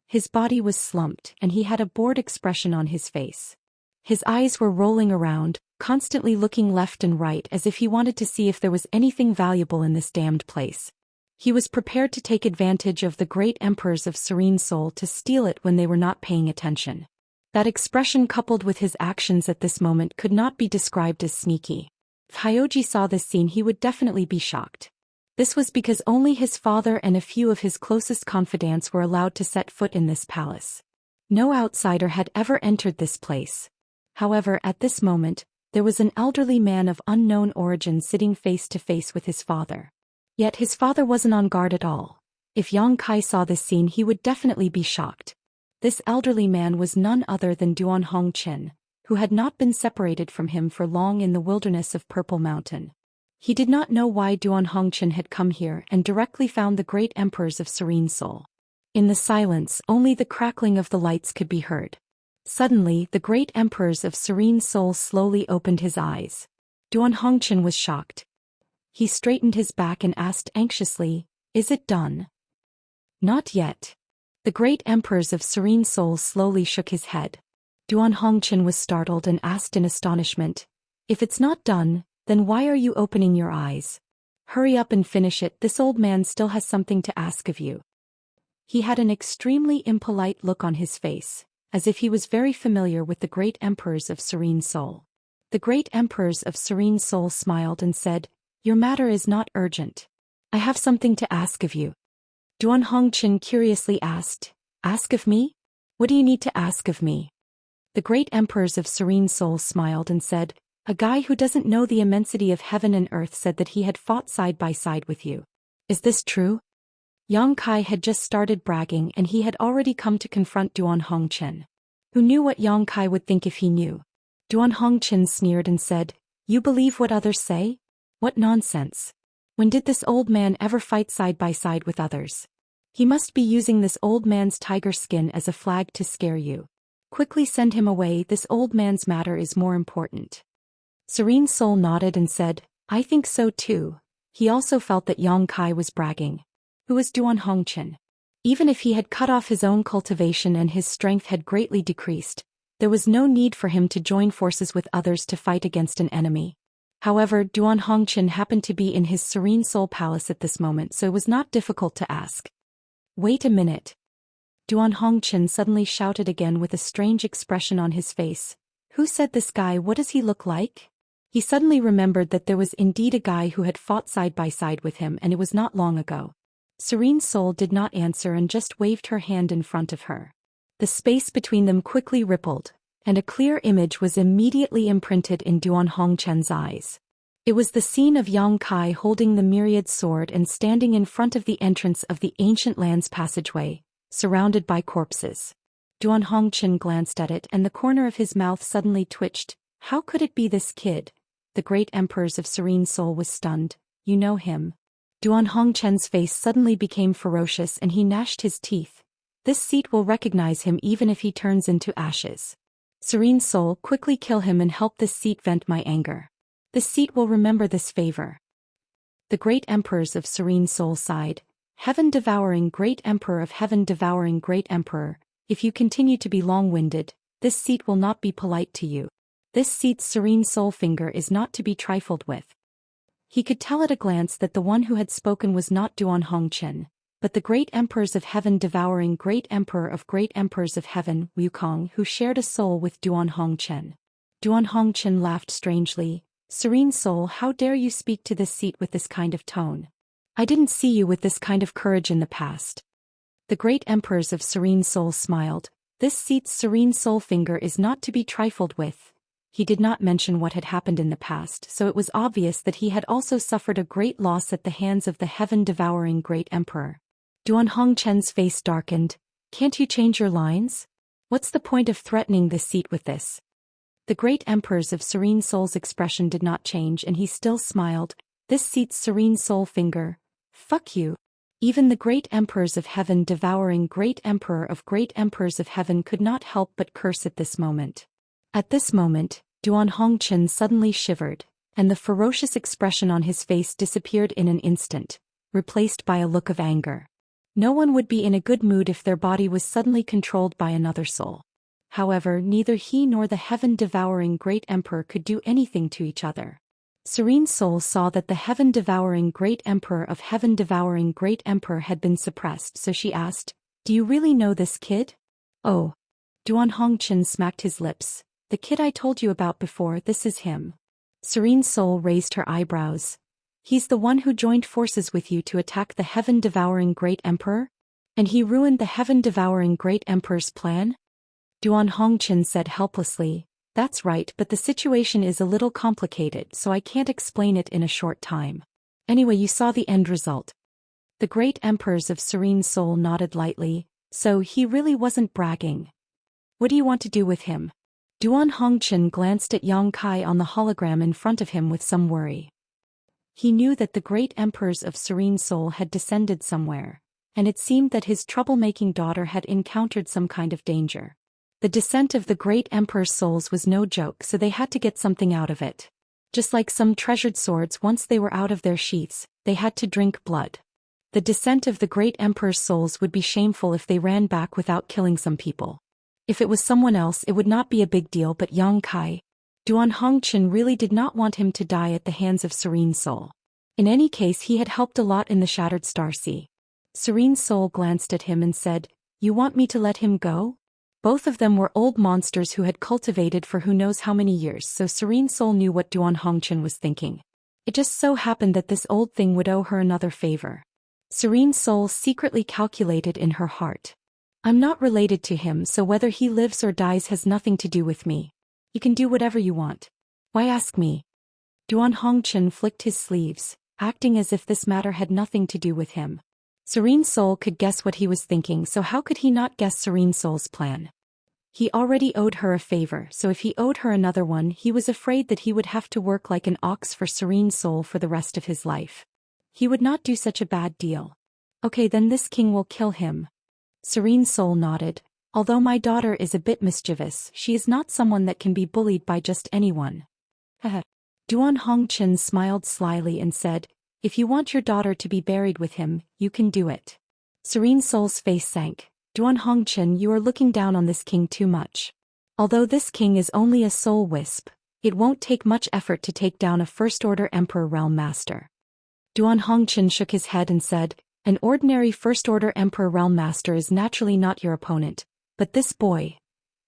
Speaker 1: His body was slumped and he had a bored expression on his face. His eyes were rolling around, constantly looking left and right as if he wanted to see if there was anything valuable in this damned place. He was prepared to take advantage of the great emperors of Serene Soul to steal it when they were not paying attention. That expression coupled with his actions at this moment could not be described as sneaky. If Hyoji saw this scene, he would definitely be shocked. This was because only his father and a few of his closest confidants were allowed to set foot in this palace. No outsider had ever entered this place. However, at this moment, there was an elderly man of unknown origin sitting face to face with his father. Yet his father wasn't on guard at all. If Yang Kai saw this scene, he would definitely be shocked. This elderly man was none other than Duan Hongqin, who had not been separated from him for long in the wilderness of Purple Mountain. He did not know why Duan Hongqin had come here and directly found the great emperors of Serene Soul. In the silence, only the crackling of the lights could be heard. Suddenly, the great emperors of Serene Soul slowly opened his eyes. Duan Hongqin was shocked. He straightened his back and asked anxiously, "Is it done?" "Not yet." The great emperors of Serene Soul slowly shook his head. Duan Hongqin was startled and asked in astonishment, "If it's not done, then why are you opening your eyes? Hurry up and finish it, this old man still has something to ask of you." He had an extremely impolite look on his face, as if he was very familiar with the great emperors of Serene Soul. The great emperors of Serene Soul smiled and said, "Your matter is not urgent. I have something to ask of you." Duan Hongqin curiously asked, "Ask of me? What do you need to ask of me?" The great emperors of Serene Soul smiled and said, "A guy who doesn't know the immensity of heaven and earth said that he had fought side by side with you. Is this true?" Yang Kai had just started bragging and he had already come to confront Duan Hongqin. Who knew what Yang Kai would think if he knew? Duan Hongqin sneered and said, "You believe what others say? What nonsense. When did this old man ever fight side by side with others? He must be using this old man's tiger skin as a flag to scare you. Quickly send him away, this old man's matter is more important." Serene Soul nodded and said, "I think so too." He also felt that Yang Kai was bragging. Who was Duan Hongqin? Even if he had cut off his own cultivation and his strength had greatly decreased, there was no need for him to join forces with others to fight against an enemy. However, Duan Hongqin happened to be in his Serene Soul Palace at this moment, so it was not difficult to ask. "Wait a minute." Duan Hongqin suddenly shouted again with a strange expression on his face. "Who said this guy? What does he look like?" He suddenly remembered that there was indeed a guy who had fought side by side with him, and it was not long ago. Serene Soul did not answer and just waved her hand in front of her. The space between them quickly rippled, and a clear image was immediately imprinted in Duan Hongqin's eyes. It was the scene of Yang Kai holding the myriad sword and standing in front of the entrance of the ancient land's passageway, surrounded by corpses. Duan Hongchen glanced at it and the corner of his mouth suddenly twitched. How could it be this kid? The great emperors of Serene Soul was stunned. You know him. Duan Hongchen's face suddenly became ferocious and he gnashed his teeth. This seat will recognize him even if he turns into ashes. Serene Soul, quickly kill him and help this seat vent my anger. This seat will remember this favor. The great emperors of Serene Soul sighed. Heaven-devouring great emperor of heaven-devouring great emperor, if you continue to be long-winded, this seat will not be polite to you. This seat's Serene Soul finger is not to be trifled with. He could tell at a glance that the one who had spoken was not Duan Hongchen, but the great emperors of heaven-devouring great emperor of great emperors of heaven, Wukong, who shared a soul with Duan Hongchen. Duan Hongchen laughed strangely. Serene Soul, how dare you speak to this seat with this kind of tone? I didn't see you with this kind of courage in the past. The great emperors of Serene Soul smiled. This seat's Serene Soul finger is not to be trifled with. He did not mention what had happened in the past, so it was obvious that he had also suffered a great loss at the hands of the heaven-devouring great emperor. Duan Hongchen's face darkened. Can't you change your lines? What's the point of threatening this seat with this? The great emperors of Serene Soul's expression did not change and he still smiled. This seat's Serene Soul finger. Fuck you. Even the great emperors of heaven devouring great emperor of great emperors of heaven could not help but curse at this moment. At this moment, Duan Hongchen suddenly shivered, and the ferocious expression on his face disappeared in an instant, replaced by a look of anger. No one would be in a good mood if their body was suddenly controlled by another soul. However, neither he nor the heaven-devouring great emperor could do anything to each other. Serene Soul saw that the heaven-devouring great emperor of heaven-devouring great emperor had been suppressed, so she asked, "Do you really know this kid?" "Oh." Duan Hongchen smacked his lips. "The kid I told you about before, this is him." Serene Soul raised her eyebrows. "He's the one who joined forces with you to attack the heaven-devouring great emperor? And he ruined the heaven-devouring great emperor's plan?" Duan Hongchen said helplessly. "That's right, but the situation is a little complicated, so I can't explain it in a short time. Anyway, you saw the end result." The great emperors of Serene Soul nodded lightly. "So he really wasn't bragging. What do you want to do with him?" Duan Hongchen glanced at Yang Kai on the hologram in front of him with some worry. He knew that the great emperors of Serene Soul had descended somewhere, and it seemed that his troublemaking daughter had encountered some kind of danger. The descent of the great emperor's souls was no joke, so they had to get something out of it. Just like some treasured swords, once they were out of their sheaths, they had to drink blood. The descent of the great emperor's souls would be shameful if they ran back without killing some people. If it was someone else, it would not be a big deal, but Yang Kai. Duan Hongchen really did not want him to die at the hands of Serene Soul. In any case, he had helped a lot in the Shattered Star Sea. Serene Soul glanced at him and said, "You want me to let him go?" Both of them were old monsters who had cultivated for who knows how many years, so Serene Soul knew what Duan Hongchen was thinking. It just so happened that this old thing would owe her another favor. Serene Soul secretly calculated in her heart. "I'm not related to him, so whether he lives or dies has nothing to do with me. You can do whatever you want. Why ask me?" Duan Hongchen flicked his sleeves, acting as if this matter had nothing to do with him. Serene Soul could guess what he was thinking, so how could he not guess Serene Soul's plan? He already owed her a favor, so if he owed her another one, he was afraid that he would have to work like an ox for Serene Soul for the rest of his life. He would not do such a bad deal. "Okay, then this king will kill him." Serene Soul nodded. "Although my daughter is a bit mischievous, she is not someone that can be bullied by just anyone." Duan Hongchen smiled slyly and said, "If you want your daughter to be buried with him, you can do it." Serene Soul's face sank. "Duan Hongchen, you are looking down on this king too much. Although this king is only a soul wisp, it won't take much effort to take down a first-order Emperor Realm Master." Duan Hongchen shook his head and said, "An ordinary first-order Emperor Realm Master is naturally not your opponent, but this boy,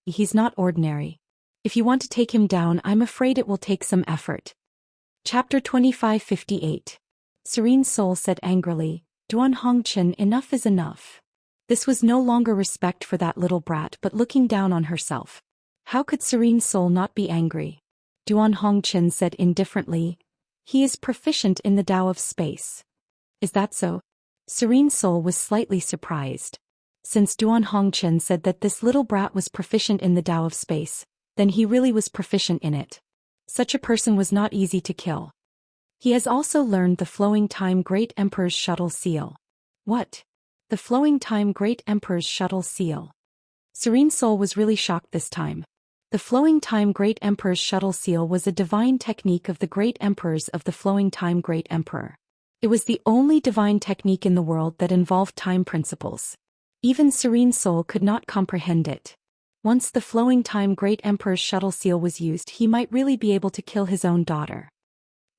Speaker 1: he's not ordinary. If you want to take him down, I'm afraid it will take some effort." Chapter 2558. Serene Soul said angrily, "Duan Hongchen, enough is enough." This was no longer respect for that little brat but looking down on herself. How could Serene Soul not be angry? Duan Hongchen said indifferently, "He is proficient in the Tao of space." "Is that so?" Serene Soul was slightly surprised. Since Duan Hongqian said that this little brat was proficient in the Tao of space, then he really was proficient in it. Such a person was not easy to kill. He has also learned the Flowing Time Great Emperor's Shuttle Seal. What? The Flowing Time Great Emperor's Shuttle Seal. Serene Soul was really shocked this time. The Flowing Time Great Emperor's Shuttle Seal was a divine technique of the Great Emperors of the Flowing Time Great Emperor. It was the only divine technique in the world that involved time principles. Even Serene Soul could not comprehend it. Once the Flowing Time Great Emperor's Shuttle Seal was used, he might really be able to kill his own daughter.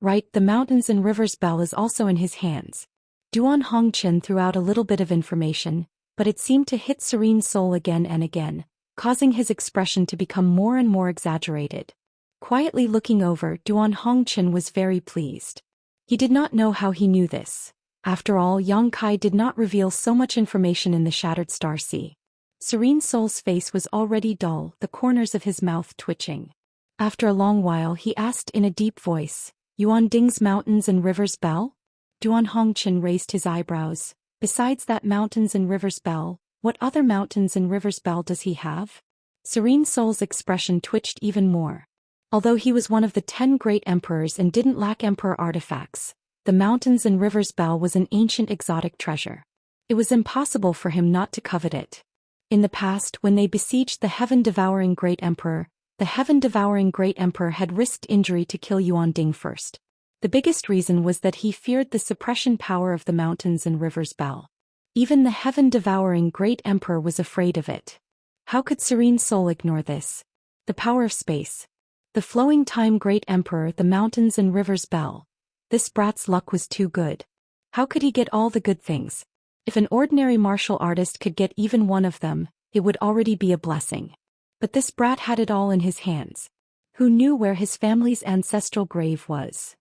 Speaker 1: Right, the mountains and rivers bell is also in his hands. Duan Hongqian threw out a little bit of information, but it seemed to hit Serene Soul again and again, causing his expression to become more and more exaggerated. Quietly looking over, Duan Hongqian was very pleased. He did not know how he knew this. After all, Yang Kai did not reveal so much information in the Shattered Star Sea. Serene Soul's face was already dull, the corners of his mouth twitching. After a long while he asked in a deep voice, Yuanding's mountains and rivers bell? Duan Hongqian raised his eyebrows. Besides that mountains and rivers bell, what other mountains and rivers bell does he have? Serene Soul's expression twitched even more. Although he was one of the 10 great emperors and didn't lack emperor artifacts, the mountains and rivers bell was an ancient exotic treasure. It was impossible for him not to covet it. In the past, when they besieged the heaven-devouring great emperor, the heaven-devouring great emperor had risked injury to kill Yuanding first. The biggest reason was that he feared the suppression power of the mountains and rivers bell. Even the heaven-devouring great emperor was afraid of it. How could Serene Soul ignore this? The power of space. The Flowing Time Great Emperor, the mountains and rivers bell. This brat's luck was too good. How could he get all the good things? If an ordinary martial artist could get even one of them, it would already be a blessing. But this brat had it all in his hands. Who knew where his family's ancestral grave was?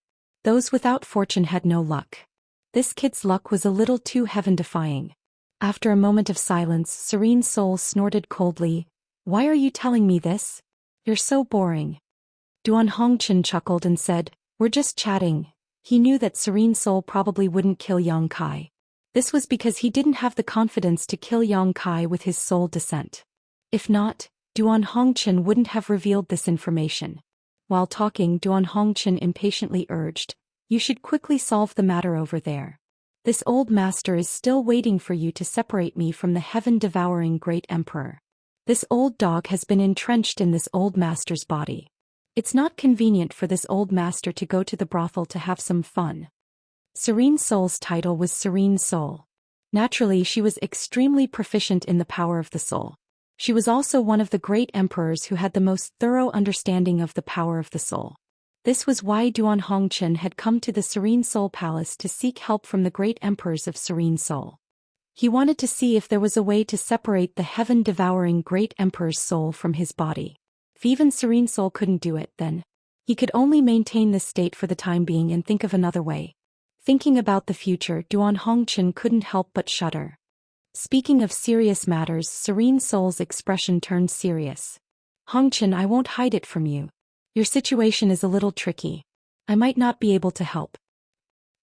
Speaker 1: Those without fortune had no luck. This kid's luck was a little too heaven-defying. After a moment of silence, Serene Soul snorted coldly. Why are you telling me this? You're so boring. Duan Hongqian chuckled and said, we're just chatting. He knew that Serene Soul probably wouldn't kill Yang Kai. This was because he didn't have the confidence to kill Yang Kai with his soul descent. If not, Duan Hongqian wouldn't have revealed this information. While talking, Duan Hongqian impatiently urged, you should quickly solve the matter over there. This old master is still waiting for you to separate me from the heaven-devouring great emperor. This old dog has been entrenched in this old master's body. It's not convenient for this old master to go to the brothel to have some fun. Serene Soul's title was Serene Soul. Naturally, she was extremely proficient in the power of the soul. She was also one of the great emperors who had the most thorough understanding of the power of the soul. This was why Duan Hongqian had come to the Serene Soul Palace to seek help from the great emperors of Serene Soul. He wanted to see if there was a way to separate the heaven-devouring great emperor's soul from his body. If even Serene Soul couldn't do it, then he could only maintain this state for the time being and think of another way. Thinking about the future, Duan Hongqian couldn't help but shudder. Speaking of serious matters, Serene Soul's expression turned serious. Hongqian, I won't hide it from you. Your situation is a little tricky. I might not be able to help.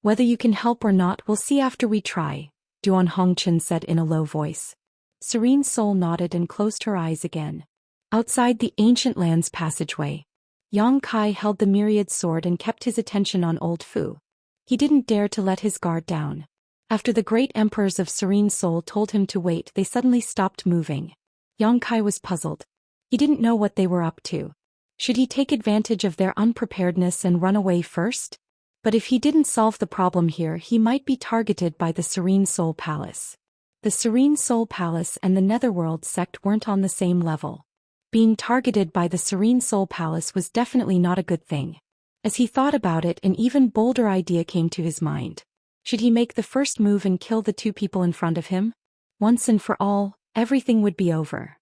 Speaker 1: Whether you can help or not, we'll see after we try, Duan Hongqian said in a low voice. Serene Soul nodded and closed her eyes again. Outside the ancient land's passageway, Yang Kai held the myriad sword and kept his attention on old Fu. He didn't dare to let his guard down. After the great emperors of Serene Soul told him to wait, they suddenly stopped moving. Yang Kai was puzzled. He didn't know what they were up to. Should he take advantage of their unpreparedness and run away first? But if he didn't solve the problem here, he might be targeted by the Serene Soul Palace. The Serene Soul Palace and the Netherworld sect weren't on the same level. Being targeted by the Serene Soul Palace was definitely not a good thing. As he thought about it, an even bolder idea came to his mind. Should he make the first move and kill the two people in front of him? Once and for all, everything would be over.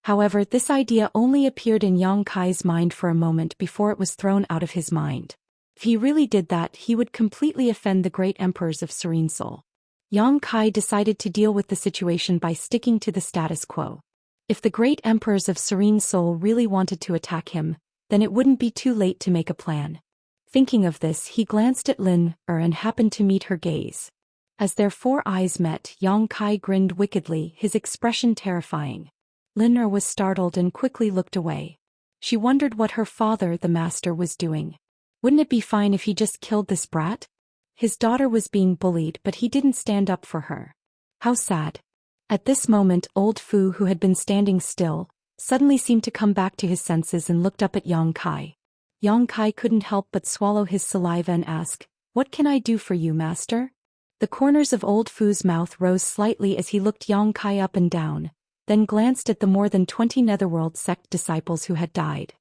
Speaker 1: However, this idea only appeared in Yang Kai's mind for a moment before it was thrown out of his mind. If he really did that, he would completely offend the great emperors of Serene Soul. Yang Kai decided to deal with the situation by sticking to the status quo. If the great emperors of Serene Soul really wanted to attack him, then it wouldn't be too late to make a plan. Thinking of this, he glanced at Lin and happened to meet her gaze. As their four eyes met, Yang Kai grinned wickedly, his expression terrifying. Lin was startled and quickly looked away. She wondered what her father, the master, was doing. Wouldn't it be fine if he just killed this brat? His daughter was being bullied, but he didn't stand up for her. How sad. At this moment, old Fu, who had been standing still, suddenly seemed to come back to his senses and looked up at Yang Kai. Yang Kai couldn't help but swallow his saliva and ask, "What can I do for you, master?" The corners of old Fu's mouth rose slightly as he looked Yang Kai up and down, then glanced at the more than 20 Netherworld sect disciples who had died.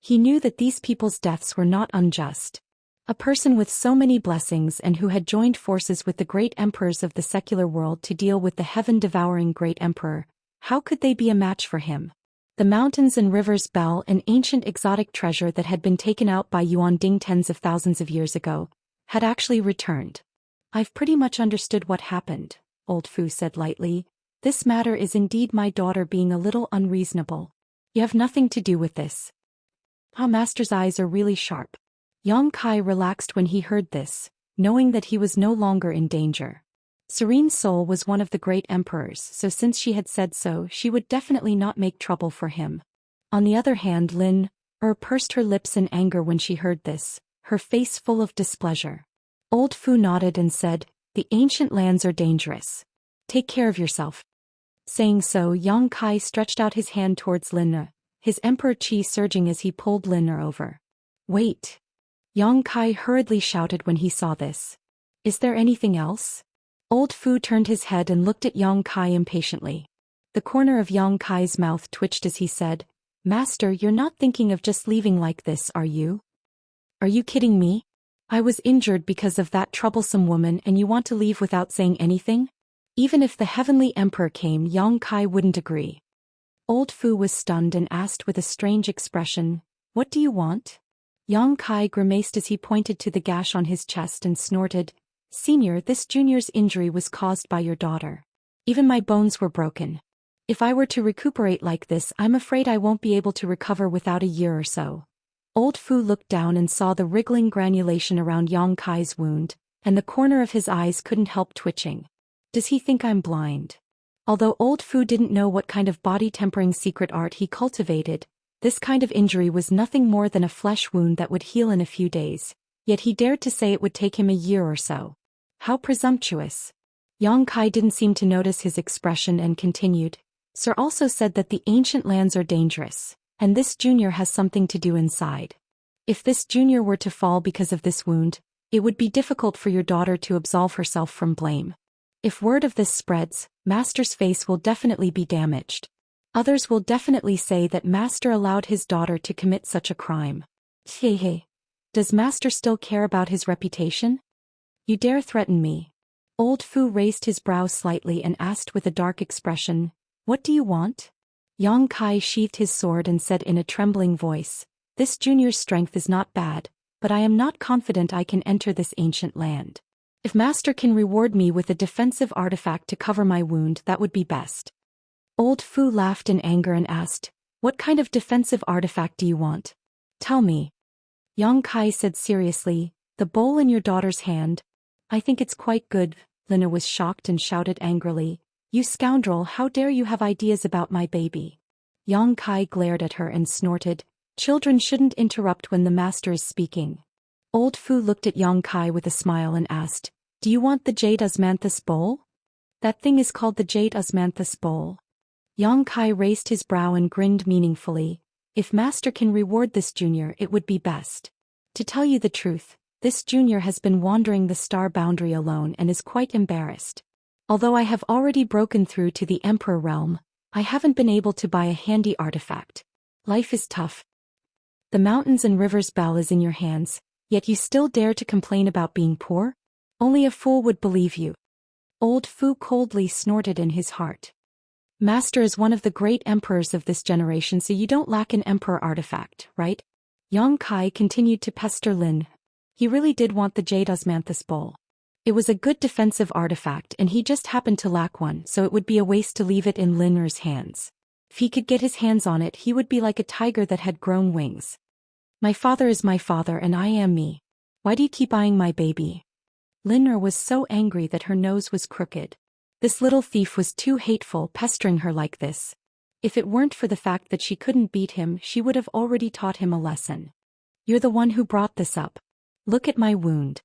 Speaker 1: He knew that these people's deaths were not unjust. A person with so many blessings and who had joined forces with the great emperors of the secular world to deal with the heaven-devouring great emperor, how could they be a match for him? The mountains and rivers Bell, an ancient exotic treasure that had been taken out by Unyielding tens of thousands of years ago, had actually returned. "I've pretty much understood what happened," old Fu said lightly. "This matter is indeed my daughter being a little unreasonable. You have nothing to do with this." Master's eyes are really sharp. Yang Kai relaxed when he heard this, knowing that he was no longer in danger. Serene Soul was one of the great emperors, so since she had said so, she would definitely not make trouble for him. On the other hand, Lin pursed her lips in anger when she heard this, her face full of displeasure. Old Fu nodded and said, "The ancient lands are dangerous. Take care of yourself." Saying so, Yang Kai stretched out his hand towards Lin, his emperor chi surging as he pulled Lin over. "Wait!" Yang Kai hurriedly shouted when he saw this. "Is there anything else?" Old Fu turned his head and looked at Yang Kai impatiently. The corner of Yang Kai's mouth twitched as he said, "Master, you're not thinking of just leaving like this, are you? Are you kidding me? I was injured because of that troublesome woman and you want to leave without saying anything?" Even if the heavenly emperor came, Yang Kai wouldn't agree. Old Fu was stunned and asked with a strange expression, "What do you want?" Yang Kai grimaced as he pointed to the gash on his chest and snorted, "Senior, this junior's injury was caused by your daughter. Even my bones were broken. If I were to recuperate like this, I'm afraid I won't be able to recover without a year or so." Old Fu looked down and saw the wriggling granulation around Yang Kai's wound, and the corner of his eyes couldn't help twitching. "Does he think I'm blind?" Although Old Fu didn't know what kind of body-tempering secret art he cultivated, this kind of injury was nothing more than a flesh wound that would heal in a few days, yet he dared to say it would take him a year or so. How presumptuous. Yang Kai didn't seem to notice his expression and continued, "Sir also said that the ancient lands are dangerous, and this junior has something to do inside. If this junior were to fall because of this wound, it would be difficult for your daughter to absolve herself from blame. If word of this spreads, Master's face will definitely be damaged. Others will definitely say that Master allowed his daughter to commit such a crime. Hey, does Master still care about his reputation? You dare threaten me?" Old Fu raised his brows slightly and asked with a dark expression, "What do you want?" Yang Kai sheathed his sword and said in a trembling voice, "This junior's strength is not bad, but I am not confident I can enter this ancient land. If Master can reward me with a defensive artifact to cover my wound, that would be best." Old Fu laughed in anger and asked, "What kind of defensive artifact do you want? Tell me." Yang Kai said seriously, "The bowl in your daughter's hand. I think it's quite good." Lina was shocked and shouted angrily, "You scoundrel, how dare you have ideas about my baby?" Yang Kai glared at her and snorted, "Children shouldn't interrupt when the master is speaking." Old Fu looked at Yang Kai with a smile and asked, "Do you want the Jade Osmanthus bowl?" "That thing is called the Jade Osmanthus bowl." Yang Kai raised his brow and grinned meaningfully. "If Master can reward this junior, it would be best. To tell you the truth, this junior has been wandering the star boundary alone and is quite embarrassed. Although I have already broken through to the Emperor realm, I haven't been able to buy a handy artifact. Life is tough. The mountains and rivers Bell is in your hands, yet you still dare to complain about being poor? Only a fool would believe you." Old Fu coldly snorted in his heart. "Master is one of the great emperors of this generation, so you don't lack an emperor artifact, right?" Yang Kai continued to pester Lin. He really did want the Jade Osmanthus bowl. It was a good defensive artifact and he just happened to lack one, so it would be a waste to leave it in Linner's hands. If he could get his hands on it, he would be like a tiger that had grown wings. "My father is my father and I am me. Why do you keep eyeing my baby?" Lin was so angry that her nose was crooked. This little thief was too hateful, pestering her like this. If it weren't for the fact that she couldn't beat him, she would have already taught him a lesson. You're the one who brought this up. Look at my wound.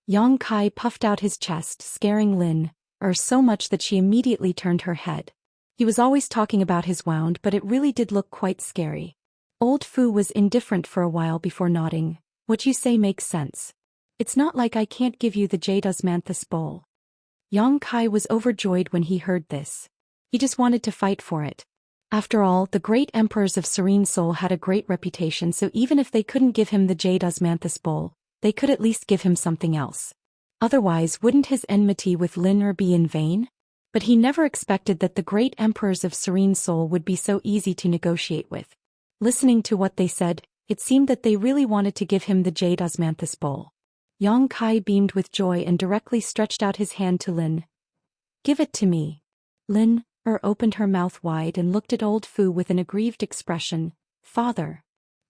Speaker 1: Yang Kai puffed out his chest, scaring Lin so much that she immediately turned her head. He was always talking about his wound, but it really did look quite scary. Old Fu was indifferent for a while before nodding. What you say makes sense. It's not like I can't give you the Jade Osmanthus bowl. Yang Kai was overjoyed when he heard this. He just wanted to fight for it. After all, the great emperors of Serene Soul had a great reputation, so even if they couldn't give him the Jade Osmanthus bowl, they could at least give him something else. Otherwise, wouldn't his enmity with Lin be in vain? But he never expected that the great emperors of Serene Soul would be so easy to negotiate with. Listening to what they said, it seemed that they really wanted to give him the Jade Osmanthus bowl. Yang Kai beamed with joy and directly stretched out his hand to Lin. Give it to me. Lin opened her mouth wide and looked at Old Fu with an aggrieved expression. Father.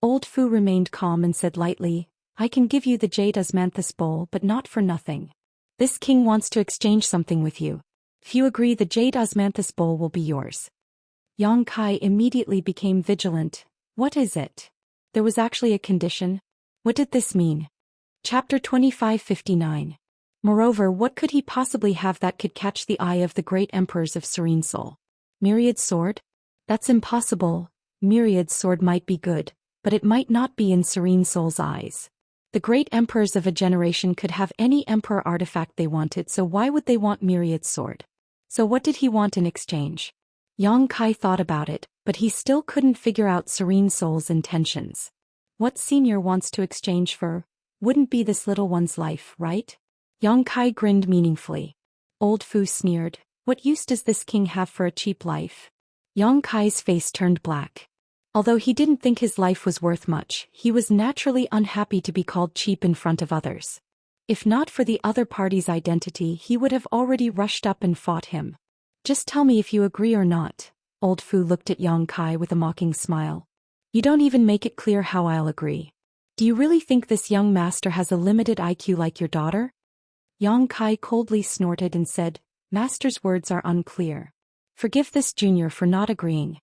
Speaker 1: Old Fu remained calm and said lightly, I can give you the Jade Osmanthus bowl, but not for nothing. This king wants to exchange something with you. If you agree, the Jade Osmanthus bowl will be yours. Yang Kai immediately became vigilant. What is it? There was actually a condition. What did this mean? Chapter 2559. Moreover, what could he possibly have that could catch the eye of the great emperors of Serene Soul? Myriad sword? That's impossible. Myriad sword might be good, but it might not be in Serene Soul's eyes. The great emperors of a generation could have any emperor artifact they wanted, so why would they want Myriad sword? So what did he want in exchange? Yang Kai thought about it, but he still couldn't figure out Serene Soul's intentions. What senior wants to exchange for? Wouldn't be this little one's life, right? Yang Kai grinned meaningfully. Old Fu sneered. What use does this king have for a cheap life? Yang Kai's face turned black. Although he didn't think his life was worth much, he was naturally unhappy to be called cheap in front of others. If not for the other party's identity, he would have already rushed up and fought him. Just tell me if you agree or not. Old Fu looked at Yang Kai with a mocking smile. You don't even make it clear how I'll agree. Do you really think this young master has a limited IQ like your daughter? Yang Kai coldly snorted and said, Master's words are unclear. Forgive this junior for not agreeing.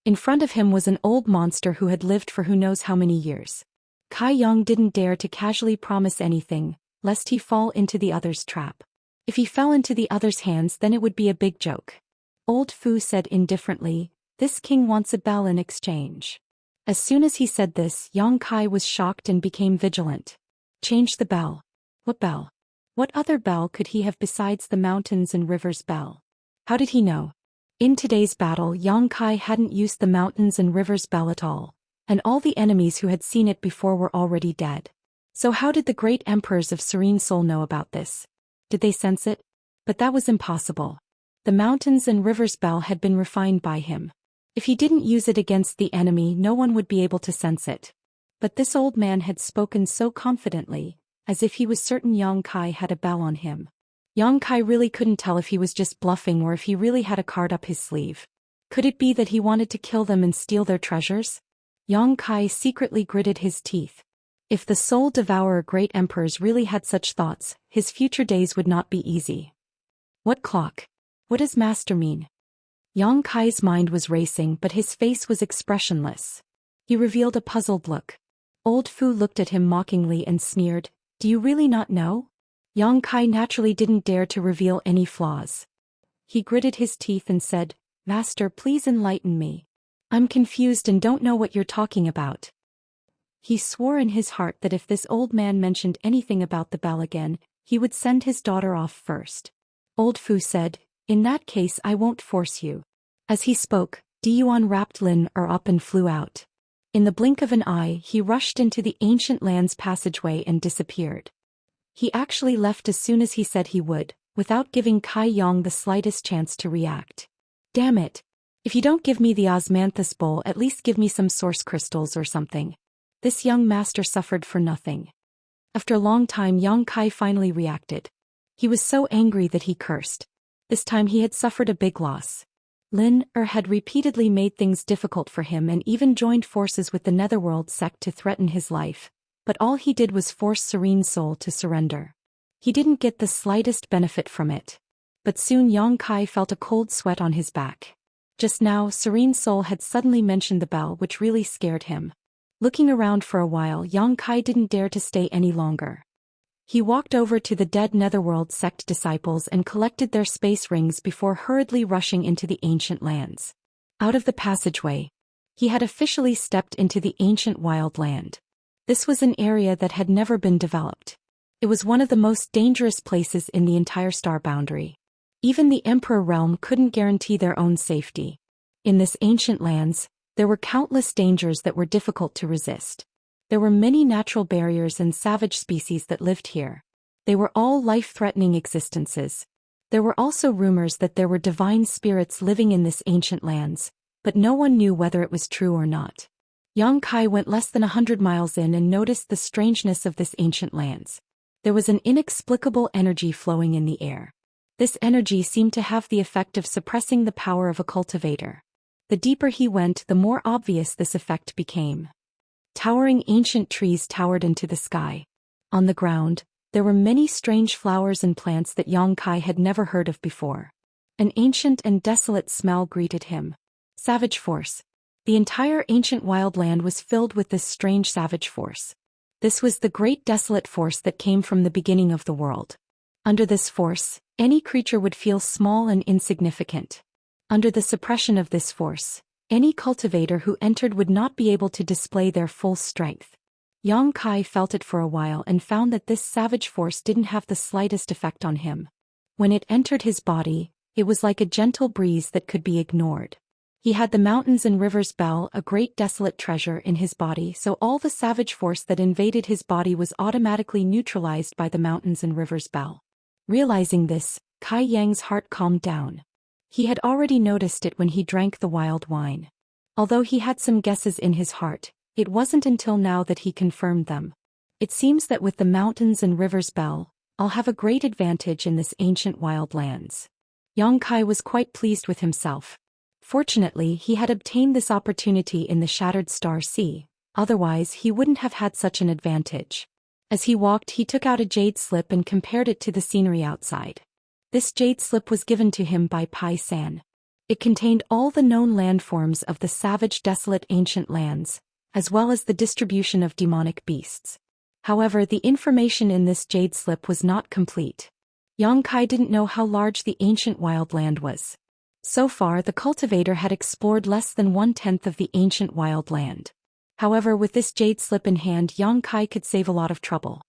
Speaker 1: In front of him was an old monster who had lived for who knows how many years. Kai Yang didn't dare to casually promise anything, lest he fall into the other's trap. If he fell into the other's hands, then it would be a big joke. Old Fu said indifferently, this king wants a bell in exchange. As soon as he said this, Yang Kai was shocked and became vigilant. Change the bell. What bell? What other bell could he have besides the mountains and rivers bell? How did he know? In today's battle, Yang Kai hadn't used the mountains and rivers bell at all, and all the enemies who had seen it before were already dead. So how did the great emperors of Serene Soul know about this? Did they sense it? But that was impossible. The mountains and rivers bell had been refined by him. If he didn't use it against the enemy, no one would be able to sense it. But this old man had spoken so confidently, as if he was certain Yang Kai had a bell on him. Yang Kai really couldn't tell if he was just bluffing or if he really had a card up his sleeve. Could it be that he wanted to kill them and steal their treasures? Yang Kai secretly gritted his teeth. If the soul devourer great emperors really had such thoughts, his future days would not be easy. What clock? What does master mean? Yang Kai's mind was racing, but his face was expressionless. He revealed a puzzled look. Old Fu looked at him mockingly and sneered, Do you really not know? Yang Kai naturally didn't dare to reveal any flaws. He gritted his teeth and said, Master, please enlighten me. I'm confused and don't know what you're talking about. He swore in his heart that if this old man mentioned anything about the bell again, he would send his daughter off first. Old Fu said, In that case I won't force you. As he spoke, Diyuan wrapped Lin up and flew out. In the blink of an eye, he rushed into the ancient land's passageway and disappeared. He actually left as soon as he said he would, without giving Kai Yang the slightest chance to react. Damn it. If you don't give me the Osmanthus bowl, at least give me some source crystals or something. This young master suffered for nothing. After a long time, Yang Kai finally reacted. He was so angry that he cursed. This time he had suffered a big loss. Lin had repeatedly made things difficult for him and even joined forces with the Netherworld sect to threaten his life. But all he did was force Serene Soul to surrender. He didn't get the slightest benefit from it. But soon Yang Kai felt a cold sweat on his back. Just now, Serene Soul had suddenly mentioned the bell, which really scared him. Looking around for a while, Yang Kai didn't dare to stay any longer. He walked over to the dead Netherworld sect disciples and collected their space rings before hurriedly rushing into the ancient lands. Out of the passageway, he had officially stepped into the ancient wild land. This was an area that had never been developed. It was one of the most dangerous places in the entire star boundary. Even the Emperor realm couldn't guarantee their own safety. In this ancient lands, there were countless dangers that were difficult to resist. There were many natural barriers and savage species that lived here. They were all life-threatening existences. There were also rumors that there were divine spirits living in this ancient lands, but no one knew whether it was true or not. Yang Kai went less than 100 miles in and noticed the strangeness of this ancient lands. There was an inexplicable energy flowing in the air. This energy seemed to have the effect of suppressing the power of a cultivator. The deeper he went, the more obvious this effect became. Towering ancient trees towered into the sky. On the ground, there were many strange flowers and plants that Yang Kai had never heard of before. An ancient and desolate smell greeted him. Savage force. The entire ancient wildland was filled with this strange savage force. This was the great desolate force that came from the beginning of the world. Under this force, any creature would feel small and insignificant. Under the suppression of this force, any cultivator who entered would not be able to display their full strength. Yang Kai felt it for a while and found that this savage force didn't have the slightest effect on him. When it entered his body, it was like a gentle breeze that could be ignored. He had the mountains and rivers bell, a great desolate treasure, in his body, so all the savage force that invaded his body was automatically neutralized by the mountains and rivers bell. Realizing this, Kai Yang's heart calmed down. He had already noticed it when he drank the wild wine. Although he had some guesses in his heart, it wasn't until now that he confirmed them. It seems that with the mountains and rivers bell, I'll have a great advantage in this ancient wild lands. Yang Kai was quite pleased with himself. Fortunately, he had obtained this opportunity in the Shattered Star Sea, otherwise he wouldn't have had such an advantage. As he walked, he took out a jade slip and compared it to the scenery outside. This jade slip was given to him by Pai San. It contained all the known landforms of the savage desolate ancient lands, as well as the distribution of demonic beasts. However, the information in this jade slip was not complete. Yang Kai didn't know how large the ancient wild land was. So far, the cultivator had explored less than 1/10 of the ancient wild land. However, with this jade slip in hand, Yang Kai could save a lot of trouble.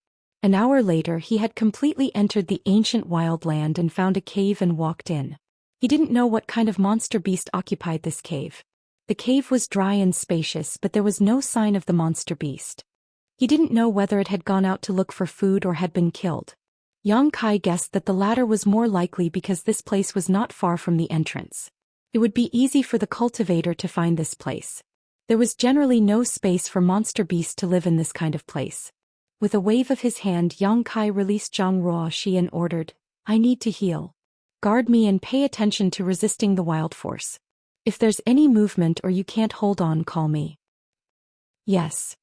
Speaker 1: An hour later, he had completely entered the ancient wild land and found a cave and walked in. He didn't know what kind of monster beast occupied this cave. The cave was dry and spacious, but there was no sign of the monster beast. He didn't know whether it had gone out to look for food or had been killed. Yang Kai guessed that the latter was more likely because this place was not far from the entrance. It would be easy for the cultivator to find this place. There was generally no space for monster beasts to live in this kind of place. With a wave of his hand, Yang Kai released Zhang Ruoxi and ordered, "I need to heal. Guard me and pay attention to resisting the wild force. If there's any movement or you can't hold on, call me." "Yes."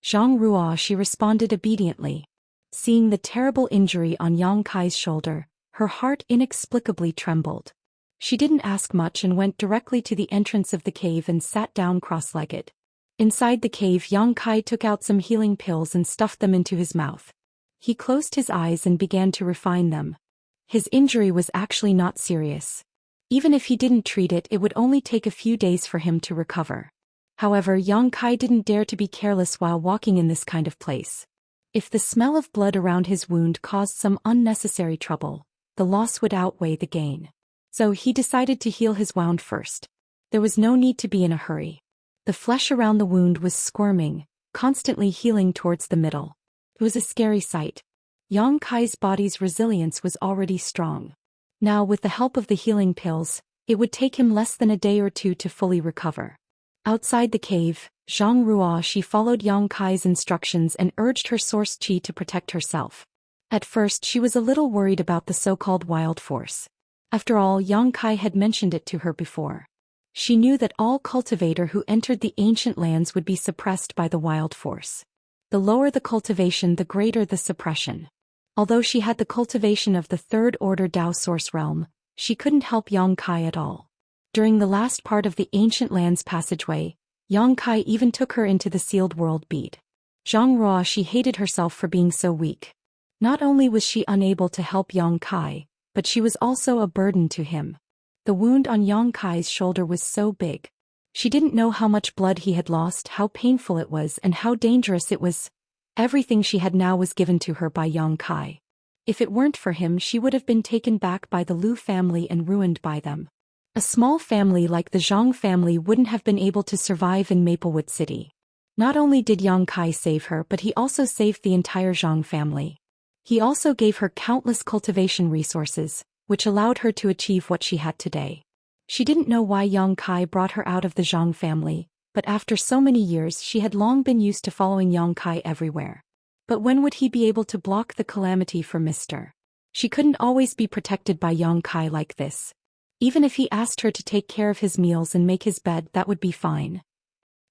Speaker 1: Zhang Ruoxi responded obediently. Seeing the terrible injury on Yang Kai's shoulder, her heart inexplicably trembled. She didn't ask much and went directly to the entrance of the cave and sat down cross-legged. Inside the cave, Yang Kai took out some healing pills and stuffed them into his mouth. He closed his eyes and began to refine them. His injury was actually not serious. Even if he didn't treat it, it would only take a few days for him to recover. However, Yang Kai didn't dare to be careless while walking in this kind of place. If the smell of blood around his wound caused some unnecessary trouble, the loss would outweigh the gain. So he decided to heal his wound first. There was no need to be in a hurry. The flesh around the wound was squirming, constantly healing towards the middle. It was a scary sight. Yang Kai's body's resilience was already strong. Now, with the help of the healing pills, it would take him less than a day or two to fully recover. Outside the cave, Zhang Ruoxi followed Yang Kai's instructions and urged her source qi to protect herself. At first, she was a little worried about the so-called wild force. After all, Yang Kai had mentioned it to her before. She knew that all cultivator who entered the ancient lands would be suppressed by the wild force. The lower the cultivation, the greater the suppression. Although she had the cultivation of the third-order Dao source realm, she couldn't help Yang Kai at all. During the last part of the Ancient Lands passageway, Yang Kai even took her into the sealed world bead. Zhang Ruo, she hated herself for being so weak. Not only was she unable to help Yang Kai, but she was also a burden to him. The wound on Yang Kai's shoulder was so big. She didn't know how much blood he had lost, how painful it was, and how dangerous it was. Everything she had now was given to her by Yang Kai. If it weren't for him, she would have been taken back by the Lu family and ruined by them. A small family like the Zhang family wouldn't have been able to survive in Maplewood City. Not only did Yang Kai save her, but he also saved the entire Zhang family. He also gave her countless cultivation resources, which allowed her to achieve what she had today. She didn't know why Yang Kai brought her out of the Zhang family, but after so many years she had long been used to following Yang Kai everywhere. But when would he be able to block the calamity for Mr.? She couldn't always be protected by Yang Kai like this. Even if he asked her to take care of his meals and make his bed, that would be fine.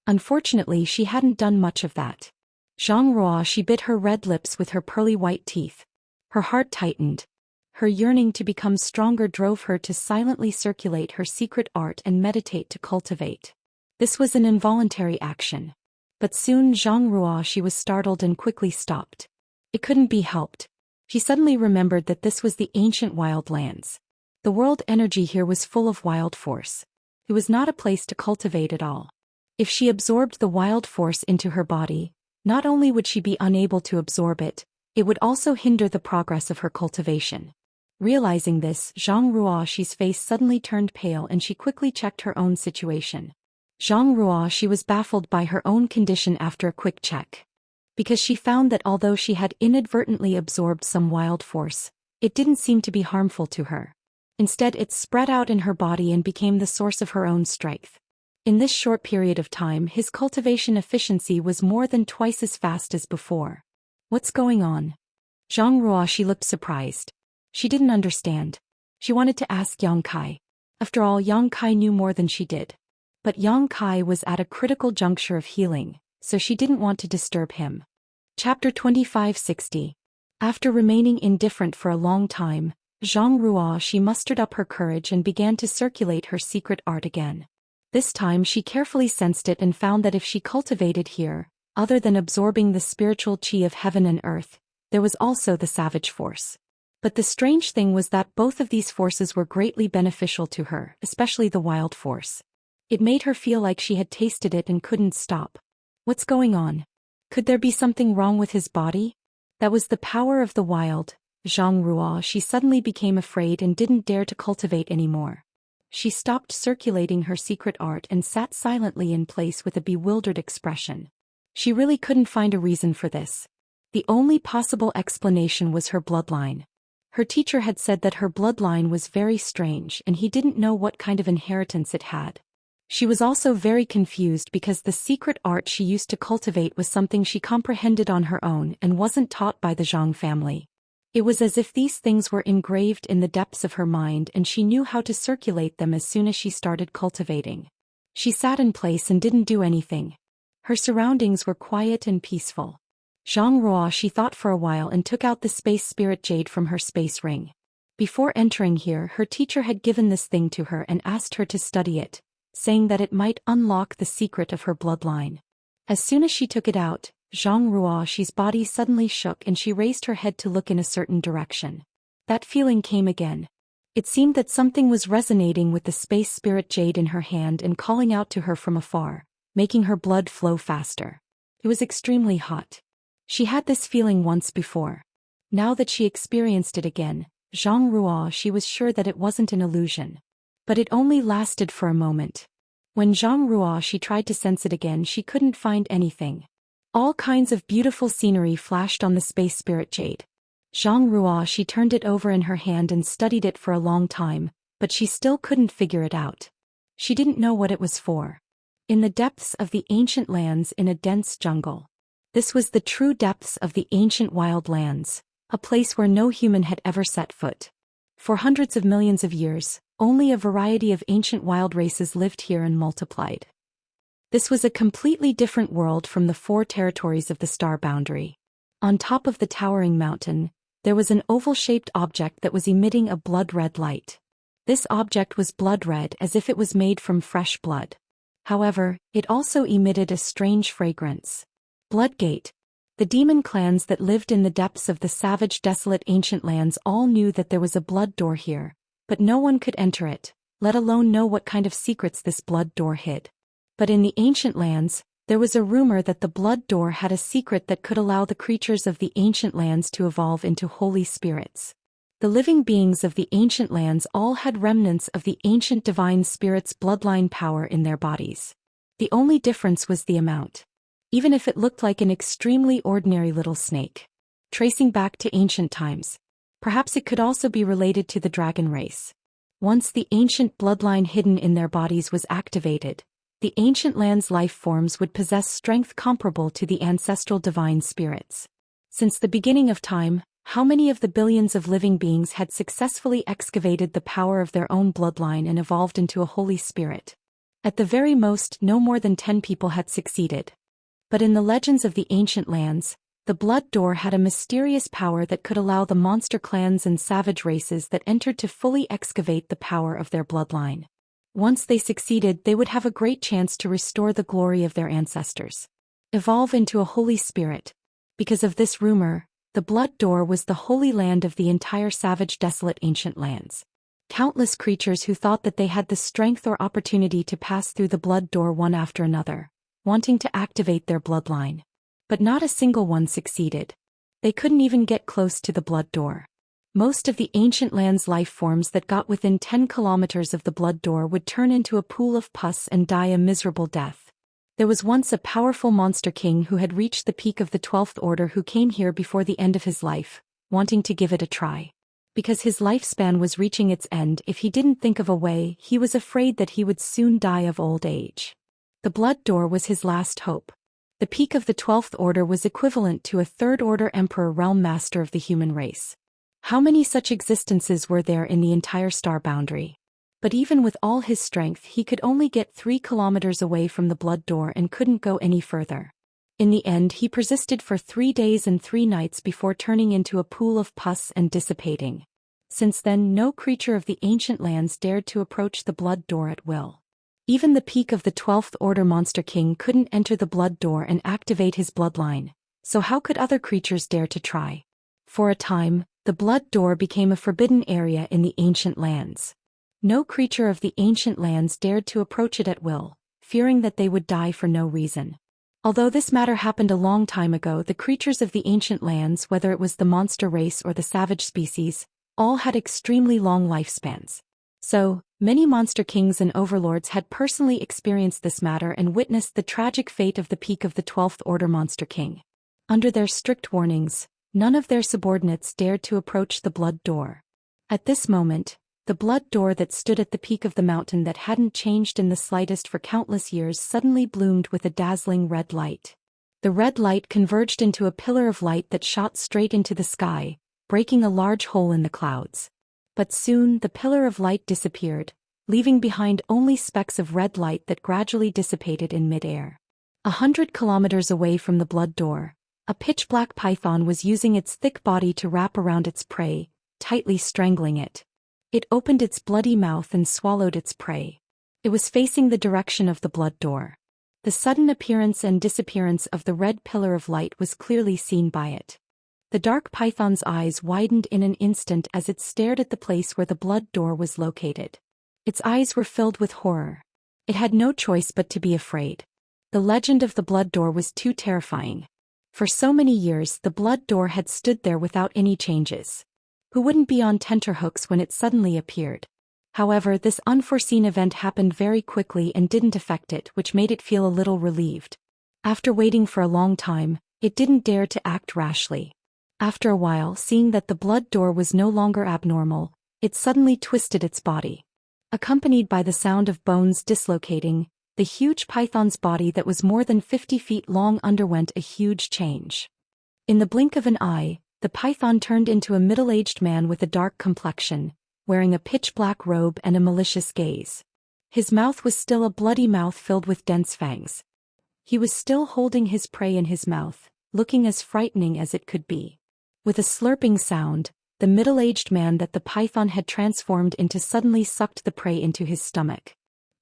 Speaker 1: Unfortunately, she hadn't done much of that. Zhang Ruo, she bit her red lips with her pearly white teeth. Her heart tightened. Her yearning to become stronger drove her to silently circulate her secret art and meditate to cultivate. This was an involuntary action. But soon Zhang Ruo, she was startled and quickly stopped. It couldn't be helped. She suddenly remembered that this was the ancient wild lands. The world energy here was full of wild force. It was not a place to cultivate at all. If she absorbed the wild force into her body, not only would she be unable to absorb it, it would also hinder the progress of her cultivation. Realizing this, Zhang Ruo, she's face suddenly turned pale and she quickly checked her own situation. Zhang Ruo, she was baffled by her own condition after a quick check. Because she found that although she had inadvertently absorbed some wild force, it didn't seem to be harmful to her. Instead, it spread out in her body and became the source of her own strength. In this short period of time, his cultivation efficiency was more than twice as fast as before. What's going on? Zhang Ruo, she looked surprised. She didn't understand. She wanted to ask Yang Kai. After all, Yang Kai knew more than she did. But Yang Kai was at a critical juncture of healing, so she didn't want to disturb him. Chapter 2560. After remaining indifferent for a long time, Zhang Ruo, she mustered up her courage and began to circulate her secret art again. This time she carefully sensed it and found that if she cultivated here, other than absorbing the spiritual qi of heaven and earth, there was also the savage force. But the strange thing was that both of these forces were greatly beneficial to her, especially the wild force. It made her feel like she had tasted it and couldn't stop. What's going on? Could there be something wrong with his body? That was the power of the wild. Zhang Ruo, she suddenly became afraid and didn't dare to cultivate anymore. She stopped circulating her secret art and sat silently in place with a bewildered expression. She really couldn't find a reason for this. The only possible explanation was her bloodline. Her teacher had said that her bloodline was very strange and he didn't know what kind of inheritance it had. She was also very confused because the secret art she used to cultivate was something she comprehended on her own and wasn't taught by the Zhang family. It was as if these things were engraved in the depths of her mind and she knew how to circulate them as soon as she started cultivating. She sat in place and didn't do anything. Her surroundings were quiet and peaceful. Zhang Ruo, she thought for a while and took out the space spirit jade from her space ring. Before entering here, her teacher had given this thing to her and asked her to study it, saying that it might unlock the secret of her bloodline. As soon as she took it out, Zhang Ruo, she's body suddenly shook and she raised her head to look in a certain direction. That feeling came again. It seemed that something was resonating with the space spirit jade in her hand and calling out to her from afar, making her blood flow faster. It was extremely hot. She had this feeling once before. Now that she experienced it again, Zhang Ruo, she was sure that it wasn't an illusion. But it only lasted for a moment. When Zhang Ruo, she tried to sense it again, she couldn't find anything. All kinds of beautiful scenery flashed on the space spirit jade. Zhang Ruo, she turned it over in her hand and studied it for a long time, but she still couldn't figure it out. She didn't know what it was for. In the depths of the ancient lands in a dense jungle. This was the true depths of the ancient wild lands, a place where no human had ever set foot. For hundreds of millions of years, only a variety of ancient wild races lived here and multiplied. This was a completely different world from the 4 territories of the star boundary. On top of the towering mountain, there was an oval-shaped object that was emitting a blood-red light. This object was blood-red as if it was made from fresh blood. However, it also emitted a strange fragrance. Bloodgate. The demon clans that lived in the depths of the savage, desolate ancient lands all knew that there was a blood door here, but no one could enter it, let alone know what kind of secrets this blood door hid. But in the ancient lands, there was a rumor that the blood door had a secret that could allow the creatures of the ancient lands to evolve into holy spirits. The living beings of the ancient lands all had remnants of the ancient divine spirit's bloodline power in their bodies. The only difference was the amount. Even if it looked like an extremely ordinary little snake, tracing back to ancient times, perhaps it could also be related to the dragon race. Once the ancient bloodline hidden in their bodies was activated, the ancient land's life forms would possess strength comparable to the ancestral divine spirits. Since the beginning of time, how many of the billions of living beings had successfully excavated the power of their own bloodline and evolved into a holy spirit? At the very most, no more than 10 people had succeeded. But in the legends of the ancient lands, the blood door had a mysterious power that could allow the monster clans and savage races that entered to fully excavate the power of their bloodline. Once they succeeded, they would have a great chance to restore the glory of their ancestors. Evolve into a holy spirit. Because of this rumor, the blood door was the holy land of the entire savage, desolate ancient lands. Countless creatures who thought that they had the strength or opportunity to pass through the blood door one after another, wanting to activate their bloodline. But not a single one succeeded. They couldn't even get close to the blood door. Most of the ancient land's life forms that got within 10 kilometers of the blood door would turn into a pool of pus and die a miserable death. There was once a powerful monster king who had reached the peak of the 12th order who came here before the end of his life, wanting to give it a try. Because his lifespan was reaching its end, if he didn't think of a way, he was afraid that he would soon die of old age. The blood door was his last hope. The peak of the 12th order was equivalent to a 3rd order emperor realm master of the human race. How many such existences were there in the entire star boundary? But even with all his strength, he could only get 3 kilometers away from the blood door and couldn't go any further. In the end, he persisted for 3 days and 3 nights before turning into a pool of pus and dissipating. Since then, no creature of the ancient lands dared to approach the blood door at will. Even the peak of the 12th order monster king couldn't enter the blood door and activate his bloodline, so how could other creatures dare to try? For a time, the blood door became a forbidden area in the ancient lands. No creature of the ancient lands dared to approach it at will, fearing that they would die for no reason. Although this matter happened a long time ago, the creatures of the ancient lands, whether it was the monster race or the savage species, all had extremely long lifespans. So, many monster kings and overlords had personally experienced this matter and witnessed the tragic fate of the peak of the 12th order monster king. Under their strict warnings, none of their subordinates dared to approach the blood door. At this moment, the blood door that stood at the peak of the mountain that hadn't changed in the slightest for countless years suddenly bloomed with a dazzling red light. The red light converged into a pillar of light that shot straight into the sky, breaking a large hole in the clouds. But soon the pillar of light disappeared, leaving behind only specks of red light that gradually dissipated in midair. 100 kilometers away from the blood door, a pitch-black python was using its thick body to wrap around its prey, tightly strangling it. It opened its bloody mouth and swallowed its prey. It was facing the direction of the blood door. The sudden appearance and disappearance of the red pillar of light was clearly seen by it. The dark python's eyes widened in an instant as it stared at the place where the blood door was located. Its eyes were filled with horror. It had no choice but to be afraid. The legend of the blood door was too terrifying. For so many years, the blood door had stood there without any changes. Who wouldn't be on tenterhooks when it suddenly appeared? However, this unforeseen event happened very quickly and didn't affect it, which made it feel a little relieved. After waiting for a long time, it didn't dare to act rashly. After a while, seeing that the blood door was no longer abnormal, it suddenly twisted its body. Accompanied by the sound of bones dislocating, the huge python's body that was more than 50 feet long underwent a huge change. In the blink of an eye, the python turned into a middle-aged man with a dark complexion, wearing a pitch-black robe and a malicious gaze. His mouth was still a bloody mouth filled with dense fangs. He was still holding his prey in his mouth, looking as frightening as it could be. With a slurping sound, the middle-aged man that the python had transformed into suddenly sucked the prey into his stomach.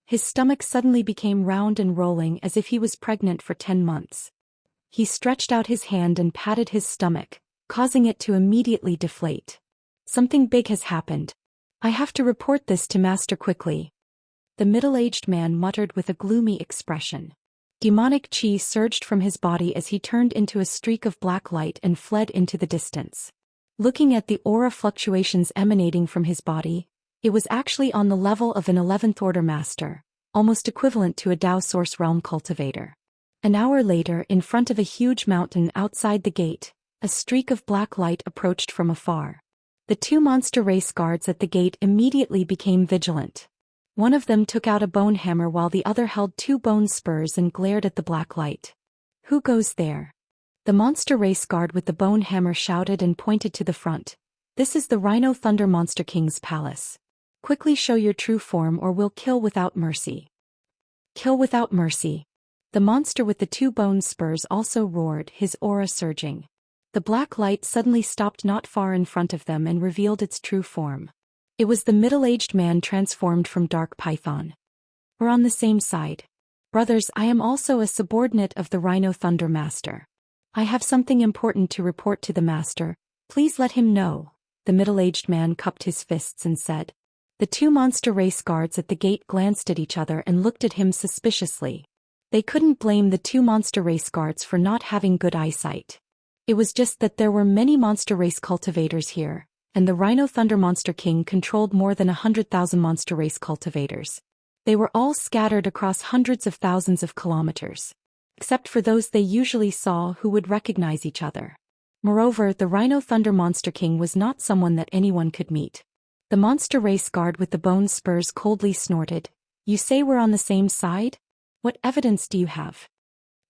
Speaker 1: His stomach suddenly became round and rolling as if he was pregnant for 10 months. He stretched out his hand and patted his stomach, causing it to immediately deflate. Something big has happened. I have to report this to Master quickly. The middle-aged man muttered with a gloomy expression. Demonic chi surged from his body as he turned into a streak of black light and fled into the distance. Looking at the aura fluctuations emanating from his body, it was actually on the level of an 11th order master, almost equivalent to a Dao source realm cultivator. An hour later, in front of a huge mountain outside the gate, a streak of black light approached from afar. The 2 monster race guards at the gate immediately became vigilant. One of them took out a bone hammer while the other held 2 bone spurs and glared at the black light. Who goes there? The monster race guard with the bone hammer shouted and pointed to the front. This is the Rhino Thunder Monster King's palace. Quickly show your true form or we'll kill without mercy. Kill without mercy. The monster with the 2 bone spurs also roared, his aura surging. The black light suddenly stopped not far in front of them and revealed its true form. It was the middle-aged man transformed from Dark Python. We're on the same side. Brothers, I am also a subordinate of the Rhino Thunder Master. I have something important to report to the Master. Please let him know. The middle-aged man cupped his fists and said. The 2 monster race guards at the gate glanced at each other and looked at him suspiciously. They couldn't blame the 2 monster race guards for not having good eyesight. It was just that there were many monster race cultivators here, and the Rhino Thunder Monster King controlled more than 100,000 monster race cultivators. They were all scattered across hundreds of thousands of kilometers. Except for those they usually saw who would recognize each other. Moreover, the Rhino Thunder Monster King was not someone that anyone could meet. The monster race guard with the bone spurs coldly snorted. You say we're on the same side? What evidence do you have?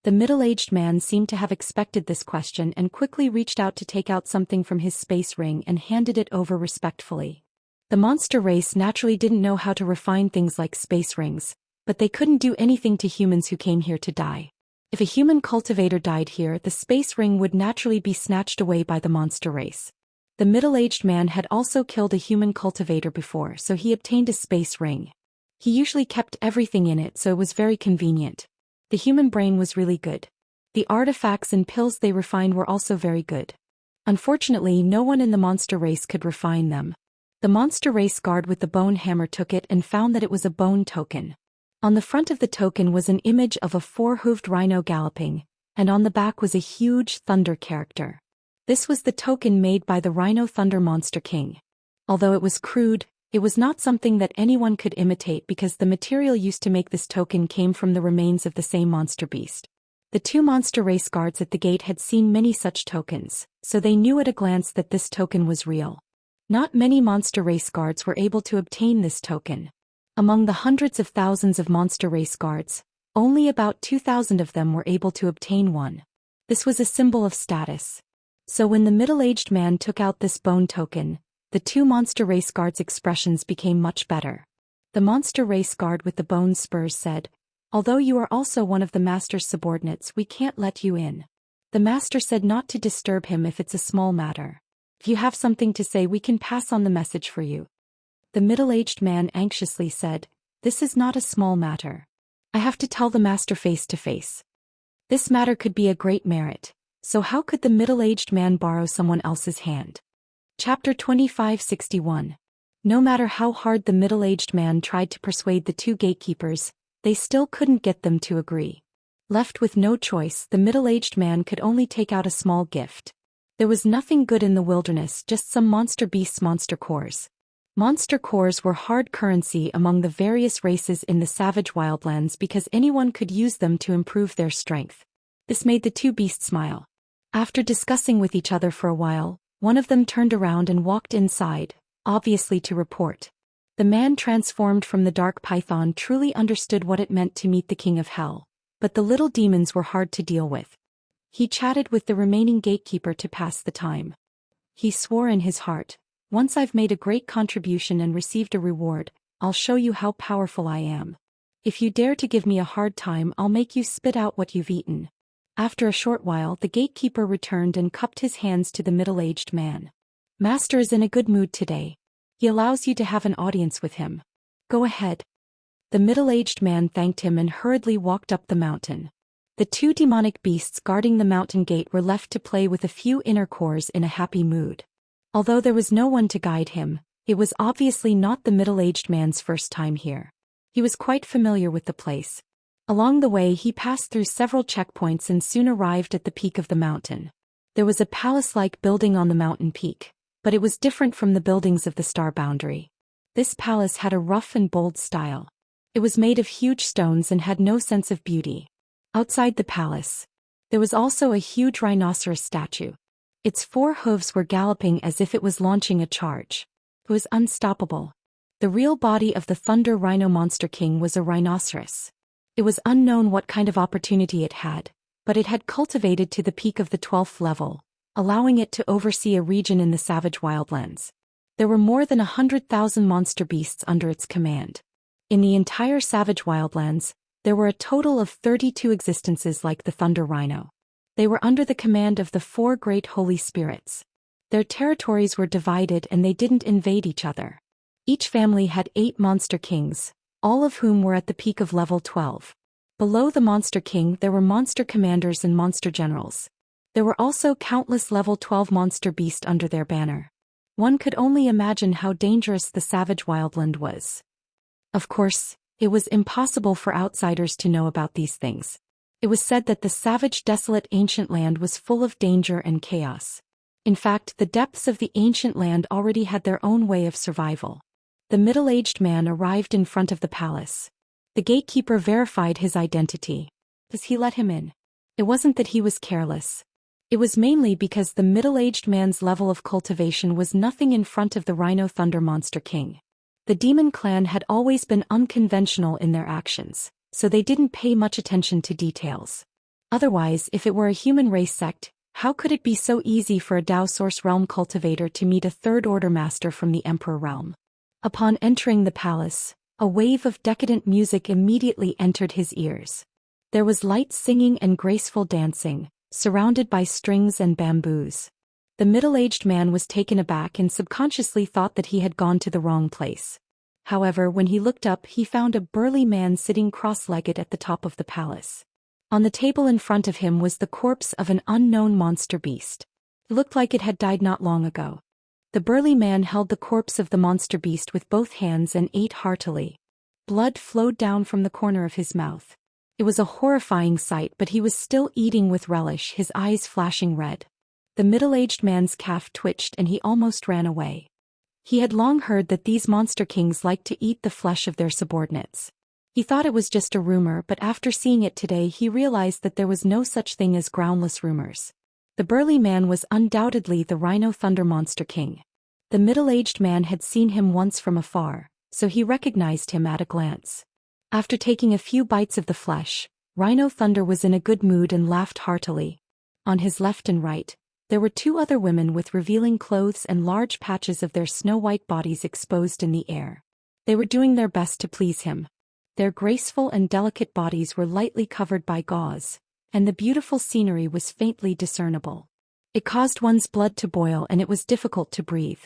Speaker 1: The middle-aged man seemed to have expected this question and quickly reached out to take out something from his space ring and handed it over respectfully. The monster race naturally didn't know how to refine things like space rings, but they couldn't do anything to humans who came here to die. If a human cultivator died here, the space ring would naturally be snatched away by the monster race. The middle-aged man had also killed a human cultivator before, so he obtained a space ring. He usually kept everything in it, so it was very convenient. The human brain was really good. The artifacts and pills they refined were also very good. Unfortunately, no one in the monster race could refine them. The monster race guard with the bone hammer took it and found that it was a bone token. On the front of the token was an image of a 4-hooved rhino galloping, and on the back was a huge thunder character. This was the token made by the Rhino Thunder Monster King. Although it was crude, it was not something that anyone could imitate because the material used to make this token came from the remains of the same monster beast. The 2 monster race guards at the gate had seen many such tokens, so they knew at a glance that this token was real. Not many monster race guards were able to obtain this token. Among the hundreds of thousands of monster race guards, only about 2,000 of them were able to obtain one. This was a symbol of status. So when the middle-aged man took out this bone token, the 2 monster race guards' expressions became much better. The monster race guard with the bone spurs said, although you are also one of the master's subordinates, we can't let you in. The master said not to disturb him if it's a small matter. If you have something to say, we can pass on the message for you. The middle-aged man anxiously said, this is not a small matter. I have to tell the master face to face. This matter could be a great merit, so how could the middle-aged man borrow someone else's hand? Chapter 2561. No matter how hard the middle-aged man tried to persuade the 2 gatekeepers, they still couldn't get them to agree. Left with no choice, the middle-aged man could only take out a small gift. There was nothing good in the wilderness, just some monster beasts' monster cores. Monster cores were hard currency among the various races in the savage wildlands because anyone could use them to improve their strength. This made the 2 beasts smile. After discussing with each other for a while, one of them turned around and walked inside, obviously to report. The man transformed from the Dark Python truly understood what it meant to meet the King of Hell, but the little demons were hard to deal with. He chatted with the remaining gatekeeper to pass the time. He swore in his heart, once I've made a great contribution and received a reward, I'll show you how powerful I am. If you dare to give me a hard time, I'll make you spit out what you've eaten. After a short while the gatekeeper returned and cupped his hands to the middle-aged man. Master is in a good mood today. He allows you to have an audience with him. Go ahead. The middle-aged man thanked him and hurriedly walked up the mountain. The two demonic beasts guarding the mountain gate were left to play with a few inner cores in a happy mood. Although there was no one to guide him, it was obviously not the middle-aged man's first time here. He was quite familiar with the place. Along the way he passed through several checkpoints and soon arrived at the peak of the mountain. There was a palace-like building on the mountain peak, but it was different from the buildings of the star boundary. This palace had a rough and bold style. It was made of huge stones and had no sense of beauty. Outside the palace, there was also a huge rhinoceros statue. Its 4 hooves were galloping as if it was launching a charge. It was unstoppable. The real body of the Thunder Rhino Monster King was a rhinoceros. It was unknown what kind of opportunity it had, but it had cultivated to the peak of the 12th level, allowing it to oversee a region in the savage wildlands. There were more than 100,000 monster beasts under its command. In the entire savage wildlands, there were a total of 32 existences like the Thunder Rhino. They were under the command of the 4 great holy spirits. Their territories were divided and they didn't invade each other. Each family had 8 monster kings, all of whom were at the peak of level 12. Below the monster king there were monster commanders and monster generals. There were also countless level 12 monster beasts under their banner. One could only imagine how dangerous the savage wildland was. Of course, it was impossible for outsiders to know about these things. It was said that the savage, desolate ancient land was full of danger and chaos. In fact, the depths of the ancient land already had their own way of survival. The middle-aged man arrived in front of the palace. The gatekeeper verified his identity. As he let him in, it wasn't that he was careless. It was mainly because the middle-aged man's level of cultivation was nothing in front of the Rhino Thunder Monster King. The demon clan had always been unconventional in their actions, so they didn't pay much attention to details. Otherwise, if it were a human race sect, how could it be so easy for a Dao Source Realm cultivator to meet a third-order master from the Emperor Realm? Upon entering the palace, a wave of decadent music immediately entered his ears. There was light singing and graceful dancing, surrounded by strings and bamboos. The middle-aged man was taken aback and subconsciously thought that he had gone to the wrong place. However, when he looked up he found a burly man sitting cross-legged at the top of the palace. On the table in front of him was the corpse of an unknown monster beast. It looked like it had died not long ago. The burly man held the corpse of the monster beast with both hands and ate heartily. Blood flowed down from the corner of his mouth. It was a horrifying sight, but he was still eating with relish, his eyes flashing red. The middle-aged man's calf twitched and he almost ran away. He had long heard that these monster kings liked to eat the flesh of their subordinates. He thought it was just a rumor, but after seeing it today he realized that there was no such thing as groundless rumors. The burly man was undoubtedly the Rhino Thunder Monster King. The middle-aged man had seen him once from afar, so he recognized him at a glance. After taking a few bites of the flesh, Rhino Thunder was in a good mood and laughed heartily. On his left and right, there were 2 other women with revealing clothes and large patches of their snow-white bodies exposed in the air. They were doing their best to please him. Their graceful and delicate bodies were lightly covered by gauze, and the beautiful scenery was faintly discernible. It caused one's blood to boil and it was difficult to breathe.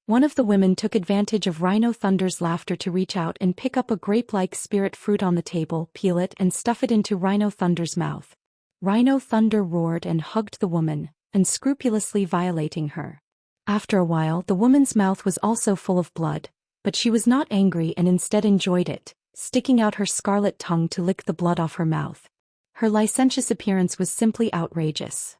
Speaker 1: One of the women took advantage of Rhino Thunder's laughter to reach out and pick up a grape-like spirit fruit on the table, peel it and stuff it into Rhino Thunder's mouth. Rhino Thunder roared and hugged the woman, unscrupulously violating her. After a while the woman's mouth was also full of blood, but she was not angry and instead enjoyed it, sticking out her scarlet tongue to lick the blood off her mouth. Her licentious appearance was simply outrageous.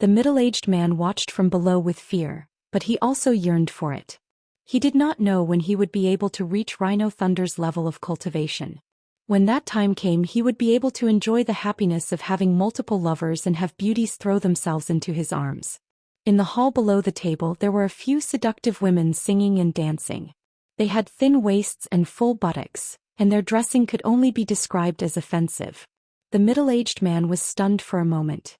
Speaker 1: The middle-aged man watched from below with fear, but he also yearned for it. He did not know when he would be able to reach Rhino Thunder's level of cultivation. When that time came he would be able to enjoy the happiness of having multiple lovers and have beauties throw themselves into his arms. In the hall below the table there were a few seductive women singing and dancing. They had thin waists and full buttocks, and their dressing could only be described as offensive. The middle-aged man was stunned for a moment.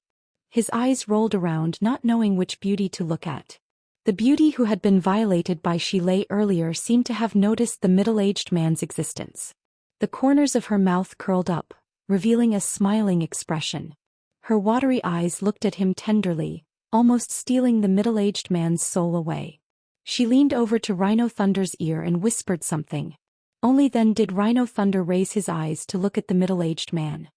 Speaker 1: His eyes rolled around, not knowing which beauty to look at. The beauty who had been violated by Shilei earlier seemed to have noticed the middle-aged man's existence. The corners of her mouth curled up, revealing a smiling expression. Her watery eyes looked at him tenderly, almost stealing the middle-aged man's soul away. She leaned over to Rhino Thunder's ear and whispered something. Only then did Rhino Thunder raise his eyes to look at the middle-aged man.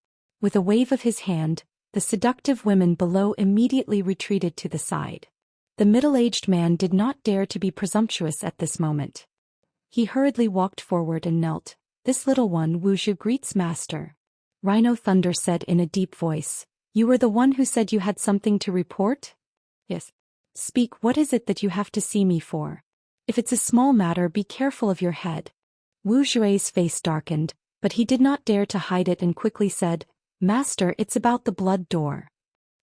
Speaker 1: With a wave of his hand, the seductive women below immediately retreated to the side. The middle-aged man did not dare to be presumptuous at this moment. He hurriedly walked forward and knelt. "This little one, Wuxia, greets master." Rhino Thunder said in a deep voice. "You were the one who said you had something to report?" "Yes." "Speak, what is it that you have to see me for? If it's a small matter, be careful of your head." Wu Xue's face darkened, but he did not dare to hide it and quickly said, "Master, it's about the blood door."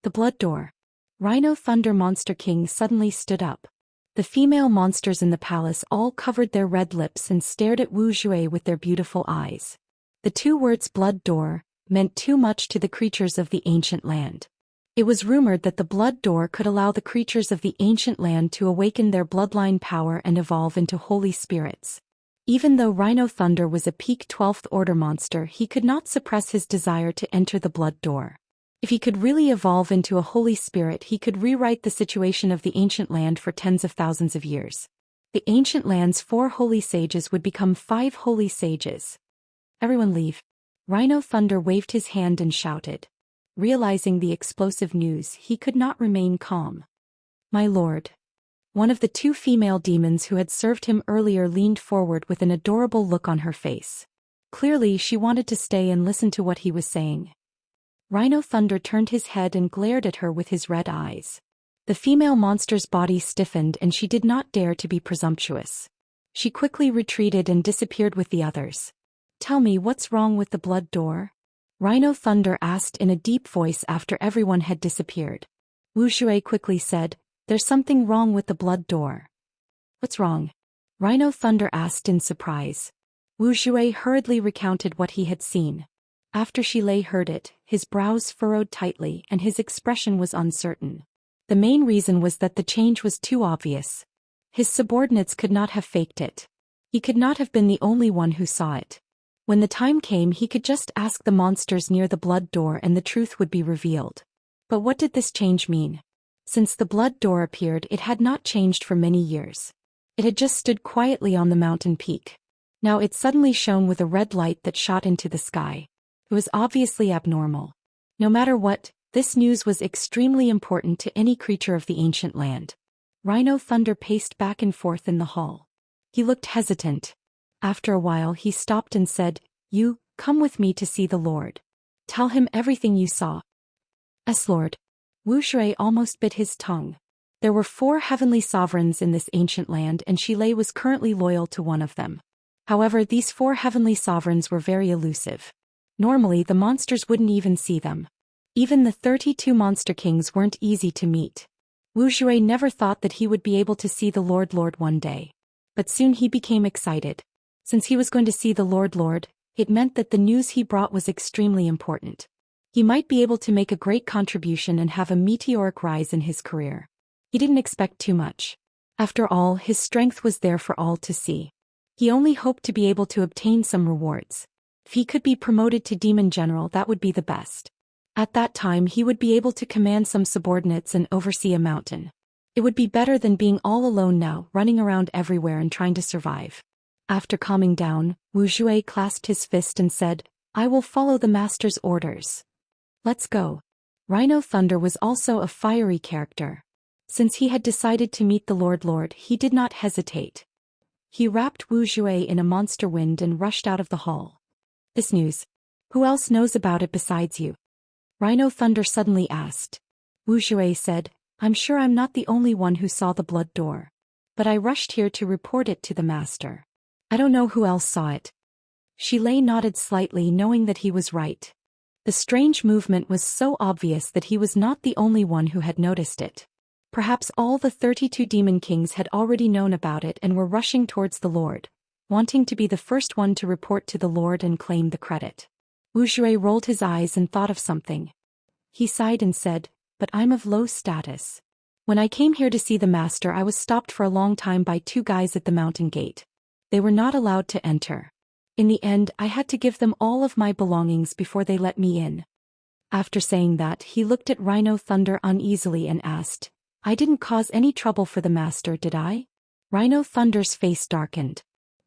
Speaker 1: "The blood door?" Rhino Thunder Monster King suddenly stood up. The female monsters in the palace all covered their red lips and stared at Wu Xue with their beautiful eyes. The two words blood door meant too much to the creatures of the ancient land. It was rumored that the blood door could allow the creatures of the ancient land to awaken their bloodline power and evolve into holy spirits. Even though Rhino Thunder was a peak 12th order monster, he could not suppress his desire to enter the blood door. If he could really evolve into a holy spirit, he could rewrite the situation of the ancient land for tens of thousands of years. The ancient land's 4 holy sages would become 5 holy sages. "Everyone leave." Rhino Thunder waved his hand and shouted. Realizing the explosive news, he could not remain calm. "My lord." One of the 2 female demons who had served him earlier leaned forward with an adorable look on her face. Clearly she wanted to stay and listen to what he was saying. Rhino Thunder turned his head and glared at her with his red eyes. The female monster's body stiffened and she did not dare to be presumptuous. She quickly retreated and disappeared with the others. "Tell me, what's wrong with the blood door?" Rhino Thunder asked in a deep voice after everyone had disappeared. Wu Xue quickly said, "There's something wrong with the blood door." "What's wrong?" Rhino Thunder asked in surprise. Wu Xue hurriedly recounted what he had seen. After Shilei heard it, his brows furrowed tightly and his expression was uncertain. The main reason was that the change was too obvious. His subordinates could not have faked it. He could not have been the only one who saw it. When the time came, he could just ask the monsters near the blood door and the truth would be revealed. But what did this change mean? Since the blood door appeared, it had not changed for many years. It had just stood quietly on the mountain peak. Now it suddenly shone with a red light that shot into the sky. It was obviously abnormal. No matter what, this news was extremely important to any creature of the ancient land. Rhino Thunder paced back and forth in the hall. He looked hesitant. After a while he stopped and said, "You, come with me to see the Lord. Tell him everything you saw." "Yes, Lord." Wu Xue almost bit his tongue. There were 4 heavenly sovereigns in this ancient land and Shilei was currently loyal to one of them. However, these 4 heavenly sovereigns were very elusive. Normally the monsters wouldn't even see them. Even the 32 monster kings weren't easy to meet. Wu Xue never thought that he would be able to see the Lord one day. But soon he became excited. Since he was going to see the Lord, it meant that the news he brought was extremely important. He might be able to make a great contribution and have a meteoric rise in his career. He didn't expect too much. After all, his strength was there for all to see. He only hoped to be able to obtain some rewards. If he could be promoted to Demon General, that would be the best. At that time he would be able to command some subordinates and oversee a mountain. It would be better than being all alone now, running around everywhere and trying to survive. After calming down, Wu Xue clasped his fist and said, "I will follow the master's orders. Let's go." Rhino Thunder was also a fiery character. Since he had decided to meet the Lord, he did not hesitate. He wrapped Wu Xue in a monster wind and rushed out of the hall. "This news. Who else knows about it besides you?" Rhino Thunder suddenly asked. Wu Xue said, "I'm sure I'm not the only one who saw the blood door. But I rushed here to report it to the master. I don't know who else saw it." Shilei nodded slightly, knowing that he was right. The strange movement was so obvious that he was not the only one who had noticed it. Perhaps all the 32 demon kings had already known about it and were rushing towards the Lord, wanting to be the first one to report to the Lord and claim the credit. Wu Xue rolled his eyes and thought of something. He sighed and said, "But I'm of low status. When I came here to see the master, I was stopped for a long time by 2 guys at the mountain gate. They were not allowed to enter. In the end, I had to give them all of my belongings before they let me in." After saying that, he looked at Rhino Thunder uneasily and asked, I didn't cause any trouble for the master, did I? Rhino Thunder's face darkened.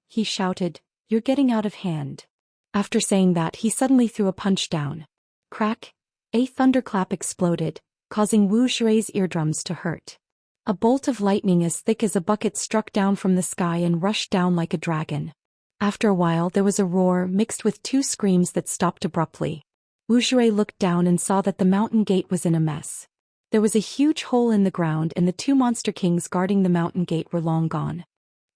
Speaker 1: He shouted, You're getting out of hand. After saying that, he suddenly threw a punch down. Crack! A thunderclap exploded, causing Wu Shirei's eardrums to hurt. A bolt of lightning as thick as a bucket struck down from the sky and rushed down like a dragon. After a while there was a roar mixed with two screams that stopped abruptly. Wu Shirei looked down and saw that the mountain gate was in a mess. There was a huge hole in the ground and the two monster kings guarding the mountain gate were long gone.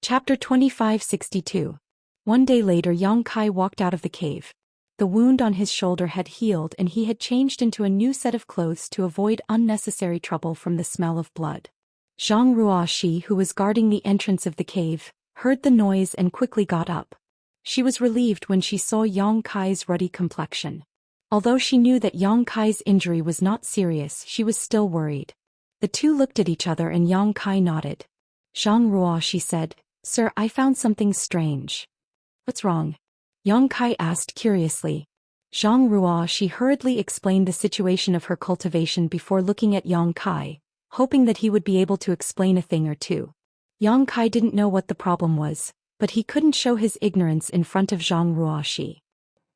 Speaker 1: Chapter 2562. One day later, Yang Kai walked out of the cave. The wound on his shoulder had healed and he had changed into a new set of clothes to avoid unnecessary trouble from the smell of blood. Zhang Ruoxi, who was guarding the entrance of the cave, heard the noise and quickly got up. She was relieved when she saw Yang Kai's ruddy complexion. Although she knew that Yang Kai's injury was not serious, she was still worried. The two looked at each other and Yang Kai nodded. Zhang Ruoxi said, Sir, I found something strange. What's wrong? Yang Kai asked curiously. Zhang Ruoxi hurriedly explained the situation of her cultivation before looking at Yang Kai, hoping that he would be able to explain a thing or two. Yang Kai didn't know what the problem was, but he couldn't show his ignorance in front of Zhang Ruoxi.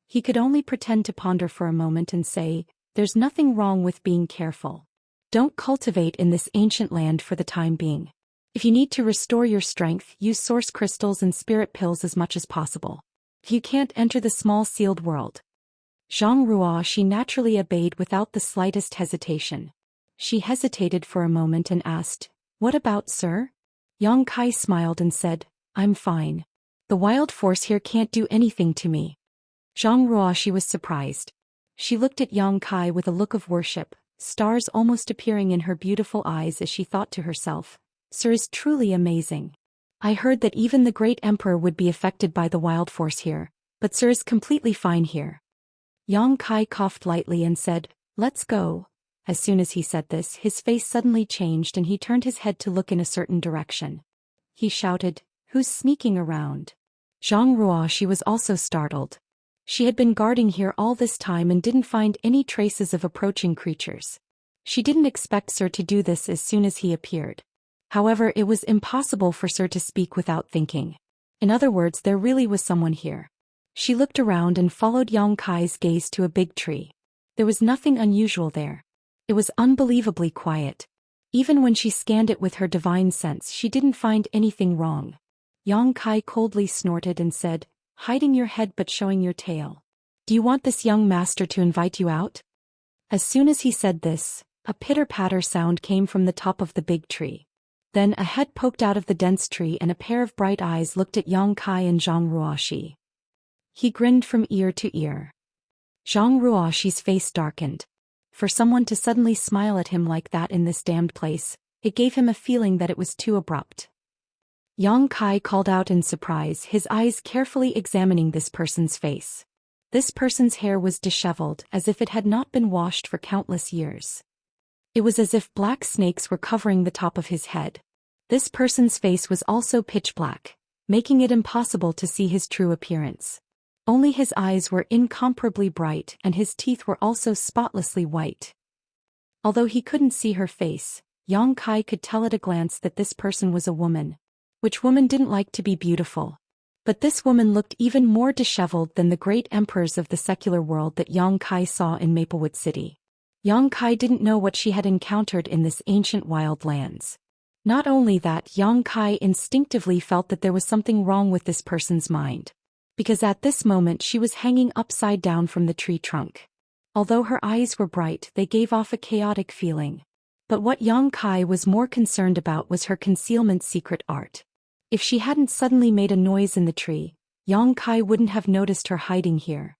Speaker 1: He could only pretend to ponder for a moment and say, There's nothing wrong with being careful. Don't cultivate in this ancient land for the time being. If you need to restore your strength, use source crystals and spirit pills as much as possible. If you can't, enter the small sealed world. Zhang Ruoxi naturally obeyed without the slightest hesitation. She hesitated for a moment and asked, What about, sir? Yang Kai smiled and said, I'm fine. The wild force here can't do anything to me. Zhang Ruoxi was surprised. She looked at Yang Kai with a look of worship, stars almost appearing in her beautiful eyes as she thought to herself, Sir is truly amazing. I heard that even the great emperor would be affected by the wild force here, but Sir is completely fine here. Yang Kai coughed lightly and said, Let's go. As soon as he said this, his face suddenly changed and he turned his head to look in a certain direction. He shouted, Who's sneaking around? Zhang Ruoxi was also startled. She had been guarding here all this time and didn't find any traces of approaching creatures. She didn't expect Sir to do this as soon as he appeared. However, it was impossible for Sir to speak without thinking. In other words, there really was someone here. She looked around and followed Yang Kai's gaze to a big tree. There was nothing unusual there. It was unbelievably quiet. Even when she scanned it with her divine sense, she didn't find anything wrong. Yang Kai coldly snorted and said, Hiding your head but showing your tail. Do you want this young master to invite you out? As soon as he said this, a pitter-patter sound came from the top of the big tree. Then a head poked out of the dense tree and a pair of bright eyes looked at Yang Kai and Zhang Ruoxi. He grinned from ear to ear. Zhang Ruoxi's face darkened. For someone to suddenly smile at him like that in this damned place, it gave him a feeling that it was too abrupt. Yang Kai called out in surprise, his eyes carefully examining this person's face. This person's hair was disheveled, as if it had not been washed for countless years. It was as if black snakes were covering the top of his head. This person's face was also pitch black, making it impossible to see his true appearance. Only his eyes were incomparably bright and his teeth were also spotlessly white. Although he couldn't see her face, Yang Kai could tell at a glance that this person was a woman. Which woman didn't like to be beautiful? But this woman looked even more disheveled than the great emperors of the secular world that Yang Kai saw in Maplewood City. Yang Kai didn't know what she had encountered in this ancient wild lands. Not only that, Yang Kai instinctively felt that there was something wrong with this person's mind. Because at this moment she was hanging upside down from the tree trunk. Although her eyes were bright, they gave off a chaotic feeling. But what Yang Kai was more concerned about was her concealment secret art. If she hadn't suddenly made a noise in the tree, Yang Kai wouldn't have noticed her hiding here.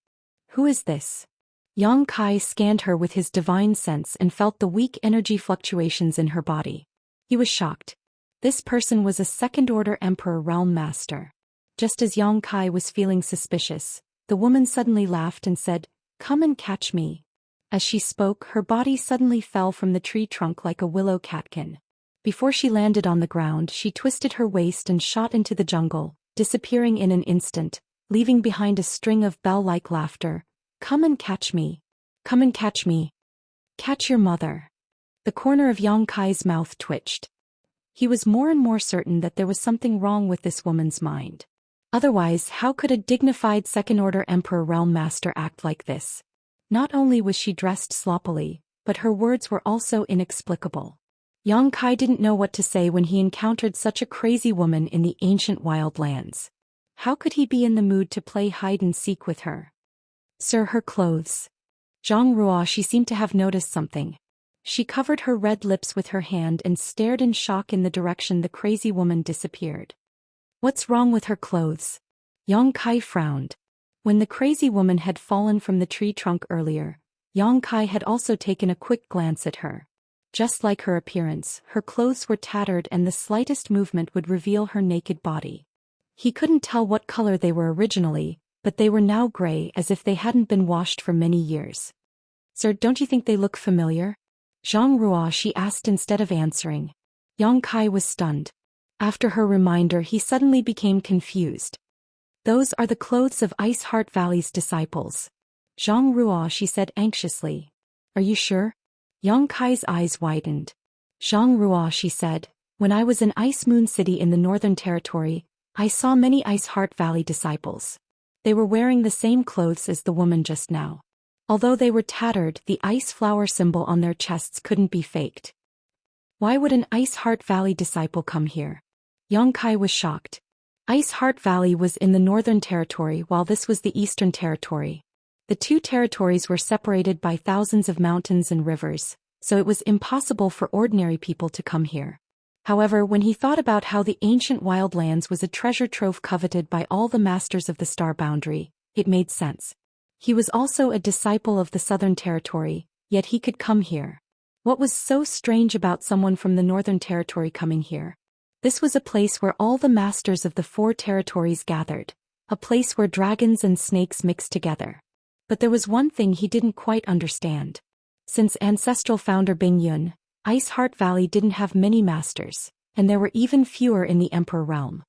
Speaker 1: Who is this? Yang Kai scanned her with his divine sense and felt the weak energy fluctuations in her body. He was shocked. This person was a second-order Emperor Realm Master. Just as Yang Kai was feeling suspicious, the woman suddenly laughed and said, "Come and catch me." As she spoke, her body suddenly fell from the tree trunk like a willow catkin. Before she landed on the ground, she twisted her waist and shot into the jungle, disappearing in an instant, leaving behind a string of bell-like laughter. "Come and catch me." Come and catch me. Catch your mother. The corner of Yang Kai's mouth twitched. He was more and more certain that there was something wrong with this woman's mind. Otherwise, how could a dignified second-order Emperor Realm Master act like this? Not only was she dressed sloppily, but her words were also inexplicable. Yang Kai didn't know what to say when he encountered such a crazy woman in the ancient wild lands. How could he be in the mood to play hide-and-seek with her? Sir, her clothes. Zhang Ruo, she seemed to have noticed something. She covered her red lips with her hand and stared in shock in the direction the crazy woman disappeared. What's wrong with her clothes? Yang Kai frowned. When the crazy woman had fallen from the tree trunk earlier, Yang Kai had also taken a quick glance at her. Just like her appearance, her clothes were tattered and the slightest movement would reveal her naked body. He couldn't tell what color they were originally, but they were now gray as if they hadn't been washed for many years. Sir, don't you think they look familiar? Zhang Ruo, she asked instead of answering. Yang Kai was stunned. After her reminder, he suddenly became confused. Those are the clothes of Ice Heart Valley's disciples. Zhang Ruo, she said anxiously. Are you sure? Yang Kai's eyes widened. Zhang Ruo, she said, when I was in Ice Moon City in the Northern Territory, I saw many Ice Heart Valley disciples. They were wearing the same clothes as the woman just now. Although they were tattered, the ice flower symbol on their chests couldn't be faked. Why would an Ice Heart Valley disciple come here? Yang Kai was shocked. Ice Heart Valley was in the Northern Territory while this was the Eastern Territory. The two territories were separated by thousands of mountains and rivers, so it was impossible for ordinary people to come here. However, when he thought about how the ancient wildlands was a treasure trove coveted by all the masters of the Star Boundary, it made sense. He was also a disciple of the Southern Territory, yet he could come here. What was so strange about someone from the Northern Territory coming here? This was a place where all the masters of the four territories gathered, a place where dragons and snakes mixed together. But there was one thing he didn't quite understand. Since ancestral founder Bing Yun, Ice Heart Valley didn't have many masters, and there were even fewer in the Emperor Realm.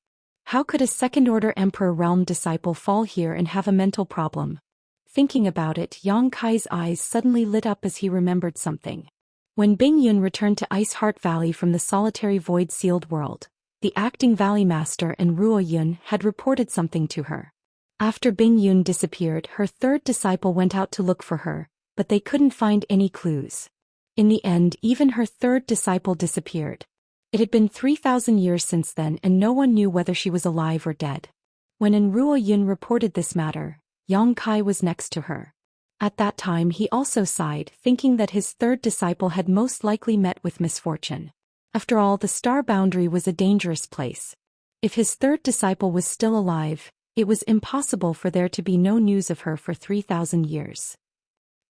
Speaker 1: How could a second-order Emperor Realm disciple fall here and have a mental problem? Thinking about it, Yang Kai's eyes suddenly lit up as he remembered something. When Bing Yun returned to Ice Heart Valley from the solitary void-sealed world, the acting Valley Master and Ruo Yun had reported something to her. After Bing Yun disappeared, her third disciple went out to look for her, but they couldn't find any clues. In the end, even her third disciple disappeared. It had been 3,000 years since then and no one knew whether she was alive or dead. When Ruo Yun reported this matter, Yang Kai was next to her. At that time he also sighed, thinking that his third disciple had most likely met with misfortune. After all, the Star Boundary was a dangerous place. If his third disciple was still alive, it was impossible for there to be no news of her for 3,000 years.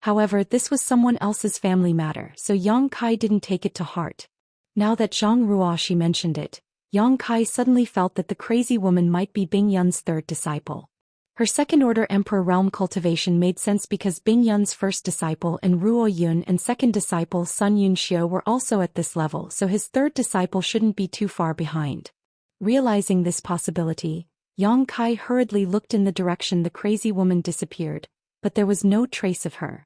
Speaker 1: However, this was someone else's family matter, so Yang Kai didn't take it to heart. Now that Zhang Ruoshi mentioned it, Yang Kai suddenly felt that the crazy woman might be Bing Yun's third disciple. Her second-order Emperor Realm cultivation made sense because Bing Yun's first disciple and Ruo Yun and second disciple Sun Yunxiu were also at this level, so his third disciple shouldn't be too far behind. Realizing this possibility, Yang Kai hurriedly looked in the direction the crazy woman disappeared, but there was no trace of her.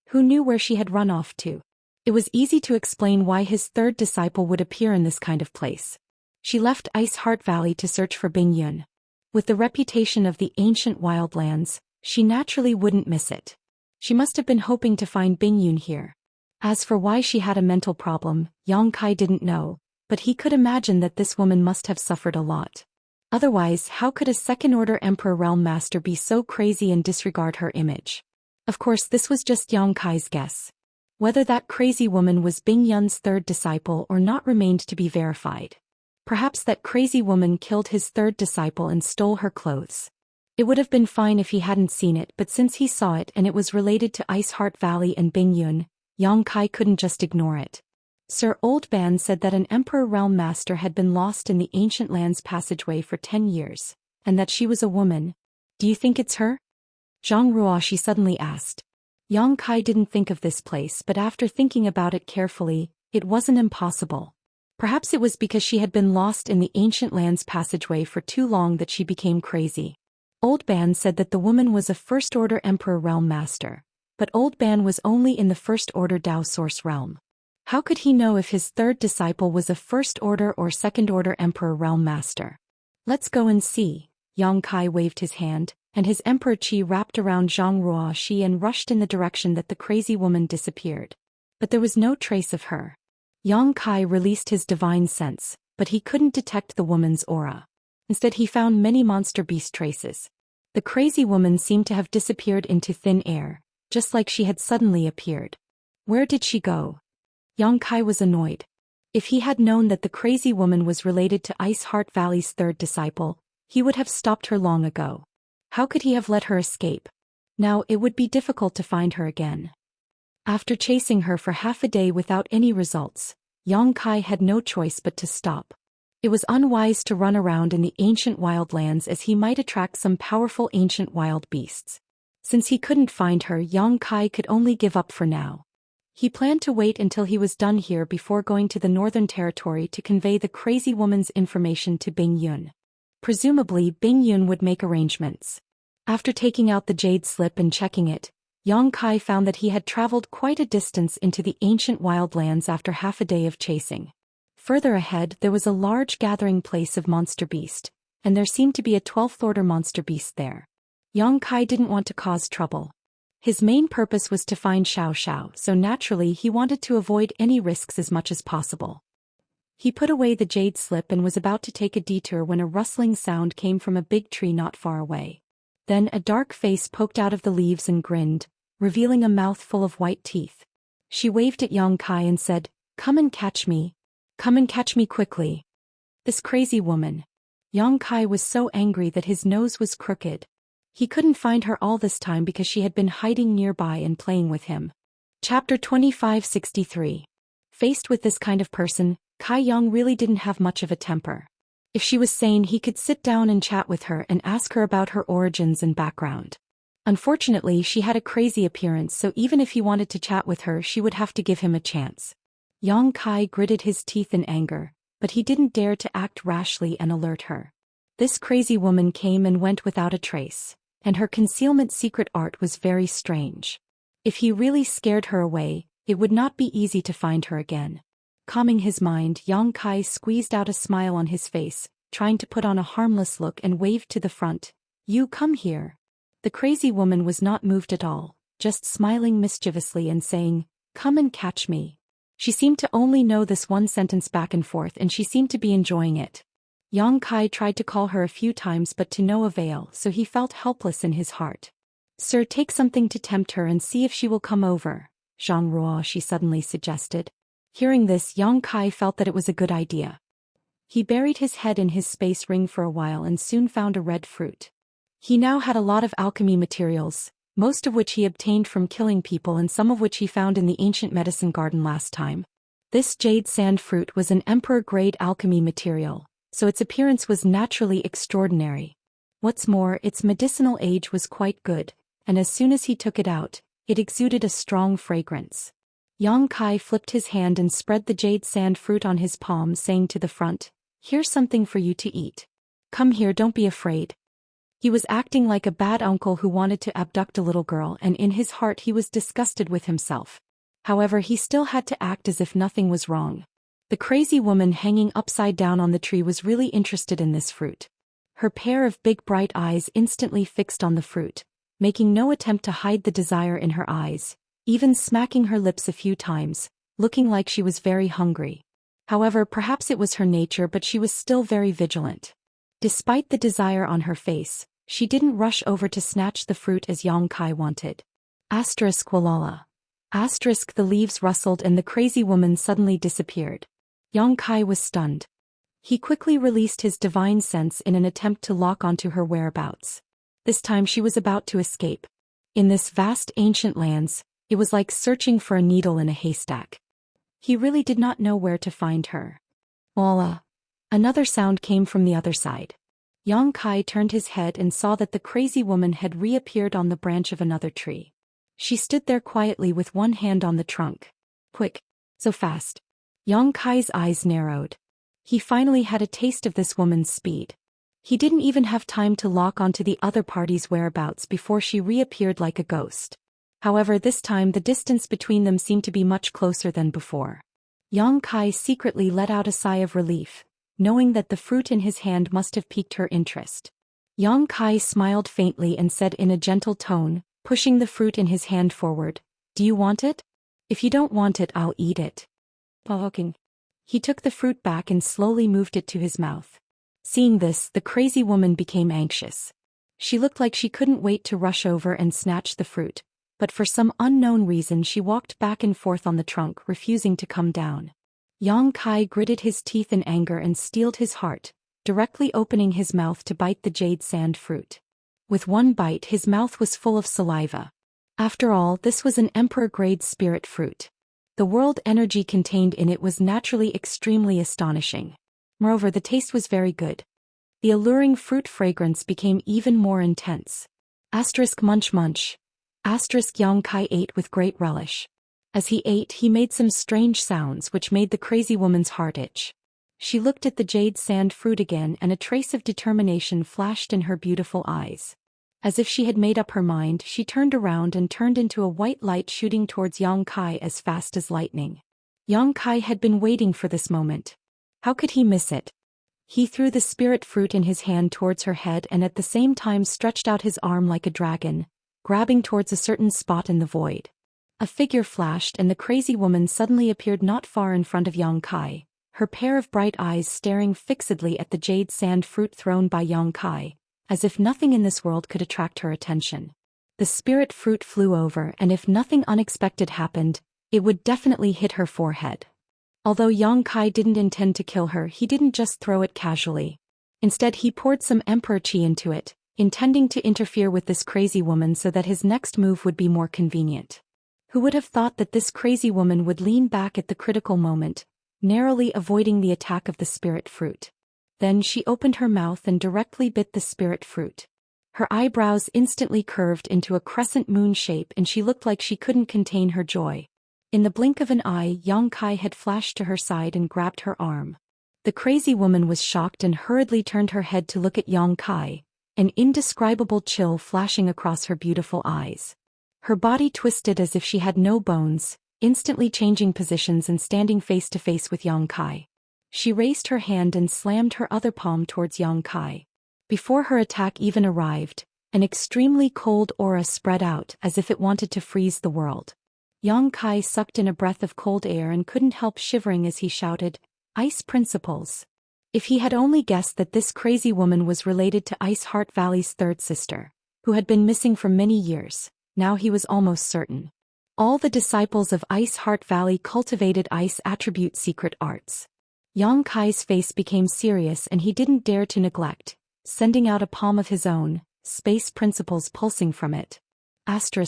Speaker 1: Who knew where she had run off to? It was easy to explain why his third disciple would appear in this kind of place. She left Ice Heart Valley to search for Bing Yun. With the reputation of the ancient wildlands, she naturally wouldn't miss it. She must have been hoping to find Bing Yun here. As for why she had a mental problem, Yang Kai didn't know, but he could imagine that this woman must have suffered a lot. Otherwise, how could a second-order Emperor Realm Master be so crazy and disregard her image? Of course, this was just Yang Kai's guess. Whether that crazy woman was Bing Yun's third disciple or not remained to be verified. Perhaps that crazy woman killed his third disciple and stole her clothes. It would have been fine if he hadn't seen it, but since he saw it and it was related to Ice Heart Valley and Bing Yun, Yang Kai couldn't just ignore it. Sir Old Ban said that an Emperor Realm Master had been lost in the Ancient Lands passageway for 10 years, and that she was a woman. Do you think it's her? Zhang Ruoshi suddenly asked. Yang Kai didn't think of this place, but after thinking about it carefully, it wasn't impossible. Perhaps it was because she had been lost in the Ancient Lands passageway for too long that she became crazy. Old Ban said that the woman was a First-Order Emperor Realm Master, But Old Ban was only in the First Order Dao Source realm. How could he know if his third disciple was a First Order or Second Order Emperor realm master? Let's go and see. Yang Kai waved his hand, and his Emperor Qi wrapped around Zhang Ruoxi and rushed in the direction that the crazy woman disappeared. But there was no trace of her. Yang Kai released his divine sense, but he couldn't detect the woman's aura. Instead he found many monster beast traces. The crazy woman seemed to have disappeared into thin air, just like she had suddenly appeared. Where did she go? Yang Kai was annoyed. If he had known that the crazy woman was related to Ice Heart Valley's third disciple, he would have stopped her long ago. How could he have let her escape? Now it would be difficult to find her again. After chasing her for half a day without any results, Yang Kai had no choice but to stop. It was unwise to run around in the ancient wildlands as he might attract some powerful ancient wild beasts. Since he couldn't find her, Yang Kai could only give up for now. He planned to wait until he was done here before going to the Northern Territory to convey the crazy woman's information to Bing Yun. Presumably Bing Yun would make arrangements. After taking out the jade slip and checking it, Yang Kai found that he had traveled quite a distance into the ancient wildlands after half a day of chasing. Further ahead there was a large gathering place of monster beast, and there seemed to be a 12th order monster beast there. Yang Kai didn't want to cause trouble. His main purpose was to find Xiao, so naturally he wanted to avoid any risks as much as possible. He put away the jade slip and was about to take a detour when a rustling sound came from a big tree not far away. Then a dark face poked out of the leaves and grinned, revealing a mouth full of white teeth. She waved at Yang Kai and said, "Come and catch me. Come and catch me quickly." This crazy woman. Yang Kai was so angry that his nose was crooked. He couldn't find her all this time because she had been hiding nearby and playing with him. Chapter 2563. Faced with this kind of person, Kai Yang really didn't have much of a temper. If she was sane he could sit down and chat with her and ask her about her origins and background. Unfortunately she had a crazy appearance, so even if he wanted to chat with her she would have to give him a chance. Yang Kai gritted his teeth in anger, but he didn't dare to act rashly and alert her. This crazy woman came and went without a trace, and her concealment secret art was very strange. If he really scared her away, it would not be easy to find her again. Calming his mind, Yang Kai squeezed out a smile on his face, trying to put on a harmless look, and waved to the front. "You come here." The crazy woman was not moved at all, just smiling mischievously and saying, "Come and catch me." She seemed to only know this one sentence back and forth, and she seemed to be enjoying it. Yang Kai tried to call her a few times but to no avail, so he felt helpless in his heart. "Sir, take something to tempt her and see if she will come over," Zhang Ruoxi suddenly suggested. Hearing this, Yang Kai felt that it was a good idea. He buried his head in his space ring for a while and soon found a red fruit. He now had a lot of alchemy materials, most of which he obtained from killing people and some of which he found in the ancient medicine garden last time. This jade sand fruit was an emperor-grade alchemy material, so its appearance was naturally extraordinary. What's more, its medicinal age was quite good, and as soon as he took it out, it exuded a strong fragrance. Yang Kai flipped his hand and spread the jade sand fruit on his palm, saying to the front, "Here's something for you to eat. Come here, don't be afraid." He was acting like a bad uncle who wanted to abduct a little girl, and in his heart he was disgusted with himself. However, he still had to act as if nothing was wrong. The crazy woman hanging upside down on the tree was really interested in this fruit. Her pair of big bright eyes instantly fixed on the fruit, making no attempt to hide the desire in her eyes, even smacking her lips a few times, looking like she was very hungry. However, perhaps it was her nature, but she was still very vigilant. Despite the desire on her face, she didn't rush over to snatch the fruit as Yang Kai wanted. Walala. The leaves rustled and the crazy woman suddenly disappeared. Yang Kai was stunned. He quickly released his divine sense in an attempt to lock onto her whereabouts. This time she was about to escape. In this vast ancient lands, it was like searching for a needle in a haystack. He really did not know where to find her. Voila! Another sound came from the other side. Yang Kai turned his head and saw that the crazy woman had reappeared on the branch of another tree. She stood there quietly with one hand on the trunk. Quick! So fast! Yang Kai's eyes narrowed. He finally had a taste of this woman's speed. He didn't even have time to lock onto the other party's whereabouts before she reappeared like a ghost. However, this time the distance between them seemed to be much closer than before. Yang Kai secretly let out a sigh of relief, knowing that the fruit in his hand must have piqued her interest. Yang Kai smiled faintly and said in a gentle tone, pushing the fruit in his hand forward, "Do you want it? If you don't want it, I'll eat it." Poking. He took the fruit back and slowly moved it to his mouth. Seeing this, the crazy woman became anxious. She looked like she couldn't wait to rush over and snatch the fruit, but for some unknown reason she walked back and forth on the trunk, refusing to come down. Yang Kai gritted his teeth in anger and steeled his heart, directly opening his mouth to bite the jade sand fruit. With one bite, his mouth was full of saliva. After all, this was an emperor-grade spirit fruit. The world energy contained in it was naturally extremely astonishing. Moreover, the taste was very good. The alluring fruit fragrance became even more intense. Munch munch. Yang Kai ate with great relish. As he ate, he made some strange sounds which made the crazy woman's heart itch. She looked at the jade sand fruit again, and a trace of determination flashed in her beautiful eyes. As if she had made up her mind, she turned around and turned into a white light shooting towards Yang Kai as fast as lightning. Yang Kai had been waiting for this moment. How could he miss it? He threw the spirit fruit in his hand towards her head and at the same time stretched out his arm like a dragon, grabbing towards a certain spot in the void. A figure flashed and the crazy woman suddenly appeared not far in front of Yang Kai, her pair of bright eyes staring fixedly at the jade sand fruit thrown by Yang Kai, as if nothing in this world could attract her attention. The spirit fruit flew over, and if nothing unexpected happened, it would definitely hit her forehead. Although Yang Kai didn't intend to kill her, he didn't just throw it casually. Instead, he poured some emperor qi into it, intending to interfere with this crazy woman so that his next move would be more convenient. Who would have thought that this crazy woman would lean back at the critical moment, narrowly avoiding the attack of the spirit fruit. Then she opened her mouth and directly bit the spirit fruit. Her eyebrows instantly curved into a crescent moon shape and she looked like she couldn't contain her joy. In the blink of an eye, Yang Kai had flashed to her side and grabbed her arm. The crazy woman was shocked and hurriedly turned her head to look at Yang Kai, an indescribable chill flashing across her beautiful eyes. Her body twisted as if she had no bones, instantly changing positions and standing face to face with Yang Kai. She raised her hand and slammed her other palm towards Yang Kai. Before her attack even arrived, an extremely cold aura spread out as if it wanted to freeze the world. Yang Kai sucked in a breath of cold air and couldn't help shivering as he shouted, "Ice Principles." If he had only guessed that this crazy woman was related to Ice Heart Valley's third sister, who had been missing for many years, now he was almost certain. All the disciples of Ice Heart Valley cultivated ice attribute secret arts. Yang Kai's face became serious and he didn't dare to neglect, sending out a palm of his own, space principles pulsing from it.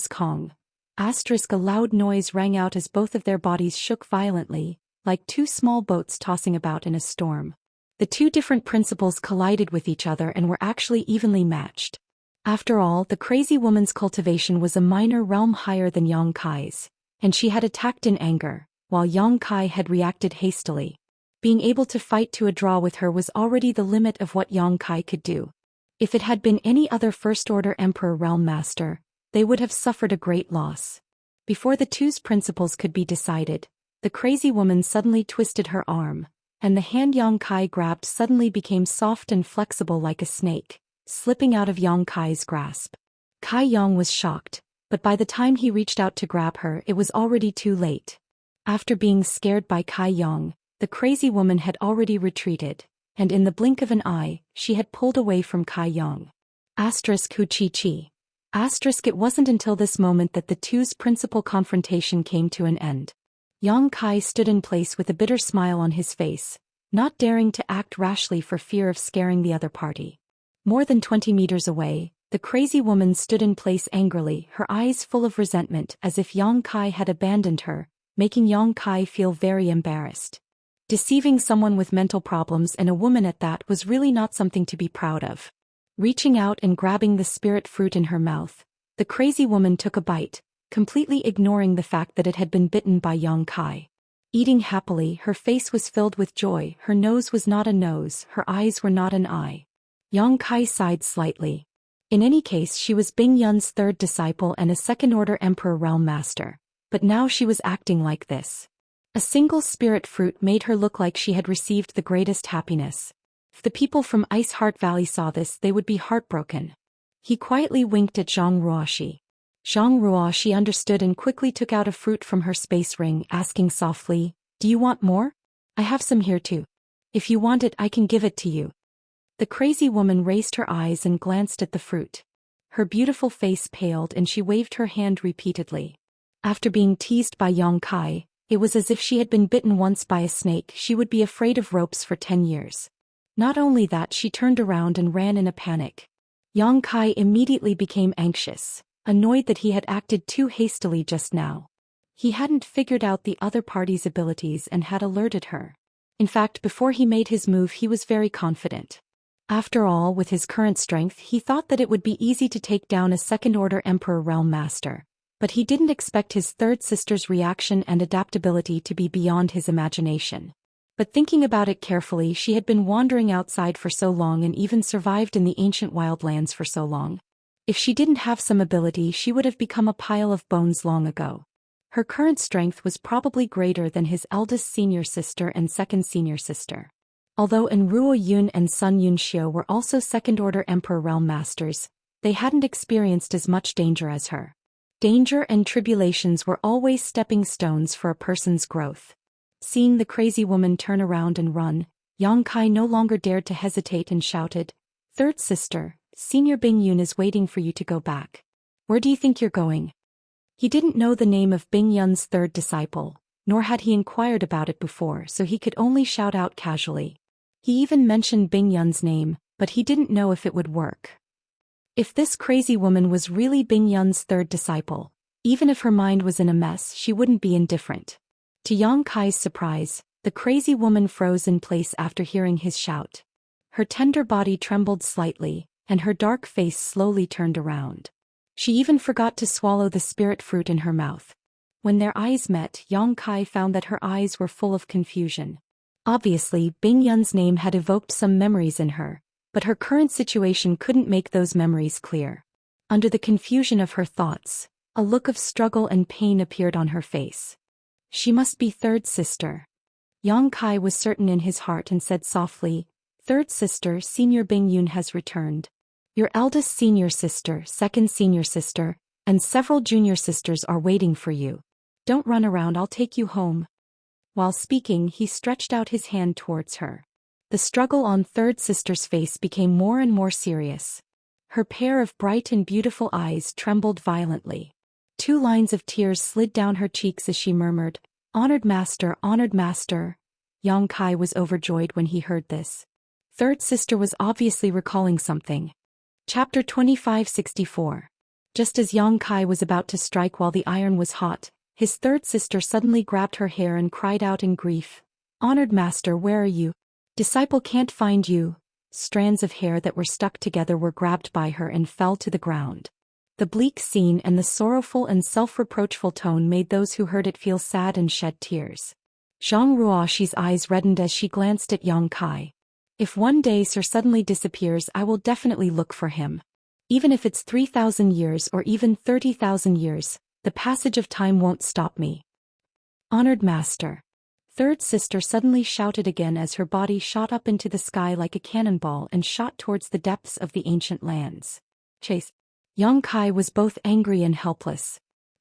Speaker 1: Kong. A loud noise rang out as both of their bodies shook violently, like two small boats tossing about in a storm. The two different principles collided with each other and were actually evenly matched. After all, the crazy woman's cultivation was a minor realm higher than Yang Kai's, and she had attacked in anger, while Yang Kai had reacted hastily. Being able to fight to a draw with her was already the limit of what Yang Kai could do. If it had been any other First-Order Emperor Realm Master, they would have suffered a great loss. Before the two's principles could be decided, the crazy woman suddenly twisted her arm, and the hand Yang Kai grabbed suddenly became soft and flexible like a snake, slipping out of Yang Kai's grasp. Kai Yang was shocked, but by the time he reached out to grab her, it was already too late. After being scared by Kai Yang, the crazy woman had already retreated, and in the blink of an eye, she had pulled away from Kai Yang. Hu Chi Chi. It wasn't until this moment that the two's principal confrontation came to an end. Yang Kai stood in place with a bitter smile on his face, not daring to act rashly for fear of scaring the other party. More than 20 meters away, the crazy woman stood in place angrily, her eyes full of resentment as if Yang Kai had abandoned her, making Yang Kai feel very embarrassed. Deceiving someone with mental problems, and a woman at that, was really not something to be proud of. Reaching out and grabbing the spirit fruit in her mouth, the crazy woman took a bite, completely ignoring the fact that it had been bitten by Yang Kai. Eating happily, her face was filled with joy, her nose was not a nose, her eyes were not an eye. Yang Kai sighed slightly. In any case, she was Bing Yun's third disciple and a second-order Emperor Realm Master. But now she was acting like this. A single spirit fruit made her look like she had received the greatest happiness. If the people from Ice Heart Valley saw this, they would be heartbroken. He quietly winked at Zhang Ruoxi. Zhang Ruoxi understood and quickly took out a fruit from her space ring, asking softly, "Do you want more? I have some here too. If you want it, I can give it to you." The crazy woman raised her eyes and glanced at the fruit. Her beautiful face paled and she waved her hand repeatedly. After being teased by Yang Kai, it was as if she had been bitten once by a snake. She would be afraid of ropes for 10 years. Not only that, she turned around and ran in a panic. Yang Kai immediately became anxious, annoyed that he had acted too hastily just now. He hadn't figured out the other party's abilities and had alerted her. In fact, before he made his move, he was very confident. After all, with his current strength, he thought that it would be easy to take down a second-order Emperor Realm Master. But he didn't expect his third sister's reaction and adaptability to be beyond his imagination. But thinking about it carefully, she had been wandering outside for so long and even survived in the ancient wildlands for so long. If she didn't have some ability, she would have become a pile of bones long ago. Her current strength was probably greater than his eldest senior sister and second senior sister. Although Enruo Yun and Sun Yunxiu were also second-order Emperor Realm Masters, they hadn't experienced as much danger as her. Danger and tribulations were always stepping stones for a person's growth. Seeing the crazy woman turn around and run, Yang Kai no longer dared to hesitate and shouted, "Third sister, Senior Bing Yun is waiting for you to go back. Where do you think you're going?" He didn't know the name of Bing Yun's third disciple, nor had he inquired about it before, so he could only shout out casually. He even mentioned Bing Yun's name, but he didn't know if it would work. If this crazy woman was really Bing Yun's third disciple, even if her mind was in a mess, she wouldn't be indifferent. To Yang Kai's surprise, the crazy woman froze in place after hearing his shout. Her tender body trembled slightly, and her dark face slowly turned around. She even forgot to swallow the spirit fruit in her mouth. When their eyes met, Yang Kai found that her eyes were full of confusion. Obviously, Bing Yun's name had evoked some memories in her, but her current situation couldn't make those memories clear. Under the confusion of her thoughts, a look of struggle and pain appeared on her face. She must be third sister. Yang Kai was certain in his heart and said softly, "Third sister, Senior Bing Yun has returned. Your eldest senior sister, second senior sister, and several junior sisters are waiting for you. Don't run around, I'll take you home." While speaking, he stretched out his hand towards her. The struggle on third sister's face became more and more serious. Her pair of bright and beautiful eyes trembled violently. 2 lines of tears slid down her cheeks as she murmured, "Honored master, honored master." Yang Kai was overjoyed when he heard this. Third sister was obviously recalling something. Chapter 2564. Just as Yang Kai was about to strike while the iron was hot, his third sister suddenly grabbed her hair and cried out in grief, "Honored master, where are you? Disciple can't find you." Strands of hair that were stuck together were grabbed by her and fell to the ground. The bleak scene and the sorrowful and self-reproachful tone made those who heard it feel sad and shed tears. Zhang Ruoxi's eyes reddened as she glanced at Yang Kai. "If one day Sir suddenly disappears, I will definitely look for him. Even if it's 3,000 years or even 30,000 years, the passage of time won't stop me." "Honored master." Third sister suddenly shouted again as her body shot up into the sky like a cannonball and shot towards the depths of the ancient lands. Chase. Yang Kai was both angry and helpless.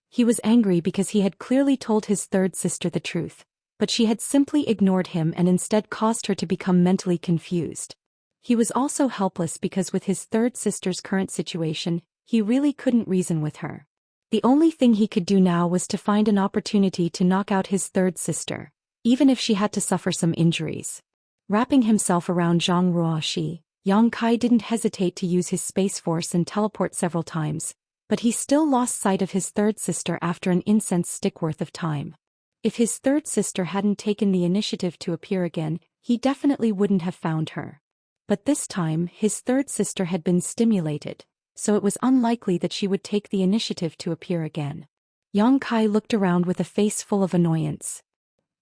Speaker 1: He was angry because he had clearly told his third sister the truth, but she had simply ignored him and instead caused her to become mentally confused. He was also helpless because with his third sister's current situation, he really couldn't reason with her. The only thing he could do now was to find an opportunity to knock out his third sister, even if she had to suffer some injuries. Wrapping himself around Zhang Ruoxi, Yang Kai didn't hesitate to use his space force and teleport several times, but he still lost sight of his third sister after an incense stick worth of time. If his third sister hadn't taken the initiative to appear again, he definitely wouldn't have found her. But this time, his third sister had been stimulated, so it was unlikely that she would take the initiative to appear again. Yang Kai looked around with a face full of annoyance.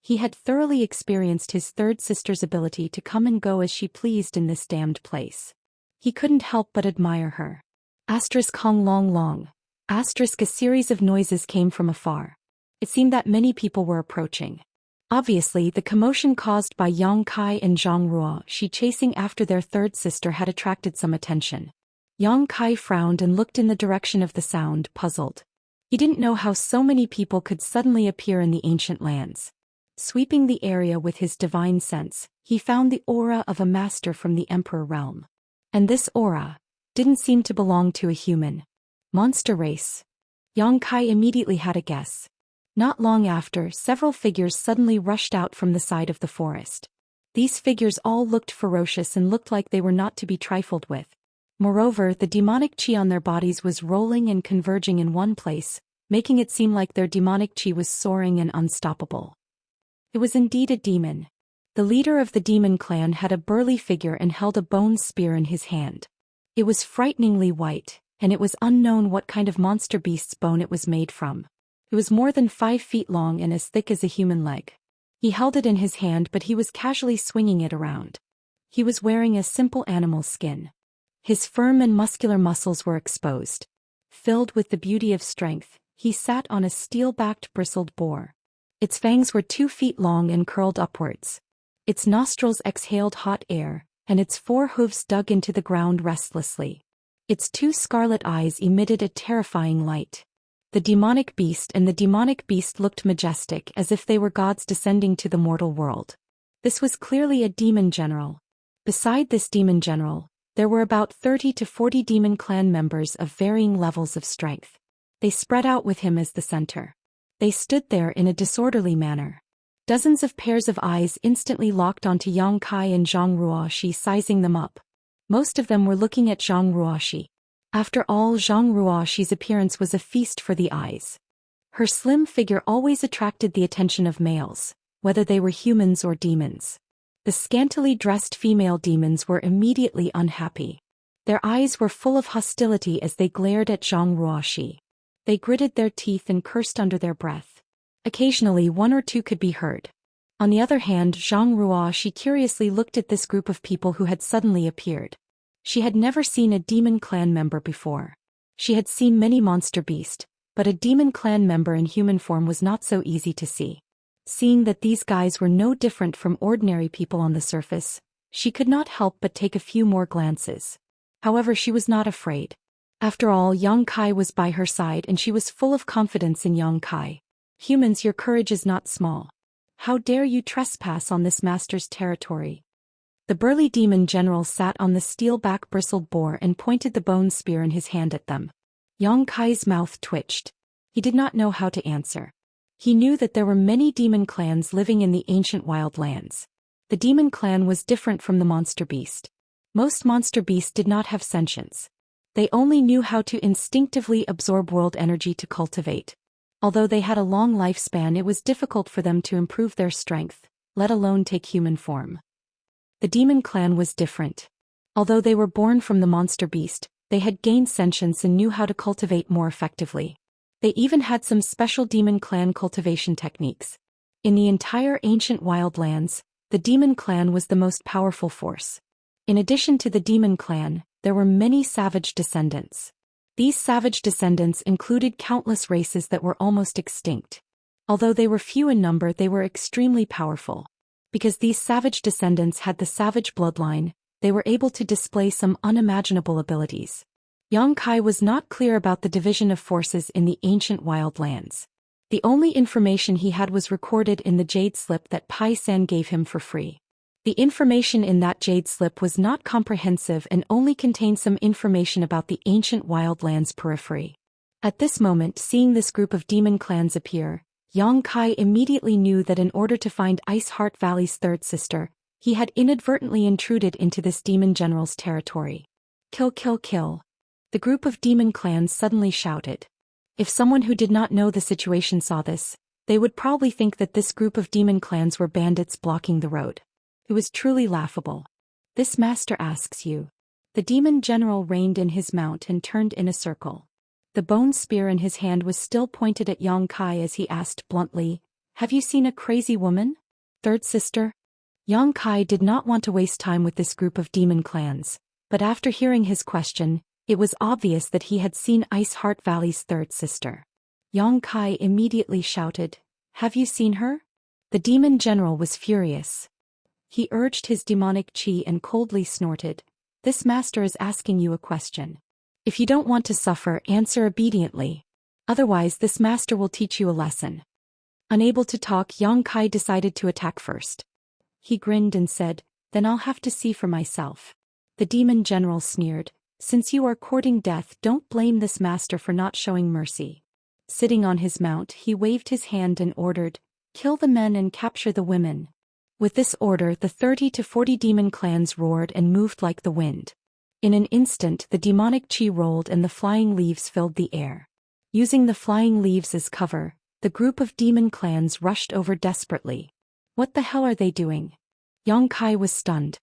Speaker 1: He had thoroughly experienced his third sister's ability to come and go as she pleased in this damned place. He couldn't help but admire her. Asterisk Hong Long Long. Asterisk a series of noises came from afar. It seemed that many people were approaching. Obviously, the commotion caused by Yang Kai and Zhang Ruoxi chasing after their third sister had attracted some attention. Yang Kai frowned and looked in the direction of the sound, puzzled. He didn't know how so many people could suddenly appear in the ancient lands. Sweeping the area with his divine sense, he found the aura of a master from the Emperor realm. And this aura didn't seem to belong to a human. Monster race. Yang Kai immediately had a guess. Not long after, several figures suddenly rushed out from the side of the forest. These figures all looked ferocious and looked like they were not to be trifled with. Moreover, the demonic chi on their bodies was rolling and converging in one place, making it seem like their demonic chi was soaring and unstoppable. It was indeed a demon. The leader of the demon clan had a burly figure and held a bone spear in his hand. It was frighteningly white, and it was unknown what kind of monster beast's bone it was made from. It was more than 5 feet long and as thick as a human leg. He held it in his hand, but he was casually swinging it around. He was wearing a simple animal skin. His firm and muscular muscles were exposed. Filled with the beauty of strength, he sat on a steel-backed bristled boar. Its fangs were 2 feet long and curled upwards. Its nostrils exhaled hot air, and its 4 hooves dug into the ground restlessly. Its 2 scarlet eyes emitted a terrifying light. The demonic beast looked majestic, as if they were gods descending to the mortal world. This was clearly a demon general. Beside this demon general, there were about 30 to 40 demon clan members of varying levels of strength. They spread out with him as the center. They stood there in a disorderly manner. Dozens of pairs of eyes instantly locked onto Yang Kai and Zhang Ruoxi, sizing them up. Most of them were looking at Zhang Ruoxi. After all, Zhang Ruoxi's appearance was a feast for the eyes. Her slim figure always attracted the attention of males, whether they were humans or demons. The scantily dressed female demons were immediately unhappy. Their eyes were full of hostility as they glared at Zhang Ruoxi. They gritted their teeth and cursed under their breath. Occasionally 1 or 2 could be heard. On the other hand, Zhang Ruoxi curiously looked at this group of people who had suddenly appeared. She had never seen a demon clan member before. She had seen many monster beasts, but a demon clan member in human form was not so easy to see. Seeing that these guys were no different from ordinary people on the surface, she could not help but take a few more glances. However, she was not afraid. After all, Yang Kai was by her side and she was full of confidence in Yang Kai. Humans, your courage is not small. How dare you trespass on this master's territory? The burly demon general sat on the steel-back bristled boar and pointed the bone spear in his hand at them. Yang Kai's mouth twitched. He did not know how to answer. He knew that there were many demon clans living in the ancient wild lands. The demon clan was different from the monster beast. Most monster beasts did not have sentience. They only knew how to instinctively absorb world energy to cultivate. Although they had a long lifespan, it was difficult for them to improve their strength, let alone take human form. The demon clan was different. Although they were born from the monster beast, they had gained sentience and knew how to cultivate more effectively. They even had some special demon clan cultivation techniques. In the entire ancient wild lands, the demon clan was the most powerful force. In addition to the demon clan, there were many savage descendants. These savage descendants included countless races that were almost extinct. Although they were few in number, they were extremely powerful. Because these savage descendants had the savage bloodline, they were able to display some unimaginable abilities. Yang Kai was not clear about the division of forces in the ancient wild lands. The only information he had was recorded in the jade slip that Pai San gave him for free. The information in that jade slip was not comprehensive and only contained some information about the ancient wild lands periphery. At this moment, seeing this group of demon clans appear, Yang Kai immediately knew that in order to find Ice Heart Valley's third sister, he had inadvertently intruded into this demon general's territory. Kill, kill, kill. The group of demon clans suddenly shouted. If someone who did not know the situation saw this, they would probably think that this group of demon clans were bandits blocking the road. It was truly laughable. This master asks you. The demon general reined in his mount and turned in a circle. The bone spear in his hand was still pointed at Yang Kai as he asked bluntly, "Have you seen a crazy woman? Third sister?" Yang Kai did not want to waste time with this group of demon clans, but after hearing his question, It was obvious that he had seen Ice Heart Valley's third sister. Yang Kai immediately shouted, "Have you seen her?" The demon general was furious. He urged his demonic chi and coldly snorted, "This master is asking you a question. If you don't want to suffer, answer obediently. Otherwise this master will teach you a lesson." Unable to talk, Yang Kai decided to attack first. He grinned and said, "Then I'll have to see for myself." The demon general sneered, "Since you are courting death, don't blame this master for not showing mercy." Sitting on his mount, he waved his hand and ordered, "Kill the men and capture the women." With this order, the 30 to 40 demon clans roared and moved like the wind. In an instant, the demonic chi rolled and the flying leaves filled the air. Using the flying leaves as cover, the group of demon clans rushed over desperately. What the hell are they doing? Yang Kai was stunned.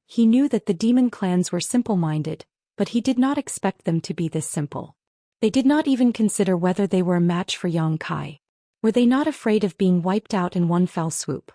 Speaker 1: He knew that the demon clans were simple-minded, but he did not expect them to be this simple. They did not even consider whether they were a match for Yang Kai. Were they not afraid of being wiped out in one fell swoop?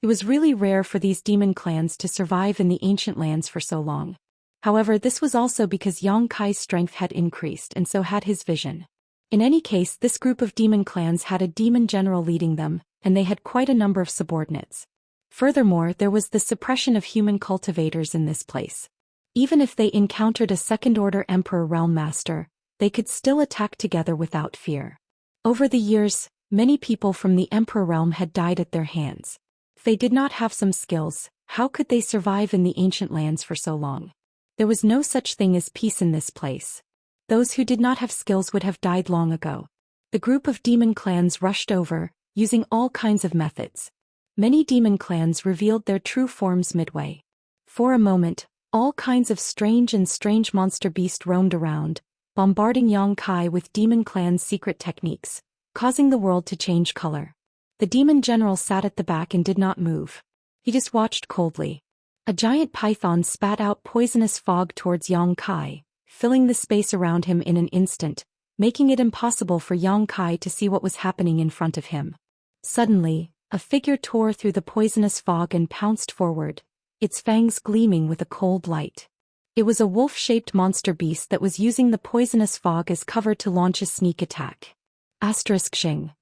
Speaker 1: It was really rare for these demon clans to survive in the ancient lands for so long. However, this was also because Yang Kai's strength had increased and so had his vision. In any case, this group of demon clans had a demon general leading them, and they had quite a number of subordinates. Furthermore, there was the suppression of human cultivators in this place. Even if they encountered a second-order Emperor Realm Master, they could still attack together without fear. Over the years, many people from the Emperor Realm had died at their hands. If they did not have some skills, how could they survive in the ancient lands for so long? There was no such thing as peace in this place. Those who did not have skills would have died long ago. The group of demon clans rushed over, using all kinds of methods. Many demon clans revealed their true forms midway. For a moment, all kinds of strange monster beasts roamed around, bombarding Yang Kai with demon clan's secret techniques, causing the world to change color. The demon general sat at the back and did not move. He just watched coldly. A giant python spat out poisonous fog towards Yang Kai, filling the space around him in an instant, making it impossible for Yang Kai to see what was happening in front of him. Suddenly, a figure tore through the poisonous fog and pounced forward, its fangs gleaming with a cold light. It was a wolf-shaped monster beast that was using the poisonous fog as cover to launch a sneak attack. Xing.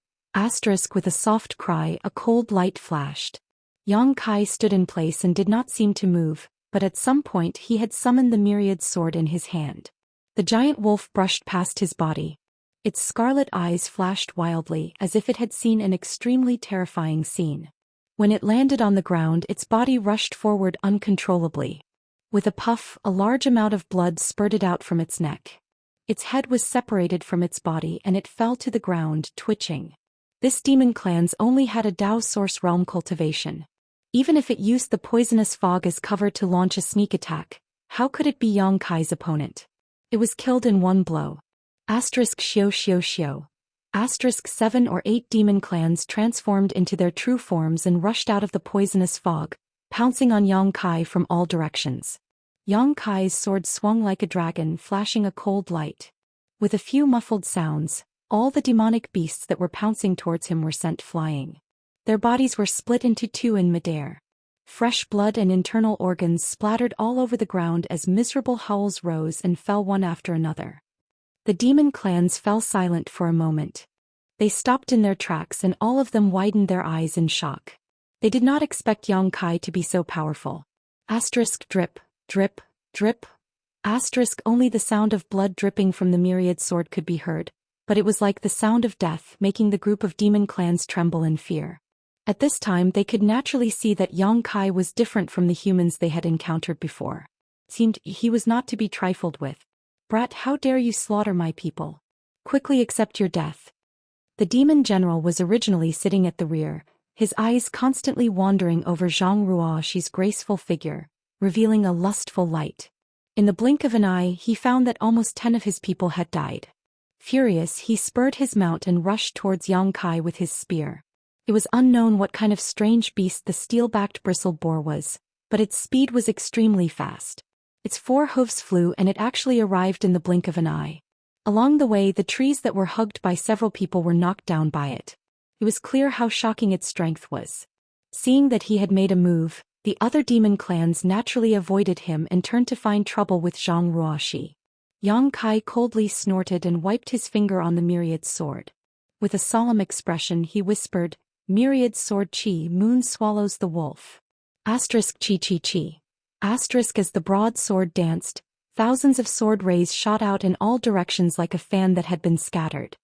Speaker 1: With a soft cry, a cold light flashed. Yang Kai stood in place and did not seem to move, but at some point he had summoned the myriad sword in his hand. The giant wolf brushed past his body. Its scarlet eyes flashed wildly as if it had seen an extremely terrifying scene. When it landed on the ground, its body rushed forward uncontrollably. With a puff, a large amount of blood spurted out from its neck. Its head was separated from its body and it fell to the ground, twitching. This demon clans only had a Dao source realm cultivation. Even if it used the poisonous fog as cover to launch a sneak attack, how could it be Yang Kai's opponent? It was killed in one blow. Xiao. 7 or 8 demon clans transformed into their true forms and rushed out of the poisonous fog, pouncing on Yang Kai from all directions. Yang Kai's sword swung like a dragon, flashing a cold light. With a few muffled sounds, all the demonic beasts that were pouncing towards him were sent flying. Their bodies were split into two in midair. Fresh blood and internal organs splattered all over the ground as miserable howls rose and fell one after another. The demon clans fell silent for a moment. They stopped in their tracks and all of them widened their eyes in shock. They did not expect Yang Kai to be so powerful. Drip, drip, drip. Only the sound of blood dripping from the myriad sword could be heard, but it was like the sound of death, making the group of demon clans tremble in fear. At this time they could naturally see that Yang Kai was different from the humans they had encountered before. It seemed he was not to be trifled with. "Brat, how dare you slaughter my people? Quickly accept your death." The demon general was originally sitting at the rear, his eyes constantly wandering over Zhang Ruoxi's graceful figure, revealing a lustful light. In the blink of an eye, he found that almost 10 of his people had died. Furious, he spurred his mount and rushed towards Yang Kai with his spear. It was unknown what kind of strange beast the steel-backed bristled boar was, but its speed was extremely fast. Its 4 hooves flew and it actually arrived in the blink of an eye. Along the way, the trees that were hugged by several people were knocked down by it. It was clear how shocking its strength was. Seeing that he had made a move, the other demon clans naturally avoided him and turned to find trouble with Zhang Ruoxi. Yang Kai coldly snorted and wiped his finger on the myriad sword. With a solemn expression he whispered, "Myriad sword chi moon swallows the wolf." Asterisk chi chi chi. Asterisk as the broadsword danced, thousands of sword rays shot out in all directions like a fan that had been scattered.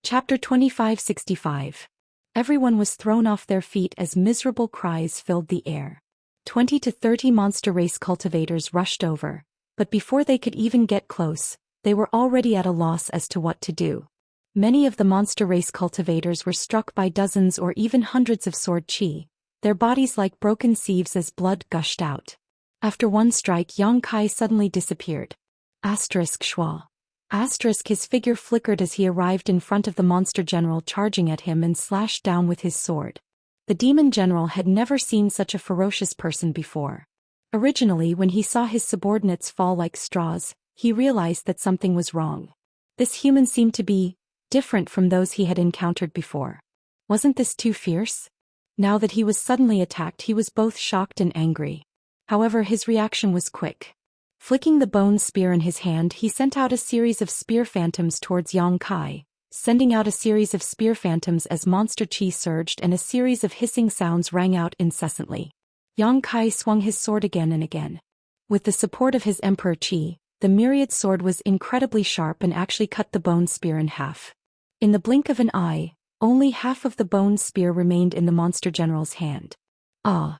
Speaker 1: Chapter 2565. Everyone was thrown off their feet as miserable cries filled the air. 20 to 30 monster race cultivators rushed over, but before they could even get close, they were already at a loss as to what to do. Many of the monster race cultivators were struck by dozens or even hundreds of sword chi, their bodies like broken sieves as blood gushed out. After one strike, Yang Kai suddenly disappeared. Asterisk schwa. Asterisk his figure flickered as he arrived in front of the monster general charging at him and slashed down with his sword. The demon general had never seen such a ferocious person before. Originally, when he saw his subordinates fall like straws, he realized that something was wrong. This human seemed to be different from those he had encountered before. Wasn't this too fierce? Now that he was suddenly attacked, he was both shocked and angry. However, his reaction was quick. Flicking the bone spear in his hand, he sent out a series of spear phantoms towards Yang Kai, sending out a series of spear phantoms as monster chi surged and a series of hissing sounds rang out incessantly. Yang Kai swung his sword again and again. With the support of his emperor chi, the myriad sword was incredibly sharp and actually cut the bone spear in half. In the blink of an eye, only half of the bone spear remained in the monster general's hand. Ah!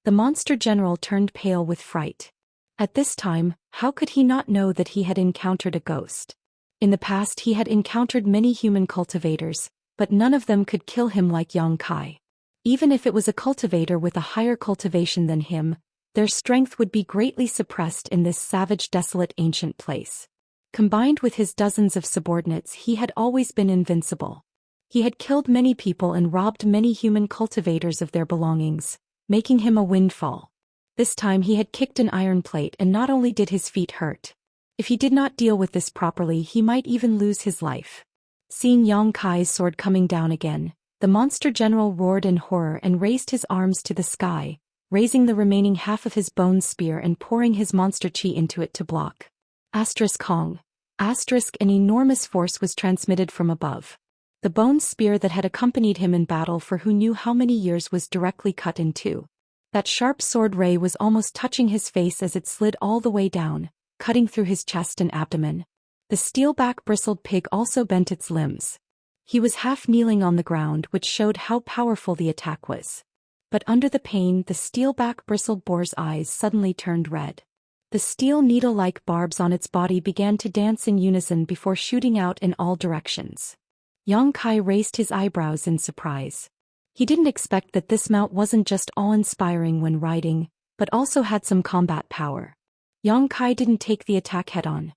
Speaker 1: The monster general turned pale with fright. At this time, how could he not know that he had encountered a ghost? In the past he had encountered many human cultivators, but none of them could kill him like Yang Kai. Even if it was a cultivator with a higher cultivation than him, their strength would be greatly suppressed in this savage, desolate ancient place. Combined with his dozens of subordinates, he had always been invincible. He had killed many people and robbed many human cultivators of their belongings, making him a windfall. This time he had kicked an iron plate, and not only did his feet hurt. If he did not deal with this properly, he might even lose his life. Seeing Yang Kai's sword coming down again, the monster general roared in horror and raised his arms to the sky, raising the remaining half of his bone spear and pouring his monster chi into it to block. Asterisk Kong. Asterisk an enormous force was transmitted from above. The bone spear that had accompanied him in battle for who knew how many years was directly cut in two. That sharp sword ray was almost touching his face as it slid all the way down, cutting through his chest and abdomen. The steel-back bristled pig also bent its limbs. He was half kneeling on the ground, which showed how powerful the attack was. But under the pain, the steel-back bristled boar's eyes suddenly turned red. The steel needle-like barbs on its body began to dance in unison before shooting out in all directions. Yang Kai raised his eyebrows in surprise. He didn't expect that this mount wasn't just awe-inspiring when riding, but also had some combat power. Yang Kai didn't take the attack head-on.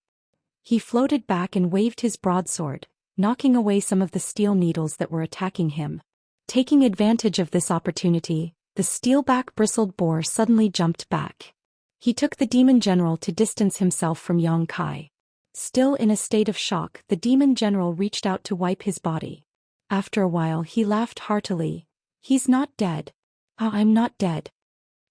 Speaker 1: He floated back and waved his broadsword, knocking away some of the steel needles that were attacking him. Taking advantage of this opportunity, the steel-back bristled boar suddenly jumped back. He took the demon general to distance himself from Yang Kai. Still in a state of shock, the demon general reached out to wipe his body. After a while he laughed heartily. "He's not dead. I'm not dead."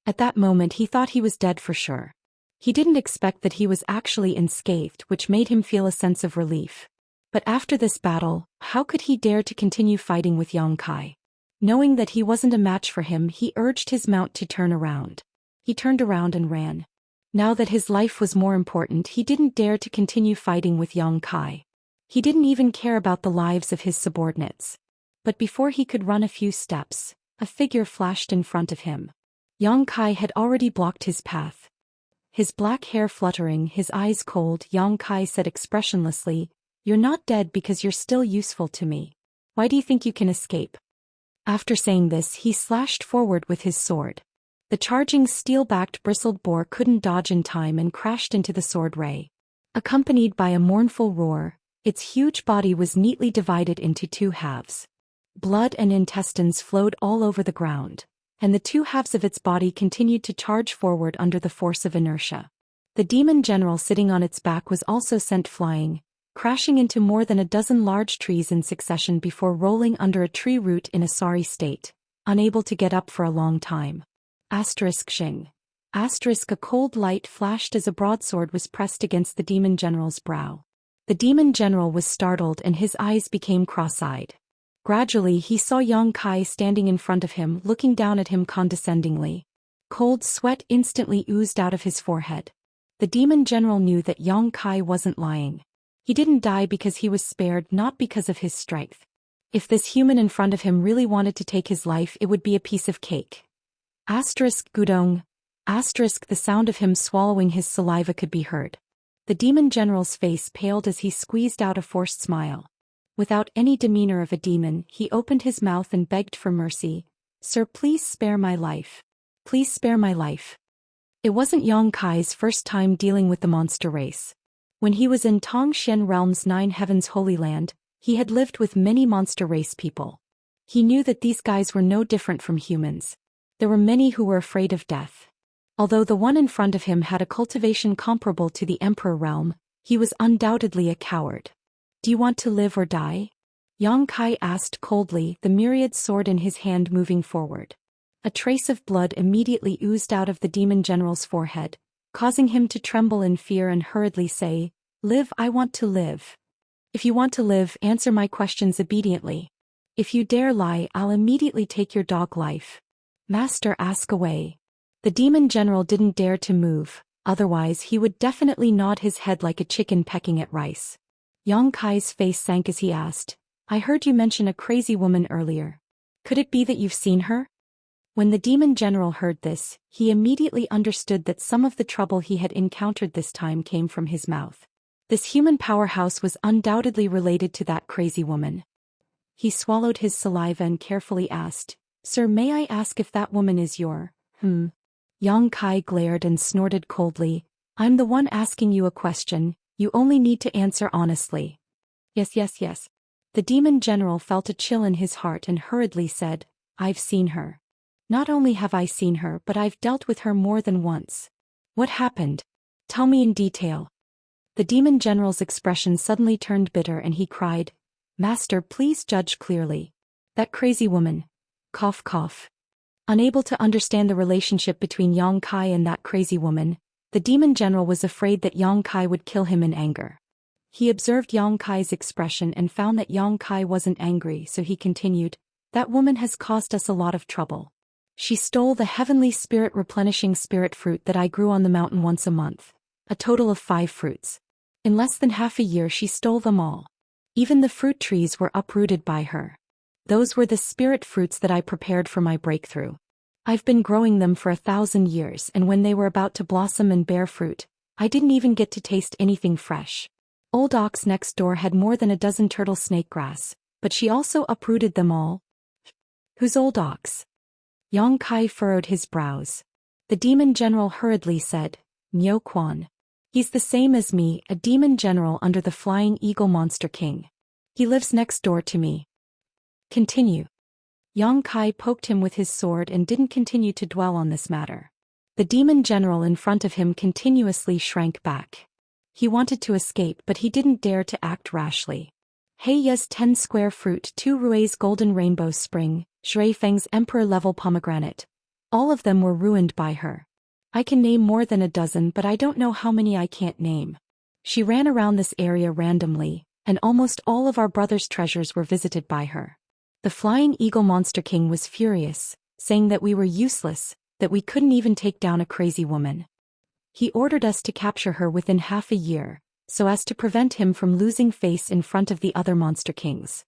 Speaker 1: At that moment he thought he was dead for sure. He didn't expect that he was actually unscathed, which made him feel a sense of relief. But after this battle, how could he dare to continue fighting with Yang Kai? Knowing that he wasn't a match for him, he urged his mount to turn around. He turned around and ran. Now that his life was more important, he didn't dare to continue fighting with Yang Kai. He didn't even care about the lives of his subordinates. But before he could run a few steps, a figure flashed in front of him. Yang Kai had already blocked his path. His black hair fluttering, his eyes cold, Yang Kai said expressionlessly, "You're not dead because you're still useful to me. Why do you think you can escape?" After saying this, he slashed forward with his sword. The charging steel-backed bristled boar couldn't dodge in time and crashed into the sword ray. Accompanied by a mournful roar, its huge body was neatly divided into two halves. Blood and intestines flowed all over the ground, and the two halves of its body continued to charge forward under the force of inertia. The demon general sitting on its back was also sent flying, crashing into more than a dozen large trees in succession before rolling under a tree root in a sorry state, unable to get up for a long time. Asterisk Xing. Asterisk a cold light flashed as a broadsword was pressed against the demon general's brow. The demon general was startled and his eyes became cross-eyed. Gradually he saw Yang Kai standing in front of him, looking down at him condescendingly. Cold sweat instantly oozed out of his forehead. The demon general knew that Yang Kai wasn't lying. He didn't die because he was spared, not because of his strength. If this human in front of him really wanted to take his life, it would be a piece of cake. Asterisk gudong. Asterisk the sound of him swallowing his saliva could be heard. The demon general's face paled as he squeezed out a forced smile. Without any demeanor of a demon, he opened his mouth and begged for mercy. Sir, please spare my life. Please spare my life. It wasn't Yang Kai's first time dealing with the monster race. When he was in Tong Xian Realm's Nine Heavens Holy Land, he had lived with many monster race people. He knew that these guys were no different from humans. There were many who were afraid of death. Although the one in front of him had a cultivation comparable to the Emperor realm, he was undoubtedly a coward. Do you want to live or die? Yang Kai asked coldly, the myriad sword in his hand moving forward. A trace of blood immediately oozed out of the demon general's forehead, causing him to tremble in fear and hurriedly say, Live, I want to live. If you want to live, answer my questions obediently. If you dare lie, I'll immediately take your dog life. Master, ask away. The demon general didn't dare to move, otherwise he would definitely nod his head like a chicken pecking at rice. Yang Kai's face sank as he asked, I heard you mention a crazy woman earlier. Could it be that you've seen her? When the demon general heard this, he immediately understood that some of the trouble he had encountered this time came from his mouth. This human powerhouse was undoubtedly related to that crazy woman. He swallowed his saliva and carefully asked, Sir, may I ask if that woman is your, Yang Kai glared and snorted coldly, I'm the one asking you a question, you only need to answer honestly. Yes, yes, yes. The demon general felt a chill in his heart and hurriedly said, I've seen her. Not only have I seen her, but I've dealt with her more than once. What happened? Tell me in detail. The demon general's expression suddenly turned bitter and he cried, Master, please judge clearly. That crazy woman. Cough, cough. Unable to understand the relationship between Yang Kai and that crazy woman, the demon general was afraid that Yang Kai would kill him in anger. He observed Yang Kai's expression and found that Yang Kai wasn't angry, so he continued, That woman has caused us a lot of trouble. She stole the heavenly spirit replenishing spirit fruit that I grew on the mountain once a month, a total of 5 fruits. In less than half a year she stole them all. Even the fruit trees were uprooted by her. Those were the spirit fruits that I prepared for my breakthrough. I've been growing them for 1,000 years, and when they were about to blossom and bear fruit, I didn't even get to taste anything fresh. Old Ox next door had more than a dozen turtle snake grass, but she also uprooted them all. Who's Old Ox? Yang Kai furrowed his brows. The demon general hurriedly said, Niu Quan. He's the same as me, a demon general under the Flying Eagle Monster King. He lives next door to me. Continue. Yang Kai poked him with his sword and didn't continue to dwell on this matter. The demon general in front of him continuously shrank back. He wanted to escape, but he didn't dare to act rashly. Heiya's 10 square fruit, 2 Rui's golden rainbow spring, Shui Feng's emperor-level pomegranate. All of them were ruined by her. I can name more than a dozen, but I don't know how many I can't name. She ran around this area randomly, and almost all of our brother's treasures were visited by her. The Flying Eagle Monster King was furious, saying that we were useless, that we couldn't even take down a crazy woman. He ordered us to capture her within half a year, so as to prevent him from losing face in front of the other monster kings.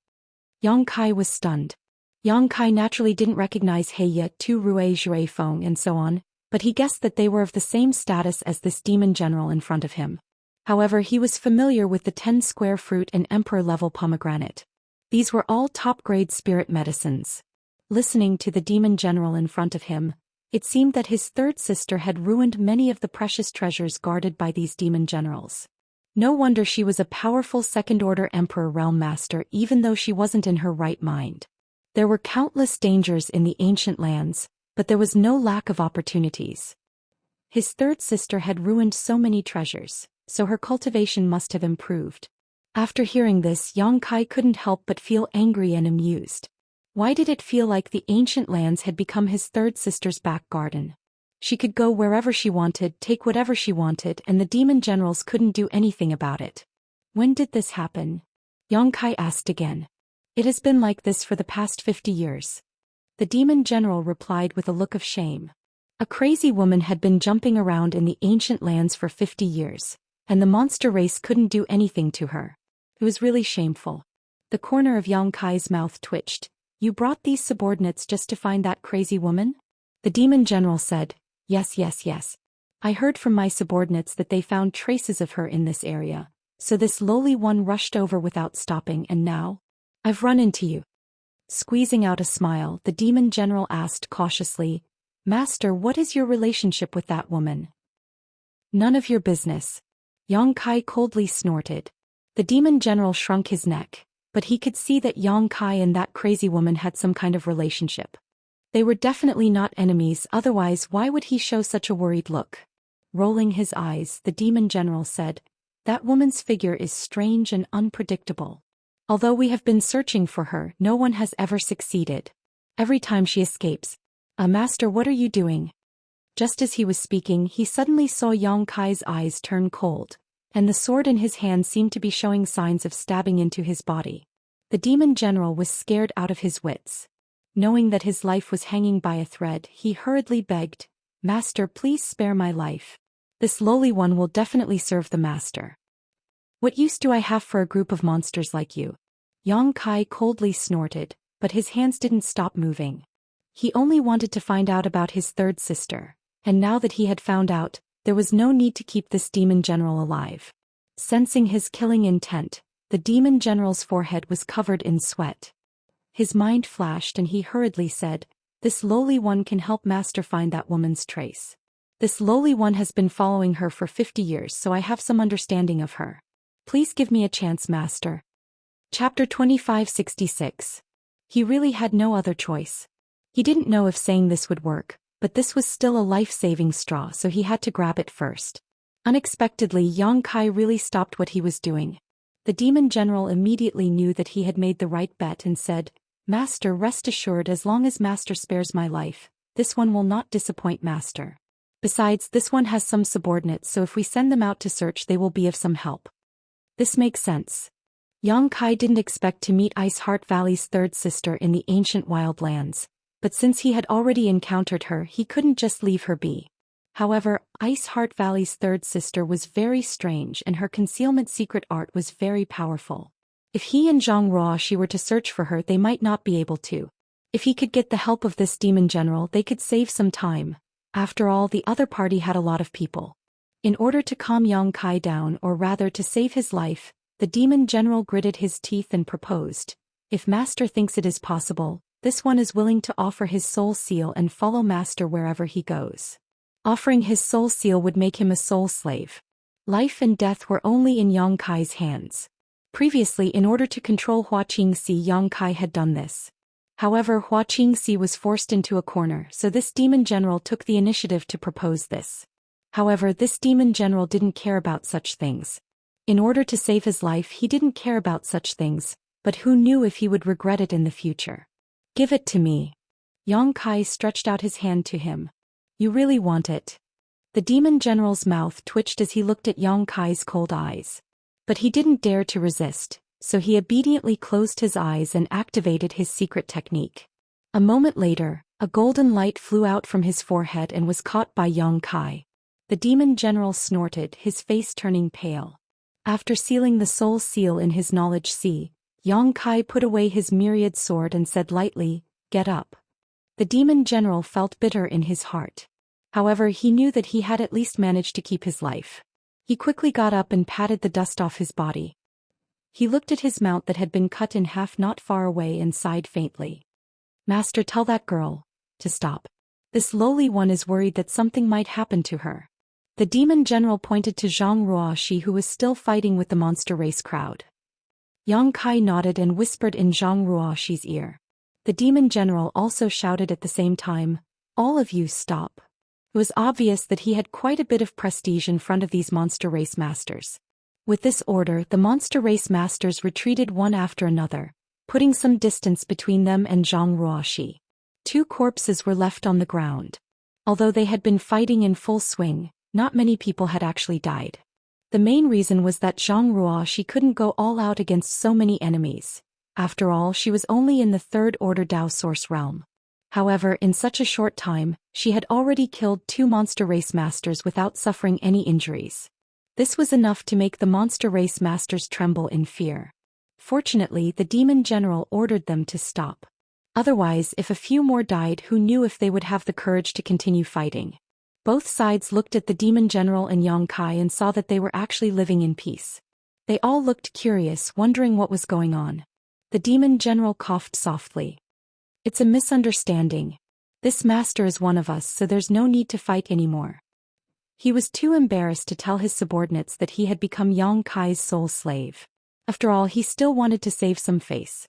Speaker 1: Yang Kai was stunned. Yang Kai naturally didn't recognize Heiya, 2 Rue Jue Feng and so on, but he guessed that they were of the same status as this demon general in front of him. However, he was familiar with the 10 square fruit and emperor-level pomegranate. These were all top-grade spirit medicines. Listening to the demon general in front of him, it seemed that his third sister had ruined many of the precious treasures guarded by these demon generals. No wonder she was a powerful second-order emperor realm master even though she wasn't in her right mind. There were countless dangers in the ancient lands, but there was no lack of opportunities. His third sister had ruined so many treasures, so her cultivation must have improved. After hearing this, Yang Kai couldn't help but feel angry and amused. Why did it feel like the ancient lands had become his third sister's back garden? She could go wherever she wanted, take whatever she wanted, and the demon generals couldn't do anything about it. When did this happen? Yang Kai asked again. It has been like this for the past 50 years. The demon general replied with a look of shame. A crazy woman had been jumping around in the ancient lands for 50 years, and the monster race couldn't do anything to her. It was really shameful. The corner of Yang Kai's mouth twitched. You brought these subordinates just to find that crazy woman? The demon general said, Yes. I heard from my subordinates that they found traces of her in this area, so this lowly one rushed over without stopping, and now I've run into you. Squeezing out a smile, the demon general asked cautiously, Master, what is your relationship with that woman? None of your business. Yang Kai coldly snorted. The demon general shrunk his neck, but he could see that Yang Kai and that crazy woman had some kind of relationship. They were definitely not enemies, otherwise why would he show such a worried look? Rolling his eyes, the demon general said, That woman's figure is strange and unpredictable. Although we have been searching for her, no one has ever succeeded. Every time she escapes. Master, what are you doing? Just as he was speaking, he suddenly saw Yang Kai's eyes turn cold, and the sword in his hand seemed to be showing signs of stabbing into his body. The demon general was scared out of his wits. Knowing that his life was hanging by a thread, he hurriedly begged, Master, please spare my life. This lowly one will definitely serve the master. What use do I have for a group of monsters like you? Yang Kai coldly snorted, but his hands didn't stop moving. He only wanted to find out about his third sister, and now that he had found out, there was no need to keep this demon general alive. Sensing his killing intent, the demon general's forehead was covered in sweat. His mind flashed and he hurriedly said, This lowly one can help Master find that woman's trace. This lowly one has been following her for 50 years, so I have some understanding of her. Please give me a chance, Master. Chapter 2566. He really had no other choice. He didn't know if saying this would work, but this was still a life-saving straw, so he had to grab it first. Unexpectedly, Yang Kai really stopped what he was doing. The demon general immediately knew that he had made the right bet and said, Master, rest assured, as long as Master spares my life, this one will not disappoint Master. Besides, this one has some subordinates, so if we send them out to search, they will be of some help. This makes sense. Yang Kai didn't expect to meet Ice Heart Valley's third sister in the ancient wildlands, but since he had already encountered her, he couldn't just leave her be. However, Ice Heart Valley's third sister was very strange and her concealment secret art was very powerful. If he and Zhang Ruoxi were to search for her, they might not be able to. If he could get the help of this demon general, they could save some time. After all, the other party had a lot of people. In order to calm Yang Kai down, or rather to save his life, the demon general gritted his teeth and proposed, If Master thinks it is possible, this one is willing to offer his soul seal and follow Master wherever he goes. Offering his soul seal would make him a soul slave. Life and death were only in Yang Kai's hands. Previously, in order to control Hua Qingxi, Yang Kai had done this. However, Hua Qingxi was forced into a corner, so this demon general took the initiative to propose this. However, this demon general didn't care about such things. In order to save his life, he didn't care about such things, but who knew if he would regret it in the future. Give it to me. Yang Kai stretched out his hand to him. You really want it? The demon general's mouth twitched as he looked at Yang Kai's cold eyes. But he didn't dare to resist, so he obediently closed his eyes and activated his secret technique. A moment later, a golden light flew out from his forehead and was caught by Yang Kai. The demon general snorted, his face turning pale. After sealing the soul seal in his knowledge sea, Yang Kai put away his myriad sword and said lightly, Get up. The demon general felt bitter in his heart. However, he knew that he had at least managed to keep his life. He quickly got up and patted the dust off his body. He looked at his mount that had been cut in half not far away and sighed faintly. Master, tell that girl to stop. This lowly one is worried that something might happen to her. The demon general pointed to Zhang Ruoxi, who was still fighting with the monster race crowd. Yang Kai nodded and whispered in Zhang Ruoxi's ear. The demon general also shouted at the same time, All of you stop. It was obvious that he had quite a bit of prestige in front of these monster race masters. With this order, the monster race masters retreated one after another, putting some distance between them and Zhang Ruoxi. 2 corpses were left on the ground. Although they had been fighting in full swing, not many people had actually died. The main reason was that Zhang Ruoxi couldn't go all out against so many enemies. After all, she was only in the third order Dao Source realm. However, in such a short time, she had already killed 2 monster race masters without suffering any injuries. This was enough to make the monster race masters tremble in fear. Fortunately, the demon general ordered them to stop. Otherwise, if a few more died, who knew if they would have the courage to continue fighting? Both sides looked at the demon general and Yang Kai and saw that they were actually living in peace. They all looked curious, wondering what was going on. The demon general coughed softly. It's a misunderstanding. This master is one of us, so there's no need to fight anymore. He was too embarrassed to tell his subordinates that he had become Yang Kai's sole slave. After all, he still wanted to save some face.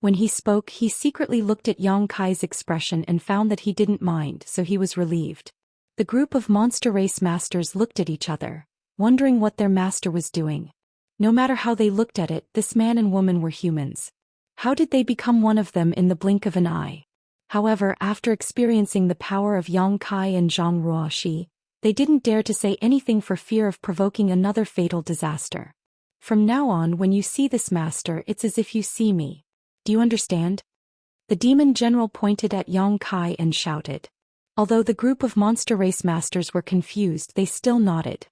Speaker 1: When he spoke, he secretly looked at Yang Kai's expression and found that he didn't mind, so he was relieved. The group of monster race masters looked at each other, wondering what their master was doing. No matter how they looked at it, this man and woman were humans. How did they become one of them in the blink of an eye? However, after experiencing the power of Yang Kai and Zhang Ruoxi, they didn't dare to say anything for fear of provoking another fatal disaster. From now on, when you see this master, it's as if you see me. Do you understand? The demon general pointed at Yang Kai and shouted. Although the group of monster race masters were confused, they still nodded.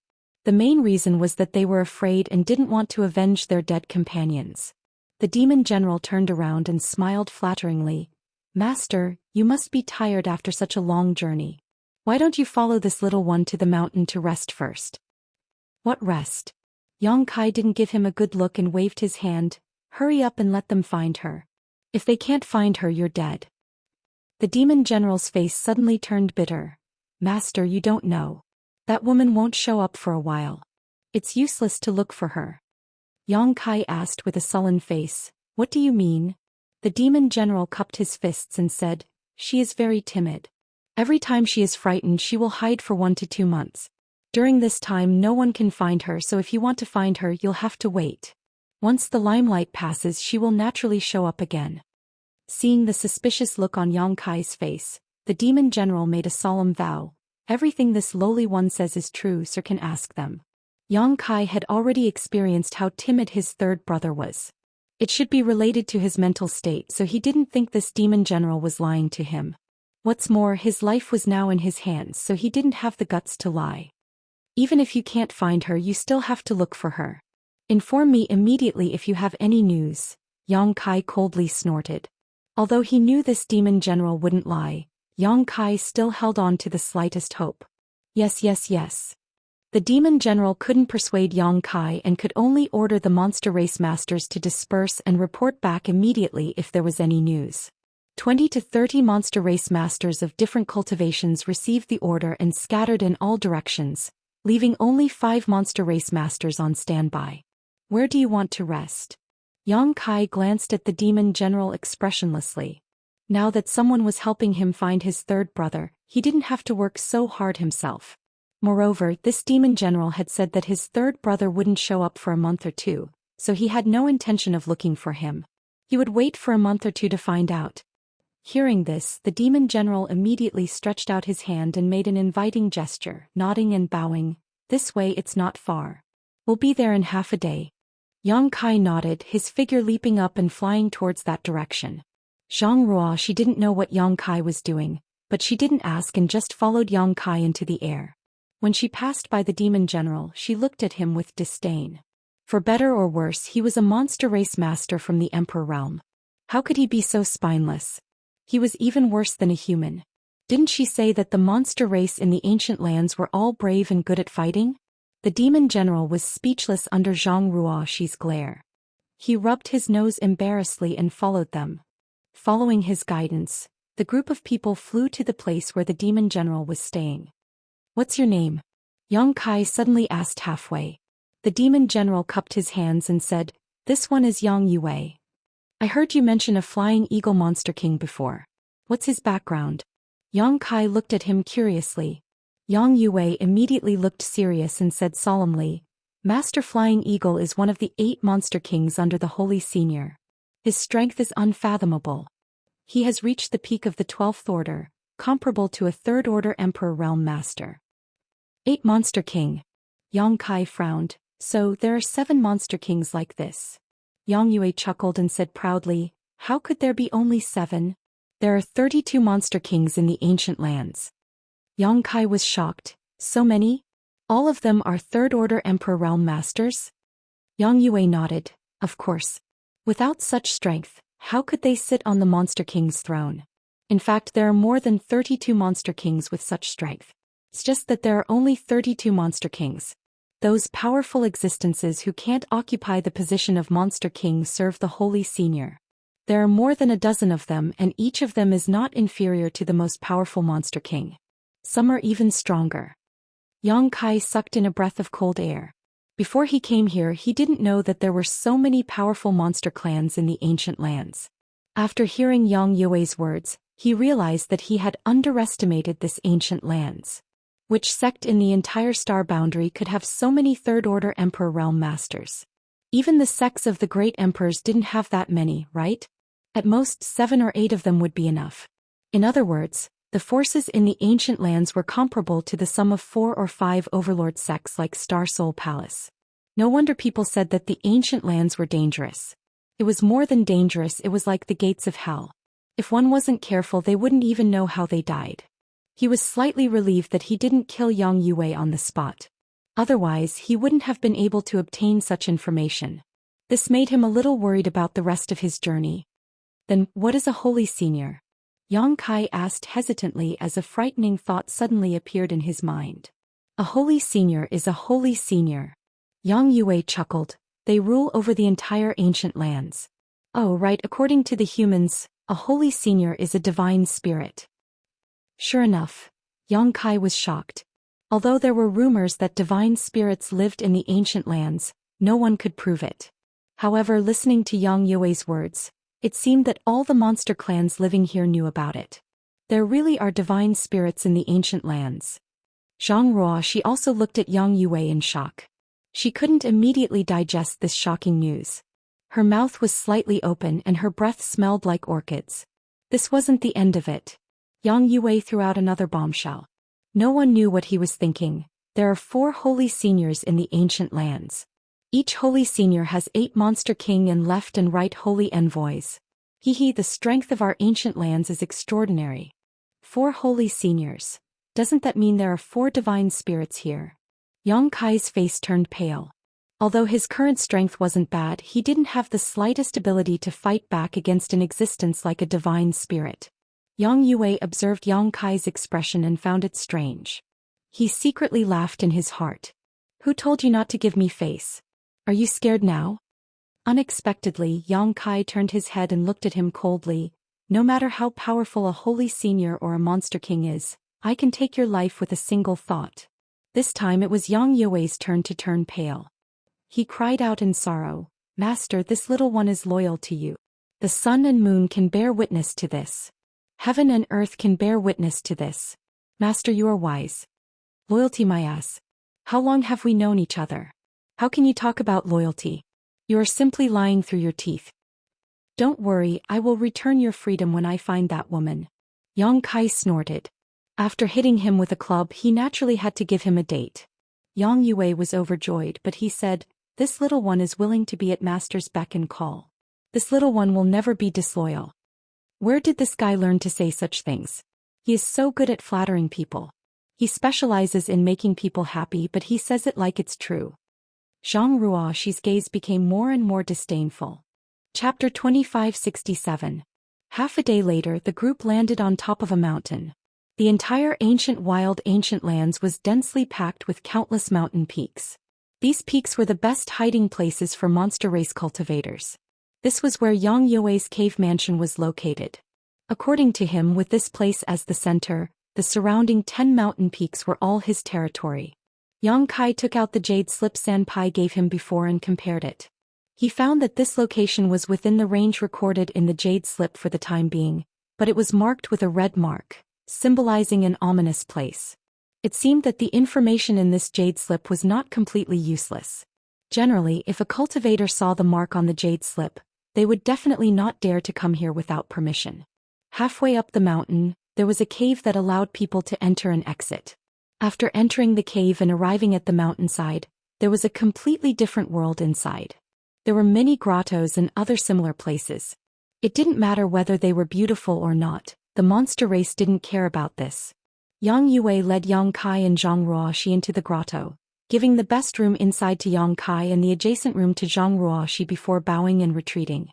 Speaker 1: The main reason was that they were afraid and didn't want to avenge their dead companions. The demon general turned around and smiled flatteringly. Master, you must be tired after such a long journey. Why don't you follow this little one to the mountain to rest first? What rest? Yang Kai didn't give him a good look and waved his hand. Hurry up and let them find her. If they can't find her, you're dead. The demon general's face suddenly turned bitter. Master, you don't know. That woman won't show up for a while. It's useless to look for her. Yang Kai asked with a sullen face. What do you mean? The demon general cupped his fists and said, she is very timid. Every time she is frightened, she will hide for 1 to 2 months. During this time, no one can find her, so if you want to find her, you'll have to wait. Once the limelight passes, she will naturally show up again. Seeing the suspicious look on Yang Kai's face, the demon general made a solemn vow. Everything this lowly one says is true, sir, can ask them. Yang Kai had already experienced how timid his third brother was. It should be related to his mental state, so he didn't think this demon general was lying to him. What's more, his life was now in his hands, so he didn't have the guts to lie. Even if you can't find her, you still have to look for her. Inform me immediately if you have any news, Yang Kai coldly snorted. Although he knew this demon general wouldn't lie, Yang Kai still held on to the slightest hope. Yes. The demon general couldn't persuade Yang Kai and could only order the monster race masters to disperse and report back immediately if there was any news. 20 to 30 monster race masters of different cultivations received the order and scattered in all directions, leaving only 5 monster race masters on standby. Where do you want to rest? Yang Kai glanced at the demon general expressionlessly. Now that someone was helping him find his third brother, he didn't have to work so hard himself. Moreover, this demon general had said that his third brother wouldn't show up for a month or 2, so he had no intention of looking for him. He would wait for a month or 2 to find out. Hearing this, the demon general immediately stretched out his hand and made an inviting gesture, nodding and bowing. This way, it's not far. We'll be there in half a day. Yang Kai nodded, his figure leaping up and flying towards that direction. Zhang Ruoxi didn't know what Yang Kai was doing, but she didn't ask and just followed Yang Kai into the air. When she passed by the demon general, she looked at him with disdain. For better or worse, he was a monster race master from the Emperor realm. How could he be so spineless? He was even worse than a human. Didn't she say that the monster race in the ancient lands were all brave and good at fighting? The demon general was speechless under Zhang Ruoxi's glare. He rubbed his nose embarrassedly and followed them. Following his guidance, the group of people flew to the place where the demon general was staying. What's your name? Yang Kai suddenly asked halfway. The demon general cupped his hands and said, This one is Yang Yue. I heard you mention a flying eagle monster king before. What's his background? Yang Kai looked at him curiously. Yang Yue immediately looked serious and said solemnly, Master Flying Eagle is one of the 8 monster kings under the Holy Senior. His strength is unfathomable. He has reached the peak of the 12th order, comparable to a third-order Emperor Realm Master. 8 Monster King. Yang Kai frowned. So, there are 7 Monster Kings like this. Yang Yue chuckled and said proudly, how could there be only 7? There are 32 Monster Kings in the ancient lands. Yang Kai was shocked. So many? All of them are third-order Emperor Realm Masters? Yang Yue nodded. Of course. Without such strength, how could they sit on the Monster King's throne? In fact, there are more than 32 Monster Kings with such strength. It's just that there are only 32 Monster Kings. Those powerful existences who can't occupy the position of Monster King serve the Holy Senior. There are more than a dozen of them, and each of them is not inferior to the most powerful Monster King. Some are even stronger. Yang Kai sucked in a breath of cold air. Before he came here, he didn't know that there were so many powerful monster clans in the ancient lands. After hearing Yang Yue's words, he realized that he had underestimated this ancient lands. Which sect in the entire star boundary could have so many third-order Emperor Realm Masters? Even the sects of the great emperors didn't have that many, right? At most 7 or 8 of them would be enough. In other words, the forces in the ancient lands were comparable to the sum of 4 or 5 overlord sects like Star Soul Palace. No wonder people said that the ancient lands were dangerous. It was more than dangerous, it was like the gates of hell. If one wasn't careful, they wouldn't even know how they died. He was slightly relieved that he didn't kill Yang Yue on the spot. Otherwise, he wouldn't have been able to obtain such information. This made him a little worried about the rest of his journey. Then, what is a Holy Senior? Yang Kai asked hesitantly as a frightening thought suddenly appeared in his mind. A Holy Senior is a Holy Senior. Yang Yue chuckled. They rule over the entire ancient lands. Oh right, according to the humans, a Holy Senior is a divine spirit. Sure enough, Yang Kai was shocked. Although there were rumors that divine spirits lived in the ancient lands, no one could prove it. However, listening to Yang Yue's words, it seemed that all the monster clans living here knew about it. There really are divine spirits in the ancient lands. Zhang Ruo, she also looked at Yang Yue in shock. She couldn't immediately digest this shocking news. Her mouth was slightly open and her breath smelled like orchids. This wasn't the end of it. Yang Yue threw out another bombshell. No one knew what he was thinking. There are 4 Holy Seniors in the ancient lands. Each Holy Senior has 8 Monster King and left and right Holy Envoys. The strength of our ancient lands is extraordinary. 4 Holy Seniors. Doesn't that mean there are 4 divine spirits here? Yang Kai's face turned pale. Although his current strength wasn't bad, he didn't have the slightest ability to fight back against an existence like a divine spirit. Yang Yue observed Yang Kai's expression and found it strange. He secretly laughed in his heart. Who told you not to give me face? Are you scared now? Unexpectedly, Yang Kai turned his head and looked at him coldly. No matter how powerful a Holy Senior or a Monster King is, I can take your life with a single thought. This time it was Yang Yue's turn to turn pale. He cried out in sorrow, Master, this little one is loyal to you. The sun and moon can bear witness to this. Heaven and earth can bear witness to this. Master, you are wise. Loyalty, my ass. How long have we known each other? How can you talk about loyalty? You are simply lying through your teeth. Don't worry, I will return your freedom when I find that woman. Yang Kai snorted. After hitting him with a club, he naturally had to give him a date. Yang Yue was overjoyed, but he said, this little one is willing to be at Master's beck and call. This little one will never be disloyal. Where did this guy learn to say such things? He is so good at flattering people. He specializes in making people happy, but he says it like it's true. Zhang Ruoxi's gaze became more and more disdainful. Chapter 2567. Half a day later, the group landed on top of a mountain. The entire ancient lands was densely packed with countless mountain peaks. These peaks were the best hiding places for monster race cultivators. This was where Yang Yue's cave mansion was located. According to him, with this place as the center, the surrounding 10 mountain peaks were all his territory. Yang Kai took out the jade slip Sanpai gave him before and compared it. He found that this location was within the range recorded in the jade slip for the time being, but it was marked with a red mark, symbolizing an ominous place. It seemed that the information in this jade slip was not completely useless. Generally, if a cultivator saw the mark on the jade slip, they would definitely not dare to come here without permission. Halfway up the mountain, There was a cave that allowed people to enter and exit. After entering the cave and arriving at the mountainside, there was a completely different world inside. There were many grottos and other similar places. It didn't matter whether they were beautiful or not, the monster race didn't care about this. Yang Yue led Yang Kai and Zhang Ruoxi into the grotto, giving the best room inside to Yang Kai and the adjacent room to Zhang Ruoxi before bowing and retreating.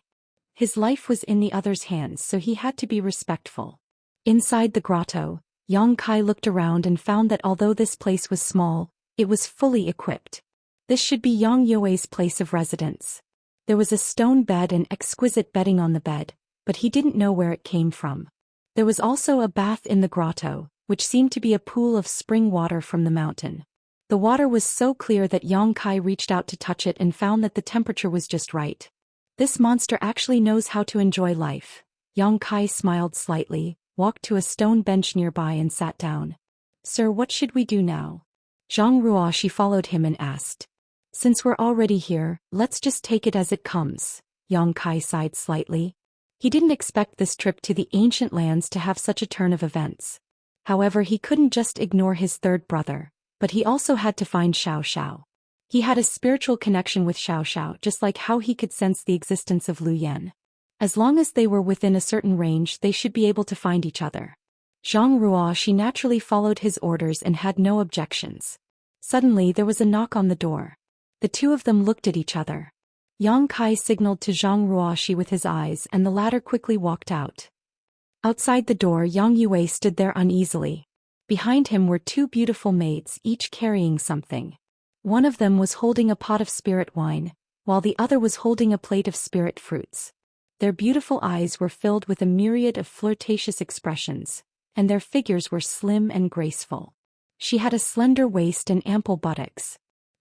Speaker 1: His life was in the other's hands, so he had to be respectful. Inside the grotto, Yang Kai looked around and found that although this place was small, it was fully equipped. This should be Yang Yue's place of residence. There was a stone bed and exquisite bedding on the bed, but he didn't know where it came from. There was also a bath in the grotto, which seemed to be a pool of spring water from the mountain. The water was so clear that Yang Kai reached out to touch it and found that the temperature was just right. This monster actually knows how to enjoy life. Yang Kai smiled slightly, walked to a stone bench nearby and sat down. Sir, what should we do now? Zhang Ruoxi followed him and asked. Since we're already here, let's just take it as it comes. Yang Kai sighed slightly. He didn't expect this trip to the ancient lands to have such a turn of events. However, he couldn't just ignore his third brother, but he also had to find Xiaoxiao. He had a spiritual connection with Xiaoxiao, just like how he could sense the existence of Lu Yan. As long as they were within a certain range, they should be able to find each other. Zhang Ruoxi naturally followed his orders and had no objections. Suddenly there was a knock on the door. The two of them looked at each other. Yang Kai signaled to Zhang Ruoxi with his eyes and the latter quickly walked out. Outside the door, Yang Yue stood there uneasily. Behind him were two beautiful maids, each carrying something. One of them was holding a pot of spirit wine, while the other was holding a plate of spirit fruits. Their beautiful eyes were filled with a myriad of flirtatious expressions, and their figures were slim and graceful. She had a slender waist and ample buttocks.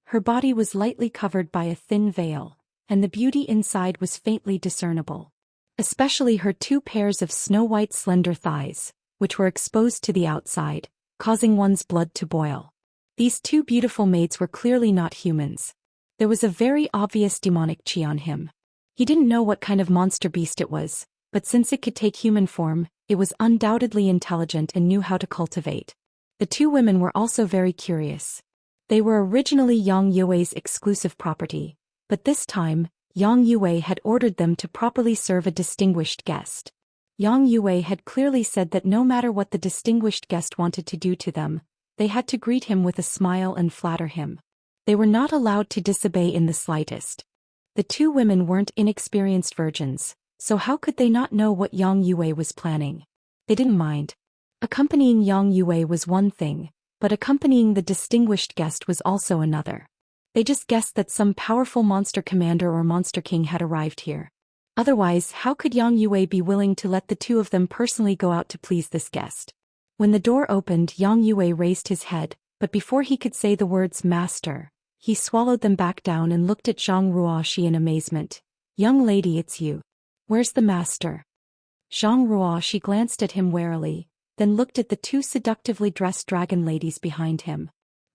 Speaker 1: Her body was lightly covered by a thin veil, and the beauty inside was faintly discernible. Especially her two pairs of snow-white slender thighs, which were exposed to the outside, causing one's blood to boil. These two beautiful maids were clearly not humans. There was a very obvious demonic chi on him. He didn't know what kind of monster beast it was, but since it could take human form, it was undoubtedly intelligent and knew how to cultivate. The two women were also very curious. They were originally Yang Yue's exclusive property, but this time, Yang Yue had ordered them to properly serve a distinguished guest. Yang Yue had clearly said that no matter what the distinguished guest wanted to do to them, they had to greet him with a smile and flatter him. They were not allowed to disobey in the slightest. The two women weren't inexperienced virgins, so how could they not know what Yang Yue was planning? They didn't mind. Accompanying Yang Yue was one thing, but accompanying the distinguished guest was also another. They just guessed that some powerful monster commander or monster king had arrived here. Otherwise, how could Yang Yue be willing to let the two of them personally go out to please this guest? When the door opened, Yang Yue raised his head, but before he could say the words master, he swallowed them back down and looked at Zhang Ruoxi in amazement. Young lady, it's you. Where's the master? Zhang Ruoxi glanced at him warily, then looked at the two seductively dressed dragon ladies behind him.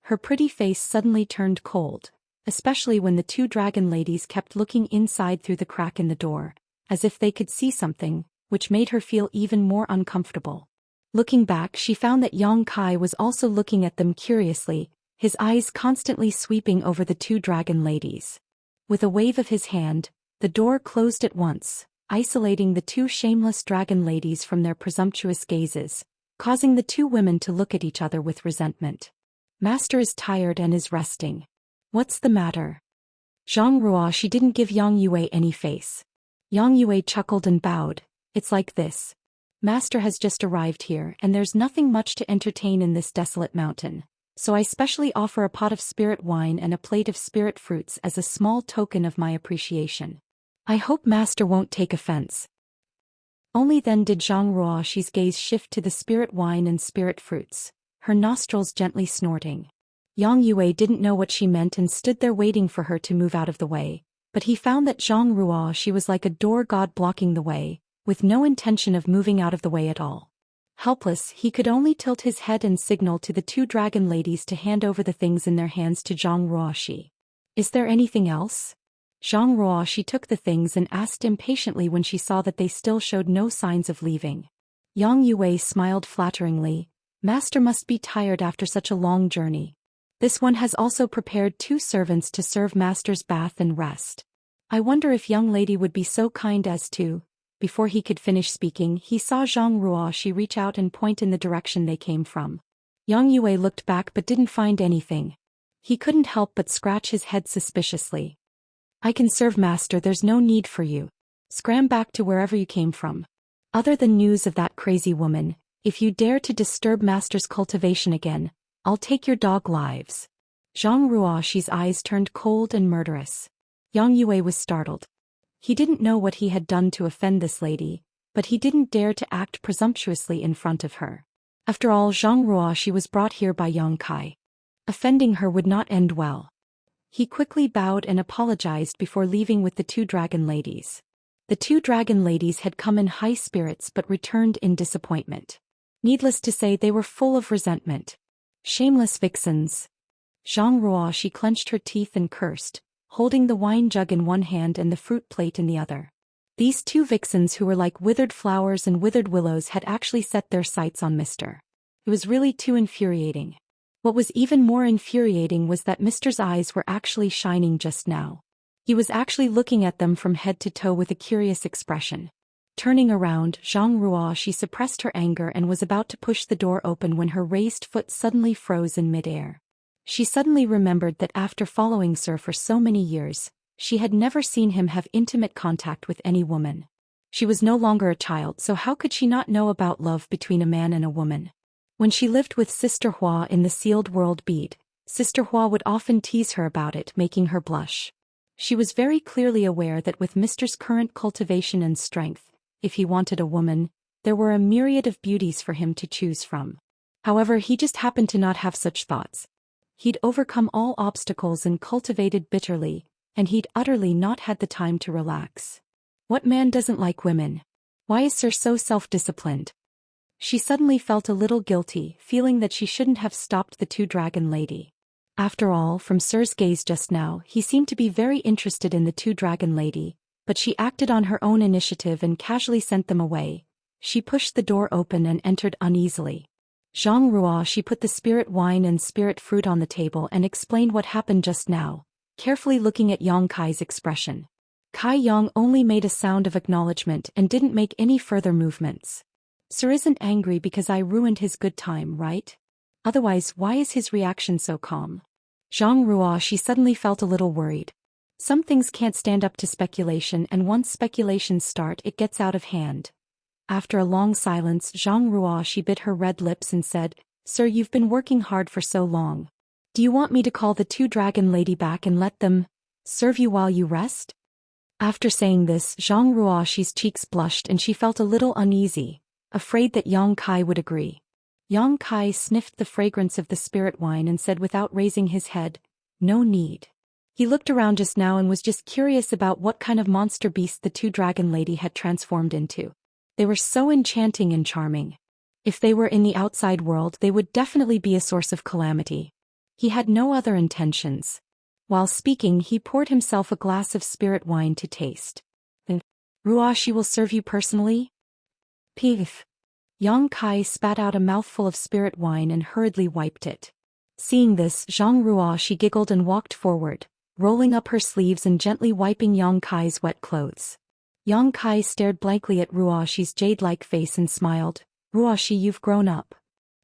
Speaker 1: Her pretty face suddenly turned cold, especially when the two dragon ladies kept looking inside through the crack in the door, as if they could see something, which made her feel even more uncomfortable. Looking back, she found that Yang Kai was also looking at them curiously, his eyes constantly sweeping over the two dragon ladies. With a wave of his hand, the door closed at once, isolating the two shameless dragon ladies from their presumptuous gazes, causing the two women to look at each other with resentment. Master is tired and is resting. What's the matter? Zhang Ruoxi didn't give Yang Yue any face. Yang Yue chuckled and bowed. It's like this. Master has just arrived here and there's nothing much to entertain in this desolate mountain, so I specially offer a pot of spirit wine and a plate of spirit fruits as a small token of my appreciation. I hope Master won't take offense. Only then did Zhang Ruoxi's gaze shift to the spirit wine and spirit fruits, her nostrils gently snorting. Yang Yue didn't know what she meant and stood there waiting for her to move out of the way, but he found that Zhang Ruoxi was like a door god blocking the way, with no intention of moving out of the way at all. Helpless, he could only tilt his head and signal to the two dragon ladies to hand over the things in their hands to Zhang Ruoxi. Is there anything else? Zhang Ruoxi took the things and asked impatiently when she saw that they still showed no signs of leaving. Yang Yue smiled flatteringly. Master must be tired after such a long journey. This one has also prepared 2 servants to serve master's bath and rest. I wonder if young lady would be so kind as to. Before he could finish speaking, he saw Zhang Ruoxi reach out and point in the direction they came from. Yang Yue looked back but didn't find anything. He couldn't help but scratch his head suspiciously. I can serve master, there's no need for you. Scram back to wherever you came from. Other than news of that crazy woman, if you dare to disturb master's cultivation again, I'll take your dog lives. Zhang Ruoxi's eyes turned cold and murderous. Yang Yue was startled. He didn't know what he had done to offend this lady, but he didn't dare to act presumptuously in front of her. After all, Zhang Ruoxi was brought here by Yang Kai. Offending her would not end well. He quickly bowed and apologized before leaving with the 2 dragon ladies. The 2 dragon ladies had come in high spirits but returned in disappointment. Needless to say, they were full of resentment. Shameless vixens. Zhang Ruoxi clenched her teeth and cursed, holding the wine jug in one hand and the fruit plate in the other. These 2 vixens who were like withered flowers and withered willows had actually set their sights on Mr. It was really too infuriating. What was even more infuriating was that Mr.'s eyes were actually shining just now. He was actually looking at them from head to toe with a curious expression. Turning around, Zhang Ruoxi suppressed her anger and was about to push the door open when her raised foot suddenly froze in midair. She suddenly remembered that after following Sir for so many years, she had never seen him have intimate contact with any woman. She was no longer a child, so how could she not know about love between a man and a woman? When she lived with Sister Hua in the sealed world bead, Sister Hua would often tease her about it, making her blush. She was very clearly aware that with Mr.'s current cultivation and strength, if he wanted a woman, there were a myriad of beauties for him to choose from. However, he just happened to not have such thoughts. He'd overcome all obstacles and cultivated bitterly, and he'd utterly not had the time to relax. What man doesn't like women? Why is Sir so self-disciplined? She suddenly felt a little guilty, feeling that she shouldn't have stopped the 2 dragon lady. After all, from Sir's gaze just now, he seemed to be very interested in the 2 dragon lady, but she acted on her own initiative and casually sent them away. She pushed the door open and entered uneasily. Zhang Ruoxi put the spirit wine and spirit fruit on the table and explained what happened just now, carefully looking at Yang Kai's expression. Kai Yang only made a sound of acknowledgement and didn't make any further movements. Sir isn't angry because I ruined his good time, right? Otherwise, why is his reaction so calm? Zhang Ruoxi suddenly felt a little worried. Some things can't stand up to speculation, and once speculations start, it gets out of hand. After a long silence, Zhang Ruoxi bit her red lips and said, Sir, you've been working hard for so long. Do you want me to call the 2 dragon lady back and let them serve you while you rest? After saying this, Zhang Ruoxi's cheeks blushed and she felt a little uneasy, afraid that Yang Kai would agree. Yang Kai sniffed the fragrance of the spirit wine and said without raising his head, No need. He looked around just now and was just curious about what kind of monster beast the 2 dragon lady had transformed into. They were so enchanting and charming. If they were in the outside world, they would definitely be a source of calamity. He had no other intentions. While speaking, he poured himself a glass of spirit wine to taste. Ruoxi will serve you personally? Pif. Yang Kai spat out a mouthful of spirit wine and hurriedly wiped it. Seeing this, Zhang Ruoxi giggled and walked forward, rolling up her sleeves and gently wiping Yang Kai's wet clothes. Yang Kai stared blankly at Ruoxi's jade-like face and smiled. Ruoxi, you've grown up.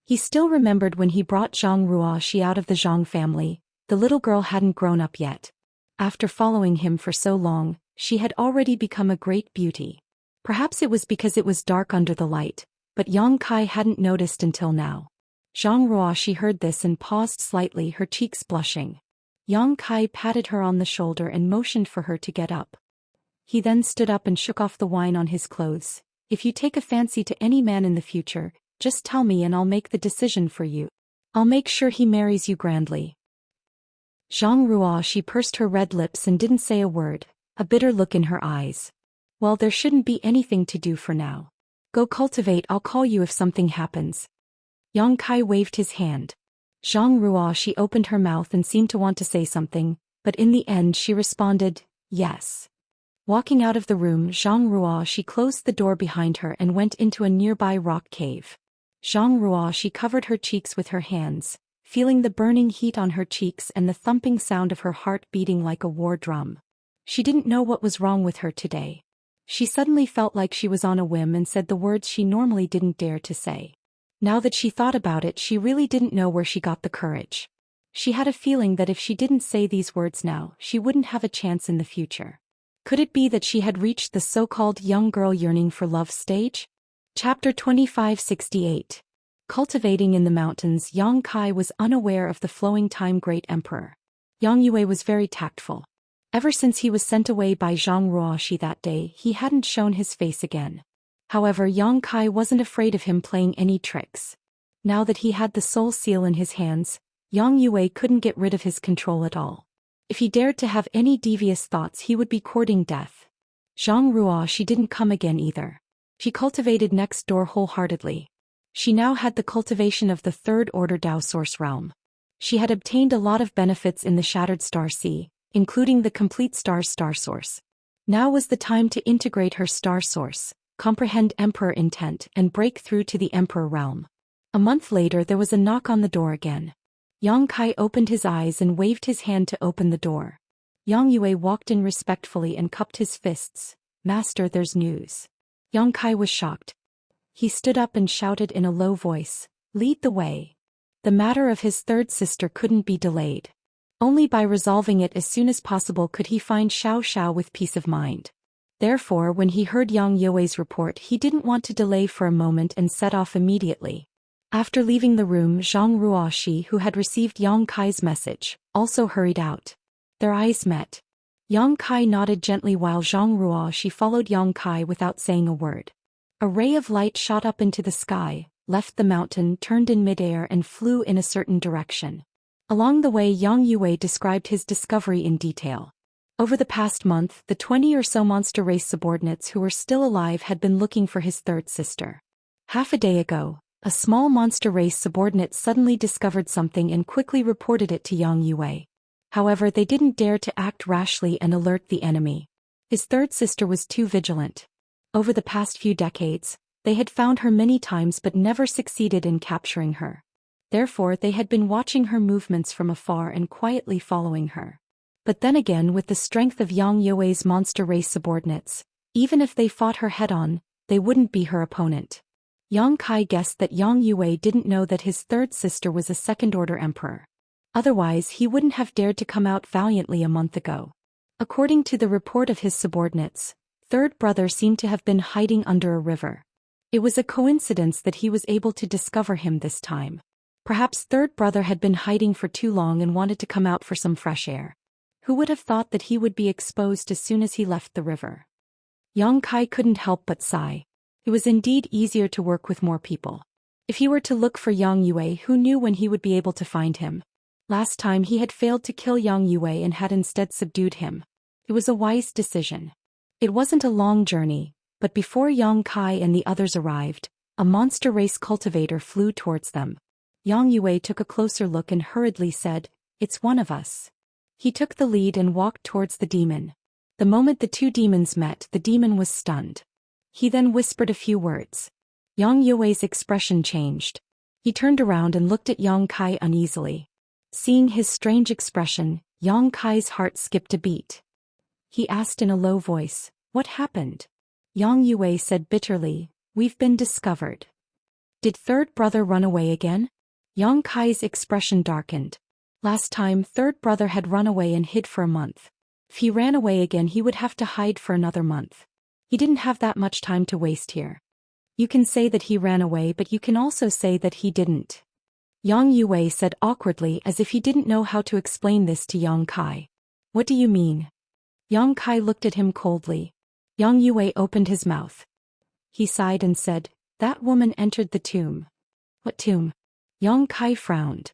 Speaker 1: He still remembered when he brought Zhang Ruoxi out of the Zhang family, the little girl hadn't grown up yet. After following him for so long, she had already become a great beauty. Perhaps it was because it was dark under the light, but Yang Kai hadn't noticed until now. Zhang Ruoxi heard this and paused slightly, her cheeks blushing. Yang Kai patted her on the shoulder and motioned for her to get up. He then stood up and shook off the wine on his clothes. If you take a fancy to any man in the future, just tell me and I'll make the decision for you. I'll make sure he marries you grandly. Zhang Ruoxi pursed her red lips and didn't say a word, a bitter look in her eyes. Well, there shouldn't be anything to do for now. Go cultivate, I'll call you if something happens. Yang Kai waved his hand. Zhang Ruoxi opened her mouth and seemed to want to say something, but in the end she responded, yes. Walking out of the room, she closed the door behind her and went into a nearby rock cave. She covered her cheeks with her hands, feeling the burning heat on her cheeks and the thumping sound of her heart beating like a war drum. She didn't know what was wrong with her today. She suddenly felt like she was on a whim and said the words she normally didn't dare to say. Now that she thought about it, she really didn't know where she got the courage. She had a feeling that if she didn't say these words now, she wouldn't have a chance in the future. Could it be that she had reached the so-called young girl yearning for love stage? Chapter 2568. Cultivating in the mountains. Yang Kai was unaware of the flowing time great emperor. Yang Yue was very tactful. Ever since he was sent away by Zhang Ruoxi that day, he hadn't shown his face again. However, Yang Kai wasn't afraid of him playing any tricks. Now that he had the soul seal in his hands, Yang Yue couldn't get rid of his control at all. If he dared to have any devious thoughts, he would be courting death. Zhang Ruoxi didn't come again either. She cultivated next door wholeheartedly. She now had the cultivation of the third order Dao source realm. She had obtained a lot of benefits in the Shattered Star Sea, including the complete star source. Now was the time to integrate her star source, comprehend Emperor intent, and break through to the Emperor realm. A month later, there was a knock on the door again. Yang Kai opened his eyes and waved his hand to open the door. Yang Yue walked in respectfully and cupped his fists. "Master, there's news." Yang Kai was shocked. He stood up and shouted in a low voice, "Lead the way." The matter of his third sister couldn't be delayed. Only by resolving it as soon as possible could he find Xiao with peace of mind. Therefore, when he heard Yang Yue's report, he didn't want to delay for a moment and set off immediately. After leaving the room, Zhang Ruoxi, who had received Yang Kai's message, also hurried out. Their eyes met. Yang Kai nodded gently while Zhang Ruoxi followed Yang Kai without saying a word. A ray of light shot up into the sky, left the mountain, turned in midair and flew in a certain direction. Along the way, Yang Yue described his discovery in detail. Over the past month, the 20 or so monster race subordinates who were still alive had been looking for his third sister. Half a day ago, a small monster race subordinate suddenly discovered something and quickly reported it to Yang Yue. However, they didn't dare to act rashly and alert the enemy. His third sister was too vigilant. Over the past few decades, they had found her many times but never succeeded in capturing her. Therefore, they had been watching her movements from afar and quietly following her. But then again, with the strength of Yang Yue's monster race subordinates, even if they fought her head-on, they wouldn't be her opponent. Yang Kai guessed that Yang Yue didn't know that his third sister was a second-order emperor. Otherwise, he wouldn't have dared to come out valiantly a month ago. According to the report of his subordinates, third brother seemed to have been hiding under a river. It was a coincidence that he was able to discover him this time. Perhaps third brother had been hiding for too long and wanted to come out for some fresh air. Who would have thought that he would be exposed as soon as he left the river? Yang Kai couldn't help but sigh. It was indeed easier to work with more people. If he were to look for Yang Yue, who knew when he would be able to find him? Last time he had failed to kill Yang Yue and had instead subdued him. It was a wise decision. It wasn't a long journey, but before Yang Kai and the others arrived, a monster race cultivator flew towards them. Yang Yue took a closer look and hurriedly said, "It's one of us." He took the lead and walked towards the demon. The moment the two demons met, the demon was stunned. He then whispered a few words. Yang Yue's expression changed. He turned around and looked at Yang Kai uneasily. Seeing his strange expression, Yang Kai's heart skipped a beat. He asked in a low voice, "What happened?" Yang Yue said bitterly, "We've been discovered." Did third brother run away again? Yang Kai's expression darkened. Last time, third brother had run away and hid for a month. If he ran away again, he would have to hide for another month. He didn't have that much time to waste here. You can say that he ran away, but you can also say that he didn't. Yang Yue said awkwardly, as if he didn't know how to explain this to Yang Kai. "What do you mean?" Yang Kai looked at him coldly. Yang Yue opened his mouth. He sighed and said, "That woman entered the tomb." "What tomb?" Yang Kai frowned.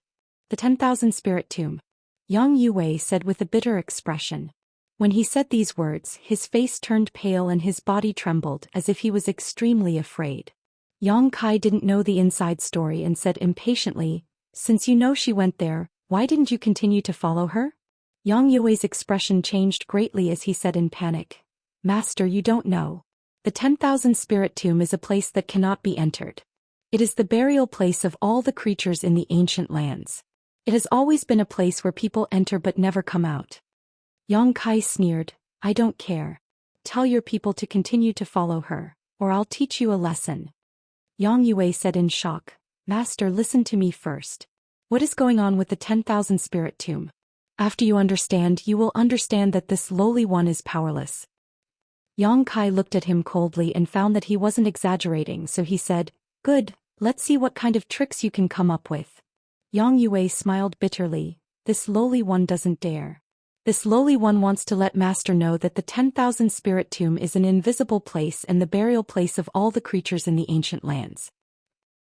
Speaker 1: "The 10,000 spirit tomb," Yang Yue said with a bitter expression. When he said these words, his face turned pale and his body trembled as if he was extremely afraid. Yang Kai didn't know the inside story and said impatiently, "Since you know she went there, why didn't you continue to follow her?" Yang Yue's expression changed greatly as he said in panic, Master, you don't know. The 10,000 spirit tomb is a place that cannot be entered. It is the burial place of all the creatures in the ancient lands. It has always been a place where people enter but never come out. Yang Kai sneered, I don't care. Tell your people to continue to follow her, or I'll teach you a lesson. Yang Yue said in shock, Master, listen to me first. What is going on with the 10,000 spirit tomb? After you understand, you will understand that this lowly one is powerless. Yang Kai looked at him coldly and found that he wasn't exaggerating, so he said, Good, let's see what kind of tricks you can come up with. Yang Yue smiled bitterly, this lowly one doesn't dare. This lowly one wants to let Master know that the 10,000 spirit tomb is an invisible place and the burial place of all the creatures in the ancient lands.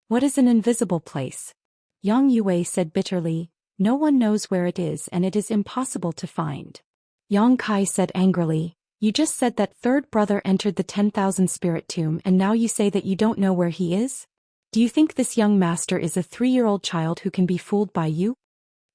Speaker 1: What is an invisible place? Yang Yue said bitterly, no one knows where it is and it is impossible to find. Yang Kai said angrily, you just said that third brother entered the 10,000 spirit tomb and now you say that you don't know where he is? Do you think this young master is a 3-year-old child who can be fooled by you?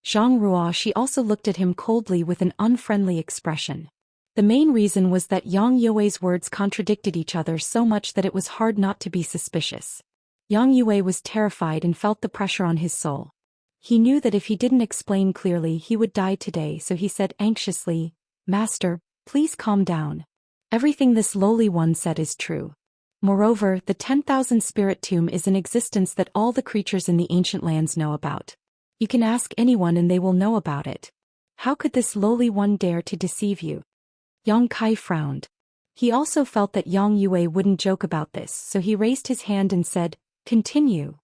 Speaker 1: Zhang Ruo, she also looked at him coldly with an unfriendly expression. The main reason was that Yang Yue's words contradicted each other so much that it was hard not to be suspicious. Yang Yue was terrified and felt the pressure on his soul. He knew that if he didn't explain clearly he would die today, so he said anxiously, Master, please calm down. Everything this lowly one said is true. Moreover, the 10,000 spirit tomb is an existence that all the creatures in the ancient lands know about. You can ask anyone and they will know about it. How could this lowly one dare to deceive you? Yang Kai frowned. He also felt that Yang Yue wouldn't joke about this, so he raised his hand and said, Continue.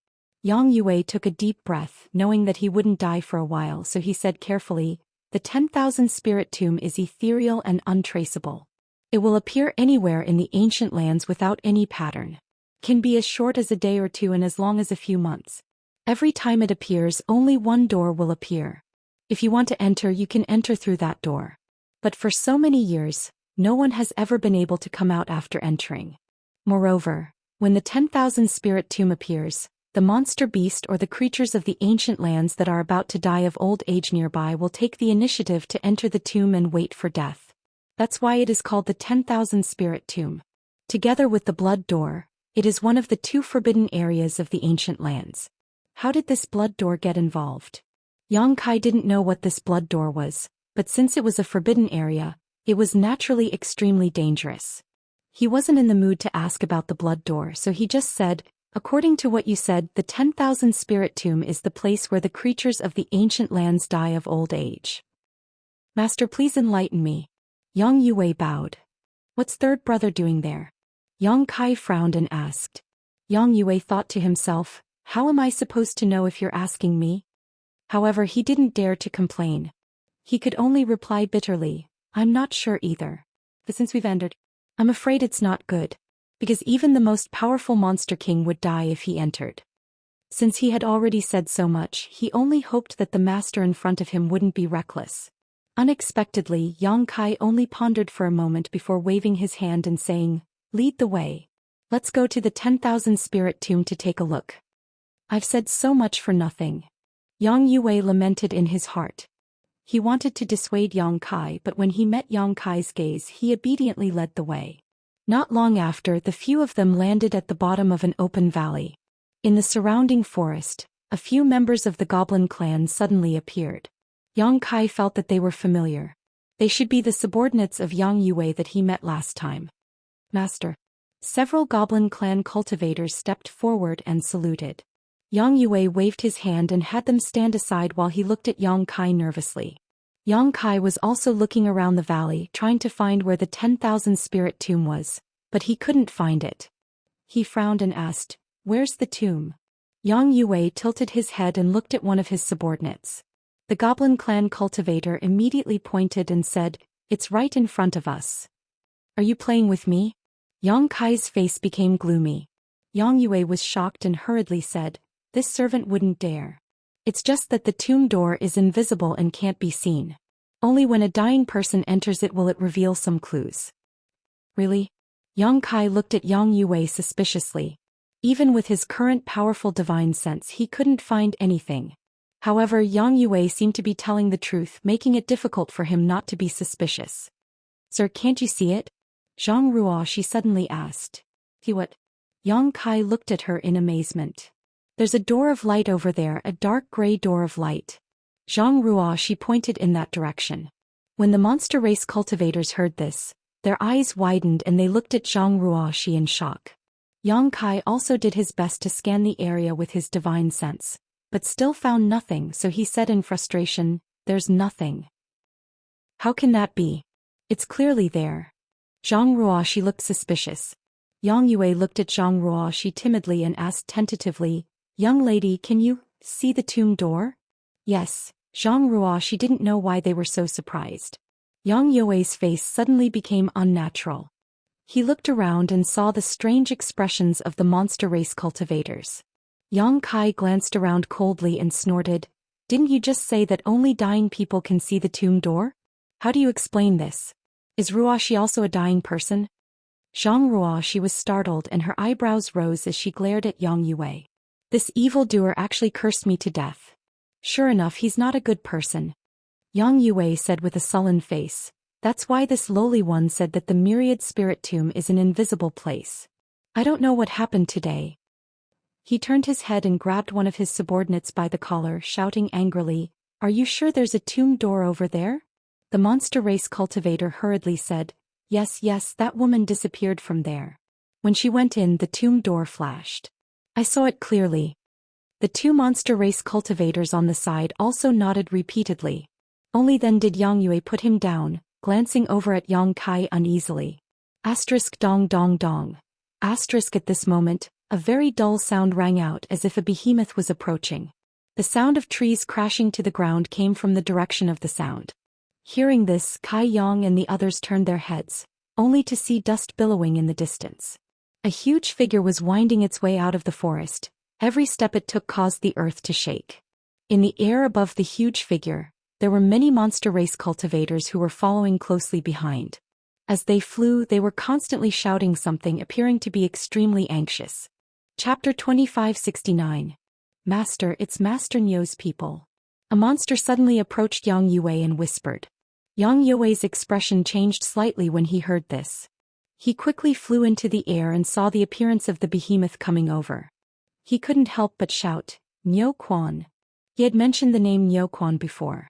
Speaker 1: Yang Yue took a deep breath, knowing that he wouldn't die for a while, so he said carefully, the 10,000 spirit tomb is ethereal and untraceable. It will appear anywhere in the ancient lands without any pattern. Can be as short as a day or two and as long as a few months. Every time it appears, only one door will appear. If you want to enter, you can enter through that door. But for so many years, no one has ever been able to come out after entering. Moreover, when the 10,000 spirit tomb appears, the monster beast or the creatures of the ancient lands that are about to die of old age nearby will take the initiative to enter the tomb and wait for death. That's why it is called the 10,000 spirit tomb. Together with the blood door, it is one of the 2 forbidden areas of the ancient lands. How did this blood door get involved? Yang Kai didn't know what this blood door was, but since it was a forbidden area, it was naturally extremely dangerous. He wasn't in the mood to ask about the blood door, so he just said, according to what you said, the 10,000 spirit tomb is the place where the creatures of the ancient lands die of old age. Master, please enlighten me. Yang Yue bowed. What's third brother doing there? Yang Kai frowned and asked. Yang Yue thought to himself, how am I supposed to know if you're asking me? However, he didn't dare to complain. He could only reply bitterly, I'm not sure either. But since we've entered, I'm afraid it's not good. Because even the most powerful monster king would die if he entered. Since he had already said so much, he only hoped that the master in front of him wouldn't be reckless. Unexpectedly, Yang Kai only pondered for a moment before waving his hand and saying, lead the way. Let's go to the 10,000 spirit tomb to take a look. I've said so much for nothing. Yang Yue lamented in his heart. He wanted to dissuade Yang Kai, but when he met Yang Kai's gaze, he obediently led the way. Not long after, the few of them landed at the bottom of an open valley. In the surrounding forest, a few members of the goblin clan suddenly appeared. Yang Kai felt that they were familiar. They should be the subordinates of Yang Yue that he met last time. Master. Several goblin clan cultivators stepped forward and saluted. Yang Yue waved his hand and had them stand aside while he looked at Yang Kai nervously. Yang Kai was also looking around the valley, trying to find where the 10,000 spirit tomb was, but he couldn't find it. He frowned and asked, where's the tomb? Yang Yue tilted his head and looked at one of his subordinates. The goblin clan cultivator immediately pointed and said, it's right in front of us. Are you playing with me? Yang Kai's face became gloomy. Yang Yue was shocked and hurriedly said, this servant wouldn't dare. It's just that the tomb door is invisible and can't be seen. Only when a dying person enters it will it reveal some clues. Really? Yang Kai looked at Yang Yue suspiciously. Even with his current powerful divine sense, he couldn't find anything. However, Yang Yue seemed to be telling the truth, making it difficult for him not to be suspicious. Sir, can't you see it? Zhang Ruo, she suddenly asked. What? Yang Kai looked at her in amazement. There's a door of light over there, a dark gray door of light. Zhang Ruo, she pointed in that direction. When the monster race cultivators heard this, their eyes widened and they looked at Zhang Ruo in shock. Yang Kai also did his best to scan the area with his divine sense, but still found nothing, so he said in frustration, "There's nothing." "How can that be? It's clearly there." Zhang Ruo looked suspicious. Yang Yue looked at Zhang Ruo timidly and asked tentatively, "Young lady, can you see the tomb door?" "Yes." Zhang Ruo didn't know why they were so surprised. Yang Yue's face suddenly became unnatural. He looked around and saw the strange expressions of the monster race cultivators. Yang Kai glanced around coldly and snorted, "Didn't you just say that only dying people can see the tomb door? How do you explain this? Is Ruo also a dying person?" Zhang Ruo was startled and her eyebrows rose as she glared at Yang Yue. "This evildoer actually cursed me to death. Sure enough, he's not a good person." Yang Yue said with a sullen face, "That's why this lowly one said that the myriad spirit tomb is an invisible place. I don't know what happened today." He turned his head and grabbed one of his subordinates by the collar, shouting angrily, "Are you sure there's a tomb door over there?" The monster race cultivator hurriedly said, Yes, that woman disappeared from there. When she went in, the tomb door flashed. I saw it clearly." The two monster race cultivators on the side also nodded repeatedly. Only then did Yang Yue put him down, glancing over at Yang Kai uneasily. Dong dong dong. At this moment, a very dull sound rang out as if a behemoth was approaching. The sound of trees crashing to the ground came from the direction of the sound. Hearing this, Kai Yang and the others turned their heads, only to see dust billowing in the distance. A huge figure was winding its way out of the forest. Every step it took caused the earth to shake. In the air above the huge figure, there were many monster race cultivators who were following closely behind. As they flew, they were constantly shouting something, appearing to be extremely anxious. Chapter 2569. Master, it's Master Nyo's people. A monster suddenly approached Yang Yue and whispered. Yang Yue's expression changed slightly when he heard this. He quickly flew into the air and saw the appearance of the behemoth coming over. He couldn't help but shout, "Nyo Quan." He had mentioned the name Nyo Quan before.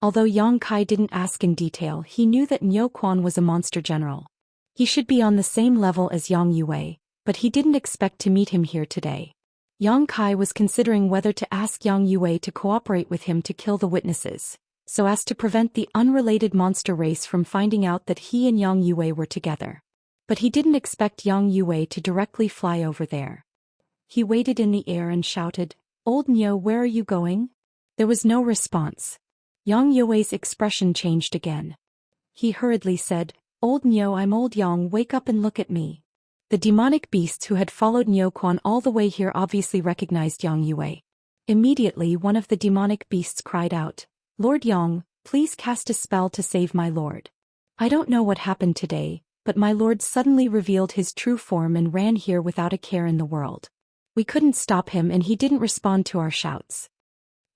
Speaker 1: Although Yang Kai didn't ask in detail, he knew that Nyo Quan was a monster general. He should be on the same level as Yang Yue, but he didn't expect to meet him here today. Yang Kai was considering whether to ask Yang Yue to cooperate with him to kill the witnesses, so as to prevent the unrelated monster race from finding out that he and Yang Yue were together. But he didn't expect Yang Yue to directly fly over there. He waited in the air and shouted, "Old Nyo, where are you going?" There was no response. Yang Yue's expression changed again. He hurriedly said, "Old Nyo, I'm Old Yang, wake up and look at me." The demonic beasts who had followed Nyo Quan all the way here obviously recognized Yang Yue. Immediately one of the demonic beasts cried out, "Lord Yang, please cast a spell to save my lord. I don't know what happened today, but my lord suddenly revealed his true form and ran here without a care in the world. We couldn't stop him and he didn't respond to our shouts."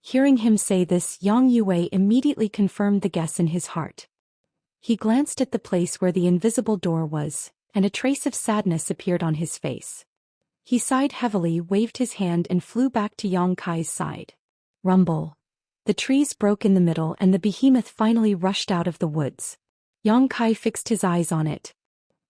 Speaker 1: Hearing him say this, Yang Yue immediately confirmed the guess in his heart. He glanced at the place where the invisible door was, and a trace of sadness appeared on his face. He sighed heavily, waved his hand and flew back to Yang Kai's side. Rumble. The trees broke in the middle and the behemoth finally rushed out of the woods. Yang Kai fixed his eyes on it.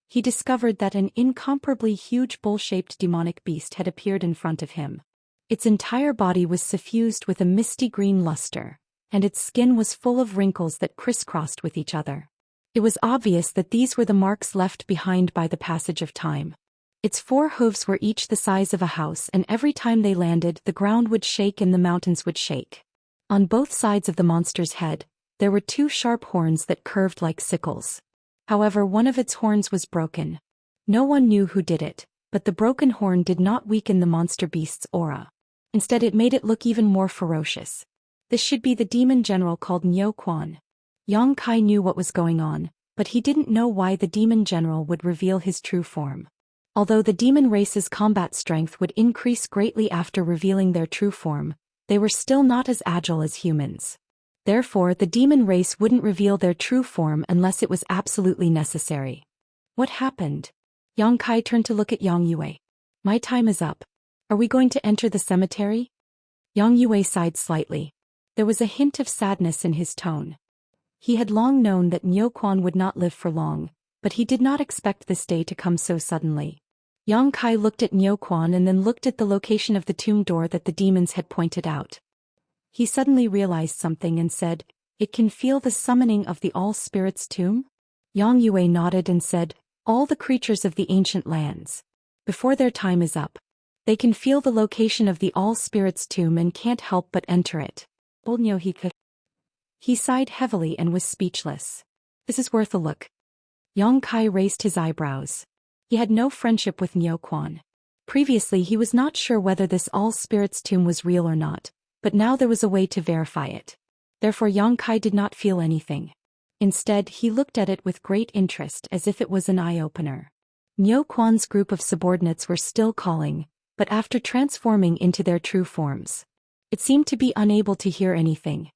Speaker 1: He discovered that an incomparably huge bull-shaped demonic beast had appeared in front of him. Its entire body was suffused with a misty green luster, and its skin was full of wrinkles that crisscrossed with each other. It was obvious that these were the marks left behind by the passage of time. Its 4 hooves were each the size of a house, and every time they landed, the ground would shake and the mountains would shake. On both sides of the monster's head, there were 2 sharp horns that curved like sickles. However, one of its horns was broken. No one knew who did it, but the broken horn did not weaken the monster beast's aura. Instead, it made it look even more ferocious. This should be the demon general called Nyo Quan. Yang Kai knew what was going on, but he didn't know why the demon general would reveal his true form. Although the demon race's combat strength would increase greatly after revealing their true form, they were still not as agile as humans. Therefore, the demon race wouldn't reveal their true form unless it was absolutely necessary. What happened? Yang Kai turned to look at Yang Yue. My time is up. Are we going to enter the cemetery? Yang Yue sighed slightly. There was a hint of sadness in his tone. He had long known that Niu Quan would not live for long, but he did not expect this day to come so suddenly. Yang Kai looked at Niu Quan and then looked at the location of the tomb door that the demons had pointed out. He suddenly realized something and said, "It can feel the summoning of the All-Spirits tomb?" Yang Yue nodded and said, "All the creatures of the ancient lands. Before their time is up. They can feel the location of the All-Spirits tomb and can't help but enter it." He sighed heavily and was speechless. This is worth a look. Yang Kai raised his eyebrows. He had no friendship with Niu Quan. Previously he was not sure whether this All-Spirits tomb was real or not, but now there was a way to verify it. Therefore Yang Kai did not feel anything. Instead, he looked at it with great interest as if it was an eye-opener. Niu Quan's group of subordinates were still calling, but after transforming into their true forms, it seemed to be unable to hear anything.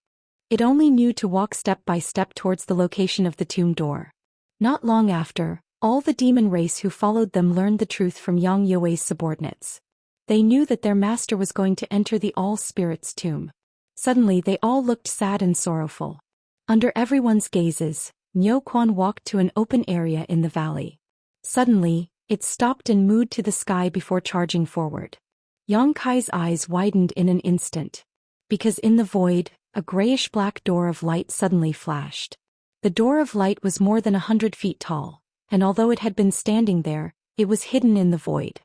Speaker 1: It only knew to walk step by step towards the location of the tomb door. Not long after, all the demon race who followed them learned the truth from Yang Yue's subordinates. They knew that their master was going to enter the All-Spirits tomb. Suddenly they all looked sad and sorrowful. Under everyone's gazes, Niu Quan walked to an open area in the valley. Suddenly, it stopped and moved to the sky before charging forward. Yang Kai's eyes widened in an instant. Because in the void, a grayish-black door of light suddenly flashed. The door of light was more than 100 feet tall, and although it had been standing there, it was hidden in the void.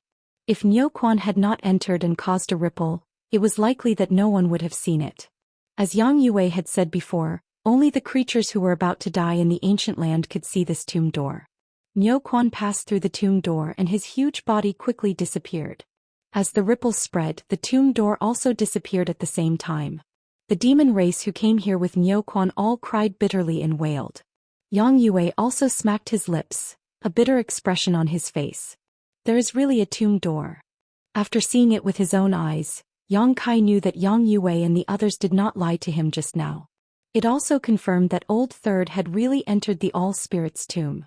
Speaker 1: If Niu Quan had not entered and caused a ripple, it was likely that no one would have seen it. As Yang Yue had said before, only the creatures who were about to die in the ancient land could see this tomb door. Niu Quan passed through the tomb door and his huge body quickly disappeared. As the ripples spread, the tomb door also disappeared at the same time. The demon race who came here with Niu Quan all cried bitterly and wailed. Yang Yue also smacked his lips, a bitter expression on his face. There is really a tomb door. After seeing it with his own eyes, Yang Kai knew that Yang Yue and the others did not lie to him just now. It also confirmed that Old Third had really entered the All-Spirits tomb.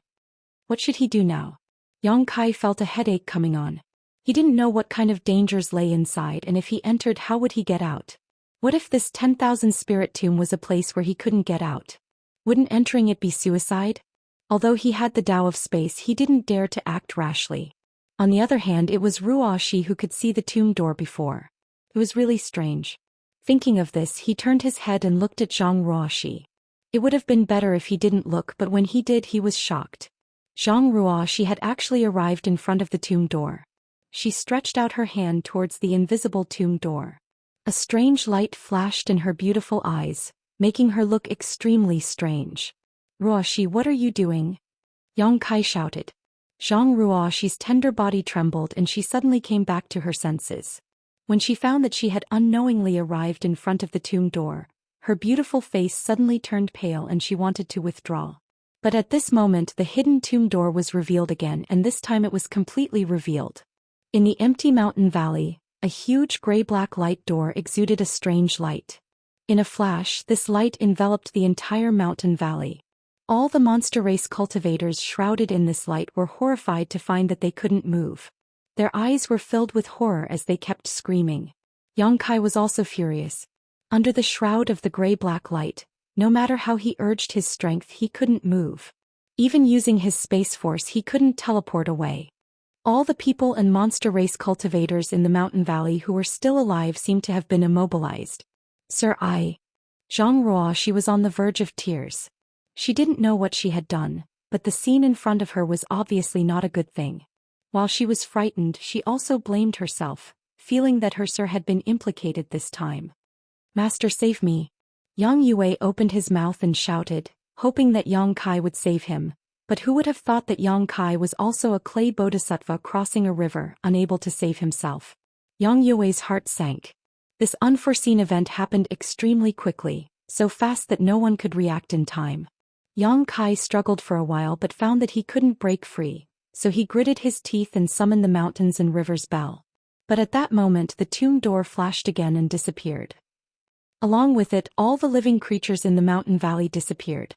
Speaker 1: What should he do now? Yang Kai felt a headache coming on. He didn't know what kind of dangers lay inside, and if he entered, how would he get out? What if this 10,000 spirit tomb was a place where he couldn't get out? Wouldn't entering it be suicide? Although he had the Tao of space, he didn't dare to act rashly. On the other hand, it was Ruoxi who could see the tomb door before. It was really strange. Thinking of this, he turned his head and looked at Zhang Ruoxi. It would have been better if he didn't look, but when he did, he was shocked. Zhang Ruoxi had actually arrived in front of the tomb door. She stretched out her hand towards the invisible tomb door. A strange light flashed in her beautiful eyes, making her look extremely strange. Ruoxi, what are you doing? Yang Kai shouted. Zhang Ruoxi's tender body trembled and she suddenly came back to her senses. When she found that she had unknowingly arrived in front of the tomb door, her beautiful face suddenly turned pale and she wanted to withdraw. But at this moment the hidden tomb door was revealed again, and this time it was completely revealed. In the empty mountain valley, a huge gray-black light door exuded a strange light. In a flash, this light enveloped the entire mountain valley. All the monster race cultivators shrouded in this light were horrified to find that they couldn't move. Their eyes were filled with horror as they kept screaming. Yang Kai was also furious. Under the shroud of the gray-black light, no matter how he urged his strength, he couldn't move. Even using his space force, he couldn't teleport away. All the people and monster race cultivators in the mountain valley who were still alive seemed to have been immobilized. Sir, Zhang Ruoxi was on the verge of tears. She didn't know what she had done, but the scene in front of her was obviously not a good thing. While she was frightened, she also blamed herself, feeling that her sir had been implicated this time. Master, save me. Yang Yue opened his mouth and shouted, hoping that Yang Kai would save him, but who would have thought that Yang Kai was also a clay bodhisattva crossing a river, unable to save himself. Yang Yue's heart sank. This unforeseen event happened extremely quickly, so fast that no one could react in time. Yang Kai struggled for a while but found that he couldn't break free, so he gritted his teeth and summoned the mountains and rivers bell. But at that moment the tomb door flashed again and disappeared. Along with it, all the living creatures in the mountain valley disappeared.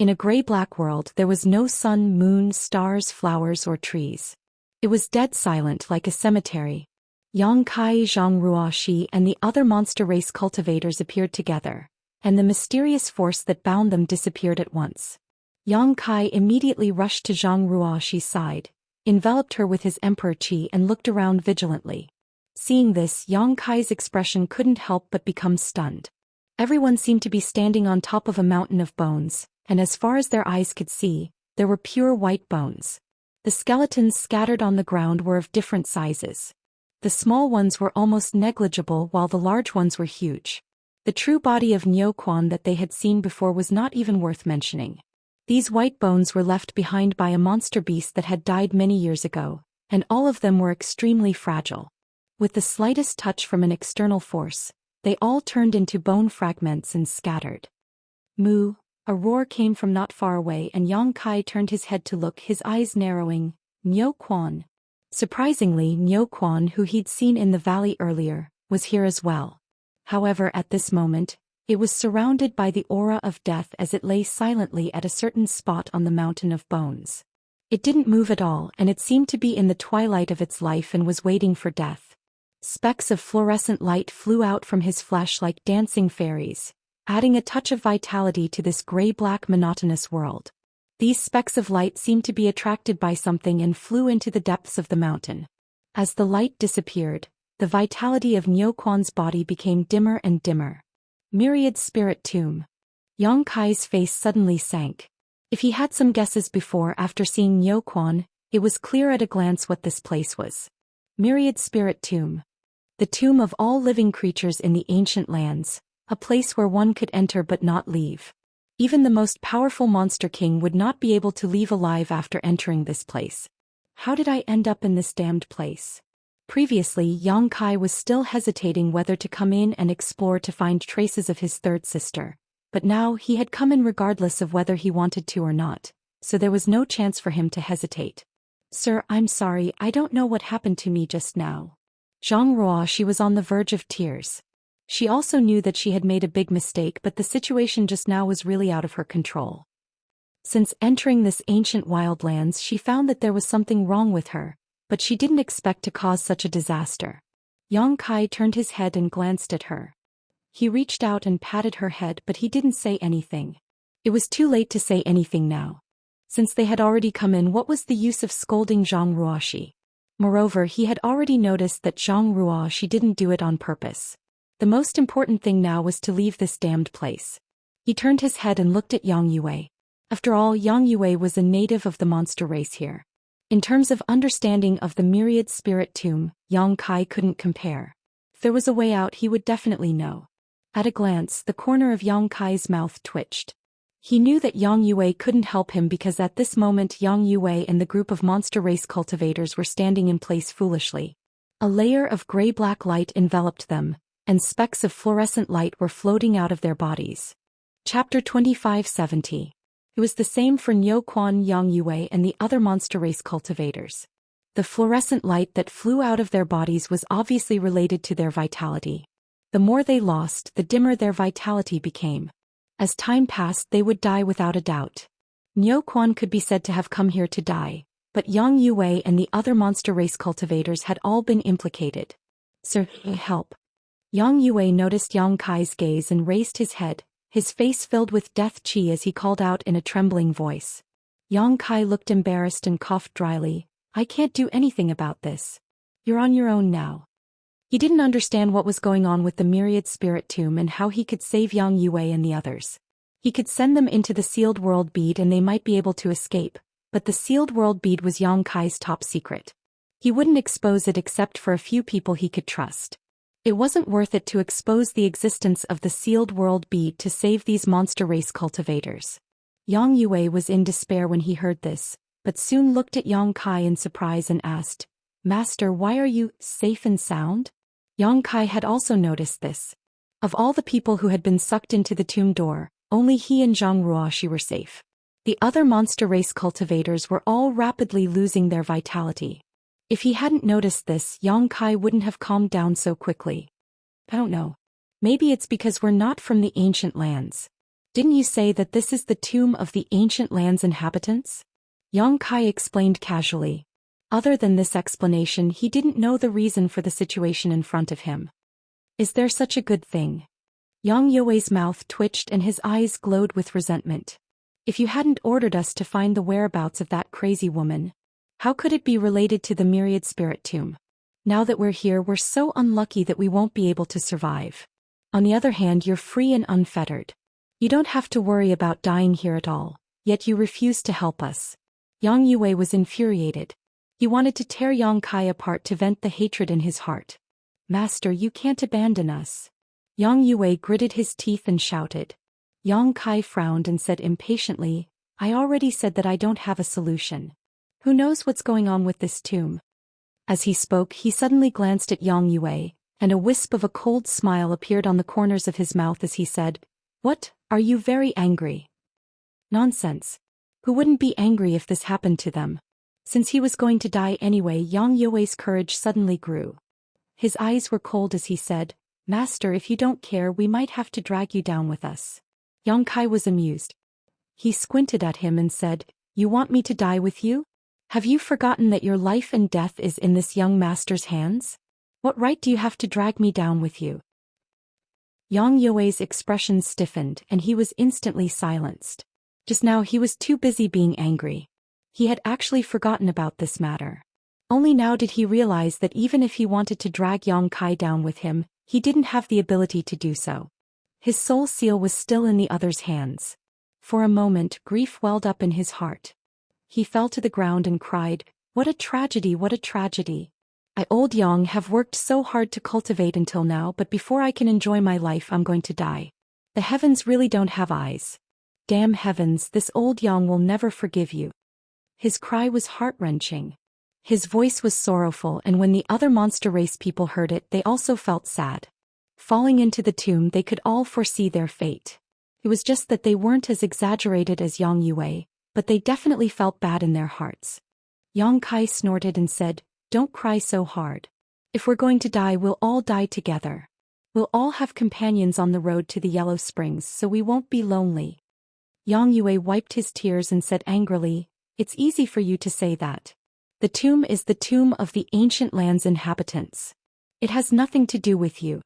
Speaker 1: In a gray-black world there was no sun, moon, stars, flowers, or trees. It was dead silent like a cemetery. Yang Kai, Zhang Ruoxi, and the other monster race cultivators appeared together, and the mysterious force that bound them disappeared at once. Yang Kai immediately rushed to Zhang Ruoxi's side, enveloped her with his emperor qi and looked around vigilantly. Seeing this, Yang Kai's expression couldn't help but become stunned. Everyone seemed to be standing on top of a mountain of bones, and as far as their eyes could see, there were pure white bones. The skeletons scattered on the ground were of different sizes. The small ones were almost negligible while the large ones were huge. The true body of Niu Quan that they had seen before was not even worth mentioning. These white bones were left behind by a monster beast that had died many years ago, and all of them were extremely fragile. With the slightest touch from an external force, they all turned into bone fragments and scattered. Moo! A roar came from not far away and Yang Kai turned his head to look, his eyes narrowing. Niu Quan. Surprisingly, Niu Quan, who he'd seen in the valley earlier, was here as well. However, at this moment, it was surrounded by the aura of death as it lay silently at a certain spot on the mountain of bones. It didn't move at all and it seemed to be in the twilight of its life and was waiting for death. Specks of fluorescent light flew out from his flesh like dancing fairies, adding a touch of vitality to this gray-black monotonous world. These specks of light seemed to be attracted by something and flew into the depths of the mountain. As the light disappeared, the vitality of Niu Quan's body became dimmer and dimmer. Myriad Spirit Tomb. Yang Kai's face suddenly sank. If he had some guesses before, after seeing Niu Quan, it was clear at a glance what this place was. Myriad Spirit Tomb. The tomb of all living creatures in the ancient lands, a place where one could enter but not leave. Even the most powerful monster king would not be able to leave alive after entering this place. How did I end up in this damned place? Previously, Yang Kai was still hesitating whether to come in and explore to find traces of his third sister, but now he had come in regardless of whether he wanted to or not, so there was no chance for him to hesitate. Sir, I'm sorry, I don't know what happened to me just now. Zhang Ruoxi was on the verge of tears. She also knew that she had made a big mistake, but the situation just now was really out of her control. Since entering this ancient wildlands, she found that there was something wrong with her, but she didn't expect to cause such a disaster. Yang Kai turned his head and glanced at her. He reached out and patted her head, but he didn't say anything. It was too late to say anything now. Since they had already come in, what was the use of scolding Zhang Ruoxi? Moreover, he had already noticed that Zhang Ruoxi didn't do it on purpose. The most important thing now was to leave this damned place. He turned his head and looked at Yang Yue. After all, Yang Yue was a native of the monster race here. In terms of understanding of the Myriad Spirit Tomb, Yang Kai couldn't compare. If there was a way out, he would definitely know. At a glance, the corner of Yang Kai's mouth twitched. He knew that Yang Yue couldn't help him because at this moment Yang Yue and the group of monster race cultivators were standing in place foolishly. A layer of gray-black light enveloped them, and specks of fluorescent light were floating out of their bodies. Chapter 2570. It was the same for Niu Quan, Yang Yue and the other monster race cultivators. The fluorescent light that flew out of their bodies was obviously related to their vitality. The more they lost, the dimmer their vitality became. As time passed, they would die without a doubt. Niu Quan could be said to have come here to die, but Yang Yue and the other monster race cultivators had all been implicated. Sir, help. Yang Yue noticed Yang Kai's gaze and raised his head, his face filled with death qi as he called out in a trembling voice. Yang Kai looked embarrassed and coughed dryly. I can't do anything about this. You're on your own now. He didn't understand what was going on with the Myriad Spirit Tomb and how he could save Yang Yue and the others. He could send them into the Sealed World Bead and they might be able to escape, but the Sealed World Bead was Yang Kai's top secret. He wouldn't expose it except for a few people he could trust. It wasn't worth it to expose the existence of the Sealed World Bead to save these monster race cultivators. Yang Yue was in despair when he heard this, but soon looked at Yang Kai in surprise and asked, Master, why are you safe and sound? Yang Kai had also noticed this. Of all the people who had been sucked into the tomb door, only he and Zhang Ruoxi were safe. The other monster race cultivators were all rapidly losing their vitality. If he hadn't noticed this, Yang Kai wouldn't have calmed down so quickly. I don't know. Maybe it's because we're not from the ancient lands. Didn't you say that this is the tomb of the ancient land's inhabitants? Yang Kai explained casually. Other than this explanation, he didn't know the reason for the situation in front of him. Is there such a good thing? Yang Yue's mouth twitched and his eyes glowed with resentment. If you hadn't ordered us to find the whereabouts of that crazy woman, how could it be related to the myriad spirit tomb? Now that we're here, we're so unlucky that we won't be able to survive. On the other hand, you're free and unfettered. You don't have to worry about dying here at all, yet you refuse to help us. Yang Yue was infuriated. He wanted to tear Yang Kai apart to vent the hatred in his heart. Master, you can't abandon us. Yang Yue gritted his teeth and shouted. Yang Kai frowned and said impatiently, I already said that I don't have a solution. Who knows what's going on with this tomb? As he spoke, he suddenly glanced at Yang Yue, and a wisp of a cold smile appeared on the corners of his mouth as he said, What, are you very angry? Nonsense. Who wouldn't be angry if this happened to them? Since he was going to die anyway, Yang Yue's courage suddenly grew. His eyes were cold as he said, Master, if you don't care, we might have to drag you down with us. Yang Kai was amused. He squinted at him and said, You want me to die with you? Have you forgotten that your life and death is in this young master's hands? What right do you have to drag me down with you? Yang Yue's expression stiffened and he was instantly silenced. Just now he was too busy being angry. He had actually forgotten about this matter. Only now did he realize that even if he wanted to drag Yang Kai down with him, he didn't have the ability to do so. His soul seal was still in the other's hands. For a moment, grief welled up in his heart. He fell to the ground and cried, What a tragedy, what a tragedy. I, old Yang, have worked so hard to cultivate until now, but before I can enjoy my life, I'm going to die. The heavens really don't have eyes. Damn heavens, this old Yang will never forgive you. His cry was heart-wrenching. His voice was sorrowful, and when the other monster race people heard it, they also felt sad. Falling into the tomb, they could all foresee their fate. It was just that they weren't as exaggerated as Yang Yue, but they definitely felt bad in their hearts. Yang Kai snorted and said, Don't cry so hard. If we're going to die, we'll all die together. We'll all have companions on the road to the Yellow Springs, so we won't be lonely. Yang Yue wiped his tears and said angrily, It's easy for you to say that. The tomb is the tomb of the ancient land's inhabitants. It has nothing to do with you.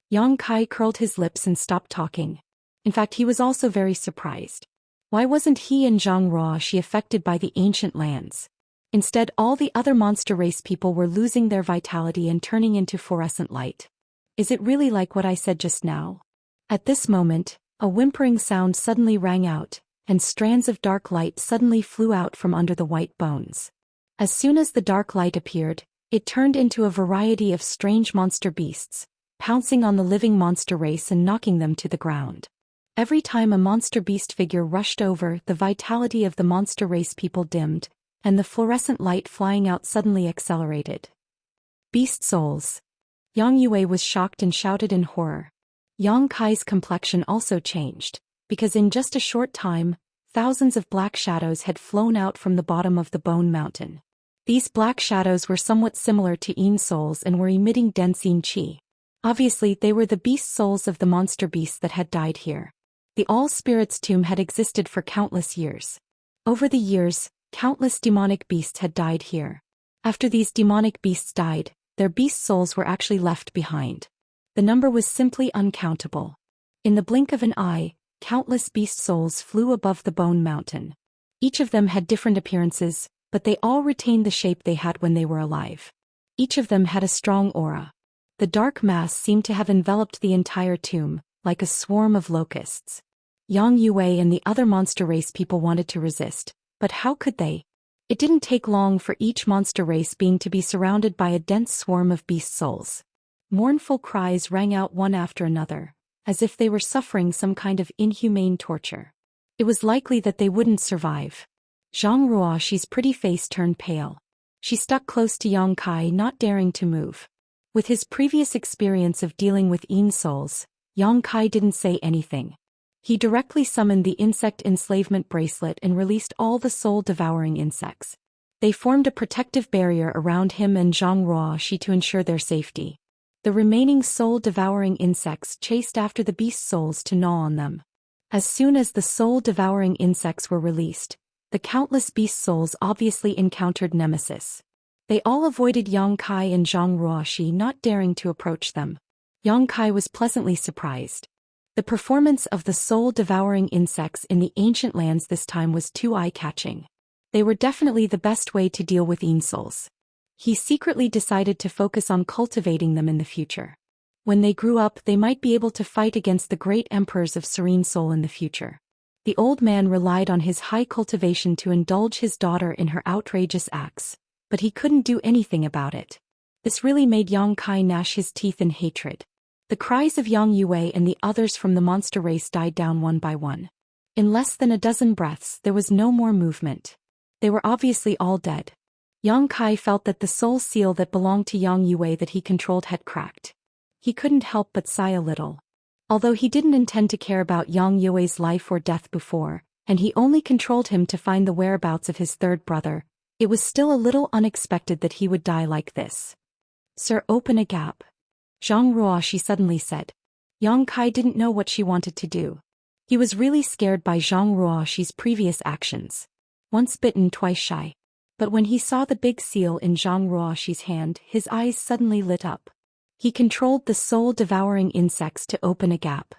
Speaker 1: Yang Kai curled his lips and stopped talking. In fact, he was also very surprised. Why wasn't he and Zhang Ruoxi affected by the ancient lands? Instead, all the other monster race people were losing their vitality and turning into fluorescent light. Is it really like what I said just now? At this moment, a whimpering sound suddenly rang out, and strands of dark light suddenly flew out from under the white bones. As soon as the dark light appeared, it turned into a variety of strange monster beasts, pouncing on the living monster race and knocking them to the ground. Every time a monster beast figure rushed over, the vitality of the monster race people dimmed, and the fluorescent light flying out suddenly accelerated. Beast souls. Yang Yue was shocked and shouted in horror. Yang Kai's complexion also changed, because in just a short time, thousands of black shadows had flown out from the bottom of the bone mountain. These black shadows were somewhat similar to Yin souls and were emitting dense Yin qi. Obviously, they were the beast souls of the monster beasts that had died here. The All-Spirits tomb had existed for countless years. Over the years, countless demonic beasts had died here. After these demonic beasts died, their beast souls were actually left behind. The number was simply uncountable. In the blink of an eye, countless beast souls flew above the bone mountain. Each of them had different appearances, but they all retained the shape they had when they were alive. Each of them had a strong aura. The dark mass seemed to have enveloped the entire tomb, like a swarm of locusts. Yang Yue and the other monster race people wanted to resist, but how could they? It didn't take long for each monster race being to be surrounded by a dense swarm of beast souls. Mournful cries rang out one after another, as if they were suffering some kind of inhumane torture. It was likely that they wouldn't survive. Zhang Ruoxi's pretty face turned pale. She stuck close to Yang Kai, not daring to move. With his previous experience of dealing with Yin souls, Yang Kai didn't say anything. He directly summoned the insect enslavement bracelet and released all the soul-devouring insects. They formed a protective barrier around him and Zhang Ruoxi to ensure their safety. The remaining soul-devouring insects chased after the beast souls to gnaw on them. As soon as the soul-devouring insects were released, the countless beast souls obviously encountered nemesis. They all avoided Yang Kai and Zhang Ruoxi, not daring to approach them. Yang Kai was pleasantly surprised. The performance of the soul-devouring insects in the ancient lands this time was too eye-catching. They were definitely the best way to deal with souls. He secretly decided to focus on cultivating them in the future. When they grew up, they might be able to fight against the great emperors of Serene Soul in the future. The old man relied on his high cultivation to indulge his daughter in her outrageous acts, but he couldn't do anything about it. This really made Yang Kai gnash his teeth in hatred. The cries of Yang Yue and the others from the monster race died down one by one. In less than a dozen breaths, there was no more movement. They were obviously all dead. Yang Kai felt that the soul seal that belonged to Yang Yue that he controlled had cracked. He couldn't help but sigh a little. Although he didn't intend to care about Yang Yue's life or death before, and he only controlled him to find the whereabouts of his third brother, it was still a little unexpected that he would die like this. "Sir, open a gap," Zhang Ruoxi suddenly said. Yang Kai didn't know what she wanted to do. He was really scared by Zhang Ruoxi's previous actions. Once bitten, twice shy. But when he saw the big seal in Zhang Ruoxi's hand, his eyes suddenly lit up. He controlled the soul-devouring insects to open a gap.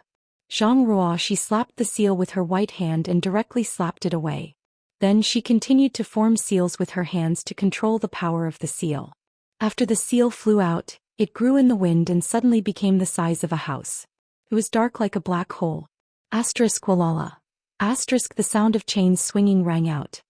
Speaker 1: Zhang Ruoxi slapped the seal with her white hand and directly slapped it away. Then she continued to form seals with her hands to control the power of the seal. After the seal flew out, it grew in the wind and suddenly became the size of a house. It was dark like a black hole. Walala. The sound of chains swinging rang out.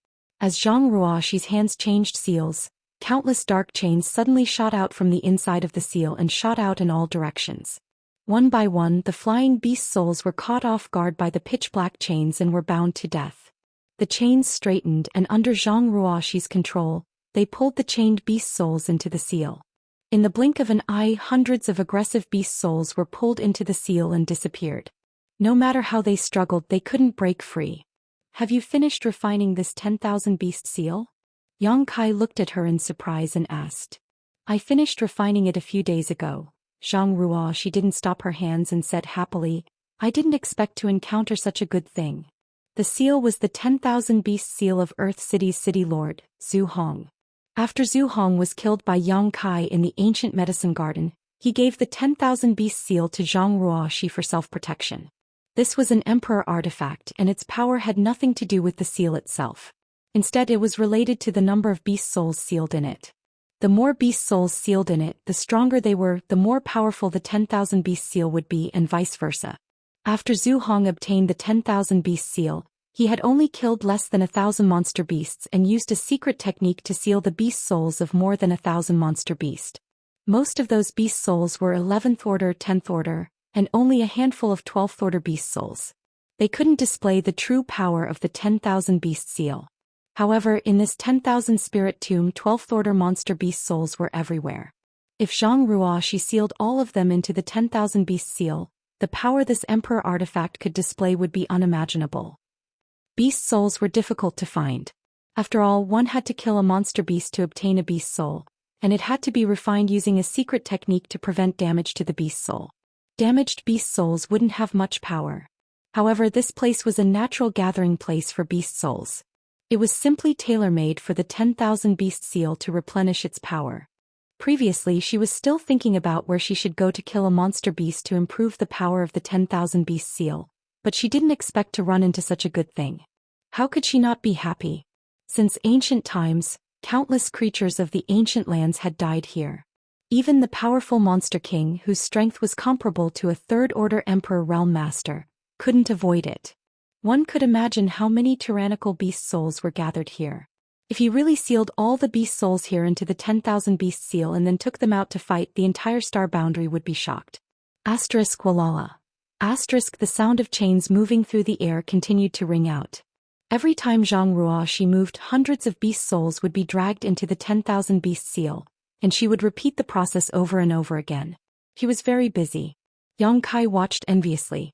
Speaker 1: As Zhang Ruoxi's hands changed seals, countless dark chains suddenly shot out from the inside of the seal and shot out in all directions. One by one, the flying beast souls were caught off guard by the pitch-black chains and were bound to death. The chains straightened, and under Zhang Ruoxi's control, they pulled the chained beast souls into the seal. In the blink of an eye, hundreds of aggressive beast souls were pulled into the seal and disappeared. No matter how they struggled, they couldn't break free. "Have you finished refining this 10,000 beast seal?" Yang Kai looked at her in surprise and asked. "I finished refining it a few days ago." Zhang Ruoxi didn't stop her hands and said happily, "I didn't expect to encounter such a good thing." The seal was the 10,000 beast seal of Earth City's city lord, Zhu Hong. After Zhu Hong was killed by Yang Kai in the ancient medicine garden, he gave the 10,000 beast seal to Zhang Ruoxi for self-protection. This was an emperor artifact, and its power had nothing to do with the seal itself. Instead, it was related to the number of beast souls sealed in it. The more beast souls sealed in it, the stronger they were, the more powerful the 10,000 beast seal would be, and vice versa. After Zhu Hong obtained the 10,000 beast seal, he had only killed less than 1,000 monster beasts and used a secret technique to seal the beast souls of more than 1,000 monster beasts. Most of those beast souls were 11th order, 10th order, and only a handful of 12th order beast souls. They couldn't display the true power of the 10,000 beast seal. However, in this 10,000 spirit tomb, 12th order monster beast souls were everywhere. If Zhang Ruoxi sealed all of them into the 10,000 beast seal, the power this emperor artifact could display would be unimaginable. Beast souls were difficult to find. After all, one had to kill a monster beast to obtain a beast soul, and it had to be refined using a secret technique to prevent damage to the beast soul. Damaged beast souls wouldn't have much power. However, this place was a natural gathering place for beast souls. It was simply tailor-made for the 10,000 beast seal to replenish its power. Previously, she was still thinking about where she should go to kill a monster beast to improve the power of the 10,000 beast seal, but she didn't expect to run into such a good thing. How could she not be happy? Since ancient times, countless creatures of the ancient lands had died here. Even the powerful monster king, whose strength was comparable to a third-order emperor realm master, couldn't avoid it. One could imagine how many tyrannical beast souls were gathered here. If he really sealed all the beast souls here into the 10,000 beast seal and then took them out to fight, the entire star boundary would be shocked. Walala. The sound of chains moving through the air continued to ring out. Every time Zhang Ruoxi moved, hundreds of beast souls would be dragged into the 10,000 beast seal, and she would repeat the process over and over again. He was very busy. Yang Kai watched enviously.